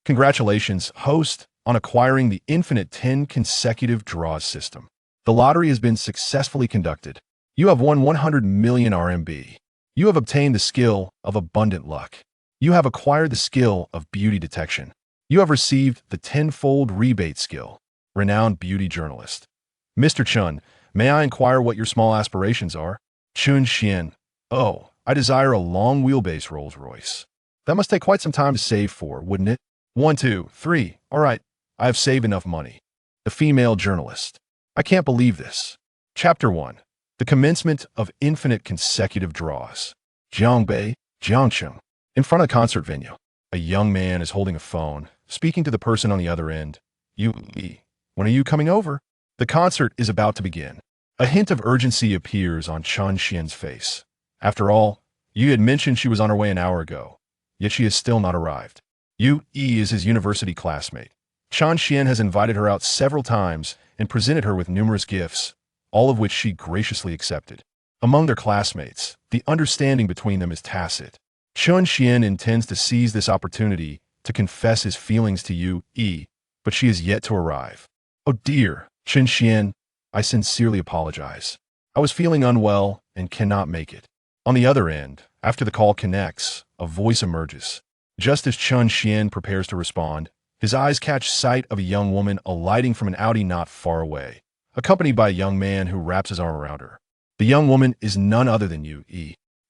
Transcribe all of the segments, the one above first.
Congratulations, host, on acquiring the infinite 10 consecutive draws system. The lottery has been successfully conducted. You have won 100 million RMB. You have obtained the skill of abundant luck. You have acquired the skill of beauty detection. You have received the tenfold rebate skill. Renowned beauty journalist. Mr. Chen, may I inquire what your small aspirations are? Chen Xuan. Oh, I desire a long wheelbase Rolls-Royce. That must take quite some time to save for, wouldn't it? 1, 2, 3. All right, I have saved enough money. The female journalist. I can't believe this. Chapter 1. The commencement of infinite consecutive draws. Jiangbei, Jiangcheng. In front of the concert venue, a young man is holding a phone, speaking to the person on the other end. When are you coming over? The concert is about to begin. A hint of urgency appears on Chen Xuan's face. After all, Yu had mentioned she was on her way an hour ago, yet she has still not arrived. Yu is his university classmate. Chen Xuan has invited her out several times and presented her with numerous gifts, all of which she graciously accepted. Among their classmates, the understanding between them is tacit. Chen Xuan intends to seize this opportunity to confess his feelings to Yu, but she is yet to arrive. Oh dear, Chen Xuan, I sincerely apologize. I was feeling unwell and cannot make it. On the other end, after the call connects, a voice emerges. Just as Chen Xuan prepares to respond, his eyes catch sight of a young woman alighting from an Audi not far away, accompanied by a young man who wraps his arm around her. The young woman is none other than Yu.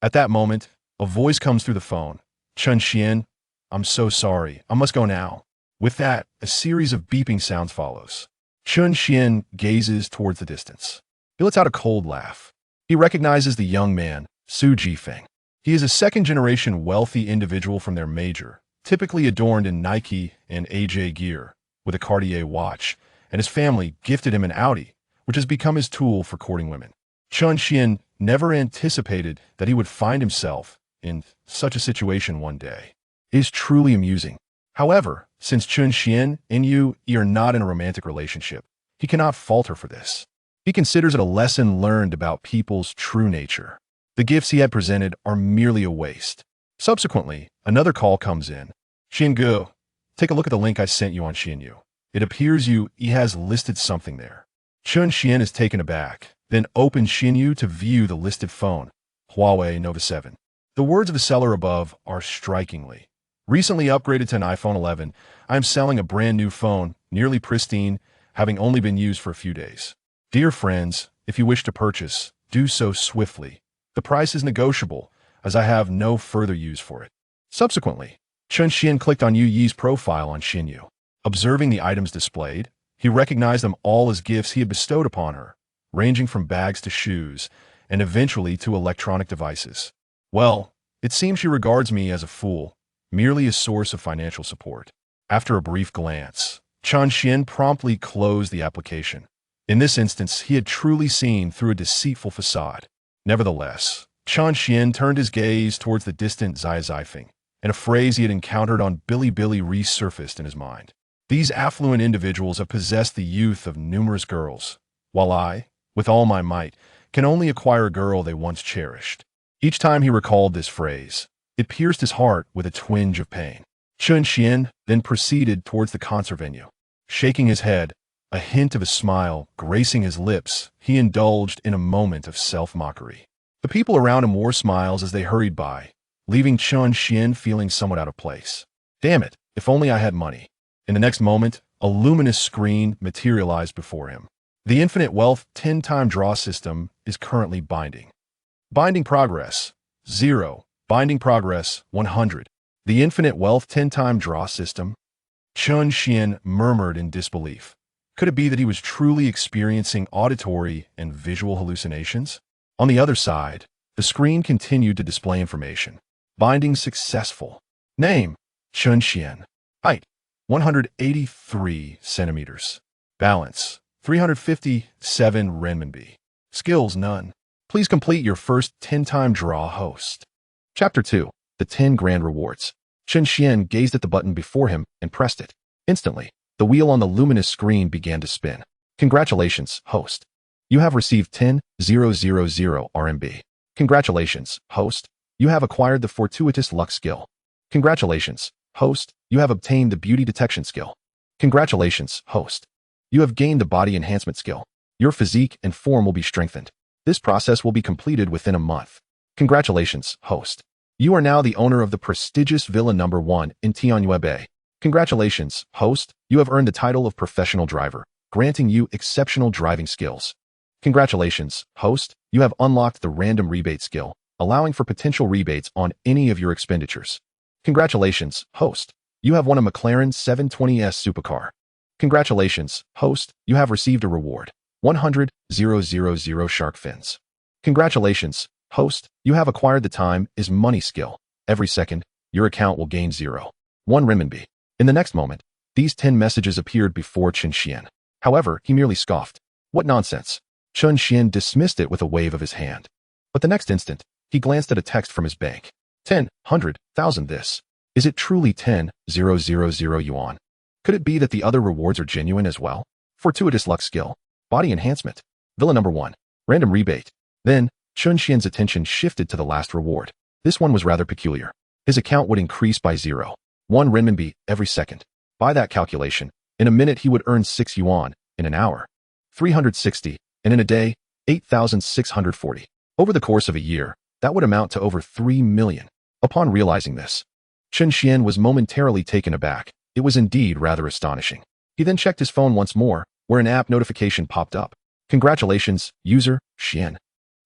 At that moment, a voice comes through the phone. Chen Xuan, I'm so sorry. I must go now. With that, a series of beeping sounds follows. Chen Xuan gazes towards the distance. He lets out a cold laugh. He recognizes the young man, Su Jifeng. He is a second-generation wealthy individual from their major, typically adorned in Nike and AJ gear, with a Cartier watch, and his family gifted him an Audi, which has become his tool for courting women. Chen Xuan never anticipated that he would find himself in such a situation one day. It is truly amusing. However, since Chen Xuan and Yu are not in a romantic relationship, he cannot fault her for this. He considers it a lesson learned about people's true nature. The gifts he had presented are merely a waste. Subsequently, another call comes in. Xingu, take a look at the link I sent you on Xinyu. It appears Yu has listed something there. Chen Xuan is taken aback, then opens Xinyu to view the listed phone, Huawei Nova 7. The words of the seller above are strikingly. Recently upgraded to an iPhone 11, I am selling a brand new phone, nearly pristine, having only been used for a few days. Dear friends, if you wish to purchase, do so swiftly. The price is negotiable, as I have no further use for it. Subsequently, Chen Xuan clicked on Yu Yi's profile on Xinyu. Observing the items displayed, he recognized them all as gifts he had bestowed upon her, ranging from bags to shoes, and eventually to electronic devices. Well, it seems she regards me as a fool, merely a source of financial support. After a brief glance, Chen Xuan promptly closed the application. In this instance, he had truly seen through a deceitful facade. Nevertheless, Chen Xuan turned his gaze towards the distant Zifeng, and a phrase he had encountered on Bilibili resurfaced in his mind. These affluent individuals have possessed the youth of numerous girls, while I, with all my might, can only acquire a girl they once cherished. Each time he recalled this phrase, it pierced his heart with a twinge of pain. Chen Xuan then proceeded towards the concert venue. Shaking his head, a hint of a smile gracing his lips, he indulged in a moment of self-mockery. The people around him wore smiles as they hurried by, leaving Chen Xuan feeling somewhat out of place. Damn it, if only I had money. In the next moment, a luminous screen materialized before him. The Infinite Wealth 10-time draw system is currently binding. Binding progress, 0. Binding progress, 100. The Infinite Wealth 10-time draw system? Chen Xuan murmured in disbelief. Could it be that he was truly experiencing auditory and visual hallucinations? On the other side, the screen continued to display information. Binding successful. Name, Chen Xuan. Height, 183 centimeters. Balance, 357 renminbi. Skills, none. Please complete your first 10-time draw, host. Chapter 2. The 10 Grand Rewards. Chen Xuan gazed at the button before him and pressed it. Instantly, the wheel on the luminous screen began to spin. Congratulations, host. You have received 10,000 RMB. Congratulations, host. You have acquired the fortuitous luck skill. Congratulations, host, you have obtained the beauty detection skill. Congratulations, host. You have gained the body enhancement skill. Your physique and form will be strengthened. This process will be completed within a month. Congratulations, host. You are now the owner of the prestigious Villa No. 1 in Tianyue. Congratulations, host. You have earned the title of professional driver, granting you exceptional driving skills. Congratulations, host. You have unlocked the random rebate skill, allowing for potential rebates on any of your expenditures. Congratulations, host. You have won a McLaren 720S supercar. Congratulations, host. You have received a reward, 100,000 shark fins. Congratulations, host. You have acquired the time is money skill. Every second, your account will gain 0.1 renminbi. In the next moment, these 10 messages appeared before Chen Xuan. However, he merely scoffed. What nonsense. Chen Xuan dismissed it with a wave of his hand. But the next instant, he glanced at a text from his bank. 10,100,000 this. Is it truly 10,000 yuan? Could it be that the other rewards are genuine as well? Fortuitous luck skill. Body enhancement. Villa No. 1. Random rebate. Then, Chen Xuan's attention shifted to the last reward. This one was rather peculiar. His account would increase by 0.1 renminbi every second. By that calculation, in a minute he would earn 6 yuan, in an hour, 360, and in a day, 8,640. Over the course of a year, that would amount to over 3 million. Upon realizing this, Chen Xuan was momentarily taken aback. It was indeed rather astonishing. He then checked his phone once more, where an app notification popped up. Congratulations, user, Xian.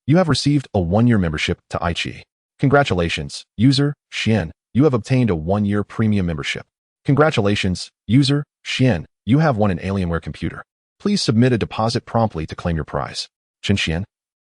You have received a 1-year membership to iQIYI. Congratulations, user, Xian. You have obtained a 1-year premium membership. Congratulations, user, Xian. You have won an Alienware computer. Please submit a deposit promptly to claim your prize. Chen Xuan.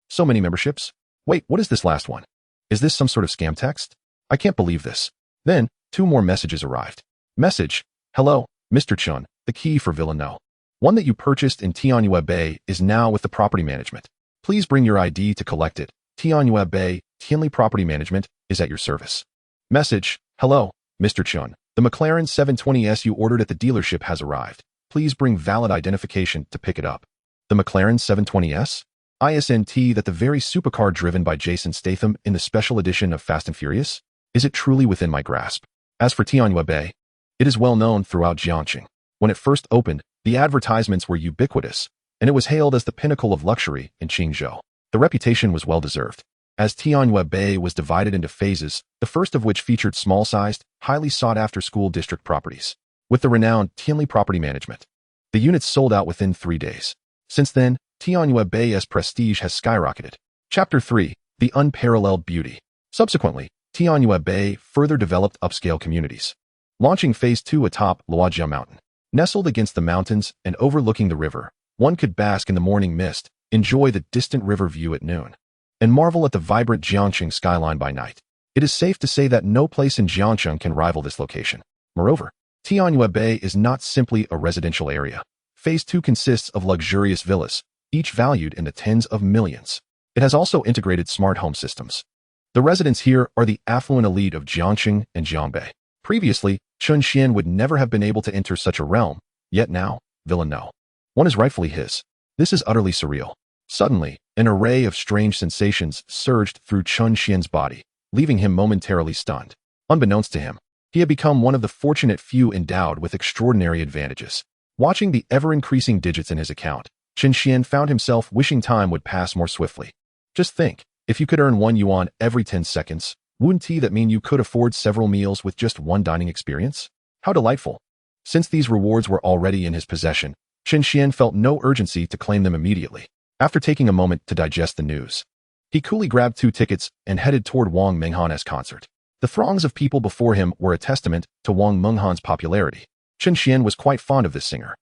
So many memberships? Wait, what is this last one? Is this some sort of scam text? I can't believe this. Then, 2 more messages arrived. Message. Hello, Mr. Chun. The key for Villa No. 1 that you purchased in Tianyue is now with the property management. Please bring your ID to collect it. Tianyue Tianli Property Management is at your service. Message. Hello, Mr. Chun. The McLaren 720S you ordered at the dealership has arrived. Please bring valid identification to pick it up. The McLaren 720S? ISNT that the very supercar driven by Jason Statham in the special edition of Fast and Furious? Is it truly within my grasp? As for Tianyue, it is well known throughout Jiangxing. When it first opened, the advertisements were ubiquitous, and it was hailed as the pinnacle of luxury in Qingzhou. The reputation was well-deserved, as Tianyue was divided into phases, the first of which featured small-sized, highly sought-after school district properties. With the renowned Tianli Property Management, the units sold out within 3 days. Since then, Tianyue's prestige has skyrocketed. Chapter 3. The Unparalleled Beauty. Subsequently, Tianyue further developed upscale communities, launching Phase 2 atop Luojia Mountain. Nestled against the mountains and overlooking the river, one could bask in the morning mist, enjoy the distant river view at noon, and marvel at the vibrant Jiangxing skyline by night. It is safe to say that no place in Jiangxing can rival this location. Moreover, Tianyue is not simply a residential area. Phase 2 consists of luxurious villas, each valued in the tens of millions. It has also integrated smart home systems. The residents here are the affluent elite of Jiangxing and Jiangbei. Previously, Chen Xuan would never have been able to enter such a realm, yet now, Villa No. 1 is rightfully his. This is utterly surreal. Suddenly, an array of strange sensations surged through Chen Xuan's body, leaving him momentarily stunned. Unbeknownst to him, he had become one of the fortunate few endowed with extraordinary advantages. Watching the ever-increasing digits in his account, Chen Xuan found himself wishing time would pass more swiftly. Just think, if you could earn 1 yuan every 10 seconds, wouldn't that mean you could afford several meals with just 1 dining experience? How delightful. Since these rewards were already in his possession, Chen Xuan felt no urgency to claim them immediately. After taking a moment to digest the news, he coolly grabbed 2 tickets and headed toward Wang Menghan's concert. The throngs of people before him were a testament to Wang Menghan's popularity. Chen Xuan was quite fond of this singer.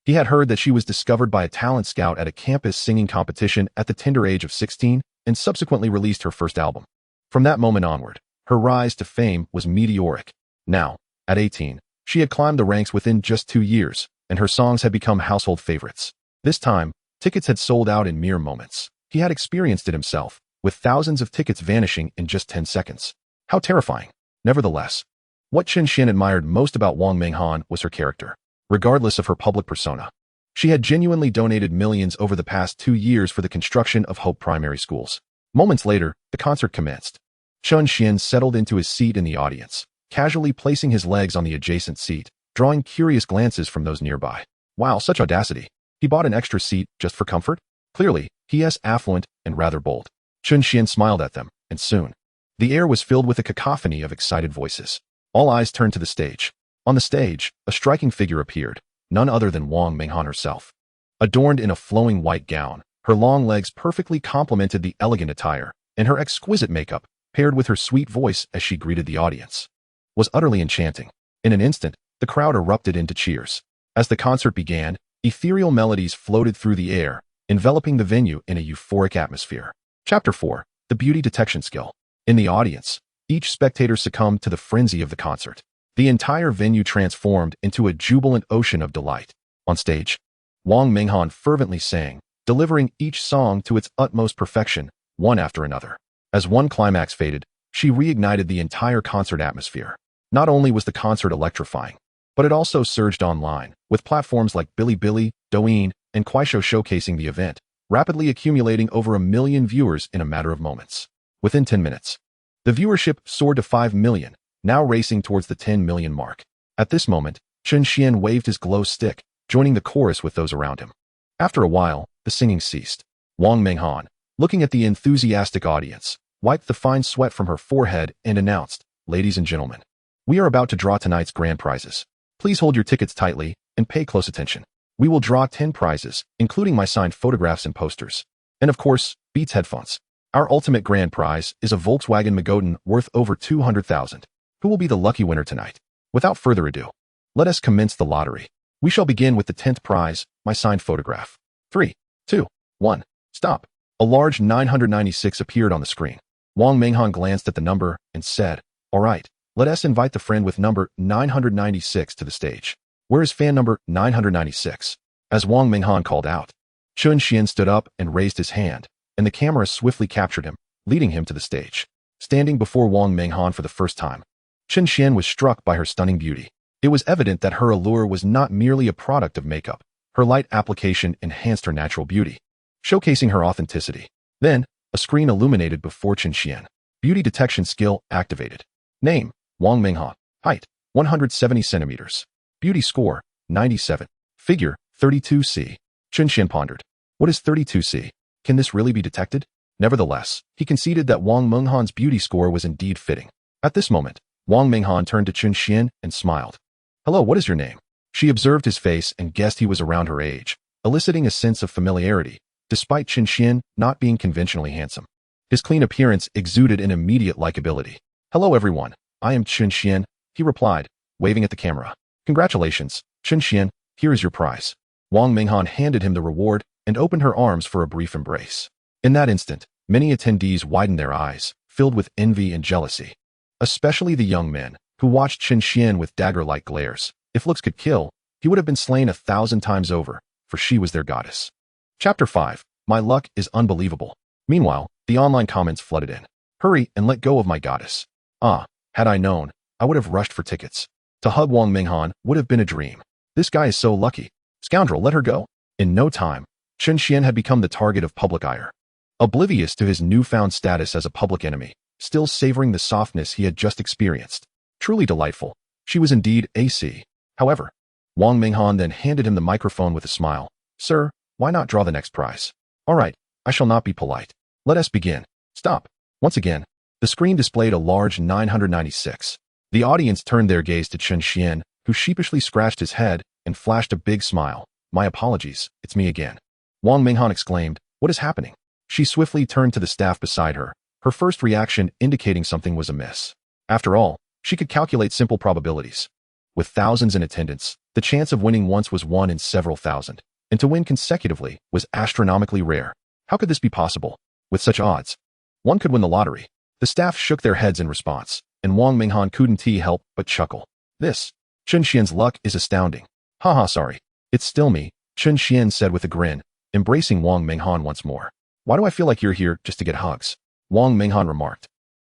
He had heard that she was discovered by a talent scout at a campus singing competition at the tender age of 16 and subsequently released her first album. From that moment onward, her rise to fame was meteoric. Now, at 18, she had climbed the ranks within just 2 years, and her songs had become household favorites. This time, tickets had sold out in mere moments. He had experienced it himself, with thousands of tickets vanishing in just 10 seconds. How terrifying. Nevertheless, what Chen Xuan admired most about Wang Menghan was her character. Regardless of her public persona, she had genuinely donated millions over the past 2 years for the construction of Hope Primary Schools. Moments later, the concert commenced. Chen Xuan settled into his seat in the audience, casually placing his legs on the adjacent seat, drawing curious glances from those nearby. Wow, such audacity. He bought an extra seat just for comfort? Clearly, he is affluent and rather bold. Chen Xuan smiled at them, and soon, the air was filled with a cacophony of excited voices. All eyes turned to the stage. On the stage, a striking figure appeared, none other than Wang Minghan herself. Adorned in a flowing white gown, her long legs perfectly complemented the elegant attire, and her exquisite makeup, paired with her sweet voice as she greeted the audience, was utterly enchanting. In an instant, the crowd erupted into cheers. As the concert began, ethereal melodies floated through the air, enveloping the venue in a euphoric atmosphere. Chapter 4. The Beauty Detection Skill. In the audience, each spectator succumbed to the frenzy of the concert. The entire venue transformed into a jubilant ocean of delight. On stage, Wang Minghan fervently sang, delivering each song to its utmost perfection, one after another. As one climax faded, she reignited the entire concert atmosphere. Not only was the concert electrifying, but it also surged online, with platforms like Bilibili, Douyin, and Kuaishou showcasing the event, rapidly accumulating over 1 million viewers in a matter of moments. Within 10 minutes, the viewership soared to 5 million, now racing towards the 10 million mark. At this moment, Chen Xuan waved his glow stick, joining the chorus with those around him. After a while, the singing ceased. Wang Minghan, looking at the enthusiastic audience, wiped the fine sweat from her forehead and announced, "Ladies and gentlemen, we are about to draw tonight's grand prizes. Please hold your tickets tightly and pay close attention. We will draw 10 prizes, including my signed photographs and posters. And of course, Beats headphones. Our ultimate grand prize is a Volkswagen Magotan worth over 200,000. Who will be the lucky winner tonight? Without further ado, let us commence the lottery. We shall begin with the 10th prize, my signed photograph. 3, 2, 1, stop." A large 996 appeared on the screen. Wang Minghan glanced at the number and said, "All right, let us invite the friend with number 996 to the stage. Where is fan number 996? As Wang Minghan called out, Chen Xuan stood up and raised his hand, and the camera swiftly captured him, leading him to the stage. Standing before Wang Minghan for the first time, Chen Xuan was struck by her stunning beauty. It was evident that her allure was not merely a product of makeup. Her light application enhanced her natural beauty, showcasing her authenticity. Then, a screen illuminated before Chen Xuan. Beauty detection skill activated. Name, Wang Minghan. Height, 170 centimeters. Beauty score, 97. Figure, 32C. Chen Xuan pondered. What is 32C? Can this really be detected? Nevertheless, he conceded that Wang Minghan's beauty score was indeed fitting. At this moment, Wang Minghan turned to Chen Xuan and smiled. "Hello, what is your name?" She observed his face and guessed he was around her age, eliciting a sense of familiarity, despite Chen Xuan not being conventionally handsome. His clean appearance exuded an immediate likability. "Hello everyone, I am Chen Xuan," he replied, waving at the camera. "Congratulations, Chen Xuan, here is your prize." Wang Minghan handed him the reward and opened her arms for a brief embrace. In that instant, many attendees widened their eyes, filled with envy and jealousy. Especially the young men, who watched Chen Xuan with dagger-like glares. If looks could kill, he would have been slain 1,000 times over, for she was their goddess. Chapter 5. My luck is unbelievable. Meanwhile, the online comments flooded in. "Hurry and let go of my goddess. Ah, had I known, I would have rushed for tickets. To hug Wang Minghan would have been a dream. This guy is so lucky. Scoundrel, let her go." In no time, Chen Xuan had become the target of public ire. Oblivious to his newfound status as a public enemy, still savoring the softness he had just experienced. Truly delightful. She was indeed AC. However, Wang Minghan then handed him the microphone with a smile. "Sir, why not draw the next prize?" "All right, I shall not be polite. Let us begin." Stop. Once again, the screen displayed a large 996. The audience turned their gaze to Chen Xuan, who sheepishly scratched his head and flashed a big smile. "My apologies, it's me again." Wang Minghan exclaimed, "What is happening?" She swiftly turned to the staff beside her, her first reaction indicating something was amiss. After all, she could calculate simple probabilities. With thousands in attendance, the chance of winning once was 1 in several thousand, and to win consecutively was astronomically rare. How could this be possible? With such odds, one could win the lottery. The staff shook their heads in response, and Wang Minghan couldn't help but chuckle. "This, Chen Xuan's luck is astounding." "Haha, sorry. It's still me," Chen Xuan said with a grin, embracing Wang Minghan once more. "Why do I feel like you're here just to get hugs?" Wang Minghan remarked,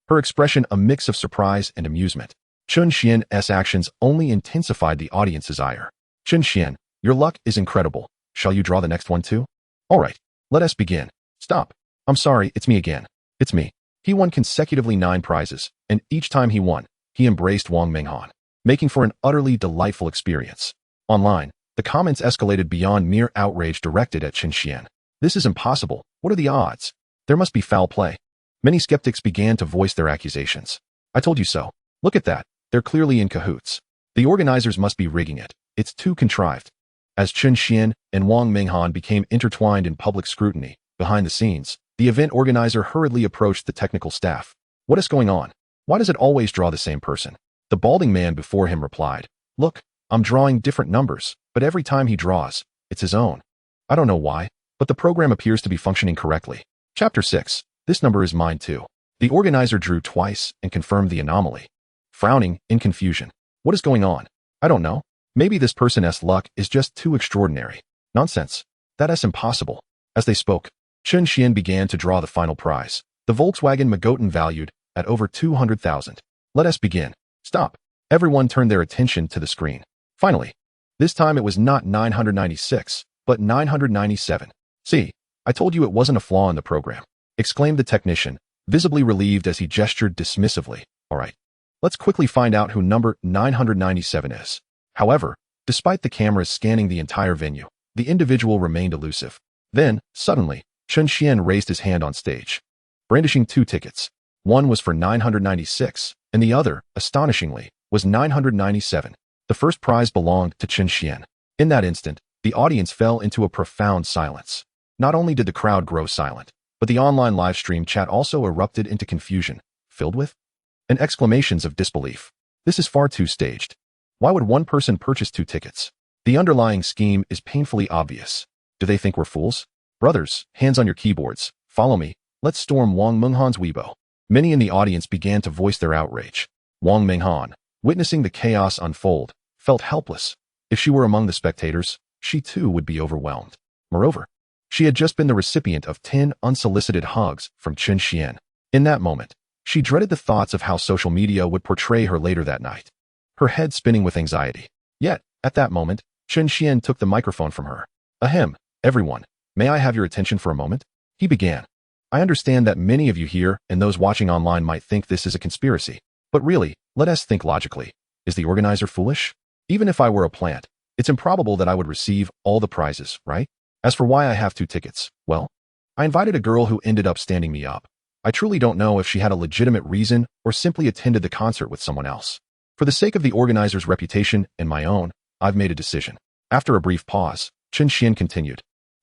her expression a mix of surprise and amusement. Chen Xuan's actions only intensified the audience's ire. "Chen Xuan, your luck is incredible. Shall you draw the next one too?" "All right, let us begin." "Stop. I'm sorry, it's me again. It's me." He won consecutively 9 prizes, and each time he won, he embraced Wang Minghan, making for an utterly delightful experience. Online, the comments escalated beyond mere outrage directed at Chen Xuan. This is impossible. What are the odds? There must be foul play. Many skeptics began to voice their accusations. I told you so. Look at that. They're clearly in cahoots. The organizers must be rigging it. It's too contrived. As Chen Xuan and Wang Minghan became intertwined in public scrutiny, behind the scenes, the event organizer hurriedly approached the technical staff. What is going on? Why does it always draw the same person? The balding man before him replied, Look, I'm drawing different numbers, but every time he draws, it's his own. I don't know why, but the program appears to be functioning correctly. Chapter 6. This number is mine too. The organizer drew twice and confirmed the anomaly. Frowning in confusion. What is going on? I don't know. Maybe this person's luck is just too extraordinary. Nonsense. That's impossible. As they spoke, Chen Xuan began to draw the final prize. The Volkswagen Magotan valued at over 200,000. Let us begin. Stop. Everyone turned their attention to the screen. Finally, this time it was not 996, but 997. See, I told you it wasn't a flaw in the program, exclaimed the technician, visibly relieved as he gestured dismissively. All right. Let's quickly find out who number 997 is. However, despite the cameras scanning the entire venue, the individual remained elusive. Then, suddenly, Chen Xuan raised his hand on stage, brandishing two tickets. One was for 996, and the other, astonishingly, was 997. The first prize belonged to Chen Xuan. In that instant, the audience fell into a profound silence. Not only did the crowd grow silent, but the online live stream chat also erupted into confusion, filled with and exclamations of disbelief. This is far too staged. Why would one person purchase two tickets? The underlying scheme is painfully obvious. Do they think we're fools? Brothers, hands on your keyboards. Follow me. Let's storm Wang Minghan's Weibo. Many in the audience began to voice their outrage. Wang Minghan, witnessing the chaos unfold, felt helpless. If she were among the spectators, she too would be overwhelmed. Moreover, she had just been the recipient of 10 unsolicited hugs from Chen Xuan. In that moment, she dreaded the thoughts of how social media would portray her later that night, her head spinning with anxiety. Yet, at that moment, Chen Xuan took the microphone from her. Ahem, everyone, may I have your attention for a moment? He began. I understand that many of you here and those watching online might think this is a conspiracy. But really, let us think logically. Is the organizer foolish? Even if I were a plant, it's improbable that I would receive all the prizes, right? As for why I have two tickets, well, I invited a girl who ended up standing me up. I truly don't know if she had a legitimate reason or simply attended the concert with someone else. For the sake of the organizer's reputation and my own, I've made a decision. After a brief pause, Chen Xuan continued.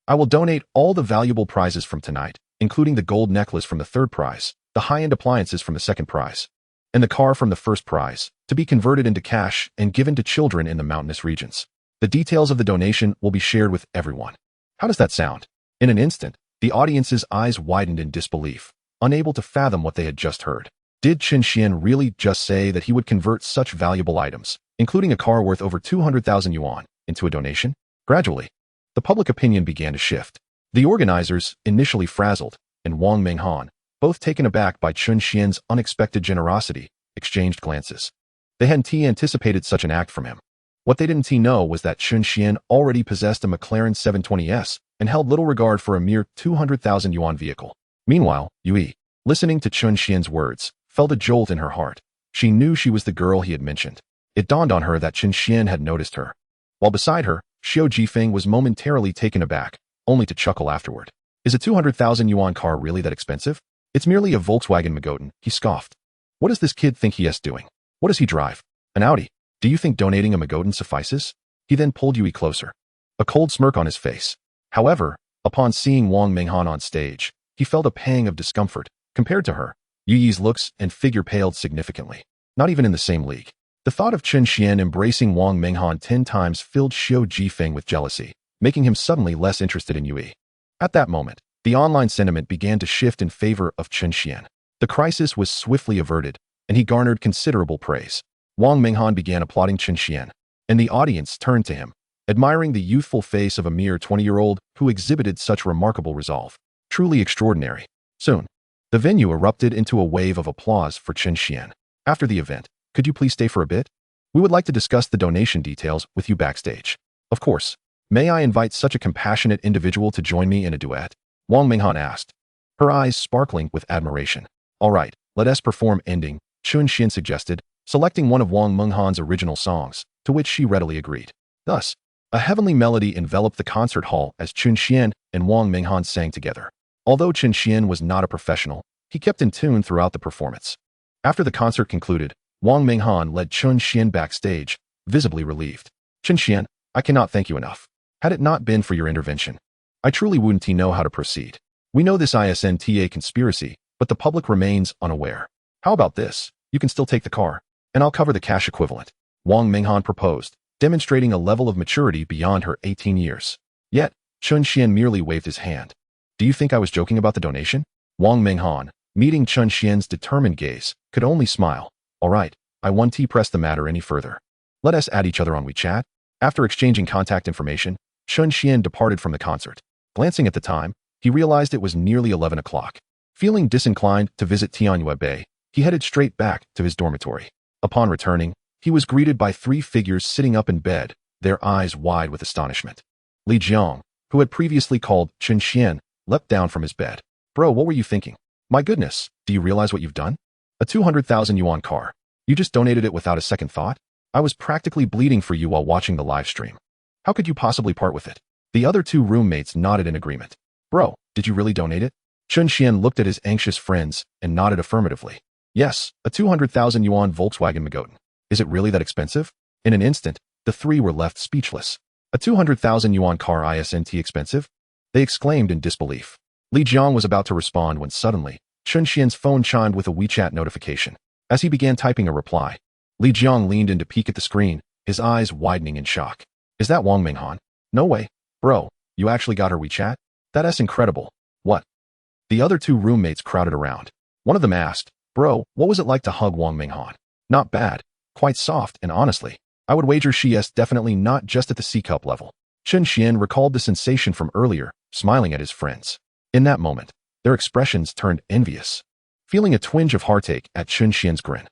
I will donate all the valuable prizes from tonight, including the gold necklace from the third prize, the high-end appliances from the second prize, and the car from the first prize, to be converted into cash and given to children in the mountainous regions. The details of the donation will be shared with everyone. How does that sound? In an instant, the audience's eyes widened in disbelief, unable to fathom what they had just heard. Did Chen Xuan really just say that he would convert such valuable items, including a car worth over 200,000 yuan, into a donation? Gradually, the public opinion began to shift. The organizers, initially frazzled, and Wang Minghan, both taken aback by Chen Xuan's unexpected generosity, exchanged glances. They hadn't anticipated such an act from him. What they didn't know was that Chen Xuan already possessed a McLaren 720S and held little regard for a mere 200,000 yuan vehicle. Meanwhile, Yui, listening to Chen Xuan's words, felt a jolt in her heart. She knew she was the girl he had mentioned. It dawned on her that Chen Xuan had noticed her. While beside her, Xiao Jifeng was momentarily taken aback, only to chuckle afterward. Is a 200,000 yuan car really that expensive? It's merely a Volkswagen Magotan, he scoffed. What does this kid think he is doing? What does he drive? An Audi. Do you think donating a Magotan suffices? He then pulled Yui closer, a cold smirk on his face. However, upon seeing Wang Minghan on stage, he felt a pang of discomfort. Compared to her, Yui's looks and figure paled significantly. Not even in the same league. The thought of Chen Xuan embracing Wang Minghan 10 times filled Xiao Jifeng with jealousy, making him suddenly less interested in Yui. At that moment, the online sentiment began to shift in favor of Chen Xuan. The crisis was swiftly averted, and he garnered considerable praise. Wang Minghan began applauding Chen Xuan, and the audience turned to him, admiring the youthful face of a mere 20-year-old who exhibited such remarkable resolve. Truly extraordinary. Soon, the venue erupted into a wave of applause for Chen Xuan. After the event, could you please stay for a bit? We would like to discuss the donation details with you backstage. Of course. May I invite such a compassionate individual to join me in a duet? Wang Minghan asked, her eyes sparkling with admiration. All right, let us perform ending, Chen Xuan suggested, selecting one of Wang Menghan's original songs, to which she readily agreed. Thus, a heavenly melody enveloped the concert hall as Chen Xuan and Wang Menghan sang together. Although Chen Xuan was not a professional, he kept in tune throughout the performance. After the concert concluded, Wang Menghan led Chen Xuan backstage, visibly relieved. Chen Xuan, I cannot thank you enough. Had it not been for your intervention, I truly wouldn't know how to proceed. We know this isn't a conspiracy, but the public remains unaware. How about this? You can still take the car, and I'll cover the cash equivalent. Wang Menghan proposed, demonstrating a level of maturity beyond her 18 years. Yet, Chen Xuan merely waved his hand. Do you think I was joking about the donation? Wang Menghan, meeting Chen Xuan's determined gaze, could only smile. All right, I won't press the matter any further. Let us add each other on WeChat. After exchanging contact information, Chen Xuan departed from the concert. Glancing at the time, he realized it was nearly 11 o'clock. Feeling disinclined to visit Tianyue Bay, he headed straight back to his dormitory. Upon returning, he was greeted by three figures sitting up in bed, their eyes wide with astonishment. Li Jiang, who had previously called Chen Xuan, leapt down from his bed. Bro, what were you thinking? My goodness, do you realize what you've done? A 200,000 yuan car. You just donated it without a second thought? I was practically bleeding for you while watching the live stream. How could you possibly part with it? The other two roommates nodded in agreement. Bro, did you really donate it? Chen Xuan looked at his anxious friends and nodded affirmatively. Yes, a 200,000 yuan Volkswagen Magotan. Is it really that expensive? In an instant, the three were left speechless. A 200,000 yuan car isn't expensive? They exclaimed in disbelief. Li Jiang was about to respond when suddenly, Chen Xuan's phone chimed with a WeChat notification. As he began typing a reply, Li Jiang leaned in to peek at the screen, his eyes widening in shock. Is that Wang Menghan? No way. Bro, you actually got her WeChat? That's incredible. What? The other two roommates crowded around. One of them asked, Bro, what was it like to hug Wang Menghan? Not bad. Quite soft, and honestly, I would wager she is definitely not just at the C-cup level. Chen Xuan recalled the sensation from earlier, smiling at his friends. In that moment, their expressions turned envious. Feeling a twinge of heartache at Chen Xuan's grin.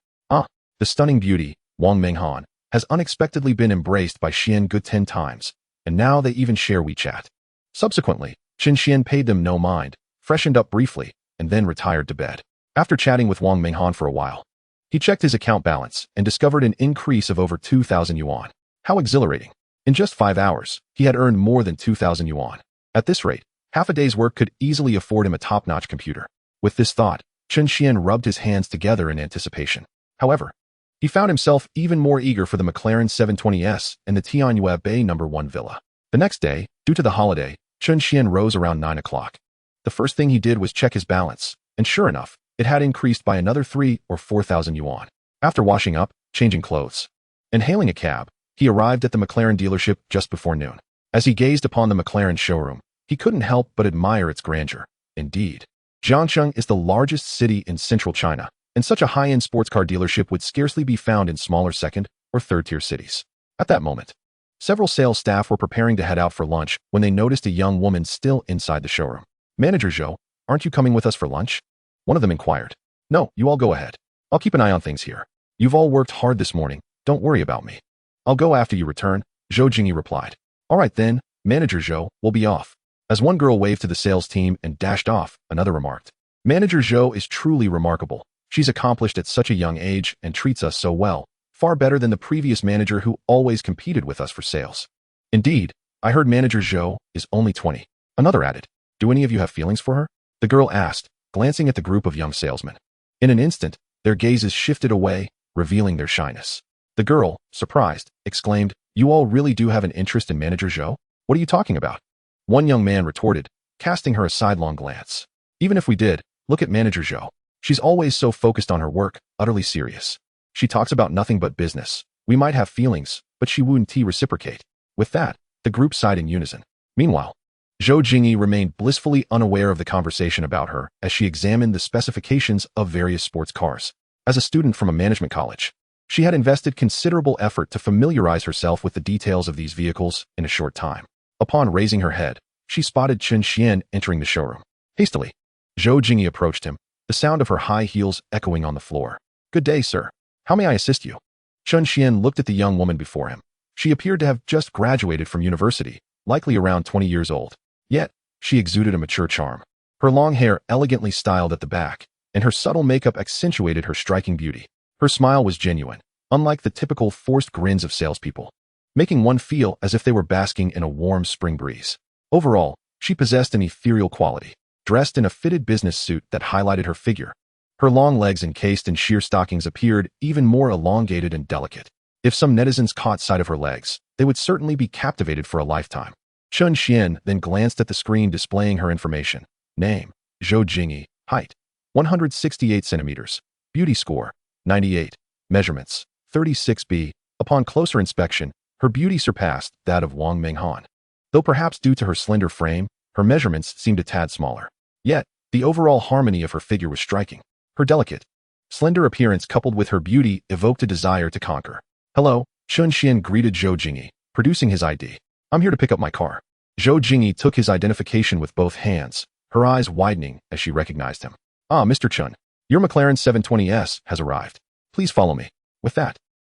The stunning beauty, Wang Menghan, has unexpectedly been embraced by Xian good 10 times, and now they even share WeChat. Subsequently, Chen Xuan paid them no mind, freshened up briefly, and then retired to bed. After chatting with Wang Menghan for a while, he checked his account balance and discovered an increase of over 2,000 yuan. How exhilarating. In just 5 hours, he had earned more than 2,000 yuan. At this rate, half a day's work could easily afford him a top-notch computer. With this thought, Chen Xuan rubbed his hands together in anticipation. However, he found himself even more eager for the McLaren 720S and the Tianyue Bay No. 1 villa. The next day, due to the holiday, Chen Xuan rose around 9 o'clock. The first thing he did was check his balance, and sure enough, it had increased by another 3,000 or 4,000 yuan. After washing up, changing clothes, and hailing a cab, he arrived at the McLaren dealership just before noon. As he gazed upon the McLaren showroom, he couldn't help but admire its grandeur. Indeed, Jiangcheng is the largest city in central China, and such a high-end sports car dealership would scarcely be found in smaller second- or third-tier cities. At that moment, several sales staff were preparing to head out for lunch when they noticed a young woman still inside the showroom. Manager Zhou, aren't you coming with us for lunch? One of them inquired. No, you all go ahead. I'll keep an eye on things here. You've all worked hard this morning, don't worry about me. I'll go after you return, Zhou Jingyi replied. All right then, Manager Zhou, we'll be off. As one girl waved to the sales team and dashed off, another remarked. Manager Zhou is truly remarkable. She's accomplished at such a young age and treats us so well, far better than the previous manager who always competed with us for sales. Indeed, I heard Manager Zhou is only 20. Another added. Do any of you have feelings for her? The girl asked, glancing at the group of young salesmen. In an instant, their gazes shifted away, revealing their shyness. The girl, surprised, exclaimed, You all really do have an interest in Manager Zhou? What are you talking about? One young man retorted, casting her a sidelong glance. Even if we did, look at Manager Zhou. She's always so focused on her work, utterly serious. She talks about nothing but business. We might have feelings, but she wouldn't reciprocate. With that, the group sighed in unison. Meanwhile, Zhou Jingyi remained blissfully unaware of the conversation about her as she examined the specifications of various sports cars. As a student from a management college, she had invested considerable effort to familiarize herself with the details of these vehicles in a short time. Upon raising her head, she spotted Chen Xuan entering the showroom. Hastily, Zhou Jingyi approached him, the sound of her high heels echoing on the floor. Good day, sir. How may I assist you? Chen Xuan looked at the young woman before him. She appeared to have just graduated from university, likely around 20 years old. Yet, she exuded a mature charm. Her long hair elegantly styled at the back, and her subtle makeup accentuated her striking beauty. Her smile was genuine, unlike the typical forced grins of salespeople, making one feel as if they were basking in a warm spring breeze. Overall, she possessed an ethereal quality, dressed in a fitted business suit that highlighted her figure. Her long legs encased in sheer stockings appeared even more elongated and delicate. If some netizens caught sight of her legs, they would certainly be captivated for a lifetime. Chen Xuan then glanced at the screen displaying her information. Name, Zhou Jingyi. Height, 168 centimeters. Beauty score, 98. Measurements, 36B. Upon closer inspection, her beauty surpassed that of Wang Menghan. Though perhaps due to her slender frame, her measurements seemed a tad smaller. Yet, the overall harmony of her figure was striking. Her delicate, slender appearance coupled with her beauty evoked a desire to conquer. Hello, Chen Xuan greeted Zhou Jingyi, producing his ID. I'm here to pick up my car. Zhou Jingyi took his identification with both hands, her eyes widening as she recognized him. Ah, Mr. Chen, your McLaren 720S has arrived. Please follow me. With that,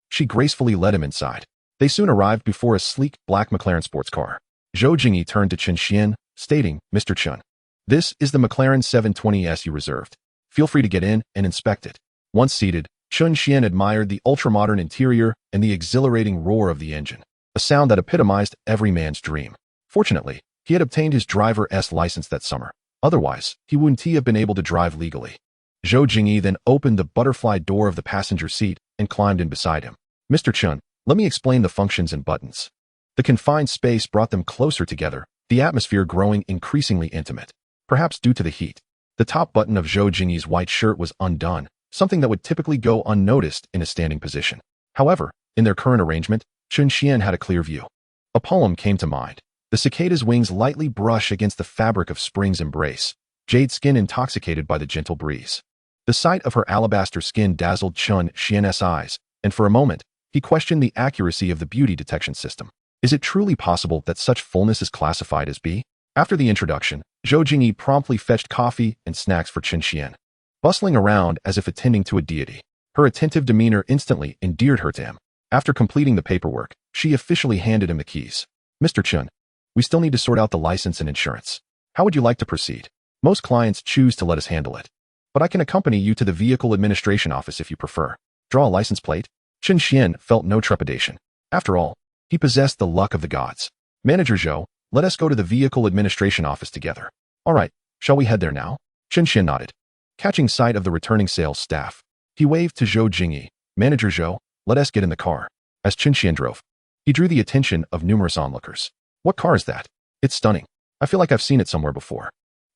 she gracefully led him inside. They soon arrived before a sleek black McLaren sports car. Zhou Jingyi turned to Chen Xuan, stating, Mr. Chen, this is the McLaren 720S you reserved. Feel free to get in and inspect it. Once seated, Chen Xuan admired the ultra-modern interior and the exhilarating roar of the engine, a sound that epitomized every man's dream. Fortunately, he had obtained his driver's license that summer. Otherwise, he wouldn't have been able to drive legally. Zhou Jingyi then opened the butterfly door of the passenger seat and climbed in beside him. Mr. Chen, let me explain the functions and buttons. The confined space brought them closer together, the atmosphere growing increasingly intimate. Perhaps due to the heat, the top button of Zhou Jingyi's white shirt was undone, something that would typically go unnoticed in a standing position. However, in their current arrangement, Chen Xuan had a clear view. A poem came to mind. The cicada's wings lightly brush against the fabric of spring's embrace, jade skin intoxicated by the gentle breeze. The sight of her alabaster skin dazzled Chen Xuan's eyes, and for a moment, he questioned the accuracy of the beauty detection system. Is it truly possible that such fullness is classified as B? After the introduction, Zhou Jingyi promptly fetched coffee and snacks for Chen Xuan, bustling around as if attending to a deity. Her attentive demeanor instantly endeared her to him. After completing the paperwork, she officially handed him the keys. Mr. Chen, we still need to sort out the license and insurance. How would you like to proceed? Most clients choose to let us handle it, but I can accompany you to the vehicle administration office if you prefer. Draw a license plate? Chen Xuan felt no trepidation. After all, he possessed the luck of the gods. Manager Zhou, let us go to the vehicle administration office together. All right, shall we head there now? Chen Xuan nodded. Catching sight of the returning sales staff, he waved to Zhou Jingyi. Manager Zhou, let us get in the car. As Chen Xuan drove, he drew the attention of numerous onlookers. What car is that? It's stunning. I feel like I've seen it somewhere before.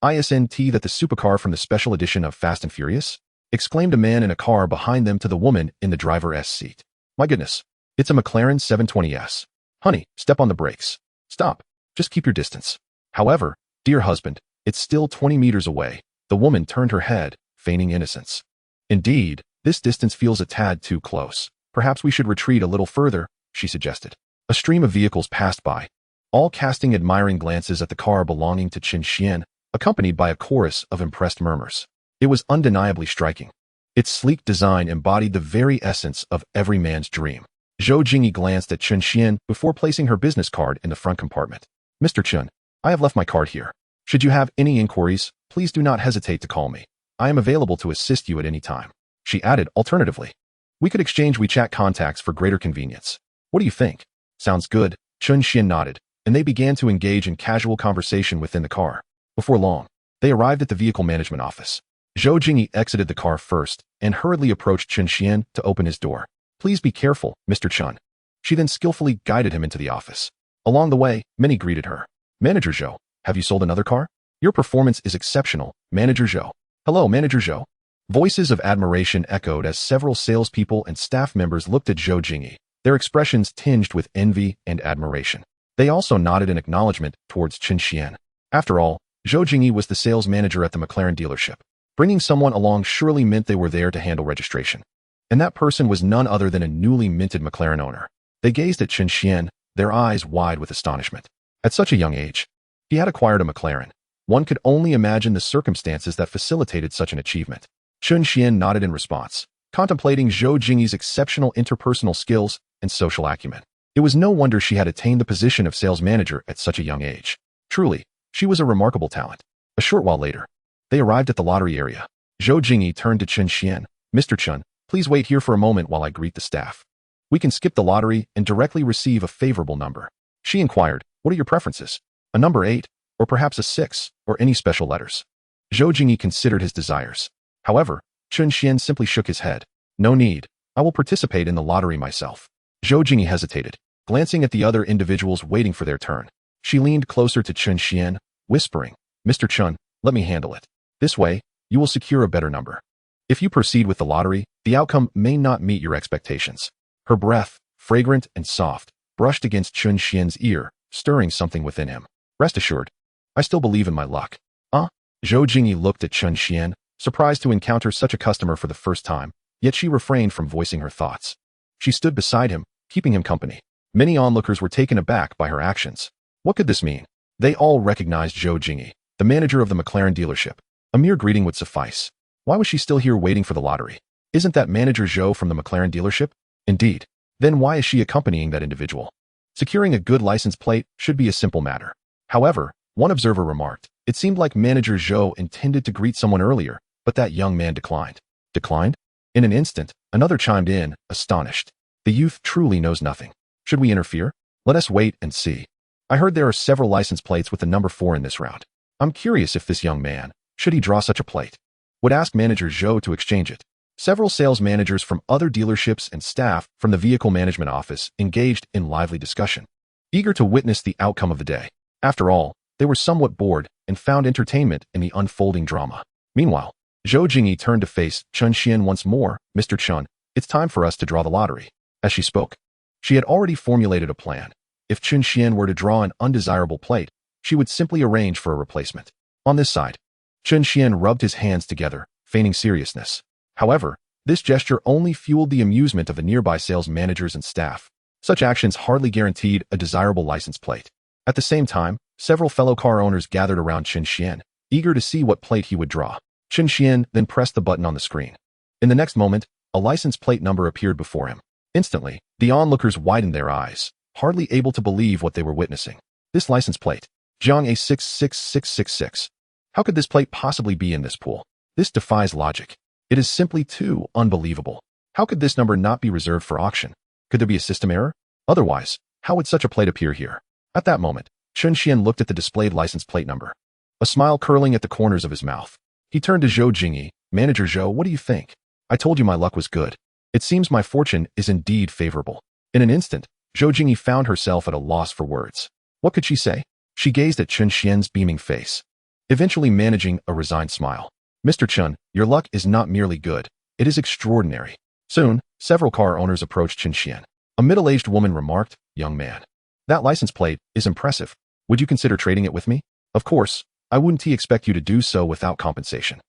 Isn't that the supercar from the special edition of Fast and Furious? Exclaimed a man in a car behind them to the woman in the driver's seat. My goodness, it's a McLaren 720S. Honey, step on the brakes. Stop. Just keep your distance. However, dear husband, it's still 20 meters away. The woman turned her head, feigning innocence. Indeed, this distance feels a tad too close. Perhaps we should retreat a little further, she suggested. A stream of vehicles passed by, all casting admiring glances at the car belonging to Chen Xuan, accompanied by a chorus of impressed murmurs. It was undeniably striking. Its sleek design embodied the very essence of every man's dream. Zhou Jingyi glanced at Chen Xuan before placing her business card in the front compartment. Mr. Chen, I have left my card here. Should you have any inquiries, please do not hesitate to call me. I am available to assist you at any time. She added alternatively. We could exchange WeChat contacts for greater convenience. What do you think? Sounds good. Chen Xuan nodded, and they began to engage in casual conversation within the car. Before long, they arrived at the vehicle management office. Zhou Jingyi exited the car first and hurriedly approached Chen Xuan to open his door. Please be careful, Mr. Chen. She then skillfully guided him into the office. Along the way, many greeted her. Manager Zhou, have you sold another car? Your performance is exceptional, Manager Zhou. Hello, Manager Zhou. Voices of admiration echoed as several salespeople and staff members looked at Zhou Jingyi, their expressions tinged with envy and admiration. They also nodded in acknowledgement towards Chen Xuan. After all, Zhou Jingyi was the sales manager at the McLaren dealership. Bringing someone along surely meant they were there to handle registration. And that person was none other than a newly minted McLaren owner. They gazed at Chen Xuan, their eyes wide with astonishment. At such a young age, he had acquired a McLaren. One could only imagine the circumstances that facilitated such an achievement. Chen Xuan nodded in response, contemplating Zhou Jingyi's exceptional interpersonal skills and social acumen. It was no wonder she had attained the position of sales manager at such a young age. Truly, she was a remarkable talent. A short while later, they arrived at the lottery area. Zhou Jingyi turned to Chen Xuan. Mr. Chen, please Please wait here for a moment while I greet the staff. We can skip the lottery and directly receive a favorable number. She inquired, what are your preferences? A number 8, or perhaps a 6, or any special letters? Zhou Jingyi considered his desires. However, Chen Xuan simply shook his head. No need. I will participate in the lottery myself. Zhou Jingyi hesitated, glancing at the other individuals waiting for their turn. She leaned closer to Chen Xuan, whispering, Mr. Chen, let me handle it. This way, you will secure a better number. If you proceed with the lottery, the outcome may not meet your expectations. Her breath, fragrant and soft, brushed against Chen Xuan's ear, stirring something within him. Rest assured, I still believe in my luck. Zhou Jingyi looked at Chen Xuan, surprised to encounter such a customer for the first time, yet she refrained from voicing her thoughts. She stood beside him, keeping him company. Many onlookers were taken aback by her actions. What could this mean? They all recognized Zhou Jingyi, the manager of the McLaren dealership. A mere greeting would suffice. Why was she still here waiting for the lottery? Isn't that manager Zhou from the McLaren dealership? Indeed. Then why is she accompanying that individual? Securing a good license plate should be a simple matter. However, one observer remarked, it seemed like manager Zhou intended to greet someone earlier, but that young man declined. Declined? In an instant, another chimed in, astonished. The youth truly knows nothing. Should we interfere? Let us wait and see. I heard there are several license plates with the number 4 in this round. I'm curious if this young man, should he draw such a plate, would ask manager Zhou to exchange it. Several sales managers from other dealerships and staff from the vehicle management office engaged in lively discussion, eager to witness the outcome of the day. After all, they were somewhat bored and found entertainment in the unfolding drama. Meanwhile, Zhou Jingyi turned to face Chen Xuan once more. Mr. Chen, it's time for us to draw the lottery. As she spoke, she had already formulated a plan. If Chen Xuan were to draw an undesirable plate, she would simply arrange for a replacement. On this side, Chen Xuan rubbed his hands together, feigning seriousness. However, this gesture only fueled the amusement of the nearby sales managers and staff. Such actions hardly guaranteed a desirable license plate. At the same time, several fellow car owners gathered around Chen Xuan, eager to see what plate he would draw. Chen Xuan then pressed the button on the screen. In the next moment, a license plate number appeared before him. Instantly, the onlookers widened their eyes, hardly able to believe what they were witnessing. This license plate, Jiang A66666. How could this plate possibly be in this pool? This defies logic. It is simply too unbelievable. How could this number not be reserved for auction? Could there be a system error? Otherwise, how would such a plate appear here? At that moment, Chen Xuan looked at the displayed license plate number, a smile curling at the corners of his mouth. He turned to Zhou Jingyi. Manager Zhou, what do you think? I told you my luck was good. It seems my fortune is indeed favorable. In an instant, Zhou Jingyi found herself at a loss for words. What could she say? She gazed at Chen Xuan's beaming face, eventually managing a resigned smile. Mr. Chen, your luck is not merely good, it is extraordinary. Soon, several car owners approached Chen Xuan. A middle-aged woman remarked, young man, that license plate is impressive. Would you consider trading it with me? Of course, I wouldn't expect you to do so without compensation.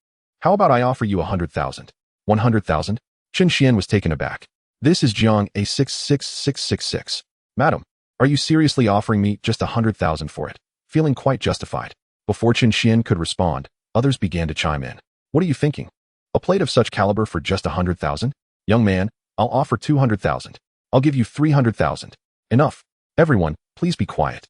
How about I offer you 100,000? 100,000? Chen Xuan was taken aback. This is Jiang A66666. Madam, are you seriously offering me just 100,000 for it? Feeling quite justified. Before Chen Xuan could respond, others began to chime in. What are you thinking? A plate of such caliber for just 100,000? Young man, I'll offer 200,000. I'll give you 300,000. Enough. Everyone, please be quiet.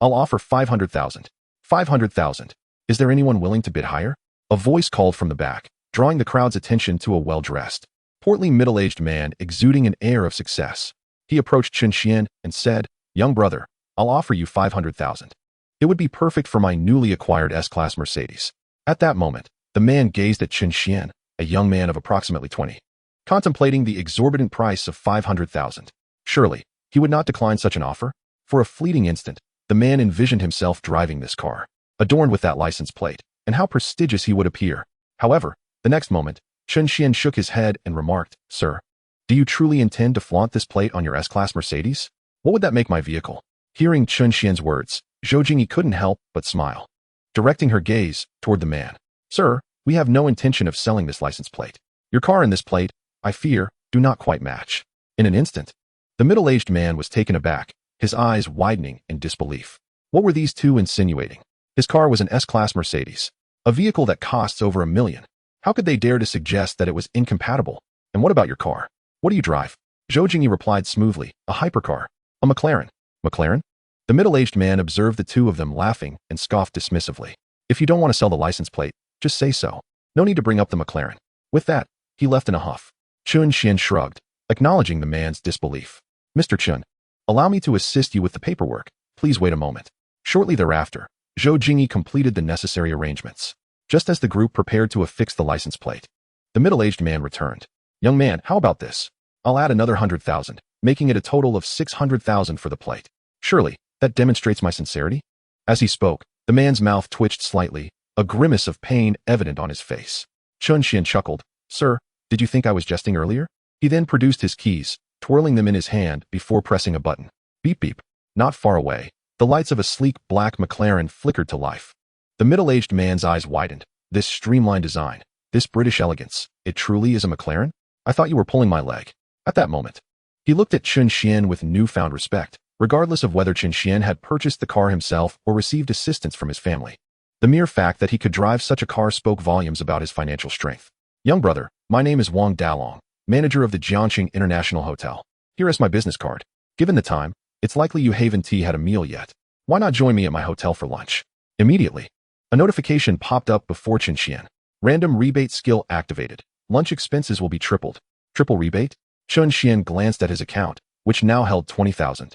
I'll offer 500,000. 500,000. Is there anyone willing to bid higher? A voice called from the back, drawing the crowd's attention to a well-dressed, portly middle-aged man exuding an air of success. He approached Chen Xuan and said, young brother, I'll offer you 500,000. It would be perfect for my newly acquired S-Class Mercedes. At that moment, the man gazed at Chen Xuan, a young man of approximately 20, contemplating the exorbitant price of 500,000. Surely, he would not decline such an offer? For a fleeting instant, the man envisioned himself driving this car, adorned with that license plate, and how prestigious he would appear. However, the next moment, Chen Xuan shook his head and remarked, Sir, do you truly intend to flaunt this plate on your S-Class Mercedes? What would that make my vehicle? Hearing Chen Xuan's words, Zhou Jingyi couldn't help but smile, directing her gaze toward the man. Sir, we have no intention of selling this license plate. Your car and this plate, I fear, do not quite match. In an instant, the middle-aged man was taken aback, his eyes widening in disbelief. What were these two insinuating? His car was an S-Class Mercedes, a vehicle that costs over $1 million. How could they dare to suggest that it was incompatible? And what about your car? What do you drive? Zhou Jingyi replied smoothly, a hypercar, a McLaren. McLaren? The middle-aged man observed the two of them laughing and scoffed dismissively. If you don't want to sell the license plate, just say so. No need to bring up the McLaren. With that, he left in a huff. Chen Xuan shrugged, acknowledging the man's disbelief. Mr. Chen, allow me to assist you with the paperwork. Please wait a moment. Shortly thereafter, Zhou Jingyi completed the necessary arrangements. Just as the group prepared to affix the license plate, the middle-aged man returned. Young man, how about this? I'll add another 100,000, making it a total of 600,000 for the plate. Surely, that demonstrates my sincerity? As he spoke, the man's mouth twitched slightly, a grimace of pain evident on his face. Chen Xuan chuckled. Sir, did you think I was jesting earlier? He then produced his keys, twirling them in his hand before pressing a button. Beep beep. Not far away, the lights of a sleek black McLaren flickered to life. The middle-aged man's eyes widened. This streamlined design, this British elegance, it truly is a McLaren? I thought you were pulling my leg. At that moment, he looked at Chen Xuan with newfound respect, regardless of whether Chen Xuan had purchased the car himself or received assistance from his family. The mere fact that he could drive such a car spoke volumes about his financial strength. Young brother, my name is Wang Dalong, manager of the Jiangqing International Hotel. Here is my business card. Given the time, it's likely you haven't had a meal yet. Why not join me at my hotel for lunch? Immediately, a notification popped up before Chen Xuan. Random rebate skill activated. Lunch expenses will be tripled. Triple rebate? Chen Xuan glanced at his account, which now held 20,000.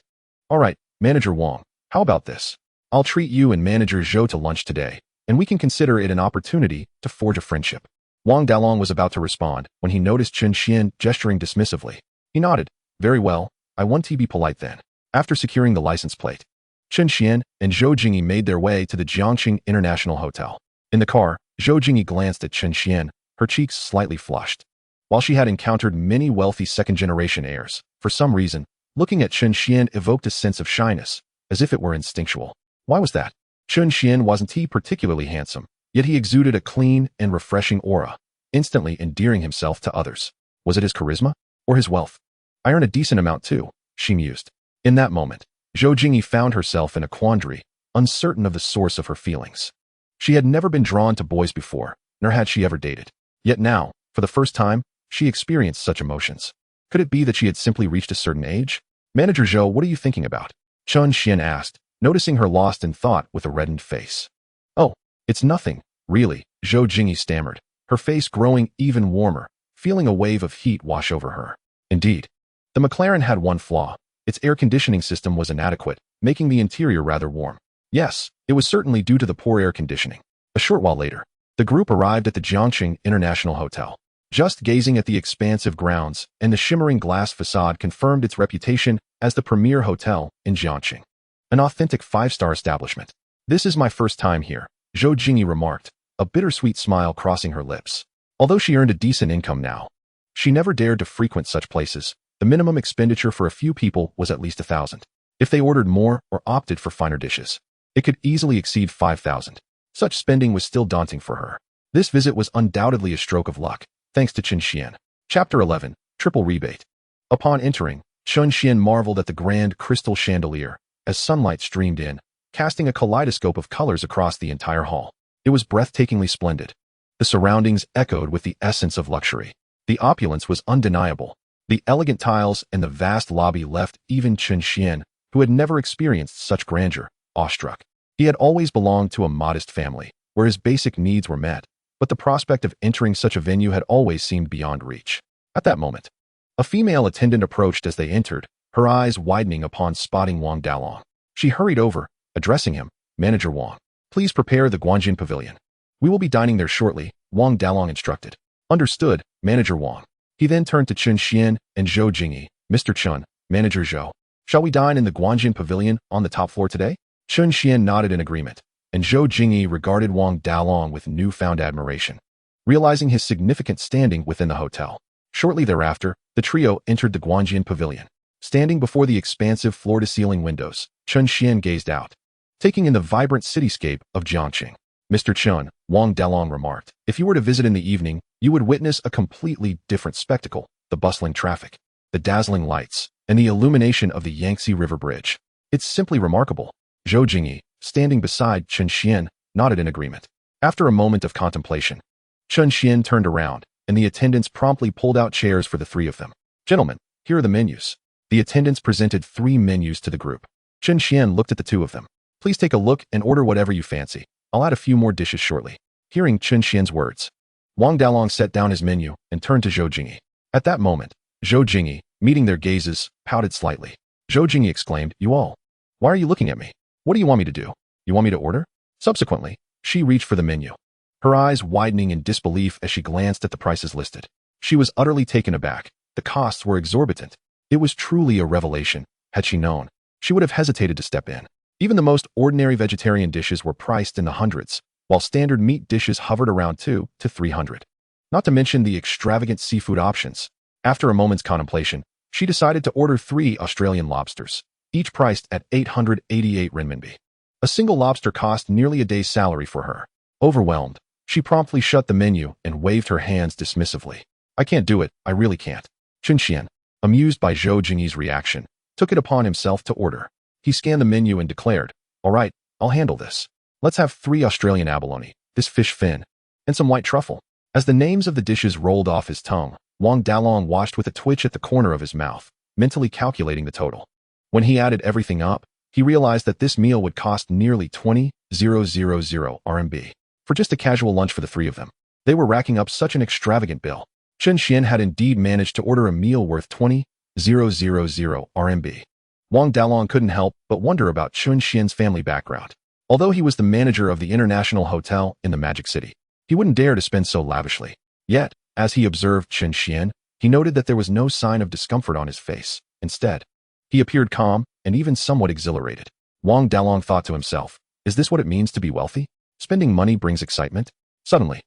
All right, Manager Wang, how about this? I'll treat you and Manager Zhou to lunch today, and we can consider it an opportunity to forge a friendship. Wang Dalong was about to respond when he noticed Chen Xuan gesturing dismissively. He nodded. Very well, I want to be polite then. After securing the license plate, Chen Xuan and Zhou Jingyi made their way to the Jiangqing International Hotel. In the car, Zhou Jingyi glanced at Chen Xuan, her cheeks slightly flushed. While she had encountered many wealthy second-generation heirs, for some reason, looking at Chen Xuan evoked a sense of shyness, as if it were instinctual. Why was that? Chen Xuan wasn't particularly handsome, yet he exuded a clean and refreshing aura, instantly endearing himself to others. Was it his charisma? Or his wealth? I earn a decent amount too, she mused. In that moment, Zhou Jingyi found herself in a quandary, uncertain of the source of her feelings. She had never been drawn to boys before, nor had she ever dated. Yet now, for the first time, she experienced such emotions. Could it be that she had simply reached a certain age? Manager Zhou, what are you thinking about? Chen Xuan asked, noticing her lost in thought with a reddened face. Oh, it's nothing, really, Zhou Jingyi stammered, her face growing even warmer, feeling a wave of heat wash over her. Indeed, the McLaren had one flaw. Its air conditioning system was inadequate, making the interior rather warm. Yes, it was certainly due to the poor air conditioning. A short while later, the group arrived at the Jiangqing International Hotel. Just gazing at the expansive grounds and the shimmering glass facade confirmed its reputation as the premier hotel in Jiangqing. An authentic five-star establishment. This is my first time here, Zhou Jingyi remarked, a bittersweet smile crossing her lips. Although she earned a decent income now, she never dared to frequent such places. The minimum expenditure for a few people was at least 1,000. If they ordered more or opted for finer dishes, it could easily exceed 5,000. Such spending was still daunting for her. This visit was undoubtedly a stroke of luck, thanks to Chen Xuan. Chapter 11, Triple Rebate. Upon entering, Chen Xuan marveled at the grand crystal chandelier as sunlight streamed in, casting a kaleidoscope of colors across the entire hall. It was breathtakingly splendid. The surroundings echoed with the essence of luxury. The opulence was undeniable. The elegant tiles and the vast lobby left even Chen Xuan, who had never experienced such grandeur, awestruck. He had always belonged to a modest family, where his basic needs were met, but the prospect of entering such a venue had always seemed beyond reach. At that moment, a female attendant approached as they entered, her eyes widening upon spotting Wang Dalong. She hurried over, addressing him, Manager Wang. Please prepare the Guanjin Pavilion. We will be dining there shortly, Wang Dalong instructed. Understood, Manager Wang. He then turned to Chen Xuan and Zhou Jingyi. Mr. Chen, Manager Zhou, shall we dine in the Guanjin Pavilion on the top floor today? Chen Xuan nodded in agreement, and Zhou Jingyi regarded Wang Dalong with newfound admiration, realizing his significant standing within the hotel. Shortly thereafter, the trio entered the Guanjin Pavilion. Standing before the expansive floor-to-ceiling windows, Chen Xuan gazed out, taking in the vibrant cityscape of Jiangqing. Mr. Chen, Wang Dalong remarked, if you were to visit in the evening, you would witness a completely different spectacle, the bustling traffic, the dazzling lights, and the illumination of the Yangtze River Bridge. It's simply remarkable. Zhou Jingyi, standing beside Chen Xuan, nodded in agreement. After a moment of contemplation, Chen Xuan turned around, and the attendants promptly pulled out chairs for the three of them. Gentlemen, here are the menus. The attendants presented 3 menus to the group. Chen Xuan looked at the 2 of them. Please take a look and order whatever you fancy. I'll add a few more dishes shortly. Hearing Chen Xuan's words, Wang Dalong set down his menu and turned to Zhou Jingyi. At that moment, Zhou Jingyi, meeting their gazes, pouted slightly. Zhou Jingyi exclaimed, "You all. Why are you looking at me? What do you want me to do? You want me to order?" Subsequently, she reached for the menu, her eyes widening in disbelief as she glanced at the prices listed. She was utterly taken aback. The costs were exorbitant. It was truly a revelation. Had she known, she would have hesitated to step in. Even the most ordinary vegetarian dishes were priced in the hundreds, while standard meat dishes hovered around 200 to 300. Not to mention the extravagant seafood options. After a moment's contemplation, she decided to order 3 Australian lobsters, each priced at 888 renminbi. A single lobster cost nearly a day's salary for her. Overwhelmed, she promptly shut the menu and waved her hands dismissively. "I can't do it, I really can't." Chen Xuan, amused by Zhou Jingyi's reaction, took it upon himself to order. He scanned the menu and declared, "All right, I'll handle this. Let's have 3 Australian abalone, this fish fin, and some white truffle." As the names of the dishes rolled off his tongue, Wang Dalong watched with a twitch at the corner of his mouth, mentally calculating the total. When he added everything up, he realized that this meal would cost nearly 20,000 RMB. For just a casual lunch for the 3 of them, they were racking up such an extravagant bill. Chen Xuan had indeed managed to order a meal worth 20,000 RMB. Wang Dalong couldn't help but wonder about Chen Xuan's family background. Although he was the manager of the International Hotel in the Magic City, he wouldn't dare to spend so lavishly. Yet, as he observed Chen Xuan, he noted that there was no sign of discomfort on his face. Instead, he appeared calm and even somewhat exhilarated. Wang Dalong thought to himself, "Is this what it means to be wealthy? Spending money brings excitement?" Suddenly,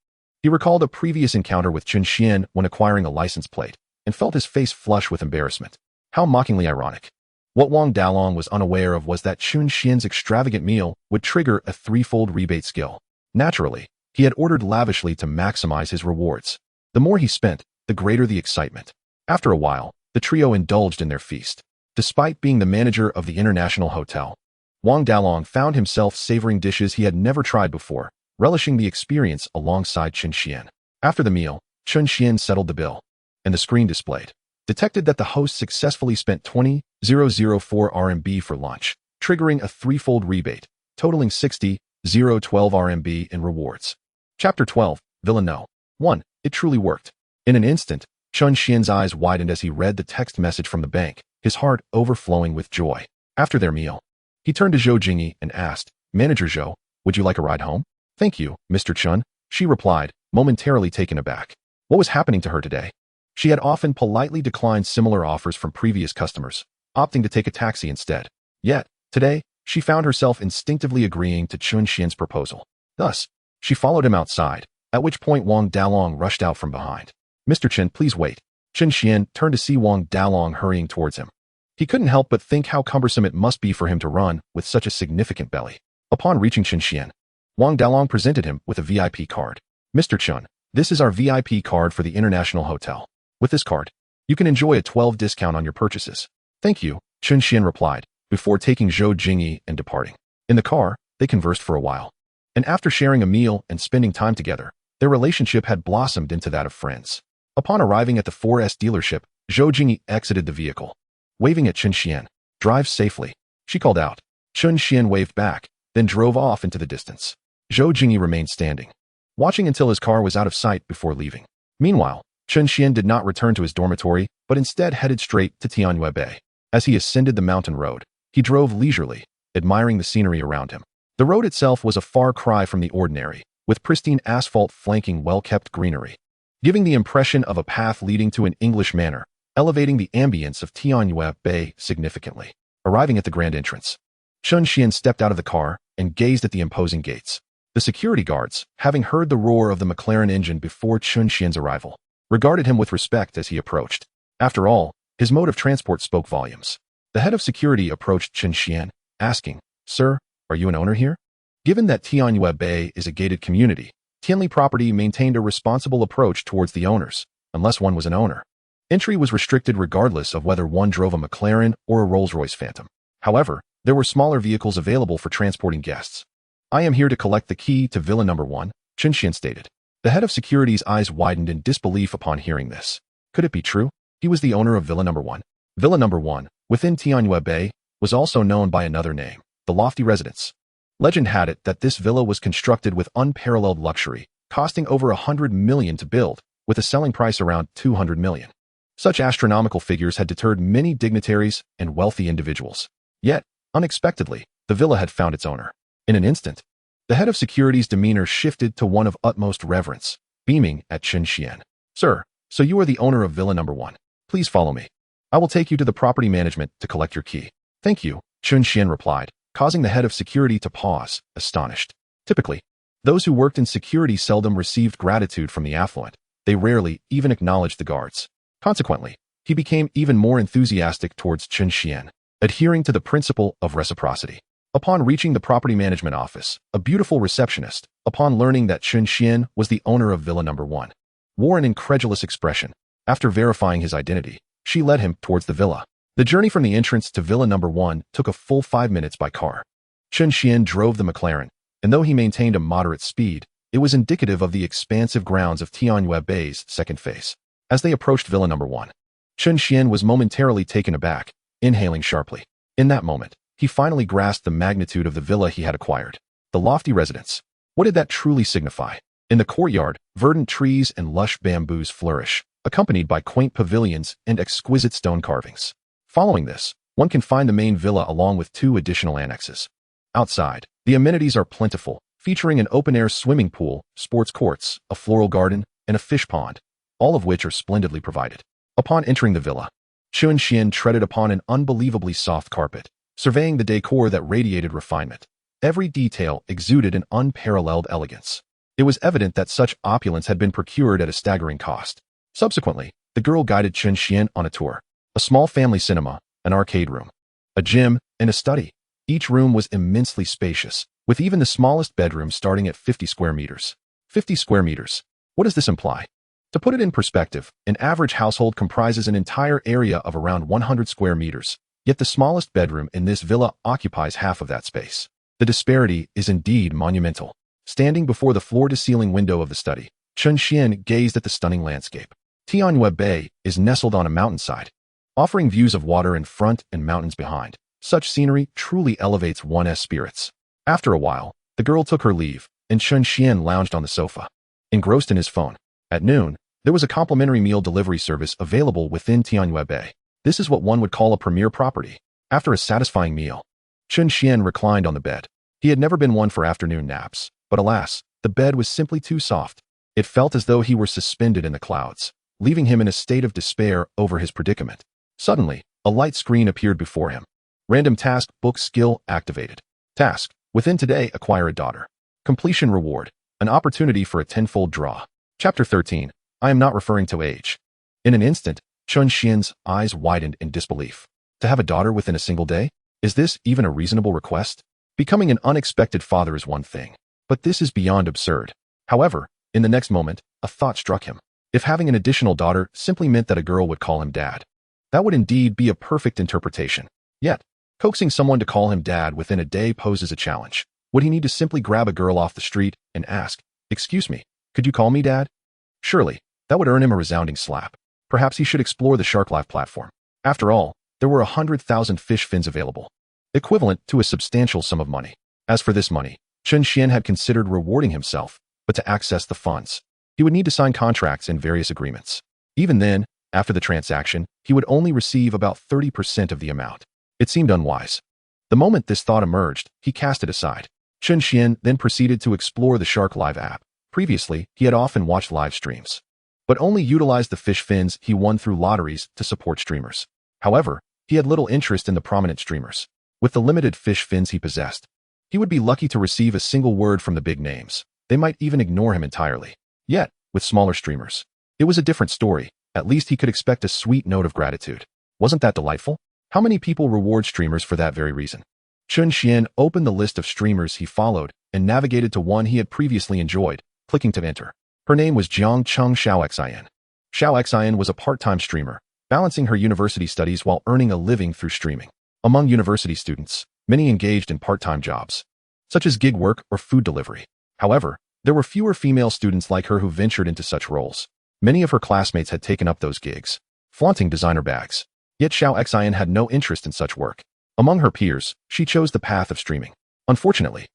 he recalled a previous encounter with Chen Xuan when acquiring a license plate, and felt his face flush with embarrassment. How mockingly ironic. What Wang Dalong was unaware of was that Chen Xuan's extravagant meal would trigger a 3-fold rebate skill. Naturally, he had ordered lavishly to maximize his rewards. The more he spent, the greater the excitement. After a while, the trio indulged in their feast. Despite being the manager of the International Hotel, Wang Dalong found himself savoring dishes he had never tried before, relishing the experience alongside Chen Xuan. After the meal, Chen Xuan settled the bill, and the screen displayed detected that the host successfully spent 20,004 RMB for lunch, triggering a 3-fold rebate, totaling 60,012 RMB in rewards. Chapter 12, Villain No. 1. It truly worked. In an instant, Chen Xuan's eyes widened as he read the text message from the bank, his heart overflowing with joy. After their meal, he turned to Zhou Jingyi and asked, "Manager Zhou, would you like a ride home?" "Thank you, Mr. Chen," she replied, momentarily taken aback. What was happening to her today? She had often politely declined similar offers from previous customers, opting to take a taxi instead. Yet, today, she found herself instinctively agreeing to Chen Xuan's proposal. Thus, she followed him outside, at which point Wang Dalong rushed out from behind. "Mr. Chen, please wait." Chen Xuan turned to see Wang Dalong hurrying towards him. He couldn't help but think how cumbersome it must be for him to run with such a significant belly. Upon reaching Chen Xuan, Wang Dalong presented him with a VIP card. "Mr. Chen, this is our VIP card for the International Hotel. With this card, you can enjoy a 12% discount on your purchases." "Thank you," Chen Xuan replied, before taking Zhou Jingyi and departing. In the car, they conversed for a while. And after sharing a meal and spending time together, their relationship had blossomed into that of friends. Upon arriving at the 4S dealership, Zhou Jingyi exited the vehicle. Waving at Chen Xuan, "Drive safely," she called out. Chen Xuan waved back, then drove off into the distance. Zhou Jingyi remained standing, watching until his car was out of sight before leaving. Meanwhile, Chen Xuan did not return to his dormitory, but instead headed straight to Tianyue Bay. As he ascended the mountain road, he drove leisurely, admiring the scenery around him. The road itself was a far cry from the ordinary, with pristine asphalt flanking well-kept greenery, giving the impression of a path leading to an English manor, elevating the ambience of Tianyue Bay significantly. Arriving at the grand entrance, Chen Xuan stepped out of the car and gazed at the imposing gates. The security guards, having heard the roar of the McLaren engine before Chen Xuan's arrival, regarded him with respect as he approached. After all, his mode of transport spoke volumes. The head of security approached Chen Xuan, asking, "Sir, are you an owner here?" Given that Tianyue Bay is a gated community, Tianli Property maintained a responsible approach towards the owners, unless one was an owner. Entry was restricted regardless of whether one drove a McLaren or a Rolls-Royce Phantom. However, there were smaller vehicles available for transporting guests. "I am here to collect the key to Villa Number 1, Chen Xuan stated. The head of security's eyes widened in disbelief upon hearing this. Could it be true? He was the owner of Villa Number 1. Villa Number 1, within Tianyue Bay, was also known by another name, the Lofty Residence. Legend had it that this villa was constructed with unparalleled luxury, costing over 100 million to build, with a selling price around 200 million. Such astronomical figures had deterred many dignitaries and wealthy individuals. Yet, unexpectedly, the villa had found its owner. In an instant, the head of security's demeanor shifted to one of utmost reverence, beaming at Chen Xuan. Sir, so you are the owner of Villa Number 1. Please follow me. I will take you to the property management to collect your key. Thank you, Chen Xuan replied, causing the head of security to pause, astonished. Typically, those who worked in security seldom received gratitude from the affluent. They rarely even acknowledged the guards. Consequently, he became even more enthusiastic towards Chen Xuan, adhering to the principle of reciprocity. Upon reaching the property management office, a beautiful receptionist, upon learning that Chen Xuan was the owner of Villa Number 1, wore an incredulous expression. After verifying his identity, she led him towards the villa. The journey from the entrance to Villa Number 1 took a full 5 minutes by car. Chen Xuan drove the McLaren, and though he maintained a moderate speed, it was indicative of the expansive grounds of Tianyu Bay's second face. As they approached Villa Number 1, Chen Xuan was momentarily taken aback, inhaling sharply. In that moment, he finally grasped the magnitude of the villa he had acquired. The lofty residence. What did that truly signify? In the courtyard, verdant trees and lush bamboos flourish, accompanied by quaint pavilions and exquisite stone carvings. Following this, one can find the main villa along with 2 additional annexes. Outside, the amenities are plentiful, featuring an open-air swimming pool, sports courts, a floral garden, and a fish pond, all of which are splendidly provided. Upon entering the villa, Chen Xuan treaded upon an unbelievably soft carpet, surveying the decor that radiated refinement. Every detail exuded an unparalleled elegance. It was evident that such opulence had been procured at a staggering cost. Subsequently, the girl guided Chen Xuan on a tour. A small family cinema, an arcade room, a gym, and a study. Each room was immensely spacious, with even the smallest bedroom starting at 50 square meters. 50 square meters. What does this imply? To put it in perspective, an average household comprises an entire area of around 100 square meters, yet the smallest bedroom in this villa occupies half of that space. The disparity is indeed monumental. Standing before the floor-to-ceiling window of the study, Chen Xuan gazed at the stunning landscape. Tianyu Bay is nestled on a mountainside, offering views of water in front and mountains behind. Such scenery truly elevates one's spirits. After a while, the girl took her leave, and Chen Xuan lounged on the sofa, engrossed in his phone. At noon, there was a complimentary meal delivery service available within Tianyu Bay. This is what one would call a premier property. After a satisfying meal, Chen Xuan reclined on the bed. He had never been one for afternoon naps, but alas, the bed was simply too soft. It felt as though he were suspended in the clouds, leaving him in a state of despair over his predicament. Suddenly, a light screen appeared before him. Random task book skill activated. Task: within today acquire a daughter. Completion reward: an opportunity for a tenfold draw. Chapter 13. I am not referring to age. In an instant, Chen Xuan's eyes widened in disbelief. To have a daughter within a single day? Is this even a reasonable request? Becoming an unexpected father is one thing, but this is beyond absurd. However, in the next moment, a thought struck him. If having an additional daughter simply meant that a girl would call him dad, that would indeed be a perfect interpretation. Yet, coaxing someone to call him dad within a day poses a challenge. Would he need to simply grab a girl off the street and ask, "Excuse me, could you call me dad?" Surely, that would earn him a resounding slap. Perhaps he should explore the Shark Life platform. After all, there were 100,000 fish fins available, equivalent to a substantial sum of money. As for this money, Chen Xuan had considered rewarding himself, but to access the funds, he would need to sign contracts and various agreements. Even then, after the transaction, he would only receive about 30% of the amount. It seemed unwise. The moment this thought emerged, he cast it aside. Chen Xuan then proceeded to explore the Shark Live app. Previously, he had often watched live streams, but only utilized the fish fins he won through lotteries to support streamers. However, he had little interest in the prominent streamers. With the limited fish fins he possessed, he would be lucky to receive a single word from the big names. They might even ignore him entirely. Yet, with smaller streamers, it was a different story. At least he could expect a sweet note of gratitude. Wasn't that delightful? How many people reward streamers for that very reason? Chen Xuan opened the list of streamers he followed and navigated to one he had previously enjoyed, clicking to enter. Her name was Jiang Cheng Xiaoxian. Xiaoxian was a part-time streamer, balancing her university studies while earning a living through streaming. Among university students, many engaged in part-time jobs, such as gig work or food delivery. However, there were fewer female students like her who ventured into such roles. Many of her classmates had taken up those gigs, flaunting designer bags. Yet Xiaoxian had no interest in such work. Among her peers, she chose the path of streaming. Unfortunately,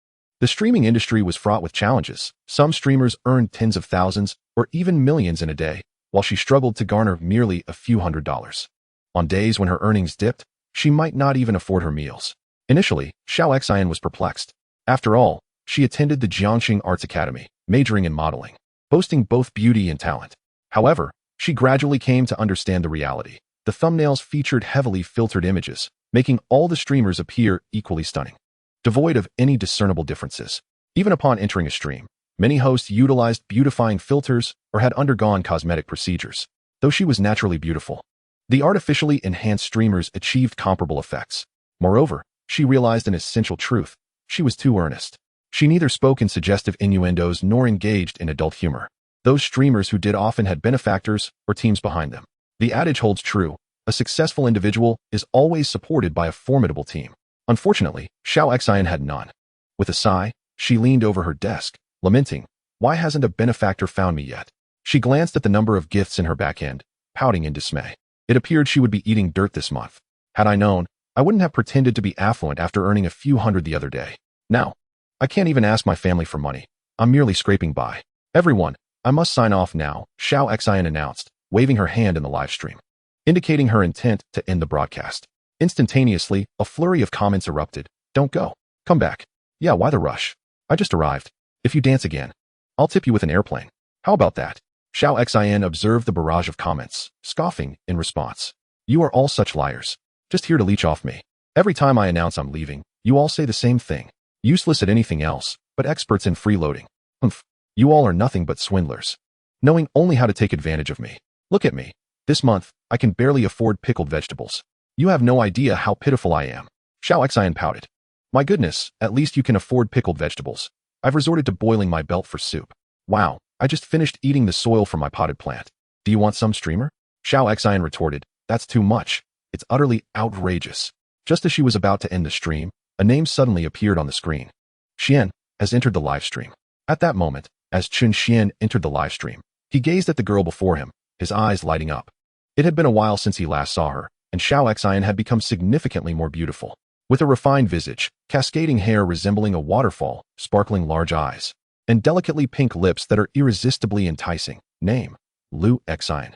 the streaming industry was fraught with challenges. Some streamers earned tens of thousands or even millions in a day, while she struggled to garner merely a few $100s. On days when her earnings dipped, she might not even afford her meals. Initially, Xiao Xian was perplexed. After all, she attended the Jiangxing Arts Academy, majoring in modeling, boasting both beauty and talent. However, she gradually came to understand the reality. The thumbnails featured heavily filtered images, making all the streamers appear equally stunning, devoid of any discernible differences. Even upon entering a stream, many hosts utilized beautifying filters or had undergone cosmetic procedures. Though she was naturally beautiful, the artificially enhanced streamers achieved comparable effects. Moreover, she realized an essential truth. She was too earnest. She neither spoke in suggestive innuendos nor engaged in adult humor. Those streamers who did often had benefactors or teams behind them. The adage holds true. A successful individual is always supported by a formidable team. Unfortunately, Xiao Xian had none. With a sigh, she leaned over her desk, lamenting, "Why hasn't a benefactor found me yet?" She glanced at the number of gifts in her back end, pouting in dismay. It appeared she would be eating dirt this month. Had I known, I wouldn't have pretended to be affluent after earning a few hundred the other day. Now, I can't even ask my family for money. I'm merely scraping by. Everyone, I must sign off now, Xiao Xian announced, waving her hand in the live stream, indicating her intent to end the broadcast. Instantaneously, a flurry of comments erupted. "Don't go. Come back. Yeah, why the rush? I just arrived. If you dance again, I'll tip you with an airplane. How about that?" Xiao Xian observed the barrage of comments, scoffing in response. "You are all such liars. Just here to leech off me. Every time I announce I'm leaving, you all say the same thing. Useless at anything else, but experts in freeloading. Humph. You all are nothing but swindlers, knowing only how to take advantage of me. Look at me. This month, I can barely afford pickled vegetables. You have no idea how pitiful I am." Xiao Xian pouted. "My goodness, at least you can afford pickled vegetables. I've resorted to boiling my belt for soup. Wow, I just finished eating the soil from my potted plant. Do you want some, streamer?" Xiao Xian retorted, "That's too much. It's utterly outrageous." Just as she was about to end the stream, a name suddenly appeared on the screen. "Xian has entered the live stream." At that moment, as Chen Xuan entered the live stream, he gazed at the girl before him, his eyes lighting up. It had been a while since he last saw her, and Xiao Xian had become significantly more beautiful. With a refined visage, cascading hair resembling a waterfall, sparkling large eyes, and delicately pink lips that are irresistibly enticing. Name: Lu Xian.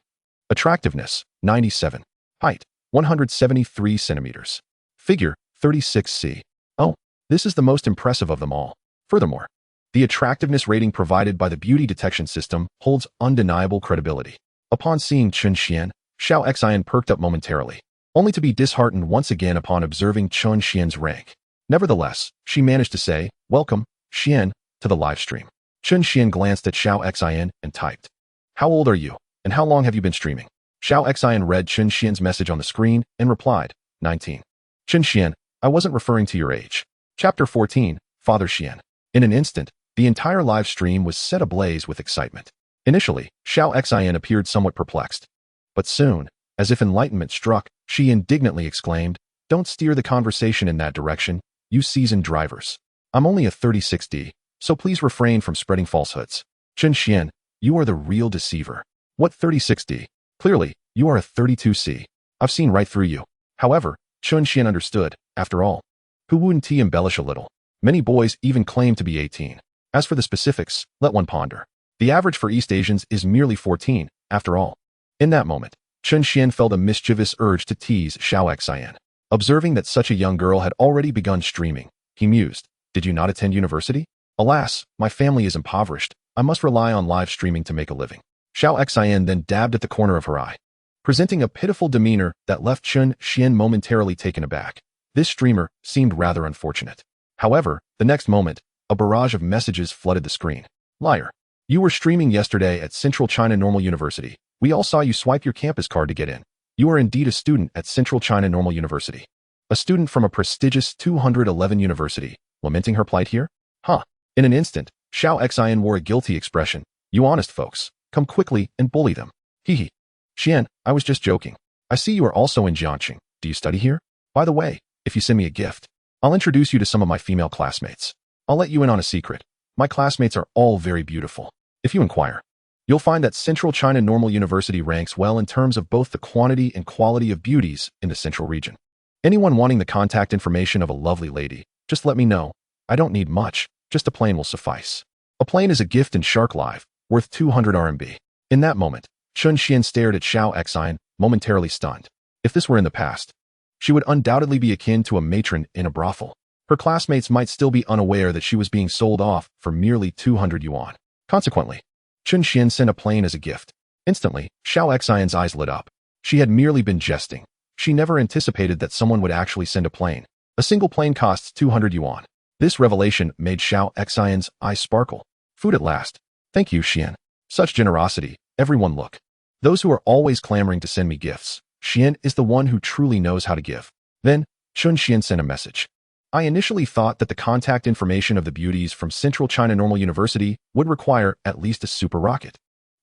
Attractiveness: 97. Height: 173 centimeters. Figure: 36C. Oh, this is the most impressive of them all. Furthermore, the attractiveness rating provided by the beauty detection system holds undeniable credibility. Upon seeing Chen Xuan, Xiao Xian perked up momentarily, only to be disheartened once again upon observing Chen Xuan's rank. Nevertheless, she managed to say, "Welcome, Xuan, to the live stream." Chen Xuan glanced at Xiao Xian and typed, "How old are you, and how long have you been streaming?" Xiao Xian read Chen Xuan's message on the screen and replied, 19. Chen Xuan, I wasn't referring to your age. Chapter 14, Father Xuan. In an instant, the entire live stream was set ablaze with excitement. Initially, Xiao Xian appeared somewhat perplexed. But soon, as if enlightenment struck, she indignantly exclaimed, "Don't steer the conversation in that direction, you seasoned drivers. I'm only a 36D, so please refrain from spreading falsehoods. Chen Xuan, you are the real deceiver. What 36D? Clearly, you are a 32C. I've seen right through you." However, Chen Xuan understood, after all. Who wouldn't he embellish a little? Many boys even claim to be 18. As for the specifics, let one ponder. The average for East Asians is merely 14, after all. In that moment, Chen Xuan felt a mischievous urge to tease Xiao Xian. Observing that such a young girl had already begun streaming, he mused, "Did you not attend university?" "Alas, my family is impoverished. I must rely on live streaming to make a living." Xiao Xian then dabbed at the corner of her eye, presenting a pitiful demeanor that left Chen Xuan momentarily taken aback. This streamer seemed rather unfortunate. However, the next moment, a barrage of messages flooded the screen. "Liar. You were streaming yesterday at Central China Normal University. We all saw you swipe your campus card to get in. You are indeed a student at Central China Normal University. A student from a prestigious 211 university, lamenting her plight here? Huh." In an instant, Xiao Xian wore a guilty expression. "You honest folks, come quickly and bully them. Hee hee. Xian, I was just joking. I see you are also in Jiangxing. Do you study here? By the way, if you send me a gift, I'll introduce you to some of my female classmates. I'll let you in on a secret. My classmates are all very beautiful. If you inquire, you'll find that Central China Normal University ranks well in terms of both the quantity and quality of beauties in the central region. Anyone wanting the contact information of a lovely lady, just let me know. I don't need much, just a plane will suffice. A plane is a gift in Shark Live, worth 200 RMB. In that moment, Chen Xuan stared at Xiao Xian, momentarily stunned. If this were in the past, she would undoubtedly be akin to a matron in a brothel. Her classmates might still be unaware that she was being sold off for merely 200 yuan. Consequently, Chen Xuan sent a plane as a gift. Instantly, Xiao Xian's eyes lit up. She had merely been jesting. She never anticipated that someone would actually send a plane. A single plane costs 200 yuan. This revelation made Xiao Xian's eyes sparkle. Food at last. Thank you, Xian. Such generosity. Everyone look. Those who are always clamoring to send me gifts. Xian is the one who truly knows how to give. Then, Chen Xuan sent a message. I initially thought that the contact information of the beauties from Central China Normal University would require at least a super rocket.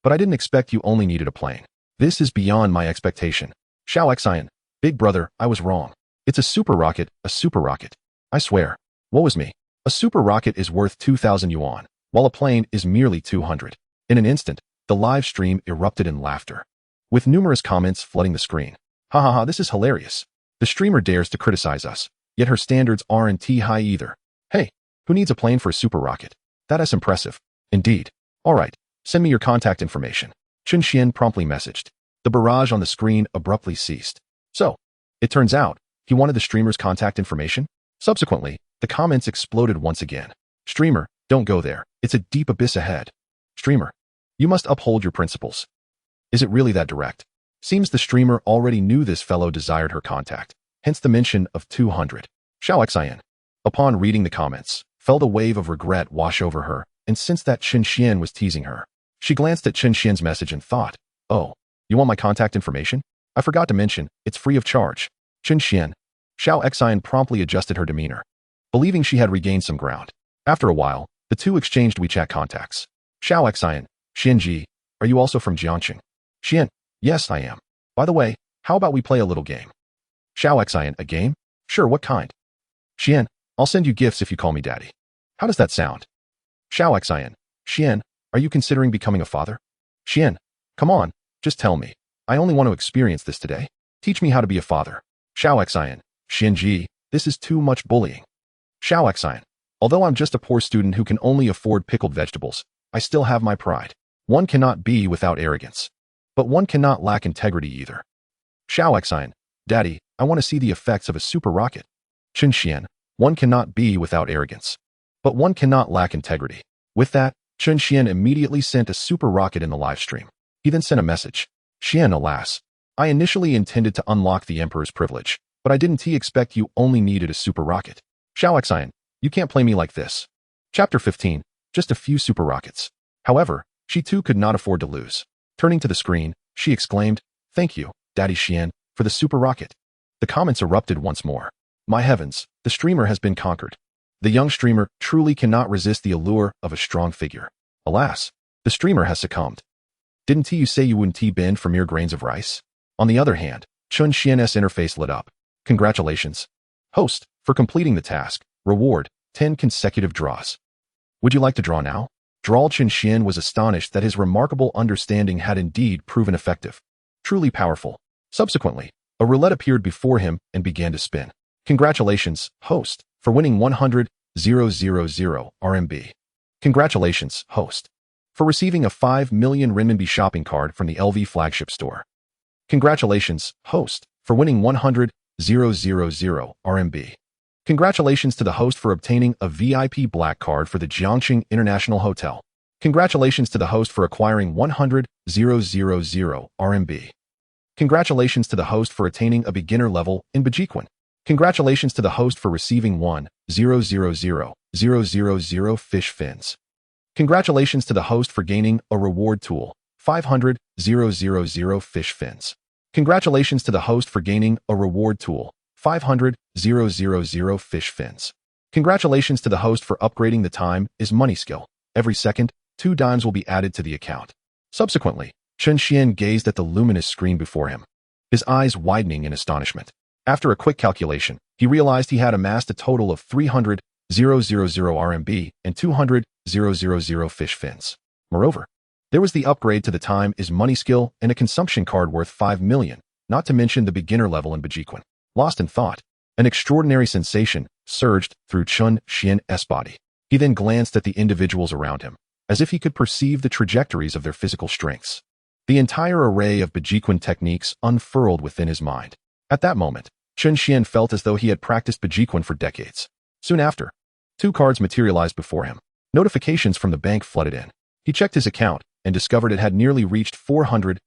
But I didn't expect you only needed a plane. This is beyond my expectation. Xiao Xian, big brother, I was wrong. It's a super rocket, a super rocket. I swear. Woe is me. A super rocket is worth 2,000 yuan, while a plane is merely 200. In an instant, the live stream erupted in laughter, with numerous comments flooding the screen. Ha ha ha, this is hilarious. The streamer dares to criticize us, yet her standards aren't high either. Hey, who needs a plane for a super rocket? That is impressive. Indeed. Alright, send me your contact information. Chen Xuan promptly messaged. The barrage on the screen abruptly ceased. So, it turns out, he wanted the streamer's contact information? Subsequently, the comments exploded once again. Streamer, don't go there. It's a deep abyss ahead. Streamer, you must uphold your principles. Is it really that direct? Seems the streamer already knew this fellow desired her contact, hence the mention of 200. Xiao Xian, upon reading the comments, felt a wave of regret wash over her, and sensed that Chen Xuan was teasing her. She glanced at Chen Xuan's message and thought, oh, you want my contact information? I forgot to mention, it's free of charge. Chen Xuan. Xiao Xian promptly adjusted her demeanor, believing she had regained some ground. After a while, the two exchanged WeChat contacts. Xiao Xian, Xianji, are you also from Jiangqing? Xian, yes, I am. By the way, how about we play a little game? Xiao Xian, a game? Sure, what kind? Xian, I'll send you gifts if you call me daddy. How does that sound? Xiao Xian, Xian, are you considering becoming a father? Xian, come on, just tell me. I only want to experience this today. Teach me how to be a father. Xiao Xian, Xianji, this is too much bullying. Xiao Xian, although I'm just a poor student who can only afford pickled vegetables, I still have my pride. One cannot be without arrogance. But one cannot lack integrity either. Xiao Xian, Daddy, I want to see the effects of a super rocket. Chen Xuan, one cannot be without arrogance. But one cannot lack integrity. With that, Chen Xuan immediately sent a super rocket in the live stream. He then sent a message. Xian, alas. I initially intended to unlock the Emperor's privilege, but I didn't expect you only needed a super rocket. Xiao Xian, you can't play me like this. Chapter 15, just a few super rockets. However, she too could not afford to lose. Turning to the screen, she exclaimed, thank you, Daddy Xian, for the super rocket. The comments erupted once more. My heavens, the streamer has been conquered. The young streamer truly cannot resist the allure of a strong figure. Alas, the streamer has succumbed. Didn't you say you wouldn't bend for mere grains of rice? On the other hand, Chen Xian's interface lit up. Congratulations, host, for completing the task. Reward, 10 consecutive draws. Would you like to draw now? Chen Xuan was astonished that his remarkable understanding had indeed proven effective. Truly powerful. Subsequently, a roulette appeared before him and began to spin. Congratulations, host, for winning 100,000 RMB. Congratulations, host, for receiving a 5 million renminbi shopping card from the LV flagship store. Congratulations, host, for winning 100,000 RMB. Congratulations to the host for obtaining a VIP black card for the Jiangqing International Hotel. Congratulations to the host for acquiring 100,000 RMB. Congratulations to the host for attaining a beginner level in Bejiquan. Congratulations to the host for receiving 1,000,000 fish fins. Congratulations to the host for gaining a reward tool, 500,000 fish fins. Congratulations to the host for gaining a reward tool, 500,000 fish fins. Congratulations to the host for upgrading the time is money skill. Every second, 2 dimes will be added to the account. Subsequently, Chen Xuan gazed at the luminous screen before him, his eyes widening in astonishment. After a quick calculation, he realized he had amassed a total of 300,000 RMB and 200,000 fish fins. Moreover, there was the upgrade to the time is money skill and a consumption card worth 5 million, not to mention the beginner level in Bejiquan. Lost in thought, an extraordinary sensation surged through Chen Xuan's body. He then glanced at the individuals around him, as if he could perceive the trajectories of their physical strengths. The entire array of Bejiquan techniques unfurled within his mind. At that moment, Chen Xuan felt as though he had practiced Bejiquan for decades. Soon after, 2 cards materialized before him. Notifications from the bank flooded in. He checked his account and discovered it had nearly reached 400,000.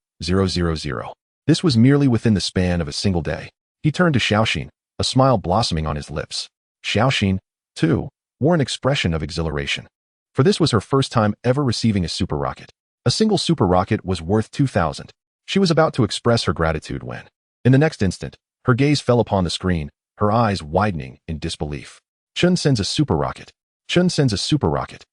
This was merely within the span of a single day. He turned to Xiaoxin, a smile blossoming on his lips. Xiaoxin, too, wore an expression of exhilaration. For this was her first time ever receiving a super rocket. A single super rocket was worth 2,000. She was about to express her gratitude when, in the next instant, her gaze fell upon the screen, her eyes widening in disbelief. Chen sends a super rocket. Chen sends a super rocket.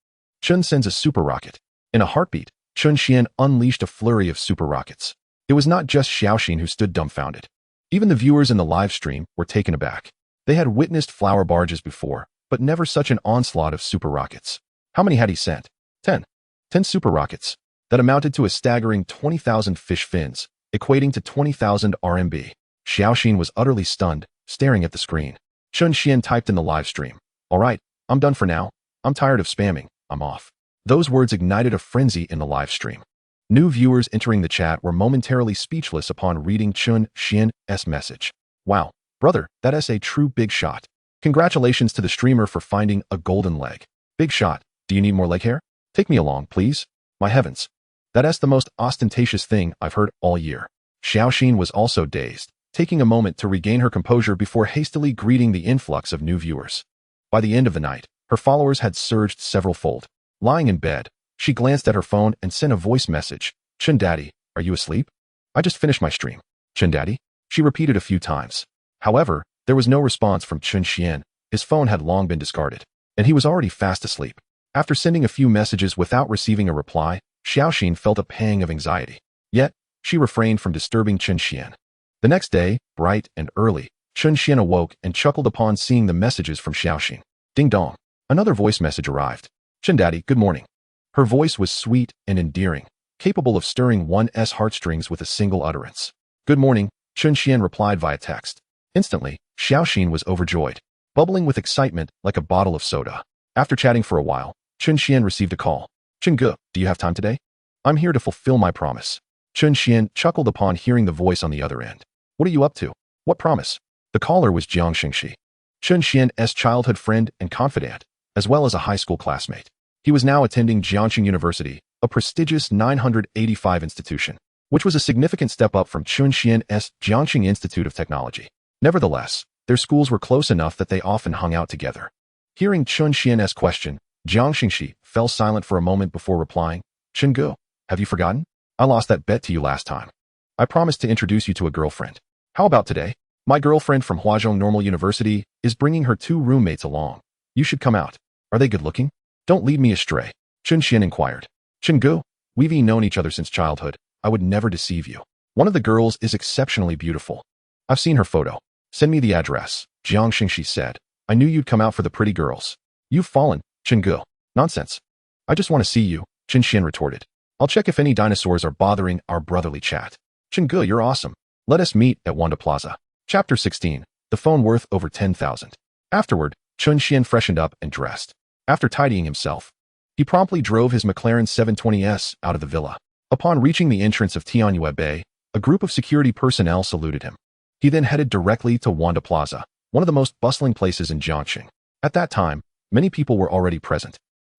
Chen sends a super rocket. In a heartbeat, Chen Xuan unleashed a flurry of super rockets. It was not just Xiaoxin who stood dumbfounded. Even the viewers in the live stream were taken aback. They had witnessed flower barges before, but never such an onslaught of super rockets. How many had he sent? 10. 10 super rockets. That amounted to a staggering 20,000 fish fins, equating to 20,000 RMB. Xiaoxin was utterly stunned, staring at the screen. Chen Xuan typed in the live stream. All right, I'm done for now. I'm tired of spamming. I'm off. Those words ignited a frenzy in the live stream. New viewers entering the chat were momentarily speechless upon reading Chen Xuan's message. Wow, brother, that's a true big shot. Congratulations to the streamer for finding a golden leg. Big shot. Do you need more leg hair? Take me along, please. My heavens. That's the most ostentatious thing I've heard all year. Xiaoxin was also dazed, taking a moment to regain her composure before hastily greeting the influx of new viewers. By the end of the night, her followers had surged several-fold. Lying in bed, she glanced at her phone and sent a voice message. Chen Daddy, are you asleep? I just finished my stream. Chen Daddy? She repeated a few times. However, there was no response from Chen Xuan. His phone had long been discarded, and he was already fast asleep. After sending a few messages without receiving a reply, Xiaoxin felt a pang of anxiety. Yet, she refrained from disturbing Chen Xuan. The next day, bright and early, Chen Xuan awoke and chuckled upon seeing the messages from Xiaoxin. Ding dong. Another voice message arrived. Chen Daddy, good morning. Her voice was sweet and endearing, capable of stirring one's heartstrings with a single utterance. Good morning, Chen Xuan replied via text. Instantly, Xiaoxin was overjoyed, bubbling with excitement like a bottle of soda. After chatting for a while, Chen Xuan received a call. Chen Ge, do you have time today? I'm here to fulfill my promise. Chen Xuan chuckled upon hearing the voice on the other end. What are you up to? What promise? The caller was Jiang Xingxi, Chen Xuan's childhood friend and confidant, as well as a high school classmate. He was now attending Jiangxing University, a prestigious 985 institution, which was a significant step up from Chen Xuan's Jiangxing Institute of Technology. Nevertheless, their schools were close enough that they often hung out together. Hearing Chen Xuan's question, Jiang Xingxi fell silent for a moment before replying. Chen Ge, have you forgotten? I lost that bet to you last time. I promised to introduce you to a girlfriend. How about today? My girlfriend from Huazhong Normal University is bringing her 2 roommates along. You should come out. Are they good looking? Don't lead me astray. Chen Xuan inquired. Chen Ge, we've known each other since childhood. I would never deceive you. One of the girls is exceptionally beautiful. I've seen her photo. Send me the address, Jiang Xingxi said. I knew you'd come out for the pretty girls. You've fallen, Chen Ge. Nonsense. I just want to see you, Chen Xuan retorted. I'll check if any dinosaurs are bothering our brotherly chat. Chen Ge, you're awesome. Let us meet at Wanda Plaza. Chapter 16. The phone worth over 10,000. Afterward, Chen Xuan freshened up and dressed. After tidying himself, he promptly drove his McLaren 720S out of the villa. Upon reaching the entrance of Tianyue Bay, a group of security personnel saluted him. He then headed directly to Wanda Plaza, one of the most bustling places in Jiangxing. At that time, many people were already present,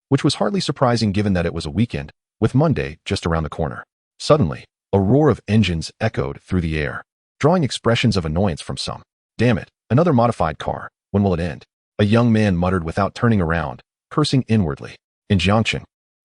which was hardly surprising given that it was a weekend, with Monday just around the corner. Suddenly, a roar of engines echoed through the air, drawing expressions of annoyance from some. Damn it, another modified car. When will it end? A young man muttered without turning around, cursing inwardly. In Jiangxing,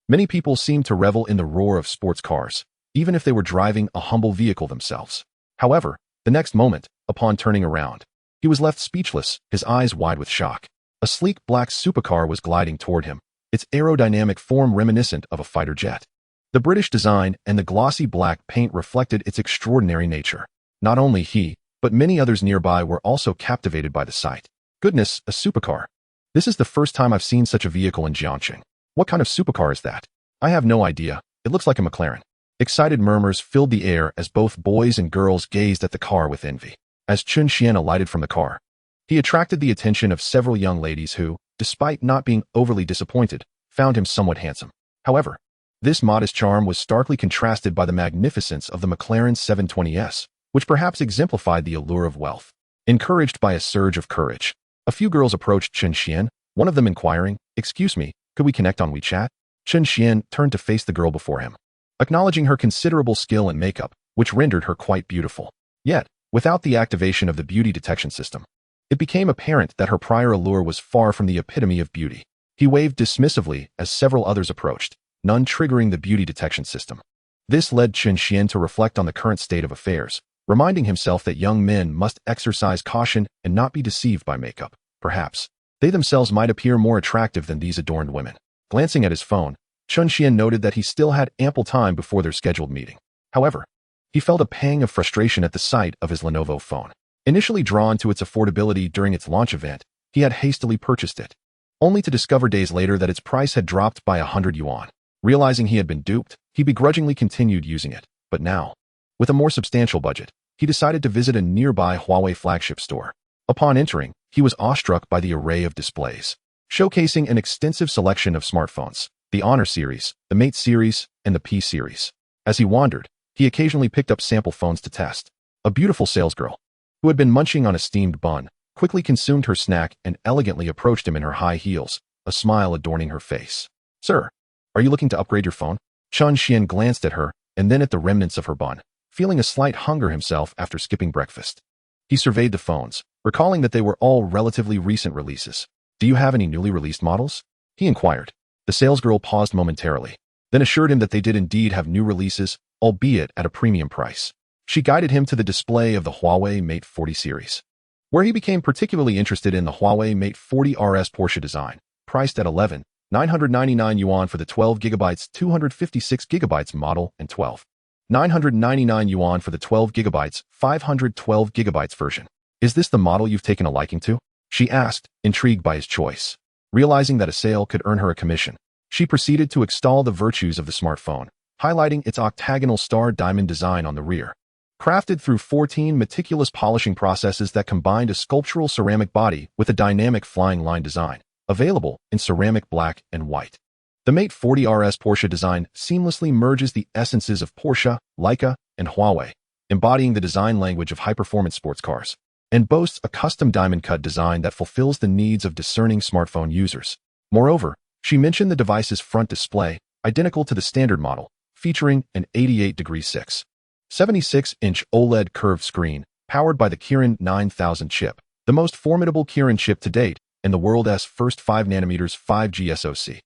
many people seemed to revel in the roar of sports cars, even if they were driving a humble vehicle themselves. However, the next moment, upon turning around, he was left speechless, his eyes wide with shock. A sleek black supercar was gliding toward him, its aerodynamic form reminiscent of a fighter jet. The British design and the glossy black paint reflected its extraordinary nature. Not only he, but many others nearby were also captivated by the sight. Goodness, a supercar. This is the first time I've seen such a vehicle in Jiangxing. What kind of supercar is that? I have no idea. It looks like a McLaren. Excited murmurs filled the air as both boys and girls gazed at the car with envy. As Chen Xuan alighted from the car, he attracted the attention of several young ladies who, despite not being overly disappointed, found him somewhat handsome. However, This modest charm was starkly contrasted by the magnificence of the McLaren 720S, which perhaps exemplified the allure of wealth. Encouraged by a surge of courage, a few girls approached Chen Xuan, one of them inquiring, "Excuse me, could we connect on WeChat?" Chen Xuan turned to face the girl before him, acknowledging her considerable skill in makeup, which rendered her quite beautiful. Yet, without the activation of the beauty detection system, it became apparent that her prior allure was far from the epitome of beauty. He waved dismissively as several others approached, none triggering the beauty detection system. This led Chen Xuan to reflect on the current state of affairs, reminding himself that young men must exercise caution and not be deceived by makeup. Perhaps they themselves might appear more attractive than these adorned women. Glancing at his phone, Chen Xuan noted that he still had ample time before their scheduled meeting. However, he felt a pang of frustration at the sight of his Lenovo phone. Initially drawn to its affordability during its launch event, he had hastily purchased it, only to discover days later that its price had dropped by 100 yuan. Realizing he had been duped, he begrudgingly continued using it. But now, with a more substantial budget, he decided to visit a nearby Huawei flagship store. Upon entering, he was awestruck by the array of displays, showcasing an extensive selection of smartphones, the Honor series, the Mate series, and the P series. As he wandered, he occasionally picked up sample phones to test. A beautiful salesgirl, who had been munching on a steamed bun, quickly consumed her snack and elegantly approached him in her high heels, a smile adorning her face. "Sir, are you looking to upgrade your phone?" Chen Xuan glanced at her and then at the remnants of her bun, feeling a slight hunger himself after skipping breakfast. He surveyed the phones, recalling that they were all relatively recent releases. "Do you have any newly released models?" he inquired. The salesgirl paused momentarily, then assured him that they did indeed have new releases, albeit at a premium price. She guided him to the display of the Huawei Mate 40 series, where he became particularly interested in the Huawei Mate 40 RS Porsche design, priced at 11,999 yuan for the 12GB 256GB model and 12,999 yuan for the 12GB 512GB version. "Is this the model you've taken a liking to?" she asked, intrigued by his choice. Realizing that a sale could earn her a commission, she proceeded to extol the virtues of the smartphone, highlighting its octagonal star diamond design on the rear. Crafted through 14 meticulous polishing processes that combined a sculptural ceramic body with a dynamic flying line design, available in ceramic black and white. The Mate 40 RS Porsche design seamlessly merges the essences of Porsche, Leica, and Huawei, embodying the design language of high-performance sports cars, and boasts a custom diamond-cut design that fulfills the needs of discerning smartphone users. Moreover, she mentioned the device's front display, identical to the standard model, featuring an 88°6.76-inch OLED curved screen, powered by the Kirin 9000 chip, the most formidable Kirin chip to date, and the world's first 5nm 5G SoC.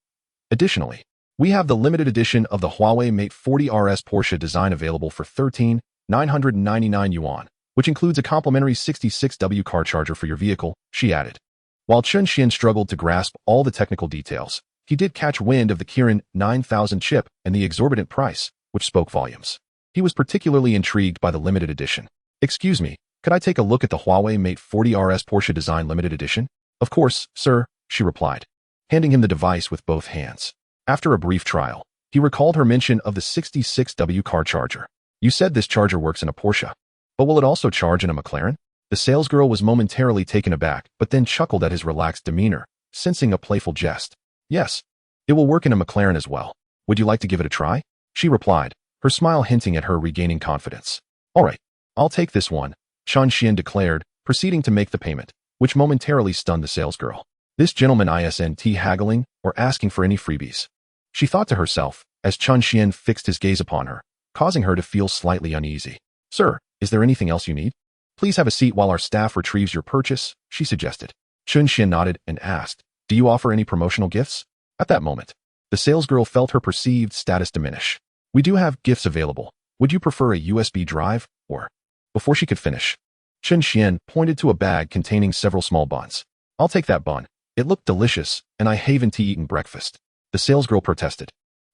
Additionally, we have the limited edition of the Huawei Mate 40 RS Porsche design available for 13,999 yuan, which includes a complimentary 66W car charger for your vehicle, she added. While Chen Xuan struggled to grasp all the technical details, he did catch wind of the Kirin 9000 chip and the exorbitant price, which spoke volumes. He was particularly intrigued by the limited edition. "Excuse me, could I take a look at the Huawei Mate 40 RS Porsche design limited edition?" "Of course, sir," she replied, handing him the device with both hands. After a brief trial, he recalled her mention of the 66W car charger. "You said this charger works in a Porsche, but will it also charge in a McLaren?" The salesgirl was momentarily taken aback, but then chuckled at his relaxed demeanor, sensing a playful jest. "Yes, it will work in a McLaren as well. Would you like to give it a try?" she replied, her smile hinting at her regaining confidence. "All right, I'll take this one," Chen Xuan declared, proceeding to make the payment, which momentarily stunned the salesgirl. This gentleman isn't haggling or asking for any freebies, she thought to herself, as Chen Xuan fixed his gaze upon her, causing her to feel slightly uneasy. "Sir, is there anything else you need? Please have a seat while our staff retrieves your purchase," she suggested. Chen Xuan nodded and asked, "Do you offer any promotional gifts?" At that moment, the salesgirl felt her perceived status diminish. "We do have gifts available. Would you prefer a USB drive, or—" Before she could finish, Chen Xuan pointed to a bag containing several small buns. "I'll take that bun. It looked delicious, and I haven't eaten breakfast." The salesgirl protested.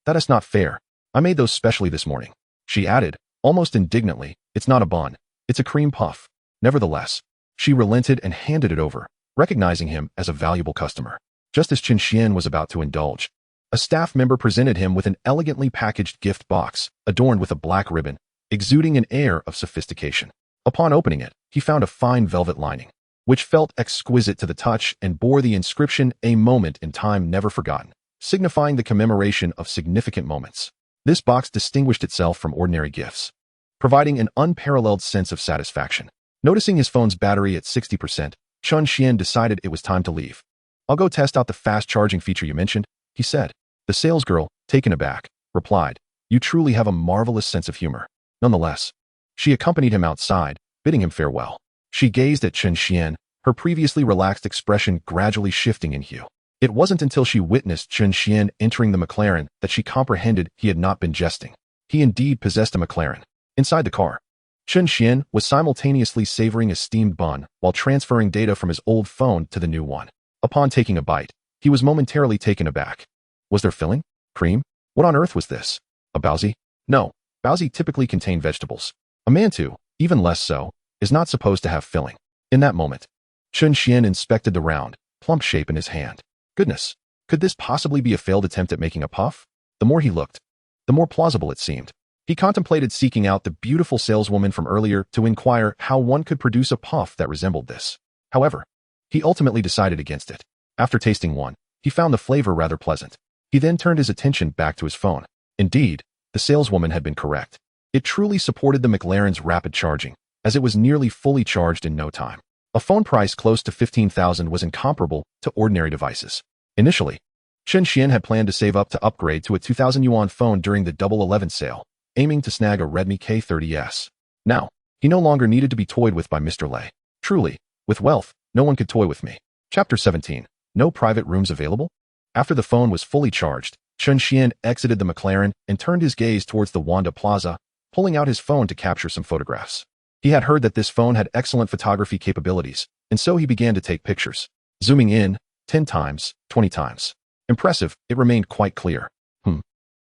"That is not fair. I made those specially this morning," she added, almost indignantly. "It's not a bun. It's a cream puff." Nevertheless, she relented and handed it over, recognizing him as a valuable customer. Just as Chen Xuan was about to indulge, a staff member presented him with an elegantly packaged gift box, adorned with a black ribbon, exuding an air of sophistication. Upon opening it, he found a fine velvet lining, which felt exquisite to the touch and bore the inscription, "A moment in time never forgotten." signifying the commemoration of significant moments. This box distinguished itself from ordinary gifts, providing an unparalleled sense of satisfaction. Noticing his phone's battery at 60%, Chen Xuan decided it was time to leave. "I'll go test out the fast charging feature you mentioned," he said. The salesgirl, taken aback, replied, "You truly have a marvelous sense of humor." Nonetheless, she accompanied him outside, bidding him farewell. She gazed at Chen Xuan, her previously relaxed expression gradually shifting in hue. It wasn't until she witnessed Chen Xuan entering the McLaren that she comprehended he had not been jesting. He indeed possessed a McLaren. Inside the car, Chen Xuan was simultaneously savoring a steamed bun while transferring data from his old phone to the new one. Upon taking a bite, he was momentarily taken aback. Was there filling? Cream? What on earth was this? A baozi? No, baozi typically contain vegetables. A mantou, even less so, is not supposed to have filling. In that moment, Chen Xuan inspected the round, plump shape in his hand. Goodness, could this possibly be a failed attempt at making a puff? The more he looked, the more plausible it seemed. He contemplated seeking out the beautiful saleswoman from earlier to inquire how one could produce a puff that resembled this. However, he ultimately decided against it. After tasting one, he found the flavor rather pleasant. He then turned his attention back to his phone. Indeed, the saleswoman had been correct. It truly supported the McLaren's rapid charging, as it was nearly fully charged in no time. A phone price close to 15,000 was incomparable to ordinary devices. Initially, Chen Xuan had planned to save up to upgrade to a 2,000 yuan phone during the Double 11 sale, aiming to snag a Redmi K30s. Now, he no longer needed to be toyed with by Mr. Lei. Truly, with wealth, no one could toy with me. Chapter 17. No private rooms available? After the phone was fully charged, Chen Xuan exited the McLaren and turned his gaze towards the Wanda Plaza, pulling out his phone to capture some photographs. He had heard that this phone had excellent photography capabilities, and so he began to take pictures. Zooming in, 10 times, 20 times. Impressive, it remained quite clear.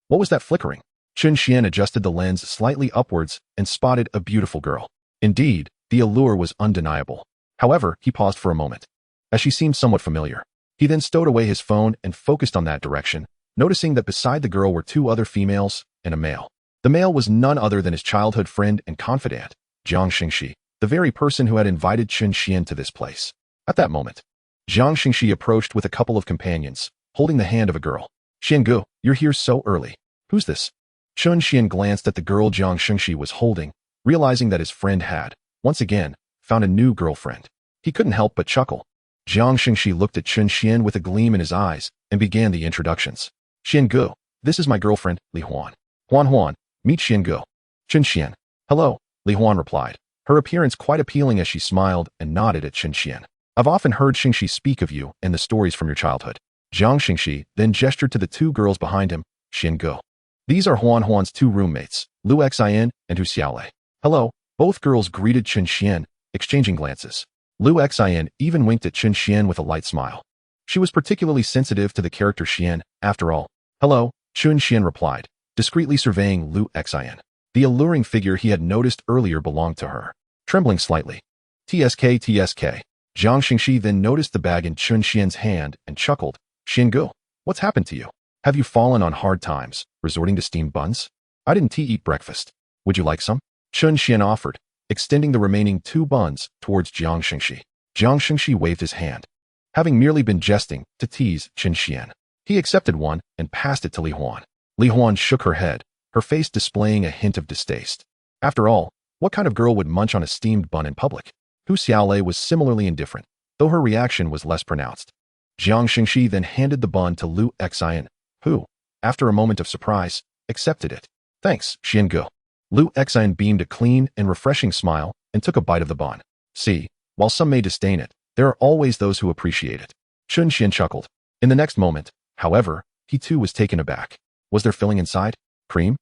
What was that flickering? Chen Xuan adjusted the lens slightly upwards and spotted a beautiful girl. Indeed, the allure was undeniable. However, he paused for a moment, as she seemed somewhat familiar. He then stowed away his phone and focused on that direction, noticing that beside the girl were two other females and a male. The male was none other than his childhood friend and confidant, Jiang Xingxi, the very person who had invited Chen Xuan to this place. At that moment, Jiang Xingxi approached with a couple of companions, holding the hand of a girl. "Xiangu, you're here so early. Who's this?" Chen Xuan glanced at the girl Jiang Xingxi was holding, realizing that his friend had, once again, found a new girlfriend. He couldn't help but chuckle. Jiang Xingxi looked at Chen Xuan with a gleam in his eyes and began the introductions. "Xiangu, this is my girlfriend, Li Huan. Huan, meet Xiangu." "Chen Xuan." "Hello," Li Huan replied, her appearance quite appealing as she smiled and nodded at Chen Xuan. "I've often heard Xingxi speak of you and the stories from your childhood." Jiang Xingxi then gestured to the two girls behind him. "Xiangu. These are Huan's two roommates, Lu Xian and Hu Xiaolei." "Hello." Both girls greeted Chen Xuan, exchanging glances. Lu Xian even winked at Chen Xuan with a light smile. She was particularly sensitive to the character Xian, after all. "Hello," Chen Xuan replied, discreetly surveying Lu Xian. The alluring figure he had noticed earlier belonged to her. Trembling slightly, "TSK. Jiang Xingxi then noticed the bag in Chen Xuan's hand and chuckled. "Xiangu, what's happened to you? Have you fallen on hard times, resorting to steamed buns? I didn't eat breakfast. Would you like some?" Chen Xuan offered, extending the remaining 2 buns towards Jiang Xingxi. Jiang Xingxi waved his hand, having merely been jesting to tease Chen Xuan. He accepted one and passed it to Li Huan. Li Huan shook her head, her face displaying a hint of distaste. After all, what kind of girl would munch on a steamed bun in public? Hu Xiaolei was similarly indifferent, though her reaction was less pronounced. Jiang Xingxi then handed the bun to Lu Xian, who, after a moment of surprise, accepted it. "Thanks, Xiangu." Lu Xian beamed a clean and refreshing smile and took a bite of the bun. "See, while some may disdain it, there are always those who appreciate it." Chen Xuan chuckled. In the next moment, however, he too was taken aback. Was there filling inside? Cream?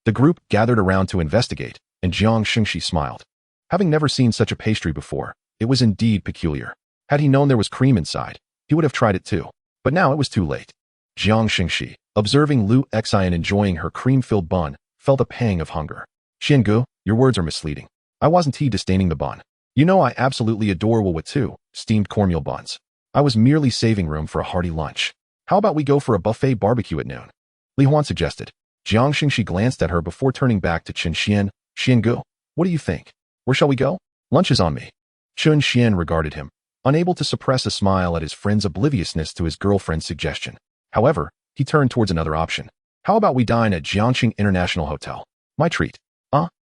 The group gathered around to investigate, and Jiang Xingxi smiled. Having never seen such a pastry before, it was indeed peculiar. Had he known there was cream inside, he would have tried it too. But now it was too late. Jiang Xingxi, observing Lu Xian enjoying her cream-filled bun, felt a pang of hunger. "Xiangu, your words are misleading. I wasn't disdaining the bun. You know I absolutely adore Wawatu, steamed cornmeal buns. I was merely saving room for a hearty lunch. How about we go for a buffet barbecue at noon?" Li Huan suggested. Jiang Xingxi glanced at her before turning back to Chen Xuan. "Xiangu, what do you think? Where shall we go? Lunch is on me." Chen Xuan regarded him, unable to suppress a smile at his friend's obliviousness to his girlfriend's suggestion. However, he turned towards another option. How about we dine at Jiangxing International Hotel? My treat.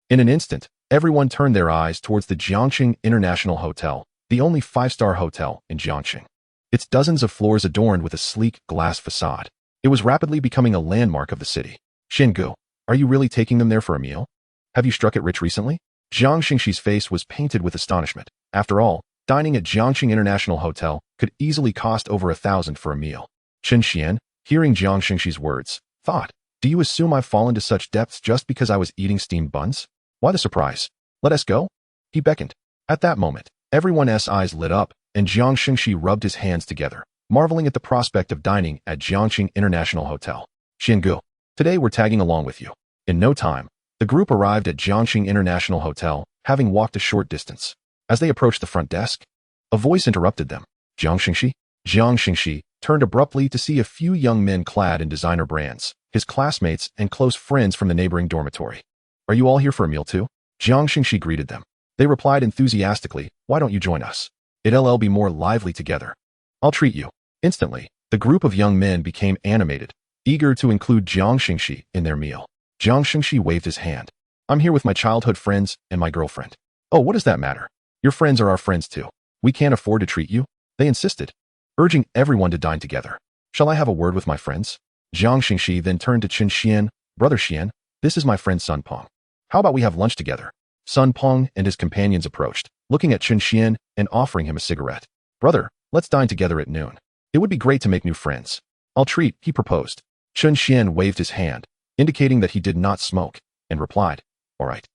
In an instant, everyone turned their eyes towards the Jiangxing International Hotel, the only five-star hotel in Jiangxing. Its dozens of floors adorned with a sleek glass facade. It was rapidly becoming a landmark of the city. Xingu, are you really taking them there for a meal? Have you struck it rich recently? Jiang Xingxi's face was painted with astonishment. After all, dining at Jiangxing International Hotel could easily cost over 1,000 for a meal. Chen Xuan, hearing Jiang Xingxi's words, thought, do you assume I've fallen to such depths just because I was eating steamed buns? Why the surprise? Let us go? He beckoned. At that moment, everyone's eyes lit up, and Jiang Xingxi rubbed his hands together, marveling at the prospect of dining at Jiangxing International Hotel. Xingu, today we're tagging along with you. In no time, the group arrived at Jiangxing International Hotel, having walked a short distance. As they approached the front desk, a voice interrupted them. Jiang Xingxi? Jiang Xingxi turned abruptly to see a few young men clad in designer brands, his classmates and close friends from the neighboring dormitory. Are you all here for a meal too? Jiang Xingxi greeted them. They replied enthusiastically, why don't you join us? It'll be more lively together. I'll treat you. Instantly, the group of young men became animated, eager to include Jiang Xingxi in their meal. Jiang Xingxi waved his hand. I'm here with my childhood friends and my girlfriend. Oh, what does that matter? Your friends are our friends too. We can't afford to treat you. They insisted, urging everyone to dine together. Shall I have a word with my friends? Jiang Xingxi then turned to Chen Xuan. Brother Xian, this is my friend Sun Peng. How about we have lunch together? Sun Peng and his companions approached, looking at Chen Xuan and offering him a cigarette. Brother, let's dine together at noon. It would be great to make new friends. I'll treat, he proposed. Chen Xuan waved his hand, indicating that he did not smoke, and replied, all right.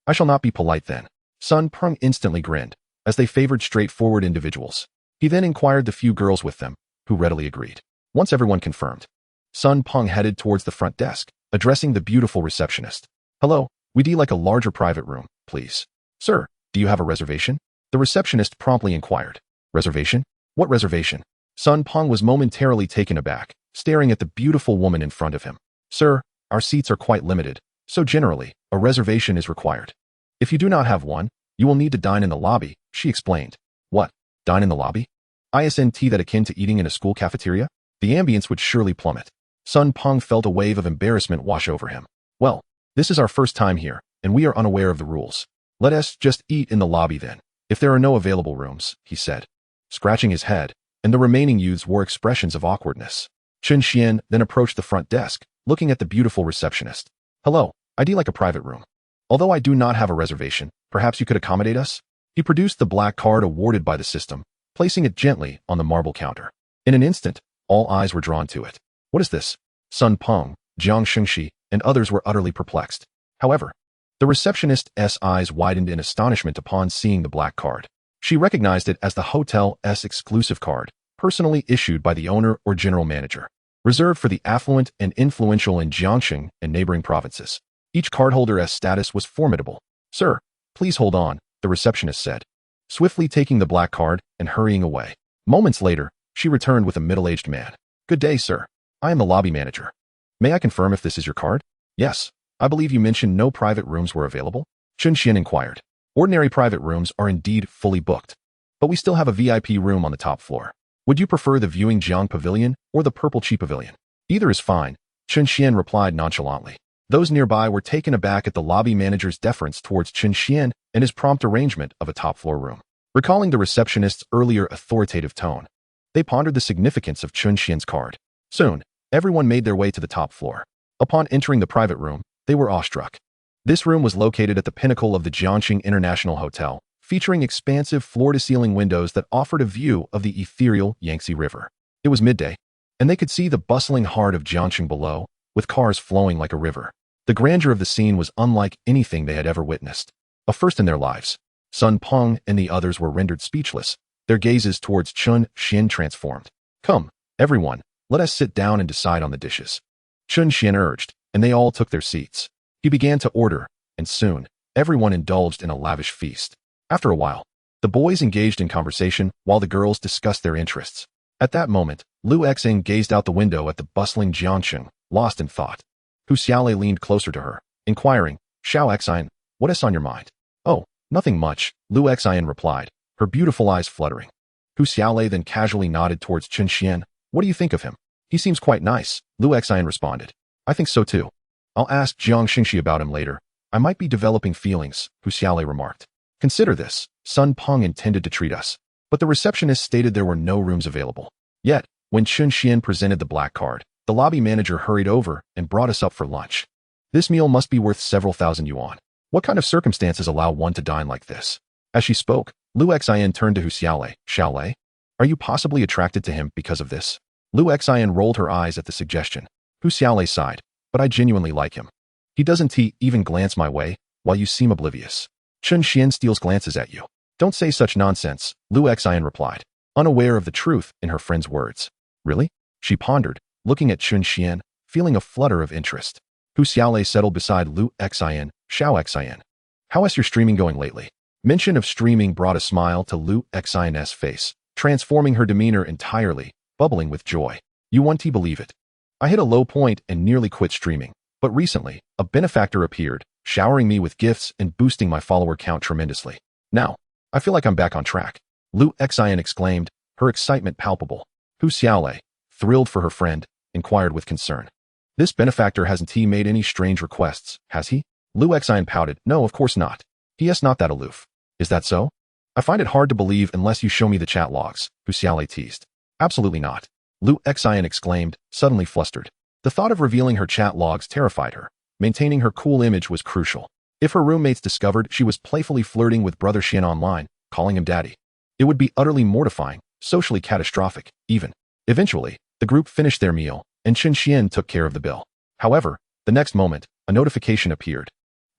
I shall not be polite then. Sun Peng instantly grinned, as they favored straightforward individuals. He then inquired the few girls with them, who readily agreed. Once everyone confirmed, Sun Peng headed towards the front desk, addressing the beautiful receptionist. Hello, we'd like a larger private room, please. Sir, do you have a reservation? The receptionist promptly inquired. Reservation? What reservation? Sun Peng was momentarily taken aback, staring at the beautiful woman in front of him. Sir, our seats are quite limited, so generally, a reservation is required. If you do not have one, you will need to dine in the lobby, she explained. What? Dine in the lobby? Isn't that akin to eating in a school cafeteria? The ambience would surely plummet. Sun Peng felt a wave of embarrassment wash over him. Well, this is our first time here, and we are unaware of the rules. Let us just eat in the lobby then, if there are no available rooms, he said, scratching his head, and the remaining youths wore expressions of awkwardness. Chen Xuan then approached the front desk, looking at the beautiful receptionist. Hello, I'd like a private room. Although I do not have a reservation, perhaps you could accommodate us? He produced the black card awarded by the system, placing it gently on the marble counter. In an instant, all eyes were drawn to it. What is this? Sun Peng, Jiang Xingxi, and others were utterly perplexed. However, the receptionist's eyes widened in astonishment upon seeing the black card. She recognized it as the hotel's exclusive card, personally issued by the owner or general manager, reserved for the affluent and influential in Jiangxing and neighboring provinces. Each cardholder's status was formidable. Sir, please hold on, the receptionist said, swiftly taking the black card and hurrying away. Moments later, she returned with a middle-aged man. Good day, sir. I am the lobby manager. May I confirm if this is your card? Yes. I believe you mentioned no private rooms were available? Chen Xuan inquired. Ordinary private rooms are indeed fully booked, but we still have a VIP room on the top floor. Would you prefer the Viewing Jiang Pavilion or the Purple Chi Pavilion? Either is fine, Chen Xuan replied nonchalantly. Those nearby were taken aback at the lobby manager's deference towards Chen Xuan and his prompt arrangement of a top-floor room. Recalling the receptionist's earlier authoritative tone, they pondered the significance of Chen Xuan's card. Soon, everyone made their way to the top floor. Upon entering the private room, they were awestruck. This room was located at the pinnacle of the Jiangxing International Hotel, featuring expansive floor-to-ceiling windows that offered a view of the ethereal Yangtze River. It was midday, and they could see the bustling heart of Jiangxing below, with cars flowing like a river. The grandeur of the scene was unlike anything they had ever witnessed. A first in their lives. Sun Peng and the others were rendered speechless, their gazes towards Chen Xuan transformed. Come, everyone, let us sit down and decide on the dishes. Chen Xuan urged, and they all took their seats. He began to order, and soon, everyone indulged in a lavish feast. After a while, the boys engaged in conversation while the girls discussed their interests. At that moment, Lu Xing gazed out the window at the bustling Jiangxing, lost in thought. Hu Xiaolei leaned closer to her, inquiring, Xiao Xian, what is on your mind? Oh, nothing much, Lu Xian replied, her beautiful eyes fluttering. Hu Xiaolei then casually nodded towards Chen Xuan. What do you think of him? He seems quite nice, Lu Xian responded. I think so too. I'll ask Jiang Xingxi about him later. I might be developing feelings, Hu Xiaolei remarked. Consider this, Sun Peng intended to treat us, but the receptionist stated there were no rooms available. Yet, when Chen Xuan presented the black card, the lobby manager hurried over and brought us up for lunch. This meal must be worth several thousand yuan. What kind of circumstances allow one to dine like this? As she spoke, Lu Xian turned to Hu Xiaolei. Xiaolei, are you possibly attracted to him because of this? Lu Xian rolled her eyes at the suggestion. Hu Xiaolei sighed, but I genuinely like him. He doesn't even glance my way, while you seem oblivious. Chen Xuan steals glances at you. Don't say such nonsense, Lu Xian replied, unaware of the truth in her friend's words. Really? She pondered, looking at Chen Xuan, feeling a flutter of interest. Hu Xiaolei settled beside Lu Xian. Xiao Xian. How is your streaming going lately? Mention of streaming brought a smile to Lu Xian's face, transforming her demeanor entirely, bubbling with joy. You won't believe it. I hit a low point and nearly quit streaming, but recently, a benefactor appeared, showering me with gifts and boosting my follower count tremendously. Now, I feel like I'm back on track. Lu Xian exclaimed, her excitement palpable. Hu Xiaolei, thrilled for her friend, inquired with concern. This benefactor hasn't made any strange requests, has he? Lu Xian pouted. No, of course not. He is not that aloof. Is that so? I find it hard to believe unless you show me the chat logs, Hu Xiaolei teased. Absolutely not. Lu Xian exclaimed, suddenly flustered. The thought of revealing her chat logs terrified her. Maintaining her cool image was crucial. If her roommates discovered she was playfully flirting with Brother Xian online, calling him daddy, it would be utterly mortifying, socially catastrophic, even. Eventually, the group finished their meal, and Chen Xuan took care of the bill. However, the next moment, a notification appeared.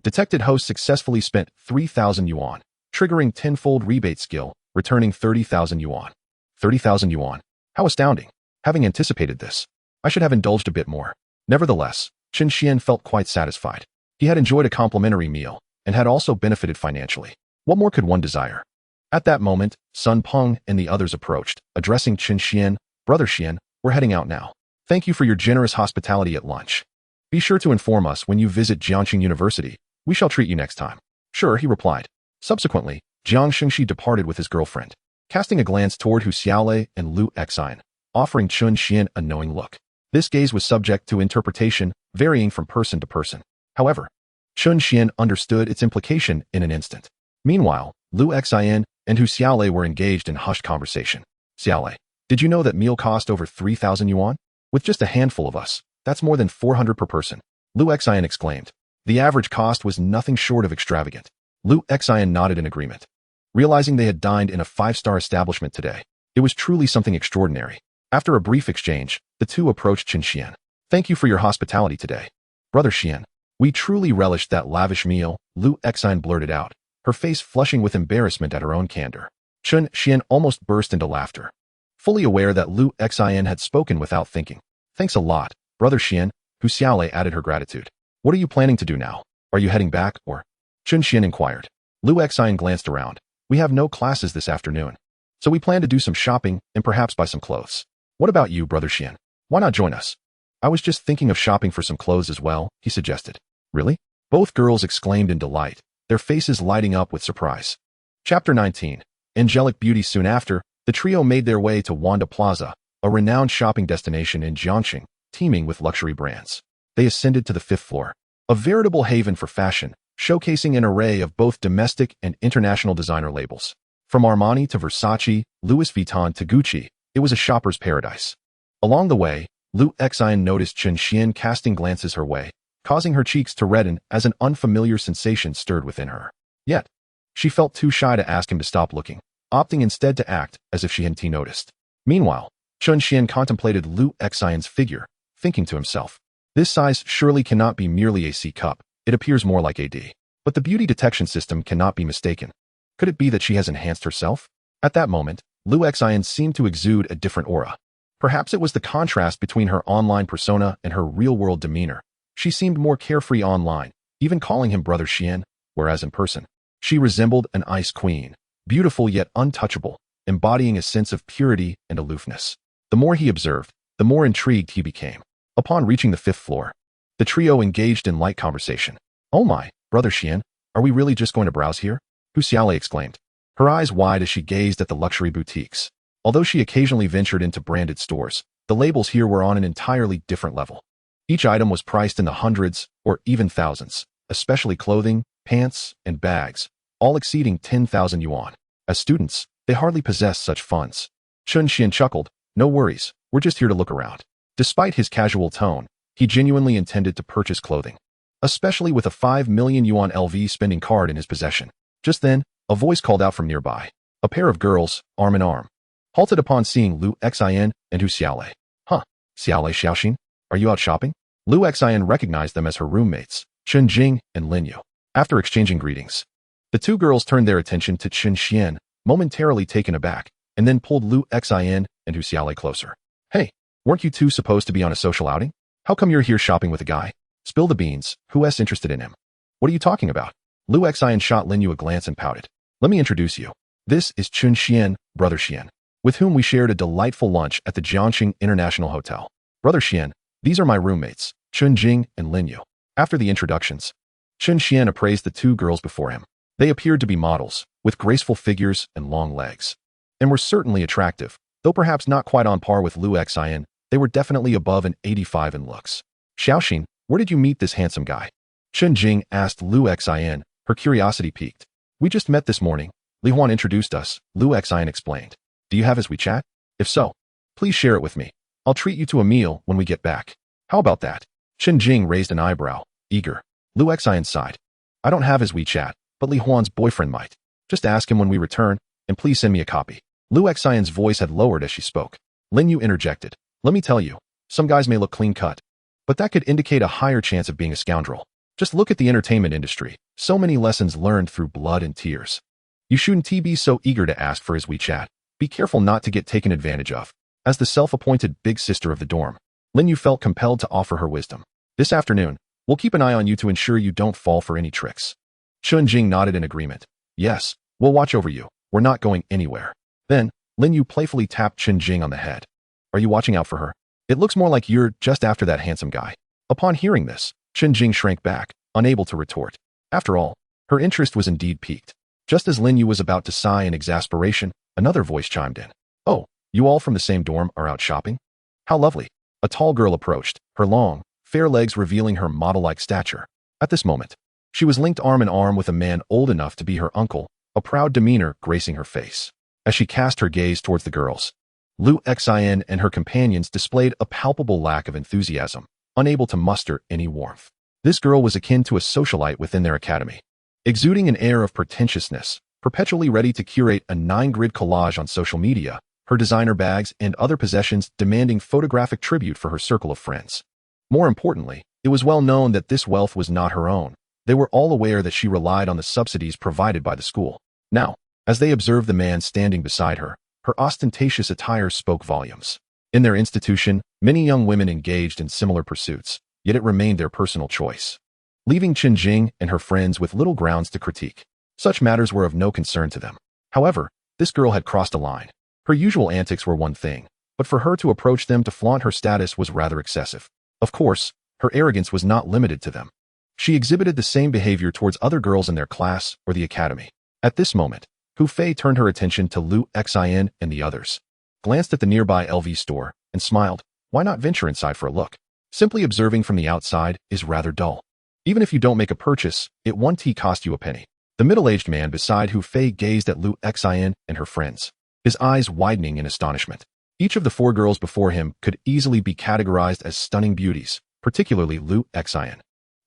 Detected host successfully spent 3,000 yuan, triggering 10-fold rebate skill, returning 30,000 yuan. 30,000 yuan. How astounding. Having anticipated this, I should have indulged a bit more. Nevertheless, Chen Xuan felt quite satisfied. He had enjoyed a complimentary meal, and had also benefited financially. What more could one desire? At that moment, Sun Peng and the others approached, addressing Chen Xuan. Brother Xian, we're heading out now. Thank you for your generous hospitality at lunch. Be sure to inform us when you visit Jiangxing University. We shall treat you next time. Sure, he replied. Subsequently, Jiang Xingxi departed with his girlfriend, casting a glance toward Hu Xiaolei and Lu Xian, offering Chen Xuan a knowing look. This gaze was subject to interpretation, varying from person to person. However, Chen Xuan understood its implication in an instant. Meanwhile, Lu Xian and Hu Xiaolei were engaged in hushed conversation. Xiaolei, did you know that meal cost over 3,000 yuan? With just a handful of us, that's more than 400 per person. Lu Xian exclaimed. The average cost was nothing short of extravagant. Lu Xian nodded in agreement. Realizing they had dined in a 5-star establishment today, it was truly something extraordinary. After a brief exchange, the two approached Chen Xuan. Thank you for your hospitality today. Brother Xian, we truly relished that lavish meal, Lu Xian blurted out, her face flushing with embarrassment at her own candor. Chen Xuan almost burst into laughter, fully aware that Lu Xian had spoken without thinking. Thanks a lot, Brother Xian, Hu Xiaolei added her gratitude. What are you planning to do now? Are you heading back, or? Chen Xuan inquired. Lu Xian glanced around. We have no classes this afternoon, so we plan to do some shopping and perhaps buy some clothes. What about you, Brother Xian? Why not join us? I was just thinking of shopping for some clothes as well, he suggested. Really? Both girls exclaimed in delight, their faces lighting up with surprise. Chapter 19. Angelic Beauty. Soon after, the trio made their way to Wanda Plaza, a renowned shopping destination in Jiangxing, teeming with luxury brands. They ascended to the 5th floor, a veritable haven for fashion, showcasing an array of both domestic and international designer labels. From Armani to Versace, Louis Vuitton to Gucci, it was a shopper's paradise. Along the way, Lu Xian noticed Chen Xuan casting glances her way, causing her cheeks to redden as an unfamiliar sensation stirred within her. Yet, she felt too shy to ask him to stop looking, opting instead to act as if she hadn't noticed. Meanwhile, Chen Xuan contemplated Lu Xian's figure, thinking to himself, this size surely cannot be merely a C cup, it appears more like a D. But the beauty detection system cannot be mistaken. Could it be that she has enhanced herself? At that moment, Lu Xian seemed to exude a different aura. Perhaps it was the contrast between her online persona and her real-world demeanor. She seemed more carefree online, even calling him Brother Xian, whereas in person, she resembled an ice queen, beautiful yet untouchable, embodying a sense of purity and aloofness. The more he observed, the more intrigued he became. Upon reaching the 5th floor, the trio engaged in light conversation. Oh my, Brother Xian, are we really just going to browse here? Hu Xiaolei exclaimed, her eyes wide as she gazed at the luxury boutiques. Although she occasionally ventured into branded stores, The labels here were on an entirely different level. Each item was priced in the hundreds or even thousands, especially clothing, pants, and bags, all exceeding 10,000 yuan. As students, they hardly possessed such funds. Chen Xuan chuckled, "No worries, we're just here to look around." Despite his casual tone, he genuinely intended to purchase clothing, especially with a 5 million yuan LV spending card in his possession. Just then, a voice called out from nearby. A pair of girls, arm in arm, halted upon seeing Lu Xian and Hu Xiaolei. "Huh, Xiaolei Xiaoxin, are you out shopping?" Lu Xian recognized them as her roommates, Chen Jing and Lin Yu. After exchanging greetings, the two girls turned their attention to Chen Xuan, momentarily taken aback, and then pulled Lu Xian and Hu Xiaolei closer. "Hey, weren't you two supposed to be on a social outing? How come you're here shopping with a guy? Spill the beans, who's interested in him?" "What are you talking about?" Lu Xian shot Lin Yu a glance and pouted. "Let me introduce you. This is Chen Xuan, Brother Xian, with whom we shared a delightful lunch at the Jiangxing International Hotel. Brother Xian, these are my roommates, Chen Jing and Lin Yu." After the introductions, Chen Xuan appraised the two girls before him. They appeared to be models, with graceful figures and long legs, and were certainly attractive, though perhaps not quite on par with Lu Xian. They were definitely above an 85 in looks. "Xiaoxin, where did you meet this handsome guy?" Chen Jing asked Lu Xian, her curiosity piqued. "We just met this morning. Li Huan introduced us," Lu Xian explained. "Do you have his WeChat? If so, please share it with me. I'll treat you to a meal when we get back. How about that?" Chen Jing raised an eyebrow, eager. Lu Xian sighed. "I don't have his WeChat, but Li Huan's boyfriend might. Just ask him when we return, and please send me a copy." Lu Xian's voice had lowered as she spoke. Lin Yu interjected. "Let me tell you, some guys may look clean-cut, but that could indicate a higher chance of being a scoundrel. Just look at the entertainment industry. So many lessons learned through blood and tears. You shouldn't be so eager to ask for his WeChat. Be careful not to get taken advantage of." As the self-appointed big sister of the dorm, Lin Yu felt compelled to offer her wisdom. "This afternoon, we'll keep an eye on you to ensure you don't fall for any tricks." Chen Jing nodded in agreement. "Yes, we'll watch over you. We're not going anywhere." Then, Lin Yu playfully tapped Chen Jing on the head. "Are you watching out for her? It looks more like you're just after that handsome guy." Upon hearing this, Chen Jing shrank back, unable to retort. After all, her interest was indeed piqued. Just as Lin Yu was about to sigh in exasperation, another voice chimed in. "Oh, you all from the same dorm are out shopping? How lovely." A tall girl approached, her long, fair legs revealing her model-like stature. At this moment, she was linked arm in arm with a man old enough to be her uncle, a proud demeanor gracing her face. As she cast her gaze towards the girls, Lu Xian and her companions displayed a palpable lack of enthusiasm, unable to muster any warmth. This girl was akin to a socialite within their academy, exuding an air of pretentiousness, perpetually ready to curate a 9-grid collage on social media, her designer bags and other possessions demanding photographic tribute for her circle of friends. More importantly, it was well known that this wealth was not her own. They were all aware that she relied on the subsidies provided by the school. Now, as they observed the man standing beside her, her ostentatious attire spoke volumes. In their institution, many young women engaged in similar pursuits, yet it remained their personal choice, leaving Chen Jing and her friends with little grounds to critique. Such matters were of no concern to them. However, this girl had crossed a line. Her usual antics were one thing, but for her to approach them to flaunt her status was rather excessive. Of course, her arrogance was not limited to them. She exhibited the same behavior towards other girls in their class or the academy. At this moment, Hu Fei turned her attention to Lu Xian and the others, glanced at the nearby LV store, and smiled. Why not venture inside for a look? Simply observing from the outside is rather dull. Even if you don't make a purchase, it won't cost you a penny. The middle-aged man beside Hu Fei gazed at Lu Xian and her friends, his eyes widening in astonishment. Each of the 4 girls before him could easily be categorized as stunning beauties, particularly Lu Xian,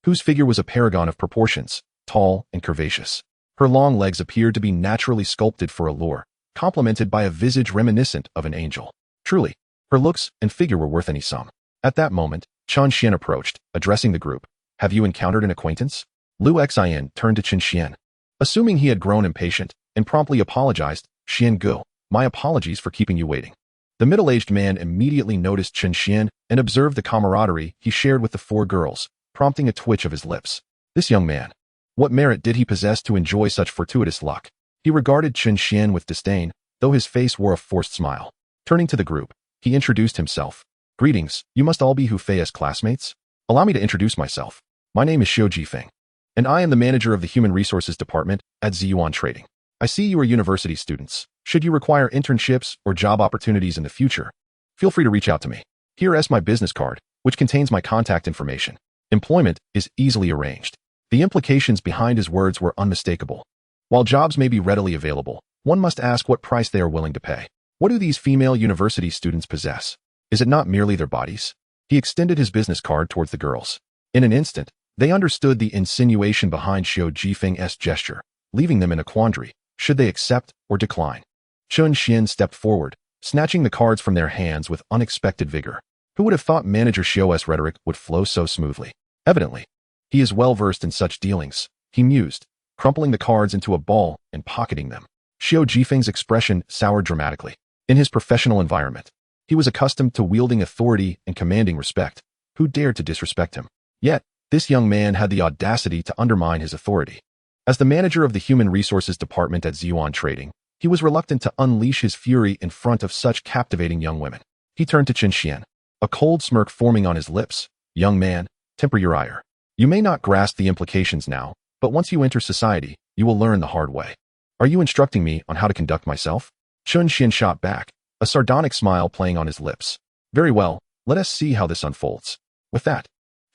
whose figure was a paragon of proportions, tall and curvaceous. Her long legs appeared to be naturally sculpted for allure, complemented by a visage reminiscent of an angel. Truly, her looks and figure were worth any sum. At that moment, Chen Xuan approached, addressing the group. "Have you encountered an acquaintance?" Lu Xian turned to Chen Xuan, assuming he had grown impatient, and promptly apologized. "Xian Gu, my apologies for keeping you waiting." The middle-aged man immediately noticed Chen Xuan and observed the camaraderie he shared with the 4 girls, prompting a twitch of his lips. This young man, what merit did he possess to enjoy such fortuitous luck? He regarded Chen Xuan with disdain, though his face wore a forced smile. Turning to the group, he introduced himself. "Greetings, you must all be Hu Fei's classmates? Allow me to introduce myself. My name is Xiu Jifeng, and I am the manager of the Human Resources Department at Ziyuan Trading. I see you are university students. Should you require internships or job opportunities in the future, feel free to reach out to me." Here's my business card, which contains my contact information. Employment is easily arranged. The implications behind his words were unmistakable. While jobs may be readily available, one must ask what price they are willing to pay. What do these female university students possess? Is it not merely their bodies? He extended his business card towards the girls. In an instant, they understood the insinuation behind Xiao Jifeng's gesture, leaving them in a quandary. Should they accept or decline? Chen Xuan stepped forward, snatching the cards from their hands with unexpected vigor. Who would have thought Manager Xiao's rhetoric would flow so smoothly? Evidently, he is well versed in such dealings, he mused, crumpling the cards into a ball and pocketing them. Xiao Jifeng's expression soured dramatically. In his professional environment, he was accustomed to wielding authority and commanding respect. Who dared to disrespect him? Yet, this young man had the audacity to undermine his authority. As the manager of the Human Resources Department at Xuan Trading, he was reluctant to unleash his fury in front of such captivating young women. He turned to Chen Xuan, a cold smirk forming on his lips. Young man, temper your ire. You may not grasp the implications now, but once you enter society, you will learn the hard way. Are you instructing me on how to conduct myself? Chen Xuan shot back, a sardonic smile playing on his lips. Very well, let us see how this unfolds. With that,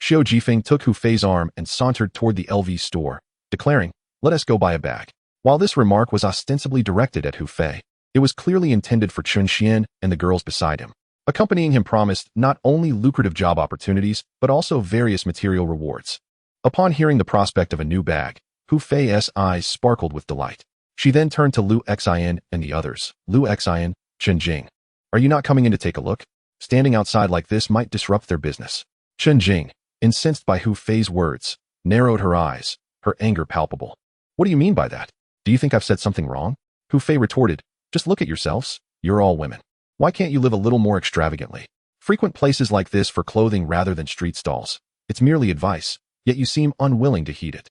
Xiao Jifeng took Hu Fei's arm and sauntered toward the LV store, declaring, let us go buy a bag. While this remark was ostensibly directed at Hu Fei, it was clearly intended for Chen Xuan and the girls beside him. Accompanying him promised not only lucrative job opportunities, but also various material rewards. Upon hearing the prospect of a new bag, Hu Fei's eyes sparkled with delight. She then turned to Lu Xian and the others. Lu Xian, Chen Jing. Are you not coming in to take a look? Standing outside like this might disrupt their business. Chen Jing, incensed by Hu Fei's words, narrowed her eyes, her anger palpable. What do you mean by that? Do you think I've said something wrong? Hu Fei retorted, just look at yourselves, you're all women. Why can't you live a little more extravagantly? Frequent places like this for clothing rather than street stalls. It's merely advice, yet you seem unwilling to heed it.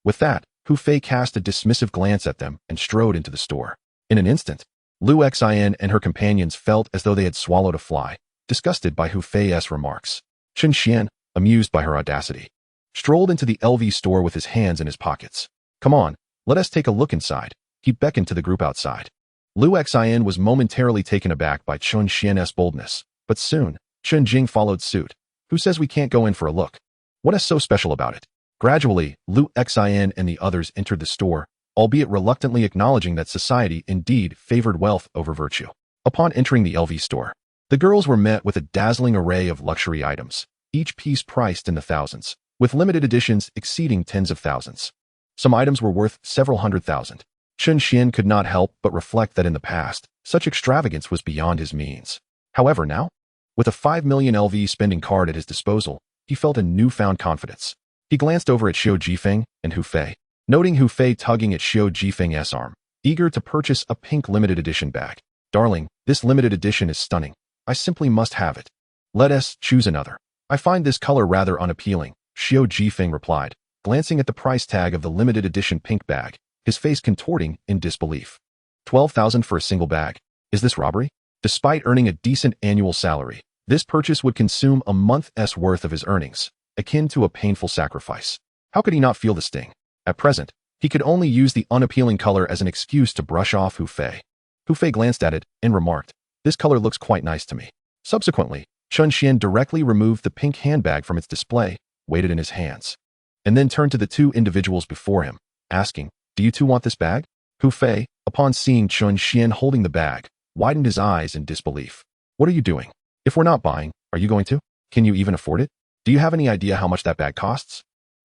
With that, Hu Fei cast a dismissive glance at them and strode into the store. In an instant, Lu Xian and her companions felt as though they had swallowed a fly, disgusted by Hu Fei's remarks. Chen Xuan, amused by her audacity, strolled into the LV store with his hands in his pockets. Come on, let us take a look inside. He beckoned to the group outside. Lu Xian was momentarily taken aback by Chen Xuan's boldness, but soon, Chen Jing followed suit. Who says we can't go in for a look? What is so special about it? Gradually, Lu Xian and the others entered the store, albeit reluctantly acknowledging that society indeed favored wealth over virtue. Upon entering the LV store, the girls were met with a dazzling array of luxury items, each piece priced in the thousands, with limited editions exceeding tens of thousands. Some items were worth several hundred thousand. Chen Xuan could not help but reflect that in the past, such extravagance was beyond his means. However, now, with a 5 million LV spending card at his disposal, he felt a newfound confidence. He glanced over at Xiao Jifeng and Hu Fei, noting Hu Fei tugging at Xiao Jifeng's arm, eager to purchase a pink limited edition bag. Darling, this limited edition is stunning. I simply must have it. Let us choose another. I find this color rather unappealing, Xiao Jifeng replied, glancing at the price tag of the limited edition pink bag, his face contorting in disbelief. 12,000 for a single bag. Is this robbery? Despite earning a decent annual salary, this purchase would consume a month's worth of his earnings, akin to a painful sacrifice. How could he not feel the sting? At present, he could only use the unappealing color as an excuse to brush off Hu Fei. Hu Fei glanced at it and remarked, this color looks quite nice to me. Subsequently, Chen Xuan directly removed the pink handbag from its display, weighed it in his hands, and then turned to the two individuals before him, asking, do you two want this bag? Hu Fei, upon seeing Chen Xuan holding the bag, widened his eyes in disbelief. What are you doing? If we're not buying, are you going to? Can you even afford it? Do you have any idea how much that bag costs?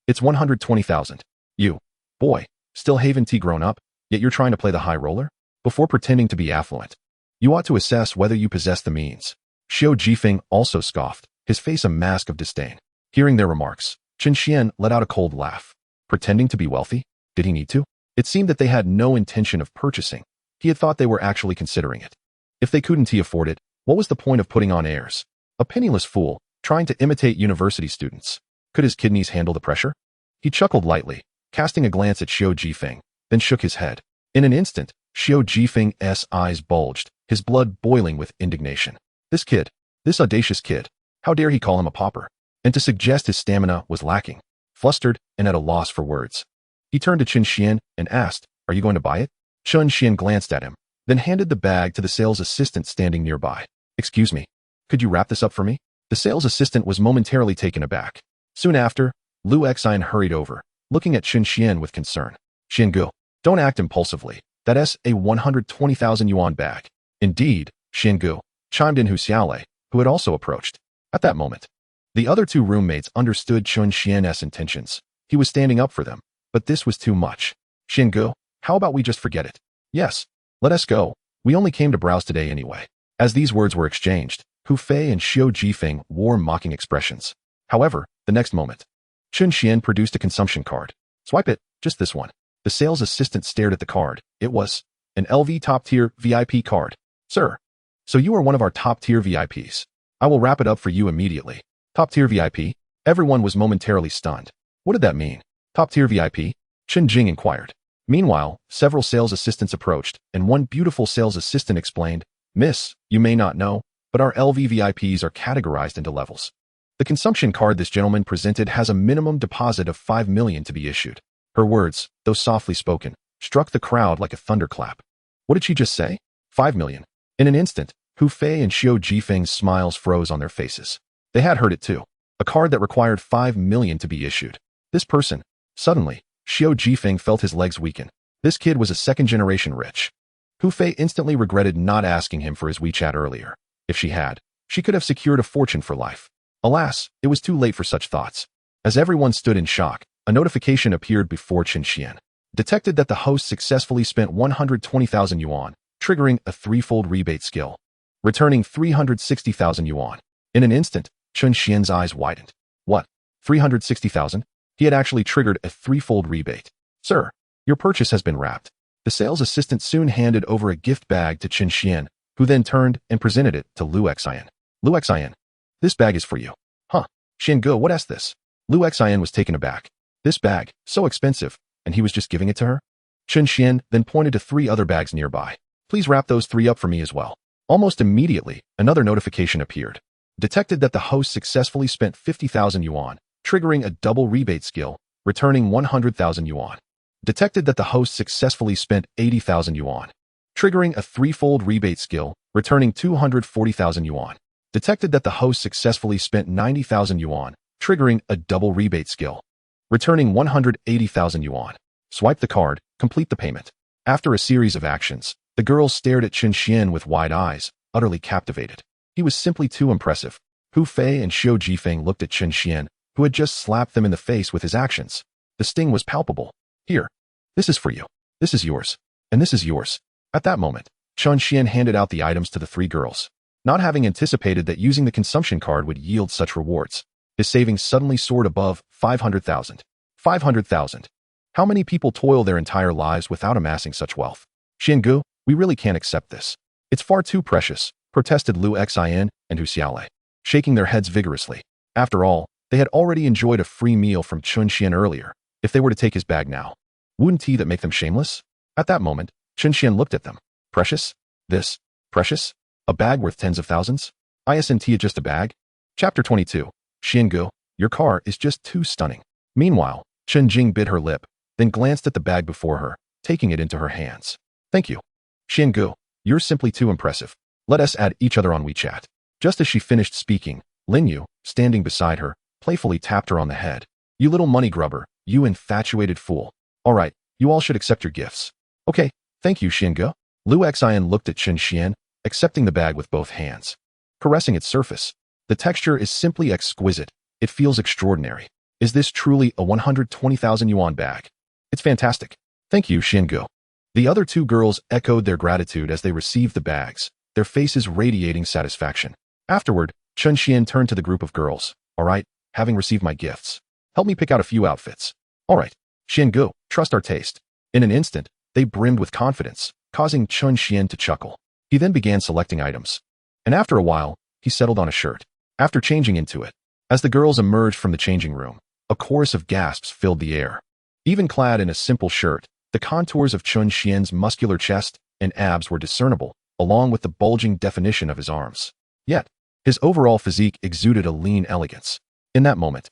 It's 120,000. You, boy, still haven't grown up, yet you're trying to play the high roller? Before pretending to be affluent, you ought to assess whether you possess the means. Xiao Jifeng also scoffed, his face a mask of disdain. Hearing their remarks, Chen Xuan let out a cold laugh. Pretending to be wealthy? Did he need to? It seemed that they had no intention of purchasing. He had thought they were actually considering it. If they couldn't afford it, what was the point of putting on airs? A penniless fool, trying to imitate university students. Could his kidneys handle the pressure? He chuckled lightly, casting a glance at Xiao Jifeng, then shook his head. In an instant, Xiao Jifeng's eyes bulged, his blood boiling with indignation. This kid, this audacious kid, how dare he call him a pauper? And to suggest his stamina was lacking. Flustered and at a loss for words, he turned to Chen Xuan and asked, are you going to buy it? Chen Xuan glanced at him, then handed the bag to the sales assistant standing nearby. Excuse me, could you wrap this up for me? The sales assistant was momentarily taken aback. Soon after, Lu Xian hurried over, looking at Chen Xuan with concern. Xiangu, don't act impulsively. That's a 120,000 yuan bag. Indeed, Xiangu, chimed in Hu Xiaolei, who had also approached. At that moment, the other two roommates understood Chen Xian's intentions. He was standing up for them, but this was too much. Xiangu, how about we just forget it? Yes, let us go. We only came to browse today anyway. As these words were exchanged, Hu Fei and Xiu Jifeng wore mocking expressions. However, the next moment, Chen Xian produced a consumption card. Swipe it, just this one. The sales assistant stared at the card. It was an LV top-tier VIP card. Sir, so you are one of our top-tier VIPs. I will wrap it up for you immediately. Top-tier VIP? Everyone was momentarily stunned. What did that mean? Top-tier VIP? Chen Jing inquired. Meanwhile, several sales assistants approached, and one beautiful sales assistant explained, Miss, you may not know, but our LV VIPs are categorized into levels. The consumption card this gentleman presented has a minimum deposit of 5 million to be issued. Her words, though softly spoken, struck the crowd like a thunderclap. What did she just say? 5 million. In an instant, Hu Fei and Xiu Jifeng's smiles froze on their faces. They had heard it too. A card that required 5 million to be issued. This person. Suddenly, Xiu Jifeng felt his legs weaken. This kid was a second-generation rich. Hu Fei instantly regretted not asking him for his WeChat earlier. If she had, she could have secured a fortune for life. Alas, it was too late for such thoughts. As everyone stood in shock, a notification appeared before Chen Xian. Detected that the host successfully spent 120,000 yuan, triggering a threefold rebate skill, returning 360,000 yuan. In an instant, Chen Xian's eyes widened. What? 360,000? He had actually triggered a threefold rebate. Sir, your purchase has been wrapped. The sales assistant soon handed over a gift bag to Chen Xian, who then turned and presented it to Lu Xian. Lu Xian, this bag is for you. Huh? Xiangu, what is this? Lu Xian was taken aback. This bag, so expensive, and he was just giving it to her? Chen Xian then pointed to 3 other bags nearby. Please wrap those 3 up for me as well. Almost immediately, another notification appeared. Detected that the host successfully spent 50,000 yuan, triggering a double rebate skill, returning 100,000 yuan. Detected that the host successfully spent 80,000 yuan, triggering a threefold rebate skill, returning 240,000 yuan. Detected that the host successfully spent 90,000 yuan, triggering a double rebate skill, returning 180,000 yuan. Swipe the card, complete the payment. After a series of actions, the girls stared at Chen Xian with wide eyes, utterly captivated. He was simply too impressive. Hu Fei and Xiu Jifeng looked at Chen Xian, who had just slapped them in the face with his actions. The sting was palpable. Here. This is for you. This is yours. And this is yours. At that moment, Chen Xian handed out the items to the 3 girls. Not having anticipated that using the consumption card would yield such rewards, his savings suddenly soared above 500,000. 500,000. How many people toil their entire lives without amassing such wealth? Xiangu, we really can't accept this. It's far too precious, protested Lu Xian and Hu Xiaolei, shaking their heads vigorously. After all, they had already enjoyed a free meal from Chen Xian earlier. If they were to take his bag now, wouldn't that make them shameless? At that moment, Chen Xian looked at them. Precious? This? Precious? A bag worth tens of thousands? Isn't it just a bag? Chapter 22. Xiangu, your car is just too stunning. Meanwhile, Chen Jing bit her lip, then glanced at the bag before her, taking it into her hands. Thank you. Xiangu, you're simply too impressive. Let us add each other on WeChat. Just as she finished speaking, Lin Yu, standing beside her, playfully tapped her on the head. You little money grubber, you infatuated fool. All right, you all should accept your gifts. Okay, thank you, Xiangu. Lu Xian looked at Chen Xian, accepting the bag with both hands, caressing its surface. The texture is simply exquisite. It feels extraordinary. Is this truly a 120,000 yuan bag? It's fantastic. Thank you, Xiangu. The other 2 girls echoed their gratitude as they received the bags, their faces radiating satisfaction. Afterward, Chen Xian turned to the group of girls. All right, having received my gifts, help me pick out a few outfits. All right, Xiangu, trust our taste. In an instant, they brimmed with confidence, causing Chen Xian to chuckle. He then began selecting items. And after a while, he settled on a shirt. After changing into it, as the girls emerged from the changing room, a chorus of gasps filled the air. Even clad in a simple shirt, the contours of Chen Xian's muscular chest and abs were discernible, along with the bulging definition of his arms. Yet, his overall physique exuded a lean elegance. In that moment,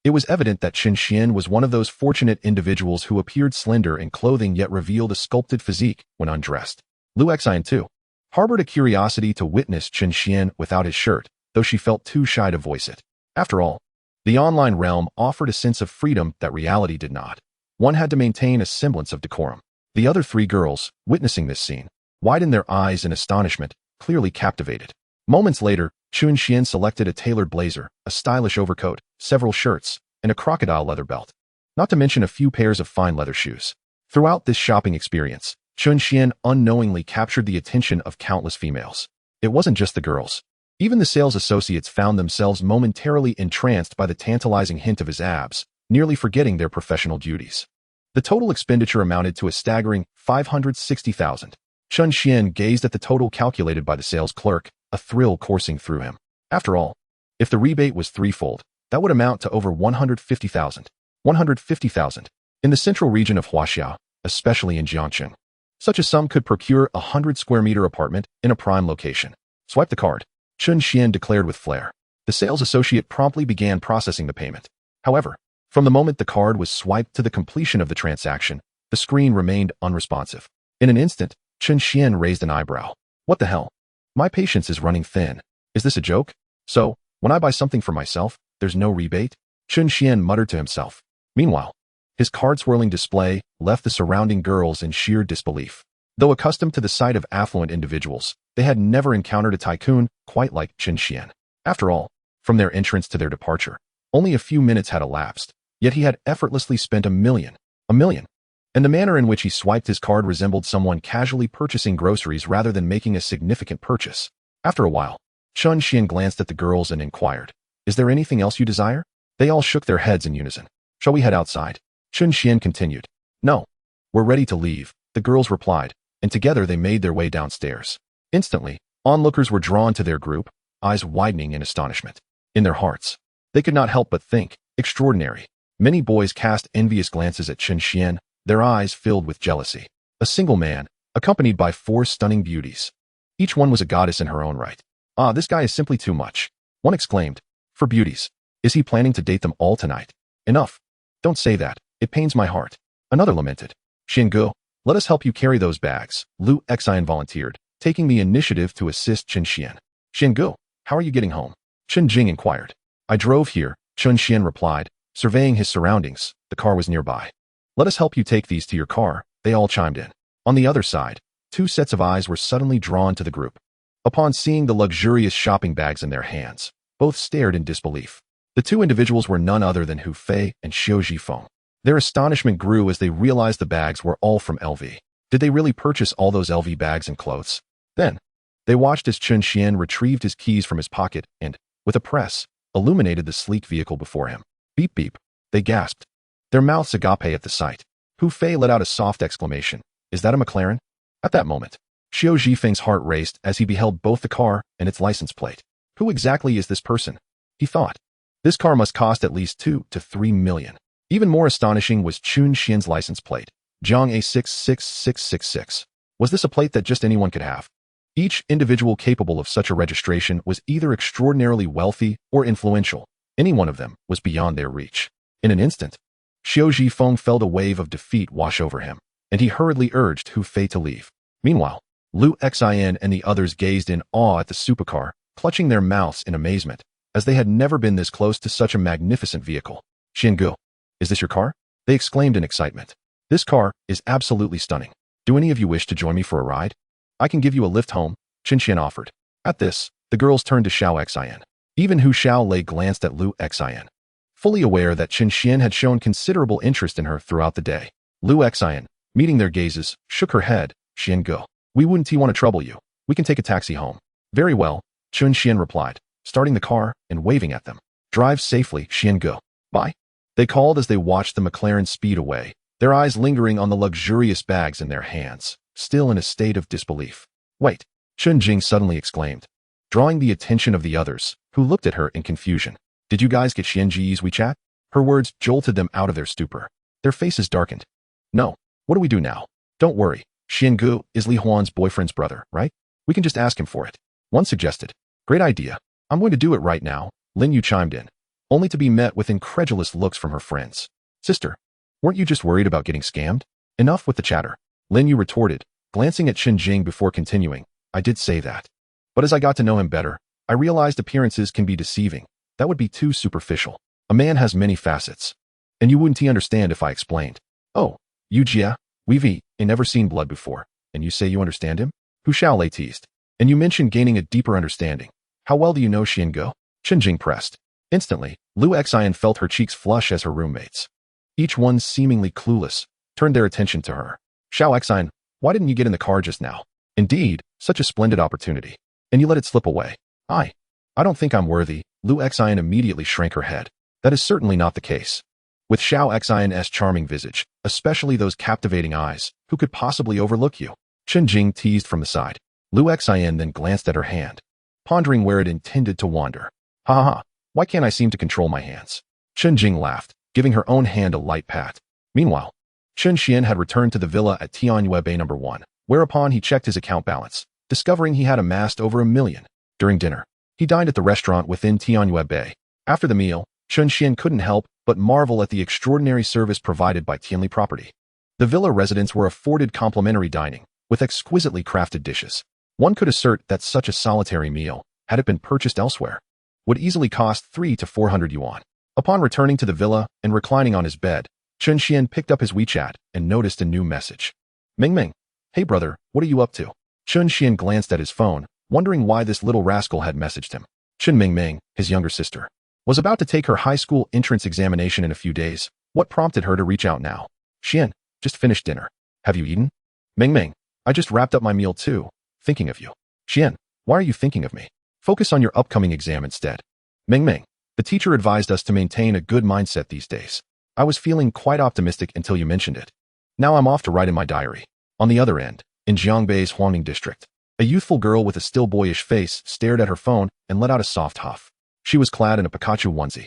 it was evident that Chen Xian was one of those fortunate individuals who appeared slender in clothing yet revealed a sculpted physique when undressed. Lu Xian too harbored a curiosity to witness Chen Xian without his shirt, though she felt too shy to voice it. After all, the online realm offered a sense of freedom that reality did not. One had to maintain a semblance of decorum. The other three girls, witnessing this scene, widened their eyes in astonishment, clearly captivated. Moments later, Chen Xuan selected a tailored blazer, a stylish overcoat, several shirts, and a crocodile leather belt, not to mention a few pairs of fine leather shoes. Throughout this shopping experience, Chen Xuan unknowingly captured the attention of countless females. It wasn't just the girls. Even the sales associates found themselves momentarily entranced by the tantalizing hint of his abs, nearly forgetting their professional duties. The total expenditure amounted to a staggering 560,000. Chen Xuan gazed at the total calculated by the sales clerk, a thrill coursing through him. After all, if the rebate was threefold, that would amount to over 150,000. 150,000. In the central region of Huaxia, especially in Jiangcheng, such a sum could procure a 100-square-meter apartment in a prime location. Swipe the card, Chen Xuan declared with flair. The sales associate promptly began processing the payment. However, from the moment the card was swiped to the completion of the transaction, the screen remained unresponsive. In an instant, Chen Xuan raised an eyebrow. What the hell? My patience is running thin. Is this a joke? So, when I buy something for myself, there's no rebate? Chen Xuan muttered to himself. Meanwhile, his card-swirling display left the surrounding girls in sheer disbelief. Though accustomed to the sight of affluent individuals, they had never encountered a tycoon quite like Chen Xuan. After all, from their entrance to their departure, only a few minutes had elapsed, yet he had effortlessly spent 1 million. 1 million. And the manner in which he swiped his card resembled someone casually purchasing groceries rather than making a significant purchase. After a while, Chen Xuan glanced at the girls and inquired, "Is there anything else you desire?" They all shook their heads in unison. "Shall we head outside?" Chen Xuan continued. "No. We're ready to leave," the girls replied, and together they made their way downstairs. Instantly, onlookers were drawn to their group, eyes widening in astonishment. In their hearts, they could not help but think, extraordinary. Many boys cast envious glances at Chen Xuan, their eyes filled with jealousy. A single man, accompanied by 4 stunning beauties. Each one was a goddess in her own right. "Ah, this guy is simply too much," one exclaimed. "For beauties. Is he planning to date them all tonight?" "Enough. Don't say that. It pains my heart." Another lamented. "Xingu, let us help you carry those bags," Lu Xian volunteered, taking the initiative to assist Chen Xuan. "Xingu, how are you getting home?" Chen Jing inquired. "I drove here," Chen Xuan replied, surveying his surroundings. The car was nearby. "Let us help you take these to your car," they all chimed in. On the other side, 2 sets of eyes were suddenly drawn to the group. Upon seeing the luxurious shopping bags in their hands, both stared in disbelief. The 2 individuals were none other than Hu Fei and Xiu Zhifeng. Their astonishment grew as they realized the bags were all from LV. Did they really purchase all those LV bags and clothes? Then, they watched as Chen Xuan retrieved his keys from his pocket and, with a press, illuminated the sleek vehicle before him. "Beep beep," they gasped, their mouths agape at the sight. Hu Fei let out a soft exclamation. "Is that a McLaren?" At that moment, Xiu Zhifeng's heart raced as he beheld both the car and its license plate. Who exactly is this person? He thought. This car must cost at least 2 to 3 million. Even more astonishing was Chen Xuan's license plate, Zhang A66666. Was this a plate that just anyone could have? Each individual capable of such a registration was either extraordinarily wealthy or influential. Any one of them was beyond their reach. In an instant, Xiu Zhifeng felt a wave of defeat wash over him, and he hurriedly urged Hu Fei to leave. Meanwhile, Lu Xian and the others gazed in awe at the supercar, clutching their mouths in amazement, as they had never been this close to such a magnificent vehicle. "Xingu, is this your car?" they exclaimed in excitement. "This car is absolutely stunning. Do any of you wish to join me for a ride? I can give you a lift home," Chen Xuan offered. At this, the girls turned to Xiao Xian. Even Hu Xiaolei glanced at Lu Xian, fully aware that Chen Xuan had shown considerable interest in her throughout the day. Lu Xian, meeting their gazes, shook her head. "Xingu, we wouldn't want to trouble you. We can take a taxi home." "Very well," Chen Xuan replied, starting the car and waving at them. "Drive safely, Xingu. Bye," they called as they watched the McLaren speed away, their eyes lingering on the luxurious bags in their hands, still in a state of disbelief. "Wait," Chen Jing suddenly exclaimed, drawing the attention of the others, who looked at her in confusion. "Did you guys get Xianji's WeChat?" Her words jolted them out of their stupor. Their faces darkened. "No. What do we do now?" "Don't worry. Xingu is Li Huan's boyfriend's brother, right? We can just ask him for it," one suggested. "Great idea. I'm going to do it right now," Lin Yu chimed in, only to be met with incredulous looks from her friends. "Sister, weren't you just worried about getting scammed?" "Enough with the chatter," Lin Yu retorted, glancing at Chen Jing before continuing. "I did say that. But as I got to know him better, I realized appearances can be deceiving. That would be too superficial. A man has many facets. And you wouldn't understand if I explained. Oh, you Jia, we've never seen blood before. And you say you understand him? Hu Xiaolei teased. And you mentioned gaining a deeper understanding. How well do you know Xian Go? Chen Jing pressed. Instantly, Lu Xian felt her cheeks flush as her roommates, each one seemingly clueless, turned their attention to her. Xiao Xian, why didn't you get in the car just now? Indeed, such a splendid opportunity. And you let it slip away. I don't think I'm worthy. Lu Xian immediately shrank her head. That is certainly not the case. With Xiao Xian's charming visage, especially those captivating eyes, who could possibly overlook you? Chen Jing teased from the side. Lu Xian then glanced at her hand, pondering where it intended to wander. Ha ha ha, why can't I seem to control my hands? Chen Jing laughed, giving her own hand a light pat. Meanwhile, Chen Xuan had returned to the villa at Tianyue Bay No. 1, whereupon he checked his account balance, discovering he had amassed over $1 million. During dinner, he dined at the restaurant within Tianyue Bay. After the meal, Chen Xuan couldn't help but marvel at the extraordinary service provided by Tianli Property. The villa residents were afforded complimentary dining, with exquisitely crafted dishes. One could assert that such a solitary meal, had it been purchased elsewhere, would easily cost 300 to 400 yuan. Upon returning to the villa and reclining on his bed, Chen Xuan picked up his WeChat and noticed a new message. Ming Ming. Hey brother, what are you up to? Chen Xuan glanced at his phone, wondering why this little rascal had messaged him. Chen Ming Ming, his younger sister, was about to take her high school entrance examination in a few days. What prompted her to reach out now? Xian, just finished dinner. Have you eaten? Ming Ming, I just wrapped up my meal too, thinking of you. Xian, why are you thinking of me? Focus on your upcoming exam instead. Ming Ming, the teacher advised us to maintain a good mindset these days. I was feeling quite optimistic until you mentioned it. Now I'm off to write in my diary. On the other end, in Jiangbei's Huangning district, a youthful girl with a still boyish face stared at her phone and let out a soft huff. She was clad in a Pikachu onesie,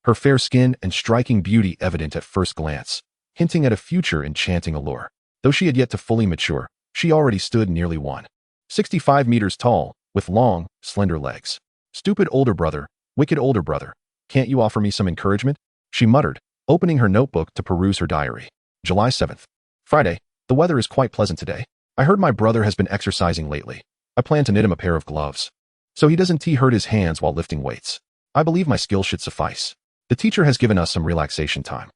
her fair skin and striking beauty evident at first glance, hinting at a future enchanting allure. Though she had yet to fully mature, she already stood nearly 165 meters tall, with long, slender legs. Stupid older brother, wicked older brother, can't you offer me some encouragement? She muttered, opening her notebook to peruse her diary. July 7th. Friday. The weather is quite pleasant today. I heard my brother has been exercising lately. I plan to knit him a pair of gloves, so he doesn't hurt his hands while lifting weights. I believe my skill should suffice. The teacher has given us some relaxation time,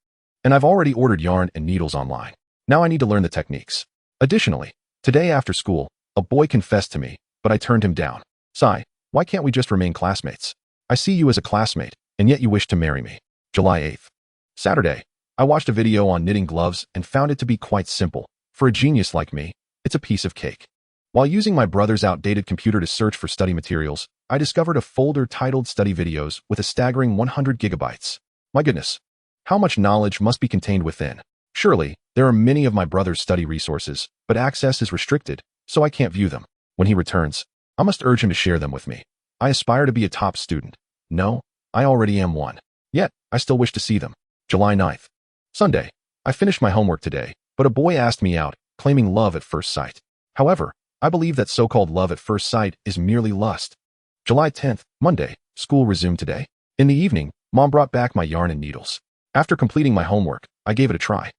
and I've already ordered yarn and needles online. Now I need to learn the techniques. Additionally, today after school, a boy confessed to me, but I turned him down. Sigh, why can't we just remain classmates? I see you as a classmate, and yet you wish to marry me. July 8th. Saturday. I watched a video on knitting gloves and found it to be quite simple. For a genius like me, it's a piece of cake. While using my brother's outdated computer to search for study materials, I discovered a folder titled Study Videos with a staggering 100 gigabytes. My goodness, how much knowledge must be contained within? Surely, there are many of my brother's study resources, but access is restricted, so I can't view them. When he returns, I must urge him to share them with me. I aspire to be a top student. No, I already am one. Yet, I still wish to see them. July 9th. Sunday. I finished my homework today, but a boy asked me out, claiming love at first sight. However, I believe that so-called love at first sight is merely lust. July 10th, Monday. School resumed today. In the evening, Mom brought back my yarn and needles. After completing my homework, I gave it a try.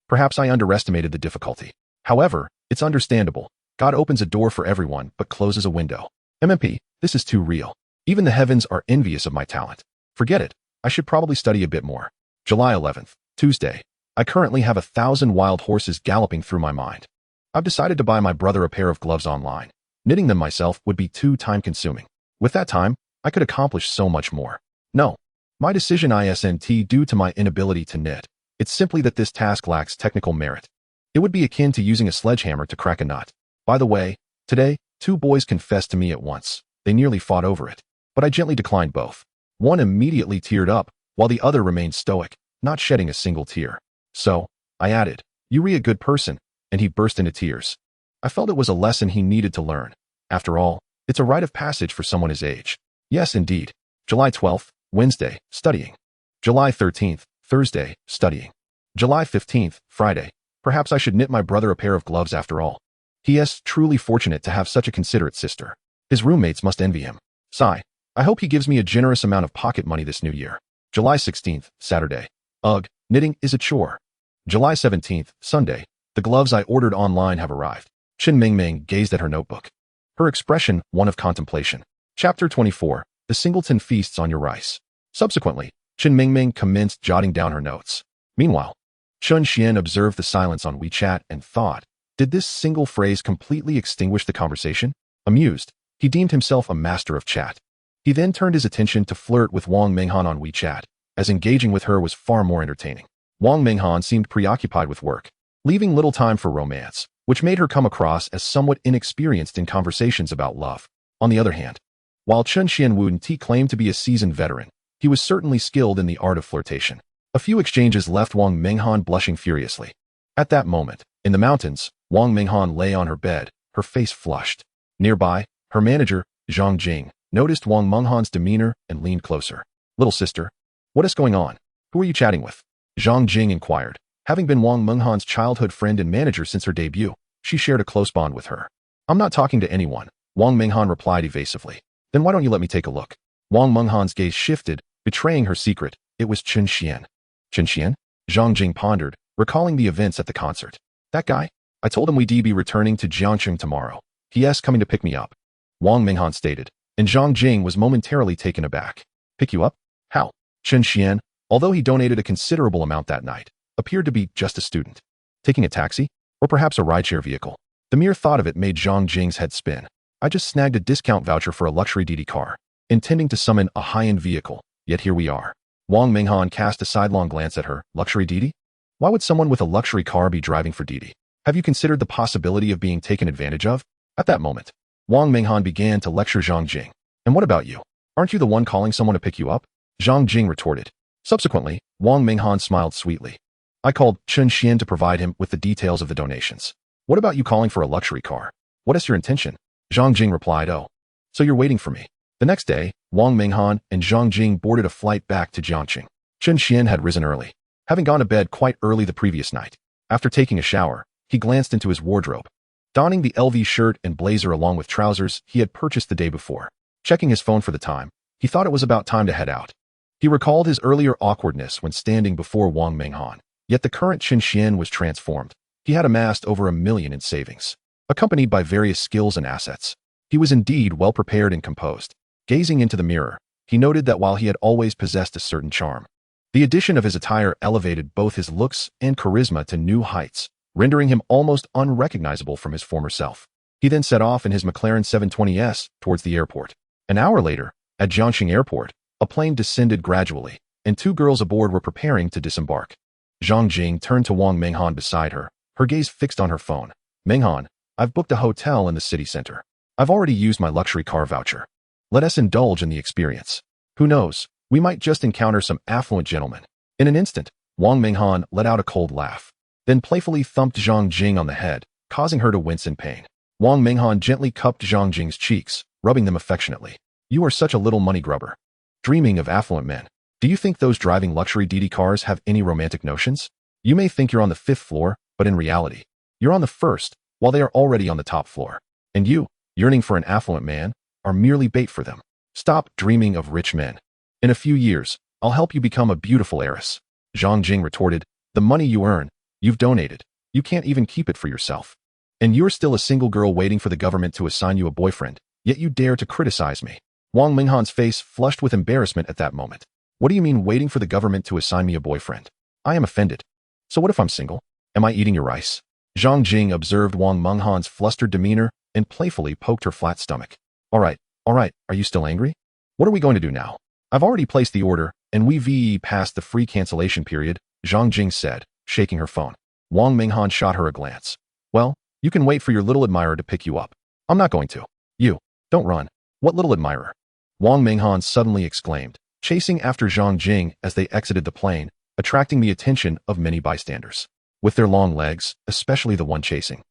Perhaps I underestimated the difficulty. However, it's understandable. God opens a door for everyone, but closes a window. MMP, this is too real. Even the heavens are envious of my talent. Forget it. I should probably study a bit more. July 11th, Tuesday. I currently have 1,000 wild horses galloping through my mind. I've decided to buy my brother a pair of gloves online. Knitting them myself would be too time-consuming. With that time, I could accomplish so much more. No, my decision isn't due to my inability to knit. It's simply that this task lacks technical merit. It would be akin to using a sledgehammer to crack a nut. By the way, today, 2 boys confessed to me at once. They nearly fought over it, but I gently declined both. One immediately teared up, while the other remained stoic, not shedding a single tear. So, I added, "You re a good person," and he burst into tears. I felt it was a lesson he needed to learn. After all, it's a rite of passage for someone his age. Yes, indeed. July 12th, Wednesday, studying. July 13th, Thursday, studying. July 15th, Friday. Perhaps I should knit my brother a pair of gloves after all. He is truly fortunate to have such a considerate sister. His roommates must envy him. Sigh. I hope he gives me a generous amount of pocket money this new year. July 16th, Saturday. Ugh, knitting is a chore. July 17th, Sunday. The gloves I ordered online have arrived. Chen Mingming gazed at her notebook, her expression one of contemplation. Chapter 24. The Singleton Feasts on Your Rice. Subsequently, Chen Mingming commenced jotting down her notes. Meanwhile, Chen Xuan observed the silence on WeChat and thought, did this single phrase completely extinguish the conversation? Amused, he deemed himself a master of chat. He then turned his attention to flirt with Wang Minghan on WeChat, as engaging with her was far more entertaining. Wang Minghan seemed preoccupied with work, leaving little time for romance, which made her come across as somewhat inexperienced in conversations about love. On the other hand, while Chen Xianwuti claimed to be a seasoned veteran, he was certainly skilled in the art of flirtation. A few exchanges left Wang Minghan blushing furiously. At that moment, in the mountains, Wang Minghan lay on her bed, her face flushed. Nearby, her manager, Zhang Jing, noticed Wang Minghan's demeanor and leaned closer. Little sister, what is going on? Who are you chatting with? Zhang Jing inquired. Having been Wang Minghan's childhood friend and manager since her debut, she shared a close bond with her. I'm not talking to anyone, Wang Minghan replied evasively. Then why don't you let me take a look? Wang Minghan's gaze shifted, betraying her secret. It was Chen Xuan. Chen Xuan? Zhang Jing pondered, recalling the events at the concert. That guy? I told him we'd be returning to Jiangcheng tomorrow. He.S. coming to pick me up. Wang Minghan stated, and Zhang Jing was momentarily taken aback. Pick you up? How? Chen Xuan, although he donated a considerable amount that night, appeared to be just a student. Taking a taxi? Or perhaps a rideshare vehicle? The mere thought of it made Zhang Jing's head spin. I just snagged a discount voucher for a luxury Didi car, intending to summon a high-end vehicle, yet here we are. Wang Minghan cast a sidelong glance at her. Luxury Didi? Why would someone with a luxury car be driving for Didi? Have you considered the possibility of being taken advantage of? At that moment, Wang Minghan began to lecture Zhang Jing. And what about you? Aren't you the one calling someone to pick you up? Zhang Jing retorted. Subsequently, Wang Minghan smiled sweetly. I called Chen Xuan to provide him with the details of the donations. What about you calling for a luxury car? What is your intention? Zhang Jing replied, oh. So you're waiting for me. The next day, Wang Minghan and Zhang Jing boarded a flight back to Jiangcheng. Chen Xuan had risen early, having gone to bed quite early the previous night. After taking a shower, he glanced into his wardrobe. Donning the LV shirt and blazer along with trousers he had purchased the day before. Checking his phone for the time, he thought it was about time to head out. He recalled his earlier awkwardness when standing before Wang Minghan, yet the current Chen Xuan was transformed. He had amassed over $1 million in savings, accompanied by various skills and assets. He was indeed well prepared and composed. Gazing into the mirror, he noted that while he had always possessed a certain charm, the addition of his attire elevated both his looks and charisma to new heights, rendering him almost unrecognizable from his former self. He then set off in his McLaren 720S towards the airport. An hour later, at Jiangxing Airport, a plane descended gradually, and two girls aboard were preparing to disembark. Zhang Jing turned to Wang Minghan beside her, her gaze fixed on her phone. Minghan, I've booked a hotel in the city center. I've already used my luxury car voucher. Let us indulge in the experience. Who knows, we might just encounter some affluent gentlemen. In an instant, Wang Minghan let out a cold laugh, then playfully thumped Zhang Jing on the head, causing her to wince in pain. Wang Minghan gently cupped Zhang Jing's cheeks, rubbing them affectionately. You are such a little money grubber. Dreaming of affluent men. Do you think those driving luxury Didi cars have any romantic notions? You may think you're on the 5th floor, but in reality, you're on the 1st, while they are already on the top floor. And you, yearning for an affluent man, are merely bait for them. Stop dreaming of rich men. In a few years, I'll help you become a beautiful heiress. Zhang Jing retorted, the money you earn, you've donated. You can't even keep it for yourself. And you're still a single girl waiting for the government to assign you a boyfriend, yet you dare to criticize me. Wang Minghan's face flushed with embarrassment at that moment. What do you mean waiting for the government to assign me a boyfriend? I am offended. So what if I'm single? Am I eating your rice? Zhang Jing observed Wang Minghan's flustered demeanor and playfully poked her flat stomach. All right, are you still angry? What are we going to do now? I've already placed the order, and we've passed the free cancellation period, Zhang Jing said, shaking her phone. Wang Minghan shot her a glance. Well, you can wait for your little admirer to pick you up. I'm not going to. You, don't run. What little admirer? Wang Minghan suddenly exclaimed, chasing after Zhang Jing as they exited the plane, attracting the attention of many bystanders. With their long legs, especially the one chasing.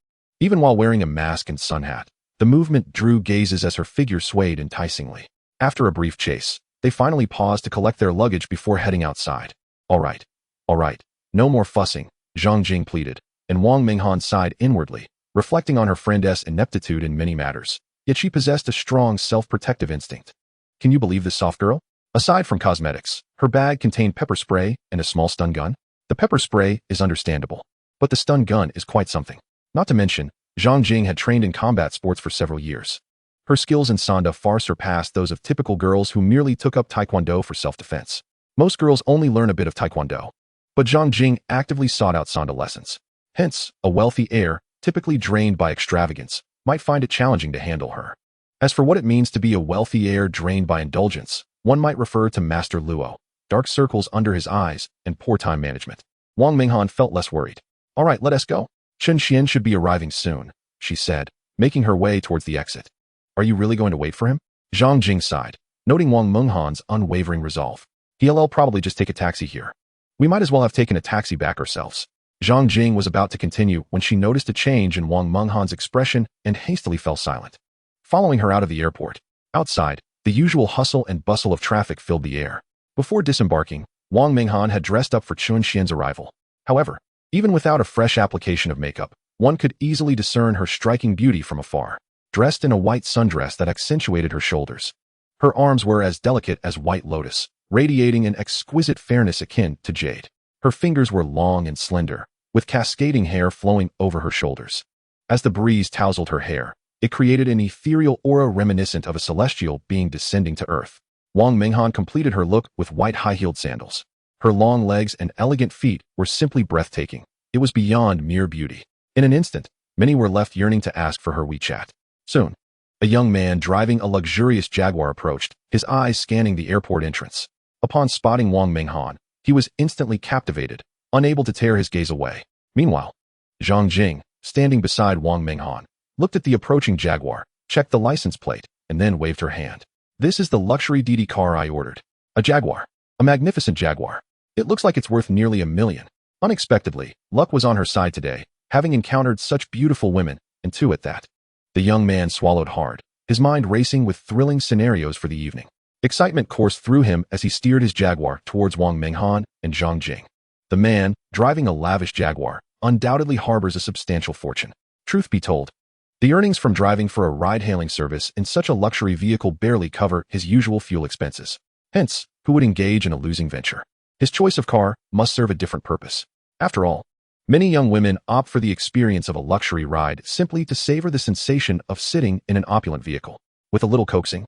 Even while wearing a mask and sun hat, the movement drew gazes as her figure swayed enticingly. After a brief chase, they finally paused to collect their luggage before heading outside. All right, no more fussing, Zhang Jing pleaded, and Wang Minghan sighed inwardly, reflecting on her friend's ineptitude in many matters. Yet she possessed a strong self-protective instinct. Can you believe this soft girl? Aside from cosmetics, her bag contained pepper spray and a small stun gun. The pepper spray is understandable, but the stun gun is quite something. Not to mention, Zhang Jing had trained in combat sports for several years. Her skills in Sanda far surpassed those of typical girls who merely took up Taekwondo for self-defense. Most girls only learn a bit of Taekwondo, but Zhang Jing actively sought out Sanda lessons. Hence, a wealthy heir, typically drained by extravagance, might find it challenging to handle her. As for what it means to be a wealthy heir drained by indulgence, one might refer to Master Luo, dark circles under his eyes, and poor time management. Wang Minghan felt less worried. All right, let us go. Chen Xuan should be arriving soon, she said, making her way towards the exit. Are you really going to wait for him? Zhang Jing sighed, noting Wang Minghan's unwavering resolve. He'll probably just take a taxi here. We might as well have taken a taxi back ourselves. Zhang Jing was about to continue when she noticed a change in Wang Minghan's expression and hastily fell silent. Following her out of the airport, outside, the usual hustle and bustle of traffic filled the air. Before disembarking, Wang Minghan had dressed up for Chen Xuan's arrival. However, even without a fresh application of makeup, one could easily discern her striking beauty from afar. Dressed in a white sundress that accentuated her shoulders. Her arms were as delicate as white lotus, radiating an exquisite fairness akin to jade. Her fingers were long and slender, with cascading hair flowing over her shoulders. As the breeze tousled her hair, it created an ethereal aura reminiscent of a celestial being descending to earth. Wang Minghan completed her look with white high-heeled sandals. Her long legs and elegant feet were simply breathtaking. It was beyond mere beauty. In an instant, many were left yearning to ask for her WeChat. Soon, a young man driving a luxurious Jaguar approached, his eyes scanning the airport entrance. Upon spotting Wang Minghan, he was instantly captivated, unable to tear his gaze away. Meanwhile, Zhang Jing, standing beside Wang Minghan, looked at the approaching Jaguar, checked the license plate, and then waved her hand. This is the luxury DD car I ordered. A Jaguar. A magnificent Jaguar. It looks like it's worth nearly $1 million. Unexpectedly, luck was on her side today, having encountered such beautiful women, and two at that. The young man swallowed hard, his mind racing with thrilling scenarios for the evening. Excitement coursed through him as he steered his Jaguar towards Wang Minghan and Zhang Jing. The man, driving a lavish Jaguar, undoubtedly harbors a substantial fortune. Truth be told, the earnings from driving for a ride-hailing service in such a luxury vehicle barely cover his usual fuel expenses. Hence, who would engage in a losing venture? His choice of car must serve a different purpose. After all, many young women opt for the experience of a luxury ride simply to savor the sensation of sitting in an opulent vehicle. With a little coaxing,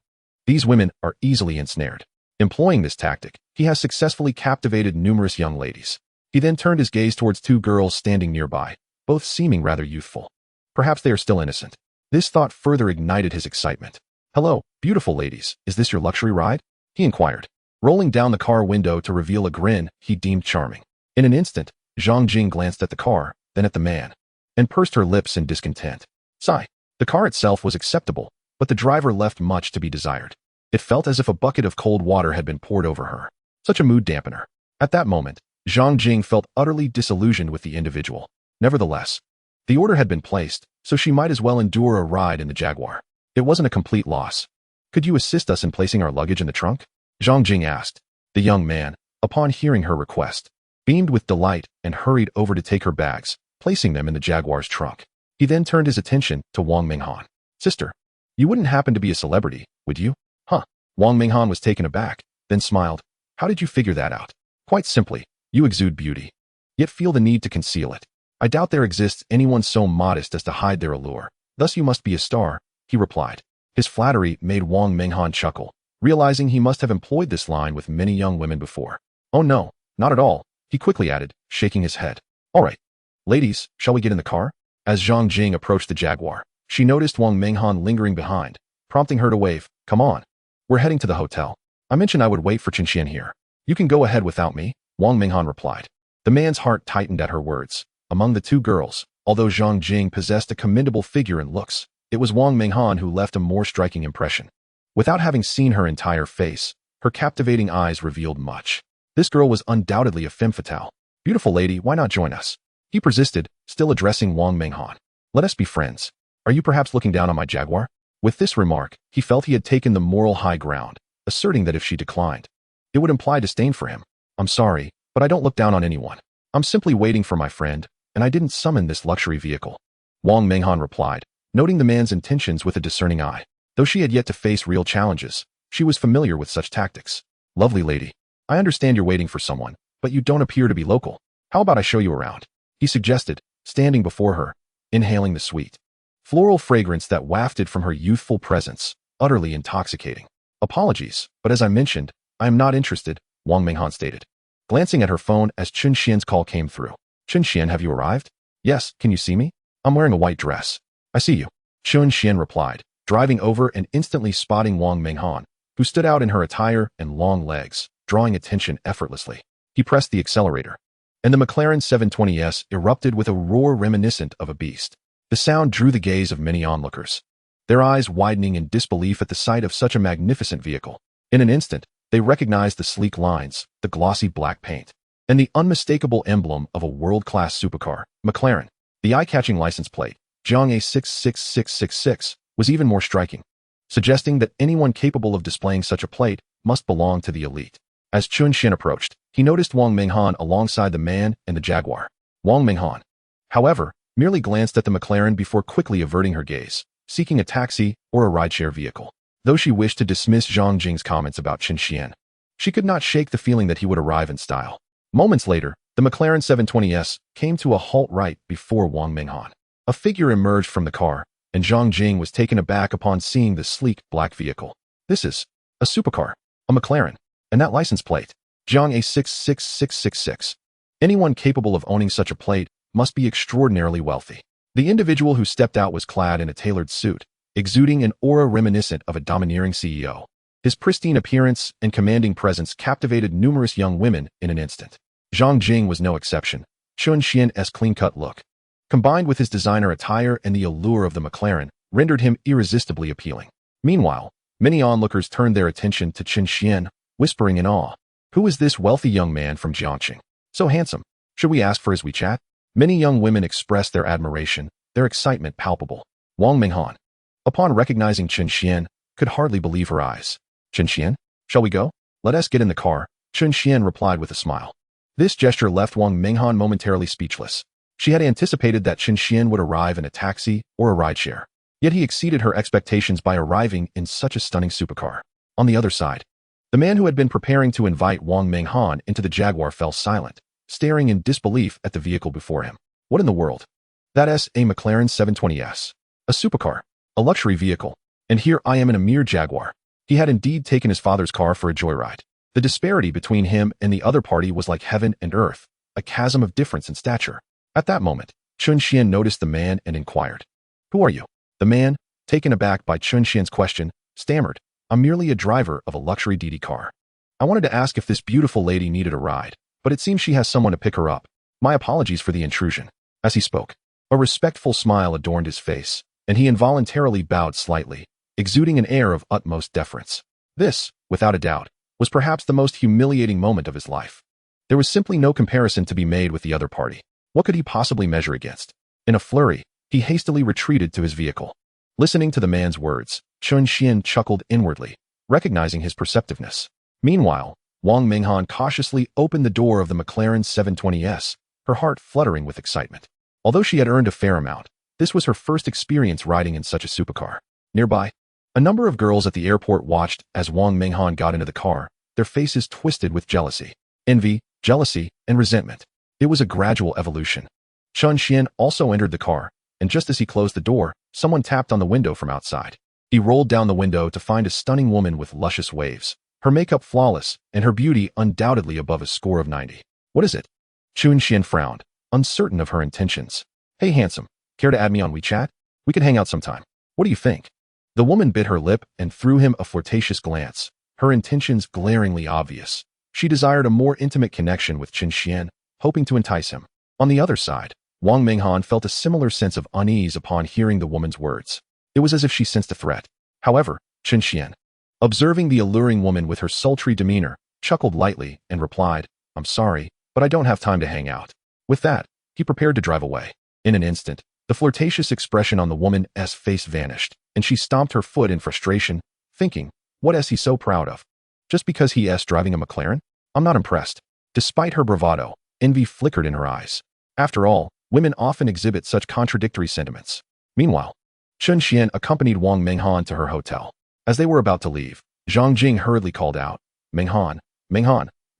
these women are easily ensnared. Employing this tactic, he has successfully captivated numerous young ladies. He then turned his gaze towards two girls standing nearby, both seeming rather youthful. Perhaps they are still innocent. This thought further ignited his excitement. Hello, beautiful ladies, is this your luxury ride? He inquired, rolling down the car window to reveal a grin he deemed charming. In an instant, Zhang Jing glanced at the car, then at the man, and pursed her lips in discontent. Sigh. The car itself was acceptable, but the driver left much to be desired. It felt as if a bucket of cold water had been poured over her. Such a mood dampener. At that moment, Zhang Jing felt utterly disillusioned with the individual. Nevertheless, the order had been placed, so she might as well endure a ride in the Jaguar. It wasn't a complete loss. Could you assist us in placing our luggage in the trunk? Zhang Jing asked. The young man, upon hearing her request, beamed with delight and hurried over to take her bags, placing them in the Jaguar's trunk. He then turned his attention to Wang Minghan. Sister, you wouldn't happen to be a celebrity, would you? Huh. Wang Minghan was taken aback, then smiled. How did you figure that out? Quite simply, you exude beauty, yet feel the need to conceal it. I doubt there exists anyone so modest as to hide their allure. Thus you must be a star, he replied. His flattery made Wang Minghan chuckle, realizing he must have employed this line with many young women before. Oh no, not at all, he quickly added, shaking his head. All right. Ladies, shall we get in the car? As Zhang Jing approached the Jaguar, she noticed Wang Minghan lingering behind, prompting her to wave. Come on. We're heading to the hotel. I mentioned I would wait for Chen Xuan here. You can go ahead without me, Wang Minghan replied. The man's heart tightened at her words. Among the two girls, although Zhang Jing possessed a commendable figure and looks, it was Wang Minghan who left a more striking impression. Without having seen her entire face, her captivating eyes revealed much. This girl was undoubtedly a femme fatale. Beautiful lady, why not join us? He persisted, still addressing Wang Minghan. Let us be friends. Are you perhaps looking down on my Jaguar? With this remark, he felt he had taken the moral high ground, asserting that if she declined, it would imply disdain for him. I'm sorry, but I don't look down on anyone. I'm simply waiting for my friend, and I didn't summon this luxury vehicle. Wang Minghan replied, noting the man's intentions with a discerning eye. Though she had yet to face real challenges, she was familiar with such tactics. Lovely lady, I understand you're waiting for someone, but you don't appear to be local. How about I show you around? He suggested, standing before her, inhaling the sweet, floral fragrance that wafted from her youthful presence, utterly intoxicating. Apologies, but as I mentioned, I am not interested, Wang Minghan stated, glancing at her phone as Chen Xuan's call came through. Chen Xuan, have you arrived? Yes, can you see me? I'm wearing a white dress. I see you. Chen Xuan replied, driving over and instantly spotting Wang Minghan, who stood out in her attire and long legs, drawing attention effortlessly. He pressed the accelerator, and the McLaren 720S erupted with a roar reminiscent of a beast. The sound drew the gaze of many onlookers, their eyes widening in disbelief at the sight of such a magnificent vehicle. In an instant, they recognized the sleek lines, the glossy black paint, and the unmistakable emblem of a world-class supercar, McLaren. The eye-catching license plate, Jiang A66666, was even more striking, suggesting that anyone capable of displaying such a plate must belong to the elite. As Chen Xuan approached, he noticed Wang Minghan alongside the man and the Jaguar. Wang Minghan, however, merely glanced at the McLaren before quickly averting her gaze, seeking a taxi or a rideshare vehicle. Though she wished to dismiss Zhang Jing's comments about Chen Xuan, she could not shake the feeling that he would arrive in style. Moments later, the McLaren 720S came to a halt right before Wang Minghan. A figure emerged from the car, and Zhang Jing was taken aback upon seeing the sleek black vehicle. This is a supercar, a McLaren, and that license plate, Jiang A66666. Anyone capable of owning such a plate must be extraordinarily wealthy. The individual who stepped out was clad in a tailored suit, exuding an aura reminiscent of a domineering CEO. His pristine appearance and commanding presence captivated numerous young women in an instant. Zhang Jing was no exception. Chen Xuan's clean-cut look, combined with his designer attire and the allure of the McLaren, rendered him irresistibly appealing. Meanwhile, many onlookers turned their attention to Chen Xuan, whispering in awe, "Who is this wealthy young man from Jiangxing? So handsome. Should we ask for his WeChat?" Many young women expressed their admiration, their excitement palpable. Wang Minghan, upon recognizing Chen Xuan, could hardly believe her eyes. "Chen Xuan, shall we go? Let us get in the car," Chen Xuan replied with a smile. This gesture left Wang Minghan momentarily speechless. She had anticipated that Chen Xuan would arrive in a taxi or a rideshare, yet he exceeded her expectations by arriving in such a stunning supercar. On the other side, the man who had been preparing to invite Wang Minghan into the Jaguar fell silent, staring in disbelief at the vehicle before him. What in the world? That's a McLaren 720S. A supercar, a luxury vehicle, and here I am in a mere Jaguar. He had indeed taken his father's car for a joyride. The disparity between him and the other party was like heaven and earth, a chasm of difference in stature. At that moment, Chen Xuan noticed the man and inquired, "Who are you?" The man, taken aback by Chen Xuan's question, stammered, "I'm merely a driver of a luxury DD car. I wanted to ask if this beautiful lady needed a ride, but it seems she has someone to pick her up. My apologies for the intrusion." As he spoke, a respectful smile adorned his face, and he involuntarily bowed slightly, exuding an air of utmost deference. This, without a doubt, was perhaps the most humiliating moment of his life. There was simply no comparison to be made with the other party. What could he possibly measure against? In a flurry, he hastily retreated to his vehicle. Listening to the man's words, Chen Xuan chuckled inwardly, recognizing his perceptiveness. Meanwhile, Wang Minghan cautiously opened the door of the McLaren 720S, her heart fluttering with excitement. Although she had earned a fair amount, this was her first experience riding in such a supercar. Nearby, a number of girls at the airport watched as Wang Minghan got into the car, their faces twisted with jealousy, envy, jealousy, and resentment. It was a gradual evolution. Chen Xuan also entered the car, and just as he closed the door, someone tapped on the window from outside. He rolled down the window to find a stunning woman with luscious waves, her makeup flawless, and her beauty undoubtedly above a score of 90. "What is it?" Chen Xuan frowned, uncertain of her intentions. "Hey handsome, care to add me on WeChat? We could hang out sometime. What do you think?" The woman bit her lip and threw him a flirtatious glance, her intentions glaringly obvious. She desired a more intimate connection with Chen Xuan, hoping to entice him. On the other side, Wang Minghan felt a similar sense of unease upon hearing the woman's words. It was as if she sensed a threat. However, Chen Xuan, observing the alluring woman with her sultry demeanor, chuckled lightly and replied, "I'm sorry, but I don't have time to hang out." With that, he prepared to drive away. In an instant, the flirtatious expression on the woman's face vanished, and she stomped her foot in frustration, thinking, what is he so proud of? Just because he is driving a McLaren? I'm not impressed. Despite her bravado, envy flickered in her eyes. After all, women often exhibit such contradictory sentiments. Meanwhile, Chen Xuan accompanied Wang Minghan to her hotel. As they were about to leave, Zhang Jing hurriedly called out, Minghan,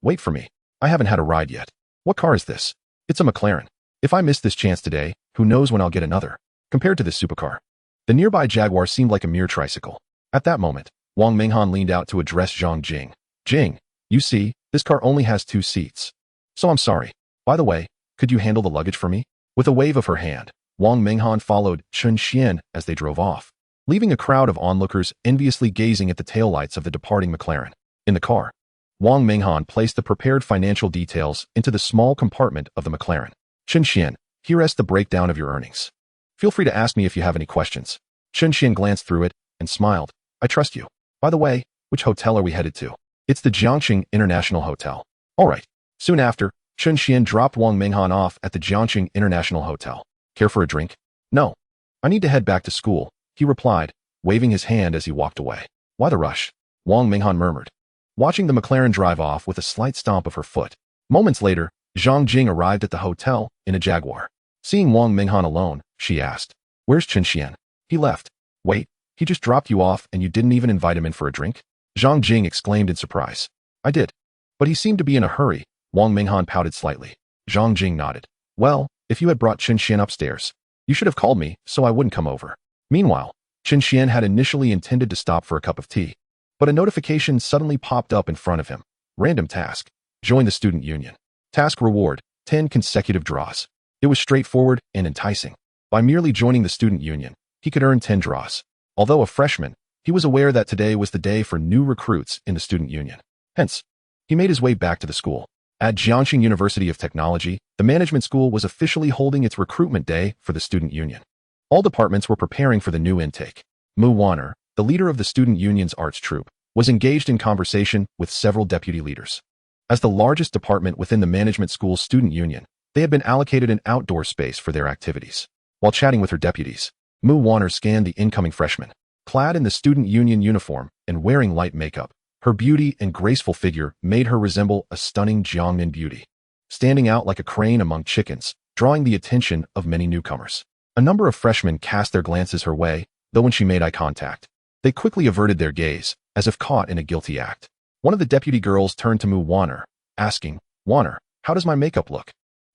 wait for me. I haven't had a ride yet." "What car is this?" "It's a McLaren. If I miss this chance today, who knows when I'll get another." Compared to this supercar, The nearby Jaguar seemed like a mere tricycle. At that moment, Wang Minghan leaned out to address Zhang Jing. Jing, you see, this car only has 2 seats. So I'm sorry. By the way, could you handle the luggage for me? With a wave of her hand, Wang Minghan followed Chen Xuan as they drove off, leaving a crowd of onlookers enviously gazing at the taillights of the departing McLaren. In the car, Wang Minghan placed the prepared financial details into the small compartment of the McLaren. Chen Xuan, here is the breakdown of your earnings. Feel free to ask me if you have any questions. Chen Xuan glanced through it and smiled. I trust you. By the way, which hotel are we headed to? It's the Jiangxing International Hotel. All right. Soon after, Chen Xuan dropped Wang Minghan off at the Jiangxing International Hotel. Care for a drink? No. I need to head back to school, he replied, waving his hand as he walked away. Why the rush? Wang Minghan murmured, watching the McLaren drive off with a slight stomp of her foot. Moments later, Zhang Jing arrived at the hotel in a Jaguar. Seeing Wang Minghan alone, she asked, Where's Chen Xuan? He left. Wait, he just dropped you off and you didn't even invite him in for a drink? Zhang Jing exclaimed in surprise. I did. But he seemed to be in a hurry. Wang Minghan pouted slightly. Zhang Jing nodded. Well, if you had brought Chen Xuan upstairs, you should have called me so I wouldn't come over. Meanwhile, Chen Xuan had initially intended to stop for a cup of tea, but a notification suddenly popped up in front of him. Random task. Join the student union. Task reward, 10 consecutive draws. It was straightforward and enticing. By merely joining the student union, he could earn 10 draws. Although a freshman, he was aware that today was the day for new recruits in the student union. Hence, he made his way back to the school. At Jiangxing University of Technology, the management school was officially holding its recruitment day for the student union. All departments were preparing for the new intake. Mu Wanner, the leader of the student union's arts troupe, was engaged in conversation with several deputy leaders. As the largest department within the management school's student union, they had been allocated an outdoor space for their activities. While chatting with her deputies, Mu Wanner scanned the incoming freshman. Clad in the student union uniform and wearing light makeup, her beauty and graceful figure made her resemble a stunning Jiangnan beauty, standing out like a crane among chickens, drawing the attention of many newcomers. A number of freshmen cast their glances her way, though when she made eye contact, they quickly averted their gaze, as if caught in a guilty act. One of the deputy girls turned to Mu Wanner, asking, Wanner, how does my makeup look?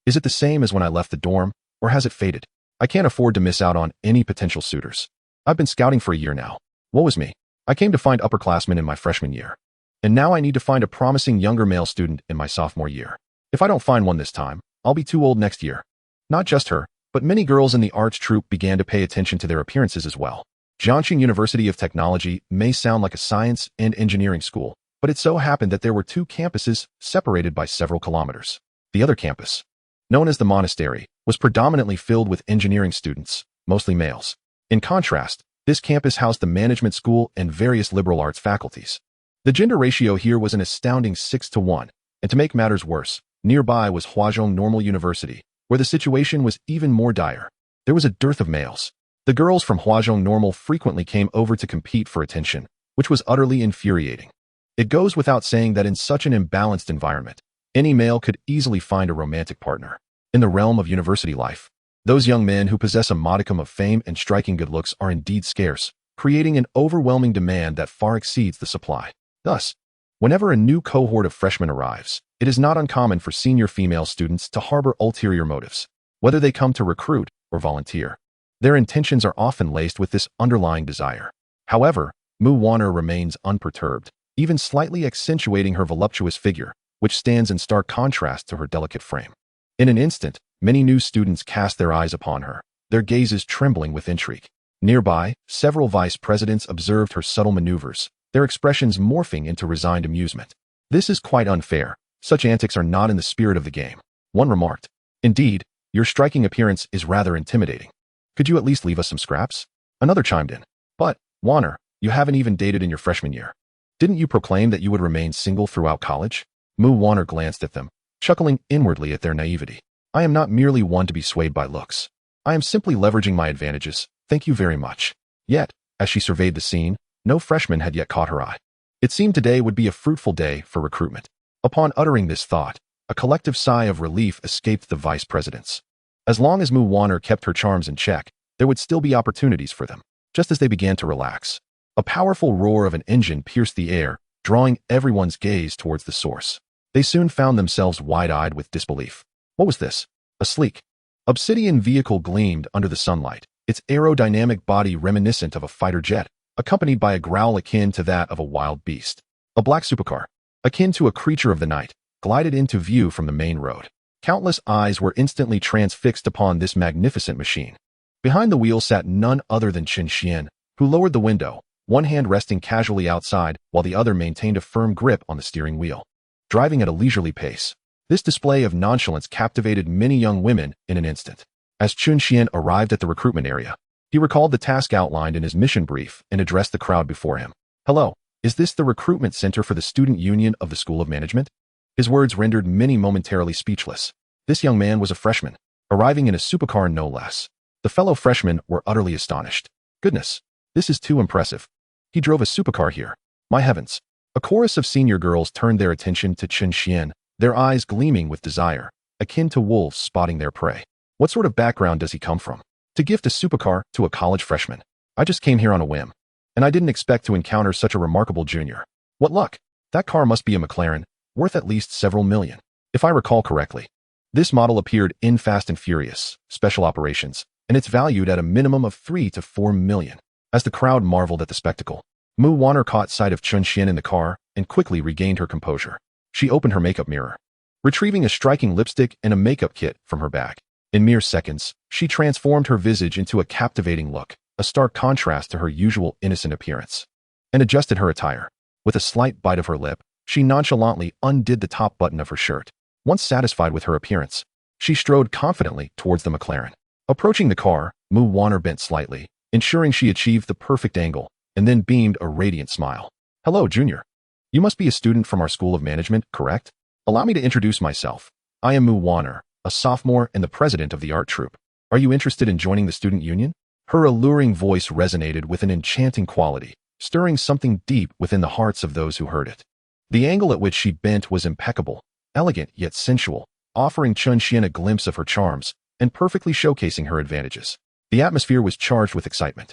Is it the same as when I left the dorm, or has it faded? I can't afford to miss out on any potential suitors. I've been scouting for a year now. Woe is me. I came to find upperclassmen in my freshman year. And now I need to find a promising younger male student in my sophomore year. If I don't find one this time, I'll be too old next year. Not just her, but many girls in the arts troupe began to pay attention to their appearances as well. Jiangxing University of Technology may sound like a science and engineering school, but it so happened that there were 2 campuses separated by several kilometers. The other campus, known as the monastery, was predominantly filled with engineering students, mostly males. In contrast, this campus housed the management school and various liberal arts faculties. The gender ratio here was an astounding 6-to-1, and to make matters worse, nearby was Huazhong Normal University, where the situation was even more dire. There was a dearth of males. The girls from Huazhong Normal frequently came over to compete for attention, which was utterly infuriating. It goes without saying that in such an imbalanced environment, any male could easily find a romantic partner. In the realm of university life, those young men who possess a modicum of fame and striking good looks are indeed scarce, creating an overwhelming demand that far exceeds the supply. Thus, whenever a new cohort of freshmen arrives, it is not uncommon for senior female students to harbor ulterior motives, whether they come to recruit or volunteer. Their intentions are often laced with this underlying desire. However, Mu Wanner remains unperturbed, even slightly accentuating her voluptuous figure, which stands in stark contrast to her delicate frame. In an instant, many new students cast their eyes upon her, their gazes trembling with intrigue. Nearby, several vice presidents observed her subtle maneuvers, their expressions morphing into resigned amusement. This is quite unfair. Such antics are not in the spirit of the game, one remarked. Indeed, your striking appearance is rather intimidating. Could you at least leave us some scraps? Another chimed in. But, Wanner, you haven't even dated in your freshman year. Didn't you proclaim that you would remain single throughout college? Mu Wanner glanced at them, chuckling inwardly at their naivety. I am not merely one to be swayed by looks. I am simply leveraging my advantages. Thank you very much. Yet, as she surveyed the scene, no freshman had yet caught her eye. It seemed today would be a fruitful day for recruitment. Upon uttering this thought, a collective sigh of relief escaped the vice presidents. As long as Mu Wanner kept her charms in check, there would still be opportunities for them. Just as they began to relax, a powerful roar of an engine pierced the air, drawing everyone's gaze towards the source. They soon found themselves wide-eyed with disbelief. What was this? A sleek, obsidian vehicle gleamed under the sunlight, its aerodynamic body reminiscent of a fighter jet, accompanied by a growl akin to that of a wild beast. A black supercar, akin to a creature of the night, glided into view from the main road. Countless eyes were instantly transfixed upon this magnificent machine. Behind the wheel sat none other than Chen Xuan, who lowered the window, one hand resting casually outside while the other maintained a firm grip on the steering wheel. Driving at a leisurely pace, this display of nonchalance captivated many young women in an instant. As Chen Xuan arrived at the recruitment area, he recalled the task outlined in his mission brief and addressed the crowd before him. "Hello, is this the recruitment center for the student union of the School of Management?" His words rendered many momentarily speechless. This young man was a freshman, arriving in a supercar no less. The fellow freshmen were utterly astonished. "Goodness, this is too impressive. He drove a supercar here. My heavens." A chorus of senior girls turned their attention to Chen Xuan, their eyes gleaming with desire, akin to wolves spotting their prey. What sort of background does he come from? To gift a supercar to a college freshman? I just came here on a whim, and I didn't expect to encounter such a remarkable junior. What luck! That car must be a McLaren, worth at least several million. If I recall correctly, this model appeared in Fast and Furious, Special Operations, and it's valued at a minimum of 3 to 4 million. As the crowd marveled at the spectacle, Mu Wanner caught sight of Chen Xuan in the car and quickly regained her composure. She opened her makeup mirror, retrieving a striking lipstick and a makeup kit from her bag. In mere seconds, she transformed her visage into a captivating look, a stark contrast to her usual innocent appearance, and adjusted her attire. With a slight bite of her lip, she nonchalantly undid the top button of her shirt. Once satisfied with her appearance, she strode confidently towards the McLaren. Approaching the car, Mu Wanner bent slightly, ensuring she achieved the perfect angle, and then beamed a radiant smile. "Hello, Junior. You must be a student from our School of Management, correct? Allow me to introduce myself. I am Mu Wanner, a sophomore and the president of the art troupe. Are you interested in joining the student union?" Her alluring voice resonated with an enchanting quality, stirring something deep within the hearts of those who heard it. The angle at which she bent was impeccable, elegant yet sensual, offering Chen Xuan a glimpse of her charms and perfectly showcasing her advantages. The atmosphere was charged with excitement.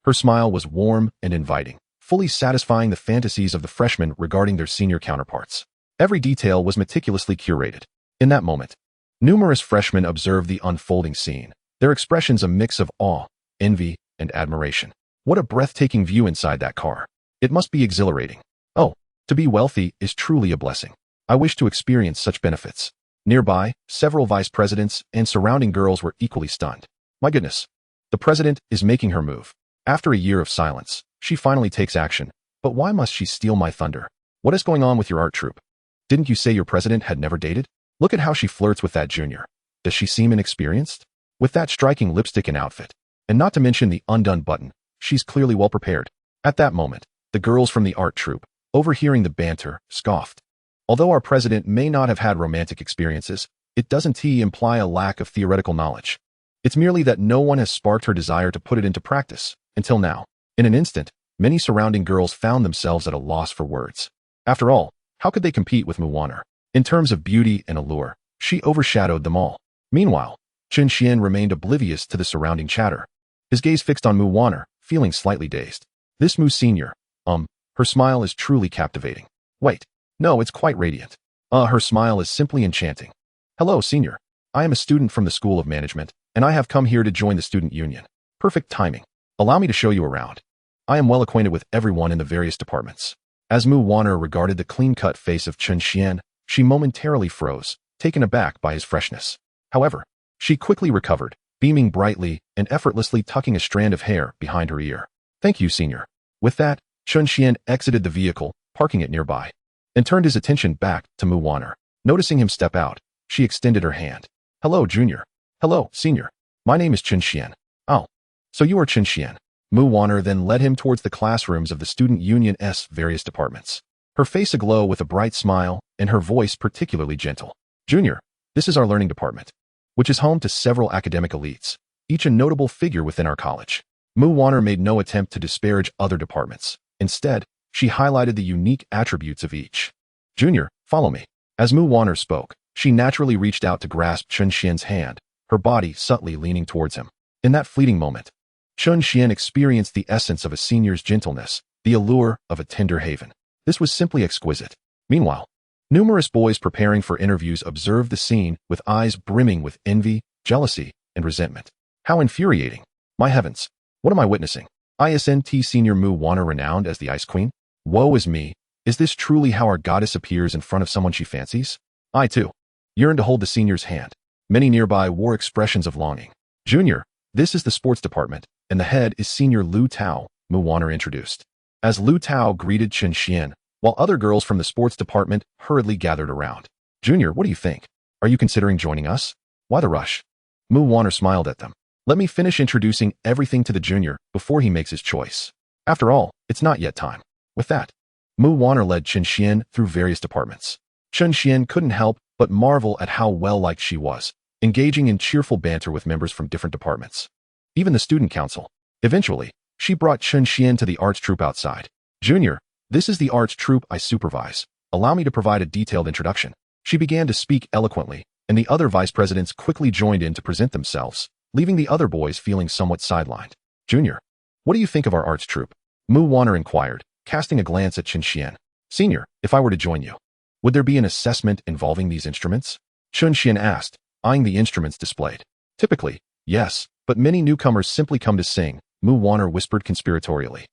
Her smile was warm and inviting, fully satisfying the fantasies of the freshmen regarding their senior counterparts. Every detail was meticulously curated. In that moment, numerous freshmen observed the unfolding scene, their expressions a mix of awe, envy, and admiration. What a breathtaking view inside that car. It must be exhilarating. Oh, to be wealthy is truly a blessing. I wish to experience such benefits. Nearby, several vice presidents and surrounding girls were equally stunned. My goodness, the president is making her move. After a year of silence, she finally takes action. But why must she steal my thunder? What is going on with your art troupe? Didn't you say your president had never dated? Look at how she flirts with that junior. Does she seem inexperienced? With that striking lipstick and outfit, and not to mention the undone button, she's clearly well prepared. At that moment, the girls from the art troupe, overhearing the banter, scoffed. Although our president may not have had romantic experiences, it doesn't imply a lack of theoretical knowledge. It's merely that no one has sparked her desire to put it into practice, until now. In an instant, many surrounding girls found themselves at a loss for words. After all, how could they compete with Mu Wanner? In terms of beauty and allure, she overshadowed them all. Meanwhile, Chen Xuan remained oblivious to the surrounding chatter, his gaze fixed on Mu Wanner, feeling slightly dazed. This Mu senior, her smile is truly captivating. Wait, no, it's quite radiant. Her smile is simply enchanting. Hello, senior. I am a student from the School of Management, and I have come here to join the student union. Perfect timing. Allow me to show you around. I am well acquainted with everyone in the various departments. As Mu Wanner regarded the clean-cut face of Chen Xuan, she momentarily froze, taken aback by his freshness. However, she quickly recovered, beaming brightly and effortlessly tucking a strand of hair behind her ear. Thank you, senior. With that, Chen Xuan exited the vehicle, parking it nearby, and turned his attention back to Mu Wanner. Noticing him step out, she extended her hand. Hello, junior. Hello, senior. My name is Chen Xuan. Oh, so you are Chen Xuan. Mu Wanner then led him towards the classrooms of the student union's various departments, her face aglow with a bright smile and her voice particularly gentle. Junior, this is our learning department, which is home to several academic elites, each a notable figure within our college. Mu Wanner made no attempt to disparage other departments. Instead, she highlighted the unique attributes of each. Junior, follow me. As Mu Wanner spoke, she naturally reached out to grasp Chen Xuan's hand, her body subtly leaning towards him. In that fleeting moment, Chen Xuan experienced the essence of a senior's gentleness, the allure of a tender haven. This was simply exquisite. Meanwhile, numerous boys preparing for interviews observed the scene with eyes brimming with envy, jealousy, and resentment. How infuriating. My heavens, what am I witnessing? ISNT Senior Mu Wanner renowned as the Ice Queen? Woe is me. Is this truly how our goddess appears in front of someone she fancies? I, too, yearned to hold the senior's hand. Many nearby wore expressions of longing. Junior, this is the sports department, and the head is Senior Lu Tao, Mu Wanner introduced. As Lu Tao greeted Chen Xuan, while other girls from the sports department hurriedly gathered around. Junior, what do you think? Are you considering joining us? Why the rush? Mu Wanner smiled at them. Let me finish introducing everything to the junior before he makes his choice. After all, it's not yet time. With that, Mu Wanner led Chen Xuan through various departments. Chen Xuan couldn't help but marvel at how well-liked she was, engaging in cheerful banter with members from different departments. Even the student council. Eventually, she brought Chen Xuan to the arts troupe outside. Junior, this is the arts troupe I supervise. Allow me to provide a detailed introduction. She began to speak eloquently, and the other vice presidents quickly joined in to present themselves, leaving the other boys feeling somewhat sidelined. Junior, what do you think of our arts troupe? Mu Wanner inquired, casting a glance at Chen Xuan. Senior, if I were to join you, would there be an assessment involving these instruments? Chen Xuan asked, eyeing the instruments displayed. Typically, yes, but many newcomers simply come to sing, Mu Wanner whispered conspiratorially.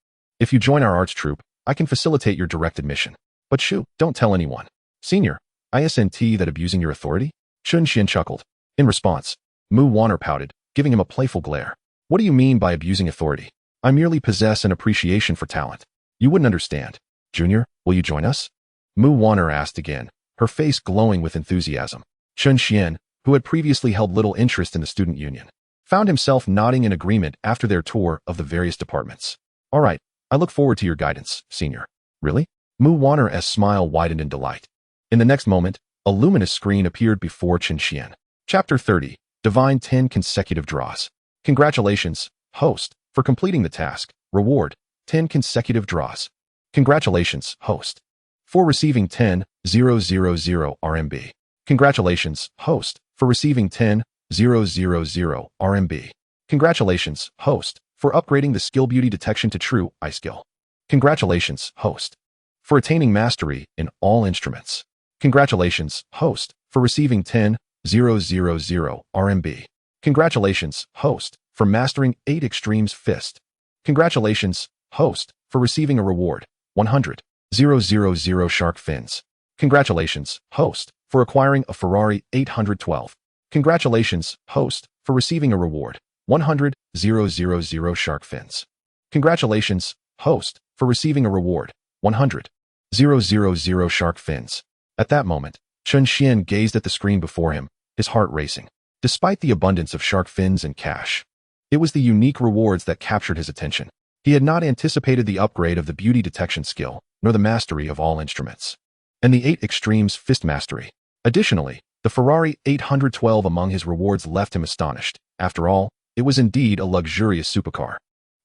If you join our arts troupe, I can facilitate your direct admission. But shoo, don't tell anyone. Senior, ISNT that abusing your authority? Chen Xuan chuckled. In response, Mu Wanner pouted, giving him a playful glare. What do you mean by abusing authority? I merely possess an appreciation for talent. You wouldn't understand. Junior, will you join us? Mu Wanner asked again, her face glowing with enthusiasm. Chen Xuan, who had previously held little interest in the student union, found himself nodding in agreement after their tour of the various departments. All right, I look forward to your guidance, Senior. Really? Mu Wanner's smile widened in delight. In the next moment, a luminous screen appeared before Chen Xuan. Chapter 30, Divine 10 Consecutive Draws. Congratulations, host, for completing the task. Reward, 10 consecutive draws. Congratulations, host, for receiving 10,000 RMB. Congratulations, host, for receiving 10,000 RMB. Congratulations, host, for upgrading the skill beauty detection to true eye skill. Congratulations, host, for attaining mastery in all instruments. Congratulations, host, for receiving 10,000 RMB. Congratulations, host, for mastering 8 Extremes Fist. Congratulations, host, for receiving a reward, 100,000 Shark Fins. Congratulations, host, for acquiring a Ferrari 812. Congratulations, host, for receiving a reward, 100,000 Shark Fins. Congratulations, host, for receiving a reward, 100,000 Shark Fins. At that moment, Chen Xuan gazed at the screen before him, his heart racing. Despite the abundance of shark fins and cash, it was the unique rewards that captured his attention. He had not anticipated the upgrade of the beauty detection skill, nor the mastery of all instruments, and the 8 Extremes Fist mastery. Additionally, the Ferrari 812 among his rewards left him astonished. After all, it was indeed a luxurious supercar,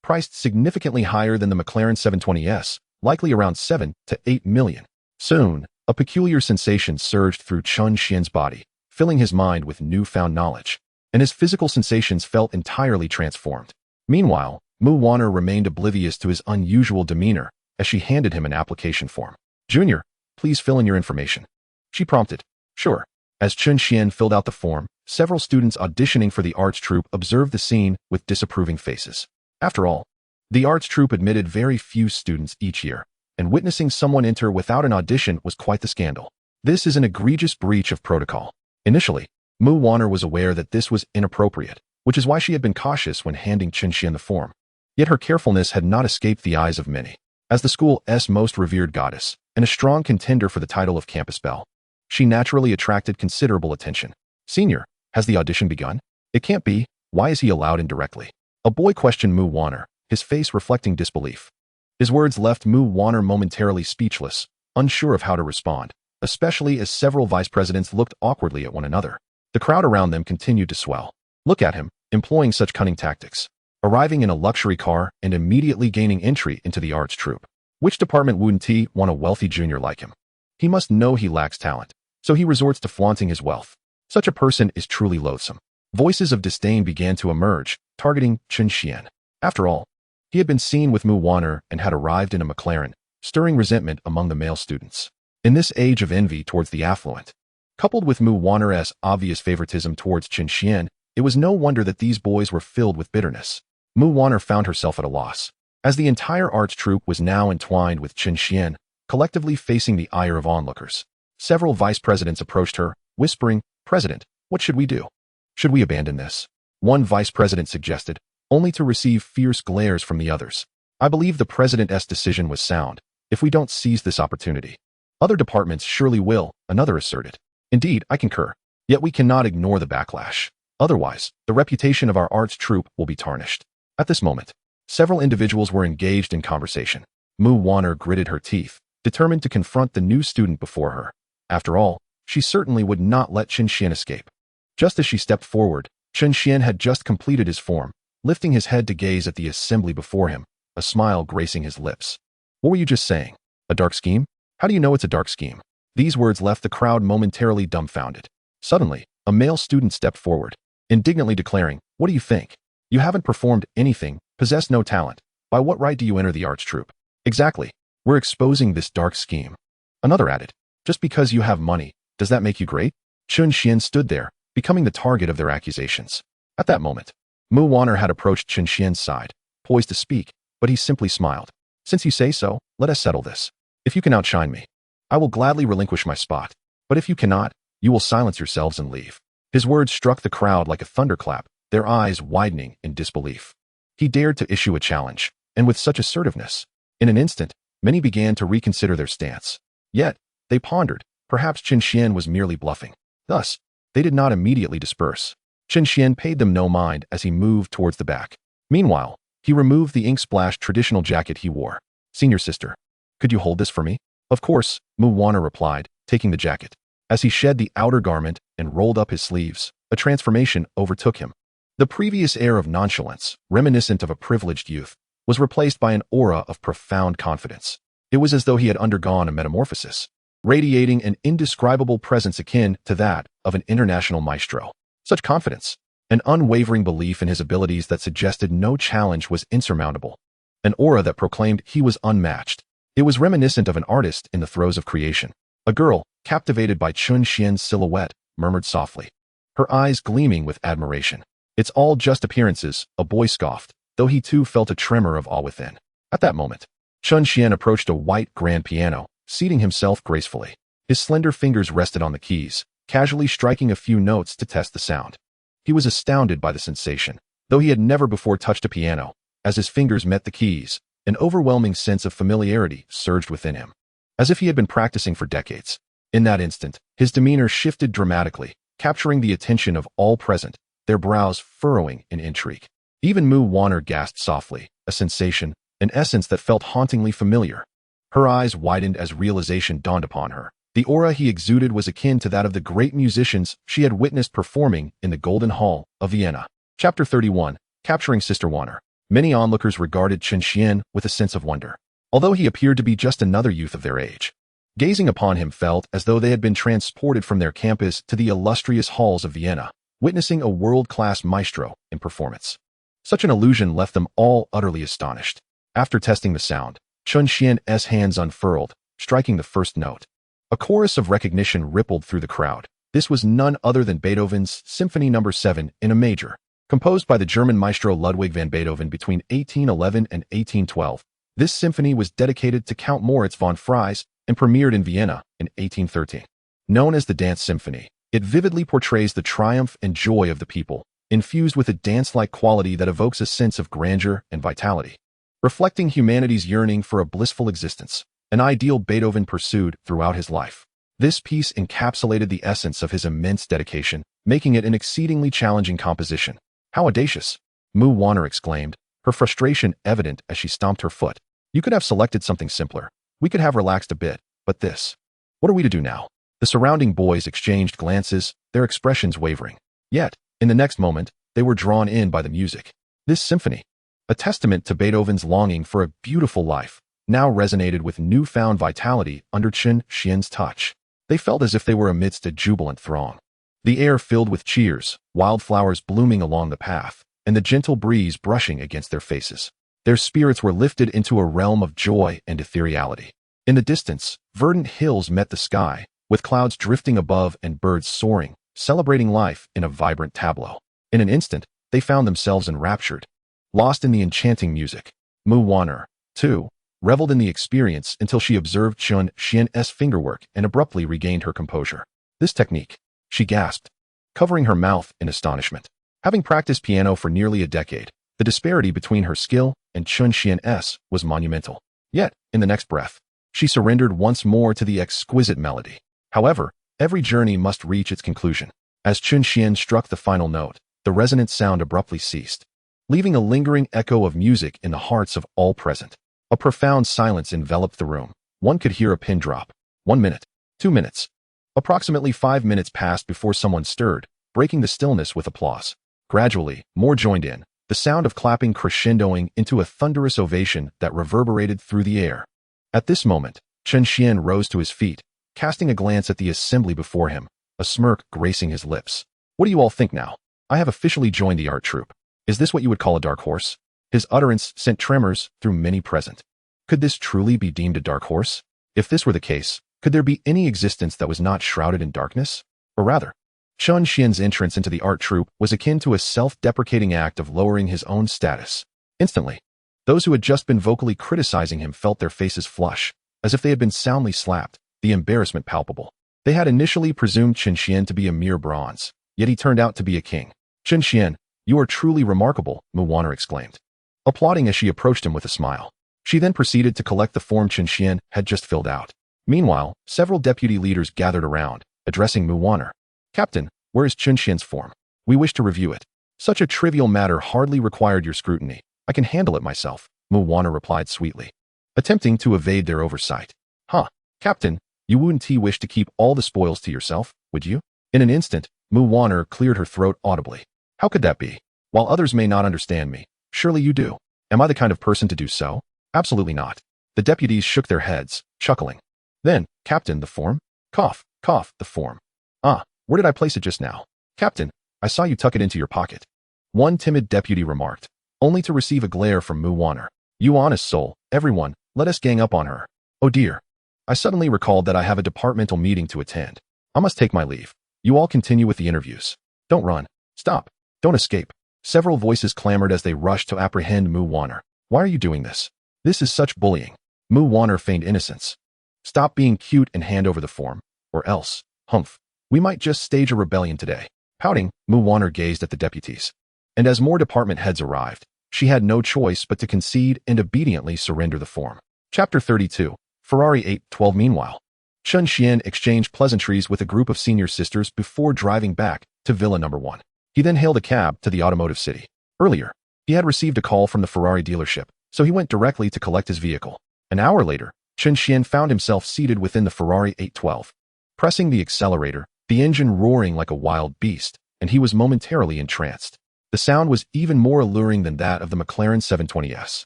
priced significantly higher than the McLaren 720S, likely around 7 to 8 million. Soon, a peculiar sensation surged through Chen Xuan's body, filling his mind with newfound knowledge, and his physical sensations felt entirely transformed. Meanwhile, Mu Wanner remained oblivious to his unusual demeanor as she handed him an application form. Junior, please fill in your information. She prompted. Sure. As Chen Xuan filled out the form, several students auditioning for the arts troupe observed the scene with disapproving faces. After all, the arts troupe admitted very few students each year, and witnessing someone enter without an audition was quite the scandal. This is an egregious breach of protocol. Initially, Mu Wanner was aware that this was inappropriate, which is why she had been cautious when handing Chen Xuan the form. Yet her carefulness had not escaped the eyes of many. As the school's most revered goddess, and a strong contender for the title of Campus Belle, she naturally attracted considerable attention. Senior, has the audition begun? It can't be. Why is he allowed indirectly? A boy questioned Mu Wanner, his face reflecting disbelief. His words left Mu Wanner momentarily speechless, unsure of how to respond, especially as several vice presidents looked awkwardly at one another. The crowd around them continued to swell. Look at him, employing such cunning tactics, arriving in a luxury car and immediately gaining entry into the arts troupe. Which department wouldn't he want a wealthy junior like him? He must know he lacks talent, so he resorts to flaunting his wealth. Such a person is truly loathsome. Voices of disdain began to emerge, targeting Chen Xuan. After all, he had been seen with Mu Wanner and had arrived in a McLaren, stirring resentment among the male students. In this age of envy towards the affluent, coupled with Mu Wanner's obvious favoritism towards Chen Xuan, it was no wonder that these boys were filled with bitterness. Mu Wanner found herself at a loss, as the entire arts troupe was now entwined with Chen Xuan, collectively facing the ire of onlookers. Several vice presidents approached her, whispering, "President, what should we do? Should we abandon this?" One vice president suggested, only to receive fierce glares from the others. "I believe the president's decision was sound, if we don't seize this opportunity. Other departments surely will," another asserted. "Indeed, I concur. Yet we cannot ignore the backlash. Otherwise, the reputation of our arts troupe will be tarnished." At this moment, several individuals were engaged in conversation. Mu Wanner gritted her teeth, determined to confront the new student before her. After all, she certainly would not let Chen Xuan escape. Just as she stepped forward, Chen Xuan had just completed his form, lifting his head to gaze at the assembly before him, a smile gracing his lips. "What were you just saying? A dark scheme? How do you know it's a dark scheme?" These words left the crowd momentarily dumbfounded. Suddenly, a male student stepped forward, indignantly declaring, "What do you think? You haven't performed anything, possess no talent. By what right do you enter the arts troupe?" "Exactly. We're exposing this dark scheme." Another added, "Just because you have money, does that make you great?" Chen Xuan stood there, becoming the target of their accusations. At that moment, Mu Wanner had approached Chen Xuan's side, poised to speak, but he simply smiled. "Since you say so, let us settle this. If you can outshine me, I will gladly relinquish my spot. But if you cannot, you will silence yourselves and leave." His words struck the crowd like a thunderclap, their eyes widening in disbelief. He dared to issue a challenge, and with such assertiveness. In an instant, many began to reconsider their stance. Yet, they pondered, perhaps Chen Xuan was merely bluffing. Thus, they did not immediately disperse. Chen Xuan paid them no mind as he moved towards the back. Meanwhile, he removed the ink-splashed traditional jacket he wore. "Senior sister, could you hold this for me?" "Of course," Mu Wanner replied, taking the jacket. As he shed the outer garment and rolled up his sleeves, a transformation overtook him. The previous air of nonchalance, reminiscent of a privileged youth, was replaced by an aura of profound confidence. It was as though he had undergone a metamorphosis, radiating an indescribable presence akin to that of an international maestro. Such confidence, an unwavering belief in his abilities that suggested no challenge was insurmountable, an aura that proclaimed he was unmatched. It was reminiscent of an artist in the throes of creation. A girl, captivated by Chen Xuan's silhouette, murmured softly, her eyes gleaming with admiration. "It's all just appearances," a boy scoffed, though he too felt a tremor of awe within. At that moment, Chen Xuan approached a white grand piano, seating himself gracefully. His slender fingers rested on the keys, casually striking a few notes to test the sound. He was astounded by the sensation, though he had never before touched a piano. As his fingers met the keys, an overwhelming sense of familiarity surged within him, as if he had been practicing for decades. In that instant, his demeanor shifted dramatically, capturing the attention of all present, their brows furrowing in intrigue. Even Mu Wanner gasped softly, a sensation, an essence that felt hauntingly familiar. Her eyes widened as realization dawned upon her. The aura he exuded was akin to that of the great musicians she had witnessed performing in the Golden Hall of Vienna. Chapter 31, Capturing Sister Wanner. Many onlookers regarded Chen Xuan with a sense of wonder, although he appeared to be just another youth of their age. Gazing upon him felt as though they had been transported from their campus to the illustrious halls of Vienna, witnessing a world-class maestro in performance. Such an illusion left them all utterly astonished. After testing the sound, Chen Xuan's hands unfurled, striking the first note. A chorus of recognition rippled through the crowd. This was none other than Beethoven's Symphony No. 7 in a major, composed by the German maestro Ludwig van Beethoven between 1811 and 1812. This symphony was dedicated to Count Moritz von Fries and premiered in Vienna in 1813. Known as the Dance Symphony, it vividly portrays the triumph and joy of the people, infused with a dance-like quality that evokes a sense of grandeur and vitality. Reflecting humanity's yearning for a blissful existence, an ideal Beethoven pursued throughout his life. This piece encapsulated the essence of his immense dedication, making it an exceedingly challenging composition. "How audacious!" Mu Wanner exclaimed, her frustration evident as she stomped her foot. "You could have selected something simpler. We could have relaxed a bit, but this. What are we to do now?" The surrounding boys exchanged glances, their expressions wavering. Yet, in the next moment, they were drawn in by the music. This symphony, a testament to Beethoven's longing for a beautiful life, now resonated with newfound vitality under Chen Xuan's touch. They felt as if they were amidst a jubilant throng. The air filled with cheers, wildflowers blooming along the path, and the gentle breeze brushing against their faces. Their spirits were lifted into a realm of joy and ethereality. In the distance, verdant hills met the sky, with clouds drifting above and birds soaring, celebrating life in a vibrant tableau. In an instant, they found themselves enraptured. lost in the enchanting music. Mu Wan'er, too, reveled in the experience until she observed Chen Xuan's fingerwork and abruptly regained her composure. This technique, she gasped, covering her mouth in astonishment. Having practiced piano for nearly a decade, the disparity between her skill and Chen Xuan's was monumental. Yet, in the next breath, she surrendered once more to the exquisite melody. However, every journey must reach its conclusion. As Chen Xuan struck the final note, the resonant sound abruptly ceased, leaving a lingering echo of music in the hearts of all present. A profound silence enveloped the room. One could hear a pin drop. 1 minute. 2 minutes. Approximately 5 minutes passed before someone stirred, breaking the stillness with applause. Gradually, more joined in, the sound of clapping crescendoing into a thunderous ovation that reverberated through the air. At this moment, Chen Xuan rose to his feet, casting a glance at the assembly before him, a smirk gracing his lips. What do you all think now? I have officially joined the art troupe. Is this what you would call a dark horse? His utterance sent tremors through many present. Could this truly be deemed a dark horse? If this were the case, could there be any existence that was not shrouded in darkness? Or rather, Chen Xuan's entrance into the art troupe was akin to a self-deprecating act of lowering his own status. Instantly, those who had just been vocally criticizing him felt their faces flush, as if they had been soundly slapped, the embarrassment palpable. They had initially presumed Chen Xuan to be a mere bronze, yet he turned out to be a king. Chen Xuan, you are truly remarkable, Mu Wan'er exclaimed, applauding as she approached him with a smile. She then proceeded to collect the form Chen Xuan had just filled out. Meanwhile, several deputy leaders gathered around, addressing Mu Wan'er. Captain, where is Chen Xuan's form? We wish to review it. Such a trivial matter hardly required your scrutiny. I can handle it myself, Mu Wan'er replied sweetly, attempting to evade their oversight. Huh, Captain, you wouldn't wish to keep all the spoils to yourself, would you? In an instant, Mu Wan'er cleared her throat audibly. How could that be? While others may not understand me, surely you do. Am I the kind of person to do so? Absolutely not. The deputies shook their heads, chuckling. Then, Captain, the form? Cough, cough, the form. Ah, where did I place it just now? Captain, I saw you tuck it into your pocket. One timid deputy remarked, only to receive a glare from Mu Wan'er. You honest soul, everyone, let us gang up on her. Oh dear. I suddenly recalled that I have a departmental meeting to attend. I must take my leave. You all continue with the interviews. Don't run. Stop. Don't escape. Several voices clamored as they rushed to apprehend Mu Wan'er. Why are you doing this? This is such bullying. Mu Wan'er feigned innocence. Stop being cute and hand over the form, or else, humph. We might just stage a rebellion today. Pouting, Mu Wan'er gazed at the deputies. And as more department heads arrived, she had no choice but to concede and obediently surrender the form. Chapter 32, Ferrari 812. Meanwhile, Chen Xuan exchanged pleasantries with a group of senior sisters before driving back to Villa No. 1. He then hailed a cab to the automotive city. Earlier, he had received a call from the Ferrari dealership, so he went directly to collect his vehicle. An hour later, Chen Xuan found himself seated within the Ferrari 812. Pressing the accelerator, the engine roaring like a wild beast, and he was momentarily entranced. The sound was even more alluring than that of the McLaren 720S.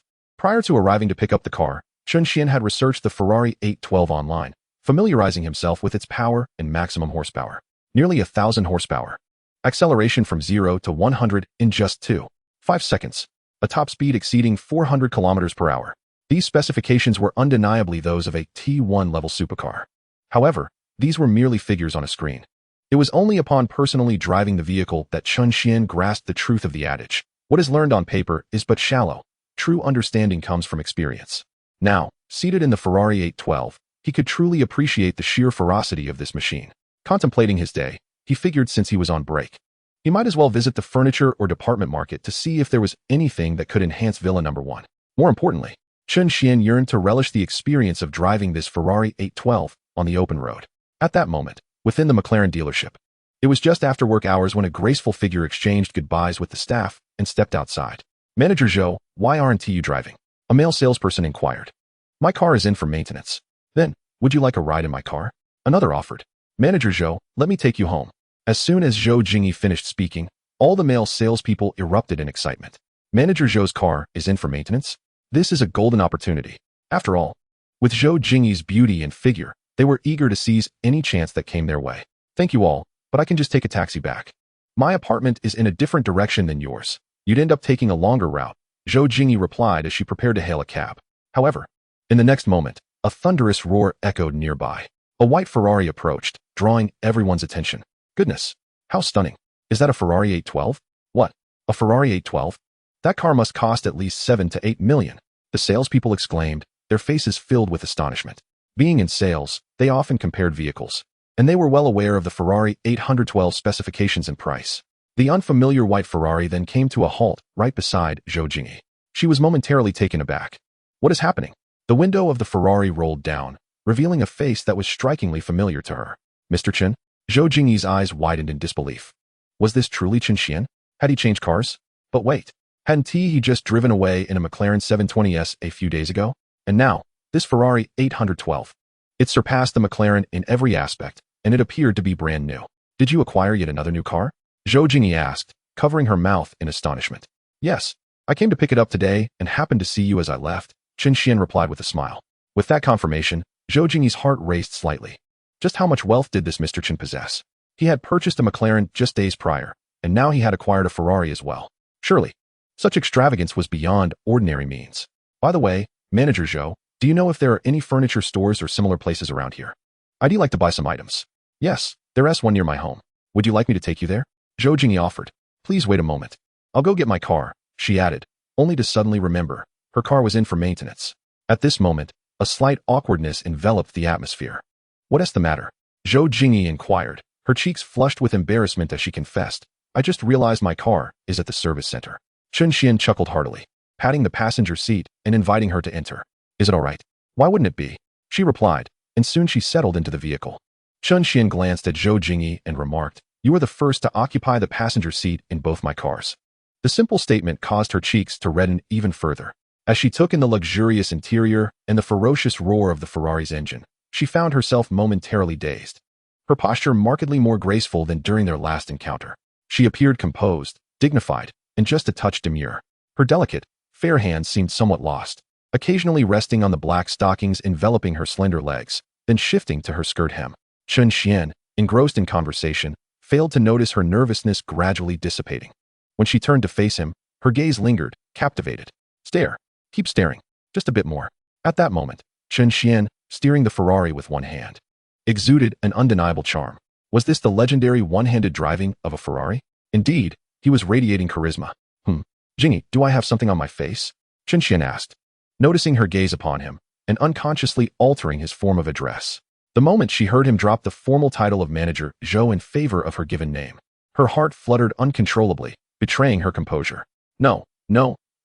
Prior to arriving to pick up the car, Chen Xuan had researched the Ferrari 812 online, familiarizing himself with its power and maximum horsepower. Nearly 1,000 horsepower. Acceleration from 0 to 100 in just 2.5 seconds. A top speed exceeding 400 kilometers per hour. These specifications were undeniably those of a T1 level supercar. However, these were merely figures on a screen. It was only upon personally driving the vehicle that Chen Xuan grasped the truth of the adage. What is learned on paper is but shallow. True understanding comes from experience. Now, seated in the Ferrari 812, he could truly appreciate the sheer ferocity of this machine. Contemplating his day, he figured since he was on break, he might as well visit the furniture or department market to see if there was anything that could enhance Villa No. 1. More importantly, Chen Xuan yearned to relish the experience of driving this Ferrari 812 on the open road. At that moment, within the McLaren dealership, it was just after work hours when a graceful figure exchanged goodbyes with the staff and stepped outside. Manager Zhou, why aren't you driving? A male salesperson inquired. My car is in for maintenance. Then, would you like a ride in my car? Another offered. Manager Zhou, let me take you home. As soon as Zhou Jingyi finished speaking, all the male salespeople erupted in excitement. Manager Zhou's car is in for maintenance? This is a golden opportunity. After all, with Zhou Jingyi's beauty and figure, they were eager to seize any chance that came their way. Thank you all, but I can just take a taxi back. My apartment is in a different direction than yours. You'd end up taking a longer route, Zhou Jingyi replied as she prepared to hail a cab. However, in the next moment, a thunderous roar echoed nearby. A white Ferrari approached, drawing everyone's attention. Goodness, how stunning. Is that a Ferrari 812? What? A Ferrari 812? That car must cost at least 7 to 8 million. The salespeople exclaimed, their faces filled with astonishment. Being in sales, they often compared vehicles, and they were well aware of the Ferrari 812 specifications and price. The unfamiliar white Ferrari then came to a halt right beside Zhou Jingyi. She was momentarily taken aback. What is happening? The window of the Ferrari rolled down, revealing a face that was strikingly familiar to her. Mr. Chen? Zhou Jingyi's eyes widened in disbelief. Was this truly Chen Xuan? Had he changed cars? But wait, hadn't he just driven away in a McLaren 720S a few days ago? And now, this Ferrari 812. It surpassed the McLaren in every aspect, and it appeared to be brand new. Did you acquire yet another new car? Zhou Jingyi asked, covering her mouth in astonishment. Yes, I came to pick it up today and happened to see you as I left, Chen Xuan replied with a smile. With that confirmation, Zhou Jingyi's heart raced slightly. Just how much wealth did this Mr. Chen possess? He had purchased a McLaren just days prior, and now he had acquired a Ferrari as well. Surely, such extravagance was beyond ordinary means. By the way, Manager Zhou, do you know if there are any furniture stores or similar places around here? I'd like to buy some items. Yes, there's one near my home. Would you like me to take you there? Zhou Jingyi offered. Please wait a moment. I'll go get my car, she added, only to suddenly remember, her car was in for maintenance. At this moment, a slight awkwardness enveloped the atmosphere. What is the matter? Zhou Jingyi inquired, her cheeks flushed with embarrassment as she confessed. I just realized my car is at the service center. Chen Xuan chuckled heartily, patting the passenger seat and inviting her to enter. Is it all right? Why wouldn't it be? She replied, and soon she settled into the vehicle. Chen Xuan glanced at Zhou Jingyi and remarked, you were the first to occupy the passenger seat in both my cars. The simple statement caused her cheeks to redden even further. As she took in the luxurious interior and the ferocious roar of the Ferrari's engine, she found herself momentarily dazed. Her posture markedly more graceful than during their last encounter. She appeared composed, dignified, and just a touch demure. Her delicate, fair hands seemed somewhat lost, occasionally resting on the black stockings enveloping her slender legs, then shifting to her skirt hem. Chen Xuan, engrossed in conversation, failed to notice her nervousness gradually dissipating. When she turned to face him, her gaze lingered, captivated. Stare. Keep staring. Just a bit more. At that moment, Chen Xuan, steering the Ferrari with one hand, exuded an undeniable charm. Was this the legendary one-handed driving of a Ferrari? Indeed, he was radiating charisma. Jingyi, do I have something on my face? Chen Xuan asked, noticing her gaze upon him, and unconsciously altering his form of address. The moment she heard him drop the formal title of Manager Zhou in favor of her given name, her heart fluttered uncontrollably, betraying her composure. No,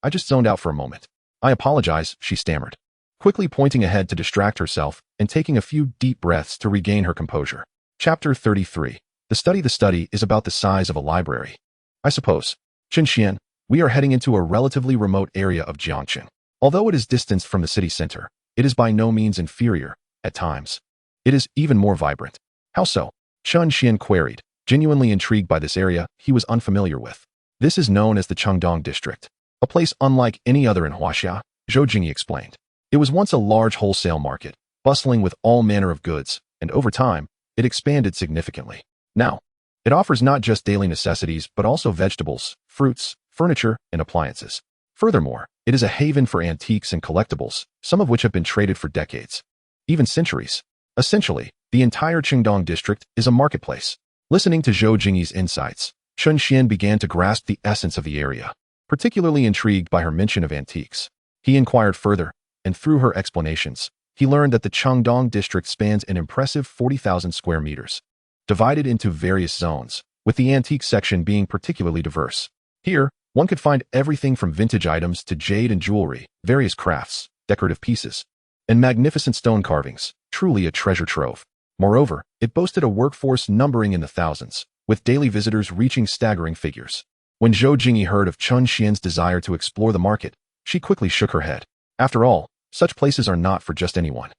I just zoned out for a moment. I apologize, she stammered, quickly pointing ahead to distract herself and taking a few deep breaths to regain her composure. Chapter 33. The study is about the size of a library. I suppose. Chen Xuan, we are heading into a relatively remote area of Jiangqing. Although it is distanced from the city center, it is by no means inferior, at times. It is even more vibrant. How so? Chen Xuan queried, genuinely intrigued by this area he was unfamiliar with. This is known as the Chengdong district, a place unlike any other in Huaxia, Zhou Jingyi explained. It was once a large wholesale market, bustling with all manner of goods, and over time, it expanded significantly. Now, it offers not just daily necessities but also vegetables, fruits, furniture, and appliances. Furthermore, it is a haven for antiques and collectibles, some of which have been traded for decades, even centuries. Essentially, the entire Chengdong district is a marketplace. Listening to Zhou Jingyi's insights, Chen Xuan began to grasp the essence of the area, particularly intrigued by her mention of antiques. He inquired further, and through her explanations, he learned that the Chengdong district spans an impressive 40,000 square meters, divided into various zones, with the antique section being particularly diverse. Here, one could find everything from vintage items to jade and jewelry, various crafts, decorative pieces, and magnificent stone carvings, truly a treasure trove. Moreover, it boasted a workforce numbering in the thousands, with daily visitors reaching staggering figures. When Zhou Jingyi heard of Chen Xuan's desire to explore the market, she quickly shook her head. After all, such places are not for just anyone.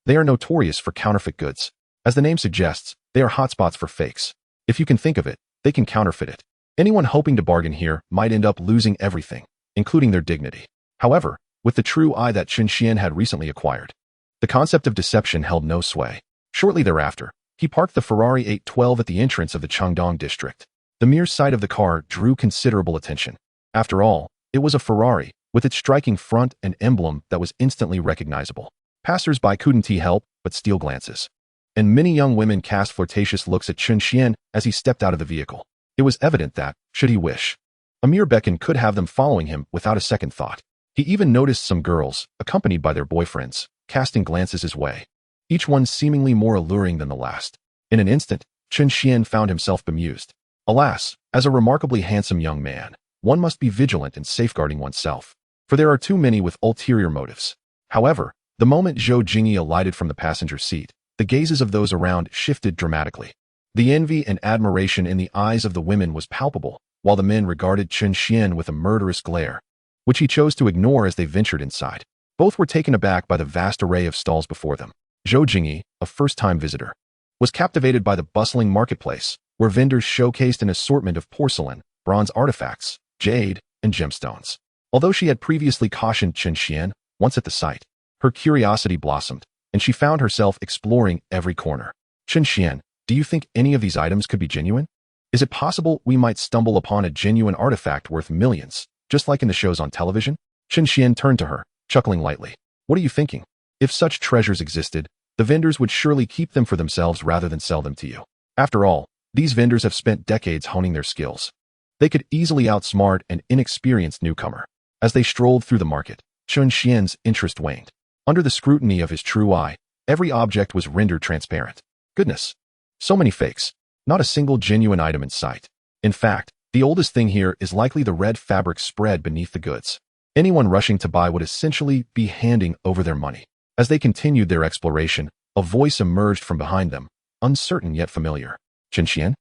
They are notorious for counterfeit goods. As the name suggests, they are hotspots for fakes. If you can think of it, they can counterfeit it. Anyone hoping to bargain here might end up losing everything, including their dignity. However, with the true eye that Chen Xuan had recently acquired, the concept of deception held no sway. Shortly thereafter, he parked the Ferrari 812 at the entrance of the Chengdong district. The mere sight of the car drew considerable attention. After all, it was a Ferrari, with its striking front and emblem that was instantly recognizable. Passers-by couldn't help but steal glances, and many young women cast flirtatious looks at Chen Xuan as he stepped out of the vehicle. It was evident that, should he wish, A mere beckon could have them following him without a second thought. He even noticed some girls, accompanied by their boyfriends, casting glances his way, each one seemingly more alluring than the last. In an instant, Chen Xuan found himself bemused. Alas, as a remarkably handsome young man, one must be vigilant in safeguarding oneself, for there are too many with ulterior motives. However, the moment Zhou Jingyi alighted from the passenger seat, the gazes of those around shifted dramatically. The envy and admiration in the eyes of the women was palpable, while the men regarded Chen Xuan with a murderous glare, which he chose to ignore as they ventured inside. Both were taken aback by the vast array of stalls before them. Zhou Jingyi, a first-time visitor, was captivated by the bustling marketplace, where vendors showcased an assortment of porcelain, bronze artifacts, jade, and gemstones. Although she had previously cautioned Chen Xuan, once at the site, her curiosity blossomed, and she found herself exploring every corner. Chen Xuan, do you think any of these items could be genuine? Is it possible we might stumble upon a genuine artifact worth millions, just like in the shows on television? Chen Xuan turned to her, chuckling lightly. What are you thinking? If such treasures existed, the vendors would surely keep them for themselves rather than sell them to you. After all, these vendors have spent decades honing their skills. They could easily outsmart an inexperienced newcomer. As they strolled through the market, Chen Xuan's interest waned. Under the scrutiny of his true eye, every object was rendered transparent. Goodness! So many fakes. Not a single genuine item in sight. In fact, the oldest thing here is likely the red fabric spread beneath the goods. Anyone rushing to buy would essentially be handing over their money. As they continued their exploration, a voice emerged from behind them, uncertain yet familiar. Chen Xuan?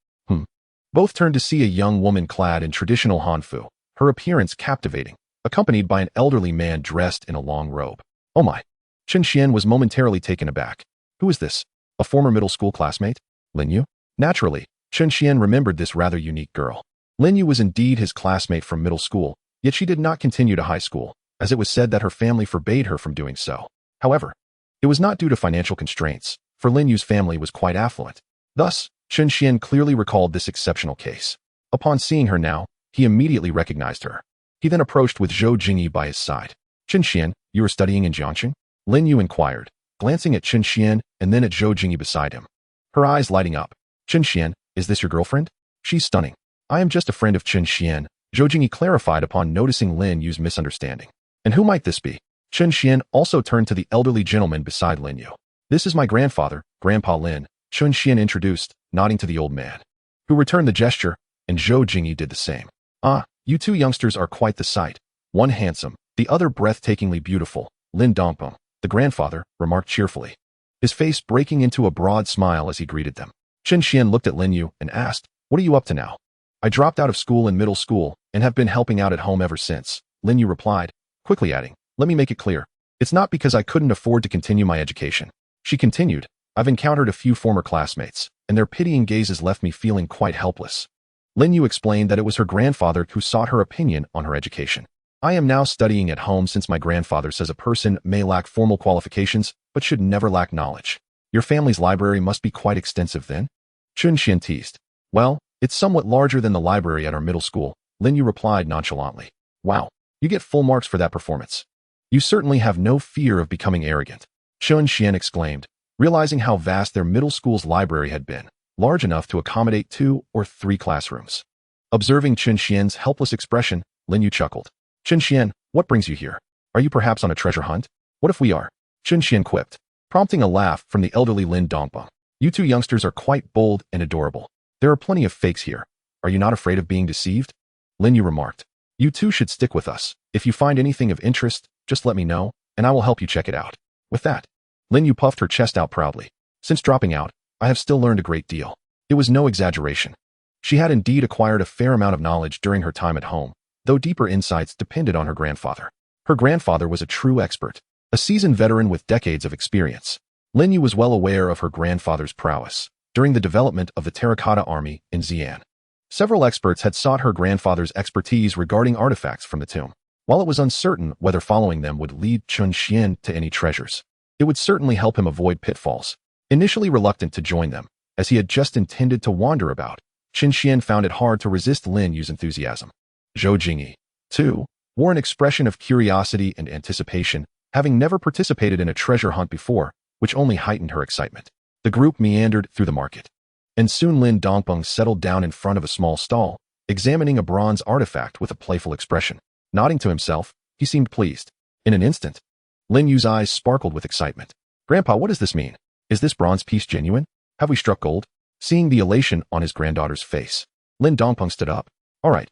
Both turned to see a young woman clad in traditional Hanfu, her appearance captivating, accompanied by an elderly man dressed in a long robe. Oh my! Chen Xuan was momentarily taken aback. Who is this? A former middle school classmate? Lin Yu? Naturally, Chen Xuan remembered this rather unique girl. Lin Yu was indeed his classmate from middle school, yet she did not continue to high school, as it was said that her family forbade her from doing so. However, it was not due to financial constraints, for Lin Yu's family was quite affluent. Thus, Chen Xuan clearly recalled this exceptional case. Upon seeing her now, he immediately recognized her. He then approached with Zhou Jingyi by his side. Chen Xuan, you are studying in Jiangxing? Lin Yu inquired, glancing at Chen Xuan and then at Zhou Jingyi beside him. Her eyes lighting up. Chen Xuan, is this your girlfriend? She's stunning. I am just a friend of Chen Xuan, Zhou Jingyi clarified upon noticing Lin Yu's misunderstanding. And who might this be? Chen Xuan also turned to the elderly gentleman beside Lin Yu. This is my grandfather, Grandpa Lin, Chen Xuan introduced, nodding to the old man, who returned the gesture, and Zhou Jingyi did the same. Ah, you two youngsters are quite the sight. One handsome, the other breathtakingly beautiful, Lin Dongpeng, the grandfather, remarked cheerfully, his face breaking into a broad smile as he greeted them. Chen Xuan looked at Lin Yu and asked, what are you up to now? I dropped out of school in middle school and have been helping out at home ever since, Lin Yu replied, quickly adding, let me make it clear. It's not because I couldn't afford to continue my education. She continued, I've encountered a few former classmates, and their pitying gazes left me feeling quite helpless. Lin Yu explained that it was her grandfather who sought her opinion on her education. I am now studying at home since my grandfather says a person may lack formal qualifications, but should never lack knowledge. Your family's library must be quite extensive then? Chen Xuan teased. Well, it's somewhat larger than the library at our middle school, Lin Yu replied nonchalantly. Wow, you get full marks for that performance. You certainly have no fear of becoming arrogant, Chen Xuan exclaimed, realizing how vast their middle school's library had been, large enough to accommodate 2 or 3 classrooms. Observing Chen Xuan's helpless expression, Lin Yu chuckled. Chen Xuan, what brings you here? Are you perhaps on a treasure hunt? What if we are? Chen Xuan quipped, prompting a laugh from the elderly Lin Dongpeng. You two youngsters are quite bold and adorable. There are plenty of fakes here. Are you not afraid of being deceived? Lin Yu remarked. You two should stick with us. If you find anything of interest, just let me know, and I will help you check it out. With that, Lin Yu puffed her chest out proudly. Since dropping out, I have still learned a great deal. It was no exaggeration. She had indeed acquired a fair amount of knowledge during her time at home, though deeper insights depended on her grandfather. Her grandfather was a true expert, a seasoned veteran with decades of experience. Lin Yu was well aware of her grandfather's prowess during the development of the Terracotta Army in Xi'an. Several experts had sought her grandfather's expertise regarding artifacts from the tomb. While it was uncertain whether following them would lead Chen Xuan to any treasures, it would certainly help him avoid pitfalls. Initially reluctant to join them, as he had just intended to wander about, Chen Xuan found it hard to resist Lin Yu's enthusiasm. Zhou Jingyi, too, wore an expression of curiosity and anticipation, having never participated in a treasure hunt before, which only heightened her excitement. The group meandered through the market, and soon Lin Dongpeng settled down in front of a small stall, examining a bronze artifact with a playful expression. Nodding to himself, he seemed pleased. In an instant, Lin Yu's eyes sparkled with excitement. Grandpa, what does this mean? Is this bronze piece genuine? Have we struck gold? Seeing the elation on his granddaughter's face, Lin Dongpeng stood up. All right,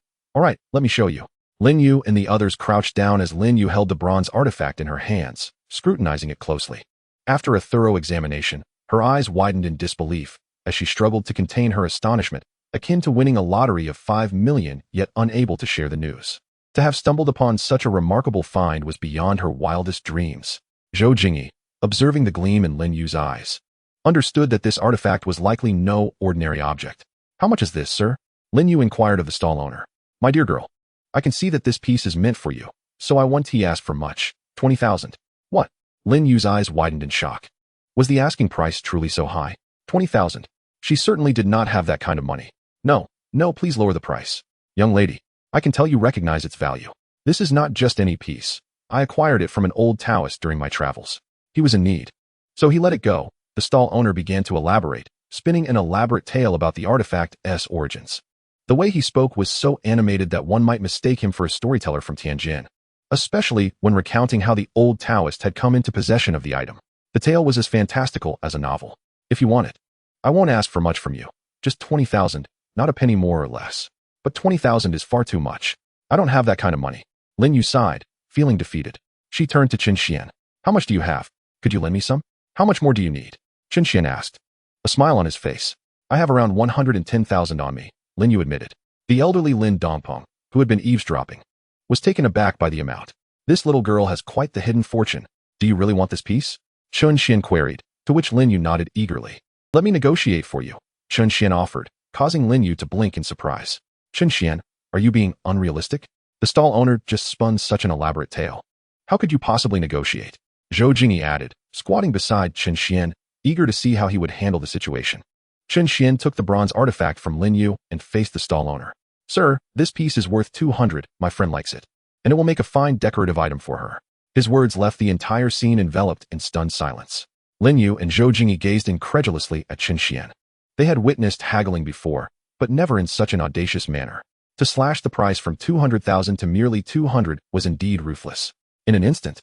let me show you. Lin Yu and the others crouched down as Lin Yu held the bronze artifact in her hands, scrutinizing it closely. After a thorough examination, her eyes widened in disbelief as she struggled to contain her astonishment, akin to winning a lottery of 5 million yet unable to share the news. To have stumbled upon such a remarkable find was beyond her wildest dreams. Zhou Jingyi, observing the gleam in Lin Yu's eyes, understood that this artifact was likely no ordinary object. How much is this, sir? Lin Yu inquired of the stall owner. My dear girl, I can see that this piece is meant for you, so I won't ask for much. 20,000. What? Lin Yu's eyes widened in shock. Was the asking price truly so high? 20,000. She certainly did not have that kind of money. No, please lower the price. Young lady, I can tell you recognize its value. This is not just any piece. I acquired it from an old Taoist during my travels. He was in need, so he let it go. The stall owner began to elaborate, spinning an elaborate tale about the artifact's origins. The way he spoke was so animated that one might mistake him for a storyteller from Tianjin, especially when recounting how the old Taoist had come into possession of the item. The tale was as fantastical as a novel. If you want it, I won't ask for much from you. Just 20,000, not a penny more or less. But 20,000 is far too much. I don't have that kind of money. Lin Yu sighed, feeling defeated. She turned to Chen Xuan. How much do you have? Could you lend me some? How much more do you need? Chen Xuan asked, a smile on his face. I have around 110,000 on me, Lin Yu admitted. The elderly Lin Dongpeng, who had been eavesdropping, was taken aback by the amount. This little girl has quite the hidden fortune. Do you really want this piece? Chen Xuan queried, to which Lin Yu nodded eagerly. Let me negotiate for you, Chen Xuan offered, causing Lin Yu to blink in surprise. Chen Xuan, are you being unrealistic? The stall owner just spun such an elaborate tale. How could you possibly negotiate? Zhou Jingyi added, squatting beside Chen Xuan, eager to see how he would handle the situation. Chen Xuan took the bronze artifact from Lin Yu and faced the stall owner. Sir, this piece is worth 200, my friend likes it, and it will make a fine decorative item for her. His words left the entire scene enveloped in stunned silence. Lin Yu and Zhou Jingyi gazed incredulously at Chen Xuan. They had witnessed haggling before, but never in such an audacious manner. To slash the price from 200,000 to merely 200 was indeed ruthless. In an instant,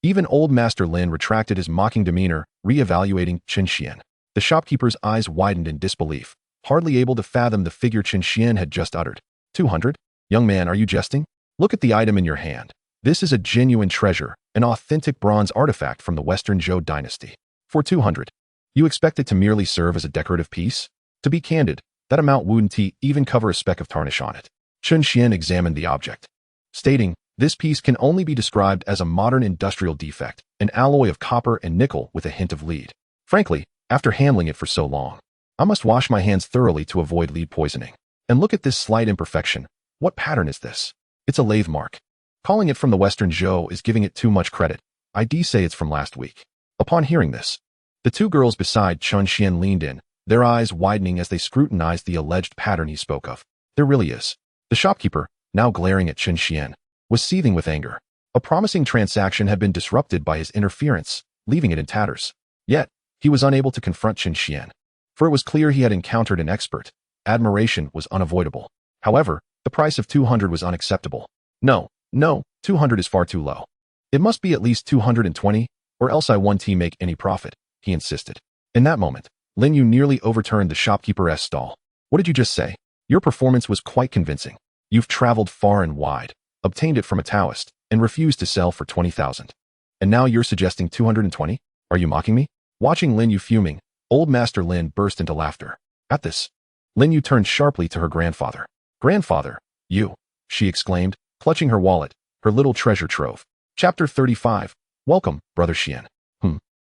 even old Master Lin retracted his mocking demeanor, re-evaluating Chen Xuan. The shopkeeper's eyes widened in disbelief, hardly able to fathom the figure Chen Xuan had just uttered. 200? Young man, are you jesting? Look at the item in your hand. This is a genuine treasure, an authentic bronze artifact from the Western Zhou dynasty. For 200, you expect it to merely serve as a decorative piece? To be candid, that amount wouldn't even cover a speck of tarnish on it. Chen Xuan examined the object, stating, this piece can only be described as a modern industrial defect, an alloy of copper and nickel with a hint of lead. Frankly, after handling it for so long, I must wash my hands thoroughly to avoid lead poisoning. And look at this slight imperfection. What pattern is this? It's a lathe mark. Calling it from the Western Zhou is giving it too much credit. I'd say it's from last week. Upon hearing this, the two girls beside Chen Xuan leaned in, their eyes widening as they scrutinized the alleged pattern he spoke of. There really is. The shopkeeper, now glaring at Chen Xuan, was seething with anger. A promising transaction had been disrupted by his interference, leaving it in tatters. Yet, he was unable to confront Chen Xuan, for it was clear he had encountered an expert. Admiration was unavoidable. However, the price of 200 was unacceptable. No, 200 is far too low. It must be at least 220, or else I won't make any profit, he insisted. In that moment, Lin Yu nearly overturned the shopkeeper's stall. What did you just say? Your performance was quite convincing. You've traveled far and wide, obtained it from a Taoist, and refused to sell for 20,000. And now you're suggesting 220? Are you mocking me? Watching Lin Yu fuming, old Master Lin burst into laughter. At this, Lin Yu turned sharply to her grandfather. Grandfather, you, she exclaimed, clutching her wallet, her little treasure trove. Chapter 35. Welcome, Brother Xian.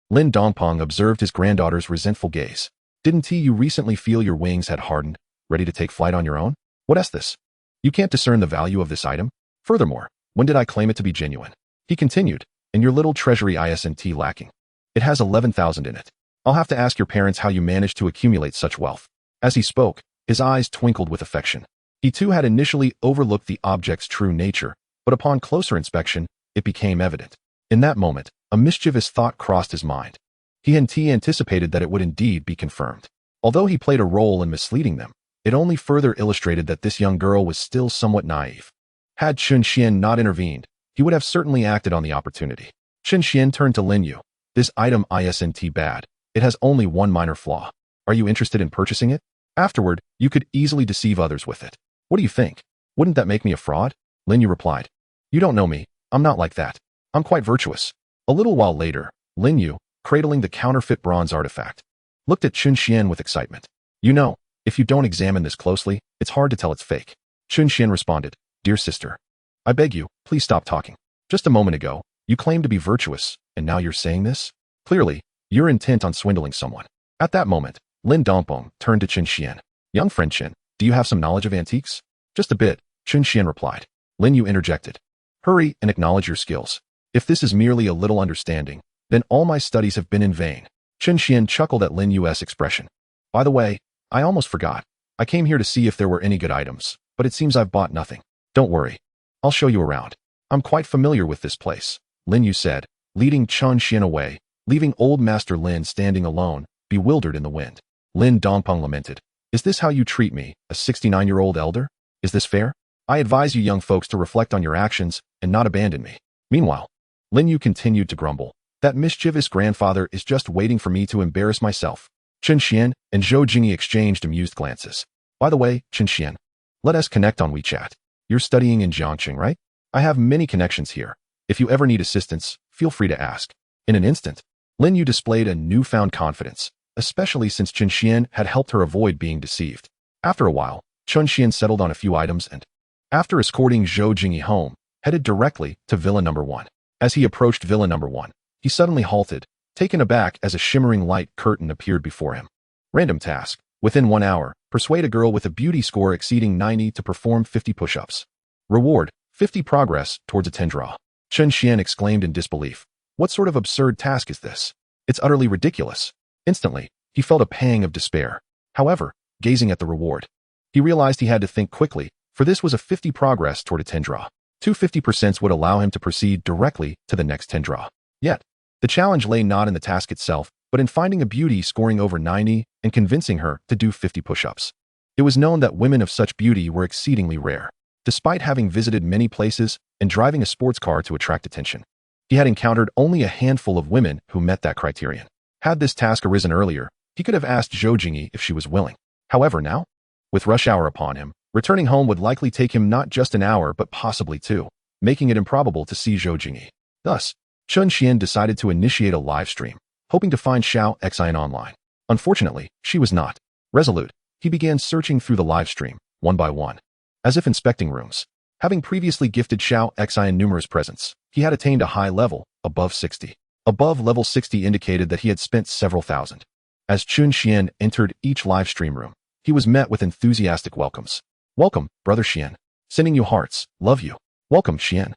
Lin Dongpeng observed his granddaughter's resentful gaze. Didn't you recently feel your wings had hardened, ready to take flight on your own? What's this? You can't discern the value of this item? Furthermore, when did I claim it to be genuine? He continued, and your little treasury isn't lacking. It has 11,000 in it. I'll have to ask your parents how you managed to accumulate such wealth. As he spoke, his eyes twinkled with affection. He too had initially overlooked the object's true nature, but upon closer inspection, it became evident. In that moment, a mischievous thought crossed his mind. He anticipated that it would indeed be confirmed. Although he played a role in misleading them, It only further illustrated that this young girl was still somewhat naive. Had Chen Xuan not intervened, he would have certainly acted on the opportunity. Chen Xuan turned to Lin Yu. This item isn't bad. It has only one minor flaw. Are you interested in purchasing it? Afterward, you could easily deceive others with it. What do you think? Wouldn't that make me a fraud? Lin Yu replied. You don't know me. I'm not like that. I'm quite virtuous. A little while later, Lin Yu, cradling the counterfeit bronze artifact, looked at Chen Xuan with excitement. You know, if you don't examine this closely, it's hard to tell it's fake. Chen Xuan responded, Dear sister, I beg you, please stop talking. Just a moment ago, you claimed to be virtuous, and now you're saying this? Clearly, you're intent on swindling someone. At that moment, Lin Dongpeng turned to Chen Xuan. Young friend Chen, do you have some knowledge of antiques? Just a bit, Chen Xuan replied. Lin Yu interjected. Hurry and acknowledge your skills. If this is merely a little understanding, then all my studies have been in vain. Chen Xuan chuckled at Lin Yu's expression. By the way, I almost forgot. I came here to see if there were any good items, but it seems I've bought nothing. Don't worry. I'll show you around. I'm quite familiar with this place, Lin Yu said, leading Chen Xuan away, leaving old Master Lin standing alone, bewildered in the wind. Lin Dongpeng lamented. Is this how you treat me, a 69-year-old elder? Is this fair? I advise you young folks to reflect on your actions and not abandon me. Meanwhile, Lin Yu continued to grumble. That mischievous grandfather is just waiting for me to embarrass myself. Chen Xuan and Zhou Jingyi exchanged amused glances. By the way, Chen Xuan, let us connect on WeChat. You're studying in Jiangqing, right? I have many connections here. If you ever need assistance, feel free to ask. In an instant, Lin Yu displayed a newfound confidence, especially since Chen Xuan had helped her avoid being deceived. After a while, Chen Xuan settled on a few items and, after escorting Zhou Jingyi home, headed directly to Villa Number 1. As he approached Villa Number 1, he suddenly halted, taken aback as a shimmering light curtain appeared before him. Random task. Within 1 hour, persuade a girl with a beauty score exceeding 90 to perform 50 push-ups. Reward, 50 progress towards a 10 draw. Chen Xuan exclaimed in disbelief. What sort of absurd task is this? It's utterly ridiculous. Instantly, he felt a pang of despair. However, gazing at the reward, he realized he had to think quickly, for this was a 50 progress toward a 10 draw. 250% would allow him to proceed directly to the next 10 draw. Yet, the challenge lay not in the task itself, but in finding a beauty scoring over 90 and convincing her to do 50 push-ups. It was known that women of such beauty were exceedingly rare. Despite having visited many places and driving a sports car to attract attention, he had encountered only a handful of women who met that criterion. Had this task arisen earlier, he could have asked Zhou Jingyi if she was willing. However, now, with rush hour upon him, returning home would likely take him not just an hour but possibly 2, making it improbable to see Zhou Jingyi. Thus, Chen Xuan decided to initiate a live stream, hoping to find Xiao Xian online. Unfortunately, she was not. Resolute, he began searching through the live stream, one by one, as if inspecting rooms. Having previously gifted Xiao Xian numerous presents, he had attained a high level, above 60. Above level 60 indicated that he had spent several thousand. As Chen Xuan entered each live stream room, he was met with enthusiastic welcomes. Welcome, brother Xian. Sending you hearts, love you. Welcome, Xian.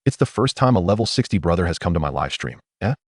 It's the first time a level 60 brother has come to my live stream.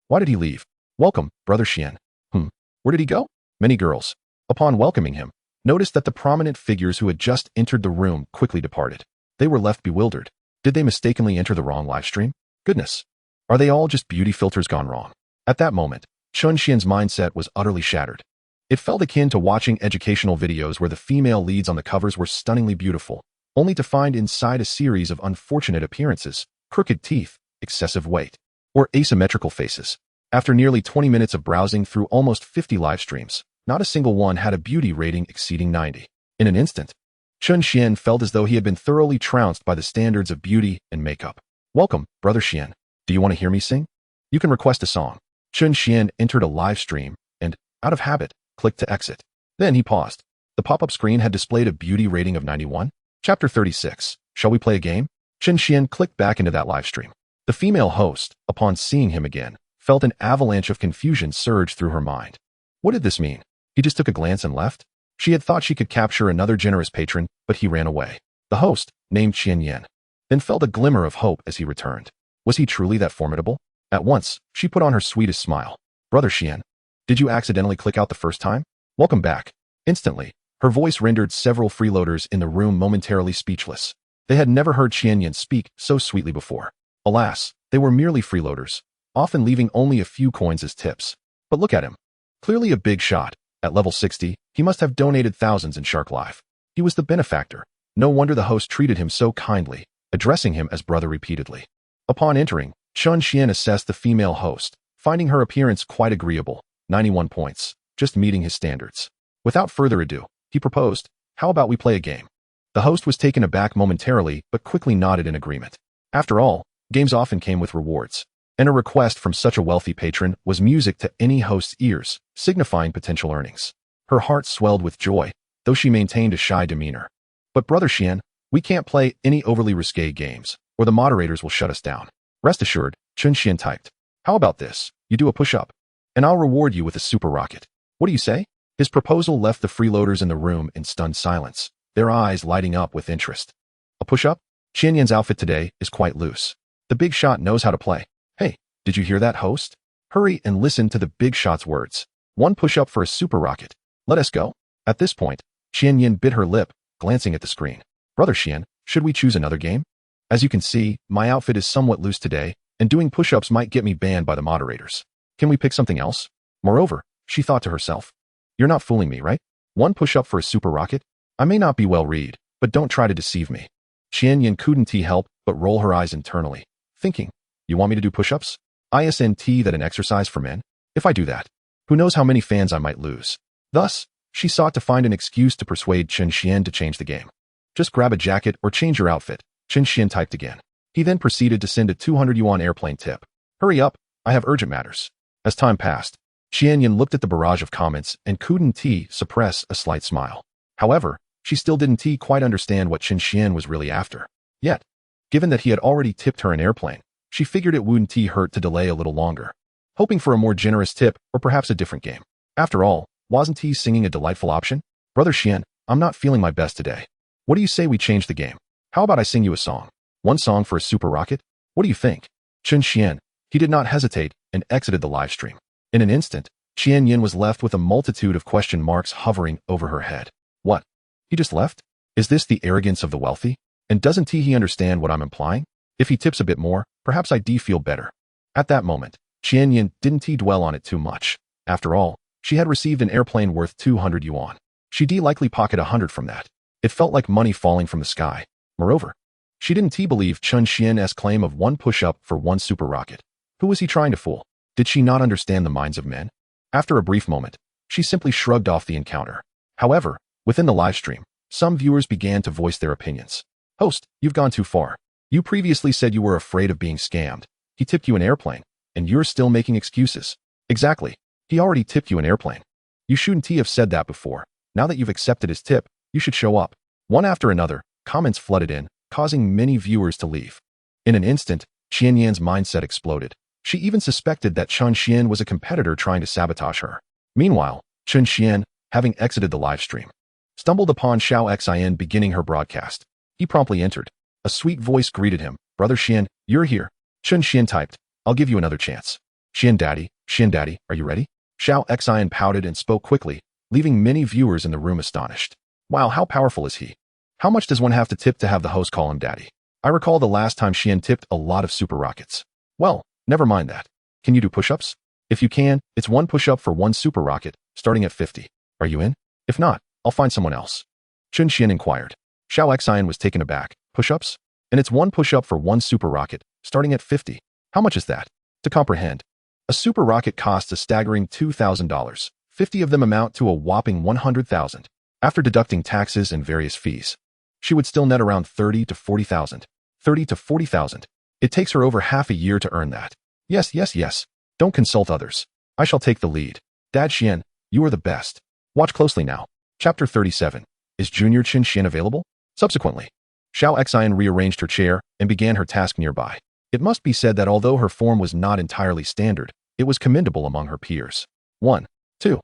Why did he leave? Welcome, brother Xian. Where did he go? Many girls, upon welcoming him, noticed that the prominent figures who had just entered the room quickly departed. They were left bewildered. Did they mistakenly enter the wrong live stream? Goodness. Are they all just beauty filters gone wrong? At that moment, Chen Xian's mindset was utterly shattered. It felt akin to watching educational videos where the female leads on the covers were stunningly beautiful, only to find inside a series of unfortunate appearances, crooked teeth, excessive weight, or asymmetrical faces. After nearly 20 minutes of browsing through almost 50 live streams, not a single one had a beauty rating exceeding 90. In an instant, Chen Xuan felt as though he had been thoroughly trounced by the standards of beauty and makeup. Welcome, brother Xian. Do you want to hear me sing? You can request a song. Chen Xuan entered a live stream and, out of habit, clicked to exit. Then he paused. The pop-up screen had displayed a beauty rating of 91. Chapter 36. Shall we play a game? Chen Xuan clicked back into that live stream. The female host, upon seeing him again, felt an avalanche of confusion surge through her mind. What did this mean? He just took a glance and left? She had thought she could capture another generous patron, but he ran away. The host, named Qian Yan, then felt a glimmer of hope as he returned. Was he truly that formidable? At once, she put on her sweetest smile. Brother Xian, did you accidentally click out the first time? Welcome back. Instantly, her voice rendered several freeloaders in the room momentarily speechless. They had never heard Qian Yan speak so sweetly before. Alas, they were merely freeloaders, often leaving only a few coins as tips. But look at him. Clearly a big shot. At level 60, he must have donated thousands in Shark Life. He was the benefactor. No wonder the host treated him so kindly, addressing him as brother repeatedly. Upon entering, Chen Xuan assessed the female host, finding her appearance quite agreeable, 91 points, just meeting his standards. Without further ado, he proposed, "How about we play a game?" The host was taken aback momentarily but quickly nodded in agreement. After all, games often came with rewards, and a request from such a wealthy patron was music to any host's ears, signifying potential earnings. Her heart swelled with joy, though she maintained a shy demeanor. "But Brother Xian, we can't play any overly risque games, or the moderators will shut us down." "Rest assured," Chen Xuan typed. "How about this? You do a push-up, and I'll reward you with a super rocket. What do you say?" His proposal left the freeloaders in the room in stunned silence, their eyes lighting up with interest. "A push-up? Xianyan's outfit today is quite loose. The big shot knows how to play. Hey, did you hear that, host? Hurry and listen to the big shot's words. One push-up for a super rocket. Let us go." At this point, Xianyan bit her lip, glancing at the screen. "Brother Xian, should we choose another game? As you can see, my outfit is somewhat loose today, and doing push-ups might get me banned by the moderators. Can we pick something else?" Moreover, she thought to herself, "You're not fooling me, right? One push-up for a super rocket? I may not be well read, but don't try to deceive me." Xianyan couldn't help but roll her eyes internally, thinking, "You want me to do push-ups? Isn't that an exercise for men? If I do that, who knows how many fans I might lose." Thus, she sought to find an excuse to persuade Chen Xuan to change the game. "Just grab a jacket or change your outfit," Chen Xuan typed again. He then proceeded to send a 200 yuan airplane tip. "Hurry up, I have urgent matters." As time passed, Xianyan looked at the barrage of comments and couldn't suppress a slight smile. However, she still didn't quite understand what Chen Xuan was really after. Yet, given that he had already tipped her an airplane, she figured it wouldn't hurt to delay a little longer, hoping for a more generous tip or perhaps a different game. After all, wasn't he singing a delightful option? "Brother Xian, I'm not feeling my best today. What do you say we change the game? How about I sing you a song? One song for a super rocket? What do you think?" Chen Xuan, he did not hesitate and exited the live stream. In an instant, Xianyan was left with a multitude of question marks hovering over her head. What? He just left? Is this the arrogance of the wealthy? And doesn't he understand what I'm implying? If he tips a bit more, perhaps I'd feel better. At that moment, Xianyan didn't dwell on it too much. After all, she had received an airplane worth 200 yuan. She'd likely pocket 100 from that. It felt like money falling from the sky. Moreover, she didn't believe Chen Xian's claim of one push-up for one super rocket. Who was he trying to fool? Did she not understand the minds of men? After a brief moment, she simply shrugged off the encounter. However, within the live stream, some viewers began to voice their opinions. "Host, you've gone too far. You previously said you were afraid of being scammed. He tipped you an airplane, and you're still making excuses." "Exactly. He already tipped you an airplane. You shouldn't have said that before. Now that you've accepted his tip, you should show up." One after another, comments flooded in, causing many viewers to leave. In an instant, Xianyan's mindset exploded. She even suspected that Chen Xuan was a competitor trying to sabotage her. Meanwhile, Chen Xuan, having exited the live stream, stumbled upon Xiao Xian beginning her broadcast. He promptly entered. A sweet voice greeted him. "Brother Xian, you're here." Chen Xuan typed, "I'll give you another chance." Xian Daddy, are you ready?" Xiao Xian pouted and spoke quickly, leaving many viewers in the room astonished. Wow, how powerful is he? How much does one have to tip to have the host call him daddy? I recall the last time Xian tipped a lot of super rockets. Well, never mind that. Can you do push-ups? If you can, it's one push-up for one super rocket, starting at 50. Are you in? If not, I'll find someone else. Chen Xuan inquired. Xiao Xian was taken aback. Push-ups? And it's one push-up for one super rocket, starting at 50. How much is that? To comprehend, a super rocket costs a staggering $2,000. 50 of them amount to a whopping 100,000. After deducting taxes and various fees, she would still net around 30 to 40,000. 30 to 40,000. It takes her over half a year to earn that. Yes. Don't consult others. I shall take the lead. Dad Xian, you are the best. Watch closely now. Chapter 37. Is Junior Chen Xuan available? Subsequently, Xiao Xian rearranged her chair and began her task nearby. It must be said that although her form was not entirely standard, it was commendable among her peers. 1, 2,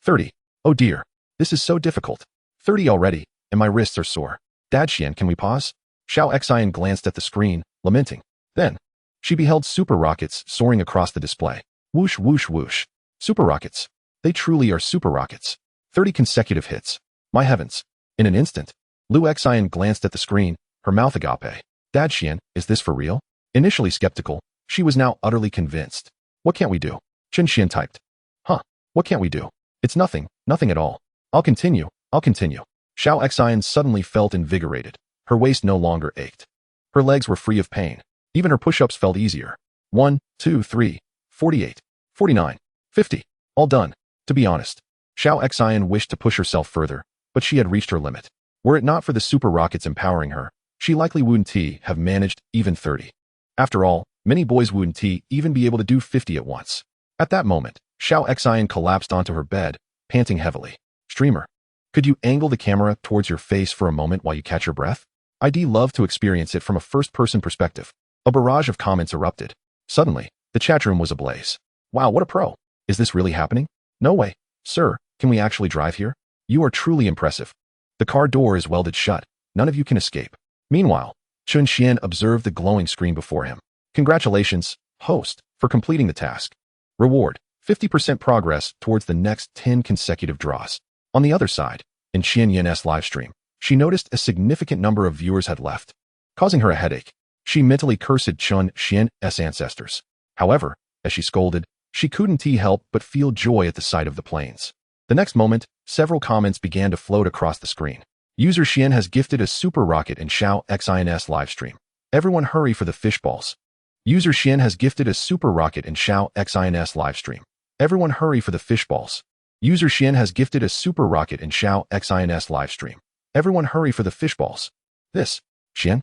30. Oh dear, this is so difficult. 30 already, and my wrists are sore. Dad Xian, can we pause? Xiao Xian glanced at the screen, lamenting. Then, she beheld super rockets soaring across the display. Whoosh, whoosh, whoosh. Super rockets. They truly are super rockets. 30 consecutive hits. My heavens. In an instant, Lu Xian glanced at the screen, her mouth agape. Dad Xian, is this for real? Initially skeptical, she was now utterly convinced. What can't we do? Chen Xuan typed. What can't we do? It's nothing at all. I'll continue. Xiao Xian suddenly felt invigorated. Her waist no longer ached. Her legs were free of pain. Even her push-ups felt easier. 1, 2, 3, 48, 49, 50. All done. To be honest, Xiao Xian wished to push herself further, but she had reached her limit. Were it not for the super rockets empowering her, she likely wouldn't have managed even 30. After all, many boys wouldn't even be able to do 50 at once. At that moment, Xiao Xian collapsed onto her bed, panting heavily. Streamer, could you angle the camera towards your face for a moment while you catch your breath? I'd love to experience it from a first-person perspective. A barrage of comments erupted. Suddenly, the chat room was ablaze. Wow, what a pro. Is this really happening? No way. Sir, can we actually drive here? You are truly impressive. The car door is welded shut. None of you can escape. Meanwhile, Chen Xuan observed the glowing screen before him. Congratulations, host, for completing the task. Reward, 50% progress towards the next 10 consecutive draws. On the other side, in Chen Yan's livestream, she noticed a significant number of viewers had left, causing her a headache. She mentally cursed Chen Xuan's ancestors. However, as she scolded, she couldn't help but feel joy at the sight of the planes. The next moment, several comments began to float across the screen. User Xian has gifted a super rocket in Xiao Xin's livestream. Everyone hurry for the fishballs. User Xian has gifted a super rocket in Xiao Xin's livestream. Everyone hurry for the fishballs. User Xian has gifted a super rocket in Xiao Xin's livestream. Everyone hurry for the fishballs. This, Xian?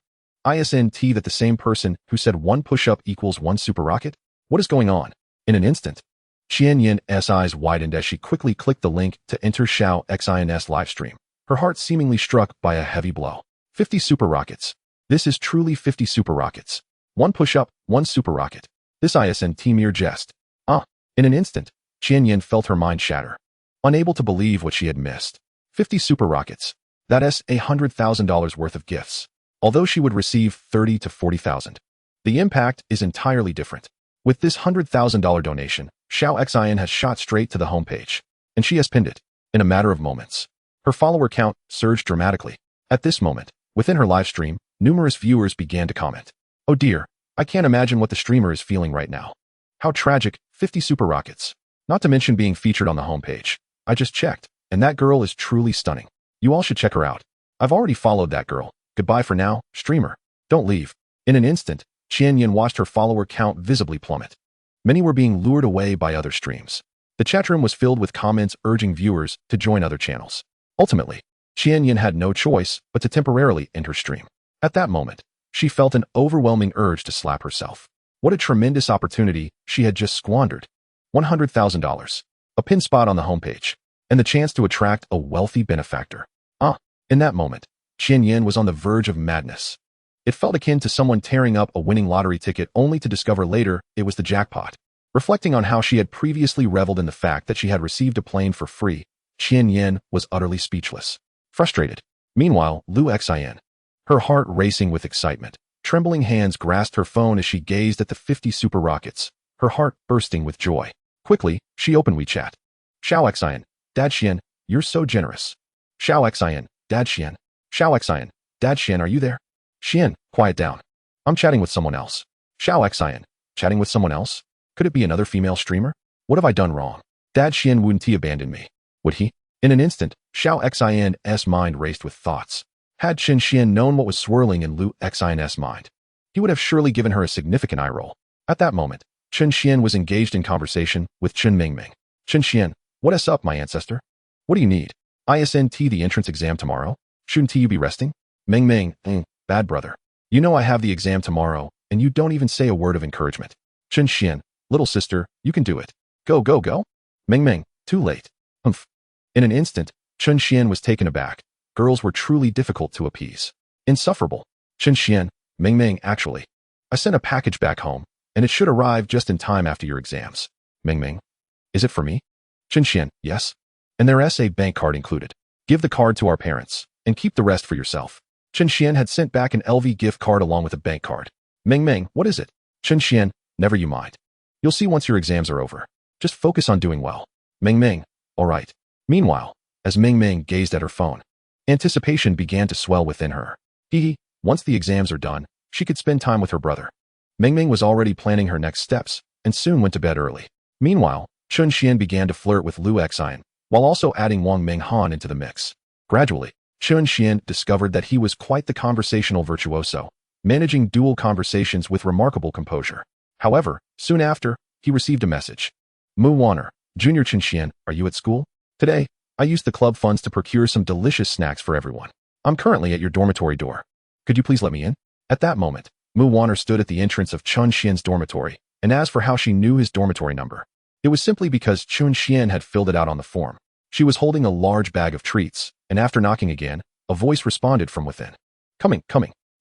Isn't that the same person who said one push-up equals one super rocket? What is going on? In an instant, Xian Yan's eyes widened as she quickly clicked the link to enter Xiao Xin's livestream. Her heart seemingly struck by a heavy blow. 50 super rockets. This is truly 50 super rockets. One push-up, one super rocket. This isn't mere jest. In an instant, Xian Yan felt her mind shatter. Unable to believe what she had missed. 50 super rockets. That is $100,000 worth of gifts. Although she would receive 30 to 40,000. The impact is entirely different. With this $100,000 donation, Xiao Xian has shot straight to the homepage, and she has pinned it. In a matter of moments, her follower count surged dramatically. At this moment, within her live stream, numerous viewers began to comment. Oh dear, I can't imagine what the streamer is feeling right now. How tragic, 50 super rockets. Not to mention being featured on the homepage. I just checked, and that girl is truly stunning. You all should check her out. I've already followed that girl. Goodbye for now, streamer. Don't leave. In an instant, Xian Yan watched her follower count visibly plummet. Many were being lured away by other streams. The chat room was filled with comments urging viewers to join other channels. Ultimately, Xian Yan had no choice but to temporarily end her stream. At that moment, she felt an overwhelming urge to slap herself. What a tremendous opportunity she had just squandered. $100,000, a pin spot on the homepage, and the chance to attract a wealthy benefactor. In that moment, Xian Yan was on the verge of madness. It felt akin to someone tearing up a winning lottery ticket only to discover later it was the jackpot. Reflecting on how she had previously reveled in the fact that she had received a plane for free, Xian Yan was utterly speechless. Frustrated. Meanwhile, Lu Xian, her heart racing with excitement, trembling hands grasped her phone as she gazed at the 50 super rockets, her heart bursting with joy. Quickly, she opened WeChat. Xiao Xian, Dad Xian, you're so generous. Xiao Xian, Dad Xian. Xiao Xian, Dad Xian, are you there? Xian, quiet down. I'm chatting with someone else. Xiao Xian, chatting with someone else? Could it be another female streamer? What have I done wrong? Dad Xian wouldn't abandon me, would he? In an instant, Xiao Xian's mind raced with thoughts. Had Chen Xuan known what was swirling in Lu Xian's mind, he would have surely given her a significant eye roll. At that moment, Chen Xuan was engaged in conversation with Chen Mingming. Chen Xuan, what is up, my ancestor? What do you need? Isn't the entrance exam tomorrow? Shouldn't you be resting? Mingming, bad brother. You know I have the exam tomorrow, and you don't even say a word of encouragement. Chen Xuan, little sister, you can do it. Go, go, go. Mingming, too late. Humph. In an instant, Chen Xuan was taken aback. Girls were truly difficult to appease. Insufferable. Chen Xuan, Mingming, actually. I sent a package back home, and it should arrive just in time after your exams. Mingming. Is it for me? Chen Xuan, yes. And there's a bank card included. Give the card to our parents, and keep the rest for yourself. Chen Xuan had sent back an LV gift card along with a bank card. Mingming, what is it? Chen Xuan, never you mind. You'll see once your exams are over. Just focus on doing well. Mingming, all right. Meanwhile, as Mingming gazed at her phone, anticipation began to swell within her. Once the exams are done, she could spend time with her brother. Mingming was already planning her next steps, and soon went to bed early. Meanwhile, Chen Xuan began to flirt with Lu Xian, while also adding Wang Minghan into the mix. Gradually, Chen Xuan discovered that he was quite the conversational virtuoso, managing dual conversations with remarkable composure. However, soon after, he received a message. Mu Wanner, Junior Chen Xuan, are you at school? Today, I used the club funds to procure some delicious snacks for everyone. I'm currently at your dormitory door. Could you please let me in? At that moment, Mu Wanner stood at the entrance of Chen Xian's dormitory, and as for how she knew his dormitory number, it was simply because Chen Xuan had filled it out on the form. She was holding a large bag of treats, and after knocking again, a voice responded from within. Coming.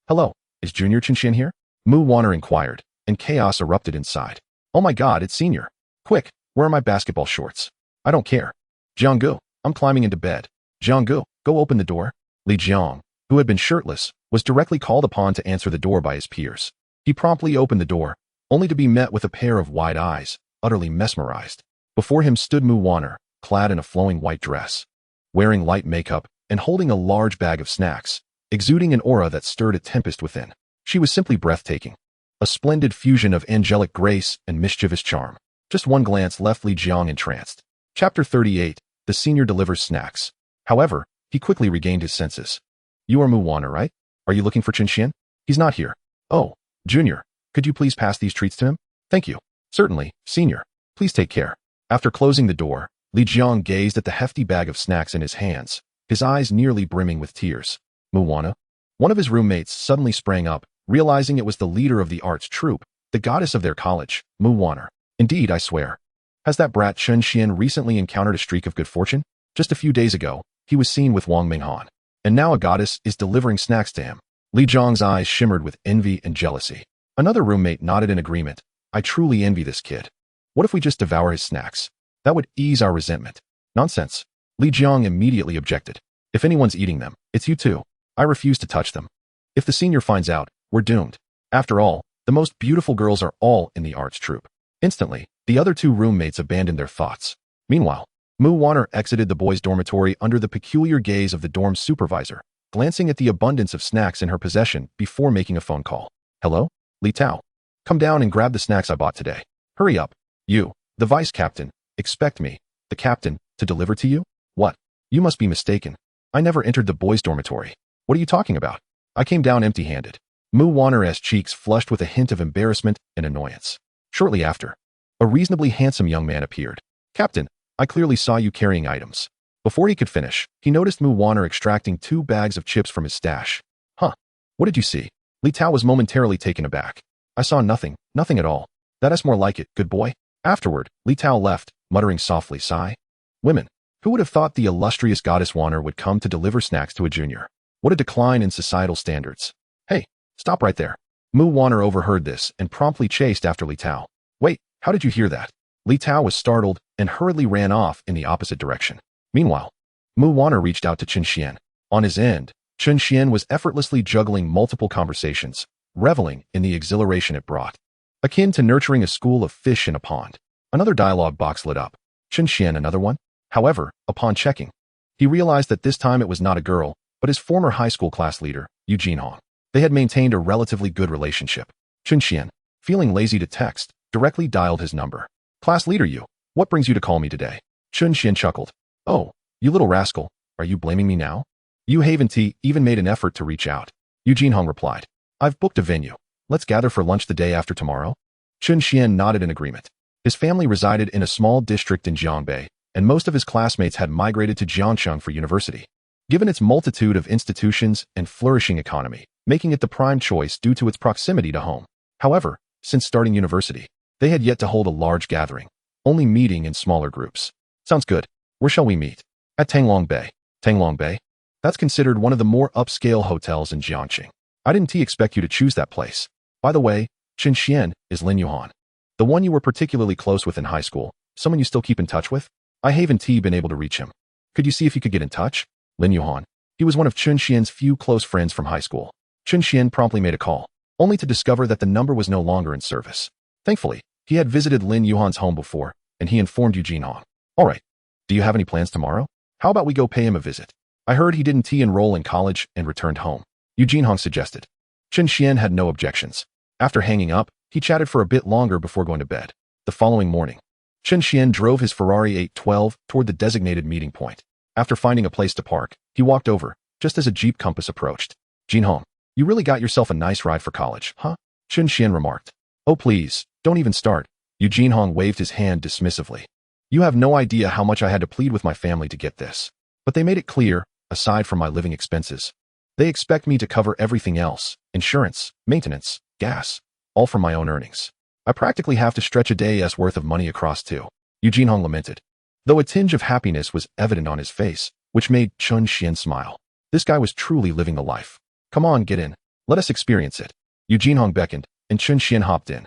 Hello, is Junior Chen Xuan here? Mu Wanner inquired, and chaos erupted inside. Oh my god, it's Senior. Quick, where are my basketball shorts? I don't care. Jianggu, I'm climbing into bed. Jianggu, go open the door. Li Jiang, who had been shirtless, was directly called upon to answer the door by his peers. He promptly opened the door, only to be met with a pair of wide eyes, utterly mesmerized. Before him stood Mu Wanner, clad in a flowing white dress, wearing light makeup and holding a large bag of snacks, exuding an aura that stirred a tempest within. She was simply breathtaking, a splendid fusion of angelic grace and mischievous charm. Just one glance left Li Jiang entranced. Chapter 38, The Senior Delivers Snacks. However, he quickly regained his senses. You are Mu Wanner, right? Are you looking for Chen Xuan? He's not here. Oh, Junior, could you please pass these treats to him? Thank you. Certainly, Senior. Please take care. After closing the door, Li Jiang gazed at the hefty bag of snacks in his hands, his eyes nearly brimming with tears. Mu Wanner? One of his roommates suddenly sprang up, realizing it was the leader of the arts troupe, the goddess of their college, Mu Wanner. Indeed, I swear. Has that brat Chen Xuan recently encountered a streak of good fortune? Just a few days ago, he was seen with Wang Minghan, and now a goddess is delivering snacks to him. Li Jiang's eyes shimmered with envy and jealousy. Another roommate nodded in agreement. I truly envy this kid. What if we just devour his snacks? That would ease our resentment. Nonsense. Li Jiang immediately objected. If anyone's eating them, it's you too. I refuse to touch them. If the senior finds out, we're doomed. After all, the most beautiful girls are all in the arts troupe. Instantly, the other two roommates abandoned their thoughts. Meanwhile, Mu Wanner exited the boys' dormitory under the peculiar gaze of the dorm's supervisor, glancing at the abundance of snacks in her possession before making a phone call. Hello? Li Tao. Come down and grab the snacks I bought today. Hurry up. You, the vice captain, expect me, the captain, to deliver to you? What? You must be mistaken. I never entered the boys' dormitory. What are you talking about? I came down empty-handed. Mu Wanner's cheeks flushed with a hint of embarrassment and annoyance. Shortly after, a reasonably handsome young man appeared. Captain, I clearly saw you carrying items. Before he could finish, he noticed Mu Wanner extracting 2 bags of chips from his stash. Huh. What did you see? Li Tao was momentarily taken aback. I saw nothing at all. That is more like it, good boy. Afterward, Li Tao left, muttering softly, sigh. Women. Who would have thought the illustrious goddess Wanner would come to deliver snacks to a junior? What a decline in societal standards. Hey, stop right there. Mu Wanner overheard this and promptly chased after Li Tao. Wait, how did you hear that? Li Tao was startled and hurriedly ran off in the opposite direction. Meanwhile, Mu Wanner reached out to Chen Xuan. On his end, Chen Xuan was effortlessly juggling multiple conversations, reveling in the exhilaration it brought. Akin to nurturing a school of fish in a pond. Another dialogue box lit up. Chen Xuan, another one? However, upon checking, he realized that this time it was not a girl, but his former high school class leader, Yu Jinhong. They had maintained a relatively good relationship. Chen Xuan, feeling lazy to text, directly dialed his number. Class leader Yu, what brings you to call me today? Chen Xuan chuckled. Oh, you little rascal, are you blaming me now? Yu Haven-T even made an effort to reach out. Yu Jinhong replied. I've booked a venue. Let's gather for lunch the day after tomorrow. Chen Xuan nodded in agreement. His family resided in a small district in Jiangbei, and most of his classmates had migrated to Jiangcheng for university. Given its multitude of institutions and flourishing economy, making it the prime choice due to its proximity to home. However, since starting university, they had yet to hold a large gathering, only meeting in smaller groups. Sounds good. Where shall we meet? At Tanglong Bay. Tanglong Bay? That's considered one of the more upscale hotels in Jiangxing. I didn't expect you to choose that place. By the way, Chen Xuan is Lin Yuhan. The one you were particularly close with in high school, someone you still keep in touch with? I haven't been able to reach him. Could you see if you could get in touch? Lin Yuhan. He was one of Chen Xian's few close friends from high school. Chen Xuan promptly made a call, only to discover that the number was no longer in service. Thankfully, he had visited Lin Yuhan's home before, and he informed Yu Jinhong. All right. Do you have any plans tomorrow? How about we go pay him a visit? I heard he didn't enroll in college and returned home. Yu Jinhong suggested. Chen Xuan had no objections. After hanging up, he chatted for a bit longer before going to bed. The following morning, Chen Xuan drove his Ferrari 812 toward the designated meeting point. After finding a place to park, he walked over, just as a Jeep Compass approached. Jinhong, you really got yourself a nice ride for college, huh? Chen Xuan remarked. Oh please, don't even start. Jinhong waved his hand dismissively. You have no idea how much I had to plead with my family to get this. But they made it clear, aside from my living expenses, they expect me to cover everything else, insurance, maintenance, gas, all from my own earnings. I practically have to stretch a day's worth of money across too. Jinhong lamented, though a tinge of happiness was evident on his face, which made Chen Xuan smile. This guy was truly living the life. Come on, get in. Let us experience it. Jinhong beckoned, and Chen Xuan hopped in.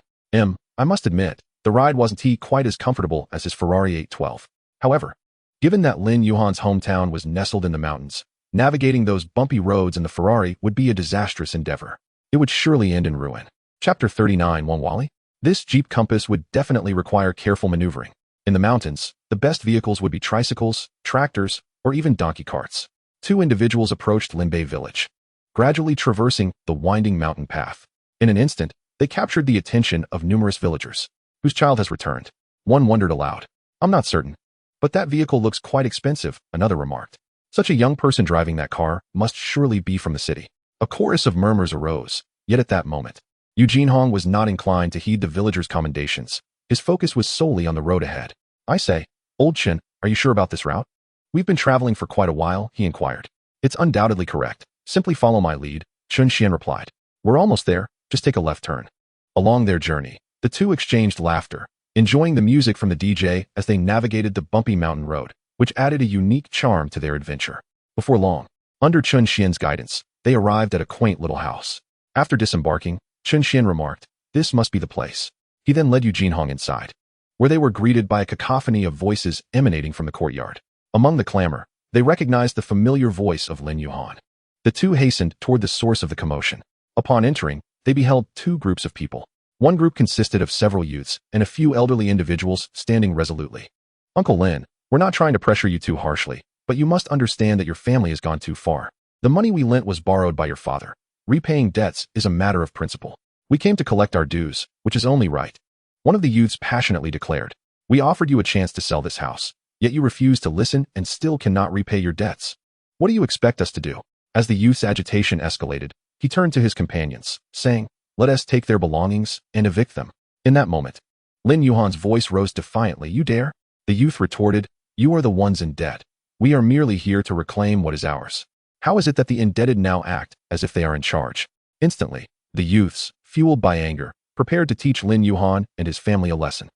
I must admit, the ride wasn't quite as comfortable as his Ferrari 812. However, given that Lin Yuhan's hometown was nestled in the mountains, navigating those bumpy roads in the Ferrari would be a disastrous endeavor. It would surely end in ruin. Chapter 39 Wally? This Jeep Compass would definitely require careful maneuvering. In the mountains, the best vehicles would be tricycles, tractors, or even donkey carts. Two individuals approached Linbei village, gradually traversing the winding mountain path. In an instant, they captured the attention of numerous villagers. Whose child has returned? One wondered aloud. I'm not certain. But that vehicle looks quite expensive, another remarked. Such a young person driving that car must surely be from the city. A chorus of murmurs arose, yet at that moment, Jinhong was not inclined to heed the villagers' commendations. His focus was solely on the road ahead. I say, old Chen, are you sure about this route? We've been traveling for quite a while, he inquired. It's undoubtedly correct. Simply follow my lead, Chen Xuan replied. We're almost there, just take a left turn. Along their journey, the two exchanged laughter, enjoying the music from the DJ as they navigated the bumpy mountain road, which added a unique charm to their adventure. Before long, under Chen Xuan's guidance, they arrived at a quaint little house. After disembarking, Chen Xuan remarked, this must be the place. He then led Jinhong inside, where they were greeted by a cacophony of voices emanating from the courtyard. Among the clamor, they recognized the familiar voice of Lin Yuhan. The two hastened toward the source of the commotion. Upon entering, they beheld two groups of people. One group consisted of several youths and a few elderly individuals standing resolutely. Uncle Lin, we're not trying to pressure you too harshly, but you must understand that your family has gone too far. The money we lent was borrowed by your father. Repaying debts is a matter of principle. We came to collect our dues, which is only right. One of the youths passionately declared, we offered you a chance to sell this house, yet you refuse to listen and still cannot repay your debts. What do you expect us to do? As the youth's agitation escalated, he turned to his companions, saying, let us take their belongings and evict them. In that moment, Lin Yuhan's voice rose defiantly. You dare? The youth retorted, you are the ones in debt. We are merely here to reclaim what is ours. How is it that the indebted now act as if they are in charge? Instantly, the youths, fueled by anger, prepared to teach Lin Yuhan and his family a lesson.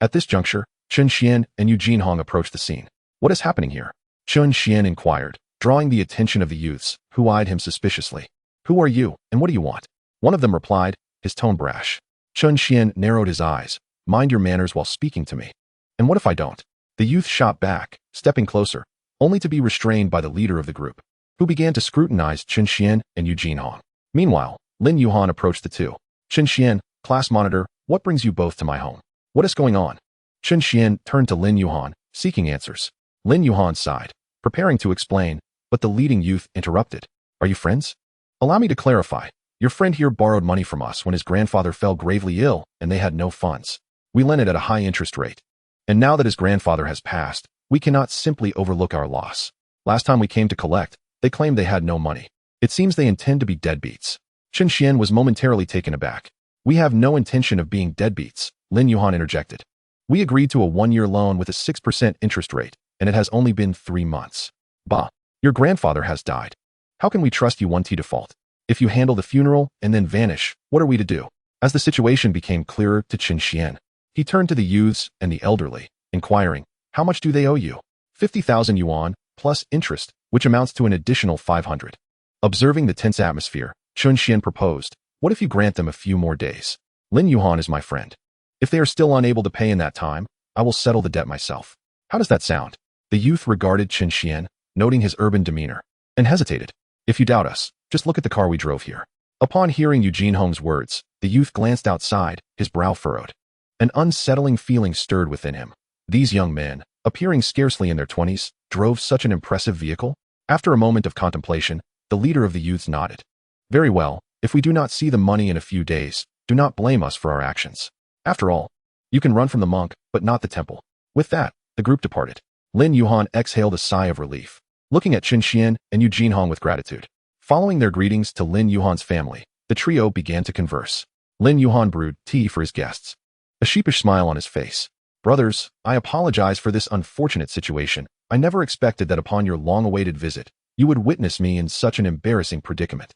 At this juncture, Chen Xuan and Jinhong approached the scene. What is happening here? Chen Xuan inquired, drawing the attention of the youths, who eyed him suspiciously. Who are you, and what do you want? One of them replied, his tone brash. Chen Xuan narrowed his eyes. Mind your manners while speaking to me. And what if I don't? The youth shot back, stepping closer, only to be restrained by the leader of the group, who began to scrutinize Chen Xuan and Jinhong. Meanwhile, Lin Yuhan approached the two. Chen Xuan, class monitor, what brings you both to my home? What is going on? Chen Xuan turned to Lin Yuhan, seeking answers. Lin Yuhan sighed, preparing to explain, but the leading youth interrupted. Are you friends? Allow me to clarify. Your friend here borrowed money from us when his grandfather fell gravely ill and they had no funds. We lent it at a high interest rate. And now that his grandfather has passed, we cannot simply overlook our loss. Last time we came to collect, they claimed they had no money. It seems they intend to be deadbeats. Chen Xuan was momentarily taken aback. We have no intention of being deadbeats, Lin Yuhan interjected. We agreed to a 1-year loan with a 6% interest rate, and it has only been 3 months. Bah, your grandfather has died. How can we trust you to default? If you handle the funeral and then vanish, what are we to do? As the situation became clearer to Chen Xuan, he turned to the youths and the elderly, inquiring, how much do they owe you? 50,000 yuan, plus interest, which amounts to an additional 500. Observing the tense atmosphere, Chen Xuan proposed, what if you grant them a few more days? Lin Yuhan is my friend. If they are still unable to pay in that time, I will settle the debt myself. How does that sound? The youth regarded Chen Xuan, noting his urban demeanor, and hesitated. If you doubt us, just look at the car we drove here. Upon hearing Jinhong's words, the youth glanced outside, his brow furrowed. An unsettling feeling stirred within him. These young men, appearing scarcely in their 20s, drove such an impressive vehicle? After a moment of contemplation, the leader of the youths nodded. Very well, if we do not see the money in a few days, do not blame us for our actions. After all, you can run from the monk, but not the temple. With that, the group departed. Lin Yuhan exhaled a sigh of relief. looking at Chen Xuan and Eugene Hong with gratitude. Following their greetings to Lin Yuhan's family, the trio began to converse. Lin Yuhan brewed tea for his guests, a sheepish smile on his face. Brothers, I apologize for this unfortunate situation. I never expected that upon your long-awaited visit, you would witness me in such an embarrassing predicament.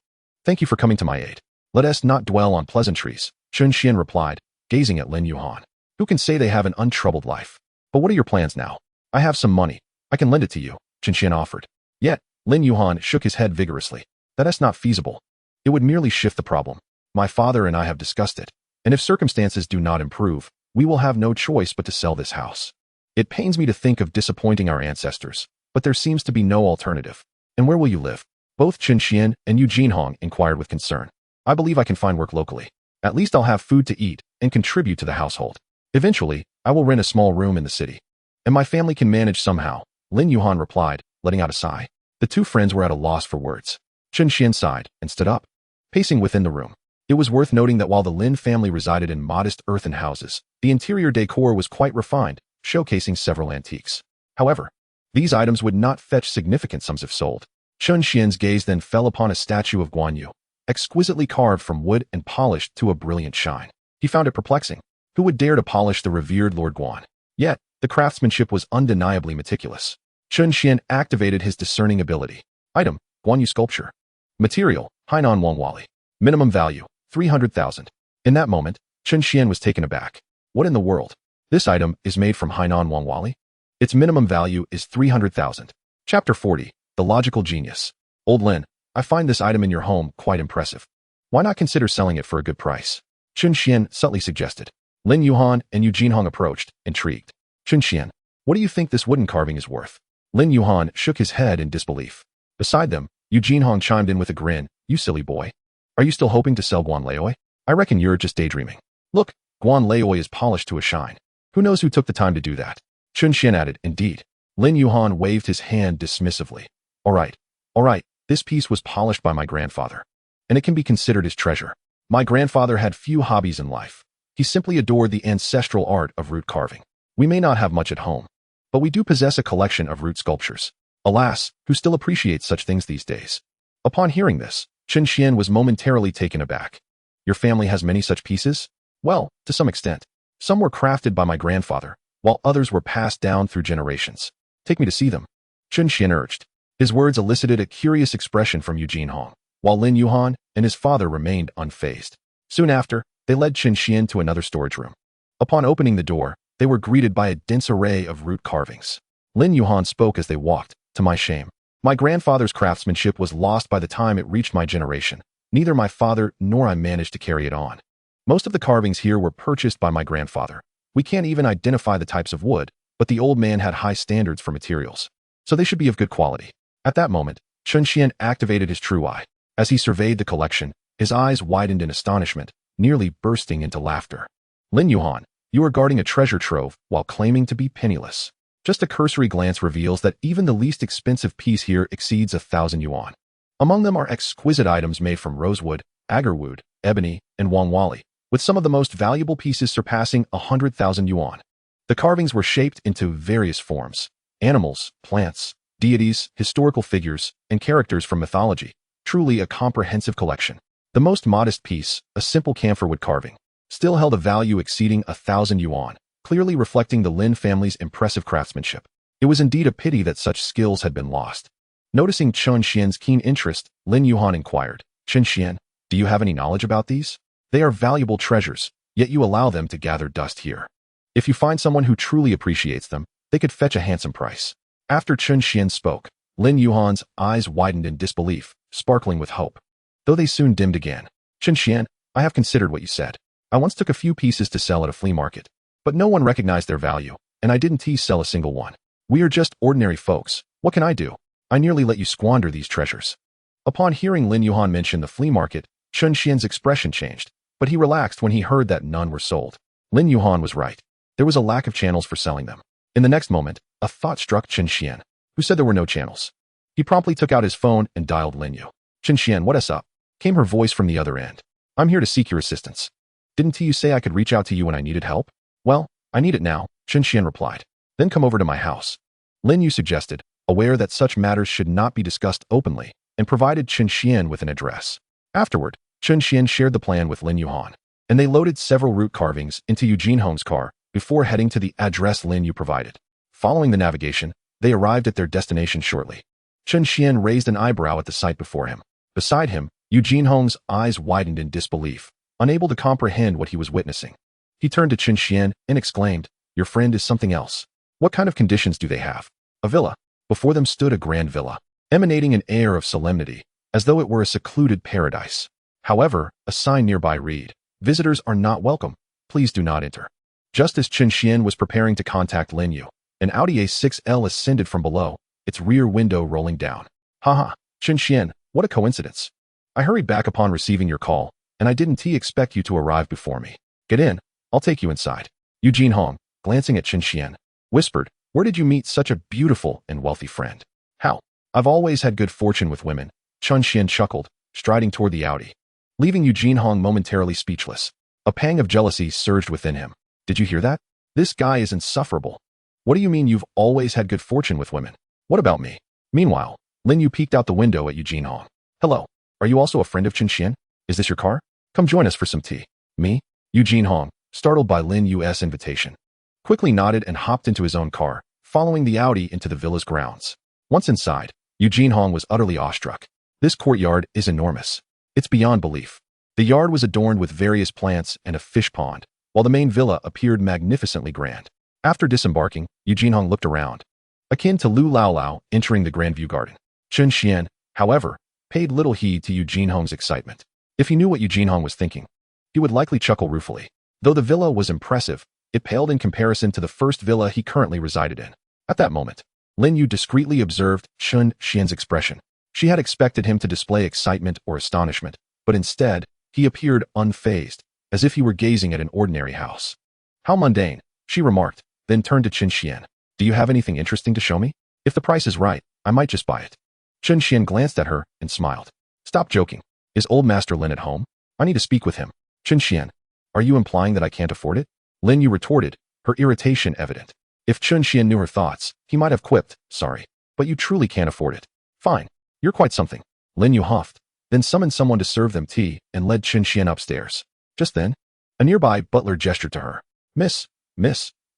Thank you for coming to my aid. Let us not dwell on pleasantries, Chen Xuan replied, gazing at Lin Yuhan. Who can say they have an untroubled life? But what are your plans now? I have some money. I can lend it to you, Chen Xuan offered. Yet, Lin Yuhan shook his head vigorously. That's not feasible. It would merely shift the problem. My father and I have discussed it, and if circumstances do not improve, we will have no choice but to sell this house. It pains me to think of disappointing our ancestors, but there seems to be no alternative. And where will you live? Both Chen Xuan and Eugene Hong inquired with concern. I believe I can find work locally. At least I'll have food to eat and contribute to the household. Eventually, I will rent a small room in the city. And my family can manage somehow, Lin Yuhan replied, letting out a sigh. The two friends were at a loss for words. Chen Xuan sighed and stood up, pacing within the room. It was worth noting that while the Lin family resided in modest earthen houses, the interior decor was quite refined, showcasing several antiques. However, these items would not fetch significant sums if sold. Chen Xuan's gaze then fell upon a statue of Guan Yu, exquisitely carved from wood and polished to a brilliant shine. He found it perplexing. Who would dare to polish the revered Lord Guan? Yet, the craftsmanship was undeniably meticulous. Chen Xuan activated his discerning ability. Item, Guan Yu sculpture. Material, Hainan Wangwali. Minimum value, 300,000. In that moment, Chen Xuan was taken aback. What in the world? This item is made from Hainan Wangwali? Its minimum value is 300,000. Chapter 40, The Logical Genius. Old Lin, I find this item in your home quite impressive. Why not consider selling it for a good price? Chen Xuan subtly suggested. Lin Yuhan and Eugene Hong approached, intrigued. Chen Xuan, what do you think this wooden carving is worth? Lin Yuhan shook his head in disbelief. Beside them, Eugene Hong chimed in with a grin. You silly boy. Are you still hoping to sell Guan Leoi? I reckon you're just daydreaming. Look, Guan Leoi is polished to a shine. Who knows who took the time to do that? Chen Xuan added, indeed. Lin Yuhan waved his hand dismissively. All right, this piece was polished by my grandfather, and it can be considered his treasure. My grandfather had few hobbies in life. He simply adored the ancestral art of root carving. We may not have much at home, but we do possess a collection of root sculptures. Alas, who still appreciates such things these days? Upon hearing this, Chen Xuan was momentarily taken aback. Your family has many such pieces? Well, to some extent. Some were crafted by my grandfather, while others were passed down through generations. Take me to see them, Chen Xuan urged. His words elicited a curious expression from Eugene Hong, while Lin Yuhan and his father remained unfazed. Soon after, they led Chen Xuan to another storage room. Upon opening the door, they were greeted by a dense array of root carvings. Lin Yuhan spoke as they walked. To my shame, my grandfather's craftsmanship was lost by the time it reached my generation. Neither my father nor I managed to carry it on. Most of the carvings here were purchased by my grandfather. We can't even identify the types of wood, but the old man had high standards for materials, so they should be of good quality. At that moment, Chen Xuan activated his true eye. As he surveyed the collection, his eyes widened in astonishment, nearly bursting into laughter. Lin Yuhan, you are guarding a treasure trove while claiming to be penniless. Just a cursory glance reveals that even the least expensive piece here exceeds 1,000 yuan. Among them are exquisite items made from rosewood, agarwood, ebony, and wangwali, with some of the most valuable pieces surpassing 100,000 yuan. The carvings were shaped into various forms: animals, plants, deities, historical figures, and characters from mythology. Truly a comprehensive collection. The most modest piece, a simple camphorwood carving, still held a value exceeding 1,000 yuan, clearly reflecting the Lin family's impressive craftsmanship. It was indeed a pity that such skills had been lost. Noticing Chen Xuan's keen interest, Lin Yuhan inquired, Chen Xuan, do you have any knowledge about these? They are valuable treasures, yet you allow them to gather dust here. If you find someone who truly appreciates them, they could fetch a handsome price. After Chen Xuan spoke, Lin Yuhan's eyes widened in disbelief, sparkling with hope, though they soon dimmed again. Chen Xuan, I have considered what you said. I once took a few pieces to sell at a flea market, but no one recognized their value, and I didn't sell a single one. We are just ordinary folks. What can I do? I nearly let you squander these treasures. Upon hearing Lin Yuhan mention the flea market, Chen Xuan's expression changed, but he relaxed when he heard that none were sold. Lin Yuhan was right. There was a lack of channels for selling them. In the next moment, a thought struck Chen Xuan, who said there were no channels. He promptly took out his phone and dialed Lin Yu. Chen Xuan, what's up? Came her voice from the other end. I'm here to seek your assistance. Didn't you say I could reach out to you when I needed help? Well, I need it now, Chen Xuan replied. Then come over to my house. Lin Yu suggested, aware that such matters should not be discussed openly, and provided Chen Xuan with an address. Afterward, Chen Xuan shared the plan with Lin Yuhan, and they loaded several root carvings into Eugene Hong's car before heading to the address Lin Yu provided. Following the navigation, they arrived at their destination shortly. Chen Xuan raised an eyebrow at the sight before him. Beside him, Eugene Hong's eyes widened in disbelief, unable to comprehend what he was witnessing. He turned to Chen Xuan and exclaimed, "Your friend is something else. What kind of conditions do they have?" A villa. Before them stood a grand villa, emanating an air of solemnity, as though it were a secluded paradise. However, a sign nearby read, "Visitors are not welcome. Please do not enter." Just as Chen Xuan was preparing to contact Lin Yu, an Audi A6L ascended from below, its rear window rolling down. "Haha, Chen Xuan, what a coincidence. I hurried back upon receiving your call, and I didn't expect you to arrive before me. Get in, I'll take you inside." Eugene Hong, glancing at Chen Xuan, whispered, "Where did you meet such a beautiful and wealthy friend?" "How? I've always had good fortune with women," Chen Xuan chuckled, striding toward the Audi, leaving Eugene Hong momentarily speechless. A pang of jealousy surged within him. "Did you hear that? This guy is insufferable. What do you mean you've always had good fortune with women? What about me?" Meanwhile, Lin Yu peeked out the window at Eugene Hong. "Hello, are you also a friend of Chen Xuan? Is this your car? Come join us for some tea." "Me?" Eugene Hong, startled by Lin Yu's invitation, quickly nodded and hopped into his own car, following the Audi into the villa's grounds. Once inside, Eugene Hong was utterly awestruck. This courtyard is enormous. It's beyond belief. The yard was adorned with various plants and a fish pond, while the main villa appeared magnificently grand. After disembarking, Eugene Hong looked around, akin to Lu Lao Lao entering the Grand View Garden. Chen Xuan, however, paid little heed to Eugene Hong's excitement. If he knew what Eugene Hong was thinking, he would likely chuckle ruefully. Though the villa was impressive, it paled in comparison to the first villa he currently resided in. At that moment, Lin Yu discreetly observed Chen Xuan's expression. She had expected him to display excitement or astonishment, but instead, he appeared unfazed, as if he were gazing at an ordinary house. "How mundane," she remarked, then turned to Chen Xuan. "Do you have anything interesting to show me? If the price is right, I might just buy it." Chen Xuan glanced at her and smiled. "Stop joking. Is old Master Lin at home? I need to speak with him." "Chen Xuan, are you implying that I can't afford it?" Lin Yu retorted, her irritation evident. If Chen Xuan knew her thoughts, he might have quipped, "Sorry, but you truly can't afford it." "Fine, you're quite something." Lin Yu huffed, then summoned someone to serve them tea and led Chen Xuan upstairs. Just then, a nearby butler gestured to her. Miss,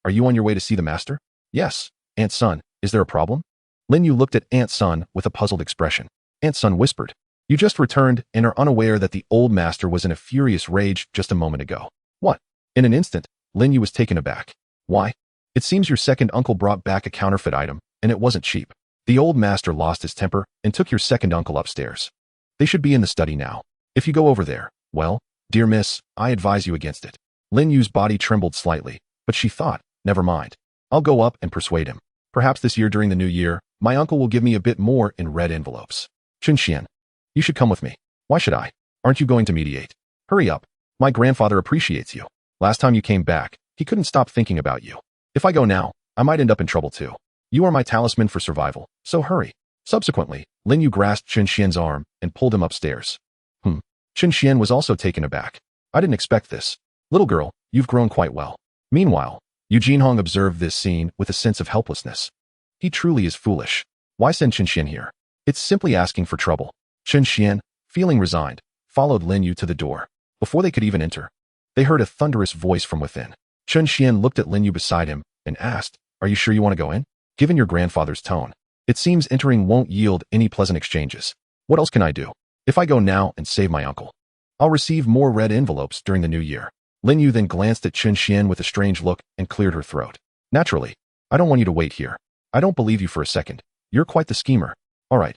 are you on your way to see the master?" "Yes, Aunt Sun, is there a problem?" Lin Yu looked at Aunt Sun with a puzzled expression. Aunt Sun whispered, "You just returned and are unaware that the old master was in a furious rage just a moment ago." "What?" In an instant, Lin Yu was taken aback. "Why? It seems your second uncle brought back a counterfeit item, and it wasn't cheap. The old master lost his temper and took your second uncle upstairs. They should be in the study now. If you go over there, well, dear miss, I advise you against it." Lin Yu's body trembled slightly, but she thought, never mind. I'll go up and persuade him. Perhaps this year during the new year, my uncle will give me a bit more in red envelopes. "Chen Xuan, you should come with me." "Why should I? Aren't you going to mediate?" "Hurry up. My grandfather appreciates you. Last time you came back, he couldn't stop thinking about you. If I go now, I might end up in trouble too. You are my talisman for survival, so hurry." Subsequently, Lin Yu grasped Chen Xuan's arm and pulled him upstairs. Chen Xuan was also taken aback. "I didn't expect this. Little girl, you've grown quite well." Meanwhile, Eugene Hong observed this scene with a sense of helplessness. He truly is foolish. Why send Chen Xuan here? It's simply asking for trouble. Chen Xuan, feeling resigned, followed Lin Yu to the door. Before they could even enter, they heard a thunderous voice from within. Chen Xuan looked at Lin Yu beside him and asked, "Are you sure you want to go in? Given your grandfather's tone, it seems entering won't yield any pleasant exchanges. What else can I do? If I go now and save my uncle, I'll receive more red envelopes during the new year." Lin Yu then glanced at Chen Xuan with a strange look and cleared her throat. "Naturally, I don't want you to wait here. I don't believe you for a second. You're quite the schemer. All right.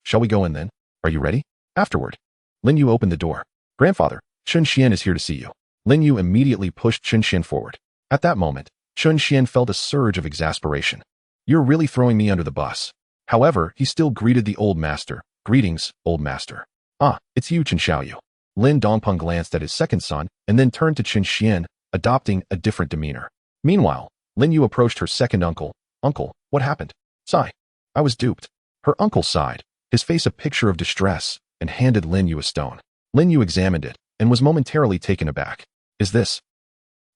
Shall we go in then? Are you ready?" Afterward, Lin Yu opened the door. "Grandfather, Chen Xuan is here to see you." Lin Yu immediately pushed Chen Xuan forward. At that moment, Chen Xuan felt a surge of exasperation. "You're really throwing me under the bus." However, he still greeted the old master. "Greetings, old master." "Ah, it's you, Chen Xiaoyu." Lin Dongpeng glanced at his second son and then turned to Chen Xuan, adopting a different demeanor. Meanwhile, Lin Yu approached her second uncle. "Uncle, what happened?" "Sigh. I was duped." Her uncle sighed, his face a picture of distress, and handed Lin Yu a stone. Lin Yu examined it and was momentarily taken aback. "Is this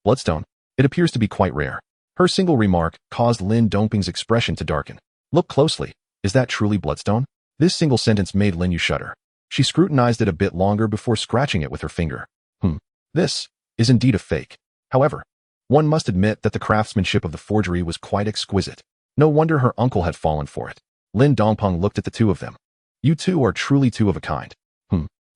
bloodstone? It appears to be quite rare." Her single remark caused Lin Dongping's expression to darken. Look closely. Is that truly bloodstone? This single sentence made Lin Yu shudder. She scrutinized it a bit longer before scratching it with her finger. This is indeed a fake. However, one must admit that the craftsmanship of the forgery was quite exquisite. No wonder her uncle had fallen for it. Lin Dongpeng looked at the two of them. You two are truly two of a kind.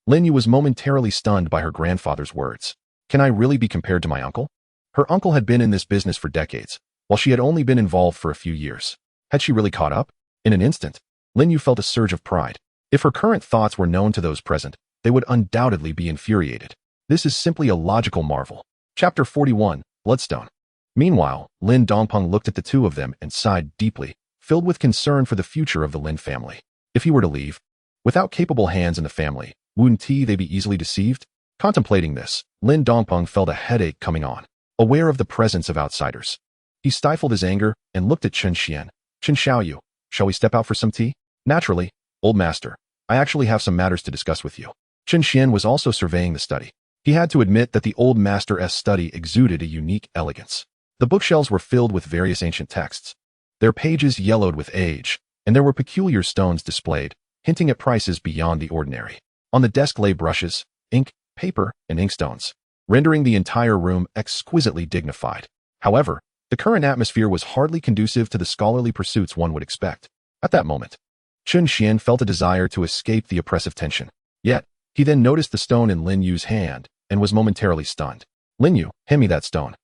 Lin Yu was momentarily stunned by her grandfather's words. Can I really be compared to my uncle? Her uncle had been in this business for decades, while she had only been involved for a few years. Had she really caught up? In an instant, Lin Yu felt a surge of pride. If her current thoughts were known to those present, they would undoubtedly be infuriated. This is simply a logical marvel. Chapter 41, Bloodstone. Meanwhile, Lin Dongpeng looked at the two of them and sighed deeply, filled with concern for the future of the Lin family. If he were to leave, without capable hands in the family, wouldn't they be easily deceived? Contemplating this, Lin Dongpeng felt a headache coming on. Aware of the presence of outsiders, he stifled his anger and looked at Chen Xuan. Chen Xiaoyu, shall we step out for some tea? Naturally, old master. I actually have some matters to discuss with you. Chen Xuan was also surveying the study. He had to admit that the old master's study exuded a unique elegance. The bookshelves were filled with various ancient texts. Their pages yellowed with age, and there were peculiar stones displayed, hinting at prices beyond the ordinary. On the desk lay brushes, ink, paper, and inkstones, rendering the entire room exquisitely dignified. However, the current atmosphere was hardly conducive to the scholarly pursuits one would expect. At that moment, Chen Xuan felt a desire to escape the oppressive tension. Yet, he then noticed the stone in Lin Yu's hand and was momentarily stunned. Lin Yu, hand me that stone.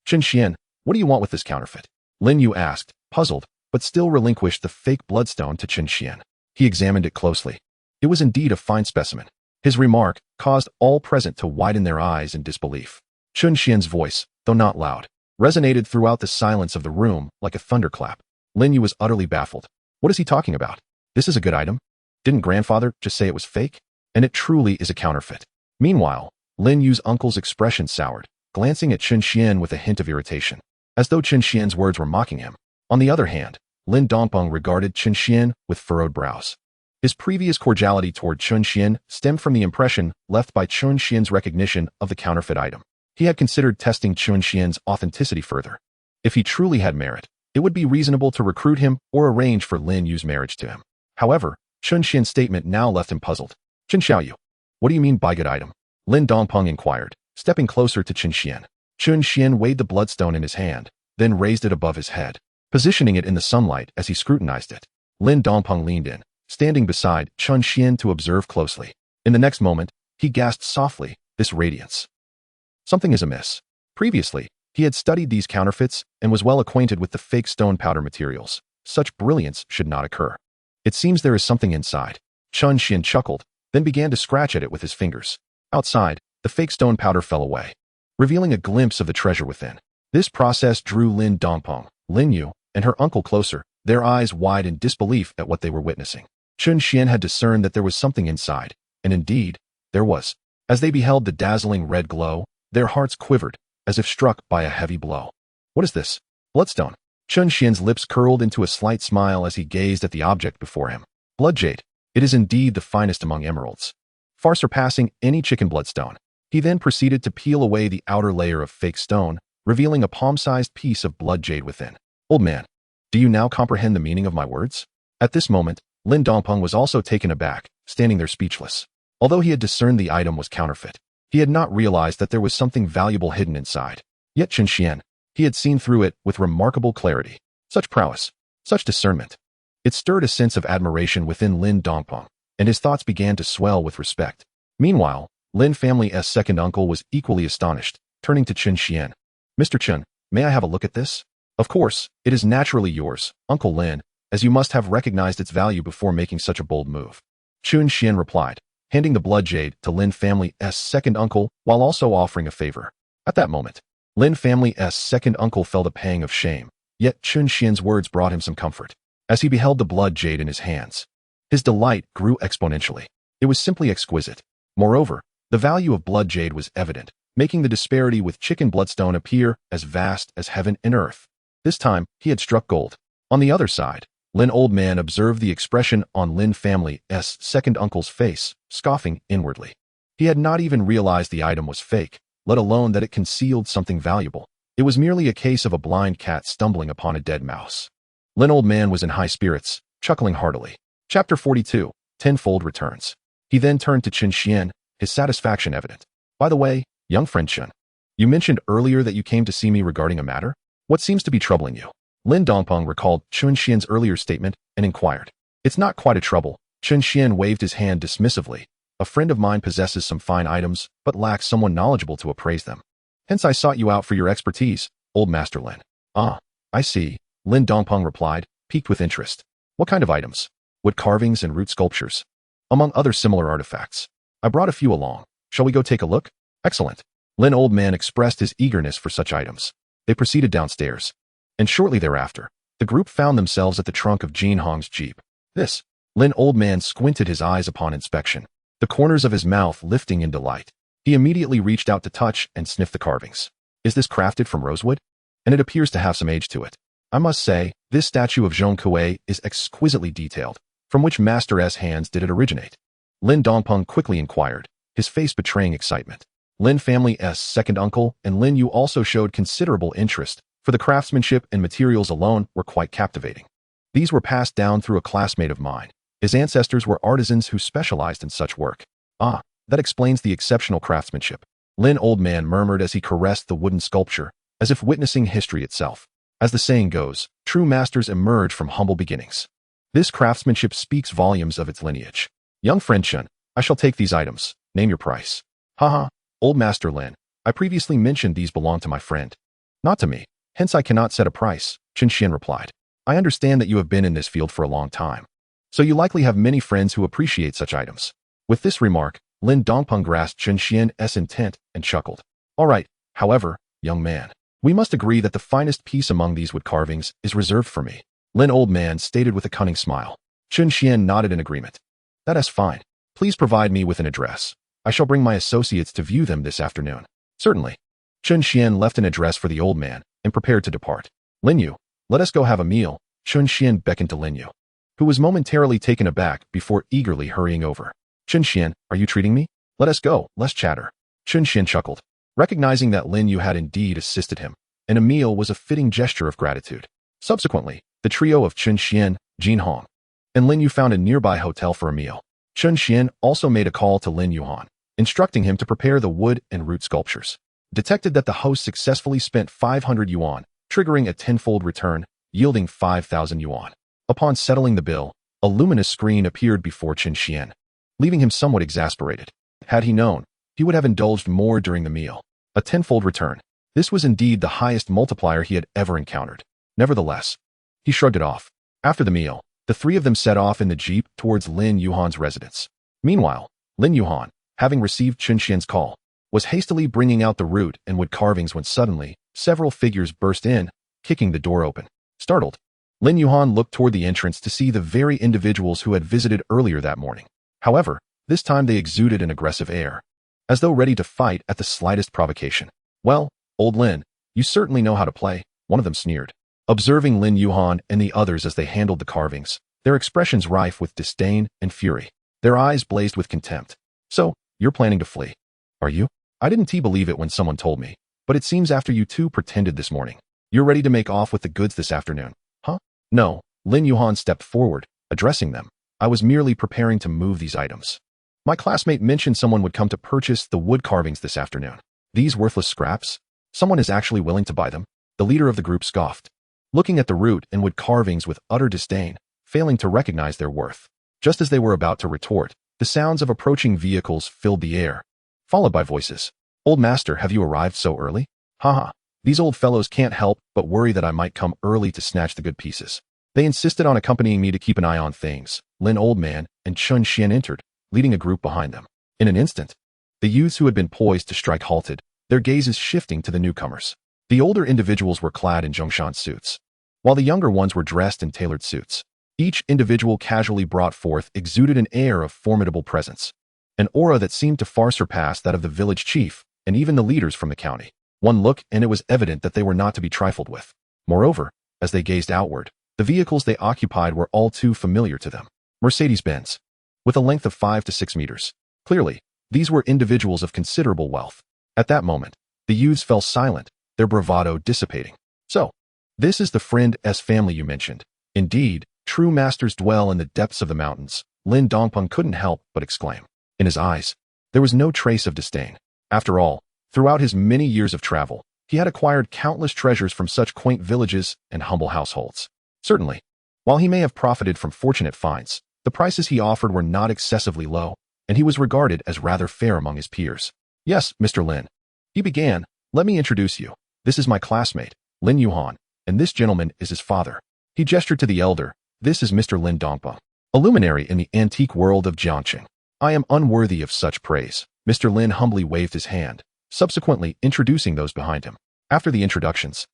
Chen Xuan, what do you want with this counterfeit? Lin Yu asked, puzzled, but still relinquished the fake bloodstone to Chen Xuan. He examined it closely. It was indeed a fine specimen. His remark caused all present to widen their eyes in disbelief. Chen Xuan's voice, though not loud, resonated throughout the silence of the room like a thunderclap. Lin Yu was utterly baffled. What is he talking about? This is a good item. Didn't grandfather just say it was fake? And it truly is a counterfeit. Meanwhile, Lin Yu's uncle's expression soured, glancing at Chen Xuan with a hint of irritation, as though Chen Xuan's words were mocking him. On the other hand, Lin Dongpeng regarded Chen Xuan with furrowed brows. His previous cordiality toward Chen Xuan stemmed from the impression left by Chen Xuan's recognition of the counterfeit item. He had considered testing Chen Xuan's authenticity further. If he truly had merit, it would be reasonable to recruit him or arrange for Lin Yu's marriage to him. However, Chen Xuan's statement now left him puzzled. Chen Xiaoyu, what do you mean by good item? Lin Dongpeng inquired, stepping closer to Chen Xuan. Chen Xuan weighed the bloodstone in his hand, then raised it above his head, positioning it in the sunlight as he scrutinized it. Lin Dongpeng leaned in, standing beside Chen Xuan to observe closely. In the next moment, he gasped softly, this radiance. Something is amiss. Previously, he had studied these counterfeits and was well acquainted with the fake stone powder materials. Such brilliance should not occur. It seems there is something inside. Chen Xuan chuckled, then began to scratch at it with his fingers. Outside, the fake stone powder fell away, revealing a glimpse of the treasure within. This process drew Lin Dongpeng, Lin Yu, and her uncle closer, their eyes wide in disbelief at what they were witnessing. Chen Xuan had discerned that there was something inside, and indeed, there was. As they beheld the dazzling red glow, their hearts quivered, as if struck by a heavy blow. What is this? Bloodstone. Chen Xuan's lips curled into a slight smile as he gazed at the object before him. Blood jade. It is indeed the finest among emeralds, far surpassing any chicken bloodstone. He then proceeded to peel away the outer layer of fake stone, revealing a palm-sized piece of blood jade within. Old man, do you now comprehend the meaning of my words? At this moment, Lin Dongpeng was also taken aback, standing there speechless. Although he had discerned the item was counterfeit, he had not realized that there was something valuable hidden inside. Yet Chen Xuan, he had seen through it with remarkable clarity. Such prowess, such discernment. It stirred a sense of admiration within Lin Dongpeng, and his thoughts began to swell with respect. Meanwhile, Lin family's second uncle was equally astonished, turning to Chen Xuan. Mr. Chen, may I have a look at this? Of course, it is naturally yours, Uncle Lin, as you must have recognized its value before making such a bold move. Chen Xuan replied, handing the blood jade to Lin family's second uncle while also offering a favor. At that moment, Lin family's second uncle felt a pang of shame, yet Chen Xuan's words brought him some comfort. As he beheld the blood jade in his hands, his delight grew exponentially. It was simply exquisite. Moreover, the value of blood jade was evident, making the disparity with chicken bloodstone appear as vast as heaven and earth. This time, he had struck gold. On the other side, Lin old man observed the expression on Lin family's second uncle's face, scoffing inwardly. He had not even realized the item was fake, let alone that it concealed something valuable. It was merely a case of a blind cat stumbling upon a dead mouse. Lin Old Man was in high spirits, chuckling heartily. Chapter 42, Tenfold Returns. He then turned to Chen Xuan, his satisfaction evident. By the way, young friend Chen, you mentioned earlier that you came to see me regarding a matter? What seems to be troubling you? Lin Dongpeng recalled Chen Xian's earlier statement and inquired. It's not quite a trouble. Chen Xian waved his hand dismissively. A friend of mine possesses some fine items, but lacks someone knowledgeable to appraise them. Hence I sought you out for your expertise, old Master Lin. Ah, I see, Lin Dongpeng replied, piqued with interest. What kind of items? Wood carvings and root sculptures, among other similar artifacts. I brought a few along. Shall we go take a look? Excellent. Lin Old Man expressed his eagerness for such items. They proceeded downstairs. And shortly thereafter, the group found themselves at the trunk of Jin Hong's jeep. This, Lin Old Man squinted his eyes upon inspection, the corners of his mouth lifting in delight. He immediately reached out to touch and sniff the carvings. Is this crafted from rosewood? And it appears to have some age to it. I must say, this statue of Zhong Kuei is exquisitely detailed. From which master's hands did it originate? Lin Dongpeng quickly inquired, his face betraying excitement. Lin family's second uncle and Lin Yu also showed considerable interest, for the craftsmanship and materials alone were quite captivating. These were passed down through a classmate of mine. His ancestors were artisans who specialized in such work. Ah, that explains the exceptional craftsmanship, Lin Old Man murmured as he caressed the wooden sculpture, as if witnessing history itself. As the saying goes, true masters emerge from humble beginnings. This craftsmanship speaks volumes of its lineage. Young friend Chen, I shall take these items. Name your price. Haha, old Master Lin, I previously mentioned these belong to my friend. Not to me, hence I cannot set a price, Chen Xuan replied. I understand that you have been in this field for a long time, so you likely have many friends who appreciate such items. With this remark, Lin Dongpeng grasped Chen Xian's intent and chuckled. All right, however, young man, we must agree that the finest piece among these wood carvings is reserved for me, Lin Old Man stated with a cunning smile. Chen Xuan nodded in agreement. That is fine. Please provide me with an address. I shall bring my associates to view them this afternoon. Certainly. Chen Xuan left an address for the old man and prepared to depart. Lin Yu, let us go have a meal, Chen Xuan beckoned to Lin Yu, who was momentarily taken aback before eagerly hurrying over. Chen Xuan, are you treating me? Let us go, less chatter. Chen Xuan chuckled, recognizing that Lin Yu had indeed assisted him, and a meal was a fitting gesture of gratitude. Subsequently, the trio of Chen Xuan, Jin Hong, and Lin Yu found a nearby hotel for a meal. Chen Xuan also made a call to Lin Yuhan, instructing him to prepare the wood and root sculptures. Detected that the host successfully spent 500 yuan, triggering a tenfold return, yielding 5,000 yuan. Upon settling the bill, a luminous screen appeared before Chen Xuan, leaving him somewhat exasperated. Had he known, he would have indulged more during the meal. A tenfold return. This was indeed the highest multiplier he had ever encountered. Nevertheless, he shrugged it off. After the meal, the three of them set off in the jeep towards Lin Yuhan's residence. Meanwhile, Lin Yuhan, having received Chen Xian's call, was hastily bringing out the root and wood carvings when suddenly, several figures burst in, kicking the door open. Startled, Lin Yuhan looked toward the entrance to see the very individuals who had visited earlier that morning. However, this time they exuded an aggressive air, as though ready to fight at the slightest provocation. Well, old Lin, you certainly know how to play, one of them sneered. Observing Lin Yuhan and the others as they handled the carvings, their expressions rife with disdain and fury. Their eyes blazed with contempt. So, you're planning to flee, are you? I didn't believe it when someone told me, but it seems after you two pretended this morning, you're ready to make off with the goods this afternoon, huh? No, Lin Yuhan stepped forward, addressing them. I was merely preparing to move these items. My classmate mentioned someone would come to purchase the wood carvings this afternoon. These worthless scraps? Someone is actually willing to buy them? The leader of the group scoffed, looking at the root and wood carvings with utter disdain, failing to recognize their worth. Just as they were about to retort, the sounds of approaching vehicles filled the air, followed by voices. Old Master, have you arrived so early? Haha, these old fellows can't help but worry that I might come early to snatch the good pieces. They insisted on accompanying me to keep an eye on things. Lin Old Man and Chen Xian entered, leading a group behind them. In an instant, the youths who had been poised to strike halted, their gazes shifting to the newcomers. The older individuals were clad in Zhongshan suits, while the younger ones were dressed in tailored suits. Each individual casually brought forth exuded an air of formidable presence, an aura that seemed to far surpass that of the village chief and even the leaders from the county. One look and it was evident that they were not to be trifled with. Moreover, as they gazed outward, the vehicles they occupied were all too familiar to them. Mercedes-Benz, with a length of 5 to 6 meters. Clearly, these were individuals of considerable wealth. At that moment, the youths fell silent, their bravado dissipating. So, this is the friend's family you mentioned, Indeed, true masters dwell in the depths of the mountains, Lin Dongpeng couldn't help but exclaim. In his eyes, there was no trace of disdain. After all, throughout his many years of travel, he had acquired countless treasures from such quaint villages and humble households. Certainly, while he may have profited from fortunate finds, the prices he offered were not excessively low, and he was regarded as rather fair among his peers. Yes, Mr. Lin, he began, let me introduce you. This is my classmate, Lin Yuhan, and this gentleman is his father. He gestured to the elder. This is Mr. Lin Dongpeng, a luminary in the antique world of Jiangqing. I am unworthy of such praise. Mr. Lin humbly waved his hand, subsequently introducing those behind him. After the introductions,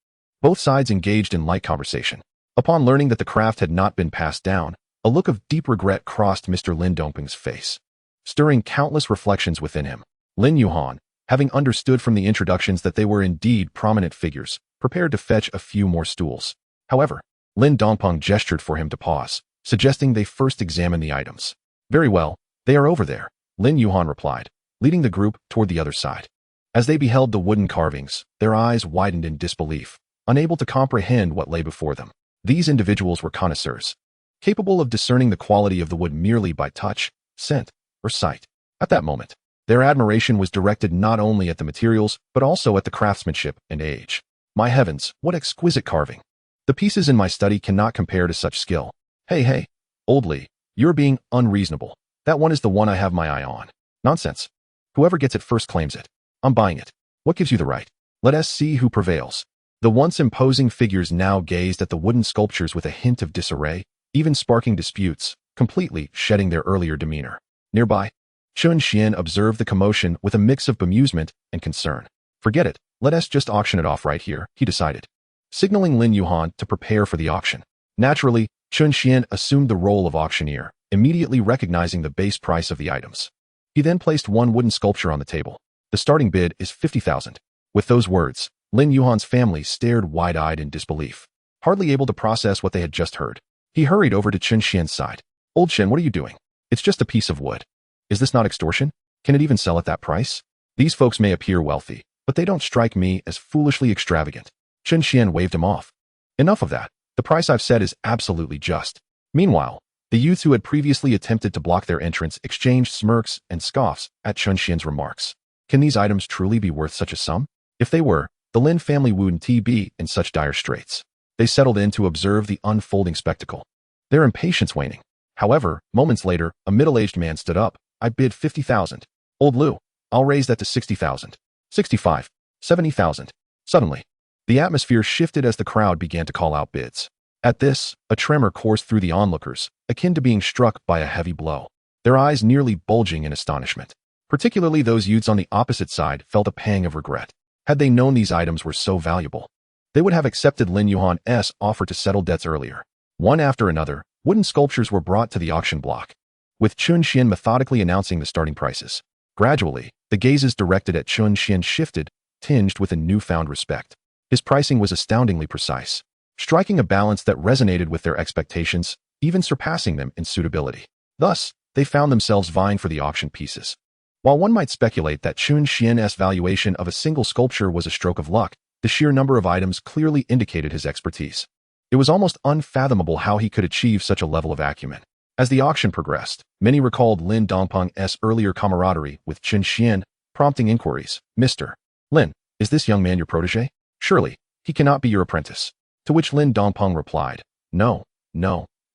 both sides engaged in light conversation. Upon learning that the craft had not been passed down, a look of deep regret crossed Mr. Lin Dongpeng's face, stirring countless reflections within him. Lin Yuhan, having understood from the introductions that they were indeed prominent figures, prepared to fetch a few more stools. However, Lin Dongpeng gestured for him to pause, suggesting they first examine the items. Very well, they are over there, Lin Yuhan replied, leading the group toward the other side. As they beheld the wooden carvings, their eyes widened in disbelief, unable to comprehend what lay before them. These individuals were connoisseurs, capable of discerning the quality of the wood merely by touch, scent, or sight. At that moment, their admiration was directed not only at the materials, but also at the craftsmanship and age. My heavens, what exquisite carving! The pieces in my study cannot compare to such skill. Hey, old Li, you're being unreasonable. That one is the one I have my eye on. Nonsense. Whoever gets it first claims it. I'm buying it. What gives you the right? Let us see who prevails. The once imposing figures now gazed at the wooden sculptures with a hint of disarray, even sparking disputes, completely shedding their earlier demeanor. Nearby, Chen Xuan observed the commotion with a mix of bemusement and concern. Forget it, let us just auction it off right here, he decided, signaling Lin Yuhan to prepare for the auction. Naturally, Chen Xuan assumed the role of auctioneer, immediately recognizing the base price of the items. He then placed one wooden sculpture on the table. The starting bid is 50,000. With those words, Lin Yuhan's family stared wide-eyed in disbelief, hardly able to process what they had just heard. He hurried over to Chen Xuan's side. Old Chen, what are you doing? It's just a piece of wood. Is this not extortion? Can it even sell at that price? These folks may appear wealthy, but they don't strike me as foolishly extravagant. Chen Xuan waved him off. Enough of that. The price I've set is absolutely just. Meanwhile, the youths who had previously attempted to block their entrance exchanged smirks and scoffs at Chen Xuan's remarks. Can these items truly be worth such a sum? If they were, the Lin family wouldn't be in such dire straits. They settled in to observe the unfolding spectacle, their impatience waning. However, moments later, a middle-aged man stood up. I bid 50,000. Old Lu, I'll raise that to 60,000. 65. 70,000. Suddenly, the atmosphere shifted as the crowd began to call out bids. At this, a tremor coursed through the onlookers, akin to being struck by a heavy blow, their eyes nearly bulging in astonishment. Particularly those youths on the opposite side felt a pang of regret. Had they known these items were so valuable, they would have accepted Lin Yuhan's offer to settle debts earlier. One after another, wooden sculptures were brought to the auction block, with Chen Xuan methodically announcing the starting prices. Gradually, the gazes directed at Chen Xuan shifted, tinged with a newfound respect. His pricing was astoundingly precise, striking a balance that resonated with their expectations, even surpassing them in suitability. Thus, they found themselves vying for the auction pieces. While one might speculate that Chen Xuan's valuation of a single sculpture was a stroke of luck, the sheer number of items clearly indicated his expertise. It was almost unfathomable how he could achieve such a level of acumen. As the auction progressed, many recalled Lin Dongpeng's earlier camaraderie with Chen Xuan, prompting inquiries. Mr. Lin, is this young man your protege? Surely, he cannot be your apprentice. To which Lin Dongpeng replied, No,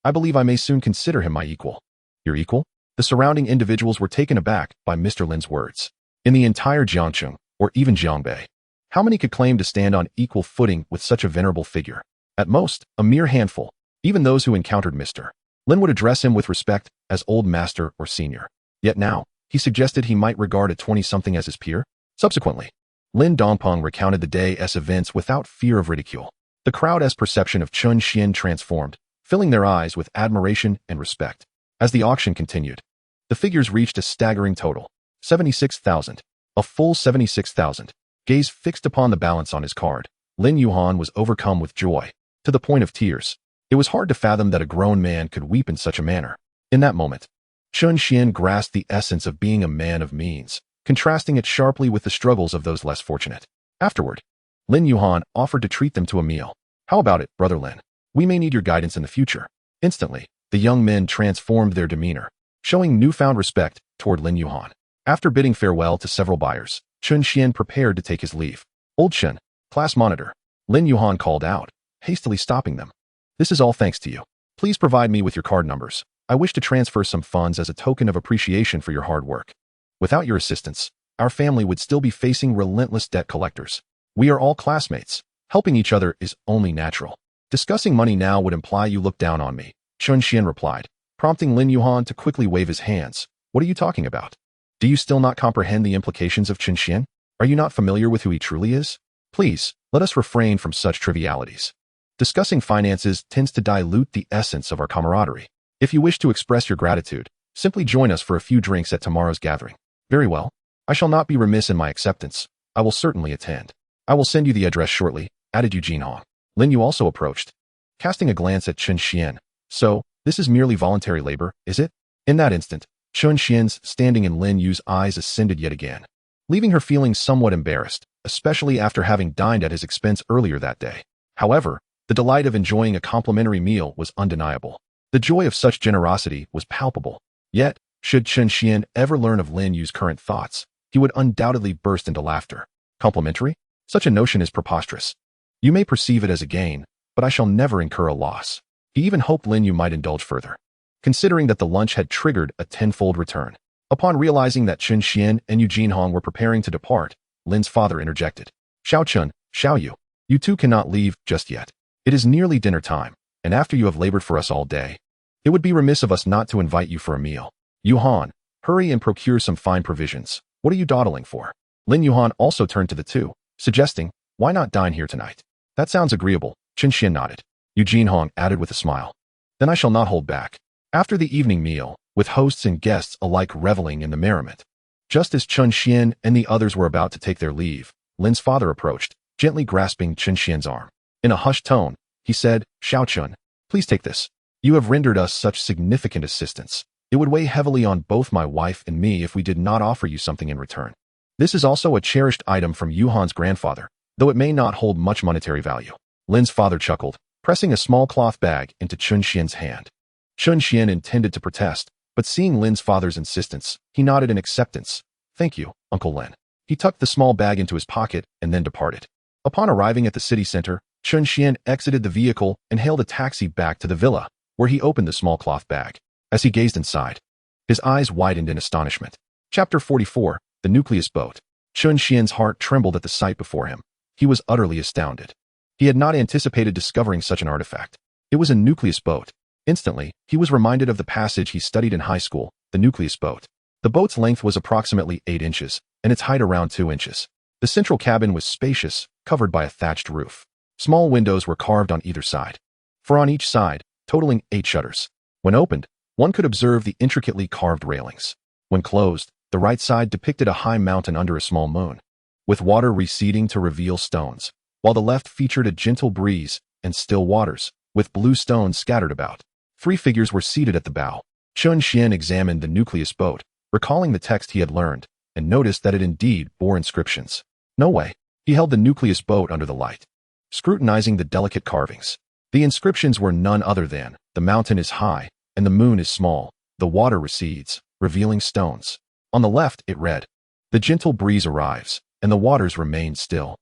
I believe I may soon consider him my equal. Your equal? The surrounding individuals were taken aback by Mr. Lin's words. In the entire Jiangqing, or even Jiangbei, how many could claim to stand on equal footing with such a venerable figure? At most, a mere handful. Even those who encountered Mr. Lin would address him with respect as old master or senior. Yet now, he suggested he might regard a 20-something as his peer. Subsequently, Lin Dongpeng recounted the day's events without fear of ridicule. The crowd's perception of Chen Xuan transformed, filling their eyes with admiration and respect. As the auction continued, the figures reached a staggering total, 76,000. A full 76,000. Gaze fixed upon the balance on his card, Lin Yuhan was overcome with joy, to the point of tears. It was hard to fathom that a grown man could weep in such a manner. In that moment, Chen Xuan grasped the essence of being a man of means, contrasting it sharply with the struggles of those less fortunate. Afterward, Lin Yuhan offered to treat them to a meal. How about it, Brother Lin? We may need your guidance in the future. Instantly, the young men transformed their demeanor, showing newfound respect toward Lin Yuhan. After bidding farewell to several buyers, Chen Xuan prepared to take his leave. Old Chen, class monitor, Lin Yuhan called out, hastily stopping them. This is all thanks to you. Please provide me with your card numbers. I wish to transfer some funds as a token of appreciation for your hard work. Without your assistance, our family would still be facing relentless debt collectors. We are all classmates. Helping each other is only natural. Discussing money now would imply you look down on me, Chen Xuan replied, prompting Lin Yuhan to quickly wave his hands. What are you talking about? Do you still not comprehend the implications of Chen Xuan? Are you not familiar with who he truly is? Please, let us refrain from such trivialities. Discussing finances tends to dilute the essence of our camaraderie. If you wish to express your gratitude, simply join us for a few drinks at tomorrow's gathering. Very well. I shall not be remiss in my acceptance. I will certainly attend. I will send you the address shortly, added Eugene Hong. Lin Yu also approached, casting a glance at Chen Xuan. So, this is merely voluntary labor, is it? In that instant, Chen Xuan's standing in Lin Yu's eyes ascended yet again, leaving her feeling somewhat embarrassed, especially after having dined at his expense earlier that day. However, the delight of enjoying a complimentary meal was undeniable. The joy of such generosity was palpable. Yet, should Chen Xuan ever learn of Lin Yu's current thoughts, he would undoubtedly burst into laughter. Complimentary? Such a notion is preposterous. You may perceive it as a gain, but I shall never incur a loss. He even hoped Lin Yu might indulge further, considering that the lunch had triggered a tenfold return. Upon realizing that Chen Xuan and Eugene Hong were preparing to depart, Lin's father interjected. Xiao Chun, Xiao Yu, you two cannot leave just yet. It is nearly dinner time, and after you have labored for us all day, it would be remiss of us not to invite you for a meal. Yuhan, hurry and procure some fine provisions. What are you dawdling for? Lin Yuhan also turned to the two, suggesting, why not dine here tonight? That sounds agreeable, Chen Xuan nodded. Eugene Hong added with a smile. Then I shall not hold back. After the evening meal, with hosts and guests alike reveling in the merriment, just as Chen Xuan and the others were about to take their leave, Lin's father approached, gently grasping Chen Xuan's arm. In a hushed tone, he said, Xiao Chun, please take this. You have rendered us such significant assistance. It would weigh heavily on both my wife and me if we did not offer you something in return. This is also a cherished item from Yuhan's grandfather, though it may not hold much monetary value. Lin's father chuckled, pressing a small cloth bag into Chen Xuan's hand. Chen Xuan intended to protest, but seeing Lin's father's insistence, he nodded in acceptance. Thank you, Uncle Lin. He tucked the small bag into his pocket and then departed. Upon arriving at the city center, Chen Xuan exited the vehicle and hailed a taxi back to the villa, where he opened the small cloth bag. As he gazed inside, his eyes widened in astonishment. Chapter 44, The Nucleus Boat. Chen Xuan's heart trembled at the sight before him. He was utterly astounded. He had not anticipated discovering such an artifact. It was a nucleus boat. Instantly, he was reminded of the passage he studied in high school, the nucleus boat. The boat's length was approximately 8 inches, and its height around 2 inches. The central cabin was spacious, covered by a thatched roof. Small windows were carved on either side, for on each side, totaling 8 shutters. When opened, one could observe the intricately carved railings. When closed, the right side depicted a high mountain under a small moon, with water receding to reveal stones, while the left featured a gentle breeze and still waters, with blue stones scattered about. 3 figures were seated at the bow. Chen Xuan examined the nucleus boat, recalling the text he had learned, and noticed that it indeed bore inscriptions. No way. He held the nucleus boat under the light, scrutinizing the delicate carvings. The inscriptions were none other than, the mountain is high, and the moon is small, the water recedes, revealing stones. On the left, it read, the gentle breeze arrives, and the waters remain still.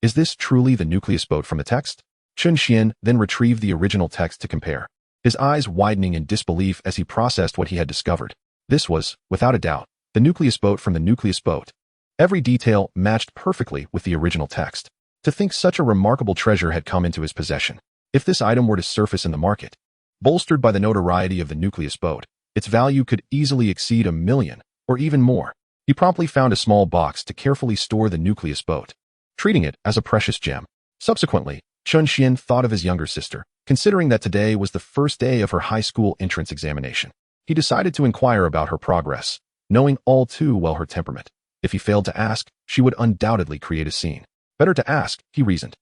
Is this truly the nucleus boat from the text? Chen Xuan then retrieved the original text to compare, his eyes widening in disbelief as he processed what he had discovered. This was, without a doubt, the nucleus boat from the nucleus boat. Every detail matched perfectly with the original text. To think such a remarkable treasure had come into his possession. If this item were to surface in the market, bolstered by the notoriety of the nucleus boat, its value could easily exceed $1 million, or even more. He promptly found a small box to carefully store the nucleus boat, treating it as a precious gem. Subsequently, Chen Xuan thought of his younger sister, considering that today was the first day of her high school entrance examination. He decided to inquire about her progress, knowing all too well her temperament. If he failed to ask, she would undoubtedly create a scene. Better to ask, he reasoned.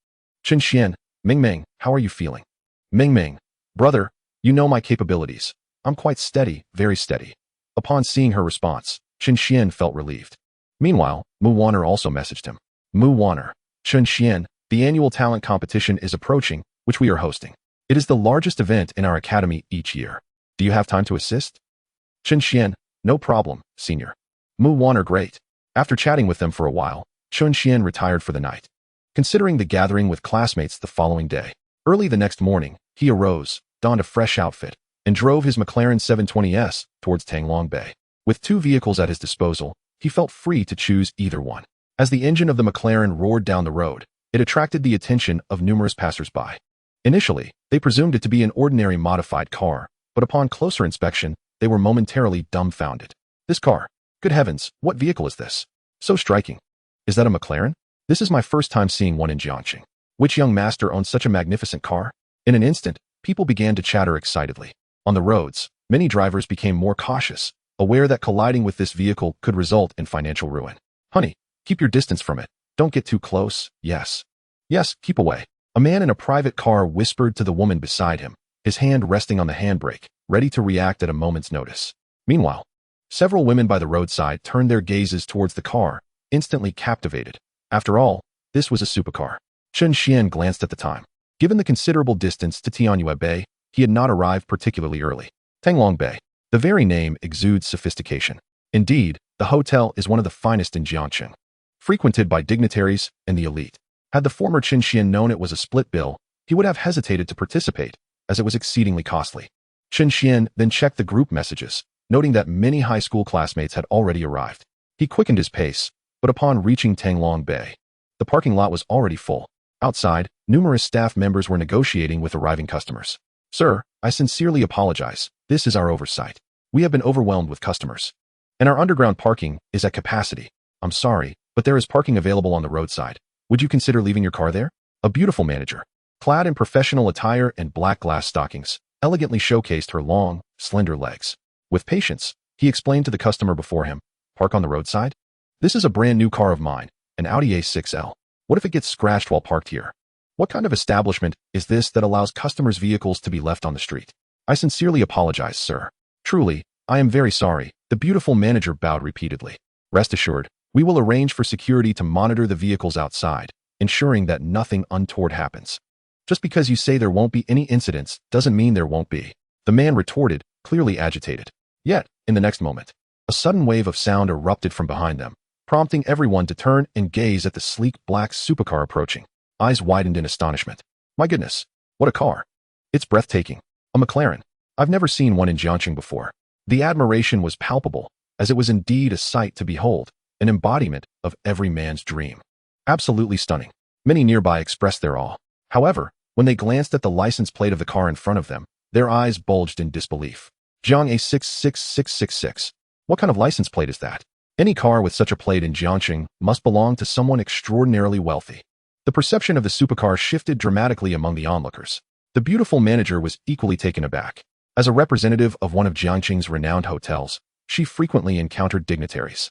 Chen Xuan, Ming, how are you feeling? Ming, brother, you know my capabilities. I'm quite steady, very steady. Upon seeing her response, Chen Xuan felt relieved. Meanwhile, Mu Wanner also messaged him. Mu Wanner, Chen Xuan, the annual talent competition is approaching, which we are hosting. It is the largest event in our academy each year. Do you have time to assist? Chen Xuan, no problem, senior. Mu Wan are great. After chatting with them for a while, Chen Xuan retired for the night. Considering the gathering with classmates the following day, early the next morning, he arose, donned a fresh outfit, and drove his McLaren 720S towards Tanglong Bay. With 2 vehicles at his disposal, he felt free to choose either one. As the engine of the McLaren roared down the road, it attracted the attention of numerous passers-by. Initially, they presumed it to be an ordinary modified car, but upon closer inspection, they were momentarily dumbfounded. This car? Good heavens, what vehicle is this? So striking. Is that a McLaren? This is my first time seeing one in Jiangxing. Which young master owns such a magnificent car? In an instant, people began to chatter excitedly. On the roads, many drivers became more cautious, aware that colliding with this vehicle could result in financial ruin. Honey, keep your distance from it. Don't get too close. Yes. Yes, keep away. A man in a private car whispered to the woman beside him, his hand resting on the handbrake, ready to react at a moment's notice. Meanwhile, several women by the roadside turned their gazes towards the car, instantly captivated. After all, this was a supercar. Chen Xuan glanced at the time. Given the considerable distance to Tianyue Bay, he had not arrived particularly early. Tanglong Bay. The very name exudes sophistication. Indeed, the hotel is one of the finest in Jiangxing, frequented by dignitaries and the elite. Had the former Chen Xuan known it was a split bill, he would have hesitated to participate, as it was exceedingly costly. Chen Xuan then checked the group messages, noting that many high school classmates had already arrived. He quickened his pace, but upon reaching Tanglong Bay, the parking lot was already full. Outside, numerous staff members were negotiating with arriving customers. Sir, I sincerely apologize. This is our oversight. We have been overwhelmed with customers, and our underground parking is at capacity. I'm sorry, but there is parking available on the roadside. Would you consider leaving your car there? A beautiful manager, clad in professional attire and black glass stockings, elegantly showcased her long, slender legs. With patience, he explained to the customer before him, park on the roadside? This is a brand new car of mine, an Audi A6L. What if it gets scratched while parked here? What kind of establishment is this that allows customers' vehicles to be left on the street? I sincerely apologize, sir. Truly, I am very sorry. The beautiful manager bowed repeatedly. Rest assured, we will arrange for security to monitor the vehicles outside, ensuring that nothing untoward happens. Just because you say there won't be any incidents doesn't mean there won't be, the man retorted, clearly agitated. Yet, in the next moment, a sudden wave of sound erupted from behind them, prompting everyone to turn and gaze at the sleek black supercar approaching. Eyes widened in astonishment. My goodness, what a car. It's breathtaking. A McLaren. I've never seen one in Jiangxing before. The admiration was palpable, as it was indeed a sight to behold, an embodiment of every man's dream. Absolutely stunning. Many nearby expressed their awe. However, when they glanced at the license plate of the car in front of them, their eyes bulged in disbelief. Jiang A66666. What kind of license plate is that? Any car with such a plate in Jiangxing must belong to someone extraordinarily wealthy. The perception of the supercar shifted dramatically among the onlookers. The beautiful manager was equally taken aback. As a representative of one of Jiangxing's renowned hotels, she frequently encountered dignitaries.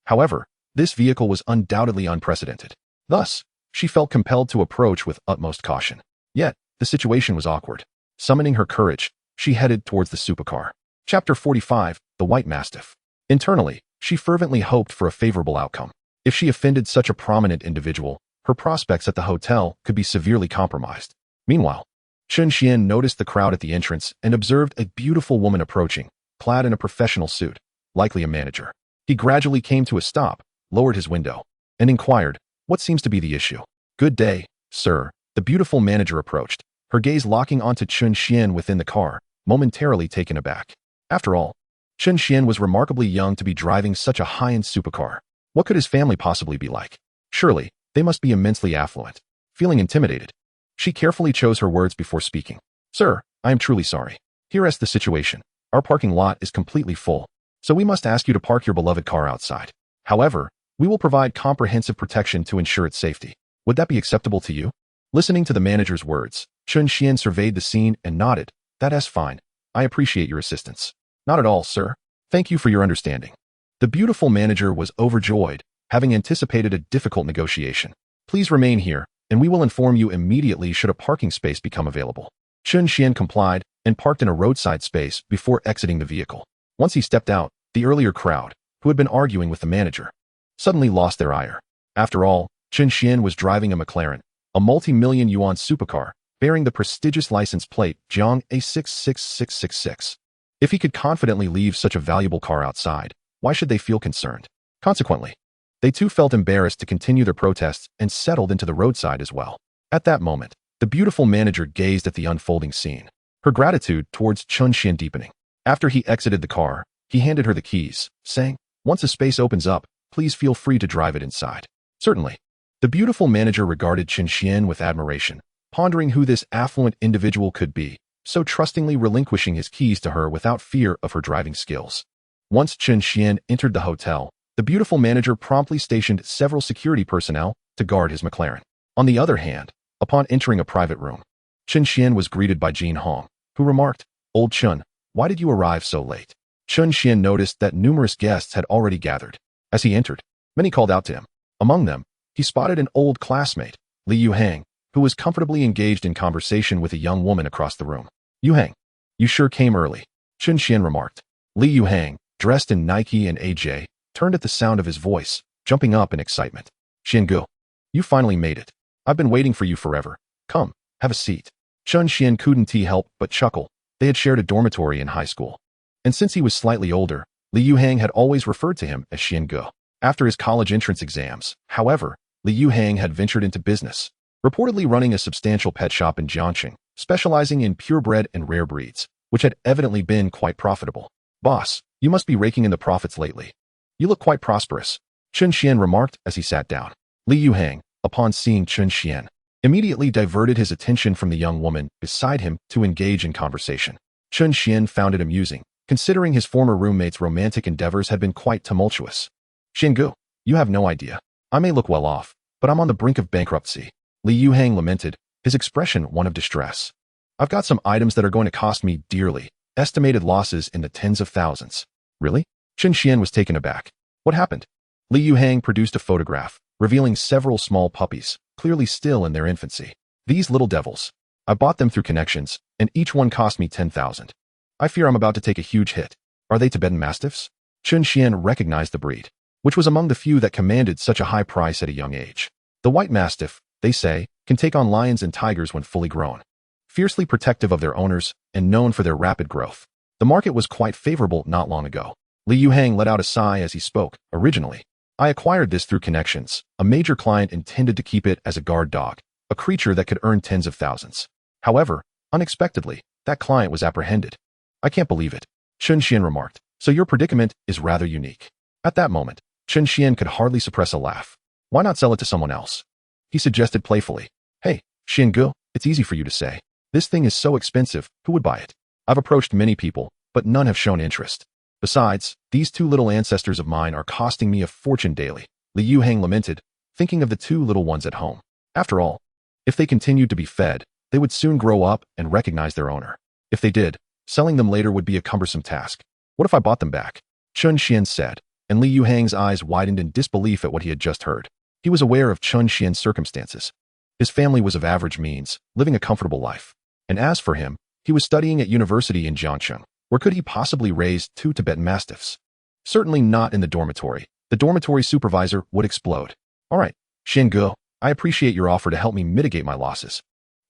However, this vehicle was undoubtedly unprecedented. Thus, she felt compelled to approach with utmost caution. Yet, the situation was awkward. Summoning her courage, she headed towards the supercar. Chapter 45, The White Mastiff. Internally, she fervently hoped for a favorable outcome. If she offended such a prominent individual, her prospects at the hotel could be severely compromised. Meanwhile, Chen Xuan noticed the crowd at the entrance and observed a beautiful woman approaching, clad in a professional suit, likely a manager. He gradually came to a stop, lowered his window, and inquired, what seems to be the issue? Good day, sir. The beautiful manager approached, her gaze locking onto Chen Xuan within the car, momentarily taken aback. After all, Chen Xuan was remarkably young to be driving such a high-end supercar. What could his family possibly be like? Surely, they must be immensely affluent. Feeling intimidated, she carefully chose her words before speaking. Sir, I am truly sorry. Here is the situation. Our parking lot is completely full, so we must ask you to park your beloved car outside. However, we will provide comprehensive protection to ensure its safety. Would that be acceptable to you? Listening to the manager's words, Chen Xuan surveyed the scene and nodded. That's fine. I appreciate your assistance. Not at all, sir. Thank you for your understanding. The beautiful manager was overjoyed, having anticipated a difficult negotiation. Please remain here, and we will inform you immediately should a parking space become available. Chen Xuan complied and parked in a roadside space before exiting the vehicle. Once he stepped out, the earlier crowd, who had been arguing with the manager, suddenly lost their ire. After all, Chen Xuan was driving a McLaren, a multi-million yuan supercar, bearing the prestigious license plate Jiang A66666. If he could confidently leave such a valuable car outside, why should they feel concerned? Consequently, they too felt embarrassed to continue their protests and settled into the roadside as well. At that moment, the beautiful manager gazed at the unfolding scene, her gratitude towards Chen Xuan deepening. After he exited the car, he handed her the keys, saying, "Once a space opens up, please feel free to drive it inside." Certainly. The beautiful manager regarded Chen Xuan with admiration, pondering who this affluent individual could be, so trustingly relinquishing his keys to her without fear of her driving skills. Once Chen Xuan entered the hotel, the beautiful manager promptly stationed several security personnel to guard his McLaren. On the other hand, upon entering a private room, Chen Xuan was greeted by Jin Hong, who remarked, "Old Chen, why did you arrive so late?" Chen Xuan noticed that numerous guests had already gathered. As he entered, many called out to him. Among them, he spotted an old classmate, Li Yuhang, who was comfortably engaged in conversation with a young woman across the room. "Yuhang, you sure came early," Chen Xuan remarked. Li Yuhang, dressed in Nike and AJ, turned at the sound of his voice, jumping up in excitement. "Xiangu, you finally made it. I've been waiting for you forever. Come, have a seat." Chen Xuan couldn't help but chuckle. They had shared a dormitory in high school. And since he was slightly older, Li Yuhang had always referred to him as Xiangu. After his college entrance exams, however, Li Yuhang had ventured into business, reportedly running a substantial pet shop in Jiangxing, specializing in purebred and rare breeds, which had evidently been quite profitable. "Boss, you must be raking in the profits lately. You look quite prosperous," Chen Xuan remarked as he sat down. Li Yuhang, upon seeing Chen Xuan, immediately diverted his attention from the young woman beside him to engage in conversation. Chen Xuan found it amusing, considering his former roommate's romantic endeavors had been quite tumultuous. "Xiangu, you have no idea. I may look well off, but I'm on the brink of bankruptcy," Li Yuhang lamented, his expression one of distress. "I've got some items that are going to cost me dearly, estimated losses in the tens of thousands." "Really?" Chen Xuan was taken aback. "What happened?" Li Yuhang produced a photograph, revealing several small puppies, clearly still in their infancy. "These little devils. I bought them through connections, and each one cost me 10,000. I fear I'm about to take a huge hit. Are they Tibetan Mastiffs?" Chen Xuan recognized the breed, which was among the few that commanded such a high price at a young age. The white Mastiff, they say, can take on lions and tigers when fully grown. Fiercely protective of their owners and known for their rapid growth. The market was quite favorable not long ago. Li Yuhang let out a sigh as he spoke. "Originally, I acquired this through connections. A major client intended to keep it as a guard dog, a creature that could earn tens of thousands. However, unexpectedly, that client was apprehended." "I can't believe it," Chen Xuan remarked. "So your predicament is rather unique." At that moment, Chen Xuan could hardly suppress a laugh. "Why not sell it to someone else?" he suggested playfully. "Hey, Xiangu, it's easy for you to say. This thing is so expensive, who would buy it? I've approached many people, but none have shown interest. Besides, these two little ancestors of mine are costing me a fortune daily," Li Yuhang lamented, thinking of the two little ones at home. After all, if they continued to be fed, they would soon grow up and recognize their owner. If they did, selling them later would be a cumbersome task. "What if I bought them back?" Chen Xuan said, and Li Yuhang's eyes widened in disbelief at what he had just heard. He was aware of Chen Xuan's circumstances. His family was of average means, living a comfortable life. And as for him, he was studying at university in Jiangxing. Where could he possibly raise two Tibetan Mastiffs? Certainly not in the dormitory. The dormitory supervisor would explode. "All right, Xiangu, I appreciate your offer to help me mitigate my losses.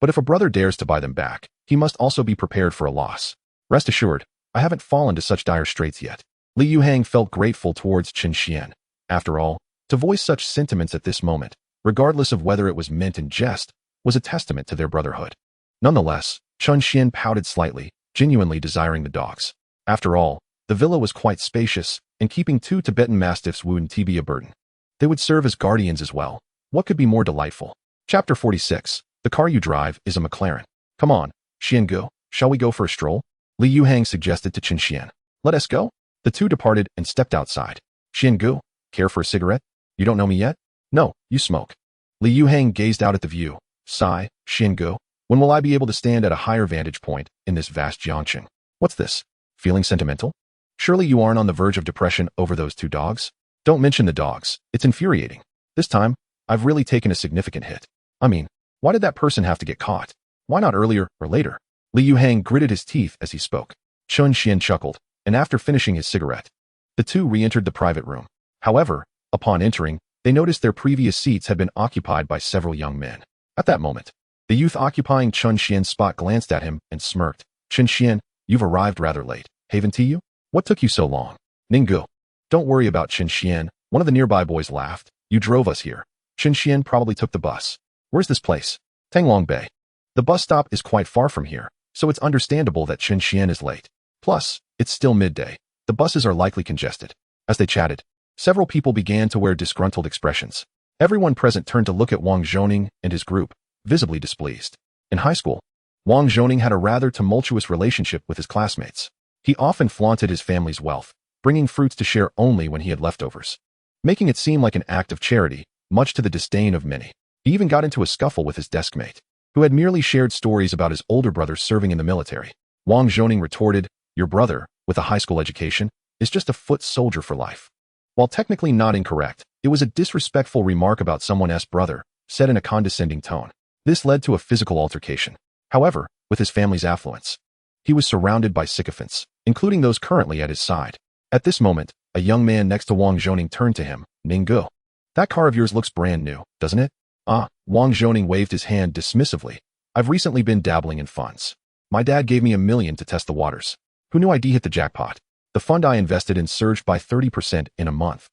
But if a brother dares to buy them back, he must also be prepared for a loss. Rest assured, I haven't fallen to such dire straits yet." Li Yuhang felt grateful towards Chen Xuan. After all, to voice such sentiments at this moment, regardless of whether it was meant in jest, was a testament to their brotherhood. Nonetheless, Chen Xuan pouted slightly, genuinely desiring the dogs. After all, the villa was quite spacious, and keeping two Tibetan Mastiffs wouldn't be a burden. They would serve as guardians as well. What could be more delightful? Chapter 46. The car you drive is a McLaren. "Come on, Xiangu, shall we go for a stroll?" Li Yuhang suggested to Chen Xuan. "Let us go." The two departed and stepped outside. "Xiangu, care for a cigarette? You don't know me yet?" "No, you smoke." Li Yuhang gazed out at the view. Sigh, "Xiangu, when will I be able to stand at a higher vantage point in this vast Jiangxing? What's this? Feeling sentimental? Surely you aren't on the verge of depression over those two dogs?" "Don't mention the dogs. It's infuriating. This time, I've really taken a significant hit. I mean, why did that person have to get caught? Why not earlier or later?" Li Yuhang gritted his teeth as he spoke. Chen Xuan chuckled, and after finishing his cigarette, the two re-entered the private room. However, upon entering, they noticed their previous seats had been occupied by several young men. At that moment, The youth occupying Chen Xuan's spot glanced at him and smirked. Chen Xuan, you've arrived rather late, haven't you? What took you so long? Ninggu. Don't worry about Chen Xuan, one of the nearby boys laughed. You drove us here. Chen Xuan probably took the bus. Where's this place? Tanglong Bay. The bus stop is quite far from here, so it's understandable that Chen Xuan is late. Plus, it's still midday. The buses are likely congested. As they chatted, several people began to wear disgruntled expressions. Everyone present turned to look at Wang Zhoning and his group, visibly displeased. In high school, Wang Zhoning had a rather tumultuous relationship with his classmates. He often flaunted his family's wealth, bringing fruits to share only when he had leftovers, making it seem like an act of charity, much to the disdain of many. He even got into a scuffle with his deskmate, who had merely shared stories about his older brother serving in the military. Wang Zhoning retorted, your brother, with a high school education, is just a foot soldier for life. While technically not incorrect, it was a disrespectful remark about someone's brother, said in a condescending tone. This led to a physical altercation. However, with his family's affluence, he was surrounded by sycophants, including those currently at his side. At this moment, a young man next to Wang Zhoning turned to him. Ninggu. That car of yours looks brand new, doesn't it? Ah, Wang Zhoning waved his hand dismissively. I've recently been dabbling in funds. My dad gave me $1 million to test the waters. Who knew I'd hit the jackpot? The fund I invested in surged by 30% in a month.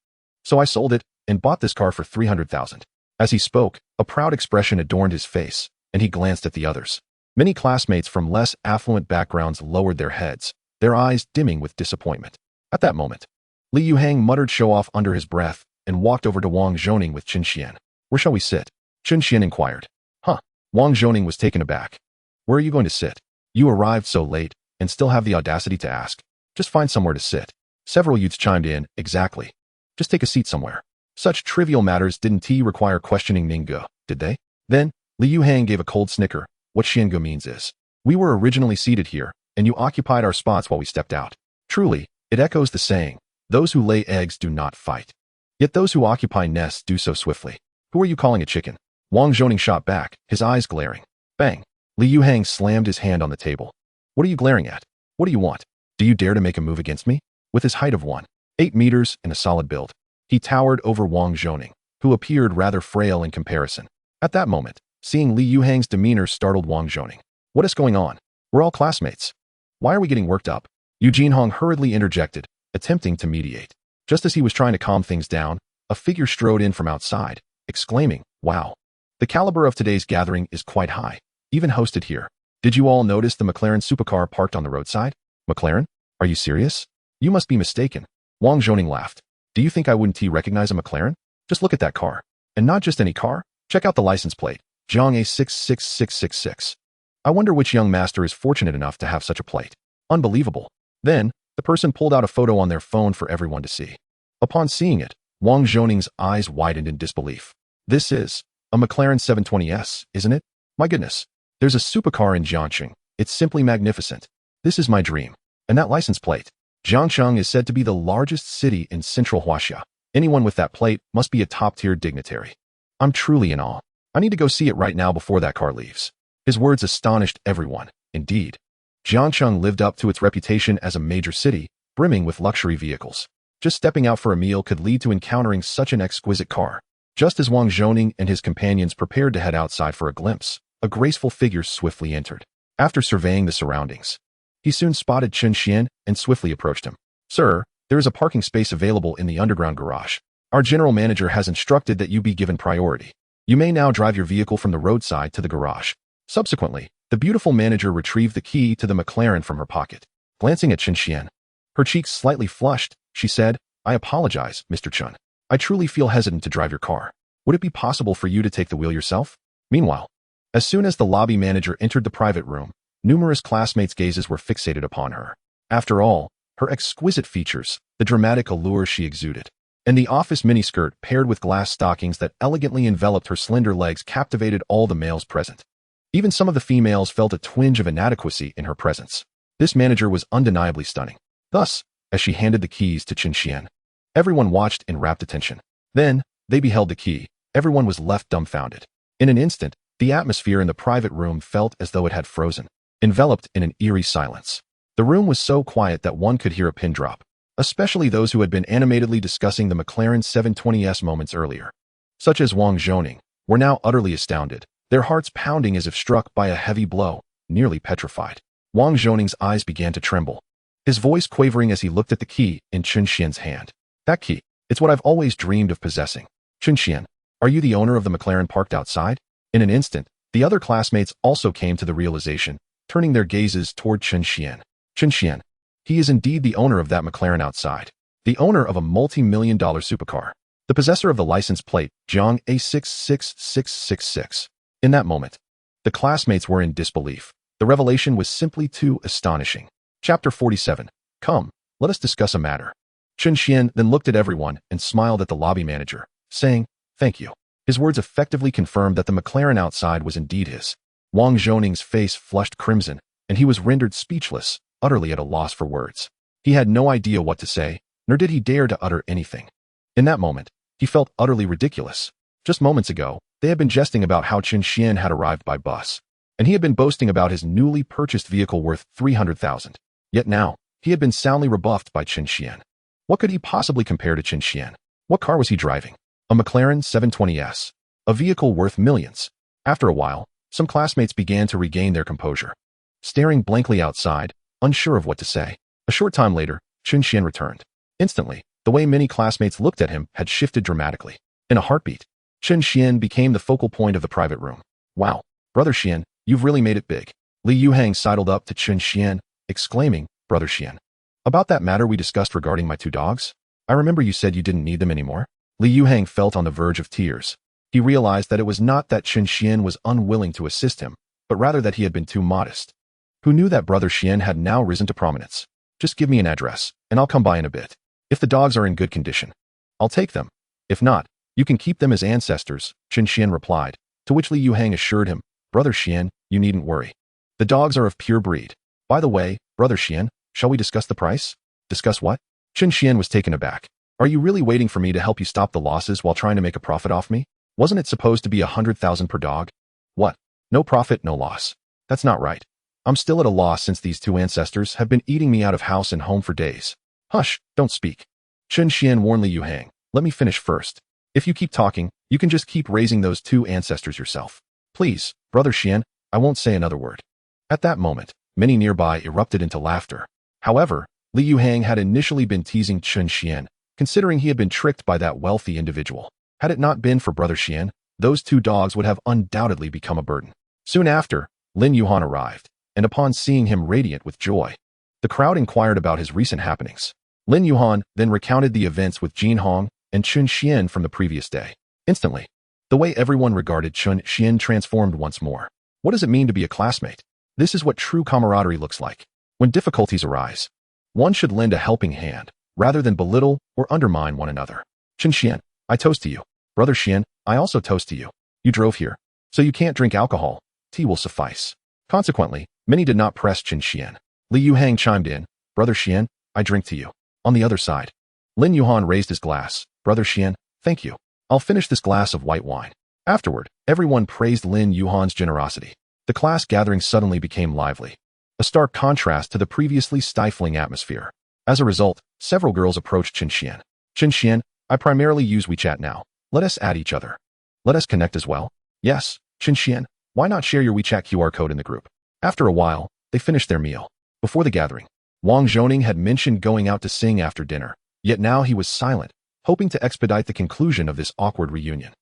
So I sold it and bought this car for $300,000. As he spoke, a proud expression adorned his face, and he glanced at the others. Many classmates from less affluent backgrounds lowered their heads, their eyes dimming with disappointment. At that moment, Li Yuhang muttered show off under his breath and walked over to Wang Zhoning with Chen Xuan. Where shall we sit? Chen Xuan inquired. Huh. Wang Zhoning was taken aback. Where are you going to sit? You arrived so late and still have the audacity to ask. Just find somewhere to sit. Several youths chimed in. Exactly. Just take a seat somewhere. Such trivial matters didn't require questioning Ninggu, did they? Then, Li Yuhang gave a cold snicker. What Xiangu means is, we were originally seated here, and you occupied our spots while we stepped out. Truly, it echoes the saying, those who lay eggs do not fight. Yet those who occupy nests do so swiftly. Who are you calling a chicken? Wang Zhoning shot back, his eyes glaring. Bang! Li Yuhang slammed his hand on the table. What are you glaring at? What do you want? Do you dare to make a move against me? With his height of 1.8 meters and a solid build, he towered over Wang Zhoning, who appeared rather frail in comparison. At that moment, seeing Li Yuhang's demeanor startled Wang Zhoning. What is going on? We're all classmates. Why are we getting worked up? Eugene Hong hurriedly interjected, attempting to mediate. Just as he was trying to calm things down, a figure strode in from outside, exclaiming, wow. The caliber of today's gathering is quite high, even hosted here. Did you all notice the McLaren supercar parked on the roadside? McLaren? Are you serious? You must be mistaken. Wang Zhoning laughed. Do you think I wouldn't recognize a McLaren? Just look at that car. And not just any car. Check out the license plate. Jiang A66666. I wonder which young master is fortunate enough to have such a plate. Unbelievable. Then, the person pulled out a photo on their phone for everyone to see. Upon seeing it, Wang Zhoning's eyes widened in disbelief. This is a McLaren 720S, isn't it? My goodness. There's a supercar in Jiangcheng. It's simply magnificent. This is my dream. And that license plate. Jiangcheng is said to be the largest city in central Huaxia. Anyone with that plate must be a top-tier dignitary. I'm truly in awe. I need to go see it right now before that car leaves. His words astonished everyone. Indeed, Jiangcheng lived up to its reputation as a major city, brimming with luxury vehicles. Just stepping out for a meal could lead to encountering such an exquisite car. Just as Wang Zhoning and his companions prepared to head outside for a glimpse, a graceful figure swiftly entered. After surveying the surroundings, he soon spotted Chen Xuan and swiftly approached him. Sir, there is a parking space available in the underground garage. Our general manager has instructed that you be given priority. You may now drive your vehicle from the roadside to the garage. Subsequently, the beautiful manager retrieved the key to the McLaren from her pocket. Glancing at Chen Xuan, her cheeks slightly flushed, she said, I apologize, Mr. Chen. I truly feel hesitant to drive your car. Would it be possible for you to take the wheel yourself? Meanwhile, as soon as the lobby manager entered the private room, numerous classmates' gazes were fixated upon her. After all, her exquisite features, the dramatic allure she exuded, and the office miniskirt paired with glass stockings that elegantly enveloped her slender legs captivated all the males present. Even some of the females felt a twinge of inadequacy in her presence. This manager was undeniably stunning. Thus, as she handed the keys to Chen Xuan, everyone watched in rapt attention. Then, they beheld the key. Everyone was left dumbfounded. In an instant, the atmosphere in the private room felt as though it had frozen, enveloped in an eerie silence. The room was so quiet that one could hear a pin drop, especially those who had been animatedly discussing the McLaren 720S moments earlier, such as Wang Zhoning, were now utterly astounded. their hearts pounding as if struck by a heavy blow, nearly petrified. Wang Zhoning's eyes began to tremble, his voice quavering as he looked at the key in Chen Xian's hand. That key, it's what I've always dreamed of possessing. Chen Xian, are you the owner of the McLaren parked outside? In an instant, the other classmates also came to the realization, turning their gazes toward Chen Xian. Chen Xian, he is indeed the owner of that McLaren outside, the owner of a multi-million-dollar supercar, the possessor of the license plate, Jiang A66666. In that moment, the classmates were in disbelief. The revelation was simply too astonishing. Chapter 47. Come, let us discuss a matter. Chen Xian then looked at everyone and smiled at the lobby manager, saying, thank you. His words effectively confirmed that the McLaren outside was indeed his. Wang Zhoning's face flushed crimson, and he was rendered speechless, utterly at a loss for words. He had no idea what to say, nor did he dare to utter anything. In that moment, he felt utterly ridiculous. Just moments ago, they had been jesting about how Chen Xian had arrived by bus, and he had been boasting about his newly purchased vehicle worth 300,000. Yet now, he had been soundly rebuffed by Chen Xian. What could he possibly compare to Chen Xian? What car was he driving? A McLaren 720S, a vehicle worth millions. After a while, some classmates began to regain their composure, staring blankly outside, unsure of what to say. A short time later, Chen Xian returned. Instantly, the way many classmates looked at him had shifted dramatically. In a heartbeat, Chen Xian became the focal point of the private room. Wow, Brother Xian, you've really made it big. Li Yuhang sidled up to Chen Xian, exclaiming, Brother Xian, about that matter we discussed regarding my 2 dogs? I remember you said you didn't need them anymore. Li Yuhang felt on the verge of tears. He realized that it was not that Chen Xian was unwilling to assist him, but rather that he had been too modest. Who knew that Brother Xian had now risen to prominence? Just give me an address, and I'll come by in a bit. If the dogs are in good condition, I'll take them. If not, you can keep them as ancestors, Chen Xian replied, to which Li Yuhang assured him, Brother Xian, you needn't worry. The dogs are of pure breed. By the way, Brother Xian, shall we discuss the price? Discuss what? Chen Xian was taken aback. Are you really waiting for me to help you stop the losses while trying to make a profit off me? Wasn't it supposed to be 100,000 per dog? What? No profit, no loss. That's not right. I'm still at a loss since these 2 ancestors have been eating me out of house and home for days. Hush, don't speak. Chen Xian warned Li Yuhang. Let me finish first. If you keep talking, you can just keep raising those 2 ancestors yourself. Please, Brother Xian, I won't say another word. At that moment, many nearby erupted into laughter. However, Li Yuhang had initially been teasing Chen Xian, considering he had been tricked by that wealthy individual. Had it not been for Brother Xian, those 2 dogs would have undoubtedly become a burden. Soon after, Lin Yuhan arrived, and upon seeing him radiant with joy, the crowd inquired about his recent happenings. Lin Yuhan then recounted the events with Jin Hong and Chen Xian from the previous day. Instantly, the way everyone regarded Chen Xian transformed once more. What does it mean to be a classmate? This is what true camaraderie looks like. When difficulties arise, one should lend a helping hand, rather than belittle or undermine one another. Chen Xian, I toast to you. Brother Xian, I also toast to you. You drove here, so you can't drink alcohol. Tea will suffice. Consequently, many did not press Chen Xian. Li Yuhang chimed in, Brother Xian, I drink to you. On the other side, Lin Yuhan raised his glass. Brother Xian, thank you. I'll finish this glass of white wine. Afterward, everyone praised Lin Yuhan's generosity. The class gathering suddenly became lively, a stark contrast to the previously stifling atmosphere. As a result, several girls approached Chen Xian. Chen Xian, I primarily use WeChat now. Let us add each other. Let us connect as well. Yes, Chen Xian, why not share your WeChat QR code in the group? After a while, they finished their meal. Before the gathering, Wang Zhonning had mentioned going out to sing after dinner, yet now he was silent, hoping to expedite the conclusion of this awkward reunion.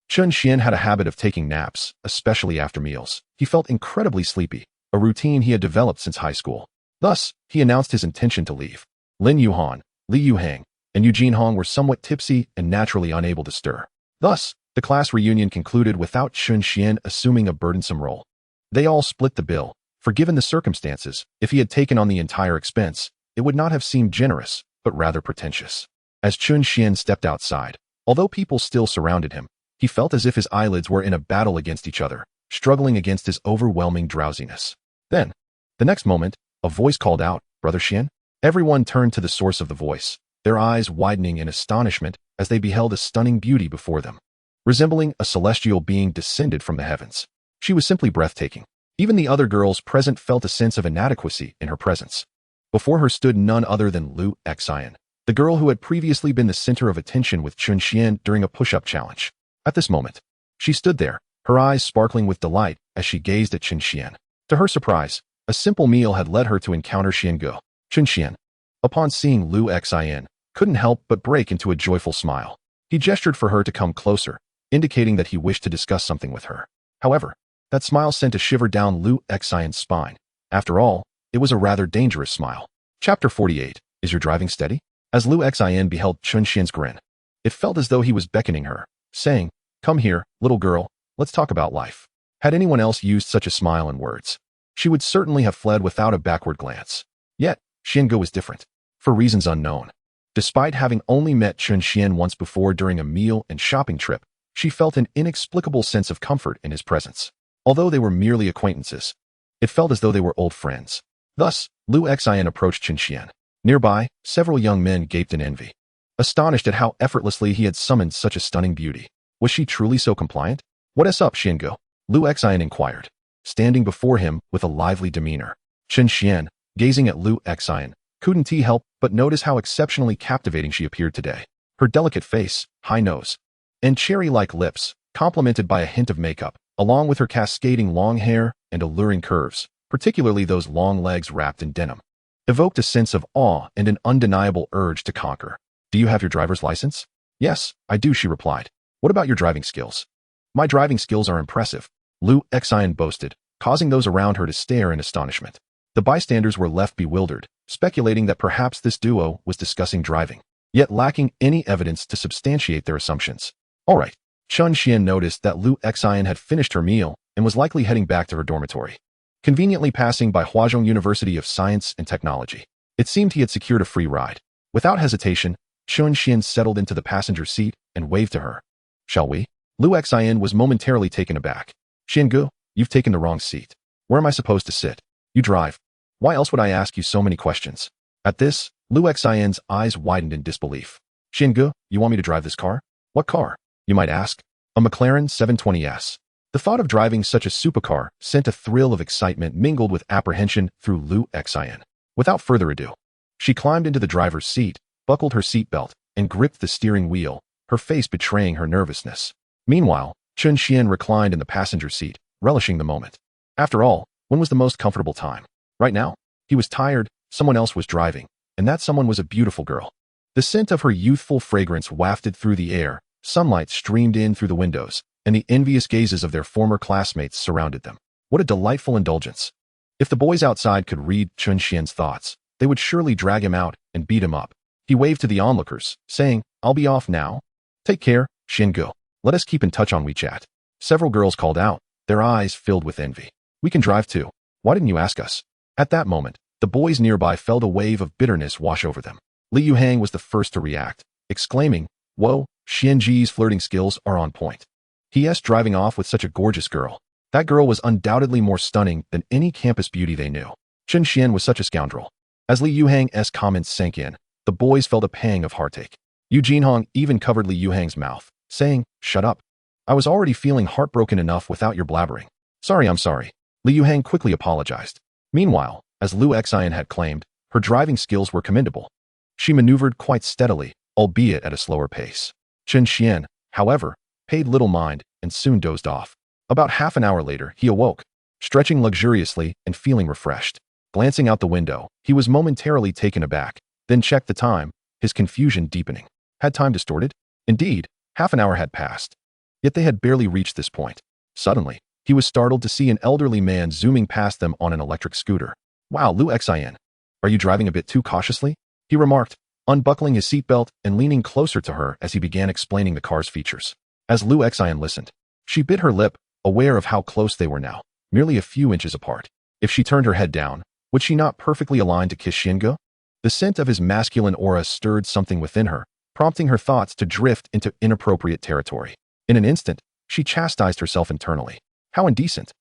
Chen Xian had a habit of taking naps, especially after meals. He felt incredibly sleepy, a routine he had developed since high school. Thus, he announced his intention to leave. Lin Yuhan, Li Yuhang, and Eugene Hong were somewhat tipsy and naturally unable to stir. Thus, the class reunion concluded without Chen Xian assuming a burdensome role. They all split the bill, for given the circumstances, if he had taken on the entire expense, it would not have seemed generous, but rather pretentious. As Chen Xian stepped outside, although people still surrounded him, he felt as if his eyelids were in a battle against each other, struggling against his overwhelming drowsiness. Then, the next moment, a voice called out, Brother Xian? Everyone turned to the source of the voice, their eyes widening in astonishment as they beheld a stunning beauty before them. Resembling a celestial being descended from the heavens. She was simply breathtaking. Even the other girls present felt a sense of inadequacy in her presence. Before her stood none other than Lu Xian, the girl who had previously been the center of attention with Chen Xian during a push-up challenge. At this moment, she stood there, her eyes sparkling with delight as she gazed at Chen Xuan. To her surprise, a simple meal had led her to encounter Xiangu. Chen Xuan, upon seeing Lu Xin, couldn't help but break into a joyful smile. He gestured for her to come closer, indicating that he wished to discuss something with her. However, that smile sent a shiver down Lu Xion's spine. After all, it was a rather dangerous smile. Chapter 48. Is your driving steady? As Lu Xian beheld Chen Xuan's grin, it felt as though he was beckoning her, saying, "Come here, little girl, let's talk about life." Had anyone else used such a smile and words, she would certainly have fled without a backward glance. Yet, Xiangu was different, for reasons unknown. Despite having only met Chen Xuan once before during a meal and shopping trip, she felt an inexplicable sense of comfort in his presence. Although they were merely acquaintances, it felt as though they were old friends. Thus, Lu Xian approached Chen Xuan. Nearby, several young men gaped in envy, astonished at how effortlessly he had summoned such a stunning beauty. Was she truly so compliant? "What is up, Xiangu?" Lu Xian inquired, standing before him with a lively demeanor. Chen Xuan, gazing at Lu Xian, couldn't he help but notice how exceptionally captivating she appeared today. Her delicate face, high nose, and cherry-like lips, complemented by a hint of makeup, along with her cascading long hair and alluring curves, particularly those long legs wrapped in denim, evoked a sense of awe and an undeniable urge to conquer. "Do you have your driver's license?" "Yes, I do," she replied. "What about your driving skills?" "My driving skills are impressive," Lu Xian boasted, causing those around her to stare in astonishment. The bystanders were left bewildered, speculating that perhaps this duo was discussing driving, yet lacking any evidence to substantiate their assumptions. All right. Chen Xuan noticed that Lu Xian had finished her meal and was likely heading back to her dormitory, conveniently passing by Huazhong University of Science and Technology. It seemed he had secured a free ride. Without hesitation, Chen Xuan settled into the passenger seat and waved to her. "Shall we?" Lu Xian was momentarily taken aback. "Xiangu, you've taken the wrong seat. Where am I supposed to sit? You drive. Why else would I ask you so many questions?" At this, Lu Xian's eyes widened in disbelief. "Xiangu, you want me to drive this car?" "What car?" you might ask. "A McLaren 720S. The thought of driving such a supercar sent a thrill of excitement mingled with apprehension through Lu Xian. Without further ado, she climbed into the driver's seat, buckled her seatbelt, and gripped the steering wheel, her face betraying her nervousness. Meanwhile, Chen Xuan reclined in the passenger seat, relishing the moment. After all, when was the most comfortable time? Right now? He was tired, someone else was driving, and that someone was a beautiful girl. The scent of her youthful fragrance wafted through the air, sunlight streamed in through the windows, and the envious gazes of their former classmates surrounded them. What a delightful indulgence. If the boys outside could read Chen Xuan's thoughts, they would surely drag him out and beat him up. He waved to the onlookers, saying, "I'll be off now. Take care, Xiangu. Let us keep in touch on WeChat." Several girls called out, their eyes filled with envy. "We can drive too. Why didn't you ask us?" At that moment, the boys nearby felt a wave of bitterness wash over them. Li Yuhang was the first to react, exclaiming, "Whoa, Xianji's flirting skills are on point. He is driving off with such a gorgeous girl. That girl was undoubtedly more stunning than any campus beauty they knew. Chen Xuan was such a scoundrel." As Li Yuhang's comments sank in, the boys felt a pang of heartache. Yu Jinhong even covered Li Yuhang's mouth, saying, "Shut up. I was already feeling heartbroken enough without your blabbering." I'm sorry. Li Yuhang quickly apologized. Meanwhile, as Lu Xian had claimed, her driving skills were commendable. She maneuvered quite steadily, albeit at a slower pace. Chen Xuan, however, paid little mind and soon dozed off. About half an hour later, he awoke, stretching luxuriously and feeling refreshed. Glancing out the window, he was momentarily taken aback, then checked the time, his confusion deepening. Had time distorted? Indeed, half an hour had passed. Yet they had barely reached this point. Suddenly, he was startled to see an elderly man zooming past them on an electric scooter. "Wow, Lu Xian, are you driving a bit too cautiously?" he remarked, unbuckling his seatbelt and leaning closer to her as he began explaining the car's features. As Lu Xian listened, she bit her lip, aware of how close they were now, merely a few inches apart. If she turned her head down, would she not perfectly align to kiss Xiangu? The scent of his masculine aura stirred something within her, prompting her thoughts to drift into inappropriate territory. In an instant, she chastised herself internally. How indecent.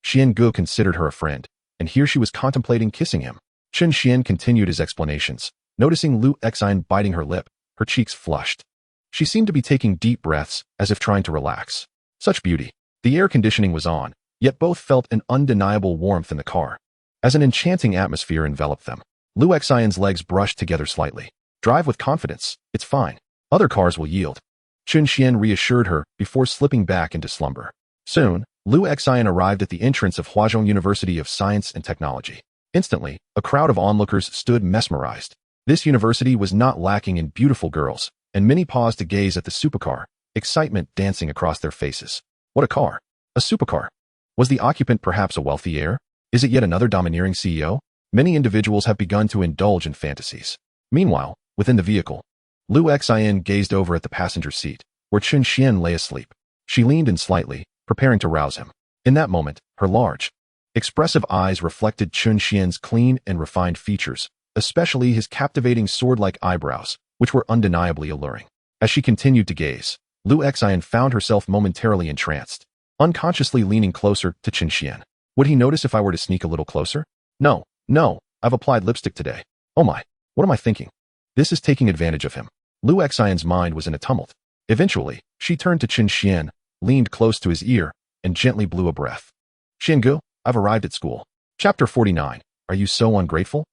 Xiangu considered her a friend, and here she was contemplating kissing him. Chen Xuan continued his explanations, noticing Lu Xian biting her lip, her cheeks flushed. She seemed to be taking deep breaths, as if trying to relax. Such beauty. The air conditioning was on, yet both felt an undeniable warmth in the car. As an enchanting atmosphere enveloped them, Lu Xian's legs brushed together slightly. "Drive with confidence, it's fine. Other cars will yield." Chen Xuan reassured her before slipping back into slumber. Soon, Liu Xian arrived at the entrance of Huazhong University of Science and Technology. Instantly, a crowd of onlookers stood mesmerized. This university was not lacking in beautiful girls, and many paused to gaze at the supercar, excitement dancing across their faces. What a car! A supercar! Was the occupant perhaps a wealthy heir? Is it yet another domineering CEO? Many individuals have begun to indulge in fantasies. Meanwhile, within the vehicle, Liu Xian gazed over at the passenger seat, where Chen Xuan lay asleep. She leaned in slightly, preparing to rouse him. In that moment, her large, expressive eyes reflected Chen Xuan's clean and refined features, especially his captivating sword-like eyebrows, which were undeniably alluring. As she continued to gaze, Liu Xian found herself momentarily entranced, unconsciously leaning closer to Chen Xuan. Would he notice if I were to sneak a little closer? No, I've applied lipstick today. Oh my, what am I thinking? This is taking advantage of him. Liu Xian's mind was in a tumult. Eventually, she turned to Chen Xuan, leaned close to his ear, and gently blew a breath. Xiangu, I've arrived at school. Chapter 49. Are you so ungrateful?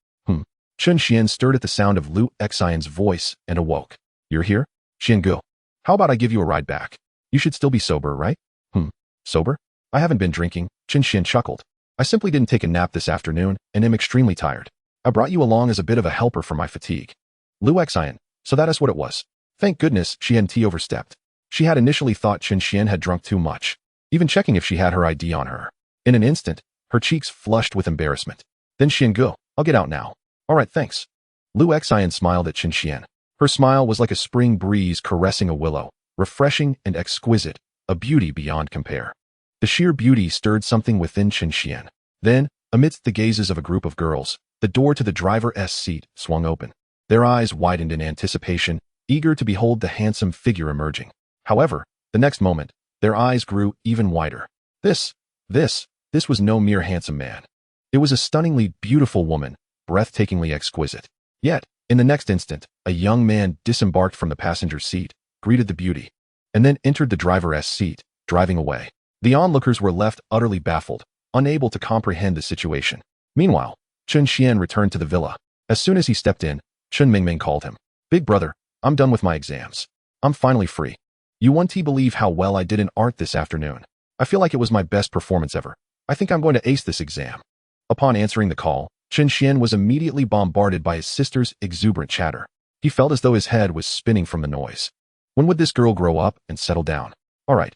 Chen Xuan stirred at the sound of Liu Xian's voice and awoke. You're here? Xiangu. How about I give you a ride back? You should still be sober, right? Sober? I haven't been drinking, Chen Xuan chuckled. I simply didn't take a nap this afternoon and am extremely tired. I brought you along as a bit of a helper for my fatigue. Liu Xian, so that is what it was. Thank goodness Xian overstepped. She had initially thought Chen Xuan had drunk too much, even checking if she had her ID on her. In an instant, her cheeks flushed with embarrassment. Then Xiangu, I'll get out now. All right, thanks. Liu Xian smiled at Chen Xuan. Her smile was like a spring breeze caressing a willow, refreshing and exquisite, a beauty beyond compare. The sheer beauty stirred something within Chen Xuan. Then, amidst the gazes of a group of girls, the door to the driver's seat swung open. Their eyes widened in anticipation, eager to behold the handsome figure emerging. However, the next moment, their eyes grew even wider. This was no mere handsome man. It was a stunningly beautiful woman, breathtakingly exquisite. Yet, in the next instant, a young man disembarked from the passenger seat, greeted the beauty, and then entered the driver's seat, driving away. The onlookers were left utterly baffled, unable to comprehend the situation. Meanwhile, Chen Xuan returned to the villa. As soon as he stepped in, Chen Mingming called him. Big brother, I'm done with my exams. I'm finally free. You won't believe how well I did in art this afternoon. I feel like it was my best performance ever. I think I'm going to ace this exam. Upon answering the call, Chen Xuan was immediately bombarded by his sister's exuberant chatter. He felt as though his head was spinning from the noise. When would this girl grow up and settle down? All right,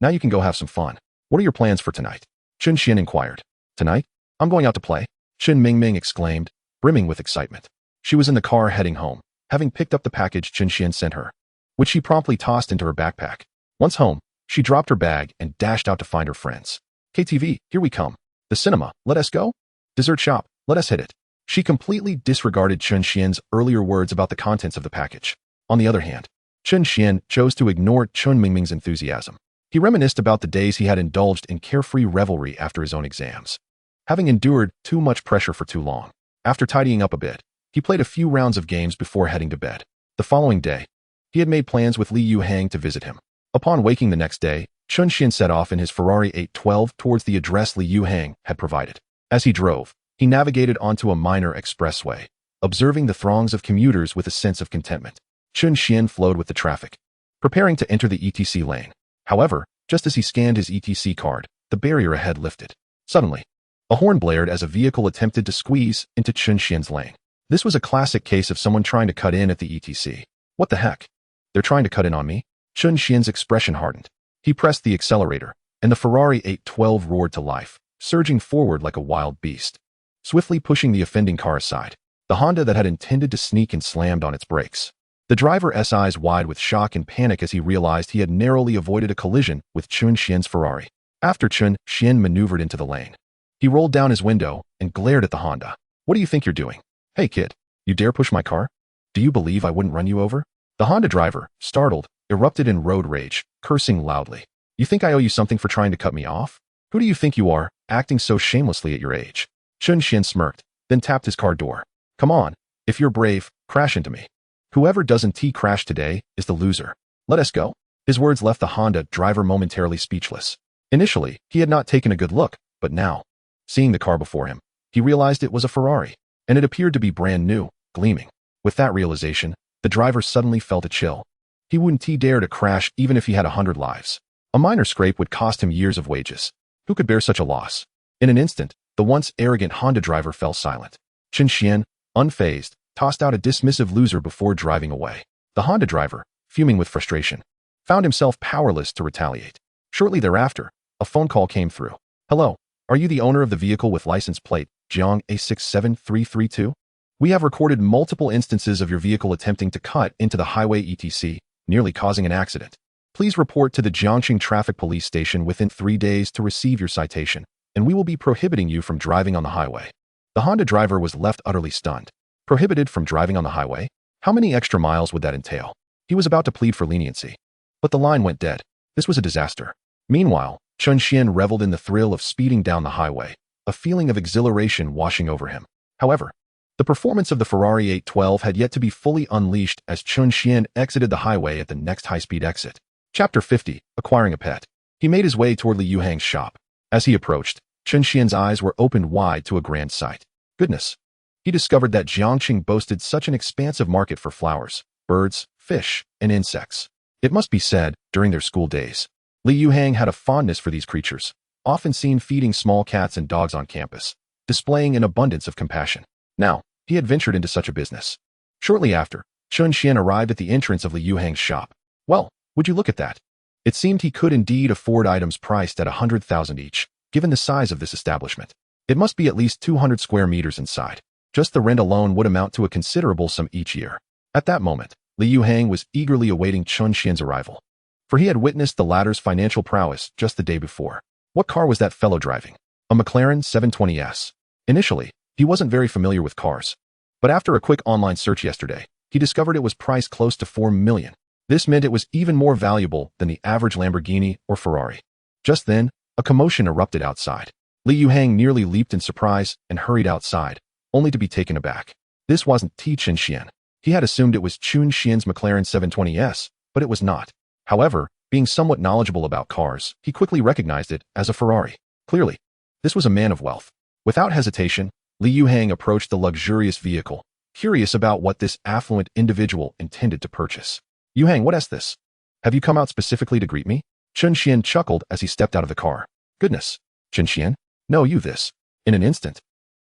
now you can go have some fun. What are your plans for tonight? Chen Xuan inquired. Tonight? I'm going out to play, Chen Mingming exclaimed, brimming with excitement. She was in the car heading home, having picked up the package Chen Xuan sent her, which she promptly tossed into her backpack. Once home, she dropped her bag and dashed out to find her friends. KTV, here we come. The cinema, let us go. Dessert shop, let us hit it. She completely disregarded Chen Xuan's earlier words about the contents of the package. On the other hand, Chen Xuan chose to ignore Chen Mingming's enthusiasm. He reminisced about the days he had indulged in carefree revelry after his own exams. Having endured too much pressure for too long, after tidying up a bit, he played a few rounds of games before heading to bed. The following day, he had made plans with Li Yuhang to visit him. Upon waking the next day, Chen Xuan set off in his Ferrari 812 towards the address Li Yuhang had provided. As he drove, he navigated onto a minor expressway, observing the throngs of commuters with a sense of contentment. Chen Xuan flowed with the traffic, preparing to enter the ETC lane. However, just as he scanned his ETC card, the barrier ahead lifted. Suddenly, a horn blared as a vehicle attempted to squeeze into Chen Xuan's lane. This was a classic case of someone trying to cut in at the ETC. What the heck? They're trying to cut in on me? Chen Xuan's expression hardened. He pressed the accelerator, and the Ferrari 812 roared to life, surging forward like a wild beast, swiftly pushing the offending car aside. The Honda that had intended to sneak and slammed on its brakes. The driver's eyes wide with shock and panic as he realized he had narrowly avoided a collision with Chen Xuan's Ferrari. After Chen Xuan maneuvered into the lane, he rolled down his window and glared at the Honda. What do you think you're doing? Hey kid, you dare push my car? Do you believe I wouldn't run you over? The Honda driver, startled, erupted in road rage, cursing loudly. You think I owe you something for trying to cut me off? Who do you think you are, acting so shamelessly at your age? Chen Xuan smirked, then tapped his car door. Come on, if you're brave, crash into me. Whoever doesn't crash today is the loser. Let us go. His words left the Honda driver momentarily speechless. Initially, he had not taken a good look, but now, seeing the car before him, he realized it was a Ferrari, and it appeared to be brand new, gleaming. With that realization, the driver suddenly felt a chill. He wouldn't dare to crash even if he had 100 lives. A minor scrape would cost him years of wages. Who could bear such a loss? In an instant, the once arrogant Honda driver fell silent. Chen Xuan, unfazed, tossed out a dismissive loser before driving away. The Honda driver, fuming with frustration, found himself powerless to retaliate. Shortly thereafter, a phone call came through. Hello, are you the owner of the vehicle with license plate Jiang A67332? We have recorded multiple instances of your vehicle attempting to cut into the highway etc., nearly causing an accident. Please report to the Jiangxing Traffic Police Station within 3 days to receive your citation, and we will be prohibiting you from driving on the highway. The Honda driver was left utterly stunned. Prohibited from driving on the highway? How many extra miles would that entail? He was about to plead for leniency. But the line went dead. This was a disaster. Meanwhile, Chen Xuan reveled in the thrill of speeding down the highway, a feeling of exhilaration washing over him. However, the performance of the Ferrari 812 had yet to be fully unleashed as Chen Xuan exited the highway at the next high-speed exit. Chapter 50, Acquiring a Pet. He made his way toward Li Yuhang's shop. As he approached, Chen Xuan's eyes were opened wide to a grand sight. Goodness! He discovered that Jiangxing boasted such an expansive market for flowers, birds, fish, and insects. It must be said, during their school days, Li Yuhang had a fondness for these creatures, often seen feeding small cats and dogs on campus, displaying an abundance of compassion. Now, he had ventured into such a business. Shortly after, Chen Xuan arrived at the entrance of Li Yuhang's shop. Well, would you look at that? It seemed he could indeed afford items priced at 100,000 each, given the size of this establishment. It must be at least 200 square meters inside. Just the rent alone would amount to a considerable sum each year. At that moment, Li Yuhang was eagerly awaiting Chen Xuan's arrival, for he had witnessed the latter's financial prowess just the day before. What car was that fellow driving? A McLaren 720S. Initially, he wasn't very familiar with cars, but after a quick online search yesterday, he discovered it was priced close to 4 million. This meant it was even more valuable than the average Lamborghini or Ferrari. Just then, a commotion erupted outside. Li Yuhang nearly leaped in surprise and hurried outside, only to be taken aback. This wasn't Chen Xuan. He had assumed it was Chen Xuan's McLaren 720S, but it was not. However, being somewhat knowledgeable about cars, he quickly recognized it as a Ferrari. Clearly, this was a man of wealth. Without hesitation, Li Yuhang approached the luxurious vehicle, curious about what this affluent individual intended to purchase. Yuhang, what is this? Have you come out specifically to greet me? Chen Xuan chuckled as he stepped out of the car. Goodness, Chen Xuan? No, you this. In an instant,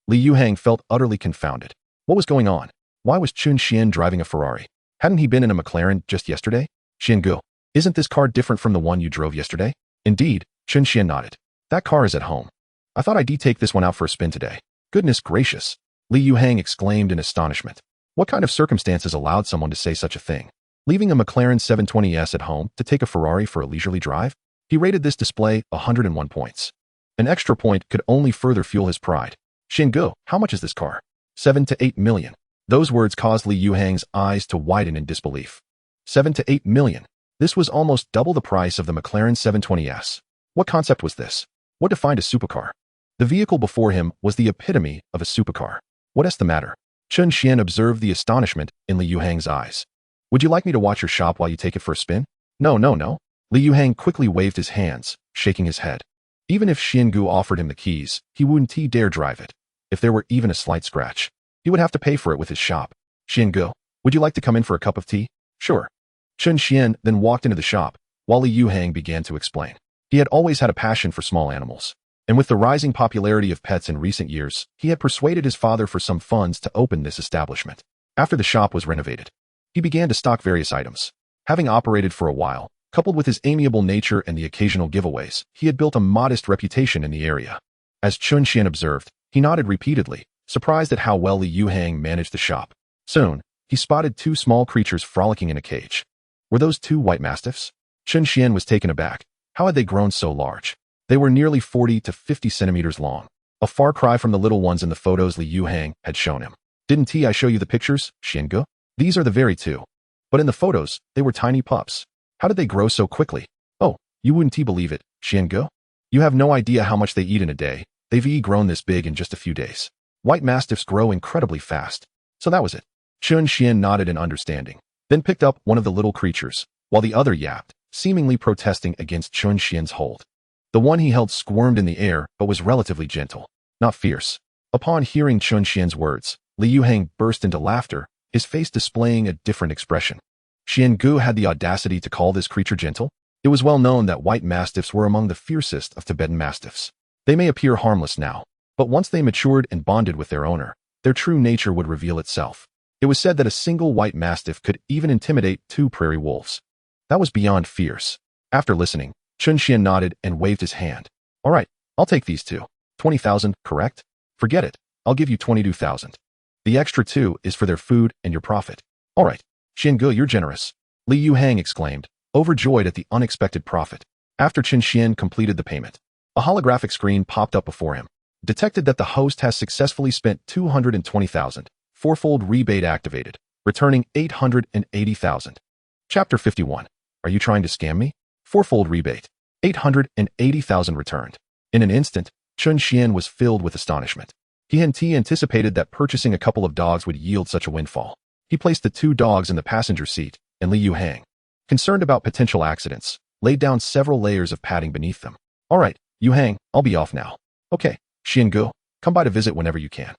Li Yuhang felt utterly confounded. What was going on? Why was Chen Xuan driving a Ferrari? Hadn't he been in a McLaren just yesterday? Xiangu, isn't this car different from the one you drove yesterday? Indeed, Chen Xuan nodded. That car is at home. I thought I'd take this one out for a spin today. Goodness gracious, Li Yuhang exclaimed in astonishment. What kind of circumstances allowed someone to say such a thing? Leaving a McLaren 720S at home to take a Ferrari for a leisurely drive? He rated this display 101 points. An extra point could only further fuel his pride. Xiangu, how much is this car? 7 to 8 million. Those words caused Li Yuhang's eyes to widen in disbelief. 7 to 8 million. This was almost double the price of the McLaren 720S. What concept was this? What defined a supercar? The vehicle before him was the epitome of a supercar. What is the matter? Chen Xuan observed the astonishment in Li Yuhang's eyes. Would you like me to watch your shop while you take it for a spin? No. Li Yuhang quickly waved his hands, shaking his head. Even if Xiangu offered him the keys, he wouldn't dare drive it. If there were even a slight scratch, he would have to pay for it with his shop. Xiangu, would you like to come in for a cup of tea? Sure. Chen Xuan then walked into the shop, while Li Yuhang began to explain. He had always had a passion for small animals, and with the rising popularity of pets in recent years, he had persuaded his father for some funds to open this establishment. After the shop was renovated, he began to stock various items. Having operated for a while, coupled with his amiable nature and the occasional giveaways, he had built a modest reputation in the area. As Chen Xuan observed, he nodded repeatedly, surprised at how well Li Yuhang managed the shop. Soon, he spotted 2 small creatures frolicking in a cage. Were those 2 white mastiffs? Chen Xuan was taken aback. How had they grown so large? They were nearly 40 to 50 centimeters long, a far cry from the little ones in the photos Li Yuhang had shown him. Didn't I show you the pictures, Xiangu? These are the very 2. But in the photos, they were tiny pups. How did they grow so quickly? Oh, you wouldn't believe it, Xiangu. You have no idea how much they eat in a day. They've grown this big in just a few days. White mastiffs grow incredibly fast. So that was it. Chen Xuan nodded in understanding, then picked up one of the little creatures, while the other yapped, seemingly protesting against Chen Xuan's hold. The one he held squirmed in the air, but was relatively gentle, not fierce. Upon hearing Chen Xuan's words, Li Yuhang burst into laughter, his face displaying a different expression. Xiangu had the audacity to call this creature gentle? It was well known that white mastiffs were among the fiercest of Tibetan mastiffs. They may appear harmless now, but once they matured and bonded with their owner, their true nature would reveal itself. It was said that a single white mastiff could even intimidate 2 prairie wolves. That was beyond fierce. After listening, Chen Xuan nodded and waved his hand. All right, I'll take these 2. 20,000, correct? Forget it. I'll give you 22,000. The extra 2 is for their food and your profit. All right, Xiange, you're generous. Li Yuhang exclaimed, overjoyed at the unexpected profit. After Chen Xuan completed the payment, a holographic screen popped up before him, detected that the host has successfully spent 220,000, fourfold rebate activated, returning 880,000. Chapter 51. Are you trying to scam me? Fourfold rebate, 880,000 returned. In an instant, Chen Xuan was filled with astonishment. He hadn't anticipated that purchasing a couple of dogs would yield such a windfall. He placed the 2 dogs in the passenger seat, and Li Yuhang, concerned about potential accidents, laid down several layers of padding beneath them. All right, Yuhang, I'll be off now. Okay, Xiange, come by to visit whenever you can.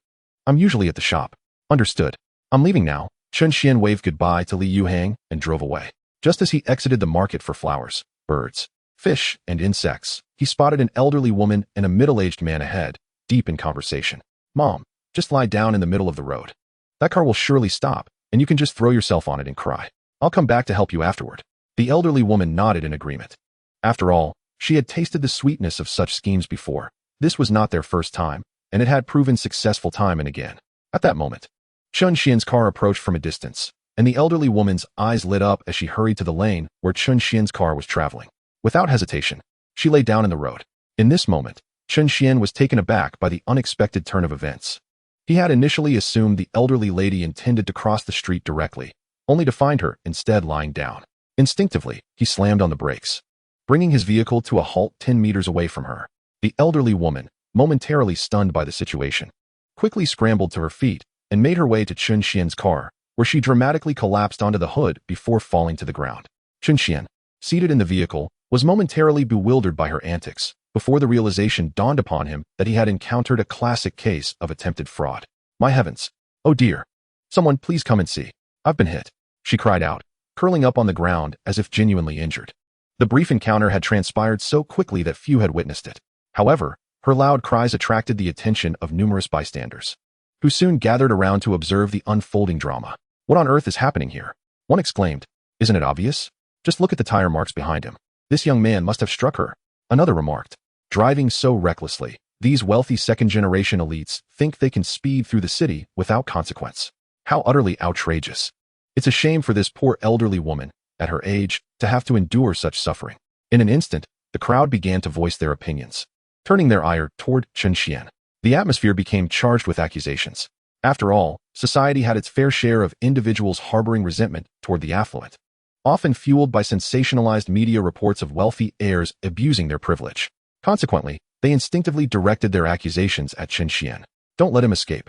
I'm usually at the shop. Understood. I'm leaving now. Chen Xuan waved goodbye to Li Yuhang and drove away. Just as he exited the market for flowers, birds, fish, and insects, he spotted an elderly woman and a middle-aged man ahead, deep in conversation. Mom, just lie down in the middle of the road. That car will surely stop, and you can just throw yourself on it and cry. I'll come back to help you afterward. The elderly woman nodded in agreement. After all, she had tasted the sweetness of such schemes before. This was not their first time, and it had proven successful time and again. At that moment, Chen Xuan's car approached from a distance, and the elderly woman's eyes lit up as she hurried to the lane where Chen Xuan's car was traveling. Without hesitation, she lay down in the road. In this moment, Chen Xuan was taken aback by the unexpected turn of events. He had initially assumed the elderly lady intended to cross the street directly, only to find her instead lying down. Instinctively, he slammed on the brakes, bringing his vehicle to a halt 10 meters away from her. The elderly woman, momentarily stunned by the situation, quickly scrambled to her feet and made her way to Chen Xuan's car, where she dramatically collapsed onto the hood before falling to the ground. Chen Xuan, seated in the vehicle, was momentarily bewildered by her antics, before the realization dawned upon him that he had encountered a classic case of attempted fraud. My heavens! Oh dear! Someone please come and see. I've been hit, she cried out, curling up on the ground as if genuinely injured. The brief encounter had transpired so quickly that few had witnessed it. However, her loud cries attracted the attention of numerous bystanders, who soon gathered around to observe the unfolding drama. What on earth is happening here? One exclaimed. Isn't it obvious? Just look at the tire marks behind him. This young man must have struck her. Another remarked. Driving so recklessly, these wealthy second-generation elites think they can speed through the city without consequence. How utterly outrageous. It's a shame for this poor elderly woman, at her age, to have to endure such suffering. In an instant, the crowd began to voice their opinions, turning their ire toward Chen Xuan. The atmosphere became charged with accusations. After all, society had its fair share of individuals harboring resentment toward the affluent, often fueled by sensationalized media reports of wealthy heirs abusing their privilege. Consequently, they instinctively directed their accusations at Chen Xuan. Don't let him escape.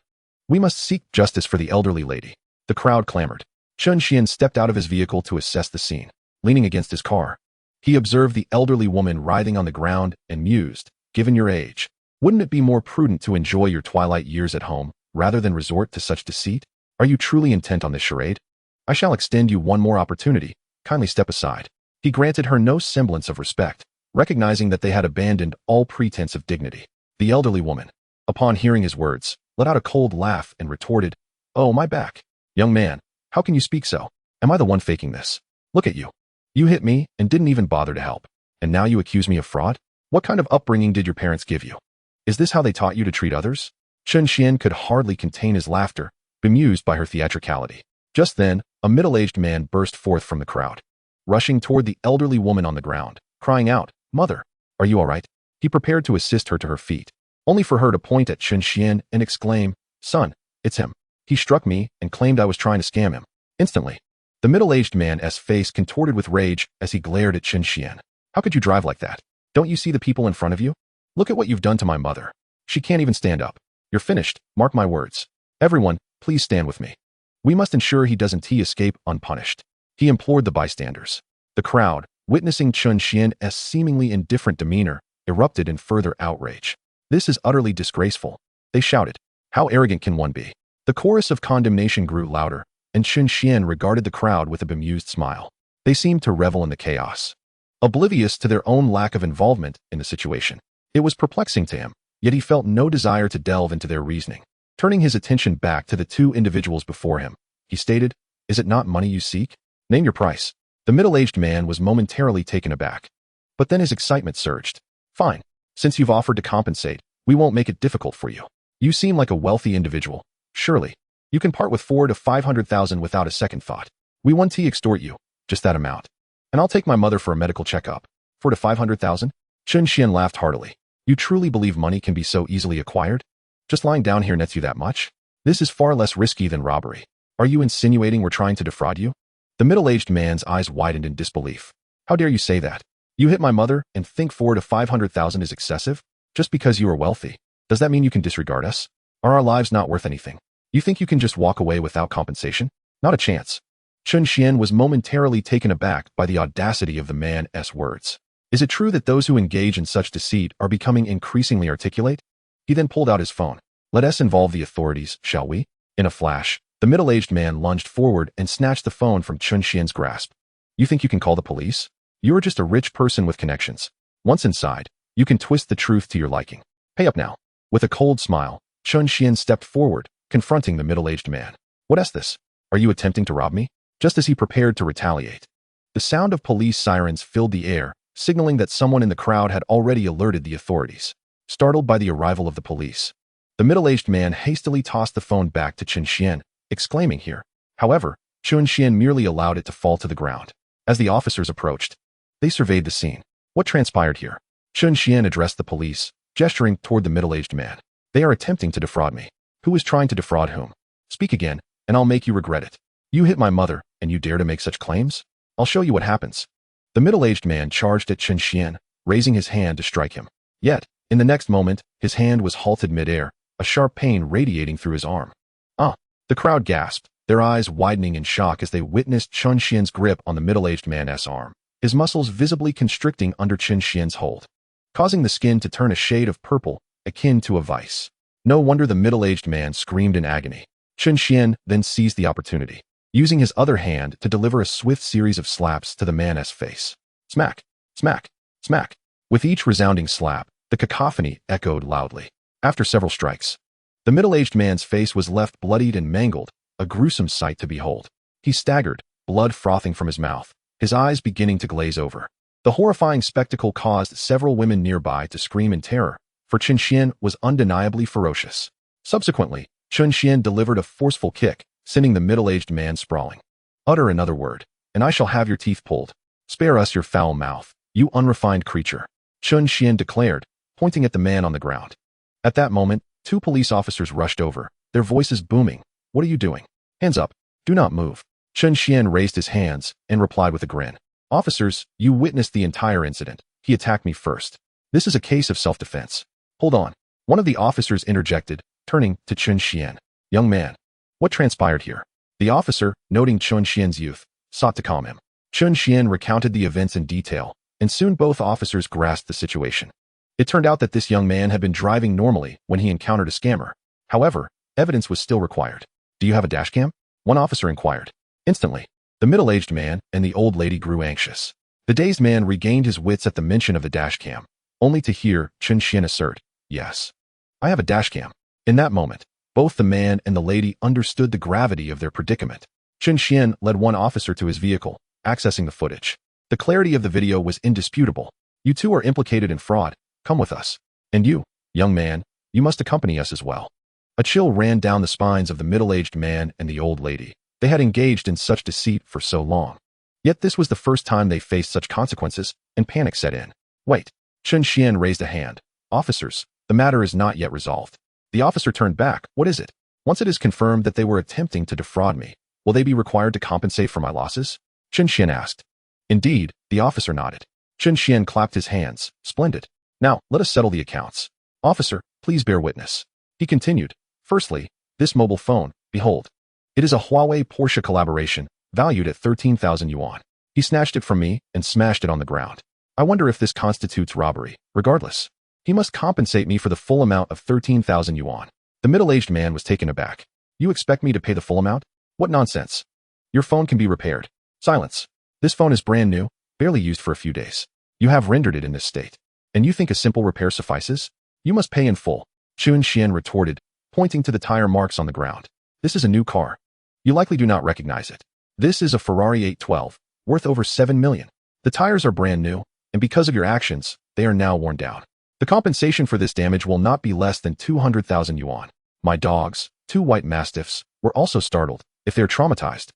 We must seek justice for the elderly lady. The crowd clamored. Chen Xuan stepped out of his vehicle to assess the scene. Leaning against his car, he observed the elderly woman writhing on the ground and mused, given your age, wouldn't it be more prudent to enjoy your twilight years at home rather than resort to such deceit? Are you truly intent on this charade? I shall extend you one more opportunity. Kindly step aside. He granted her no semblance of respect, recognizing that they had abandoned all pretense of dignity. The elderly woman, upon hearing his words, let out a cold laugh and retorted, Oh, my back. Young man, how can you speak so? Am I the one faking this? Look at you. You hit me and didn't even bother to help. And now you accuse me of fraud? What kind of upbringing did your parents give you? Is this how they taught you to treat others? Chen Xuan could hardly contain his laughter, bemused by her theatricality. Just then, a middle-aged man burst forth from the crowd, rushing toward the elderly woman on the ground, crying out, Mother, are you all right? He prepared to assist her to her feet, only for her to point at Chen Xuan and exclaim, Son, it's him. He struck me and claimed I was trying to scam him. Instantly, the middle-aged man's face contorted with rage as he glared at Chen Xuan. How could you drive like that? Don't you see the people in front of you? Look at what you've done to my mother. She can't even stand up. You're finished, mark my words. Everyone, please stand with me. We must ensure he doesn't escape unpunished. He implored the bystanders. The crowd, witnessing Chen Xuan's seemingly indifferent demeanor, erupted in further outrage. This is utterly disgraceful. They shouted. How arrogant can one be? The chorus of condemnation grew louder, and Chen Xuan regarded the crowd with a bemused smile. They seemed to revel in the chaos. oblivious to their own lack of involvement in the situation. It was perplexing to him, yet he felt no desire to delve into their reasoning. Turning his attention back to the two individuals before him, he stated, "Is it not money you seek? Name your price." The middle-aged man was momentarily taken aback. But then his excitement surged. "Fine. Since you've offered to compensate, we won't make it difficult for you. You seem like a wealthy individual. Surely, you can part with 400,000 to 500,000 without a second thought. We want to extort you, just that amount. And I'll take my mother for a medical checkup. 400,000 to 500,000? Chen Xuan laughed heartily. You truly believe money can be so easily acquired? Just lying down here nets you that much? This is far less risky than robbery. Are you insinuating we're trying to defraud you?" The middle-aged man's eyes widened in disbelief. "How dare you say that? You hit my mother and think 400,000 to 500,000 is excessive? Just because you are wealthy? Does that mean you can disregard us? Are our lives not worth anything? You think you can just walk away without compensation? Not a chance." Chen Xuan was momentarily taken aback by the audacity of the man's words. Is it true that those who engage in such deceit are becoming increasingly articulate? He then pulled out his phone. "Let us involve the authorities, shall we?" In a flash, the middle-aged man lunged forward and snatched the phone from Chen Xuan's grasp. "You think you can call the police? You are just a rich person with connections. Once inside, you can twist the truth to your liking. Pay up now." With a cold smile, Chen Xuan stepped forward, confronting the middle-aged man. "What is this? Are you attempting to rob me?" Just as he prepared to retaliate, the sound of police sirens filled the air, signaling that someone in the crowd had already alerted the authorities. Startled by the arrival of the police, the middle-aged man hastily tossed the phone back to Chen Xuan, exclaiming here. However, Chen Xuan merely allowed it to fall to the ground. As the officers approached, they surveyed the scene. What transpired here? Chen Xuan addressed the police, gesturing toward the middle-aged man. "They are attempting to defraud me." "Who is trying to defraud whom? Speak again, and I'll make you regret it. You hit my mother, and you dare to make such claims? I'll show you what happens." The middle-aged man charged at Chen Xuan, raising his hand to strike him. Yet, in the next moment, his hand was halted mid-air, a sharp pain radiating through his arm. "Ah!" The crowd gasped, their eyes widening in shock as they witnessed Chen Xuan's grip on the middle-aged man's arm, his muscles visibly constricting under Chen Xuan's hold, causing the skin to turn a shade of purple, akin to a vice. No wonder the middle-aged man screamed in agony. Chen Xuan then seized the opportunity, using his other hand to deliver a swift series of slaps to the man's face. Smack, smack, smack. With each resounding slap, the cacophony echoed loudly. After several strikes, the middle-aged man's face was left bloodied and mangled, a gruesome sight to behold. He staggered, blood frothing from his mouth, his eyes beginning to glaze over. The horrifying spectacle caused several women nearby to scream in terror, for Chen Xuan was undeniably ferocious. Subsequently, Chen Xuan delivered a forceful kick, sending the middle-aged man sprawling. "Utter another word, and I shall have your teeth pulled. Spare us your foul mouth, you unrefined creature," Chen Xuan declared, pointing at the man on the ground. At that moment, two police officers rushed over, their voices booming. "What are you doing? Hands up. Do not move." Chen Xuan raised his hands and replied with a grin. "Officers, you witnessed the entire incident. He attacked me first. This is a case of self-defense." "Hold on." One of the officers interjected, turning to Chen Xuan. "Young man, what transpired here?" The officer, noting Chen Xuan's youth, sought to calm him. Chen Xuan recounted the events in detail, and soon both officers grasped the situation. It turned out that this young man had been driving normally when he encountered a scammer. However, evidence was still required. "Do you have a dashcam?" one officer inquired. Instantly, the middle-aged man and the old lady grew anxious. The dazed man regained his wits at the mention of the dashcam, only to hear Chen Xuan assert, "Yes, I have a dashcam." In that moment, both the man and the lady understood the gravity of their predicament. Chen Xuan led one officer to his vehicle, accessing the footage. The clarity of the video was indisputable. "You two are implicated in fraud. Come with us. And you, young man, you must accompany us as well." A chill ran down the spines of the middle-aged man and the old lady. They had engaged in such deceit for so long. Yet this was the first time they faced such consequences, and panic set in. "Wait." Chen Xuan raised a hand. "Officers, the matter is not yet resolved." The officer turned back. "What is it?" "Once it is confirmed that they were attempting to defraud me, will they be required to compensate for my losses?" Chen Xuan asked. "Indeed," the officer nodded. Chen Xuan clapped his hands. "Splendid. Now, let us settle the accounts. Officer, please bear witness." He continued. "Firstly, this mobile phone, behold. It is a Huawei Porsche collaboration, valued at 13,000 yuan. He snatched it from me and smashed it on the ground. I wonder if this constitutes robbery. Regardless, he must compensate me for the full amount of 13,000 yuan. The middle-aged man was taken aback. "You expect me to pay the full amount? What nonsense. Your phone can be repaired." "Silence. This phone is brand new, barely used for a few days. You have rendered it in this state. And you think a simple repair suffices? You must pay in full, Chen Xuan retorted, pointing to the tire marks on the ground. This is a new car. You likely do not recognize it. This is a Ferrari 812, worth over 7 million. The tires are brand new, and because of your actions, they are now worn down. The compensation for this damage will not be less than 200,000 yuan. My dogs, 2 white mastiffs, were also startled, if they're traumatized.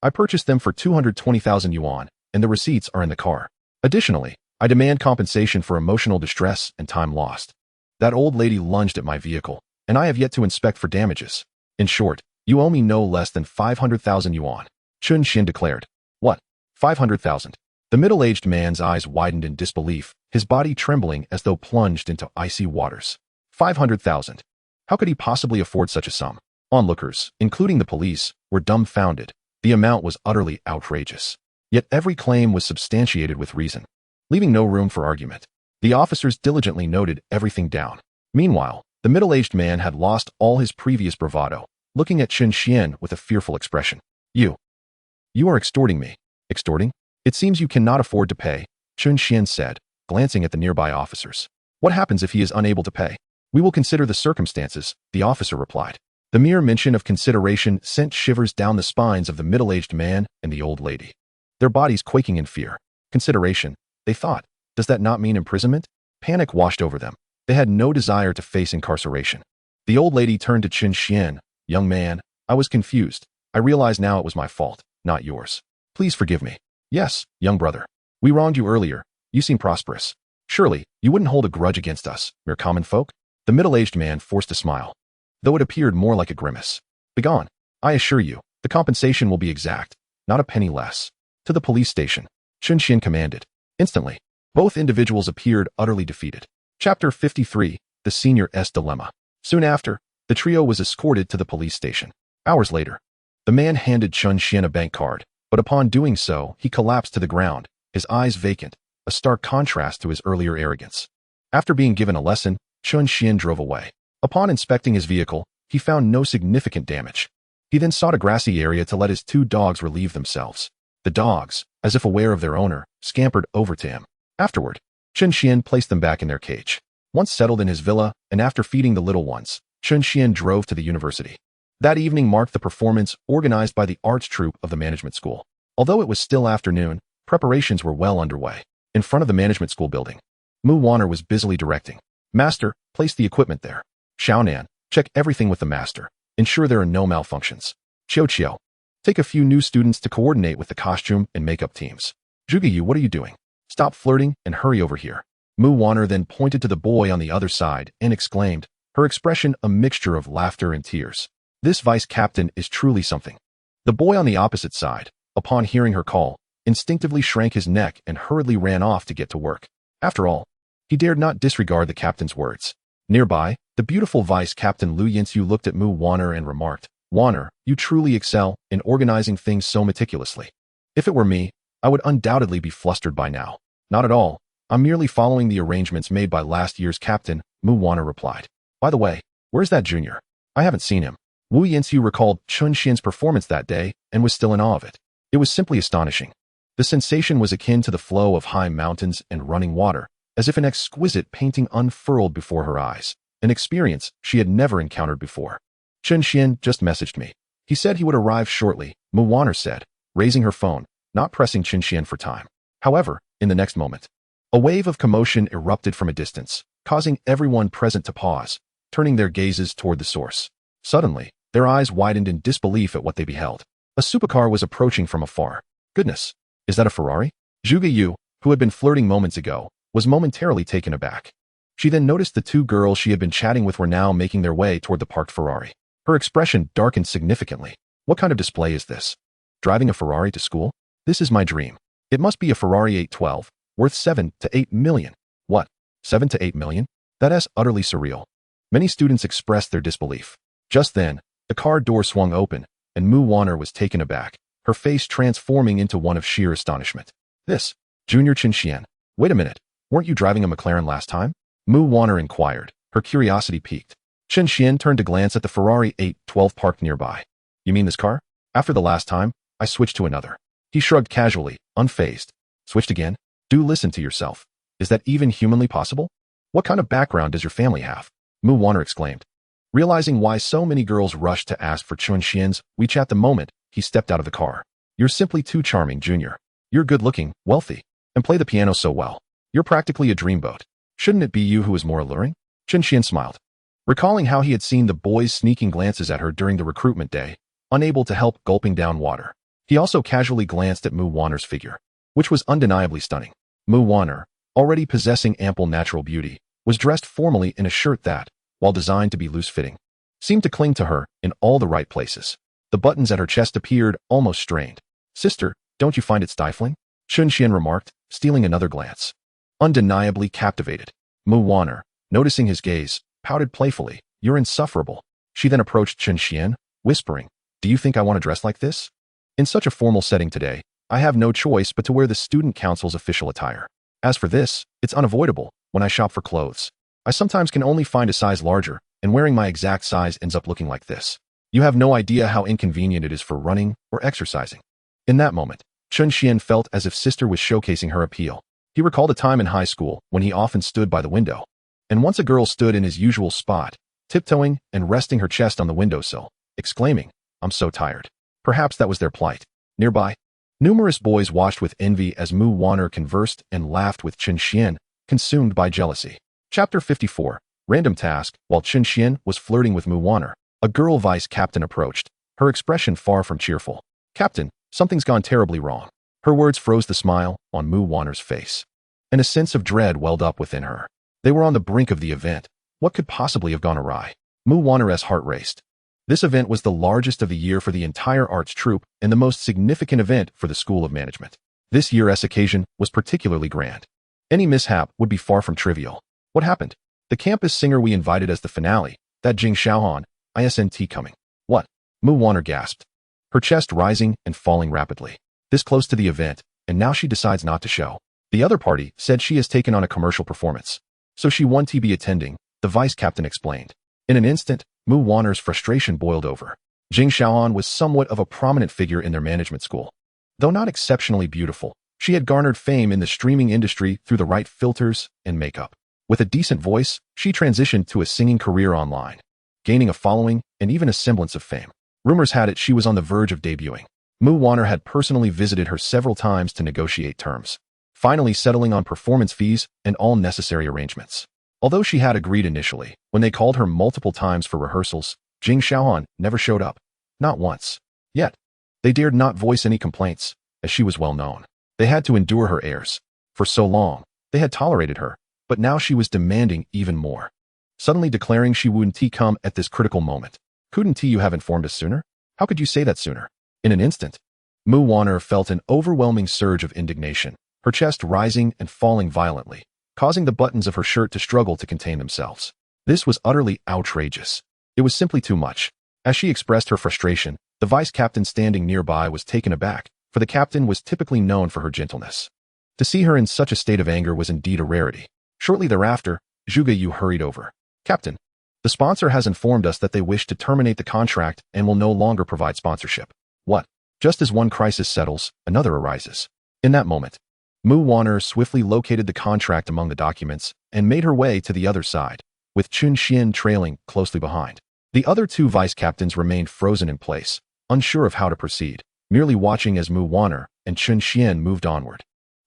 I purchased them for 220,000 yuan, and the receipts are in the car. Additionally, I demand compensation for emotional distress and time lost. That old lady lunged at my vehicle, and I have yet to inspect for damages. In short, you owe me no less than 500,000 yuan, Chen Xuan declared. What? 500,000? The middle-aged man's eyes widened in disbelief, his body trembling as though plunged into icy waters. 500,000. How could he possibly afford such a sum? Onlookers, including the police, were dumbfounded. The amount was utterly outrageous. Yet every claim was substantiated with reason, leaving no room for argument. The officers diligently noted everything down. Meanwhile, the middle-aged man had lost all his previous bravado, looking at Chen Xuan with a fearful expression. You are extorting me. Extorting? It seems you cannot afford to pay, Chen Xuan said, glancing at the nearby officers. What happens if he is unable to pay? We will consider the circumstances, the officer replied. The mere mention of consideration sent shivers down the spines of the middle-aged man and the old lady, their bodies quaking in fear. Consideration, they thought. Does that not mean imprisonment? Panic washed over them. They had no desire to face incarceration. The old lady turned to Chen Xuan. Young man, I was confused. I realize now it was my fault, not yours. Please forgive me. Yes, young brother. We wronged you earlier. You seem prosperous. Surely, you wouldn't hold a grudge against us, mere common folk? The middle-aged man forced a smile, though it appeared more like a grimace. Begone. I assure you, the compensation will be exact, not a penny less. To the police station, Chen Xuan commanded. Instantly, both individuals appeared utterly defeated. Chapter 53, The Senior's Dilemma. Soon after, the trio was escorted to the police station. Hours later, the man handed Chen Xuan a bank card, but upon doing so, he collapsed to the ground, his eyes vacant, a stark contrast to his earlier arrogance. After being given a lesson, Chen Xuan drove away. Upon inspecting his vehicle, he found no significant damage. He then sought a grassy area to let his 2 dogs relieve themselves. The dogs, as if aware of their owner, scampered over to him. Afterward, Chen Xuan placed them back in their cage. Once settled in his villa, and after feeding the little ones, Chen Xuan drove to the university. That evening marked the performance organized by the arts troupe of the management school. Although it was still afternoon, preparations were well underway. In front of the management school building, Mu Wanner was busily directing. Master, place the equipment there. Xiaonan, check everything with the master. Ensure there are no malfunctions. Qiao, take a few new students to coordinate with the costume and makeup teams. Zhuge, what are you doing? Stop flirting and hurry over here. Mu Wanner then pointed to the boy on the other side and exclaimed, her expression a mixture of laughter and tears. This vice captain is truly something. The boy on the opposite side, upon hearing her call, instinctively shrank his neck and hurriedly ran off to get to work. After all, he dared not disregard the captain's words. Nearby, the beautiful vice captain Lu Yinsu looked at Mu Wanner and remarked, Wanner, you truly excel in organizing things so meticulously. If it were me, I would undoubtedly be flustered by now. Not at all. I'm merely following the arrangements made by last year's captain, Mu Wanner replied. By the way, where's that junior? I haven't seen him. Wu Yinsu recalled Chen Xuan's performance that day and was still in awe of it. It was simply astonishing. The sensation was akin to the flow of high mountains and running water, as if an exquisite painting unfurled before her eyes, an experience she had never encountered before. Chen Xuan just messaged me. He said he would arrive shortly, Mu Wanner said, raising her phone, not pressing Chen Xuan for time. However, in the next moment, a wave of commotion erupted from a distance, causing everyone present to pause, turning their gazes toward the source. Suddenly, their eyes widened in disbelief at what they beheld. A supercar was approaching from afar. Goodness, is that a Ferrari? Zhuge Yu, who had been flirting moments ago, was momentarily taken aback. She then noticed the 2 girls she had been chatting with were now making their way toward the parked Ferrari. Her expression darkened significantly. What kind of display is this? Driving a Ferrari to school? This is my dream. It must be a Ferrari 812, worth 7 to 8 million. What? 7 to 8 million? That is utterly surreal. Many students expressed their disbelief. Just then, the car door swung open, and Mu Wanner was taken aback, her face transforming into one of sheer astonishment. This, Junior Chen Xuan. Wait a minute, weren't you driving a McLaren last time? Mu Wanner inquired, her curiosity piqued. Chen Xuan turned to glance at the Ferrari 812 parked nearby. You mean this car? After the last time, I switched to another. He shrugged casually, unfazed. Switched again? Do listen to yourself. Is that even humanly possible? What kind of background does your family have? Mu Wanner exclaimed. Realizing why so many girls rushed to ask for Chen Xuan's WeChat the moment he stepped out of the car. You're simply too charming, Junior. You're good-looking, wealthy, and play the piano so well. You're practically a dreamboat. Shouldn't it be you who is more alluring? Chen Xuan smiled, recalling how he had seen the boys sneaking glances at her during the recruitment day, unable to help gulping down water. He also casually glanced at Mu Wanner's figure, which was undeniably stunning. Mu Wanner, already possessing ample natural beauty, was dressed formally in a shirt that, while designed to be loose-fitting, seemed to cling to her in all the right places. The buttons at her chest appeared almost strained. Sister, don't you find it stifling? Chen Xuan remarked, stealing another glance. Undeniably captivated, Mu Wanner, noticing his gaze, pouted playfully. You're insufferable. She then approached Chen Xuan, whispering, Do you think I want to dress like this? In such a formal setting today, I have no choice but to wear the student council's official attire. As for this, it's unavoidable when I shop for clothes. I sometimes can only find a size larger, and wearing my exact size ends up looking like this. You have no idea how inconvenient it is for running or exercising. In that moment, Chen Xuan felt as if sister was showcasing her appeal. He recalled a time in high school when he often stood by the window. And once a girl stood in his usual spot, tiptoeing and resting her chest on the windowsill, exclaiming, I'm so tired. Perhaps that was their plight. Nearby, numerous boys watched with envy as Mu Wanner conversed and laughed with Chen Xuan, consumed by jealousy. Chapter 54, Random Task. While Chen Xuan was flirting with Mu Wanner, a girl vice captain approached, her expression far from cheerful. Captain, something's gone terribly wrong. Her words froze the smile on Mu Wanner's face, and a sense of dread welled up within her. They were on the brink of the event. What could possibly have gone awry? Mu Wanner's heart raced. This event was the largest of the year for the entire arts troupe and the most significant event for the School of Management. This year's occasion was particularly grand. Any mishap would be far from trivial. What happened? The campus singer we invited as the finale, that Chen Xuan, isn't coming. What? Mu Wanner gasped, her chest rising and falling rapidly. This close to the event, and now she decides not to show. The other party said she has taken on a commercial performance, so she won't be attending, the vice captain explained. In an instant, Mu Wanner's frustration boiled over. Chen Xuan was somewhat of a prominent figure in their management school. Though not exceptionally beautiful, she had garnered fame in the streaming industry through the right filters and makeup. With a decent voice, she transitioned to a singing career online, gaining a following and even a semblance of fame. Rumors had it she was on the verge of debuting. Mu Wanner had personally visited her several times to negotiate terms, finally settling on performance fees and all necessary arrangements. Although she had agreed initially, when they called her multiple times for rehearsals, Chen Xuan never showed up. Not once. Yet, they dared not voice any complaints, as she was well known. They had to endure her airs. For so long, they had tolerated her, but now she was demanding even more. Suddenly declaring she wouldn't come at this critical moment. Couldn't you have informed us sooner? How could you say that sooner? In an instant, Mu Wanner felt an overwhelming surge of indignation, her chest rising and falling violently, causing the buttons of her shirt to struggle to contain themselves. This was utterly outrageous. It was simply too much. As she expressed her frustration, the vice captain standing nearby was taken aback, for the captain was typically known for her gentleness. To see her in such a state of anger was indeed a rarity. Shortly thereafter, Zhuge Yu hurried over. Captain, the sponsor has informed us that they wish to terminate the contract and will no longer provide sponsorship. What? Just as one crisis settles, another arises. In that moment, Mu Wanner swiftly located the contract among the documents and made her way to the other side, with Chen Xuan trailing closely behind. The other two vice captains remained frozen in place, unsure of how to proceed, merely watching as Mu Wanner and Chen Xuan moved onward.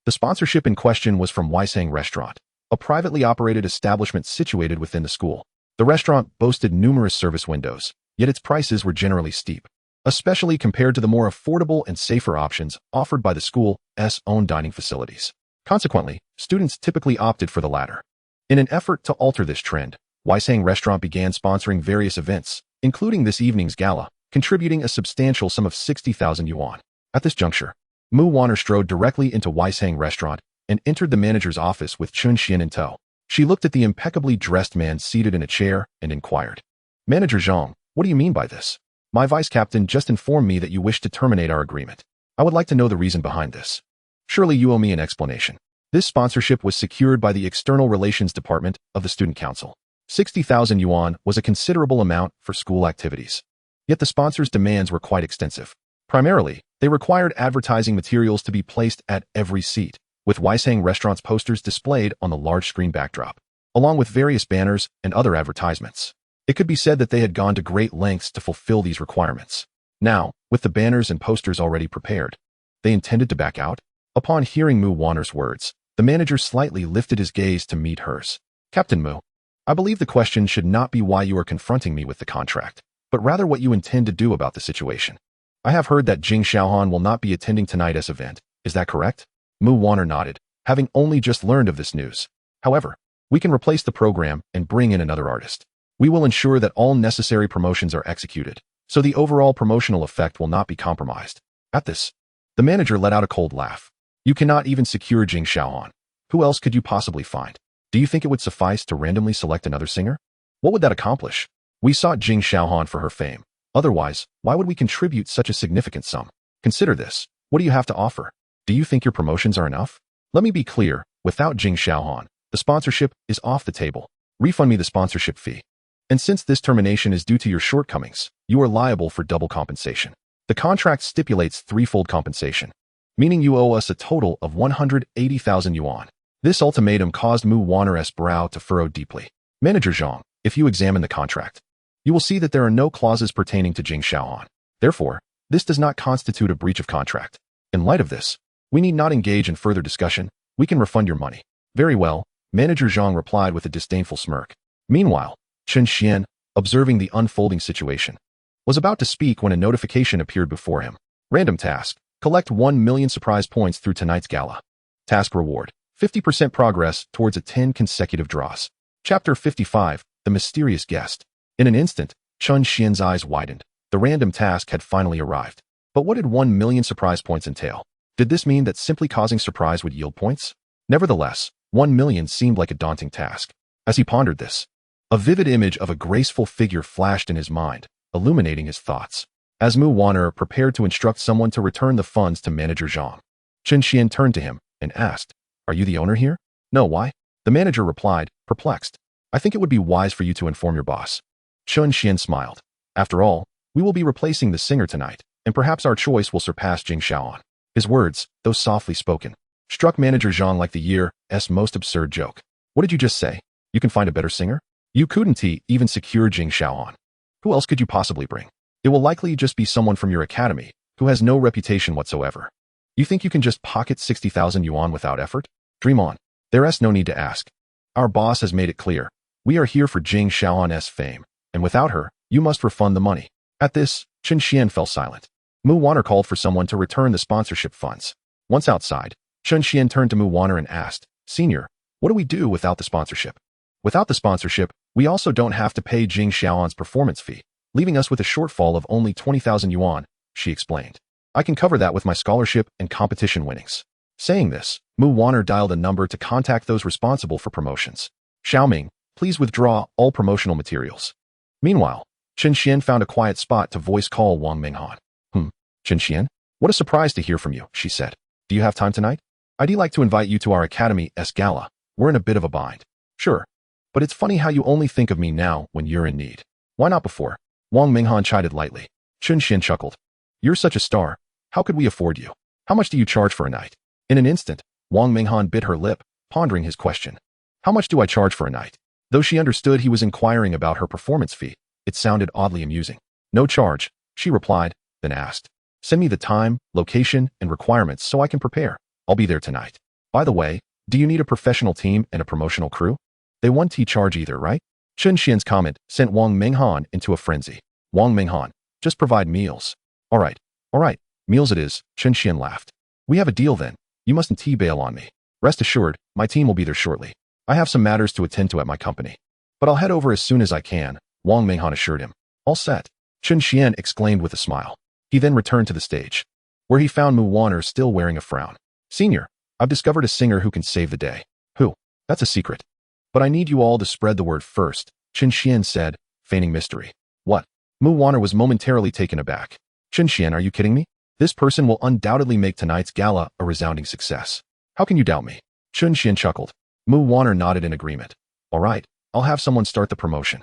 The sponsorship in question was from 10x Restaurant, a privately operated establishment situated within the school. The restaurant boasted numerous service windows, yet its prices were generally steep, especially compared to the more affordable and safer options offered by the school's own dining facilities. Consequently, students typically opted for the latter. In an effort to alter this trend, 10x Restaurant began sponsoring various events, including this evening's gala, contributing a substantial sum of 60,000 yuan. At this juncture, Mu Wanner strode directly into 10x Restaurant and entered the manager's office with Chen Xuan in tow. She looked at the impeccably dressed man seated in a chair and inquired, Manager Zhang, what do you mean by this? My vice captain just informed me that you wish to terminate our agreement. I would like to know the reason behind this. Surely you owe me an explanation. This sponsorship was secured by the External Relations Department of the Student Council. 60,000 yuan was a considerable amount for school activities. Yet the sponsor's demands were quite extensive. Primarily, they required advertising materials to be placed at every seat, with Weisheng Restaurant's posters displayed on the large screen backdrop, along with various banners and other advertisements. It could be said that they had gone to great lengths to fulfill these requirements. Now, with the banners and posters already prepared, they intended to back out? Upon hearing Mu Wanner's words, the manager slightly lifted his gaze to meet hers. Captain Mu, I believe the question should not be why you are confronting me with the contract, but rather what you intend to do about the situation. I have heard that Jing Xiaohan will not be attending tonight's event. Is that correct? Mu Wanner nodded, having only just learned of this news. However, we can replace the program and bring in another artist. We will ensure that all necessary promotions are executed, so the overall promotional effect will not be compromised. At this, the manager let out a cold laugh. You cannot even secure Jing Xiaohan. Who else could you possibly find? Do you think it would suffice to randomly select another singer? What would that accomplish? We sought Jing Xiaohan for her fame. Otherwise, why would we contribute such a significant sum? Consider this. What do you have to offer? Do you think your promotions are enough? Let me be clear. Without Jing Xiaohan, the sponsorship is off the table. Refund me the sponsorship fee. And since this termination is due to your shortcomings, you are liable for double compensation. The contract stipulates threefold compensation, meaning you owe us a total of 180,000 yuan. This ultimatum caused Mu Wanner's brow to furrow deeply. Manager Zhang, if you examine the contract, you will see that there are no clauses pertaining to Jing Xiaohan. Therefore, this does not constitute a breach of contract. In light of this, we need not engage in further discussion. We can refund your money. Very well, Manager Zhang replied with a disdainful smirk. Meanwhile, Chen Xuan, observing the unfolding situation, was about to speak when a notification appeared before him. Random task. Collect 1 million surprise points through tonight's gala. Task reward. 50% progress towards a 10 consecutive draws. Chapter 55. The Mysterious Guest. In an instant, Chen Xuan's eyes widened. The random task had finally arrived. But what did 1 million surprise points entail? Did this mean that simply causing surprise would yield points? Nevertheless, 1 million seemed like a daunting task. As he pondered this, a vivid image of a graceful figure flashed in his mind, illuminating his thoughts. As Mu Wanner prepared to instruct someone to return the funds to Manager Zhang, Chen Xuan turned to him and asked, "Are you the owner here?" "No, why?" The manager replied, perplexed. "I think it would be wise for you to inform your boss." Chen Xuan smiled. "After all, we will be replacing the singer tonight, and perhaps our choice will surpass Jing Xiaohan." His words, though softly spoken, struck Manager Zhang like the year's most absurd joke. "What did you just say? You can find a better singer? You couldn't even secure Jing Xiaohan. Who else could you possibly bring? It will likely just be someone from your academy, who has no reputation whatsoever. You think you can just pocket 60,000 yuan without effort? Dream on. There's no need to ask. Our boss has made it clear. We are here for Jing Xiaohan's fame, and without her, you must refund the money." At this, Chen Xuan fell silent. Mu Wanner called for someone to return the sponsorship funds. Once outside, Chen Xuan turned to Mu Wanner and asked, "Senior, what do we do without the sponsorship?" "Without the sponsorship, we also don't have to pay Jing Xiaohan's performance fee, leaving us with a shortfall of only 20,000 yuan, she explained. "I can cover that with my scholarship and competition winnings." Saying this, Mu Wanner dialed a number to contact those responsible for promotions. "Xiaoming, please withdraw all promotional materials." Meanwhile, Chen Xuan found a quiet spot to voice call Wang Minghan. Chen Xuan? What a surprise to hear from you, she said. "Do you have time tonight? I'd like to invite you to our academy's gala. We're in a bit of a bind." "Sure. But it's funny how you only think of me now when you're in need. Why not before?" Wang Minghan chided lightly. Chen Xuan chuckled. "You're such a star. How could we afford you? How much do you charge for a night?" In an instant, Wang Minghan bit her lip, pondering his question. How much do I charge for a night? Though she understood he was inquiring about her performance fee, it sounded oddly amusing. "No charge," she replied, then asked, "Send me the time, location, and requirements so I can prepare. I'll be there tonight. By the way, do you need a professional team and a promotional crew? They won't charge either, right?" Chen Xian's comment sent Wang Minghan into a frenzy. "Wang Minghan, just provide meals." All right, meals it is," Chen Xian laughed. "We have a deal then. You mustn't bail on me. Rest assured, my team will be there shortly. I have some matters to attend to at my company. But I'll head over as soon as I can," Wang Minghan assured him. "All set," Chen Xian exclaimed with a smile. He then returned to the stage, where he found Mu Wanner still wearing a frown. "Senior, I've discovered a singer who can save the day." "Who?" "That's a secret. But I need you all to spread the word first," Chen Xian said, feigning mystery. "What?" Mu Wanner was momentarily taken aback. "Chen Xian, are you kidding me? This person will undoubtedly make tonight's gala a resounding success. How can you doubt me?" Chen Xian chuckled. Mu Wanner nodded in agreement. "All right, I'll have someone start the promotion.